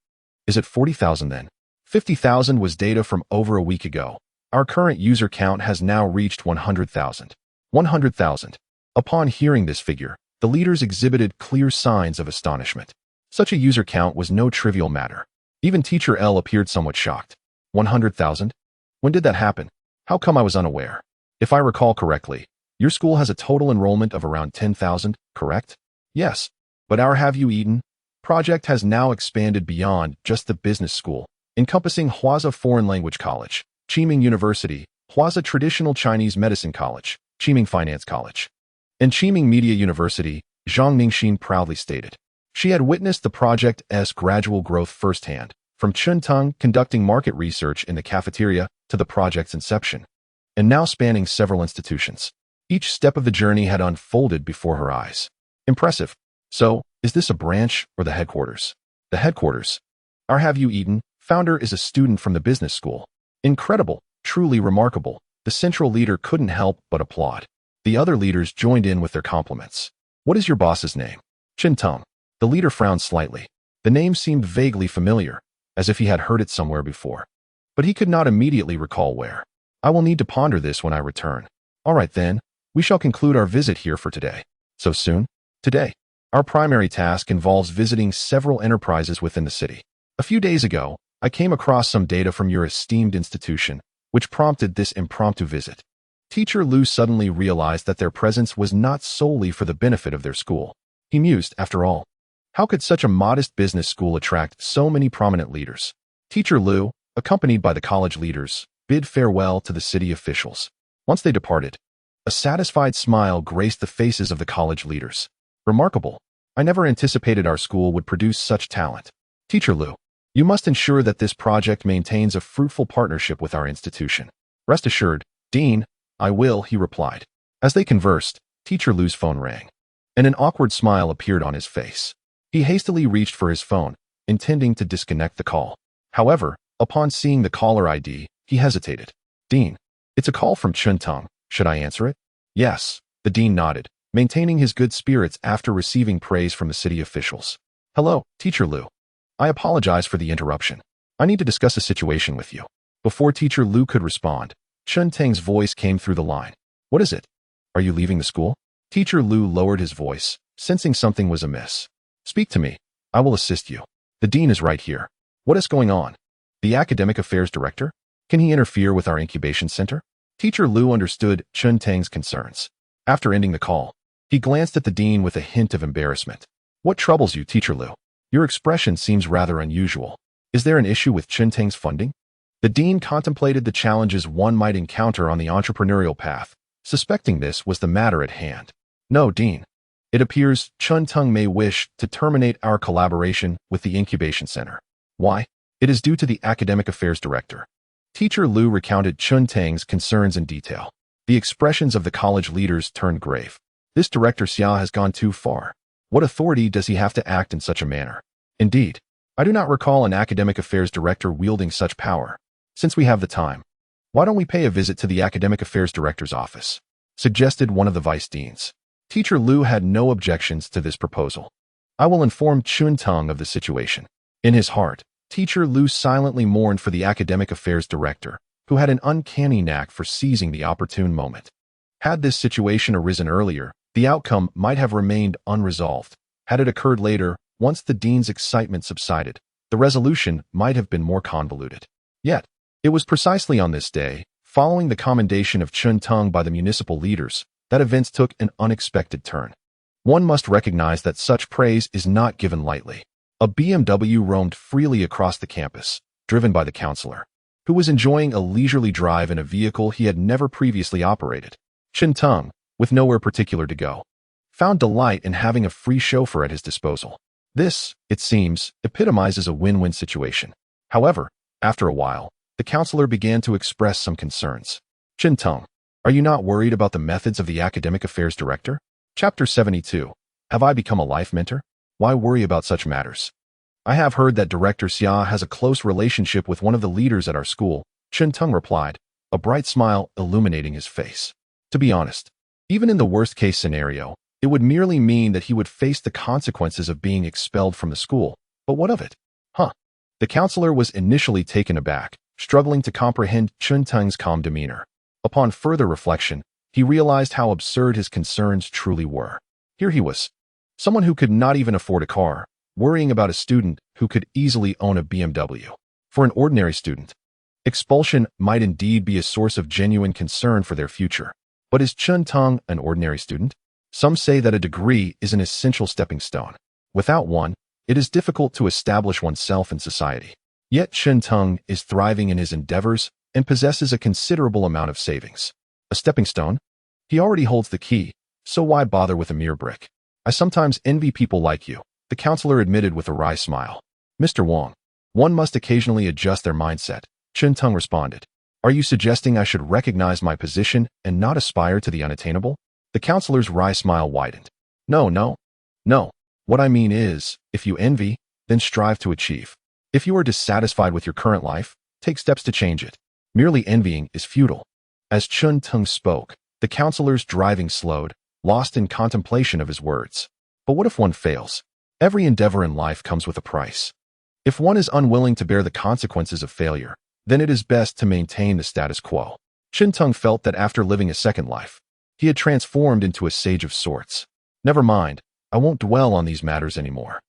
Is it 40,000 then? 50,000 was data from over a week ago. Our current user count has now reached 100,000. 100,000. Upon hearing this figure, the leaders exhibited clear signs of astonishment. Such a user count was no trivial matter. Even Teacher L appeared somewhat shocked. 100,000? When did that happen? How come I was unaware? If I recall correctly, your school has a total enrollment of around 10,000, correct? Yes, but our Have You Eaten project has now expanded beyond just the business school, encompassing Huaza Foreign Language College, Qiming University, Huaza Traditional Chinese Medicine College, Qiming Finance College, and Qiming Media University, Zhang Ningxin proudly stated. She had witnessed the project's gradual growth firsthand, from Chunteng conducting market research in the cafeteria to the project's inception, and now spanning several institutions. Each step of the journey had unfolded before her eyes. Impressive. So, is this a branch or the headquarters? The headquarters. Our Have You Eaten founder is a student from the business school. Incredible, truly remarkable. The central leader couldn't help but applaud. The other leaders joined in with their compliments. What is your boss's name? Chunteng. The leader frowned slightly. The name seemed vaguely familiar, as if he had heard it somewhere before. But he could not immediately recall where. I will need to ponder this when I return. All right then, we shall conclude our visit here for today. So soon? Today. Our primary task involves visiting several enterprises within the city. A few days ago, I came across some data from your esteemed institution, which prompted this impromptu visit. Teacher Lu suddenly realized that their presence was not solely for the benefit of their school. He mused, after all. How could such a modest business school attract so many prominent leaders? Teacher Lu, accompanied by the college leaders, bid farewell to the city officials. Once they departed, a satisfied smile graced the faces of the college leaders. Remarkable. I never anticipated our school would produce such talent. Teacher Lu, you must ensure that this project maintains a fruitful partnership with our institution. Rest assured, Dean, I will, he replied. As they conversed, Teacher Lu's phone rang, and an awkward smile appeared on his face. He hastily reached for his phone, intending to disconnect the call. However, upon seeing the caller ID, he hesitated. Dean, it's a call from Chunteng. Should I answer it? Yes, the dean nodded, maintaining his good spirits after receiving praise from the city officials. Hello, Teacher Lu. I apologize for the interruption. I need to discuss a situation with you. Before Teacher Lu could respond, Chunteng's voice came through the line. What is it? Are you leaving the school? Teacher Lu lowered his voice, sensing something was amiss. Speak to me. I will assist you. The dean is right here. What is going on? The academic affairs director? Can he interfere with our incubation center? Teacher Lu understood Chunteng's concerns. After ending the call, he glanced at the dean with a hint of embarrassment. What troubles you, Teacher Lu? Your expression seems rather unusual. Is there an issue with Chunteng's funding? The dean contemplated the challenges one might encounter on the entrepreneurial path, suspecting this was the matter at hand. No, Dean. It appears Chunteng may wish to terminate our collaboration with the incubation center. Why? It is due to the academic affairs director. Teacher Lu recounted Chunteng's concerns in detail. The expressions of the college leaders turned grave. This director Xia has gone too far. What authority does he have to act in such a manner? Indeed, I do not recall an academic affairs director wielding such power. Since we have the time, why don't we pay a visit to the academic affairs director's office? Suggested one of the vice deans. Teacher Lu had no objections to this proposal. I will inform Chunteng of the situation. In his heart, Teacher Lu silently mourned for the academic affairs director, who had an uncanny knack for seizing the opportune moment. Had this situation arisen earlier, the outcome might have remained unresolved. Had it occurred later, once the dean's excitement subsided, the resolution might have been more convoluted. Yet, it was precisely on this day, following the commendation of Chunteng by the municipal leaders, that events took an unexpected turn. One must recognize that such praise is not given lightly. A BMW roamed freely across the campus, driven by the counselor, who was enjoying a leisurely drive in a vehicle he had never previously operated. Chen Teng, with nowhere particular to go, found delight in having a free chauffeur at his disposal. This, it seems, epitomizes a win-win situation. However, after a while, the counselor began to express some concerns. Chen Teng, are you not worried about the methods of the academic affairs director? Chapter 72. Have I become a life mentor? Why worry about such matters? I have heard that Director Xia has a close relationship with one of the leaders at our school, Chen Teng replied, a bright smile illuminating his face. To be honest, even in the worst-case scenario, it would merely mean that he would face the consequences of being expelled from the school. But what of it? The counselor was initially taken aback, struggling to comprehend Chen Teng's calm demeanor. Upon further reflection, he realized how absurd his concerns truly were. Here he was, someone who could not even afford a car, worrying about a student who could easily own a BMW. For an ordinary student, expulsion might indeed be a source of genuine concern for their future. But is Chen Teng an ordinary student? Some say that a degree is an essential stepping stone. Without one, it is difficult to establish oneself in society. Yet Chen Teng is thriving in his endeavors and possesses a considerable amount of savings. A stepping stone? He already holds the key, so why bother with a mere brick? I sometimes envy people like you, the counselor admitted with a wry smile. Mr. Wang, one must occasionally adjust their mindset, Chen Teng responded. Are you suggesting I should recognize my position and not aspire to the unattainable? The counselor's wry smile widened. No. What I mean is, if you envy, then strive to achieve. If you are dissatisfied with your current life, take steps to change it. Merely envying is futile. As Chen Teng spoke, the counselor's driving slowed, lost in contemplation of his words. But what if one fails? Every endeavor in life comes with a price. If one is unwilling to bear the consequences of failure, then it is best to maintain the status quo. Chen Teng felt that after living a second life, he had transformed into a sage of sorts. Never mind, I won't dwell on these matters anymore.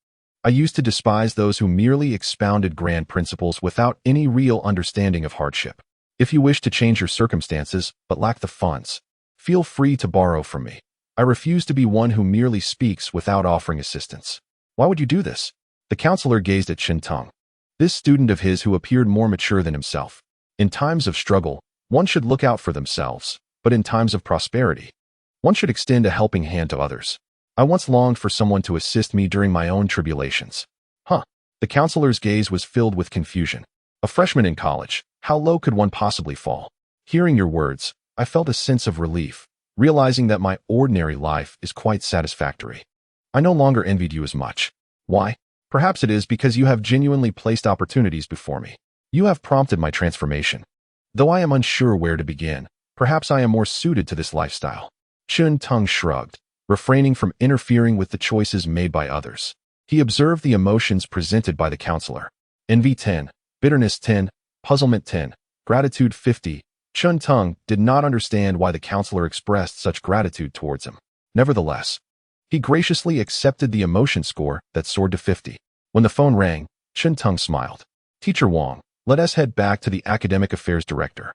I used to despise those who merely expounded grand principles without any real understanding of hardship. If you wish to change your circumstances but lack the funds, feel free to borrow from me. I refuse to be one who merely speaks without offering assistance. Why would you do this? The counselor gazed at Chen Teng, this student of his who appeared more mature than himself. In times of struggle, one should look out for themselves, but in times of prosperity, one should extend a helping hand to others. I once longed for someone to assist me during my own tribulations. The counselor's gaze was filled with confusion. A freshman in college, how low could one possibly fall? Hearing your words, I felt a sense of relief, realizing that my ordinary life is quite satisfactory. I no longer envied you as much. Why? Perhaps it is because you have genuinely placed opportunities before me. You have prompted my transformation. Though I am unsure where to begin, perhaps I am more suited to this lifestyle. Chen Teng shrugged, refraining from interfering with the choices made by others. He observed the emotions presented by the counselor. Envy 10, bitterness 10, puzzlement 10, gratitude 50. Chen Teng did not understand why the counselor expressed such gratitude towards him. Nevertheless, he graciously accepted the emotion score that soared to 50. When the phone rang, Chen Teng smiled. Teacher Wang, let us head back to the academic affairs director.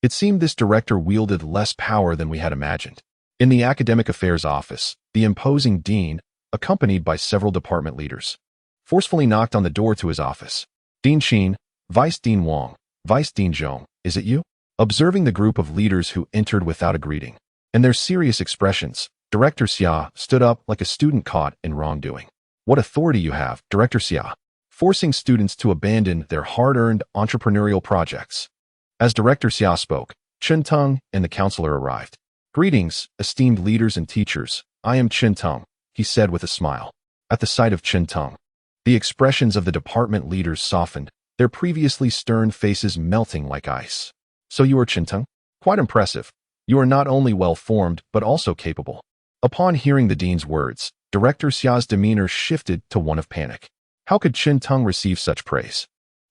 It seemed this director wielded less power than we had imagined. In the academic affairs office, the imposing dean, accompanied by several department leaders, forcefully knocked on the door to his office. Dean Xin, Vice Dean Wang, Vice Dean Zhong, is it you? Observing the group of leaders who entered without a greeting, and their serious expressions, Director Xia stood up like a student caught in wrongdoing. What authority you have, Director Xia, forcing students to abandon their hard-earned entrepreneurial projects. As Director Xia spoke, Chen Teng and the counselor arrived. Greetings, esteemed leaders and teachers. I am Chen Teng, he said with a smile. At the sight of Chen Teng, the expressions of the department leaders softened, their previously stern faces melting like ice. So you are Chen Teng? Quite impressive. You are not only well-formed, but also capable. Upon hearing the dean's words, Director Xia's demeanor shifted to one of panic. How could Chen Teng receive such praise?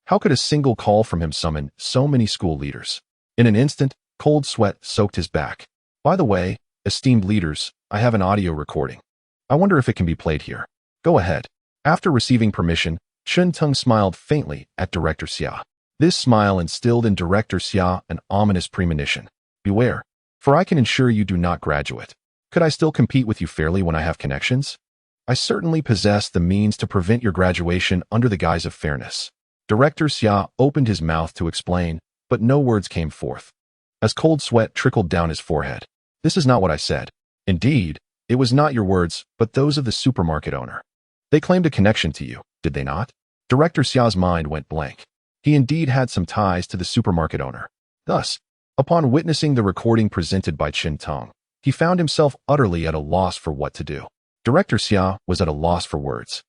How could a single call from him summon so many school leaders? In an instant, cold sweat soaked his back. By the way, esteemed leaders, I have an audio recording. I wonder if it can be played here. Go ahead. After receiving permission, Chen Teng smiled faintly at Director Xia. This smile instilled in Director Xia an ominous premonition. Beware, for I can ensure you do not graduate. Could I still compete with you fairly when I have connections? I certainly possess the means to prevent your graduation under the guise of fairness. Director Xia opened his mouth to explain, but no words came forth, as cold sweat trickled down his forehead. This is not what I said. Indeed, it was not your words, but those of the supermarket owner. They claimed a connection to you, did they not? Director Xia's mind went blank. He indeed had some ties to the supermarket owner. Thus, upon witnessing the recording presented by Chen Tong, he found himself utterly at a loss for what to do. Director Xia was at a loss for words.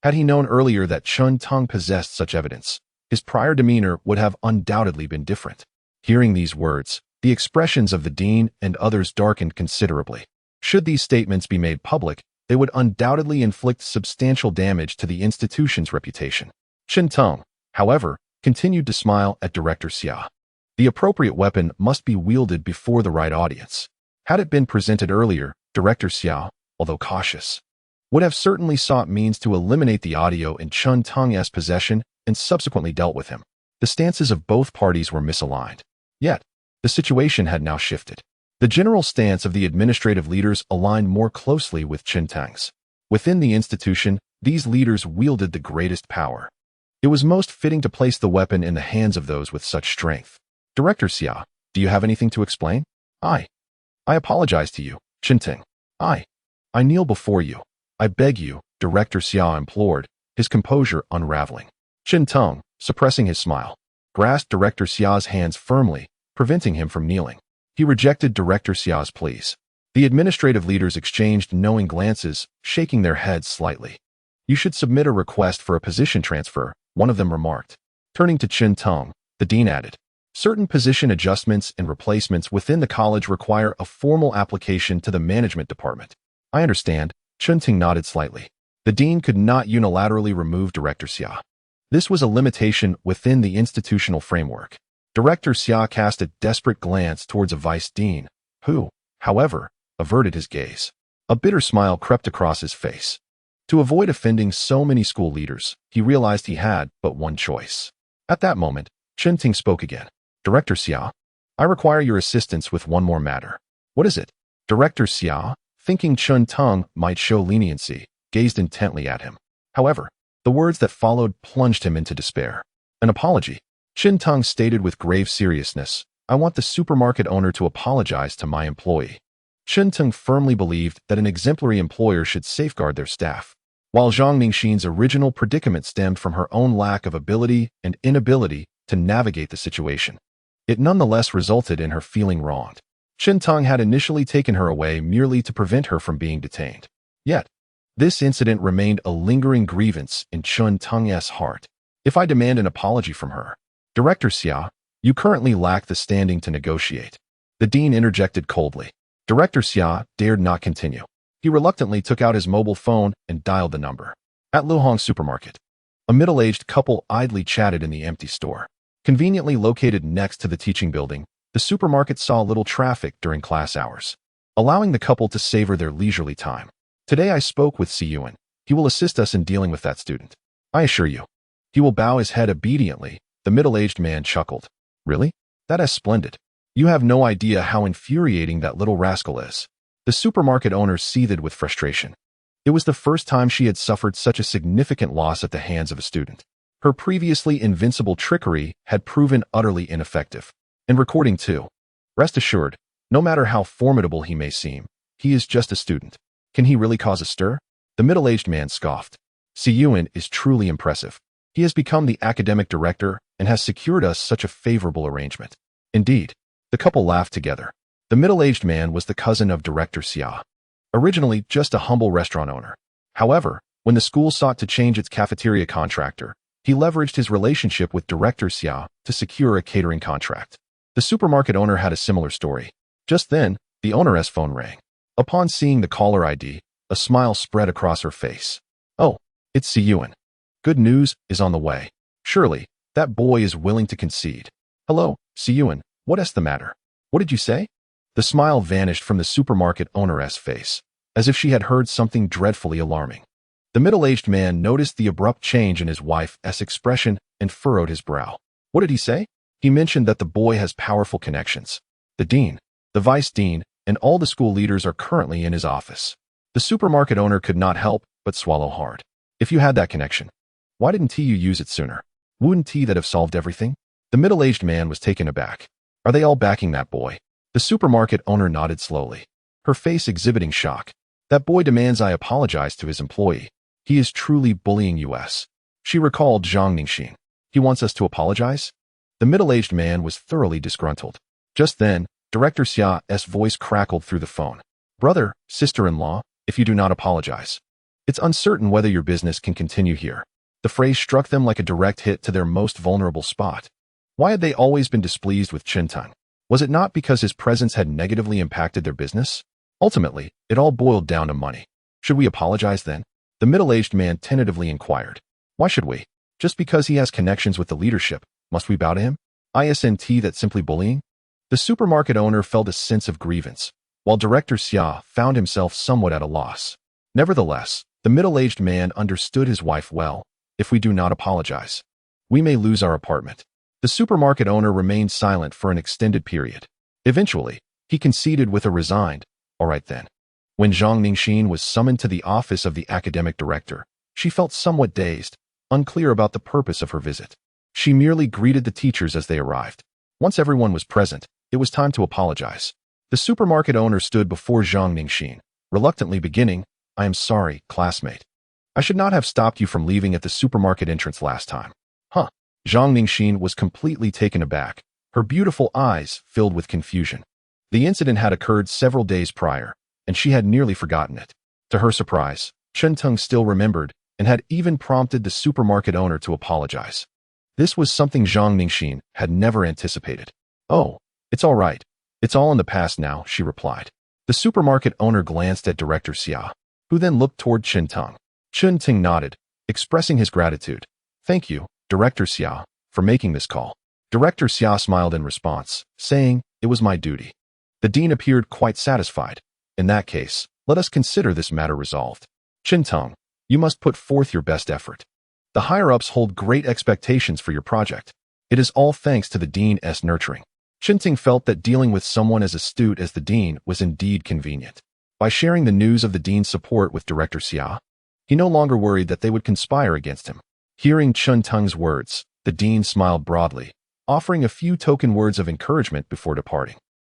Had he known earlier that Chen Tong possessed such evidence, his prior demeanor would have undoubtedly been different. Hearing these words, the expressions of the dean and others darkened considerably. Should these statements be made public, they would undoubtedly inflict substantial damage to the institution's reputation. Chen Tong, however, continued to smile at Director Xia. The appropriate weapon must be wielded before the right audience. Had it been presented earlier, Director Xia, although cautious, would have certainly sought means to eliminate the audio in Chen Tong's possession and subsequently dealt with him. The stances of both parties were misaligned. Yet, the situation had now shifted. The general stance of the administrative leaders aligned more closely with Chen Tong's. Within the institution, these leaders wielded the greatest power. It was most fitting to place the weapon in the hands of those with such strength. Director Xia, do you have anything to explain? I apologize to you, Chen Tong. I kneel before you. I beg you, Director Xia implored, his composure unraveling. Chen Tong, suppressing his smile, grasped Director Xia's hands firmly, preventing him from kneeling. He rejected Director Xia's pleas. The administrative leaders exchanged knowing glances, shaking their heads slightly. You should submit a request for a position transfer, one of them remarked. Turning to Chen Tong, the dean added, certain position adjustments and replacements within the college require a formal application to the management department. I understand. Chen Tong nodded slightly. The dean could not unilaterally remove Director Xia. This was a limitation within the institutional framework. Director Xia cast a desperate glance towards a vice dean, who, however, averted his gaze. A bitter smile crept across his face. To avoid offending so many school leaders, he realized he had but one choice. At that moment, Chen Tong spoke again. Director Xia, I require your assistance with one more matter. What is it? Director Xia, thinking Chen Tong might show leniency, gazed intently at him. However, the words that followed plunged him into despair. An apology. Chen Tong stated with grave seriousness, I want the supermarket owner to apologize to my employee. Chen Tong firmly believed that an exemplary employer should safeguard their staff. While Zhang Ningxin's original predicament stemmed from her own lack of ability and inability to navigate the situation, it nonetheless resulted in her feeling wronged. Chen Tong had initially taken her away merely to prevent her from being detained. Yet, this incident remained a lingering grievance in Chen Tong's heart. If I demand an apology from her, Director Xia, you currently lack the standing to negotiate. The dean interjected coldly. Director Xia dared not continue. He reluctantly took out his mobile phone and dialed the number. At Luhong Supermarket, a middle-aged couple idly chatted in the empty store. Conveniently located next to the teaching building, the supermarket saw little traffic during class hours, allowing the couple to savor their leisurely time. Today I spoke with Si Yuan. He will assist us in dealing with that student. I assure you. He will bow his head obediently. The middle-aged man chuckled. Really? That is splendid. You have no idea how infuriating that little rascal is. The supermarket owner seethed with frustration. It was the first time she had suffered such a significant loss at the hands of a student. Her previously invincible trickery had proven utterly ineffective. And recording too. Rest assured, no matter how formidable he may seem, he is just a student. Can he really cause a stir? The middle-aged man scoffed. Si Yuan is truly impressive. He has become the academic director and has secured us such a favorable arrangement. Indeed, the couple laughed together. The middle-aged man was the cousin of Director Xia, originally just a humble restaurant owner. However, when the school sought to change its cafeteria contractor, he leveraged his relationship with Director Xia to secure a catering contract. The supermarket owner had a similar story. Just then, the owner's phone rang. Upon seeing the caller ID, a smile spread across her face. Oh, it's Si Yuan. Good news is on the way. Surely, that boy is willing to concede. Hello, Si Yuan, what's the matter? What did you say? The smile vanished from the supermarket owner's face, as if she had heard something dreadfully alarming. The middle-aged man noticed the abrupt change in his wife's expression and furrowed his brow. What did he say? He mentioned that the boy has powerful connections. The dean, the vice dean, and all the school leaders are currently in his office. The supermarket owner could not help but swallow hard. If you had that connection, why didn't you use it sooner? Wouldn't that have solved everything? The middle-aged man was taken aback. Are they all backing that boy? The supermarket owner nodded slowly, her face exhibiting shock. That boy demands I apologize to his employee. He is truly bullying us. She recalled Zhang Ningxin. He wants us to apologize? The middle-aged man was thoroughly disgruntled. Just then, Director Xia's voice crackled through the phone. Brother, sister-in-law, if you do not apologize, it's uncertain whether your business can continue here. The phrase struck them like a direct hit to their most vulnerable spot. Why had they always been displeased with Qintang? Was it not because his presence had negatively impacted their business? Ultimately, it all boiled down to money. Should we apologize then? The middle-aged man tentatively inquired. Why should we? Just because he has connections with the leadership, must we bow to him? Isn't that simply bullying? The supermarket owner felt a sense of grievance, while Director Xia found himself somewhat at a loss. Nevertheless, the middle-aged man understood his wife well. If we do not apologize, we may lose our apartment. The supermarket owner remained silent for an extended period. Eventually, he conceded with a resigned, all right then. When Zhang Ningxin was summoned to the office of the academic director, she felt somewhat dazed, unclear about the purpose of her visit. She merely greeted the teachers as they arrived. Once everyone was present, it was time to apologize. The supermarket owner stood before Zhang Ningxin, reluctantly beginning, I am sorry, classmate. I should not have stopped you from leaving at the supermarket entrance last time. Huh. Zhang Ningxin was completely taken aback, her beautiful eyes filled with confusion. The incident had occurred several days prior, and she had nearly forgotten it. To her surprise, Qintang still remembered and had even prompted the supermarket owner to apologize. This was something Zhang Ningxin had never anticipated. Oh, it's all right. It's all in the past now, she replied. The supermarket owner glanced at Director Xia, who then looked toward Qintang. Qintang nodded, expressing his gratitude. Thank you, Director Xia, for making this call. Director Xia smiled in response, saying, it was my duty. The dean appeared quite satisfied. In that case, let us consider this matter resolved. Qintang, you must put forth your best effort. The higher-ups hold great expectations for your project. It is all thanks to the dean's nurturing. Qintang felt that dealing with someone as astute as the dean was indeed convenient. By sharing the news of the dean's support with Director Xia, he no longer worried that they would conspire against him. Hearing Qintang's words, the dean smiled broadly, offering a few token words of encouragement before departing.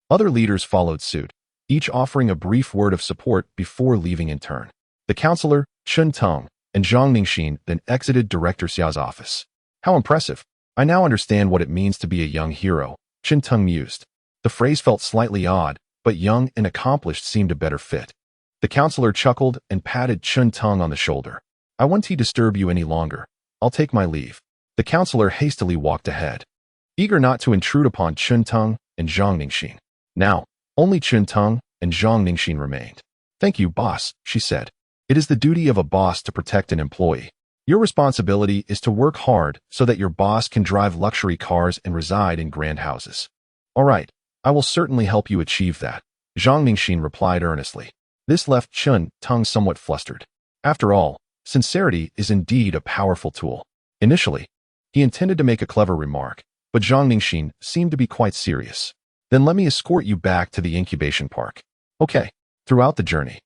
Other leaders followed suit, each offering a brief word of support before leaving in turn. The counselor, Qintang, and Zhang Ningxin then exited Director Xia's office. How impressive. I now understand what it means to be a young hero, Qintang mused. The phrase felt slightly odd, but young and accomplished seemed a better fit. The counselor chuckled and patted Qintang on the shoulder. I won't disturb you any longer. I'll take my leave. The counselor hastily walked ahead, eager not to intrude upon Qintang and Zhang Ningxin. Now, only Qintang and Zhang Ningxin remained. Thank you, boss, she said. It is the duty of a boss to protect an employee. Your responsibility is to work hard so that your boss can drive luxury cars and reside in grand houses. All right, I will certainly help you achieve that, Zhang Ningxin replied earnestly. This left Qintang somewhat flustered. After all, sincerity is indeed a powerful tool. Initially, he intended to make a clever remark, but Zhang Ningxin seemed to be quite serious. Then let me escort you back to the incubation park. Okay. Throughout the journey,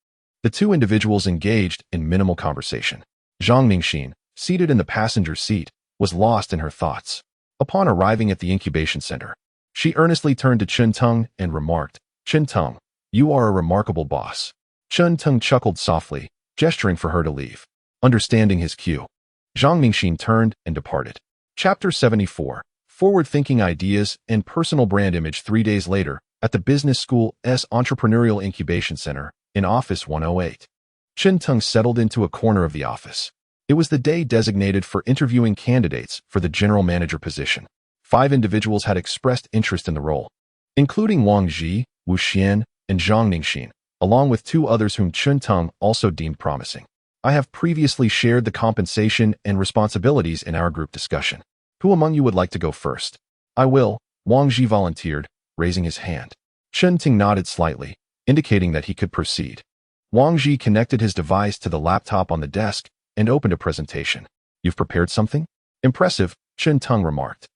the two individuals engaged in minimal conversation. Zhang Ningxin, seated in the passenger seat, was lost in her thoughts. Upon arriving at the incubation center, she earnestly turned to Qintang and remarked, Qintang, you are a remarkable boss. Qintang chuckled softly, gesturing for her to leave. Understanding his cue, Zhang Ningxin turned and departed. Chapter 74, Forward-Thinking Ideas and Personal Brand Image. 3 days later, at the Business School's Entrepreneurial Incubation Center, in Office 108. Qintang settled into a corner of the office. It was the day designated for interviewing candidates for the general manager position. 5 individuals had expressed interest in the role, including Wang Ji, Wu Xian, and Zhang Ningxin, along with 2 others whom Qintang also deemed promising. I have previously shared the compensation and responsibilities in our group discussion. Who among you would like to go first? I will, Wang Ji volunteered, raising his hand. Qintang nodded slightly, indicating that he could proceed. Wang Ji connected his device to the laptop on the desk and opened a presentation. You've prepared something? Impressive, Qintang remarked.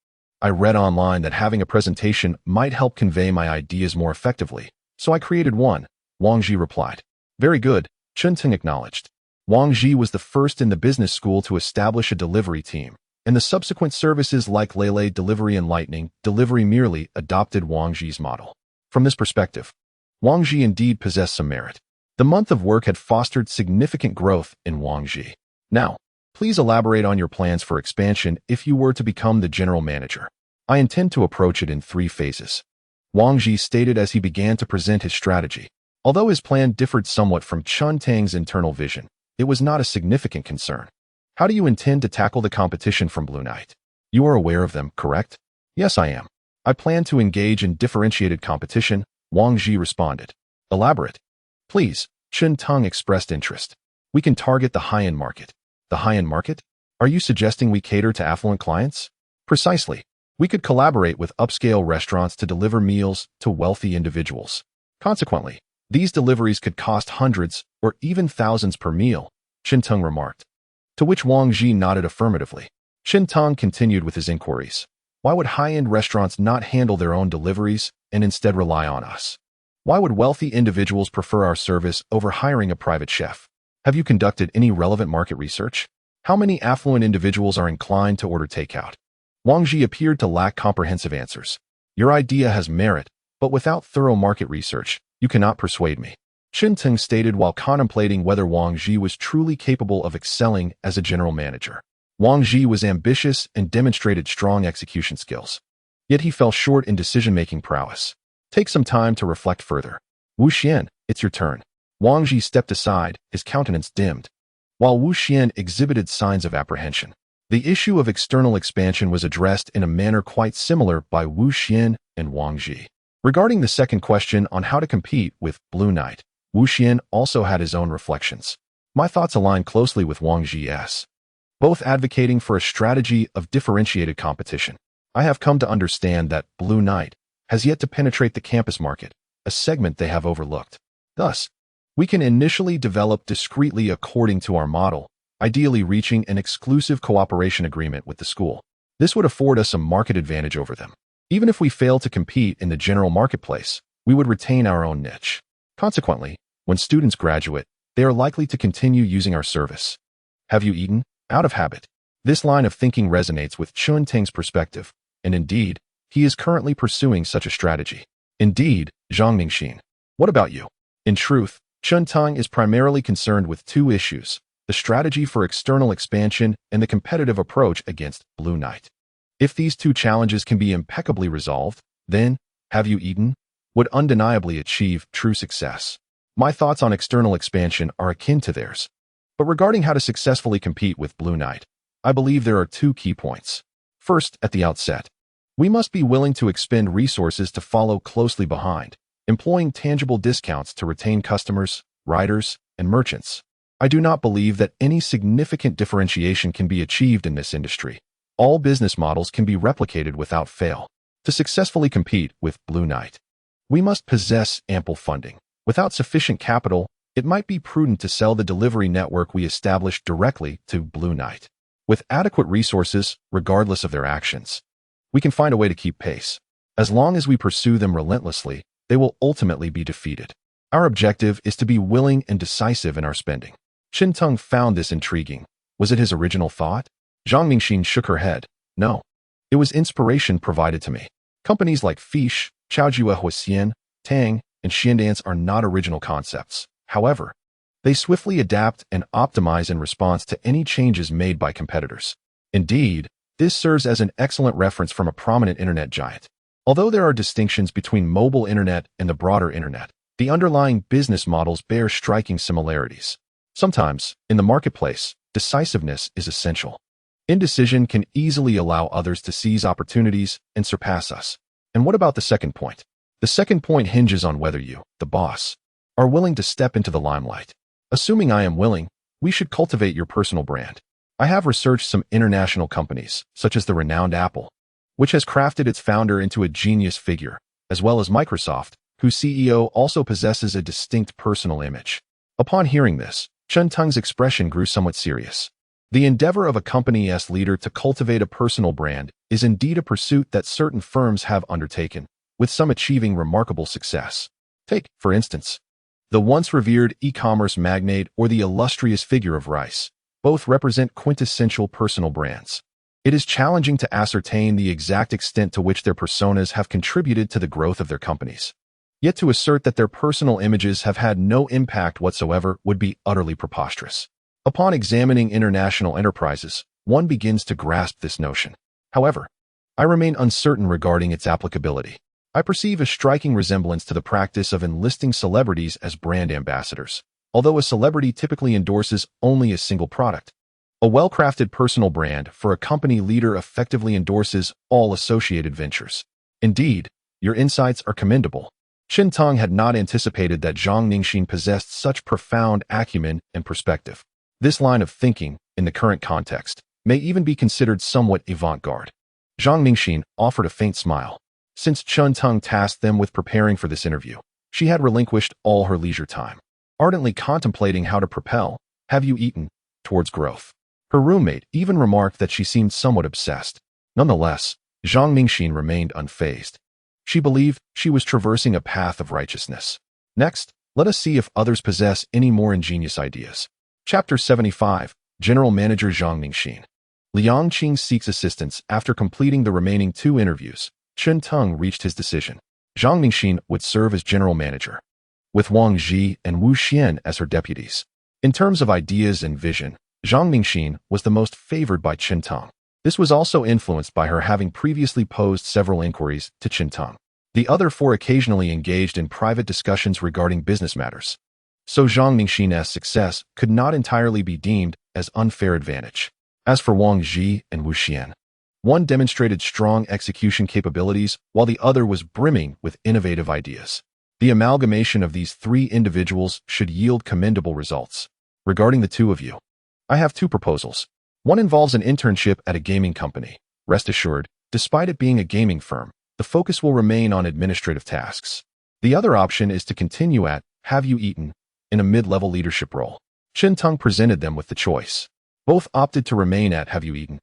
I read online that having a presentation might help convey my ideas more effectively, so I created one, Wang Ji replied. Very good, Qintang acknowledged. Wang Ji was the first in the business school to establish a delivery team, and the subsequent services like Lele Delivery and Lightning Delivery merely adopted Wang Ji's model. From this perspective, Wang Ji indeed possessed some merit. The month of work had fostered significant growth in Wang Ji. Now, please elaborate on your plans for expansion if you were to become the general manager. I intend to approach it in 3 phases. Wang Ji stated as he began to present his strategy. Although his plan differed somewhat from Chun Tang's internal vision, it was not a significant concern. How do you intend to tackle the competition from Blue Knight? You are aware of them, correct? Yes, I am. I plan to engage in differentiated competition, Wang Ji responded. Elaborate. Please, Chun Tang expressed interest. We can target the high-end market. The high-end market? Are you suggesting we cater to affluent clients? Precisely. We could collaborate with upscale restaurants to deliver meals to wealthy individuals. Consequently, these deliveries could cost hundreds or even thousands per meal, Chun Tang remarked. To which Wang Ji nodded affirmatively. Chun Tang continued with his inquiries. Why would high-end restaurants not handle their own deliveries and instead rely on us? Why would wealthy individuals prefer our service over hiring a private chef? Have you conducted any relevant market research? How many affluent individuals are inclined to order takeout? Wang Ji appeared to lack comprehensive answers. Your idea has merit, but without thorough market research, you cannot persuade me. Chun Tang stated while contemplating whether Wang Ji was truly capable of excelling as a general manager. Wang Ji was ambitious and demonstrated strong execution skills. Yet he fell short in decision-making prowess. Take some time to reflect further. Wu Xian, it's your turn. Wang Ji stepped aside, his countenance dimmed. While Wu Xian exhibited signs of apprehension, the issue of external expansion was addressed in a manner quite similar by Wu Xian and Wang Ji. Regarding the second question on how to compete with Blue Knight, Wu Xian also had his own reflections. My thoughts align closely with Wang Ji's, both advocating for a strategy of differentiated competition. I have come to understand that Blue Knight has yet to penetrate the campus market, a segment they have overlooked. Thus, we can initially develop discreetly according to our model, ideally reaching an exclusive cooperation agreement with the school. This would afford us a market advantage over them. Even if we fail to compete in the general marketplace, we would retain our own niche. Consequently, when students graduate, they are likely to continue using our service. Have you eaten? Out of habit. This line of thinking resonates with Chun Tang's perspective, and indeed, he is currently pursuing such a strategy. Indeed, Zhang Mingxin. What about you? In truth, Chun Tang is primarily concerned with 2 issues, the strategy for external expansion and the competitive approach against Blue Knight. If these 2 challenges can be impeccably resolved, then, have you eaten? Would undeniably achieve true success. My thoughts on external expansion are akin to theirs. But regarding how to successfully compete with Blue Knight, I believe there are 2 key points. First, at the outset, we must be willing to expend resources to follow closely behind, employing tangible discounts to retain customers, riders, and merchants. I do not believe that any significant differentiation can be achieved in this industry. All business models can be replicated without fail. To successfully compete with Blue Knight, we must possess ample funding. Without sufficient capital, it might be prudent to sell the delivery network we established directly to Blue Knight. With adequate resources, regardless of their actions, we can find a way to keep pace. As long as we pursue them relentlessly, they will ultimately be defeated. Our objective is to be willing and decisive in our spending. Chun Tang found this intriguing. Was it his original thought? Zhang Mingxin shook her head. No. It was inspiration provided to me. Companies like Fish, Chaojua Huasian, Tang, and Xiandance are not original concepts. However, they swiftly adapt and optimize in response to any changes made by competitors. Indeed, this serves as an excellent reference from a prominent internet giant. Although there are distinctions between mobile internet and the broader internet, the underlying business models bear striking similarities. Sometimes, in the marketplace, decisiveness is essential. Indecision can easily allow others to seize opportunities and surpass us. And what about the second point? The second point hinges on whether you, the boss, are willing to step into the limelight. Assuming I am willing, we should cultivate your personal brand. I have researched some international companies, such as the renowned Apple, which has crafted its founder into a genius figure, as well as Microsoft, whose CEO also possesses a distinct personal image. Upon hearing this, Chun Tang's expression grew somewhat serious. The endeavor of a company's leader to cultivate a personal brand is indeed a pursuit that certain firms have undertaken, with some achieving remarkable success. Take, for instance, The once revered e-commerce magnate or the illustrious figure of Rice, both represent quintessential personal brands. It is challenging to ascertain the exact extent to which their personas have contributed to the growth of their companies. Yet to assert that their personal images have had no impact whatsoever would be utterly preposterous. Upon examining international enterprises, one begins to grasp this notion. However, I remain uncertain regarding its applicability. I perceive a striking resemblance to the practice of enlisting celebrities as brand ambassadors, although a celebrity typically endorses only a single product. A well-crafted personal brand for a company leader effectively endorses all associated ventures. Indeed, your insights are commendable. Chen Tong had not anticipated that Zhang Ningxin possessed such profound acumen and perspective. This line of thinking, in the current context, may even be considered somewhat avant-garde. Zhang Ningxin offered a faint smile. Since Chen Tong tasked them with preparing for this interview, she had relinquished all her leisure time, ardently contemplating how to propel, have you eaten, towards growth. Her roommate even remarked that she seemed somewhat obsessed. Nonetheless, Zhang Ningxin remained unfazed. She believed she was traversing a path of righteousness. Next, let us see if others possess any more ingenious ideas. Chapter 75, General Manager Zhang Ningxin. Liang Qing seeks assistance. After completing the remaining 2 interviews, Chen Tong reached his decision. Zhang Ningxin would serve as general manager, with Wang Zhi and Wu Xian as her deputies. In terms of ideas and vision, Zhang Ningxin was the most favored by Chen Tong. This was also influenced by her having previously posed several inquiries to Chen Tong. The other 4 occasionally engaged in private discussions regarding business matters. So Zhang Ningxin's success could not entirely be deemed as unfair advantage. As for Wang Zhi and Wu Xian, one demonstrated strong execution capabilities while the other was brimming with innovative ideas. The amalgamation of these 3 individuals should yield commendable results. Regarding the 2 of you, I have 2 proposals. One involves an internship at a gaming company. Rest assured, despite it being a gaming firm, the focus will remain on administrative tasks. The other option is to continue at Have You Eaten in a mid-level leadership role. Chen Tong presented them with the choice. Both opted to remain at Have You Eaten,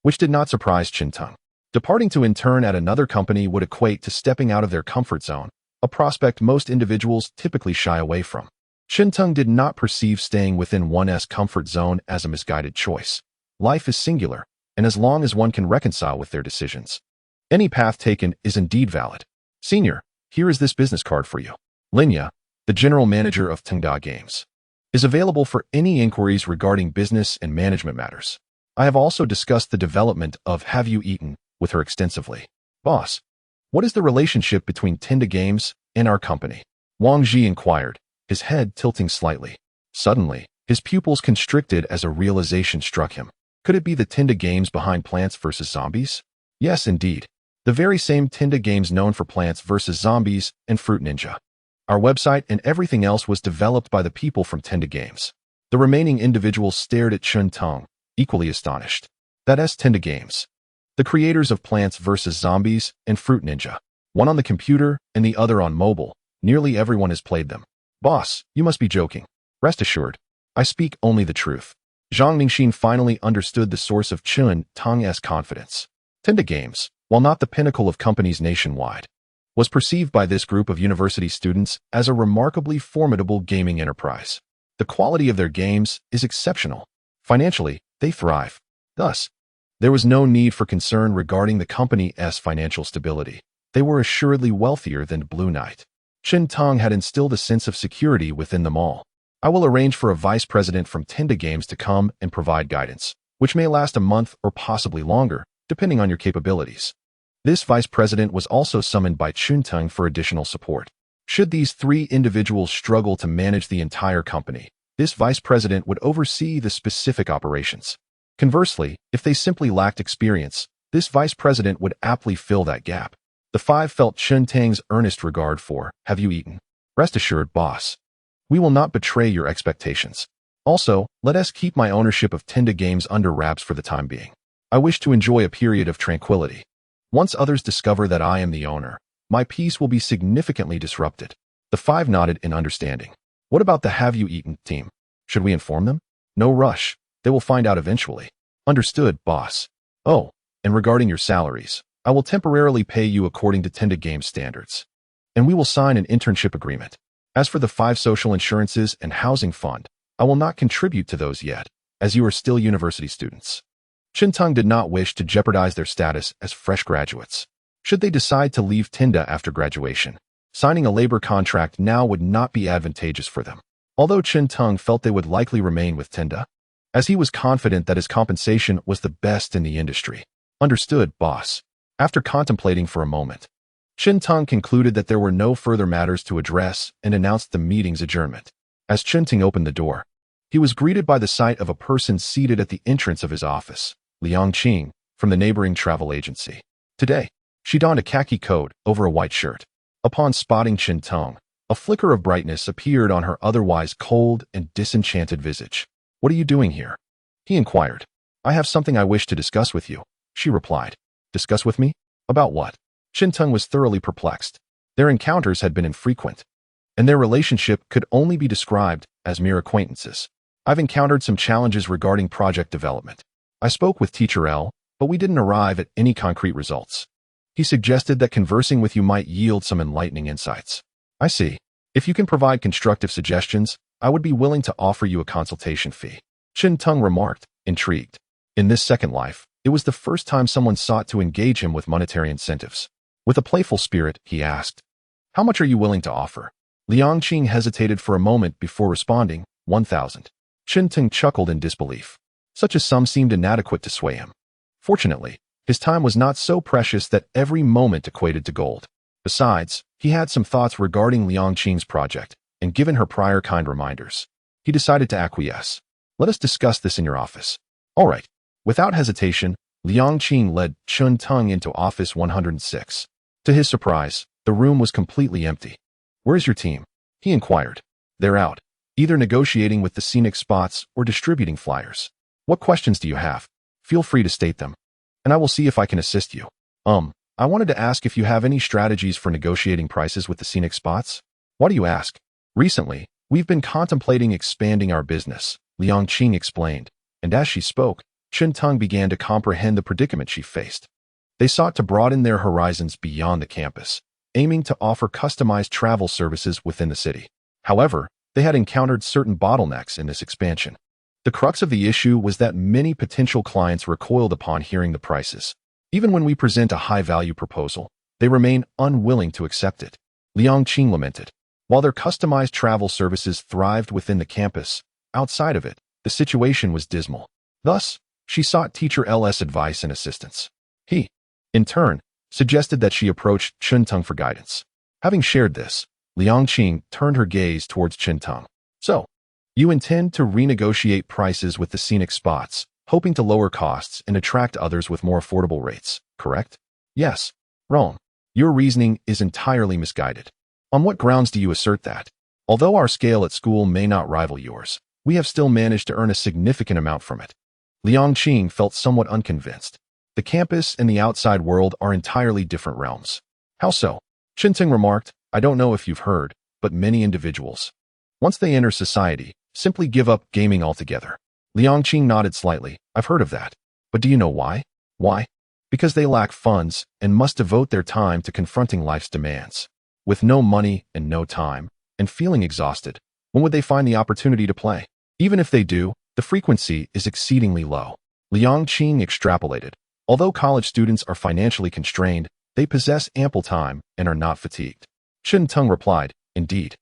which did not surprise Chen Tong. Departing to intern at another company would equate to stepping out of their comfort zone, a prospect most individuals typically shy away from. Chen Tong did not perceive staying within one's comfort zone as a misguided choice. Life is singular, and as long as one can reconcile with their decisions, any path taken is indeed valid. Senior, here is this business card for you. Linya, the general manager of Tengda Games, is available for any inquiries regarding business and management matters. I have also discussed the development of Have You Eaten with her extensively. Boss, what is the relationship between Tengda Games and our company? Wang Zhi inquired, his head tilting slightly. Suddenly, his pupils constricted as a realization struck him. Could it be the Tengda Games behind Plants vs. Zombies? Yes, indeed. The very same Tengda Games known for Plants vs. Zombies and Fruit Ninja. Our website and everything else was developed by the people from Tengda Games. The remaining individuals stared at Chen Tong, equally astonished. That's Tengda Games, the creators of Plants vs. Zombies and Fruit Ninja. One on the computer and the other on mobile. Nearly everyone has played them. Boss, you must be joking. Rest assured, I speak only the truth. Zhang Ningxin finally understood the source of Chen Tong's confidence. Tengda Games, while not the pinnacle of companies nationwide, was perceived by this group of university students as a remarkably formidable gaming enterprise. The quality of their games is exceptional. Financially, they thrive. Thus, there was no need for concern regarding the company's financial stability. They were assuredly wealthier than Blue Knight. Chen Tong had instilled a sense of security within them all. I will arrange for a vice president from Tengda Games to come and provide guidance, which may last a month or possibly longer, depending on your capabilities. This vice president was also summoned by Chen Tong for additional support. Should these 3 individuals struggle to manage the entire company, this vice president would oversee the specific operations. Conversely, if they simply lacked experience, this vice president would aptly fill that gap. The 5 felt Chen Tang's earnest regard for Have You Eaten. Rest assured, boss, we will not betray your expectations. Also, let us keep my ownership of Tengda Games under wraps for the time being. I wish to enjoy a period of tranquility. Once others discover that I am the owner, my peace will be significantly disrupted. The 5 nodded in understanding. What about the Have You Eaten team? Should we inform them? No rush. They will find out eventually. Understood, boss. Oh, and regarding your salaries, I will temporarily pay you according to Tengda Games standards. And we will sign an internship agreement. As for the 5 social insurances and housing fund, I will not contribute to those yet, as you are still university students. Shintang did not wish to jeopardize their status as fresh graduates. Should they decide to leave Tinda after graduation, signing a labor contract now would not be advantageous for them. Although Shintang felt they would likely remain with Tinda, as he was confident that his compensation was the best in the industry. Understood, boss. After contemplating for a moment, Shintang concluded that there were no further matters to address and announced the meeting's adjournment. As Shintang opened the door, he was greeted by the sight of a person seated at the entrance of his office, Liang Qing, from the neighboring travel agency. Today, she donned a khaki coat over a white shirt. Upon spotting Shintang, a flicker of brightness appeared on her otherwise cold and disenchanted visage. "What are you doing here?" he inquired. "I have something I wish to discuss with you," she replied. "Discuss with me? About what?" Shintang was thoroughly perplexed. Their encounters had been infrequent, and their relationship could only be described as mere acquaintances. "I've encountered some challenges regarding project development. I spoke with Teacher L, but we didn't arrive at any concrete results. He suggested that conversing with you might yield some enlightening insights." "I see. If you can provide constructive suggestions, I would be willing to offer you a consultation fee," Shintang remarked, intrigued. In this second life, it was the first time someone sought to engage him with monetary incentives. With a playful spirit, he asked, "How much are you willing to offer?" Liang Qing hesitated for a moment before responding, 1,000. Shintang chuckled in disbelief. Such a sum seemed inadequate to sway him. Fortunately, his time was not so precious that every moment equated to gold. Besides, he had some thoughts regarding Liang Qing's project, and given her prior kind reminders, he decided to acquiesce. "Let us discuss this in your office." "All right." Without hesitation, Liang Qing led Shintang into office 106. To his surprise, the room was completely empty. "Where's your team?" he inquired. "They're out, either negotiating with the scenic spots or distributing flyers." "What questions do you have? Feel free to state them, and I will see if I can assist you." I wanted to ask if you have any strategies for negotiating prices with the scenic spots." "Why do you ask?" "Recently, we've been contemplating expanding our business," Liang Qing explained, and as she spoke, Shintang began to comprehend the predicament she faced. They sought to broaden their horizons beyond the campus, aiming to offer customized travel services within the city. However, they had encountered certain bottlenecks in this expansion. The crux of the issue was that many potential clients recoiled upon hearing the prices. Even when we present a high-value proposal, they remain unwilling to accept it. Liang Qing lamented. While their customized travel services thrived within the campus, outside of it, the situation was dismal. Thus, she sought Teacher L's advice and assistance. He, in turn, suggested that she approach Shintang for guidance. Having shared this, Liang Qing turned her gaze towards Shintang. "So, you intend to renegotiate prices with the scenic spots, hoping to lower costs and attract others with more affordable rates, correct?" "Yes." "Wrong. Your reasoning is entirely misguided." "On what grounds do you assert that?" "Although our scale at school may not rival yours, we have still managed to earn a significant amount from it." Liang Qing felt somewhat unconvinced. The campus and the outside world are entirely different realms. "How so?" Shintang remarked. "I don't know if you've heard, but many individuals, once they enter society, simply give up gaming altogether." Liang Qing nodded slightly. "I've heard of that. But do you know why?" "Why?" "Because they lack funds and must devote their time to confronting life's demands. With no money and no time, and feeling exhausted, when would they find the opportunity to play? Even if they do, the frequency is exceedingly low." Liang Qing extrapolated. Although college students are financially constrained, they possess ample time and are not fatigued. Shintang replied, "Indeed.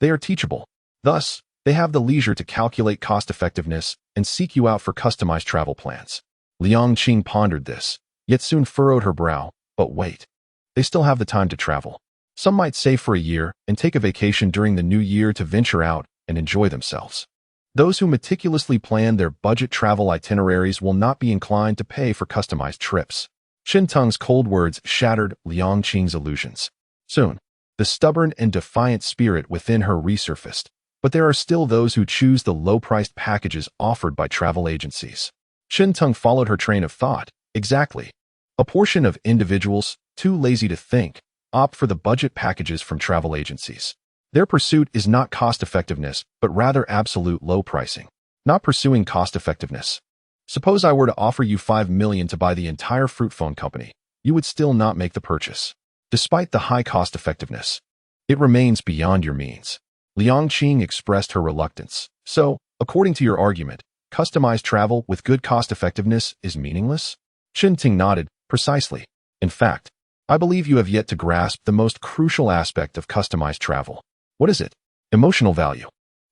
They are teachable. Thus, they have the leisure to calculate cost-effectiveness and seek you out for customized travel plans." Liang Qing pondered this, yet soon furrowed her brow. "But wait. They still have the time to travel. Some might save for a year and take a vacation during the new year to venture out and enjoy themselves. Those who meticulously plan their budget travel itineraries will not be inclined to pay for customized trips." Shintang's cold words shattered Liang Qing's illusions. Soon, the stubborn and defiant spirit within her resurfaced. But there are still those who choose the low-priced packages offered by travel agencies. Shintang followed her train of thought. Exactly. A portion of individuals, too lazy to think, opt for the budget packages from travel agencies. Their pursuit is not cost-effectiveness, but rather absolute low pricing. Not pursuing cost-effectiveness. Suppose I were to offer you $5 million to buy the entire fruit phone company. You would still not make the purchase. Despite the high cost-effectiveness, it remains beyond your means. Liang Qing expressed her reluctance. So, according to your argument, customized travel with good cost-effectiveness is meaningless? Chen Ting nodded. Precisely. In fact, I believe you have yet to grasp the most crucial aspect of customized travel. What is it? Emotional value.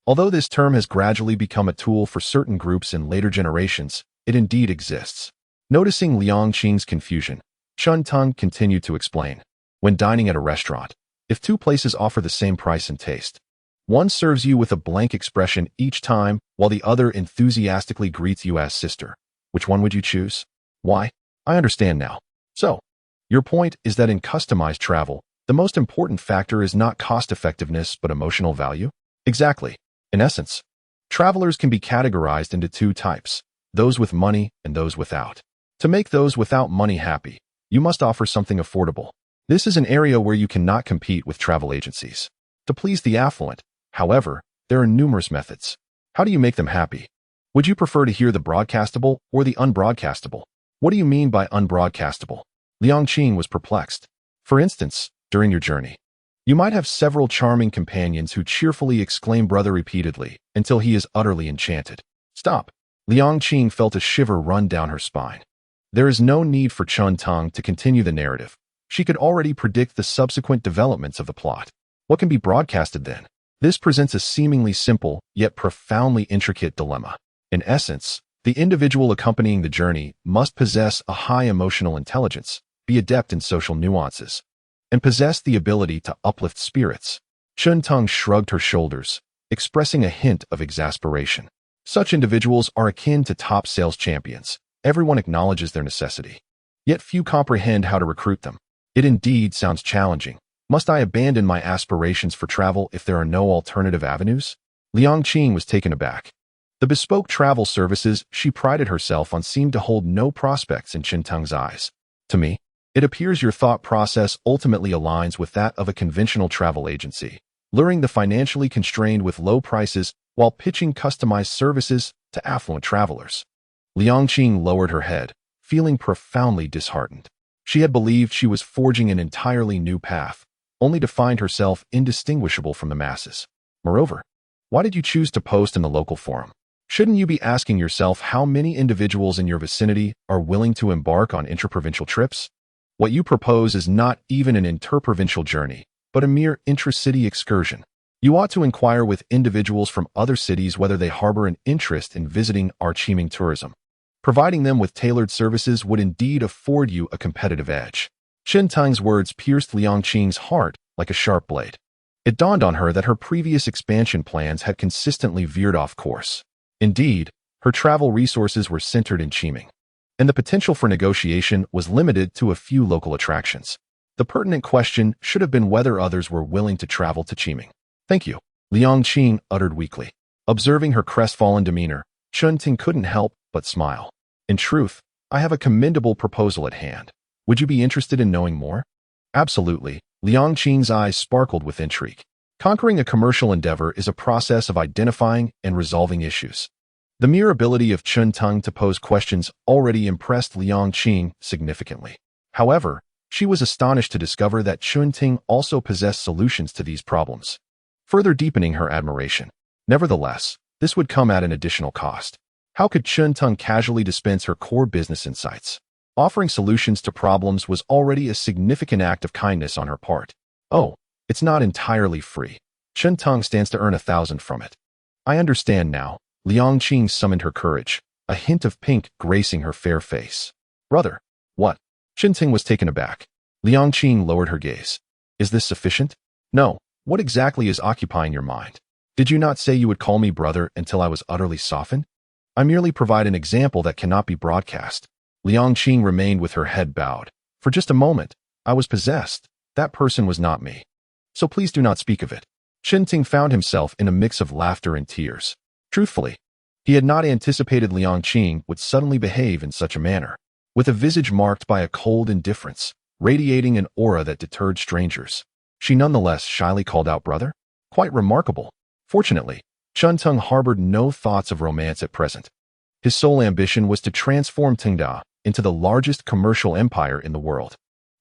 Although this term has gradually become a tool for certain groups in later generations, it indeed exists. Noticing Liang Qing's confusion, Chen Ting continued to explain. When dining at a restaurant, if two places offer the same price and taste, one serves you with a blank expression each time, while the other enthusiastically greets you as sister. Which one would you choose? Why? I understand now. So, your point is that in customized travel, the most important factor is not cost-effectiveness but emotional value? Exactly. In essence, travelers can be categorized into two types, those with money and those without. To make those without money happy, you must offer something affordable. This is an area where you cannot compete with travel agencies. To please the affluent, however, there are numerous methods. How do you make them happy? Would you prefer to hear the broadcastable or the unbroadcastable? What do you mean by unbroadcastable? Liang Qing was perplexed. For instance, during your journey, you might have several charming companions who cheerfully exclaim brother repeatedly until he is utterly enchanted. Stop. Liang Qing felt a shiver run down her spine. There is no need for Chen Ting to continue the narrative. She could already predict the subsequent developments of the plot. What can be broadcasted then? This presents a seemingly simple, yet profoundly intricate dilemma. In essence, the individual accompanying the journey must possess a high emotional intelligence, be adept in social nuances, and possess the ability to uplift spirits. Chen Ting shrugged her shoulders, expressing a hint of exasperation. Such individuals are akin to top sales champions. Everyone acknowledges their necessity. Yet few comprehend how to recruit them. It indeed sounds challenging. Must I abandon my aspirations for travel if there are no alternative avenues? Liang Qing was taken aback. The bespoke travel services she prided herself on seemed to hold no prospects in Chen Ting's eyes. To me, it appears your thought process ultimately aligns with that of a conventional travel agency, luring the financially constrained with low prices while pitching customized services to affluent travelers. Liang Qing lowered her head, feeling profoundly disheartened. She had believed she was forging an entirely new path, only to find herself indistinguishable from the masses. Moreover, why did you choose to post in the local forum? Shouldn't you be asking yourself how many individuals in your vicinity are willing to embark on intraprovincial trips? What you propose is not even an interprovincial journey, but a mere intra-city excursion. You ought to inquire with individuals from other cities whether they harbor an interest in visiting our Qiming tourism. Providing them with tailored services would indeed afford you a competitive edge. Chen Ting's words pierced Liang Qing's heart like a sharp blade. It dawned on her that her previous expansion plans had consistently veered off course. Indeed, her travel resources were centered in Qiming, and the potential for negotiation was limited to a few local attractions. The pertinent question should have been whether others were willing to travel to Qiming. Thank you, Liang Qing uttered weakly. Observing her crestfallen demeanor, Chen Ting couldn't help but smile. In truth, I have a commendable proposal at hand. Would you be interested in knowing more? Absolutely. Liang Qing's eyes sparkled with intrigue. Conquering a commercial endeavor is a process of identifying and resolving issues. The mere ability of Chen Ting to pose questions already impressed Liang Qing significantly. However, she was astonished to discover that Chen Ting also possessed solutions to these problems, further deepening her admiration. Nevertheless, this would come at an additional cost. How could Chen Ting casually dispense her core business insights? Offering solutions to problems was already a significant act of kindness on her part. Oh, it's not entirely free. Chen Ting stands to earn 1,000 from it. I understand now. Liang Qing summoned her courage, a hint of pink gracing her fair face. Brother, what? Chen Ting was taken aback. Liang Qing lowered her gaze. Is this sufficient? No. What exactly is occupying your mind? Did you not say you would call me brother until I was utterly softened? I merely provide an example that cannot be broadcast. Liang Qing remained with her head bowed. For just a moment, I was possessed. That person was not me. So please do not speak of it. Chen Ting found himself in a mix of laughter and tears. Truthfully, he had not anticipated Liang Qing would suddenly behave in such a manner. With a visage marked by a cold indifference, radiating an aura that deterred strangers, she nonetheless shyly called out brother. Quite remarkable. Fortunately, Chen Ting harbored no thoughts of romance at present. His sole ambition was to transform Tingda into the largest commercial empire in the world.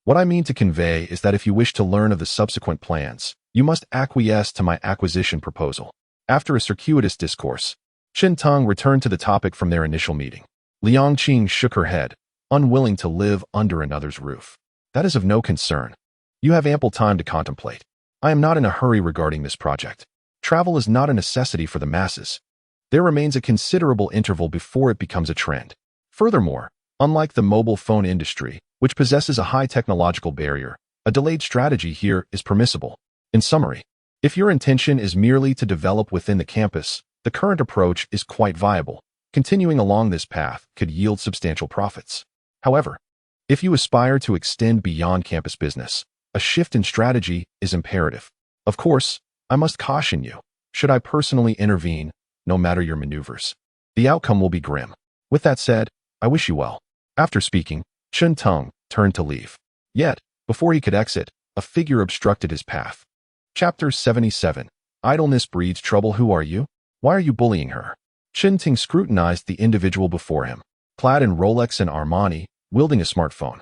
What I mean to convey is that if you wish to learn of the subsequent plans, You must acquiesce to my acquisition proposal. After a circuitous discourse, Chen Teng returned to the topic from their initial meeting. Liang Qing shook her head, unwilling to live under another's roof. That is of no concern. You have ample time to contemplate. I am not in a hurry regarding this project. Travel is not a necessity for the masses. There remains a considerable interval before it becomes a trend. Furthermore, unlike the mobile phone industry, which possesses a high technological barrier, a delayed strategy here is permissible. In summary, if your intention is merely to develop within the campus, the current approach is quite viable. Continuing along this path could yield substantial profits. However, if you aspire to extend beyond campus business, a shift in strategy is imperative. Of course, I must caution you, should I personally intervene, no matter your maneuvers, the outcome will be grim. With that said, I wish you well. After speaking, Chen Teng turned to leave. Yet, before he could exit, a figure obstructed his path. Chapter 77. Idleness breeds trouble. Who are you? Why are you bullying her? Chen Teng scrutinized the individual before him, clad in Rolex and Armani, wielding a smartphone.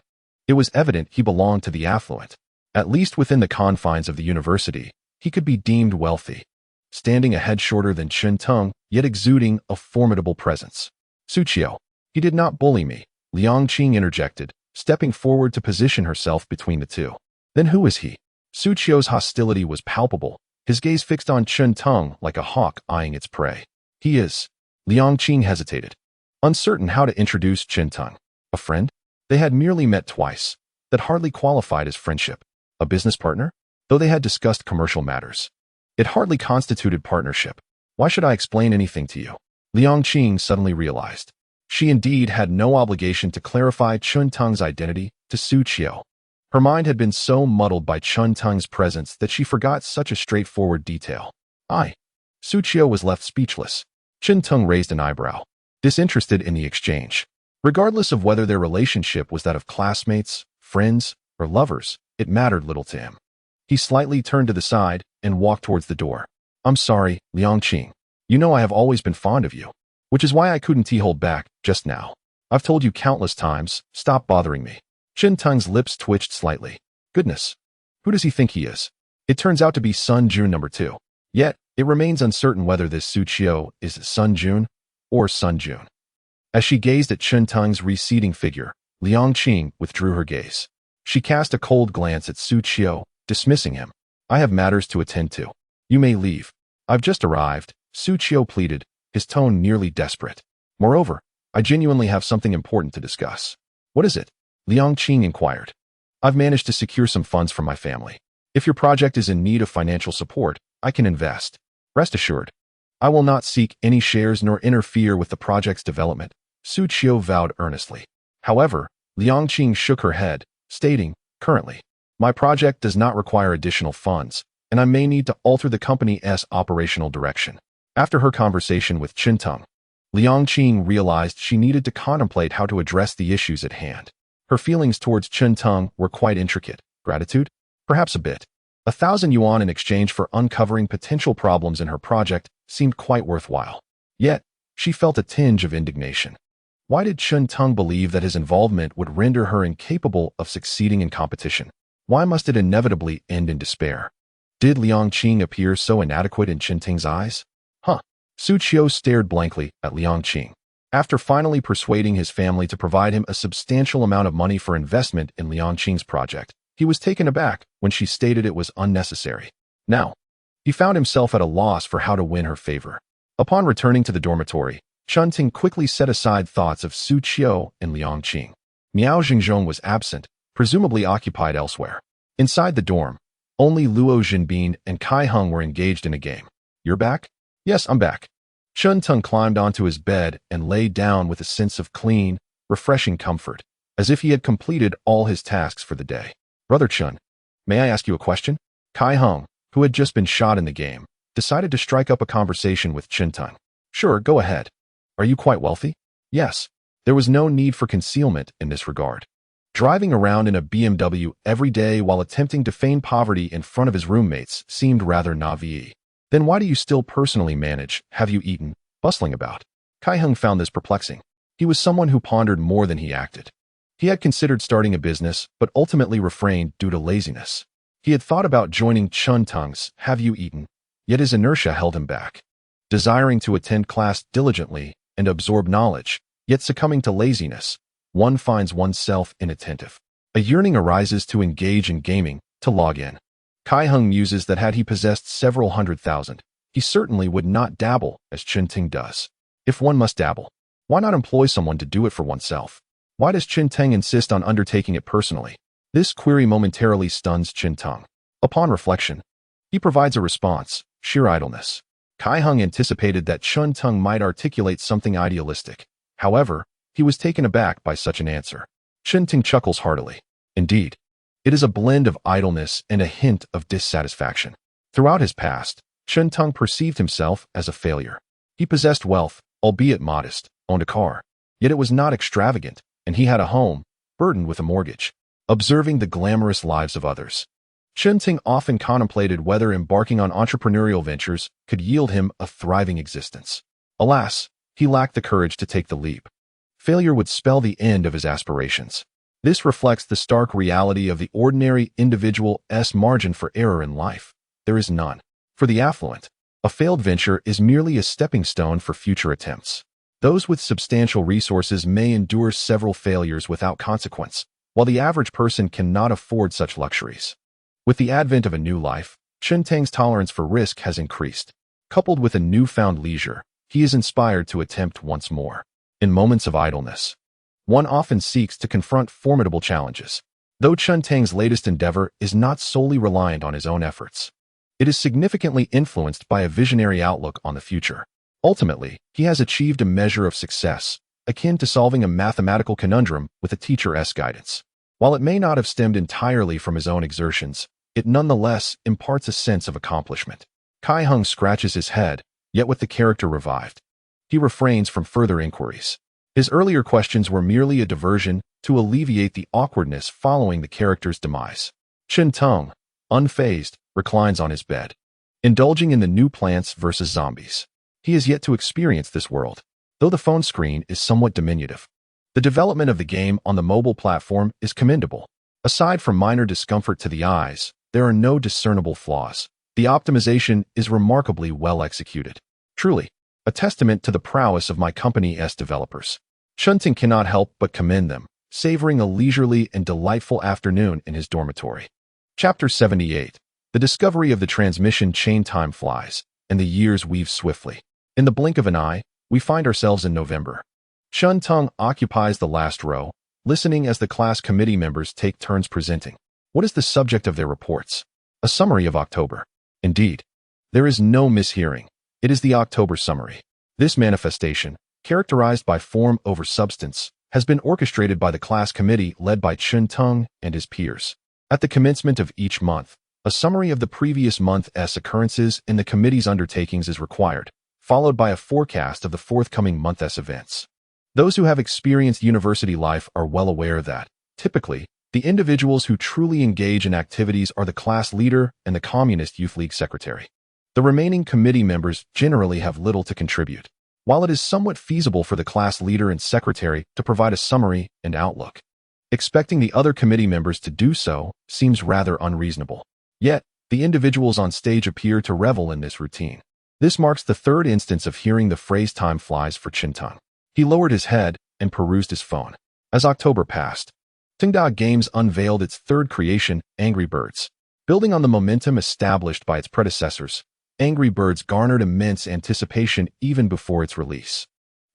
It was evident he belonged to the affluent. At least within the confines of the university, he could be deemed wealthy. Standing a head shorter than Chen Teng, yet exuding a formidable presence. Suqiu. He did not bully me, Liang Qing interjected, stepping forward to position herself between the two. Then who is he? Suqiu's hostility was palpable, his gaze fixed on Chen Teng like a hawk eyeing its prey. He is. Liang Qing hesitated, uncertain how to introduce Chen Teng. A friend? They had merely met twice. That hardly qualified as friendship. A business partner? Though they had discussed commercial matters, it hardly constituted partnership. Why should I explain anything to you? Liang Qing suddenly realized. She indeed had no obligation to clarify Chen Teng's identity to Suqiu. Her mind had been so muddled by Chen Teng's presence that she forgot such a straightforward detail. Suqiu was left speechless. Chen Teng raised an eyebrow, disinterested in the exchange. Regardless of whether their relationship was that of classmates, friends, or lovers, it mattered little to him. He slightly turned to the side and walked towards the door. I'm sorry, Liang Qing. You know I have always been fond of you, which is why I couldn't hold back just now. I've told you countless times, stop bothering me. Chen Teng's lips twitched slightly. Goodness, who does he think he is? It turns out to be Sun Jun number 2. Yet, it remains uncertain whether this Suqiu is Sun Jun or Sun Jun. As she gazed at Chen Teng's receding figure, Liang Qing withdrew her gaze. She cast a cold glance at Suqiu, dismissing him. I have matters to attend to. You may leave. I've just arrived, Suqiu pleaded, his tone nearly desperate. Moreover, I genuinely have something important to discuss. What is it? Liang Qing inquired. I've managed to secure some funds from my family. If your project is in need of financial support, I can invest. Rest assured, I will not seek any shares nor interfere with the project's development, Suqiu vowed earnestly. However, Liang Qing shook her head, stating, currently, my project does not require additional funds, and I may need to alter the company's operational direction. After her conversation with Chen Teng, Liang Qing realized she needed to contemplate how to address the issues at hand. Her feelings towards Chen Teng were quite intricate. Gratitude? Perhaps a bit. 1,000 yuan in exchange for uncovering potential problems in her project seemed quite worthwhile. Yet, she felt a tinge of indignation. Why did Chen Teng believe that his involvement would render her incapable of succeeding in competition? Why must it inevitably end in despair? Did Liang Qing appear so inadequate in Chen Teng's eyes? Suqiu stared blankly at Liang Qing. After finally persuading his family to provide him a substantial amount of money for investment in Liang Qing's project, he was taken aback when she stated it was unnecessary. Now, he found himself at a loss for how to win her favor. Upon returning to the dormitory, Chen Teng quickly set aside thoughts of Suqiu and Liang Qing. Miao Xingzhong was absent, presumably occupied elsewhere. Inside the dorm, only Luo Jinbin and Kai Heng were engaged in a game. You're back? Yes, I'm back. Chen Teng climbed onto his bed and lay down with a sense of clean, refreshing comfort, as if he had completed all his tasks for the day. Brother Chen, may I ask you a question? Kai Heng, who had just been shot in the game, decided to strike up a conversation with Chen Teng. Sure, go ahead. Are you quite wealthy? Yes. There was no need for concealment in this regard. Driving around in a BMW every day while attempting to feign poverty in front of his roommates seemed rather naive. Then why do you still personally manage, have you eaten, bustling about? Kai Heng found this perplexing. He was someone who pondered more than he acted. He had considered starting a business, but ultimately refrained due to laziness. He had thought about joining Chun Tung's Have You Eaten, yet his inertia held him back. Desiring to attend class diligently and absorb knowledge, yet succumbing to laziness, one finds oneself inattentive. A yearning arises to engage in gaming, to log in. Kai-hung muses that had he possessed several 100,000, he certainly would not dabble as Chen-ting does. If one must dabble, why not employ someone to do it for oneself? Why does Chen-ting insist on undertaking it personally? This query momentarily stuns Chen-tung. Upon reflection, he provides a response: sheer idleness. Kai-hung anticipated that Chen-tung might articulate something idealistic. However, he was taken aback by such an answer. Chen-ting chuckles heartily. Indeed, it is a blend of idleness and a hint of dissatisfaction. Throughout his past, Chen-tung perceived himself as a failure. He possessed wealth, albeit modest, owned a car, yet it was not extravagant, and he had a home, burdened with a mortgage. Observing the glamorous lives of others, Chen-ting often contemplated whether embarking on entrepreneurial ventures could yield him a thriving existence. Alas, he lacked the courage to take the leap. Failure would spell the end of his aspirations. This reflects the stark reality of the ordinary individual's margin for error in life. There is none. For the affluent, a failed venture is merely a stepping stone for future attempts. Those with substantial resources may endure several failures without consequence, while the average person cannot afford such luxuries. With the advent of a new life, Chen-tang's tolerance for risk has increased. Coupled with a newfound leisure, he is inspired to attempt once more. In moments of idleness, one often seeks to confront formidable challenges. Though Chen-tang's latest endeavor is not solely reliant on his own efforts, it is significantly influenced by a visionary outlook on the future. Ultimately, he has achieved a measure of success, akin to solving a mathematical conundrum with a teacher's guidance. While it may not have stemmed entirely from his own exertions, it nonetheless imparts a sense of accomplishment. Kai-hung scratches his head, yet with the character revived, he refrains from further inquiries. His earlier questions were merely a diversion to alleviate the awkwardness following the character's demise. Chen-tung, unfazed, reclines on his bed, indulging in the new Plants vs. Zombies. He has yet to experience this world, though the phone screen is somewhat diminutive. The development of the game on the mobile platform is commendable. Aside from minor discomfort to the eyes, there are no discernible flaws. The optimization is remarkably well executed. Truly, a testament to the prowess of my company's developers. Chen-ting cannot help but commend them, savoring a leisurely and delightful afternoon in his dormitory. Chapter 78. The discovery of the transmission chain. Time flies, and the years weave swiftly. In the blink of an eye, we find ourselves in November. Chen-tung occupies the last row, listening as the class committee members take turns presenting. What is the subject of their reports? A summary of October. Indeed, there is no mishearing. It is the October summary. This manifestation, characterized by form over substance, has been orchestrated by the class committee led by Chen-tung and his peers. At the commencement of each month, a summary of the previous month's occurrences in the committee's undertakings is required, followed by a forecast of the forthcoming month's events. Those who have experienced university life are well aware that, typically, the individuals who truly engage in activities are the class leader and the Communist Youth League secretary. The remaining committee members generally have little to contribute, while it is somewhat feasible for the class leader and secretary to provide a summary and outlook. Expecting the other committee members to do so seems rather unreasonable. Yet, the individuals on stage appear to revel in this routine. This marks the third instance of hearing the phrase "time flies" for Chen-tung. He lowered his head and perused his phone. As October passed, Tongda Games unveiled its third creation, Angry Birds. Building on the momentum established by its predecessors, Angry Birds garnered immense anticipation even before its release.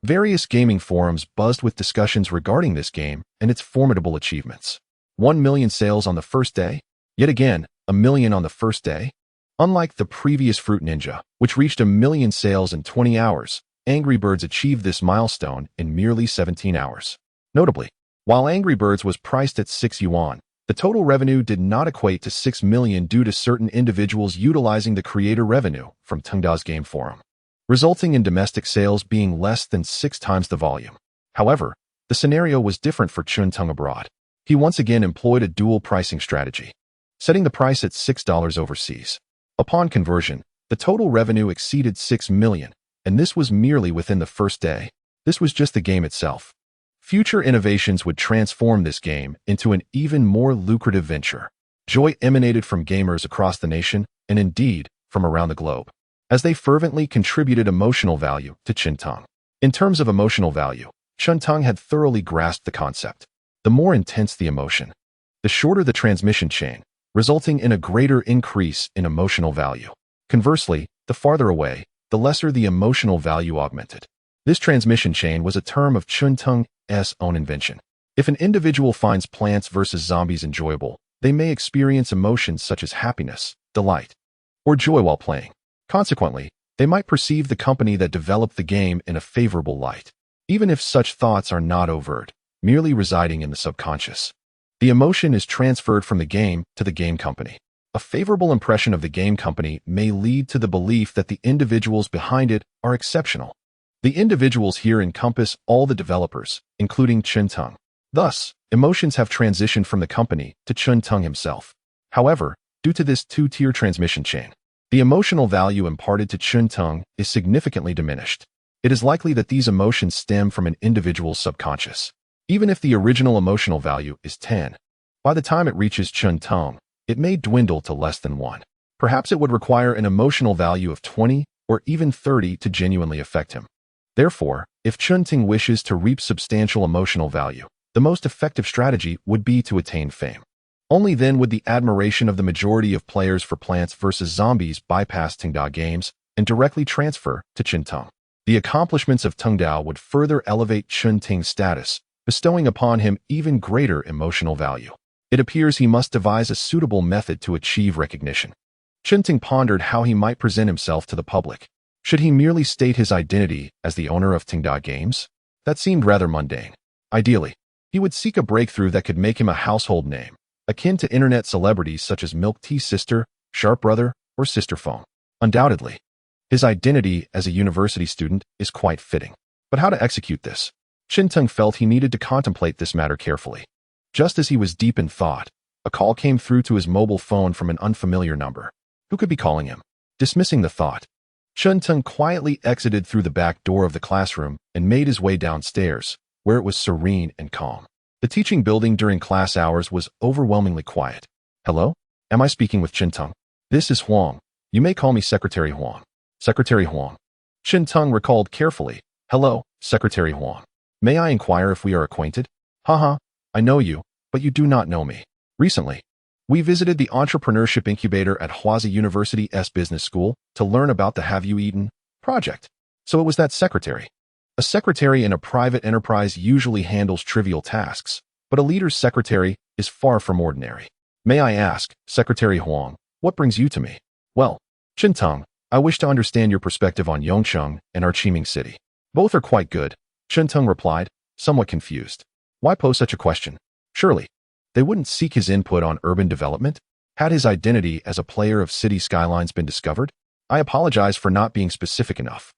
Various gaming forums buzzed with discussions regarding this game and its formidable achievements. 1 million sales on the first day? Yet again, 1 million on the first day? Unlike the previous Fruit Ninja, which reached 1 million sales in 20 hours, Angry Birds achieved this milestone in merely 17 hours. Notably, while Angry Birds was priced at 6 yuan, the total revenue did not equate to 6 million due to certain individuals utilizing the creator revenue from Tongda's game forum, resulting in domestic sales being less than 6 times the volume. However, the scenario was different for Chen-tung abroad. He once again employed a dual pricing strategy, setting the price at $6 overseas. Upon conversion, the total revenue exceeded 6 million, and this was merely within the first day. This was just the game itself. Future innovations would transform this game into an even more lucrative venture. Joy emanated from gamers across the nation and indeed from around the globe, as they fervently contributed emotional value to Qintang. In terms of emotional value, Qintang had thoroughly grasped the concept. The more intense the emotion, the shorter the transmission chain, resulting in a greater increase in emotional value. Conversely, the farther away, the lesser the emotional value augmented. This transmission chain was a term of Qintang's own invention. If an individual finds Plants vs. Zombies enjoyable, they may experience emotions such as happiness, delight, or joy while playing. Consequently, they might perceive the company that developed the game in a favorable light, even if such thoughts are not overt, merely residing in the subconscious. The emotion is transferred from the game to the game company. A favorable impression of the game company may lead to the belief that the individuals behind it are exceptional. The individuals here encompass all the developers, including Qintang. Thus, emotions have transitioned from the company to Qintang himself. However, due to this two-tier transmission chain, the emotional value imparted to Qintang is significantly diminished. It is likely that these emotions stem from an individual's subconscious. Even if the original emotional value is 10, by the time it reaches Qintang, it may dwindle to less than 1. Perhaps it would require an emotional value of 20 or even 30 to genuinely affect him. Therefore, if Qintang wishes to reap substantial emotional value, the most effective strategy would be to attain fame. Only then would the admiration of the majority of players for Plants vs. Zombies bypass Tengda games and directly transfer to Qintang. The accomplishments of Tengda would further elevate Qintang's status, bestowing upon him even greater emotional value. It appears he must devise a suitable method to achieve recognition. Qintang pondered how he might present himself to the public. Should he merely state his identity as the owner of Tengda Games? That seemed rather mundane. Ideally, he would seek a breakthrough that could make him a household name, akin to internet celebrities such as Milk Tea Sister, Sharp Brother, or Sister Phone. Undoubtedly, his identity as a university student is quite fitting. But how to execute this? Qintang felt he needed to contemplate this matter carefully. Just as he was deep in thought, a call came through to his mobile phone from an unfamiliar number. Who could be calling him? Dismissing the thought, Qintang quietly exited through the back door of the classroom and made his way downstairs, where it was serene and calm. The teaching building during class hours was overwhelmingly quiet. Hello? Am I speaking with Qintang? This is Huang. You may call me Secretary Huang. Secretary Huang. Qintang recalled carefully. Hello, Secretary Huang. May I inquire if we are acquainted? Haha, I know you, but you do not know me. Recently, we visited the entrepreneurship incubator at Huazi University's business school to learn about the Have You Eaten project. So it was that secretary. A secretary in a private enterprise usually handles trivial tasks, but a leader's secretary is far from ordinary. May I ask, Secretary Huang, what brings you to me? Well, Qintang, I wish to understand your perspective on Yongcheng and our Qiming city. Both are quite good, Qintang replied, somewhat confused. Why pose such a question? Surely, they wouldn't seek his input on urban development? Had his identity as a player of City Skylines been discovered? I apologize for not being specific enough.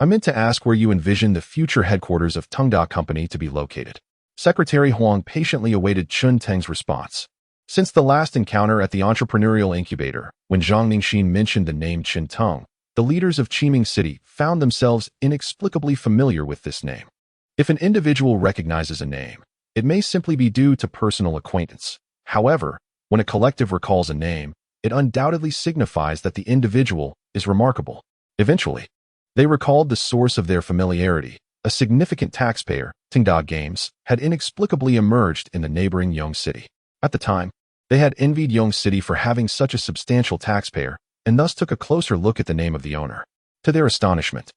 I meant to ask where you envision the future headquarters of Tengda Company to be located. Secretary Huang patiently awaited Qintang's response. Since the last encounter at the entrepreneurial incubator, when Zhang Ningxin mentioned the name Qintang, the leaders of Qiming City found themselves inexplicably familiar with this name. If an individual recognizes a name, it may simply be due to personal acquaintance. However, when a collective recalls a name, it undoubtedly signifies that the individual is remarkable. Eventually, they recalled the source of their familiarity. A significant taxpayer, Tengda Games, had inexplicably emerged in the neighboring Yong City. At the time, they had envied Yong City for having such a substantial taxpayer, and thus took a closer look at the name of the owner. To their astonishment,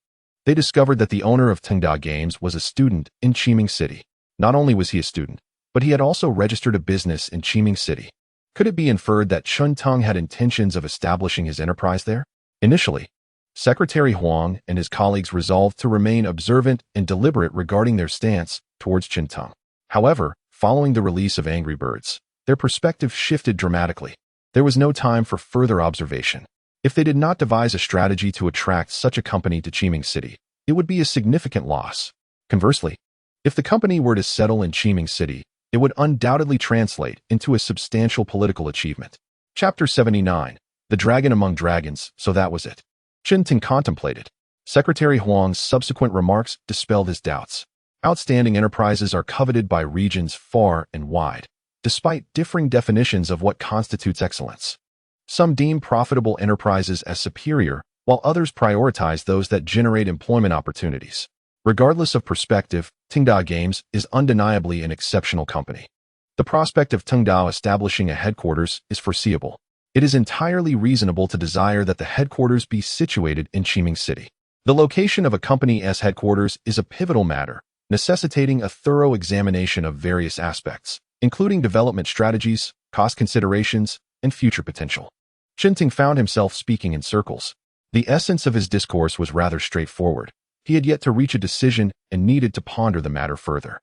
they discovered that the owner of Tengda Games was a student in Qiming City. Not only was he a student, but he had also registered a business in Qiming City. Could it be inferred that Qintang had intentions of establishing his enterprise there? Initially, Secretary Huang and his colleagues resolved to remain observant and deliberate regarding their stance towards Qintang. However, following the release of Angry Birds, their perspective shifted dramatically. There was no time for further observation. If they did not devise a strategy to attract such a company to Qiming City, it would be a significant loss. Conversely, if the company were to settle in Qiming City, it would undoubtedly translate into a substantial political achievement. Chapter 79, The Dragon Among Dragons, so that was it. Qintang contemplated. Secretary Huang's subsequent remarks dispelled his doubts. Outstanding enterprises are coveted by regions far and wide. despite differing definitions of what constitutes excellence. Some deem profitable enterprises as superior, while others prioritize those that generate employment opportunities. Regardless of perspective, Tongda Games is undeniably an exceptional company. The prospect of Tongda establishing a headquarters is foreseeable. It is entirely reasonable to desire that the headquarters be situated in Qiming City. The location of a company's headquarters is a pivotal matter, necessitating a thorough examination of various aspects, including development strategies, cost considerations, and future potential. Qinting found himself speaking in circles. The essence of his discourse was rather straightforward. He had yet to reach a decision and needed to ponder the matter further.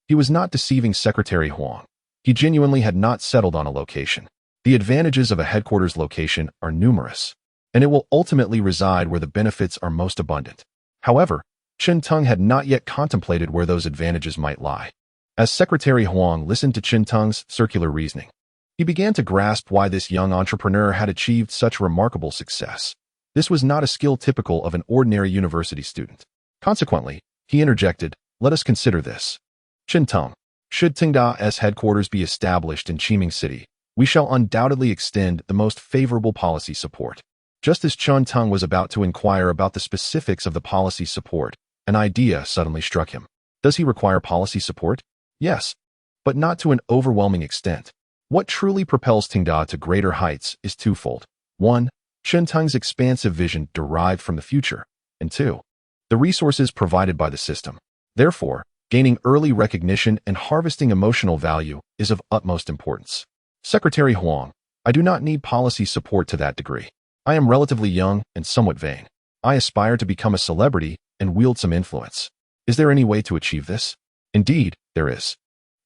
He was not deceiving Secretary Huang. He genuinely had not settled on a location. The advantages of a headquarters location are numerous, and it will ultimately reside where the benefits are most abundant. However, Qintung had not yet contemplated where those advantages might lie. As Secretary Huang listened to Qintung's circular reasoning, he began to grasp why this young entrepreneur had achieved such remarkable success. This was not a skill typical of an ordinary university student. Consequently, he interjected, "Let us consider this. Qintung, should Tongda's headquarters be established in Qiming City, we shall undoubtedly extend the most favorable policy support." Just as Qintung was about to inquire about the specifics of the policy support, an idea suddenly struck him. Does he require policy support? Yes, but not to an overwhelming extent. What truly propels Tongda to greater heights is twofold. 1. Qintung's expansive vision derived from the future, and 2. The resources provided by the system. Therefore, gaining early recognition and harvesting emotional value is of utmost importance. Secretary Huang, I do not need policy support to that degree. I am relatively young and somewhat vain. I aspire to become a celebrity and wield some influence. Is there any way to achieve this? Indeed, there is.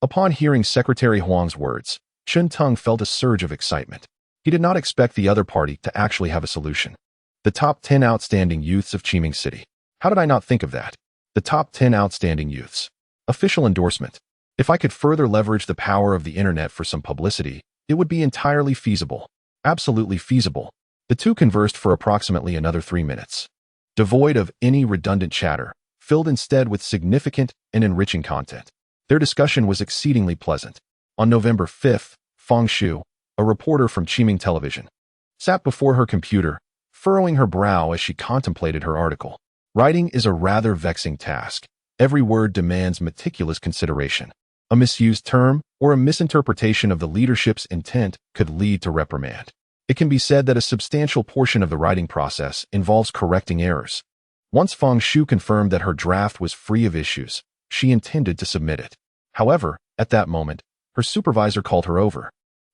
Upon hearing Secretary Huang's words, Qintung felt a surge of excitement. He did not expect the other party to actually have a solution. The top 10 outstanding youths of Qiming City. How did I not think of that? The top 10 outstanding youths. Official endorsement. If I could further leverage the power of the internet for some publicity, it would be entirely feasible. Absolutely feasible. The two conversed for approximately another 3 minutes. Devoid of any redundant chatter, filled instead with significant and enriching content. Their discussion was exceedingly pleasant. On November 5th, Fang Shu, a reporter from Qiming Television, sat before her computer, furrowing her brow as she contemplated her article. Writing is a rather vexing task. Every word demands meticulous consideration. A misused term or a misinterpretation of the leadership's intent could lead to reprimand. It can be said that a substantial portion of the writing process involves correcting errors. Once Fang Shu confirmed that her draft was free of issues, she intended to submit it. However, at that moment, her supervisor called her over.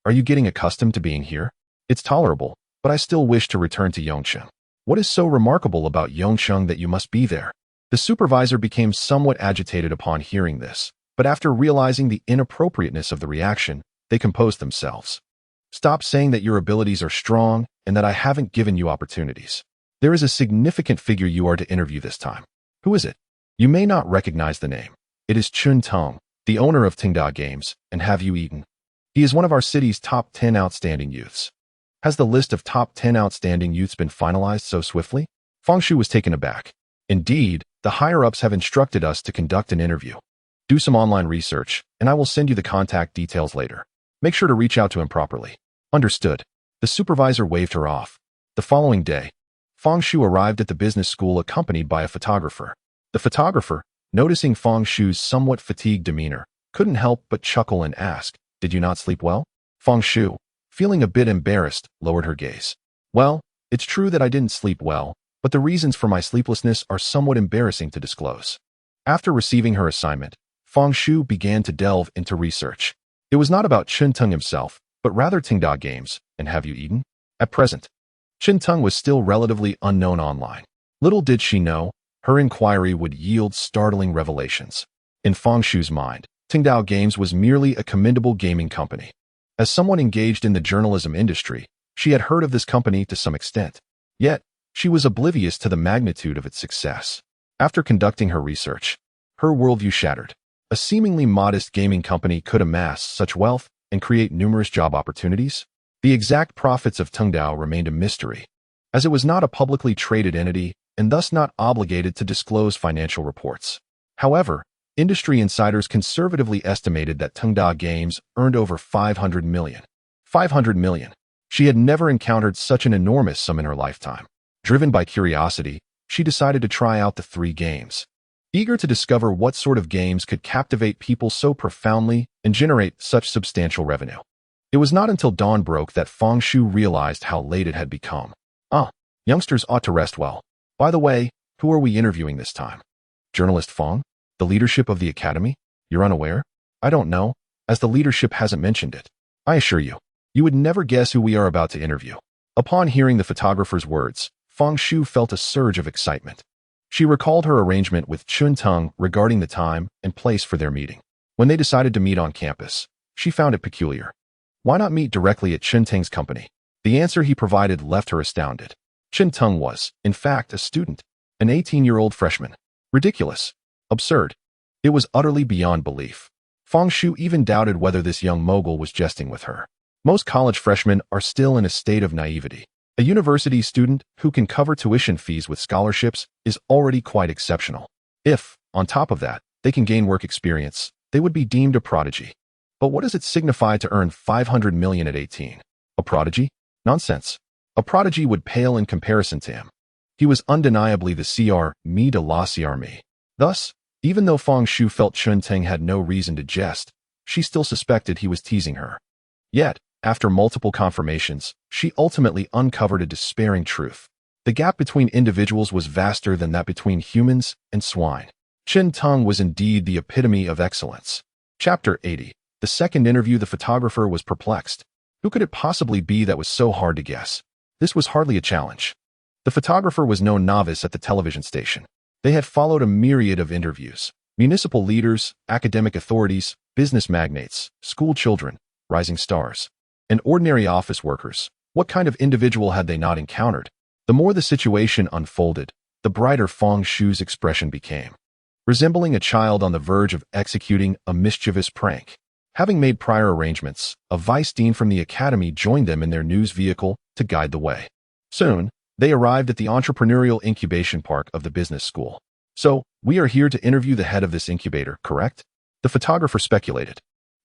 "Are you getting accustomed to being here? It's tolerable, but I still wish to return to Yongcheng. What is so remarkable about Yongcheng that you must be there?" The supervisor became somewhat agitated upon hearing this, but after realizing the inappropriateness of the reaction, they composed themselves. "Stop saying that your abilities are strong and that I haven't given you opportunities. There is a significant figure you are to interview this time. Who is it? You may not recognize the name. It is Qintung, the owner of Tongda Games, and have you eaten? He is one of our city's top 10 outstanding youths." Has the list of top 10 outstanding youths been finalized so swiftly? Fang Shu was taken aback. "Indeed, the higher-ups have instructed us to conduct an interview. Do some online research, and I will send you the contact details later. Make sure to reach out to him properly." Understood. The supervisor waved her off. The following day, Fang Shu arrived at the business school accompanied by a photographer. The photographer, noticing Fang Shu's somewhat fatigued demeanor, couldn't help but chuckle and ask, "Did you not sleep well?" Fang Shu, feeling a bit embarrassed, lowered her gaze. "Well, it's true that I didn't sleep well, but the reasons for my sleeplessness are somewhat embarrassing to disclose." After receiving her assignment, Fang Shu began to delve into research. It was not about Qintung himself, but rather Tongda Games, and have you eaten? At present, Qintung was still relatively unknown online. Little did she know, her inquiry would yield startling revelations. In Fang Shu's mind, Tongda Games was merely a commendable gaming company. As someone engaged in the journalism industry, she had heard of this company to some extent. Yet, she was oblivious to the magnitude of its success. After conducting her research, her worldview shattered. A seemingly modest gaming company could amass such wealth and create numerous job opportunities? The exact profits of Tongda remained a mystery, as it was not a publicly traded entity and thus not obligated to disclose financial reports. However, Industry insiders conservatively estimated that Tengda Games earned over 500 million. 500 million. She had never encountered such an enormous sum in her lifetime. Driven by curiosity, she decided to try out the 3 games. Eager to discover what sort of games could captivate people so profoundly and generate such substantial revenue. It was not until dawn broke that Feng Shu realized how late it had become. Youngsters ought to rest well. By the way, who are we interviewing this time? Journalist Feng? The leadership of the academy? You're unaware? I don't know, as the leadership hasn't mentioned it. I assure you, you would never guess who we are about to interview. Upon hearing the photographer's words, Feng Shu felt a surge of excitement. She recalled her arrangement with Chun Teng regarding the time and place for their meeting. When they decided to meet on campus, she found it peculiar. Why not meet directly at Chun Teng's company? The answer he provided left her astounded. Chun Teng was, in fact, a student, an 18-year-old freshman. Ridiculous. Absurd. It was utterly beyond belief. Feng Shu even doubted whether this young mogul was jesting with her. Most college freshmen are still in a state of naivety. A university student who can cover tuition fees with scholarships is already quite exceptional. If, on top of that, they can gain work experience, they would be deemed a prodigy. But what does it signify to earn 500 million at 18? A prodigy? Nonsense. A prodigy would pale in comparison to him. He was undeniably the CR de la CR. Thus, even though Feng Shu felt Chun Teng had no reason to jest, she still suspected he was teasing her. Yet, after multiple confirmations, she ultimately uncovered a despairing truth. The gap between individuals was vaster than that between humans and swine. Chun Teng was indeed the epitome of excellence. Chapter 80. The second interview. The photographer was perplexed. Who could it possibly be that was so hard to guess? This was hardly a challenge. The photographer was no novice at the television station. They had followed a myriad of interviews. Municipal leaders, academic authorities, business magnates, school children, rising stars, and ordinary office workers. What kind of individual had they not encountered? The more the situation unfolded, the brighter Feng Shu's expression became. Resembling a child on the verge of executing a mischievous prank. Having made prior arrangements, a vice dean from the academy joined them in their news vehicle to guide the way. Soon, they arrived at the entrepreneurial incubation park of the business school. So, we are here to interview the head of this incubator, correct? The photographer speculated.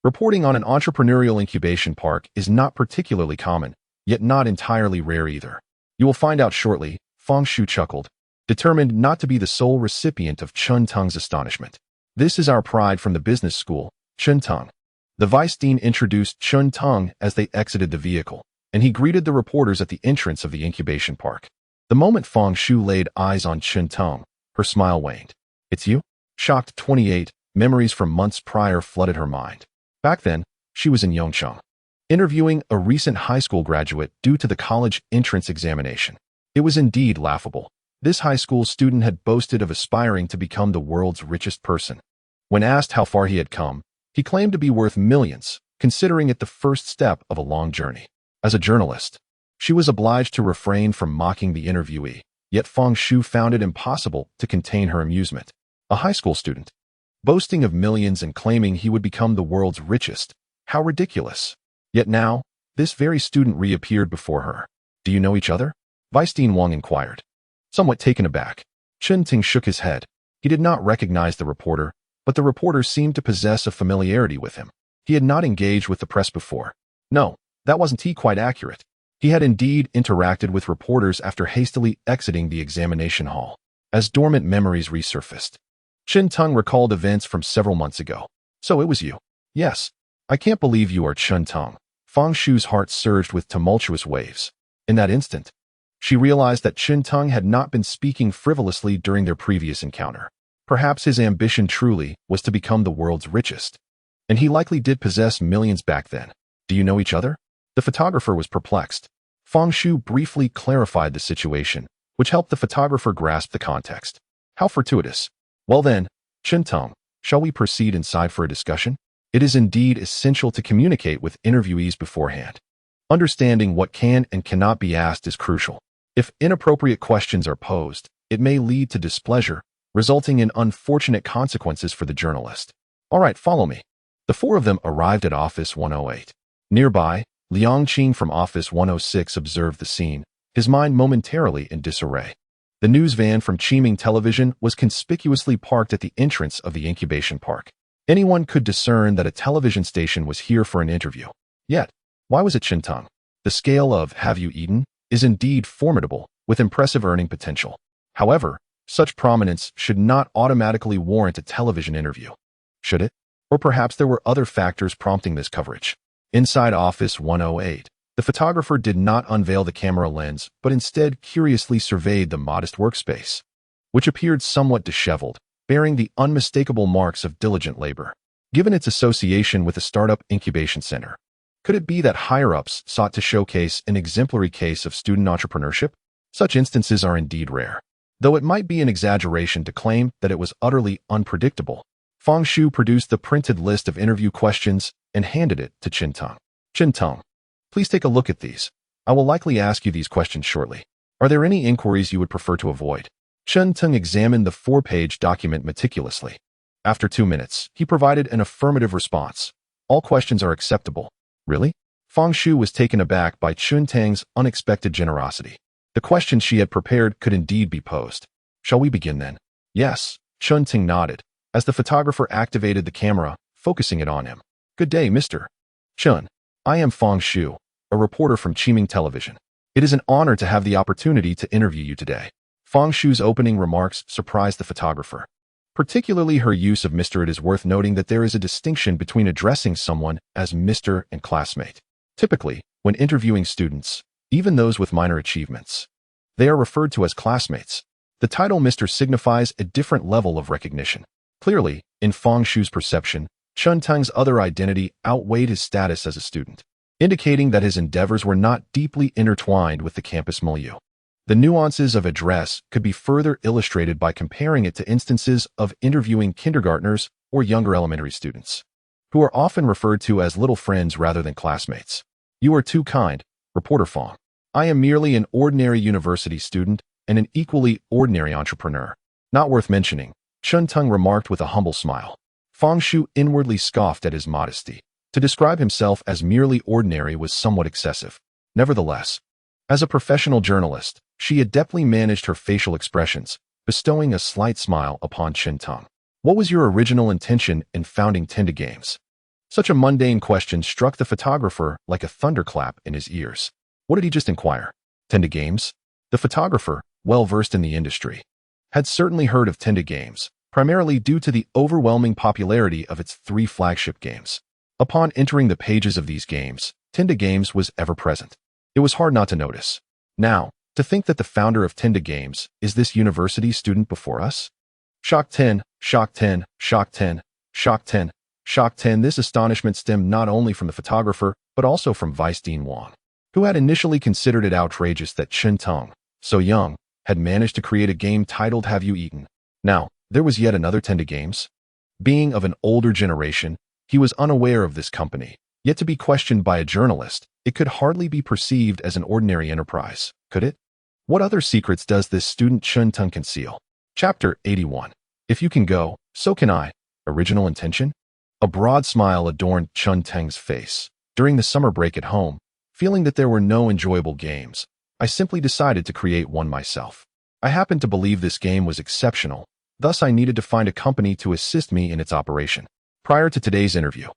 Reporting on an entrepreneurial incubation park is not particularly common, yet not entirely rare either. You will find out shortly, Feng Shu chuckled, determined not to be the sole recipient of Chun Teng's astonishment. This is our pride from the business school, Chun Teng. The vice dean introduced Chun Teng as they exited the vehicle, and he greeted the reporters at the entrance of the incubation park. The moment Feng Shu laid eyes on Chun Teng, her smile waned. It's you? Shocked 28, memories from months prior flooded her mind. Back then, she was in Yongcheng, interviewing a recent high school graduate due to the college entrance examination. It was indeed laughable. This high school student had boasted of aspiring to become the world's richest person. When asked how far he had come, he claimed to be worth millions, considering it the first step of a long journey. As a journalist, she was obliged to refrain from mocking the interviewee, yet Feng Shu found it impossible to contain her amusement. A high school student, boasting of millions and claiming he would become the world's richest. How ridiculous. Yet now, this very student reappeared before her. Do you know each other? Vice Dean Wang inquired. Somewhat taken aback, Chun Teng shook his head. He did not recognize the reporter, but the reporter seemed to possess a familiarity with him. He had not engaged with the press before. No, that wasn't quite accurate. He had indeed interacted with reporters after hastily exiting the examination hall, as dormant memories resurfaced. Chun Teng recalled events from several months ago. So it was you. Yes. I can't believe you are Chun Teng. Feng Shu's heart surged with tumultuous waves. In that instant, she realized that Chun Teng had not been speaking frivolously during their previous encounter. Perhaps his ambition truly was to become the world's richest. And he likely did possess millions back then. Do you know each other? The photographer was perplexed. Feng Shu briefly clarified the situation, which helped the photographer grasp the context. How fortuitous. Well then, Chun Teng, shall we proceed inside for a discussion? It is indeed essential to communicate with interviewees beforehand. Understanding what can and cannot be asked is crucial. If inappropriate questions are posed, it may lead to displeasure, resulting in unfortunate consequences for the journalist. All right, follow me. The four of them arrived at Office 108. Nearby, Liang Qing from Office 106 observed the scene, his mind momentarily in disarray. The news van from Chiming Television was conspicuously parked at the entrance of the incubation park. Anyone could discern that a television station was here for an interview. Yet, why was it Chintang? The scale of "have you eaten" is indeed formidable, with impressive earning potential. However, such prominence should not automatically warrant a television interview. Should it? Or perhaps there were other factors prompting this coverage. Inside Office 108, the photographer did not unveil the camera lens, but instead curiously surveyed the modest workspace, which appeared somewhat disheveled, bearing the unmistakable marks of diligent labor. Given its association with a startup incubation center, could it be that higher-ups sought to showcase an exemplary case of student entrepreneurship? Such instances are indeed rare, though it might be an exaggeration to claim that it was utterly unpredictable. Fang Shu produced the printed list of interview questions and handed it to Chintang. Chintang, please take a look at these. I will likely ask you these questions shortly. Are there any inquiries you would prefer to avoid? Chintang examined the 4-page document meticulously. After 2 minutes, he provided an affirmative response. All questions are acceptable. Really? Fang Shu was taken aback by Chintang's unexpected generosity. The questions she had prepared could indeed be posed. Shall we begin then? Yes, Chintang nodded, as the photographer activated the camera, focusing it on him. Good day, Mr. Chun. I am Fang Shu, a reporter from Chiming Television. It is an honor to have the opportunity to interview you today. Fang Shu's opening remarks surprised the photographer. Particularly her use of Mr. It is worth noting that there is a distinction between addressing someone as Mr. and classmate. Typically, when interviewing students, even those with minor achievements, they are referred to as classmates. The title Mr. signifies a different level of recognition. Clearly, in Fang Shu's perception, Chintang's other identity outweighed his status as a student, indicating that his endeavors were not deeply intertwined with the campus milieu. The nuances of address could be further illustrated by comparing it to instances of interviewing kindergartners or younger elementary students, who are often referred to as little friends rather than classmates. You are too kind, Reporter Fang. I am merely an ordinary university student and an equally ordinary entrepreneur. Not worth mentioning, Chintang remarked with a humble smile. Fang Shu inwardly scoffed at his modesty. To describe himself as merely ordinary was somewhat excessive. Nevertheless, as a professional journalist, she adeptly managed her facial expressions, bestowing a slight smile upon Chintang. What was your original intention in founding Tenda Games? Such a mundane question struck the photographer like a thunderclap in his ears. What did he just inquire? Tenda Games? The photographer, well versed in the industry, had certainly heard of Tenda Games, primarily due to the overwhelming popularity of its 3 flagship games. Upon entering the pages of these games, Tenda Games was ever present. It was hard not to notice. Now, to think that the founder of Tenda Games is this university student before us? Shock 10, shock 10, shock 10, shock 10, shock 10. This astonishment stemmed not only from the photographer, but also from Vice Dean Wang, who had initially considered it outrageous that Chintang, so young, had managed to create a game titled Have You Eaten? Now, there was yet another Tenda Games. Being of an older generation, he was unaware of this company, yet to be questioned by a journalist, it could hardly be perceived as an ordinary enterprise, could it? What other secrets does this student Chintang conceal? Chapter 81. If you can go, so can I. Original intention? A broad smile adorned Chintang's face. During the summer break at home, feeling that there were no enjoyable games, I simply decided to create one myself. I happened to believe this game was exceptional, thus I needed to find a company to assist me in its operation. Prior to today's interview,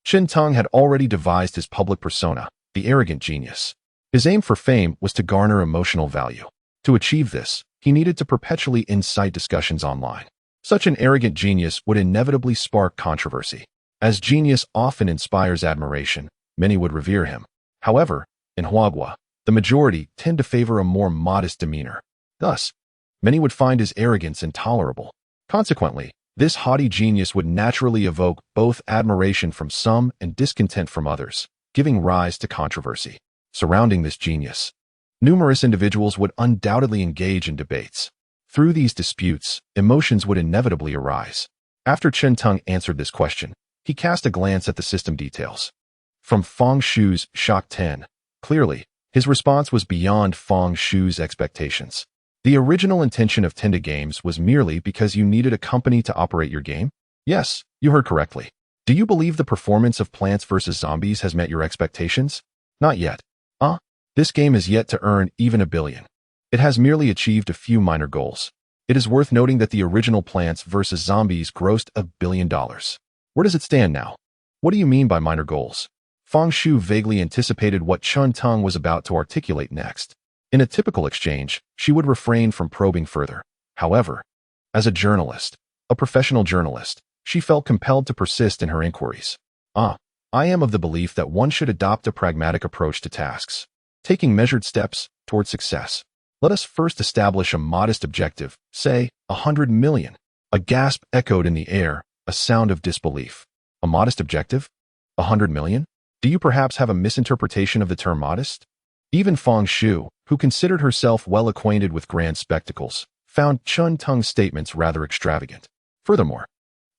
Chintang had already devised his public persona, the arrogant genius. His aim for fame was to garner emotional value. To achieve this, he needed to perpetually incite discussions online. Such an arrogant genius would inevitably spark controversy. As genius often inspires admiration, many would revere him. However, in Huagua, the majority tend to favor a more modest demeanor. Thus, many would find his arrogance intolerable. Consequently, this haughty genius would naturally evoke both admiration from some and discontent from others, giving rise to controversy. Surrounding this genius, numerous individuals would undoubtedly engage in debates. Through these disputes, emotions would inevitably arise. After Chintang answered this question, he cast a glance at the system details. From Fang Shu's Shock 10, clearly, his response was beyond Fang Shu's expectations. The original intention of Tenda Games was merely because you needed a company to operate your game? Yes, you heard correctly. Do you believe the performance of Plants vs. Zombies has met your expectations? Not yet. This game is yet to earn even $1 billion. It has merely achieved a few minor goals. It is worth noting that the original Plants vs. Zombies grossed $1 billion. Where does it stand now? What do you mean by minor goals? Fang Shu vaguely anticipated what Chun Tong was about to articulate next. In a typical exchange, she would refrain from probing further. However, as a journalist, a professional journalist, she felt compelled to persist in her inquiries. I am of the belief that one should adopt a pragmatic approach to tasks, taking measured steps toward success. Let us first establish a modest objective, say, 100 million. A gasp echoed in the air, a sound of disbelief. A modest objective? 100 million? Do you perhaps have a misinterpretation of the term modest? Even Fang Shu, who considered herself well acquainted with grand spectacles, found Chun Tong's statements rather extravagant. Furthermore,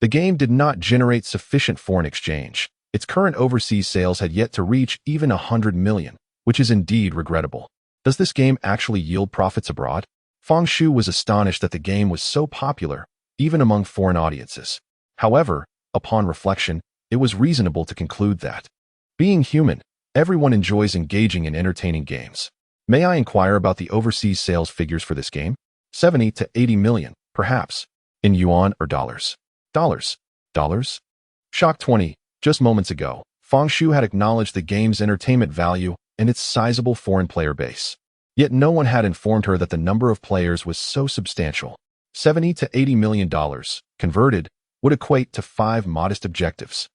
the game did not generate sufficient foreign exchange. Its current overseas sales had yet to reach even 100 million, which is indeed regrettable. Does this game actually yield profits abroad? Fang Shu was astonished that the game was so popular, even among foreign audiences. However, upon reflection, it was reasonable to conclude that, being human, everyone enjoys engaging in entertaining games. May I inquire about the overseas sales figures for this game? 70 to 80 million, perhaps. In yuan or dollars? Dollars? Shock 20. Just moments ago, Fang Shu had acknowledged the game's entertainment value and its sizable foreign player base. Yet no one had informed her that the number of players was so substantial. 70 to 80 million dollars, converted, would equate to 5 modest objectives.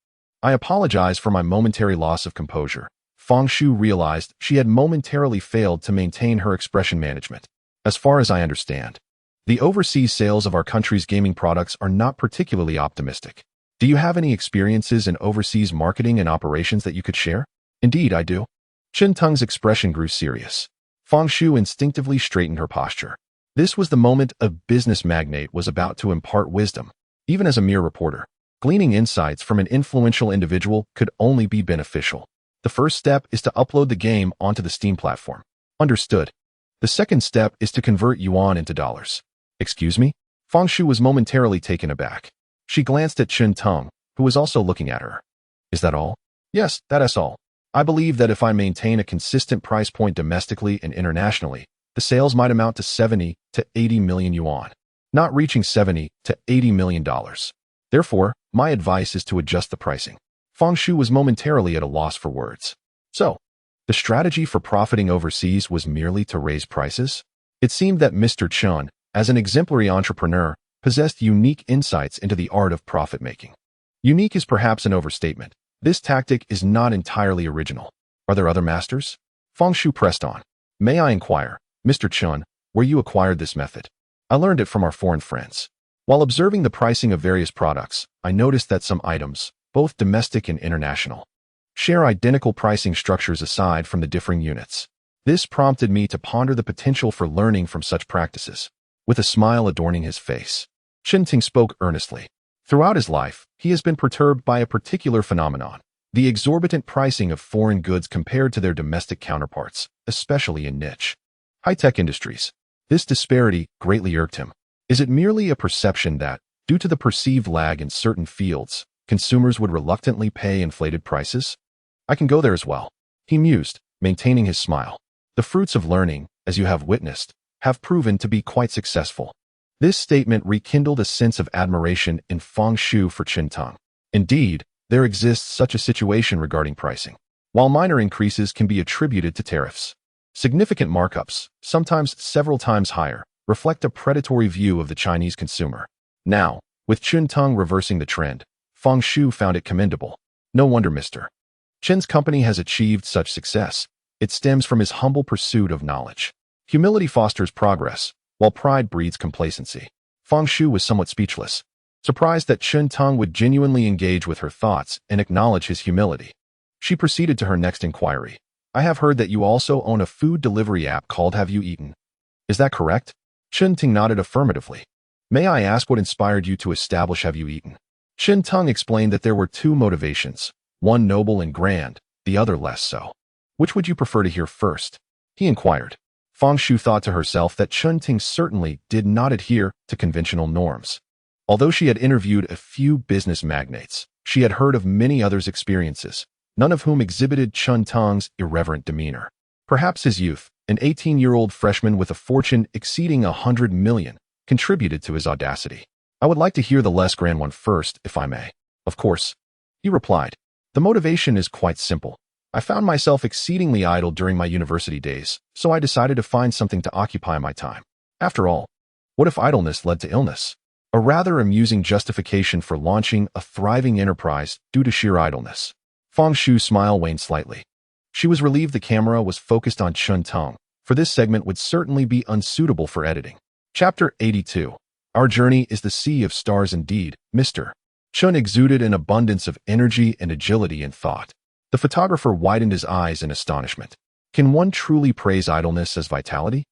I apologize for my momentary loss of composure. Fang Shu realized she had momentarily failed to maintain her expression management. As far as I understand, the overseas sales of our country's gaming products are not particularly optimistic. Do you have any experiences in overseas marketing and operations that you could share? Indeed, I do. Chun Tong's expression grew serious. Fang Shu instinctively straightened her posture. This was the moment a business magnate was about to impart wisdom. Even as a mere reporter, gleaning insights from an influential individual could only be beneficial. The first step is to upload the game onto the Steam platform. Understood. The second step is to convert yuan into dollars. Excuse me? Fang Shu was momentarily taken aback. She glanced at Chun Tong, who was also looking at her. Is that all? Yes, that is all. I believe that if I maintain a consistent price point domestically and internationally, the sales might amount to 70 to 80 million yuan, not reaching 70 to 80 million dollars. Therefore, my advice is to adjust the pricing. Fang Shu was momentarily at a loss for words. So, the strategy for profiting overseas was merely to raise prices? It seemed that Mr. Chun, as an exemplary entrepreneur, possessed unique insights into the art of profit-making. Unique is perhaps an overstatement. This tactic is not entirely original. Are there other masters? Fang Shu pressed on. May I inquire, Mr. Chun, where you acquired this method? I learned it from our foreign friends. While observing the pricing of various products, I noticed that some items, both domestic and international, share identical pricing structures aside from the differing units. This prompted me to ponder the potential for learning from such practices. With a smile adorning his face, Chun Ting spoke earnestly. Throughout his life, he has been perturbed by a particular phenomenon, the exorbitant pricing of foreign goods compared to their domestic counterparts, especially in niche, high-tech industries. This disparity greatly irked him. Is it merely a perception that, due to the perceived lag in certain fields, consumers would reluctantly pay inflated prices? I can go there as well, he mused, maintaining his smile. The fruits of learning, as you have witnessed, have proven to be quite successful. This statement rekindled a sense of admiration in Fang Shu for Chun Tong. Indeed, there exists such a situation regarding pricing. While minor increases can be attributed to tariffs, significant markups, sometimes several times higher, reflect a predatory view of the Chinese consumer. Now, with Chun Tong reversing the trend, Fang Shu found it commendable. No wonder Mr. Chen's company has achieved such success. It stems from his humble pursuit of knowledge. Humility fosters progress, while pride breeds complacency. Fang Shu was somewhat speechless, surprised that Chun Tong would genuinely engage with her thoughts and acknowledge his humility. She proceeded to her next inquiry. I have heard that you also own a food delivery app called Have You Eaten? Is that correct? Chun Ting nodded affirmatively. May I ask what inspired you to establish Have You Eaten? Chun Tong explained that there were 2 motivations, one noble and grand, the other less so. Which would you prefer to hear first? He inquired. Fang Shu thought to herself that Chun Ting certainly did not adhere to conventional norms. Although she had interviewed a few business magnates, she had heard of many others' experiences, none of whom exhibited Chun Tong's irreverent demeanor. Perhaps his youth, An 18-year-old freshman with a fortune exceeding 100 million contributed to his audacity. I would like to hear the less grand one first, if I may. Of course, he replied. The motivation is quite simple. I found myself exceedingly idle during my university days, so I decided to find something to occupy my time. After all, what if idleness led to illness? A rather amusing justification for launching a thriving enterprise due to sheer idleness. Fang Shu's smile waned slightly. She was relieved the camera was focused on Chun Tong, for this segment would certainly be unsuitable for editing. Chapter 82. Our journey is the sea of stars indeed, Mr. Chun exuded an abundance of energy and agility in thought. The photographer widened his eyes in astonishment. Can one truly praise idleness as vitality?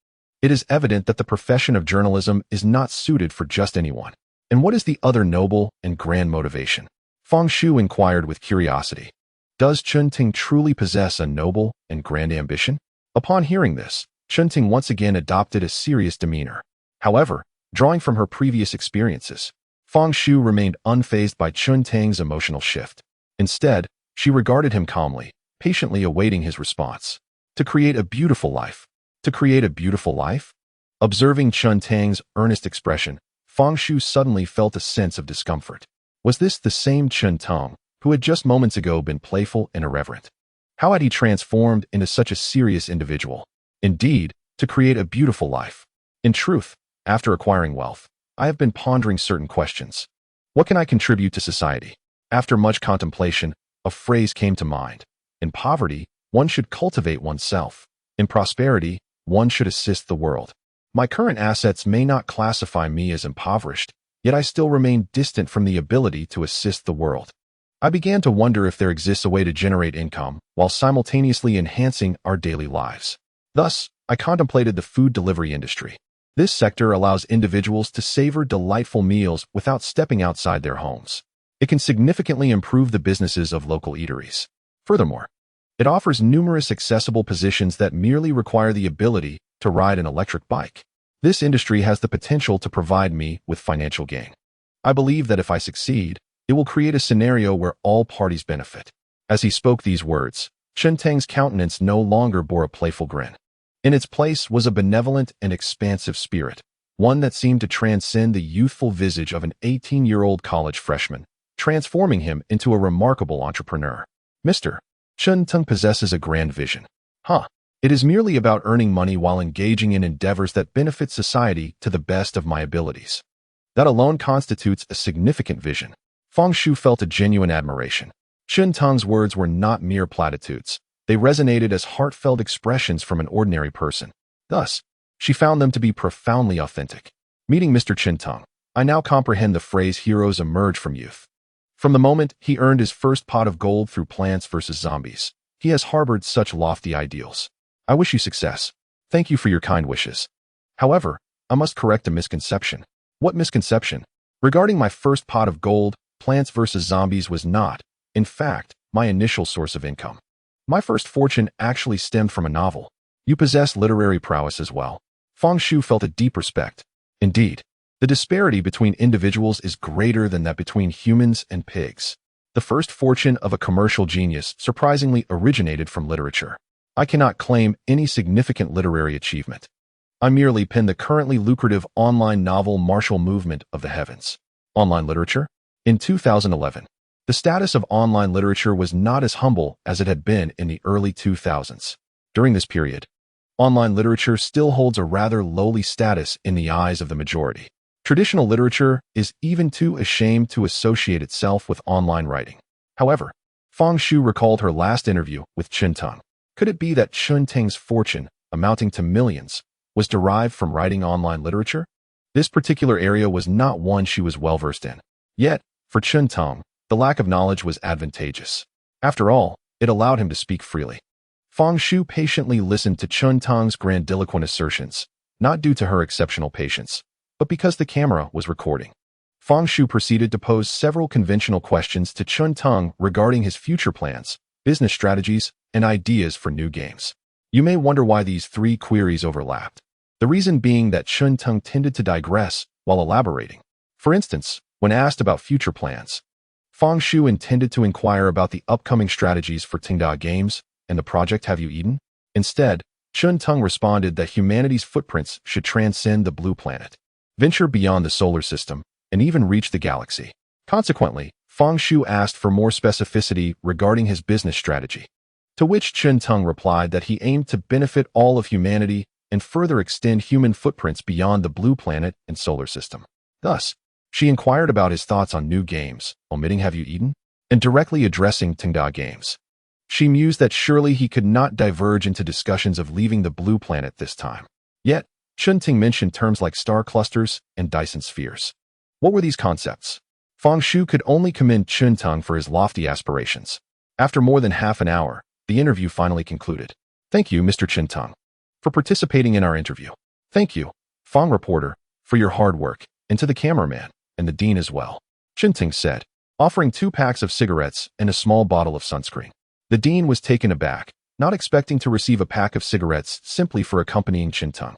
It is evident that the profession of journalism is not suited for just anyone. And what is the other noble and grand motivation? Fang Shu inquired with curiosity. Does Chun Ting truly possess a noble and grand ambition? Upon hearing this, Chun Ting once again adopted a serious demeanor. However, drawing from her previous experiences, Fang Shu remained unfazed by Chun Ting's emotional shift. Instead, she regarded him calmly, patiently awaiting his response. To create a beautiful life. To create a beautiful life? Observing Chun Ting's earnest expression, Fang Shu suddenly felt a sense of discomfort. Was this the same Chun Tong who had just moments ago been playful and irreverent? How had he transformed into such a serious individual? Indeed, to create a beautiful life. In truth, after acquiring wealth, I have been pondering certain questions. What can I contribute to society? After much contemplation, a phrase came to mind. In poverty, one should cultivate oneself. In prosperity, one should assist the world. My current assets may not classify me as impoverished, yet I still remain distant from the ability to assist the world. I began to wonder if there exists a way to generate income while simultaneously enhancing our daily lives. Thus, I contemplated the food delivery industry. This sector allows individuals to savor delightful meals without stepping outside their homes. It can significantly improve the businesses of local eateries. Furthermore, it offers numerous accessible positions that merely require the ability to ride an electric bike. This industry has the potential to provide me with financial gain. I believe that if I succeed, it will create a scenario where all parties benefit. As he spoke these words, Chun Tang's countenance no longer bore a playful grin. In its place was a benevolent and expansive spirit, one that seemed to transcend the youthful visage of an 18-year-old college freshman, transforming him into a remarkable entrepreneur. Mr. Chun Tang possesses a grand vision. It is merely about earning money while engaging in endeavors that benefit society to the best of my abilities. That alone constitutes a significant vision. Fang Shu felt a genuine admiration. Chun Tang's words were not mere platitudes. They resonated as heartfelt expressions from an ordinary person. Thus, she found them to be profoundly authentic. Meeting Mr. Chun Tang, I now comprehend the phrase heroes emerge from youth. From the moment he earned his first pot of gold through Plants vs. Zombies, he has harbored such lofty ideals. I wish you success. Thank you for your kind wishes. However, I must correct a misconception. What misconception? Regarding my first pot of gold, Plants vs. Zombies was not, in fact, my initial source of income. My first fortune actually stemmed from a novel. You possess literary prowess as well. Fang Shu felt a deep respect. Indeed, the disparity between individuals is greater than that between humans and pigs. The first fortune of a commercial genius surprisingly originated from literature. I cannot claim any significant literary achievement. I merely penned the currently lucrative online novel Martial Movement of the Heavens. Online literature? In 2011, the status of online literature was not as humble as it had been in the early 2000s. During this period, online literature still holds a rather lowly status in the eyes of the majority. Traditional literature is even too ashamed to associate itself with online writing. However, Fang Shu recalled her last interview with Chun Tang. Could it be that Chun Tang's fortune, amounting to millions, was derived from writing online literature? This particular area was not one she was well versed in. Yet, for Chun Tang, the lack of knowledge was advantageous. After all, it allowed him to speak freely. Fang Shu patiently listened to Chun Tang's grandiloquent assertions, not due to her exceptional patience, but because the camera was recording. Fang Shu proceeded to pose several conventional questions to Chun Tang regarding his future plans, business strategies, and ideas for new games. You may wonder why these three queries overlapped. The reason being that Chun Tang tended to digress while elaborating. For instance, when asked about future plans, Fang Shu intended to inquire about the upcoming strategies for Tingda Games and the project Have You Eaten? Instead, Chun-Tung responded that humanity's footprints should transcend the blue planet, venture beyond the solar system, and even reach the galaxy. Consequently, Fang Shu asked for more specificity regarding his business strategy, to which Chun-Tung replied that he aimed to benefit all of humanity and further extend human footprints beyond the blue planet and solar system. Thus, she inquired about his thoughts on new games, omitting Have You Eaten? And directly addressing Tengda games. She mused that surely he could not diverge into discussions of leaving the blue planet this time. Yet, Chun-Ting mentioned terms like star clusters and Dyson spheres. What were these concepts? Fang Shu could only commend Chun-Tung for his lofty aspirations. After more than half an hour, the interview finally concluded. Thank you, Mr. Chun-Tung, for participating in our interview. Thank you, Fang reporter, for your hard work, and to the cameraman, and the dean as well, Chun-Ting said, offering 2 packs of cigarettes and a small bottle of sunscreen. The dean was taken aback, not expecting to receive a pack of cigarettes simply for accompanying Chun-Tung.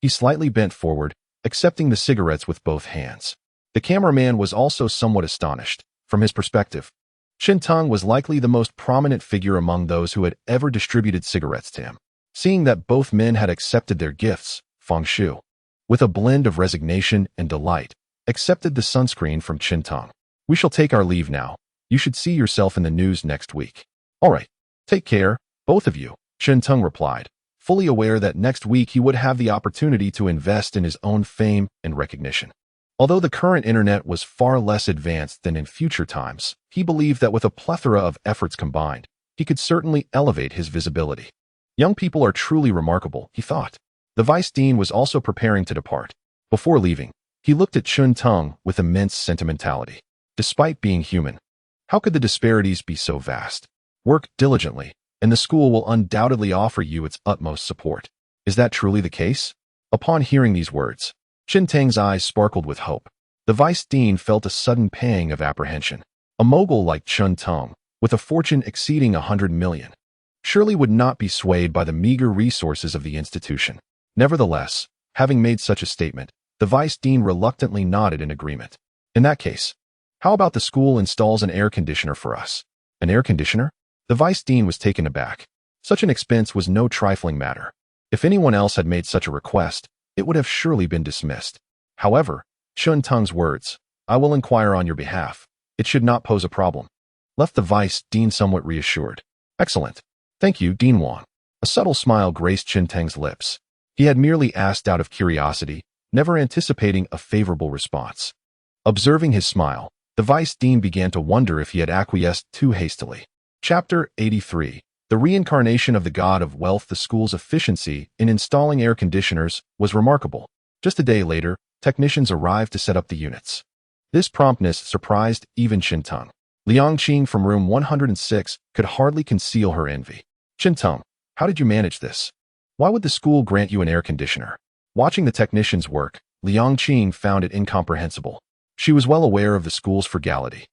He slightly bent forward, accepting the cigarettes with both hands. The cameraman was also somewhat astonished. From his perspective, Chun-Tung was likely the most prominent figure among those who had ever distributed cigarettes to him. Seeing that both men had accepted their gifts, Fang Shu, with a blend of resignation and delight, accepted the sunscreen from Chun-Tung. We shall take our leave now. You should see yourself in the news next week. All right, take care, both of you, Chun-Tung replied, fully aware that next week he would have the opportunity to invest in his own fame and recognition. Although the current internet was far less advanced than in future times, he believed that with a plethora of efforts combined, he could certainly elevate his visibility. Young people are truly remarkable, he thought. The vice dean was also preparing to depart. Before leaving, he looked at Chun-Tung with immense sentimentality. Despite being human, how could the disparities be so vast? Work diligently, and the school will undoubtedly offer you its utmost support. Is that truly the case? Upon hearing these words, Chun-Tung's eyes sparkled with hope. The vice dean felt a sudden pang of apprehension. A mogul like Chun-Tung, with a fortune exceeding 100 million, surely would not be swayed by the meager resources of the institution. Nevertheless, having made such a statement, the vice dean reluctantly nodded in agreement. In that case, how about the school installs an air conditioner for us? An air conditioner? The vice dean was taken aback. Such an expense was no trifling matter. If anyone else had made such a request, it would have surely been dismissed. However, Chun-Tung's words, I will inquire on your behalf, it should not pose a problem, left the vice dean somewhat reassured. Excellent. Thank you, Dean Wan. A subtle smile graced Chun-Tung's lips. He had merely asked out of curiosity, never anticipating a favorable response. Observing his smile, the vice dean began to wonder if he had acquiesced too hastily. Chapter 83. The reincarnation of the god of wealth. The school's efficiency in installing air conditioners was remarkable. Just a day later, technicians arrived to set up the units. This promptness surprised even Chun-Tung. Liang Qing from room 106 could hardly conceal her envy. Chun-Tung, how did you manage this? Why would the school grant you an air conditioner? Watching the technicians work, Liang Qing found it incomprehensible. She was well aware of the school's frugality.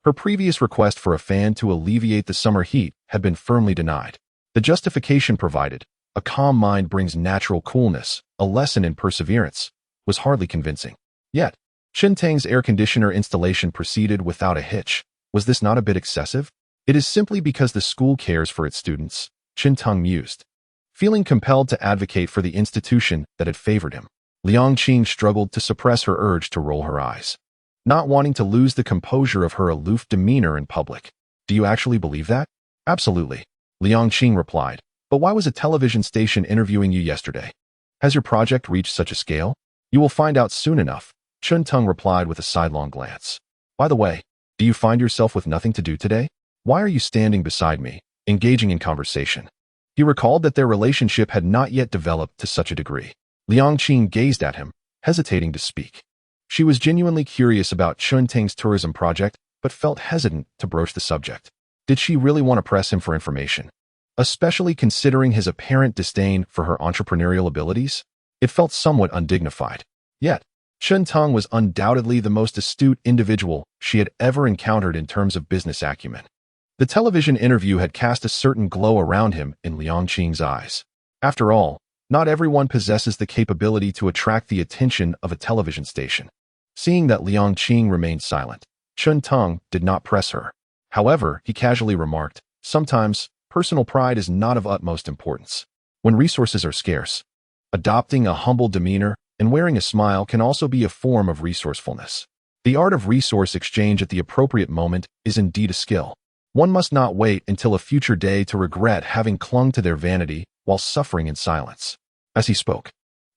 Her previous request for a fan to alleviate the summer heat had been firmly denied. The justification provided, a calm mind brings natural coolness, a lesson in perseverance, was hardly convincing. Yet, Chun-Tung's air conditioner installation proceeded without a hitch. Was this not a bit excessive? It is simply because the school cares for its students, Chun-Tung mused. Feeling compelled to advocate for the institution that had favored him, Liang Qing struggled to suppress her urge to roll her eyes, not wanting to lose the composure of her aloof demeanor in public. Do you actually believe that? Absolutely, Liang Qing replied. But why was a television station interviewing you yesterday? Has your project reached such a scale? You will find out soon enough, Chun-Tung replied with a sidelong glance. By the way, do you find yourself with nothing to do today? Why are you standing beside me, engaging in conversation? He recalled that their relationship had not yet developed to such a degree. Liang Qing gazed at him, hesitating to speak. She was genuinely curious about Chun-Tung's tourism project, but felt hesitant to broach the subject. Did she really want to press him for information? Especially considering his apparent disdain for her entrepreneurial abilities? It felt somewhat undignified. Yet, Chun-Tung was undoubtedly the most astute individual she had ever encountered in terms of business acumen. The television interview had cast a certain glow around him in Liang Qing's eyes. After all, not everyone possesses the capability to attract the attention of a television station. Seeing that Liang Qing remained silent, Chun-Tung did not press her. However, he casually remarked, sometimes, personal pride is not of utmost importance. when resources are scarce. Adopting a humble demeanor and wearing a smile can also be a form of resourcefulness. The art of resource exchange at the appropriate moment is indeed a skill. One must not wait until a future day to regret having clung to their vanity while suffering in silence. As he spoke,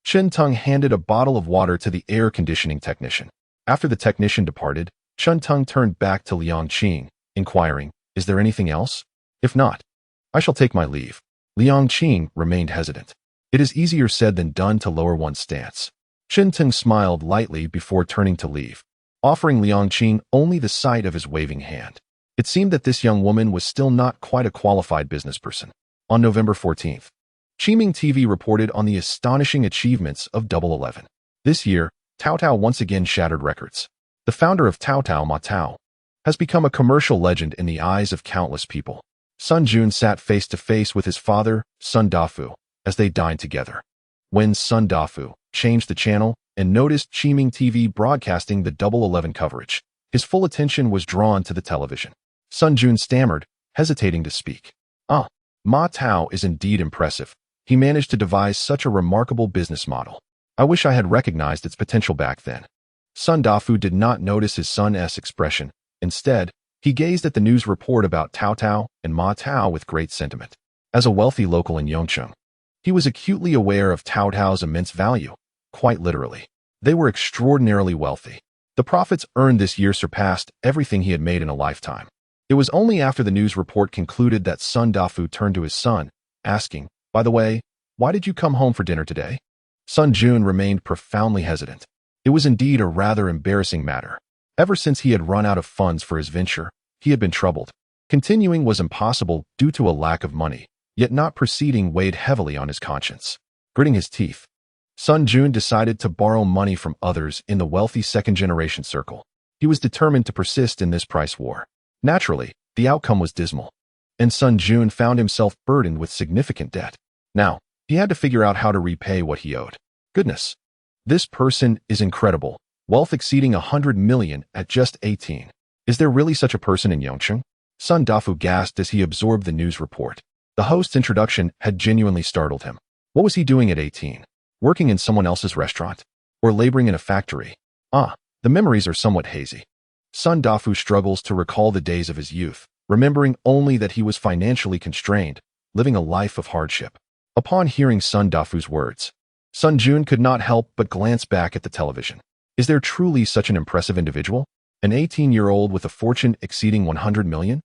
Chen Teng handed a bottle of water to the air conditioning technician. After the technician departed, Chen Teng turned back to Liang Qing, inquiring, "Is there anything else? If not, I shall take my leave." Liang Qing remained hesitant. It is easier said than done to lower one's stance. Chen Teng smiled lightly before turning to leave, offering Liang Qing only the sight of his waving hand. It seemed that this young woman was still not quite a qualified businessperson. On November 14th, Qiming TV reported on the astonishing achievements of Double 11. This year, Tao Tao once again shattered records. The founder of Tao Tao, Ma Tao, has become a commercial legend in the eyes of countless people. Sun Jun sat face to face with his father, Sun Dafu, as they dined together. When Sun Dafu changed the channel and noticed Qiming TV broadcasting the Double 11 coverage, his full attention was drawn to the television. Sun Jun stammered, hesitating to speak. Ma Tao is indeed impressive. He managed to devise such a remarkable business model. I wish I had recognized its potential back then. Sun Dafu did not notice his son's expression. Instead, he gazed at the news report about Tao Tao and Ma Tao with great sentiment. As a wealthy local in Yongcheng, he was acutely aware of Tao Tao's immense value. Quite literally, they were extraordinarily wealthy. The profits earned this year surpassed everything he had made in a lifetime. It was only after the news report concluded that Sun Dafu turned to his son, asking, "By the way, why did you come home for dinner today?" Sun Jun remained profoundly hesitant. It was indeed a rather embarrassing matter. Ever since he had run out of funds for his venture, he had been troubled. Continuing was impossible due to a lack of money, yet not proceeding weighed heavily on his conscience. Gritting his teeth, Sun Jun decided to borrow money from others in the wealthy second-generation circle. He was determined to persist in this price war. Naturally, the outcome was dismal, and Sun Jun found himself burdened with significant debt. Now, he had to figure out how to repay what he owed. Goodness, this person is incredible. Wealth exceeding 100 million at just 18. Is there really such a person in Yongcheng? Sun Dafu gasped as he absorbed the news report. The host's introduction had genuinely startled him. What was he doing at 18? Working in someone else's restaurant? Or laboring in a factory? The memories are somewhat hazy. Sun Dafu struggles to recall the days of his youth, remembering only that he was financially constrained, living a life of hardship. Upon hearing Sun Dafu's words, Sun Jun could not help but glance back at the television. Is there truly such an impressive individual? An 18-year-old with a fortune exceeding 100 million?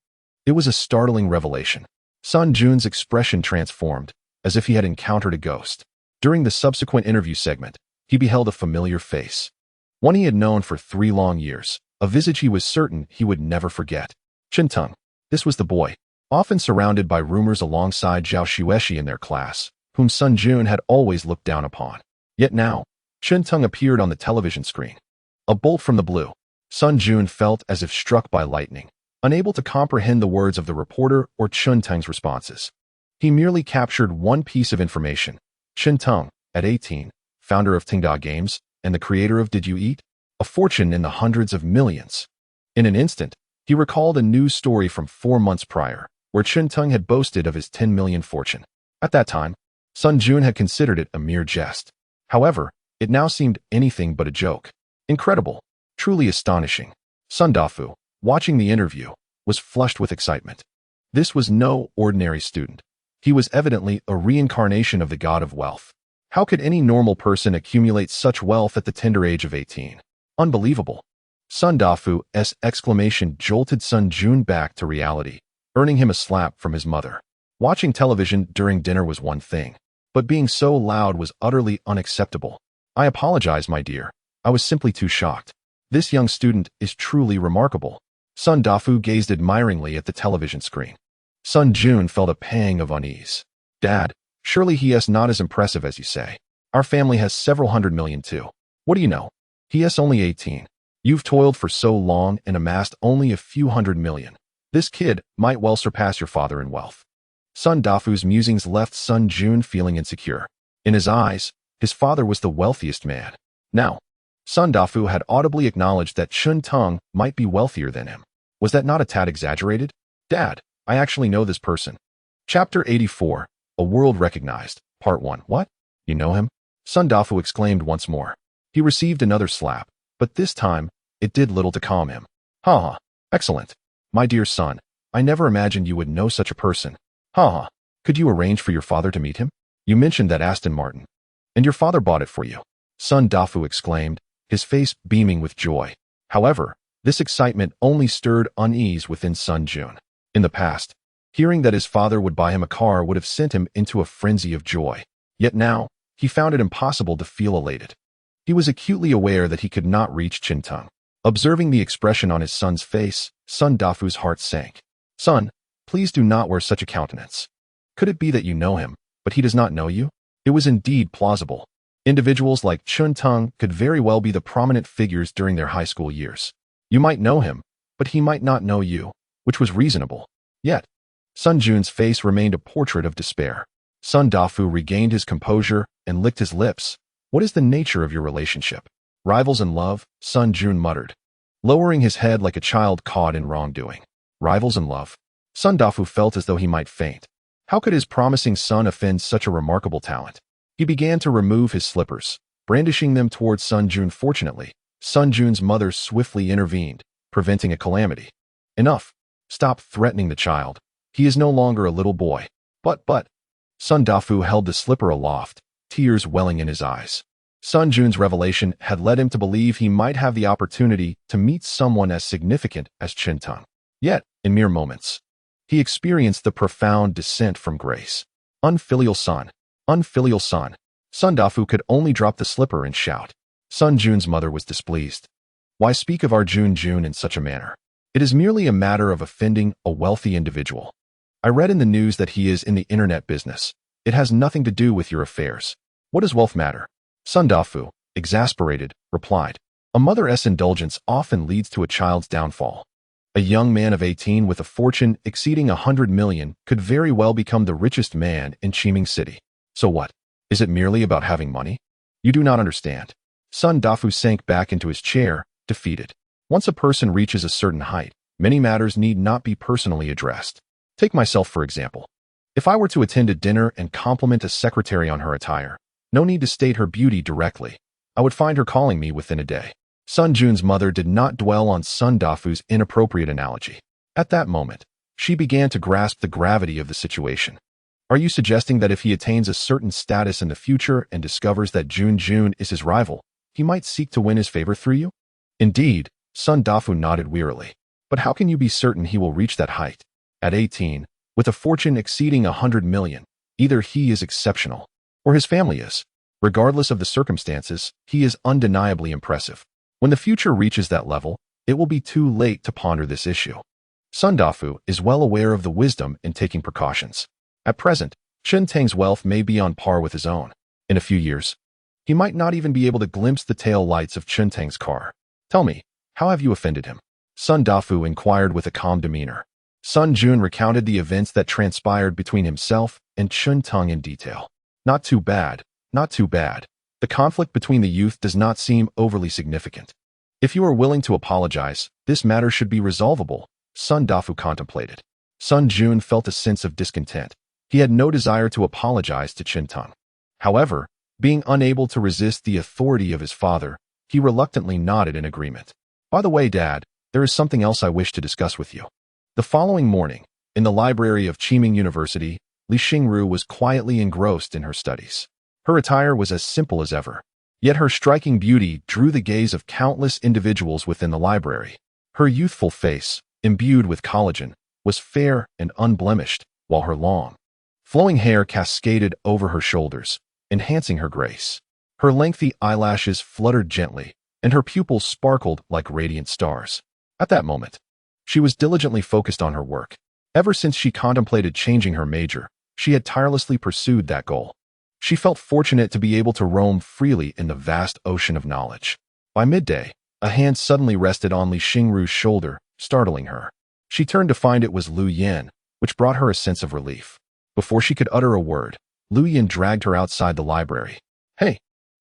It was a startling revelation. Sun Jun's expression transformed, as if he had encountered a ghost. During the subsequent interview segment, he beheld a familiar face. One he had known for 3 long years, a visage he was certain he would never forget. Chen Teng. This was the boy, often surrounded by rumors alongside Zhao Xueshi in their class, whom Sun Jun had always looked down upon. Yet now, Chen Teng appeared on the television screen. A bolt from the blue. Sun Jun felt as if struck by lightning, unable to comprehend the words of the reporter or Chen Teng's responses. He merely captured one piece of information. Chen Teng, at 18, founder of Tingda Games and the creator of Did You Eat? A fortune in the hundreds of millions. In an instant, he recalled a news story from 4 months prior, where Chen Teng had boasted of his 10 million fortune. At that time, Sun Jun had considered it a mere jest. However, it now seemed anything but a joke. Incredible, truly astonishing. Sun Dafu, watching the interview, was flushed with excitement. This was no ordinary student. He was evidently a reincarnation of the god of wealth. How could any normal person accumulate such wealth at the tender age of 18? Unbelievable. Sun Dafu's exclamation jolted Sun Jun back to reality, earning him a slap from his mother. Watching television during dinner was one thing, but being so loud was utterly unacceptable. I apologize, my dear. I was simply too shocked. This young student is truly remarkable. Sun Dafu gazed admiringly at the television screen. Sun Jun felt a pang of unease. Dad, surely he is not as impressive as you say. Our family has several 100 million too. What do you know? He is only 18. You've toiled for so long and amassed only a few 100 million. This kid might well surpass your father in wealth. Sun Dafu's musings left Sun Jun feeling insecure. In his eyes, his father was the wealthiest man. Now, Sun Dafu had audibly acknowledged that Chen Teng might be wealthier than him. Was that not a tad exaggerated? Dad, I actually know this person. Chapter 84, A World Recognized. Part 1. What? You know him? Sun Dafu exclaimed once more. He received another slap, but this time, it did little to calm him. Ha ha. Excellent. My dear son, I never imagined you would know such a person. Ha ha. Could you arrange for your father to meet him? You mentioned that Aston Martin. And your father bought it for you. Sun Dafu exclaimed, his face beaming with joy. However, this excitement only stirred unease within Sun Jun. In the past, hearing that his father would buy him a car would have sent him into a frenzy of joy. Yet now, he found it impossible to feel elated. He was acutely aware that he could not reach Qintung. Observing the expression on his son's face, Sun Dafu's heart sank. Son, please do not wear such a countenance. Could it be that you know him, but he does not know you? It was indeed plausible. Individuals like Qintung could very well be the prominent figures during their high school years. You might know him, but he might not know you, which was reasonable. Yet, Sun Jun's face remained a portrait of despair. Sun Dafu regained his composure and licked his lips. What is the nature of your relationship? Rivals in love? Sun Jun muttered, lowering his head like a child caught in wrongdoing. Rivals in love? Sun Dafu felt as though he might faint. How could his promising son offend such a remarkable talent? He began to remove his slippers, brandishing them towards Sun Jun. Fortunately, Sun Jun's mother swiftly intervened, preventing a calamity. Enough. Stop threatening the child. He is no longer a little boy. But, Sun Dafu held the slipper aloft, tears welling in his eyes. Sun Jun's revelation had led him to believe he might have the opportunity to meet someone as significant as Qintung. Yet, in mere moments, he experienced the profound descent from grace. Unfilial son. Unfilial son. Sun Dafu could only drop the slipper and shout. Sun Jun's mother was displeased. Why speak of our Jun in such a manner? It is merely a matter of offending a wealthy individual. I read in the news that he is in the internet business. It has nothing to do with your affairs. What does wealth matter? Sun Dafu, exasperated, replied. A mother's indulgence often leads to a child's downfall. A young man of 18 with a fortune exceeding 100 million could very well become the richest man in Qiming City. So what? Is it merely about having money? You do not understand. Sun Dafu sank back into his chair, defeated. Once a person reaches a certain height, many matters need not be personally addressed. Take myself, for example. If I were to attend a dinner and compliment a secretary on her attire, no need to state her beauty directly. I would find her calling me within a day. Sun Jun's mother did not dwell on Sun Dafu's inappropriate analogy. At that moment, she began to grasp the gravity of the situation. Are you suggesting that if he attains a certain status in the future and discovers that Jun is his rival, he might seek to win his favor through you? Indeed, Sun Dafu nodded wearily. But how can you be certain he will reach that height? At 18, with a fortune exceeding 100 million, either he is exceptional, or his family is. Regardless of the circumstances, he is undeniably impressive. When the future reaches that level, it will be too late to ponder this issue. Sun Dafu is well aware of the wisdom in taking precautions. At present, Qintang's wealth may be on par with his own. In a few years, he might not even be able to glimpse the tail lights of Qintang's car. Tell me, how have you offended him? Sun Dafu inquired with a calm demeanor. Sun Jun recounted the events that transpired between himself and Qintang in detail. Not too bad, not too bad. The conflict between the youth does not seem overly significant. If you are willing to apologize, this matter should be resolvable, Sun Dafu contemplated. Sun Jun felt a sense of discontent. He had no desire to apologize to Qintung. However, being unable to resist the authority of his father, he reluctantly nodded in agreement. By the way, Dad, there is something else I wish to discuss with you. The following morning, in the library of Qiming University, Li Xingru was quietly engrossed in her studies. Her attire was as simple as ever, yet her striking beauty drew the gaze of countless individuals within the library. Her youthful face, imbued with collagen, was fair and unblemished, while her long, flowing hair cascaded over her shoulders, enhancing her grace. Her lengthy eyelashes fluttered gently, and her pupils sparkled like radiant stars. At that moment, she was diligently focused on her work. Ever since she contemplated changing her major, she had tirelessly pursued that goal. She felt fortunate to be able to roam freely in the vast ocean of knowledge. By midday, a hand suddenly rested on Li Xingru's shoulder, startling her. She turned to find it was Lu Yan, which brought her a sense of relief. Before she could utter a word, Lu Yan dragged her outside the library. Hey,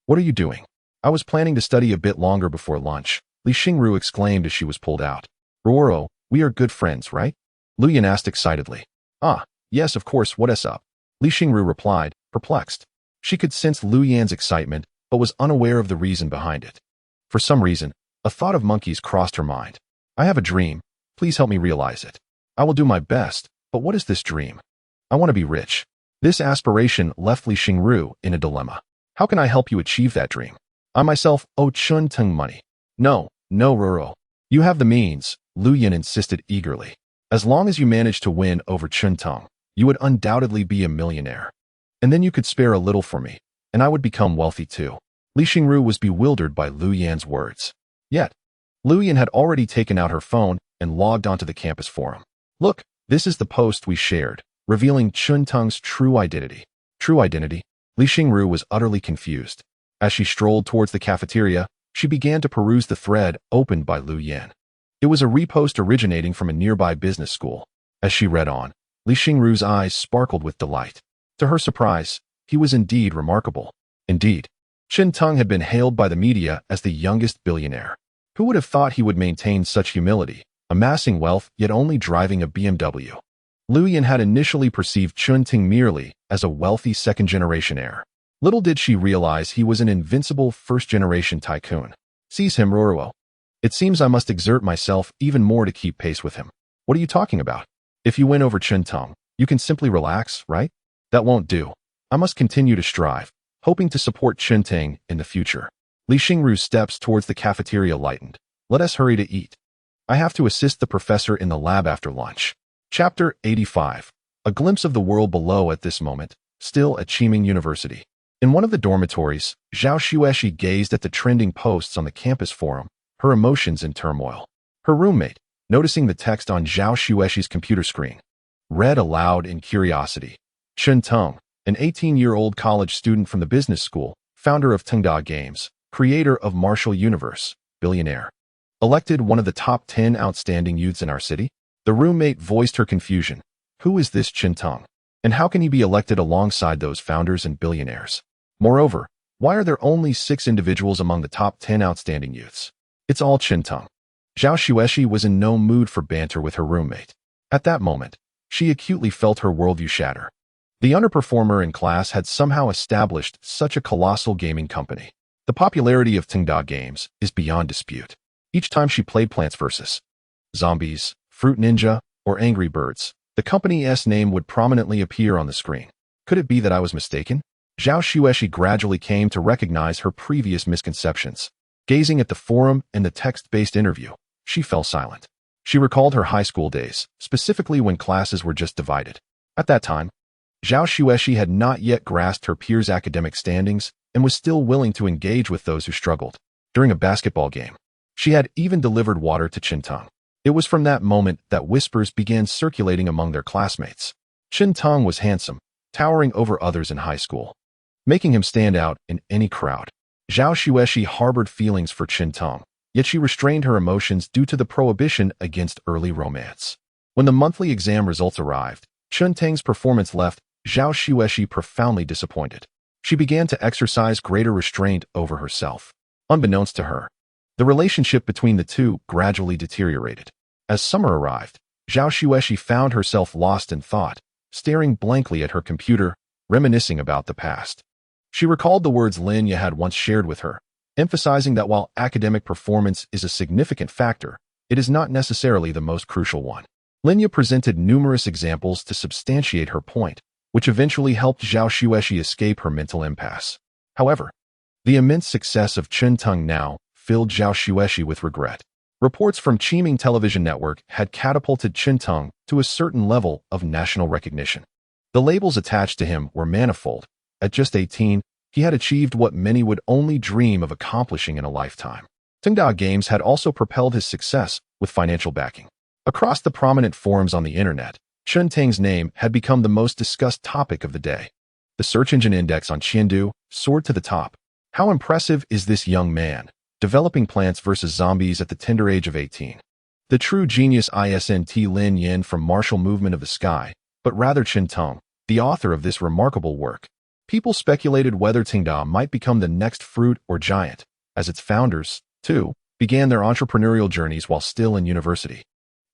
what are you doing? I was planning to study a bit longer before lunch, Li Xingru exclaimed as she was pulled out. Ruoro, we are good friends, right? Lu Yan asked excitedly. Ah, yes, of course, what is up? Li Xingru replied, perplexed. She could sense Lu Yan's excitement, but was unaware of the reason behind it. For some reason, a thought of monkeys crossed her mind. I have a dream. Please help me realize it. I will do my best, but what is this dream? I want to be rich. This aspiration left Li Xingru in a dilemma. How can I help you achieve that dream? I myself owe Chun Teng money. No, Ruro. You have the means, Lu Yan insisted eagerly. As long as you manage to win over Chun Teng, you would undoubtedly be a millionaire. And then you could spare a little for me, and I would become wealthy too. Li Xingru was bewildered by Lu Yan's words. Yet, Lu Yan had already taken out her phone and logged onto the campus forum. Look, this is the post we shared, revealing Chun Teng's true identity. True identity? Li Xingru was utterly confused. As she strolled towards the cafeteria, she began to peruse the thread opened by Lu Yan. It was a repost originating from a nearby business school. As she read on, Li Xingru's eyes sparkled with delight. To her surprise, he was indeed remarkable. Indeed, Chun Teng had been hailed by the media as the youngest billionaire. Who would have thought he would maintain such humility, amassing wealth yet only driving a BMW? Lu Yan had initially perceived Chun Teng merely as a wealthy second-generation heir. Little did she realize he was an invincible first-generation tycoon. Seize him, Ruruo. It seems I must exert myself even more to keep pace with him. What are you talking about? If you win over Chun Teng, you can simply relax, right? That won't do. I must continue to strive, hoping to support Chun Teng in the future. Li Xingru's steps towards the cafeteria lightened. Let us hurry to eat. I have to assist the professor in the lab after lunch. Chapter 85. A glimpse of the world below at this moment, still at Qiming University. In one of the dormitories, Zhao Xueshi gazed at the trending posts on the campus forum, her emotions in turmoil. Her roommate, noticing the text on Zhao Xueshi's computer screen, read aloud in curiosity. Chun Teng, an 18-year-old college student from the business school, founder of Tengda Games, creator of Martial Universe, billionaire. Elected one of the top 10 outstanding youths in our city? The roommate voiced her confusion. Who is this Chun Teng? And how can he be elected alongside those founders and billionaires? Moreover, why are there only 6 individuals among the top 10 outstanding youths? It's all Chun Teng. Zhao Xueshi was in no mood for banter with her roommate. At that moment, she acutely felt her worldview shatter. The underperformer in class had somehow established such a colossal gaming company. The popularity of Tengda Games is beyond dispute. Each time she played Plants vs. Zombies, Fruit Ninja, or Angry Birds, the company's name would prominently appear on the screen. Could it be that I was mistaken? Zhao Xueshi gradually came to recognize her previous misconceptions. Gazing at the forum and the text-based interview, she fell silent. She recalled her high school days, specifically when classes were just divided. At that time, Zhao Xueshi had not yet grasped her peers' academic standings and was still willing to engage with those who struggled. During a basketball game, she had even delivered water to Chun Teng. It was from that moment that whispers began circulating among their classmates. Chun Teng was handsome, towering over others in high school, making him stand out in any crowd. Zhao Xueshi harbored feelings for Chun Teng, yet she restrained her emotions due to the prohibition against early romance. When the monthly exam results arrived, Chun Teng's performance left Zhao Xueshi profoundly disappointed. She began to exercise greater restraint over herself. Unbeknownst to her, the relationship between the two gradually deteriorated. As summer arrived, Zhao Xueshi found herself lost in thought, staring blankly at her computer, reminiscing about the past. She recalled the words Linya had once shared with her, emphasizing that while academic performance is a significant factor, it is not necessarily the most crucial one. Linya presented numerous examples to substantiate her point, which eventually helped Zhao Xueshi escape her mental impasse. However, the immense success of Chun Teng now filled Zhao Xueshi with regret. Reports from Qiming Television Network had catapulted Chun Teng to a certain level of national recognition. The labels attached to him were manifold. At just 18, he had achieved what many would only dream of accomplishing in a lifetime. Tengda Games had also propelled his success with financial backing. Across the prominent forums on the internet, Chun Teng's name had become the most discussed topic of the day. The search engine index on Qiandu soared to the top. How impressive is this young man, developing Plants vs. Zombies at the tender age of 18. The true genius isn't Lin Yin from Martial Movement of the Sky, but rather Chun Teng, the author of this remarkable work. People speculated whether Tengda might become the next fruit or giant, as its founders, too, began their entrepreneurial journeys while still in university.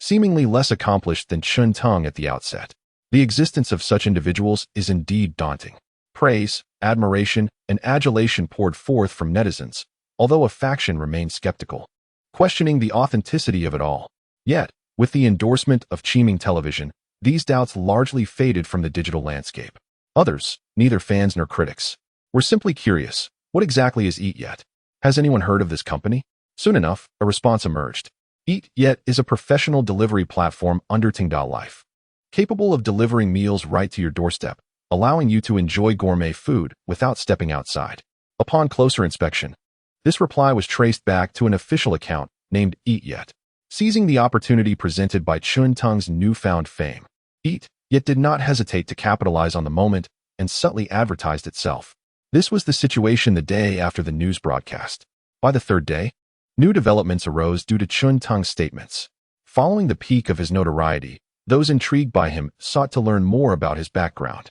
Seemingly less accomplished than Chun Teng at the outset, the existence of such individuals is indeed daunting. Praise, admiration, and adulation poured forth from netizens, although a faction remained skeptical, questioning the authenticity of it all. Yet, with the endorsement of Chiming Television, these doubts largely faded from the digital landscape. Others, neither fans nor critics, were simply curious. What exactly is Eat Yet? Has anyone heard of this company? Soon enough, a response emerged. Eat Yet is a professional delivery platform under Ting.life, capable of delivering meals right to your doorstep, allowing you to enjoy gourmet food without stepping outside. Upon closer inspection, this reply was traced back to an official account named Eat Yet. Seizing the opportunity presented by Chun Tung's newfound fame, Eat Yet did not hesitate to capitalize on the moment and subtly advertised itself. This was the situation the day after the news broadcast. By the third day, new developments arose due to Chun Tung's statements. Following the peak of his notoriety, those intrigued by him sought to learn more about his background.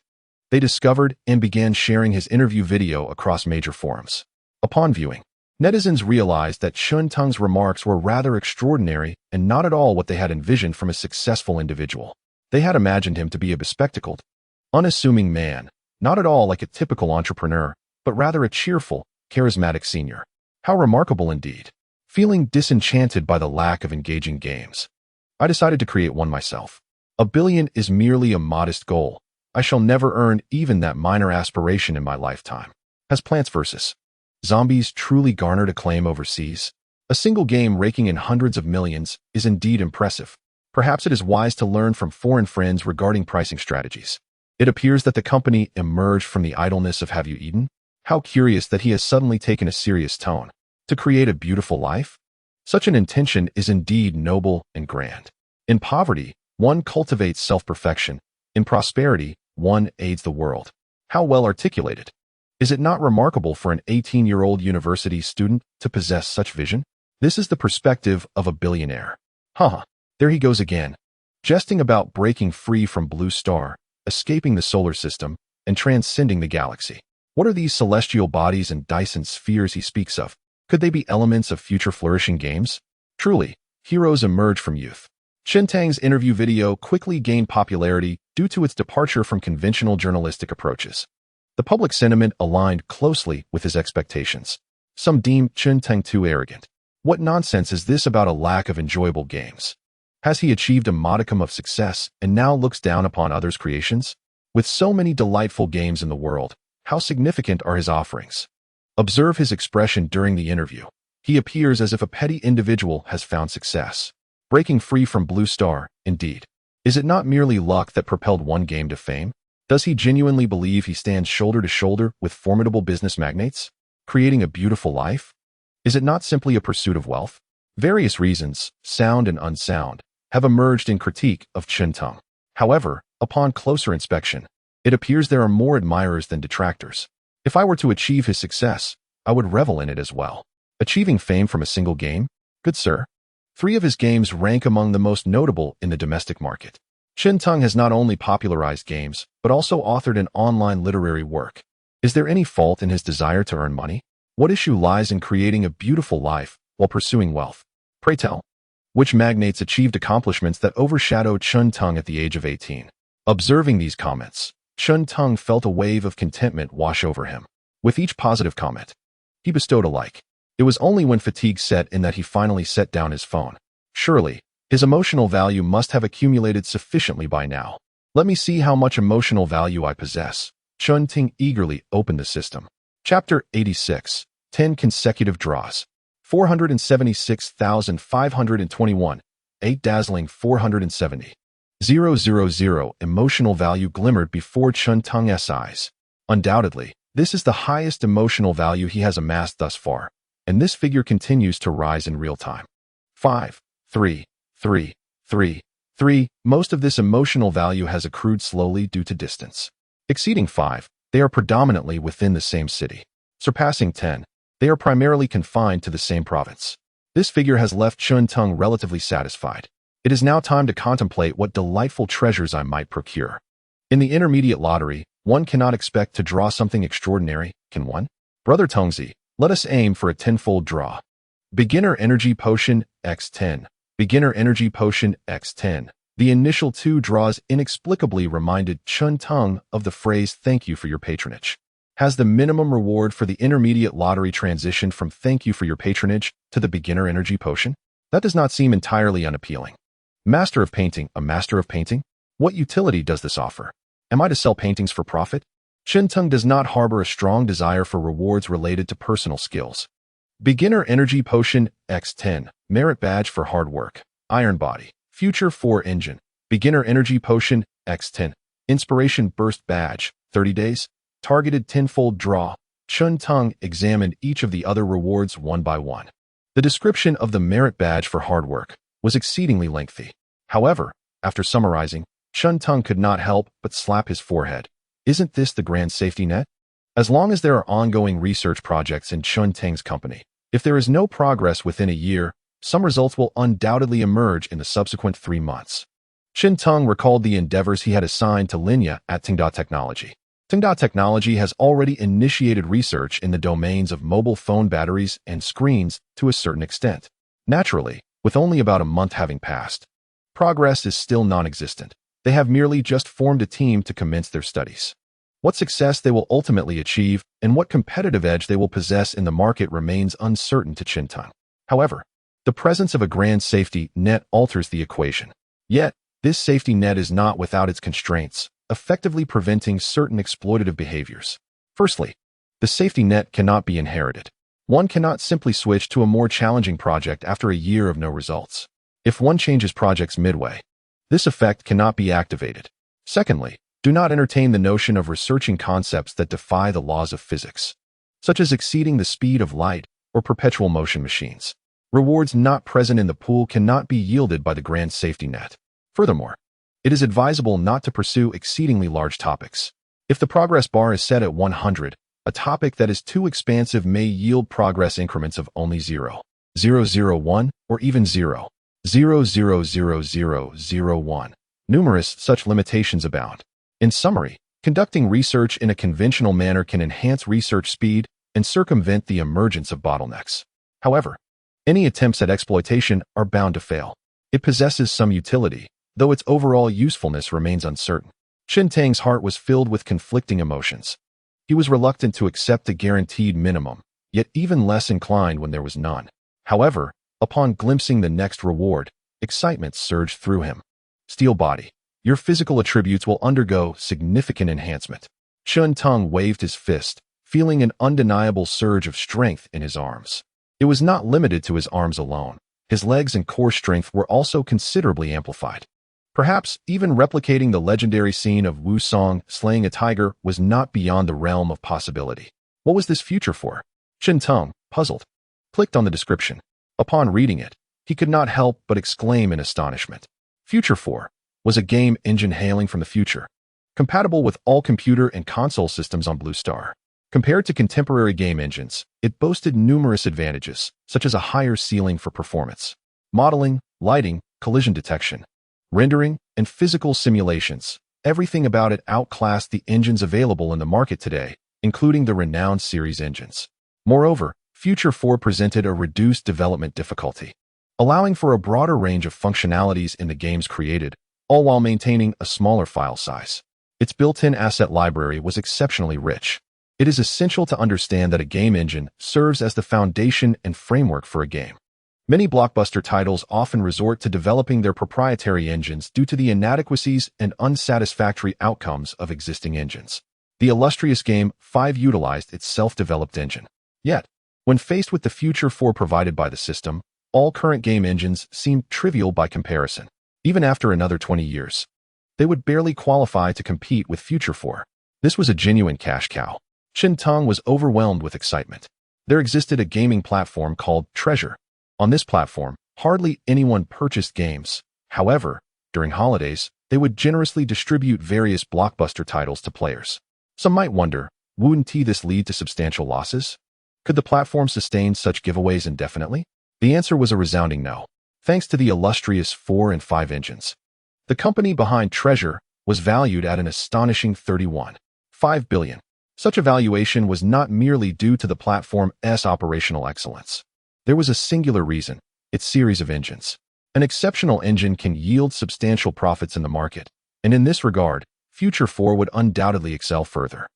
They discovered and began sharing his interview video across major forums. Upon viewing, netizens realized that Chun Tung's remarks were rather extraordinary and not at all what they had envisioned from a successful individual. They had imagined him to be a bespectacled, unassuming man, not at all like a typical entrepreneur, but rather a cheerful, charismatic senior. How remarkable indeed. Feeling disenchanted by the lack of engaging games, I decided to create one myself. $1 billion is merely a modest goal. I shall never earn even that minor aspiration in my lifetime. Has Plants vs. Zombies truly garnered acclaim overseas? A single game raking in hundreds of millions is indeed impressive. Perhaps it is wise to learn from foreign friends regarding pricing strategies. It appears that the company emerged from the idleness of Have You Eaten? How curious that he has suddenly taken a serious tone. To create a beautiful life? Such an intention is indeed noble and grand. In poverty, one cultivates self-perfection. In prosperity, one aids the world. How well articulated. Is it not remarkable for an 18-year-old university student to possess such vision? This is the perspective of a billionaire. There he goes again, jesting about breaking free from Blue Star, escaping the solar system, and transcending the galaxy. What are these celestial bodies and Dyson spheres he speaks of? Could they be elements of future flourishing games? Truly, heroes emerge from youth. Chun Tung's interview video quickly gained popularity due to its departure from conventional journalistic approaches. The public sentiment aligned closely with his expectations. Some deemed Chun Tung too arrogant. What nonsense is this about a lack of enjoyable games? Has he achieved a modicum of success and now looks down upon others' creations? With so many delightful games in the world, how significant are his offerings? Observe his expression during the interview. He appears as if a petty individual has found success. Breaking free from Blue Star, indeed. Is it not merely luck that propelled one game to fame? Does he genuinely believe he stands shoulder to shoulder with formidable business magnates, creating a beautiful life? Is it not simply a pursuit of wealth? Various reasons, sound and unsound, have emerged in critique of Chun Tung. However, upon closer inspection, it appears there are more admirers than detractors. If I were to achieve his success, I would revel in it as well. Achieving fame from a single game? Good sir. 3 of his games rank among the most notable in the domestic market. Chun Tung has not only popularized games, but also authored an online literary work. Is there any fault in his desire to earn money? What issue lies in creating a beautiful life while pursuing wealth? Pray tell. Which magnates achieved accomplishments that overshadowed Chun Tung at the age of 18? Observing these comments, Chun Tung felt a wave of contentment wash over him. With each positive comment, he bestowed a like. It was only when fatigue set in that he finally set down his phone. Surely, his emotional value must have accumulated sufficiently by now. Let me see how much emotional value I possess. Chun Tung eagerly opened the system. Chapter 86. 10 consecutive draws. 476,521. 8 dazzling 470. 000 emotional value glimmered before Chun Tung's eyes. Undoubtedly, this is the highest emotional value he has amassed thus far, and this figure continues to rise in real time. 5, 3, 3, 3, 3. Most of this emotional value has accrued slowly due to distance. Exceeding 5, they are predominantly within the same city. Surpassing 10, they are primarily confined to the same province. This figure has left Chun Tung relatively satisfied. It is now time to contemplate what delightful treasures I might procure. In the intermediate lottery, one cannot expect to draw something extraordinary, can one? Brother Tongzi, let us aim for a tenfold draw. Beginner Energy Potion, x10. Beginner Energy Potion, x10. The initial 2 draws inexplicably reminded Chun Tung of the phrase "thank you for your patronage." Has the minimum reward for the intermediate lottery transitioned from "thank you for your patronage" to the beginner energy potion? That does not seem entirely unappealing. Master of painting, a master of painting? What utility does this offer? Am I to sell paintings for profit? Chun Tung does not harbor a strong desire for rewards related to personal skills. Beginner Energy Potion X10, Merit Badge for Hard Work, Iron Body, Future 4 Engine, Beginner Energy Potion X10, Inspiration Burst Badge, 30 days, Targeted tenfold draw. Chun Tung examined each of the other rewards one by one. The description of the Merit Badge for Hard Work was exceedingly lengthy. However, after summarizing, Chun Tung could not help but slap his forehead. Isn't this the grand safety net? As long as there are ongoing research projects in Chun Tang's company, if there is no progress within a year, some results will undoubtedly emerge in the subsequent 3 months. Chun Tung recalled the endeavors he had assigned to Linya at Tengda Technology. Tengda Technology has already initiated research in the domains of mobile phone batteries and screens to a certain extent. Naturally, with only about a month having passed, progress is still non-existent. They have merely just formed a team to commence their studies. What success they will ultimately achieve and what competitive edge they will possess in the market remains uncertain to Chun Tung. However, the presence of a grand safety net alters the equation. Yet, this safety net is not without its constraints, effectively preventing certain exploitative behaviors. Firstly, the safety net cannot be inherited. One cannot simply switch to a more challenging project after a year of no results. If one changes projects midway, this effect cannot be activated. Secondly, do not entertain the notion of researching concepts that defy the laws of physics, such as exceeding the speed of light or perpetual motion machines. Rewards not present in the pool cannot be yielded by the grand safety net. Furthermore, it is advisable not to pursue exceedingly large topics. If the progress bar is set at 100, a topic that is too expansive may yield progress increments of only 0, 001, or even 0, 0.00001. Numerous such limitations abound. In summary, conducting research in a conventional manner can enhance research speed and circumvent the emergence of bottlenecks. However, any attempts at exploitation are bound to fail. It possesses some utility, though its overall usefulness remains uncertain. Chun Tang's heart was filled with conflicting emotions. He was reluctant to accept a guaranteed minimum, yet even less inclined when there was none. However, upon glimpsing the next reward, excitement surged through him. Steel Body. Your physical attributes will undergo significant enhancement. Chun Tung waved his fist, feeling an undeniable surge of strength in his arms. It was not limited to his arms alone. His legs and core strength were also considerably amplified. Perhaps even replicating the legendary scene of Wu Song slaying a tiger was not beyond the realm of possibility. What was this future for? Chun Tung, puzzled, clicked on the description. Upon reading it, he could not help but exclaim in astonishment. Future 4 was a game engine hailing from the future, compatible with all computer and console systems on Blue Star. Compared to contemporary game engines, it boasted numerous advantages, such as a higher ceiling for performance, modeling, lighting, collision detection, rendering, and physical simulations. Everything about it outclassed the engines available in the market today, including the renowned series engines. Moreover, Future 4 presented a reduced development difficulty, allowing for a broader range of functionalities in the games created, all while maintaining a smaller file size. Its built-in asset library was exceptionally rich. It is essential to understand that a game engine serves as the foundation and framework for a game. Many blockbuster titles often resort to developing their proprietary engines due to the inadequacies and unsatisfactory outcomes of existing engines. The illustrious game 5 utilized its self-developed engine. Yet, when faced with the Future 4 provided by the system, all current game engines seemed trivial by comparison. Even after another 20 years, they would barely qualify to compete with Future 4. This was a genuine cash cow. Chun Tung was overwhelmed with excitement. There existed a gaming platform called Treasure. On this platform, hardly anyone purchased games. However, during holidays, they would generously distribute various blockbuster titles to players. Some might wonder, wouldn't this lead to substantial losses? Could the platform sustain such giveaways indefinitely? The answer was a resounding no. Thanks to the illustrious 4 and 5 engines, the company behind Treasure was valued at an astonishing $31.5 billion. Such a valuation was not merely due to the platform's operational excellence. There was a singular reason: its series of engines. An exceptional engine can yield substantial profits in the market, and in this regard, Future 4 would undoubtedly excel further.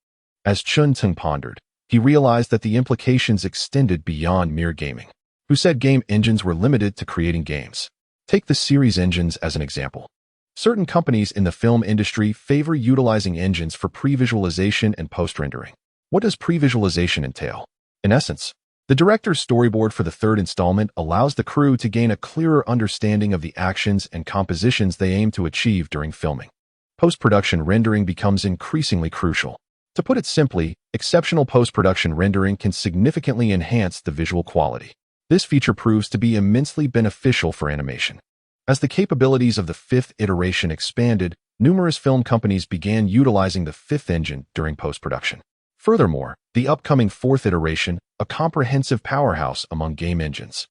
As Chun Teng pondered, he realized that the implications extended beyond mere gaming. Who said game engines were limited to creating games? Take the series engines as an example. Certain companies in the film industry favor utilizing engines for pre-visualization and post-rendering. What does pre-visualization entail? In essence, the director's storyboard for the third installment allows the crew to gain a clearer understanding of the actions and compositions they aim to achieve during filming. Post-production rendering becomes increasingly crucial. To put it simply, exceptional post-production rendering can significantly enhance the visual quality. This feature proves to be immensely beneficial for animation. As the capabilities of the fifth iteration expanded, numerous film companies began utilizing the fifth engine during post-production. Furthermore, the upcoming fourth iteration, a comprehensive powerhouse among game engines,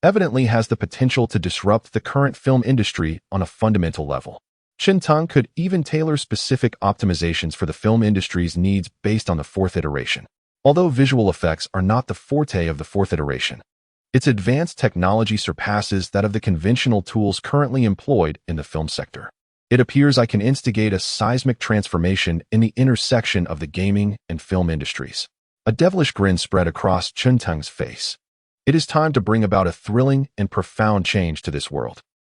evidently has the potential to disrupt the current film industry on a fundamental level. Chun Teng could even tailor specific optimizations for the film industry's needs based on the fourth iteration. Although visual effects are not the forte of the fourth iteration, its advanced technology surpasses that of the conventional tools currently employed in the film sector. It appears I can instigate a seismic transformation in the intersection of the gaming and film industries. A devilish grin spread across Chun Teng's face. It is time to bring about a thrilling and profound change to this world.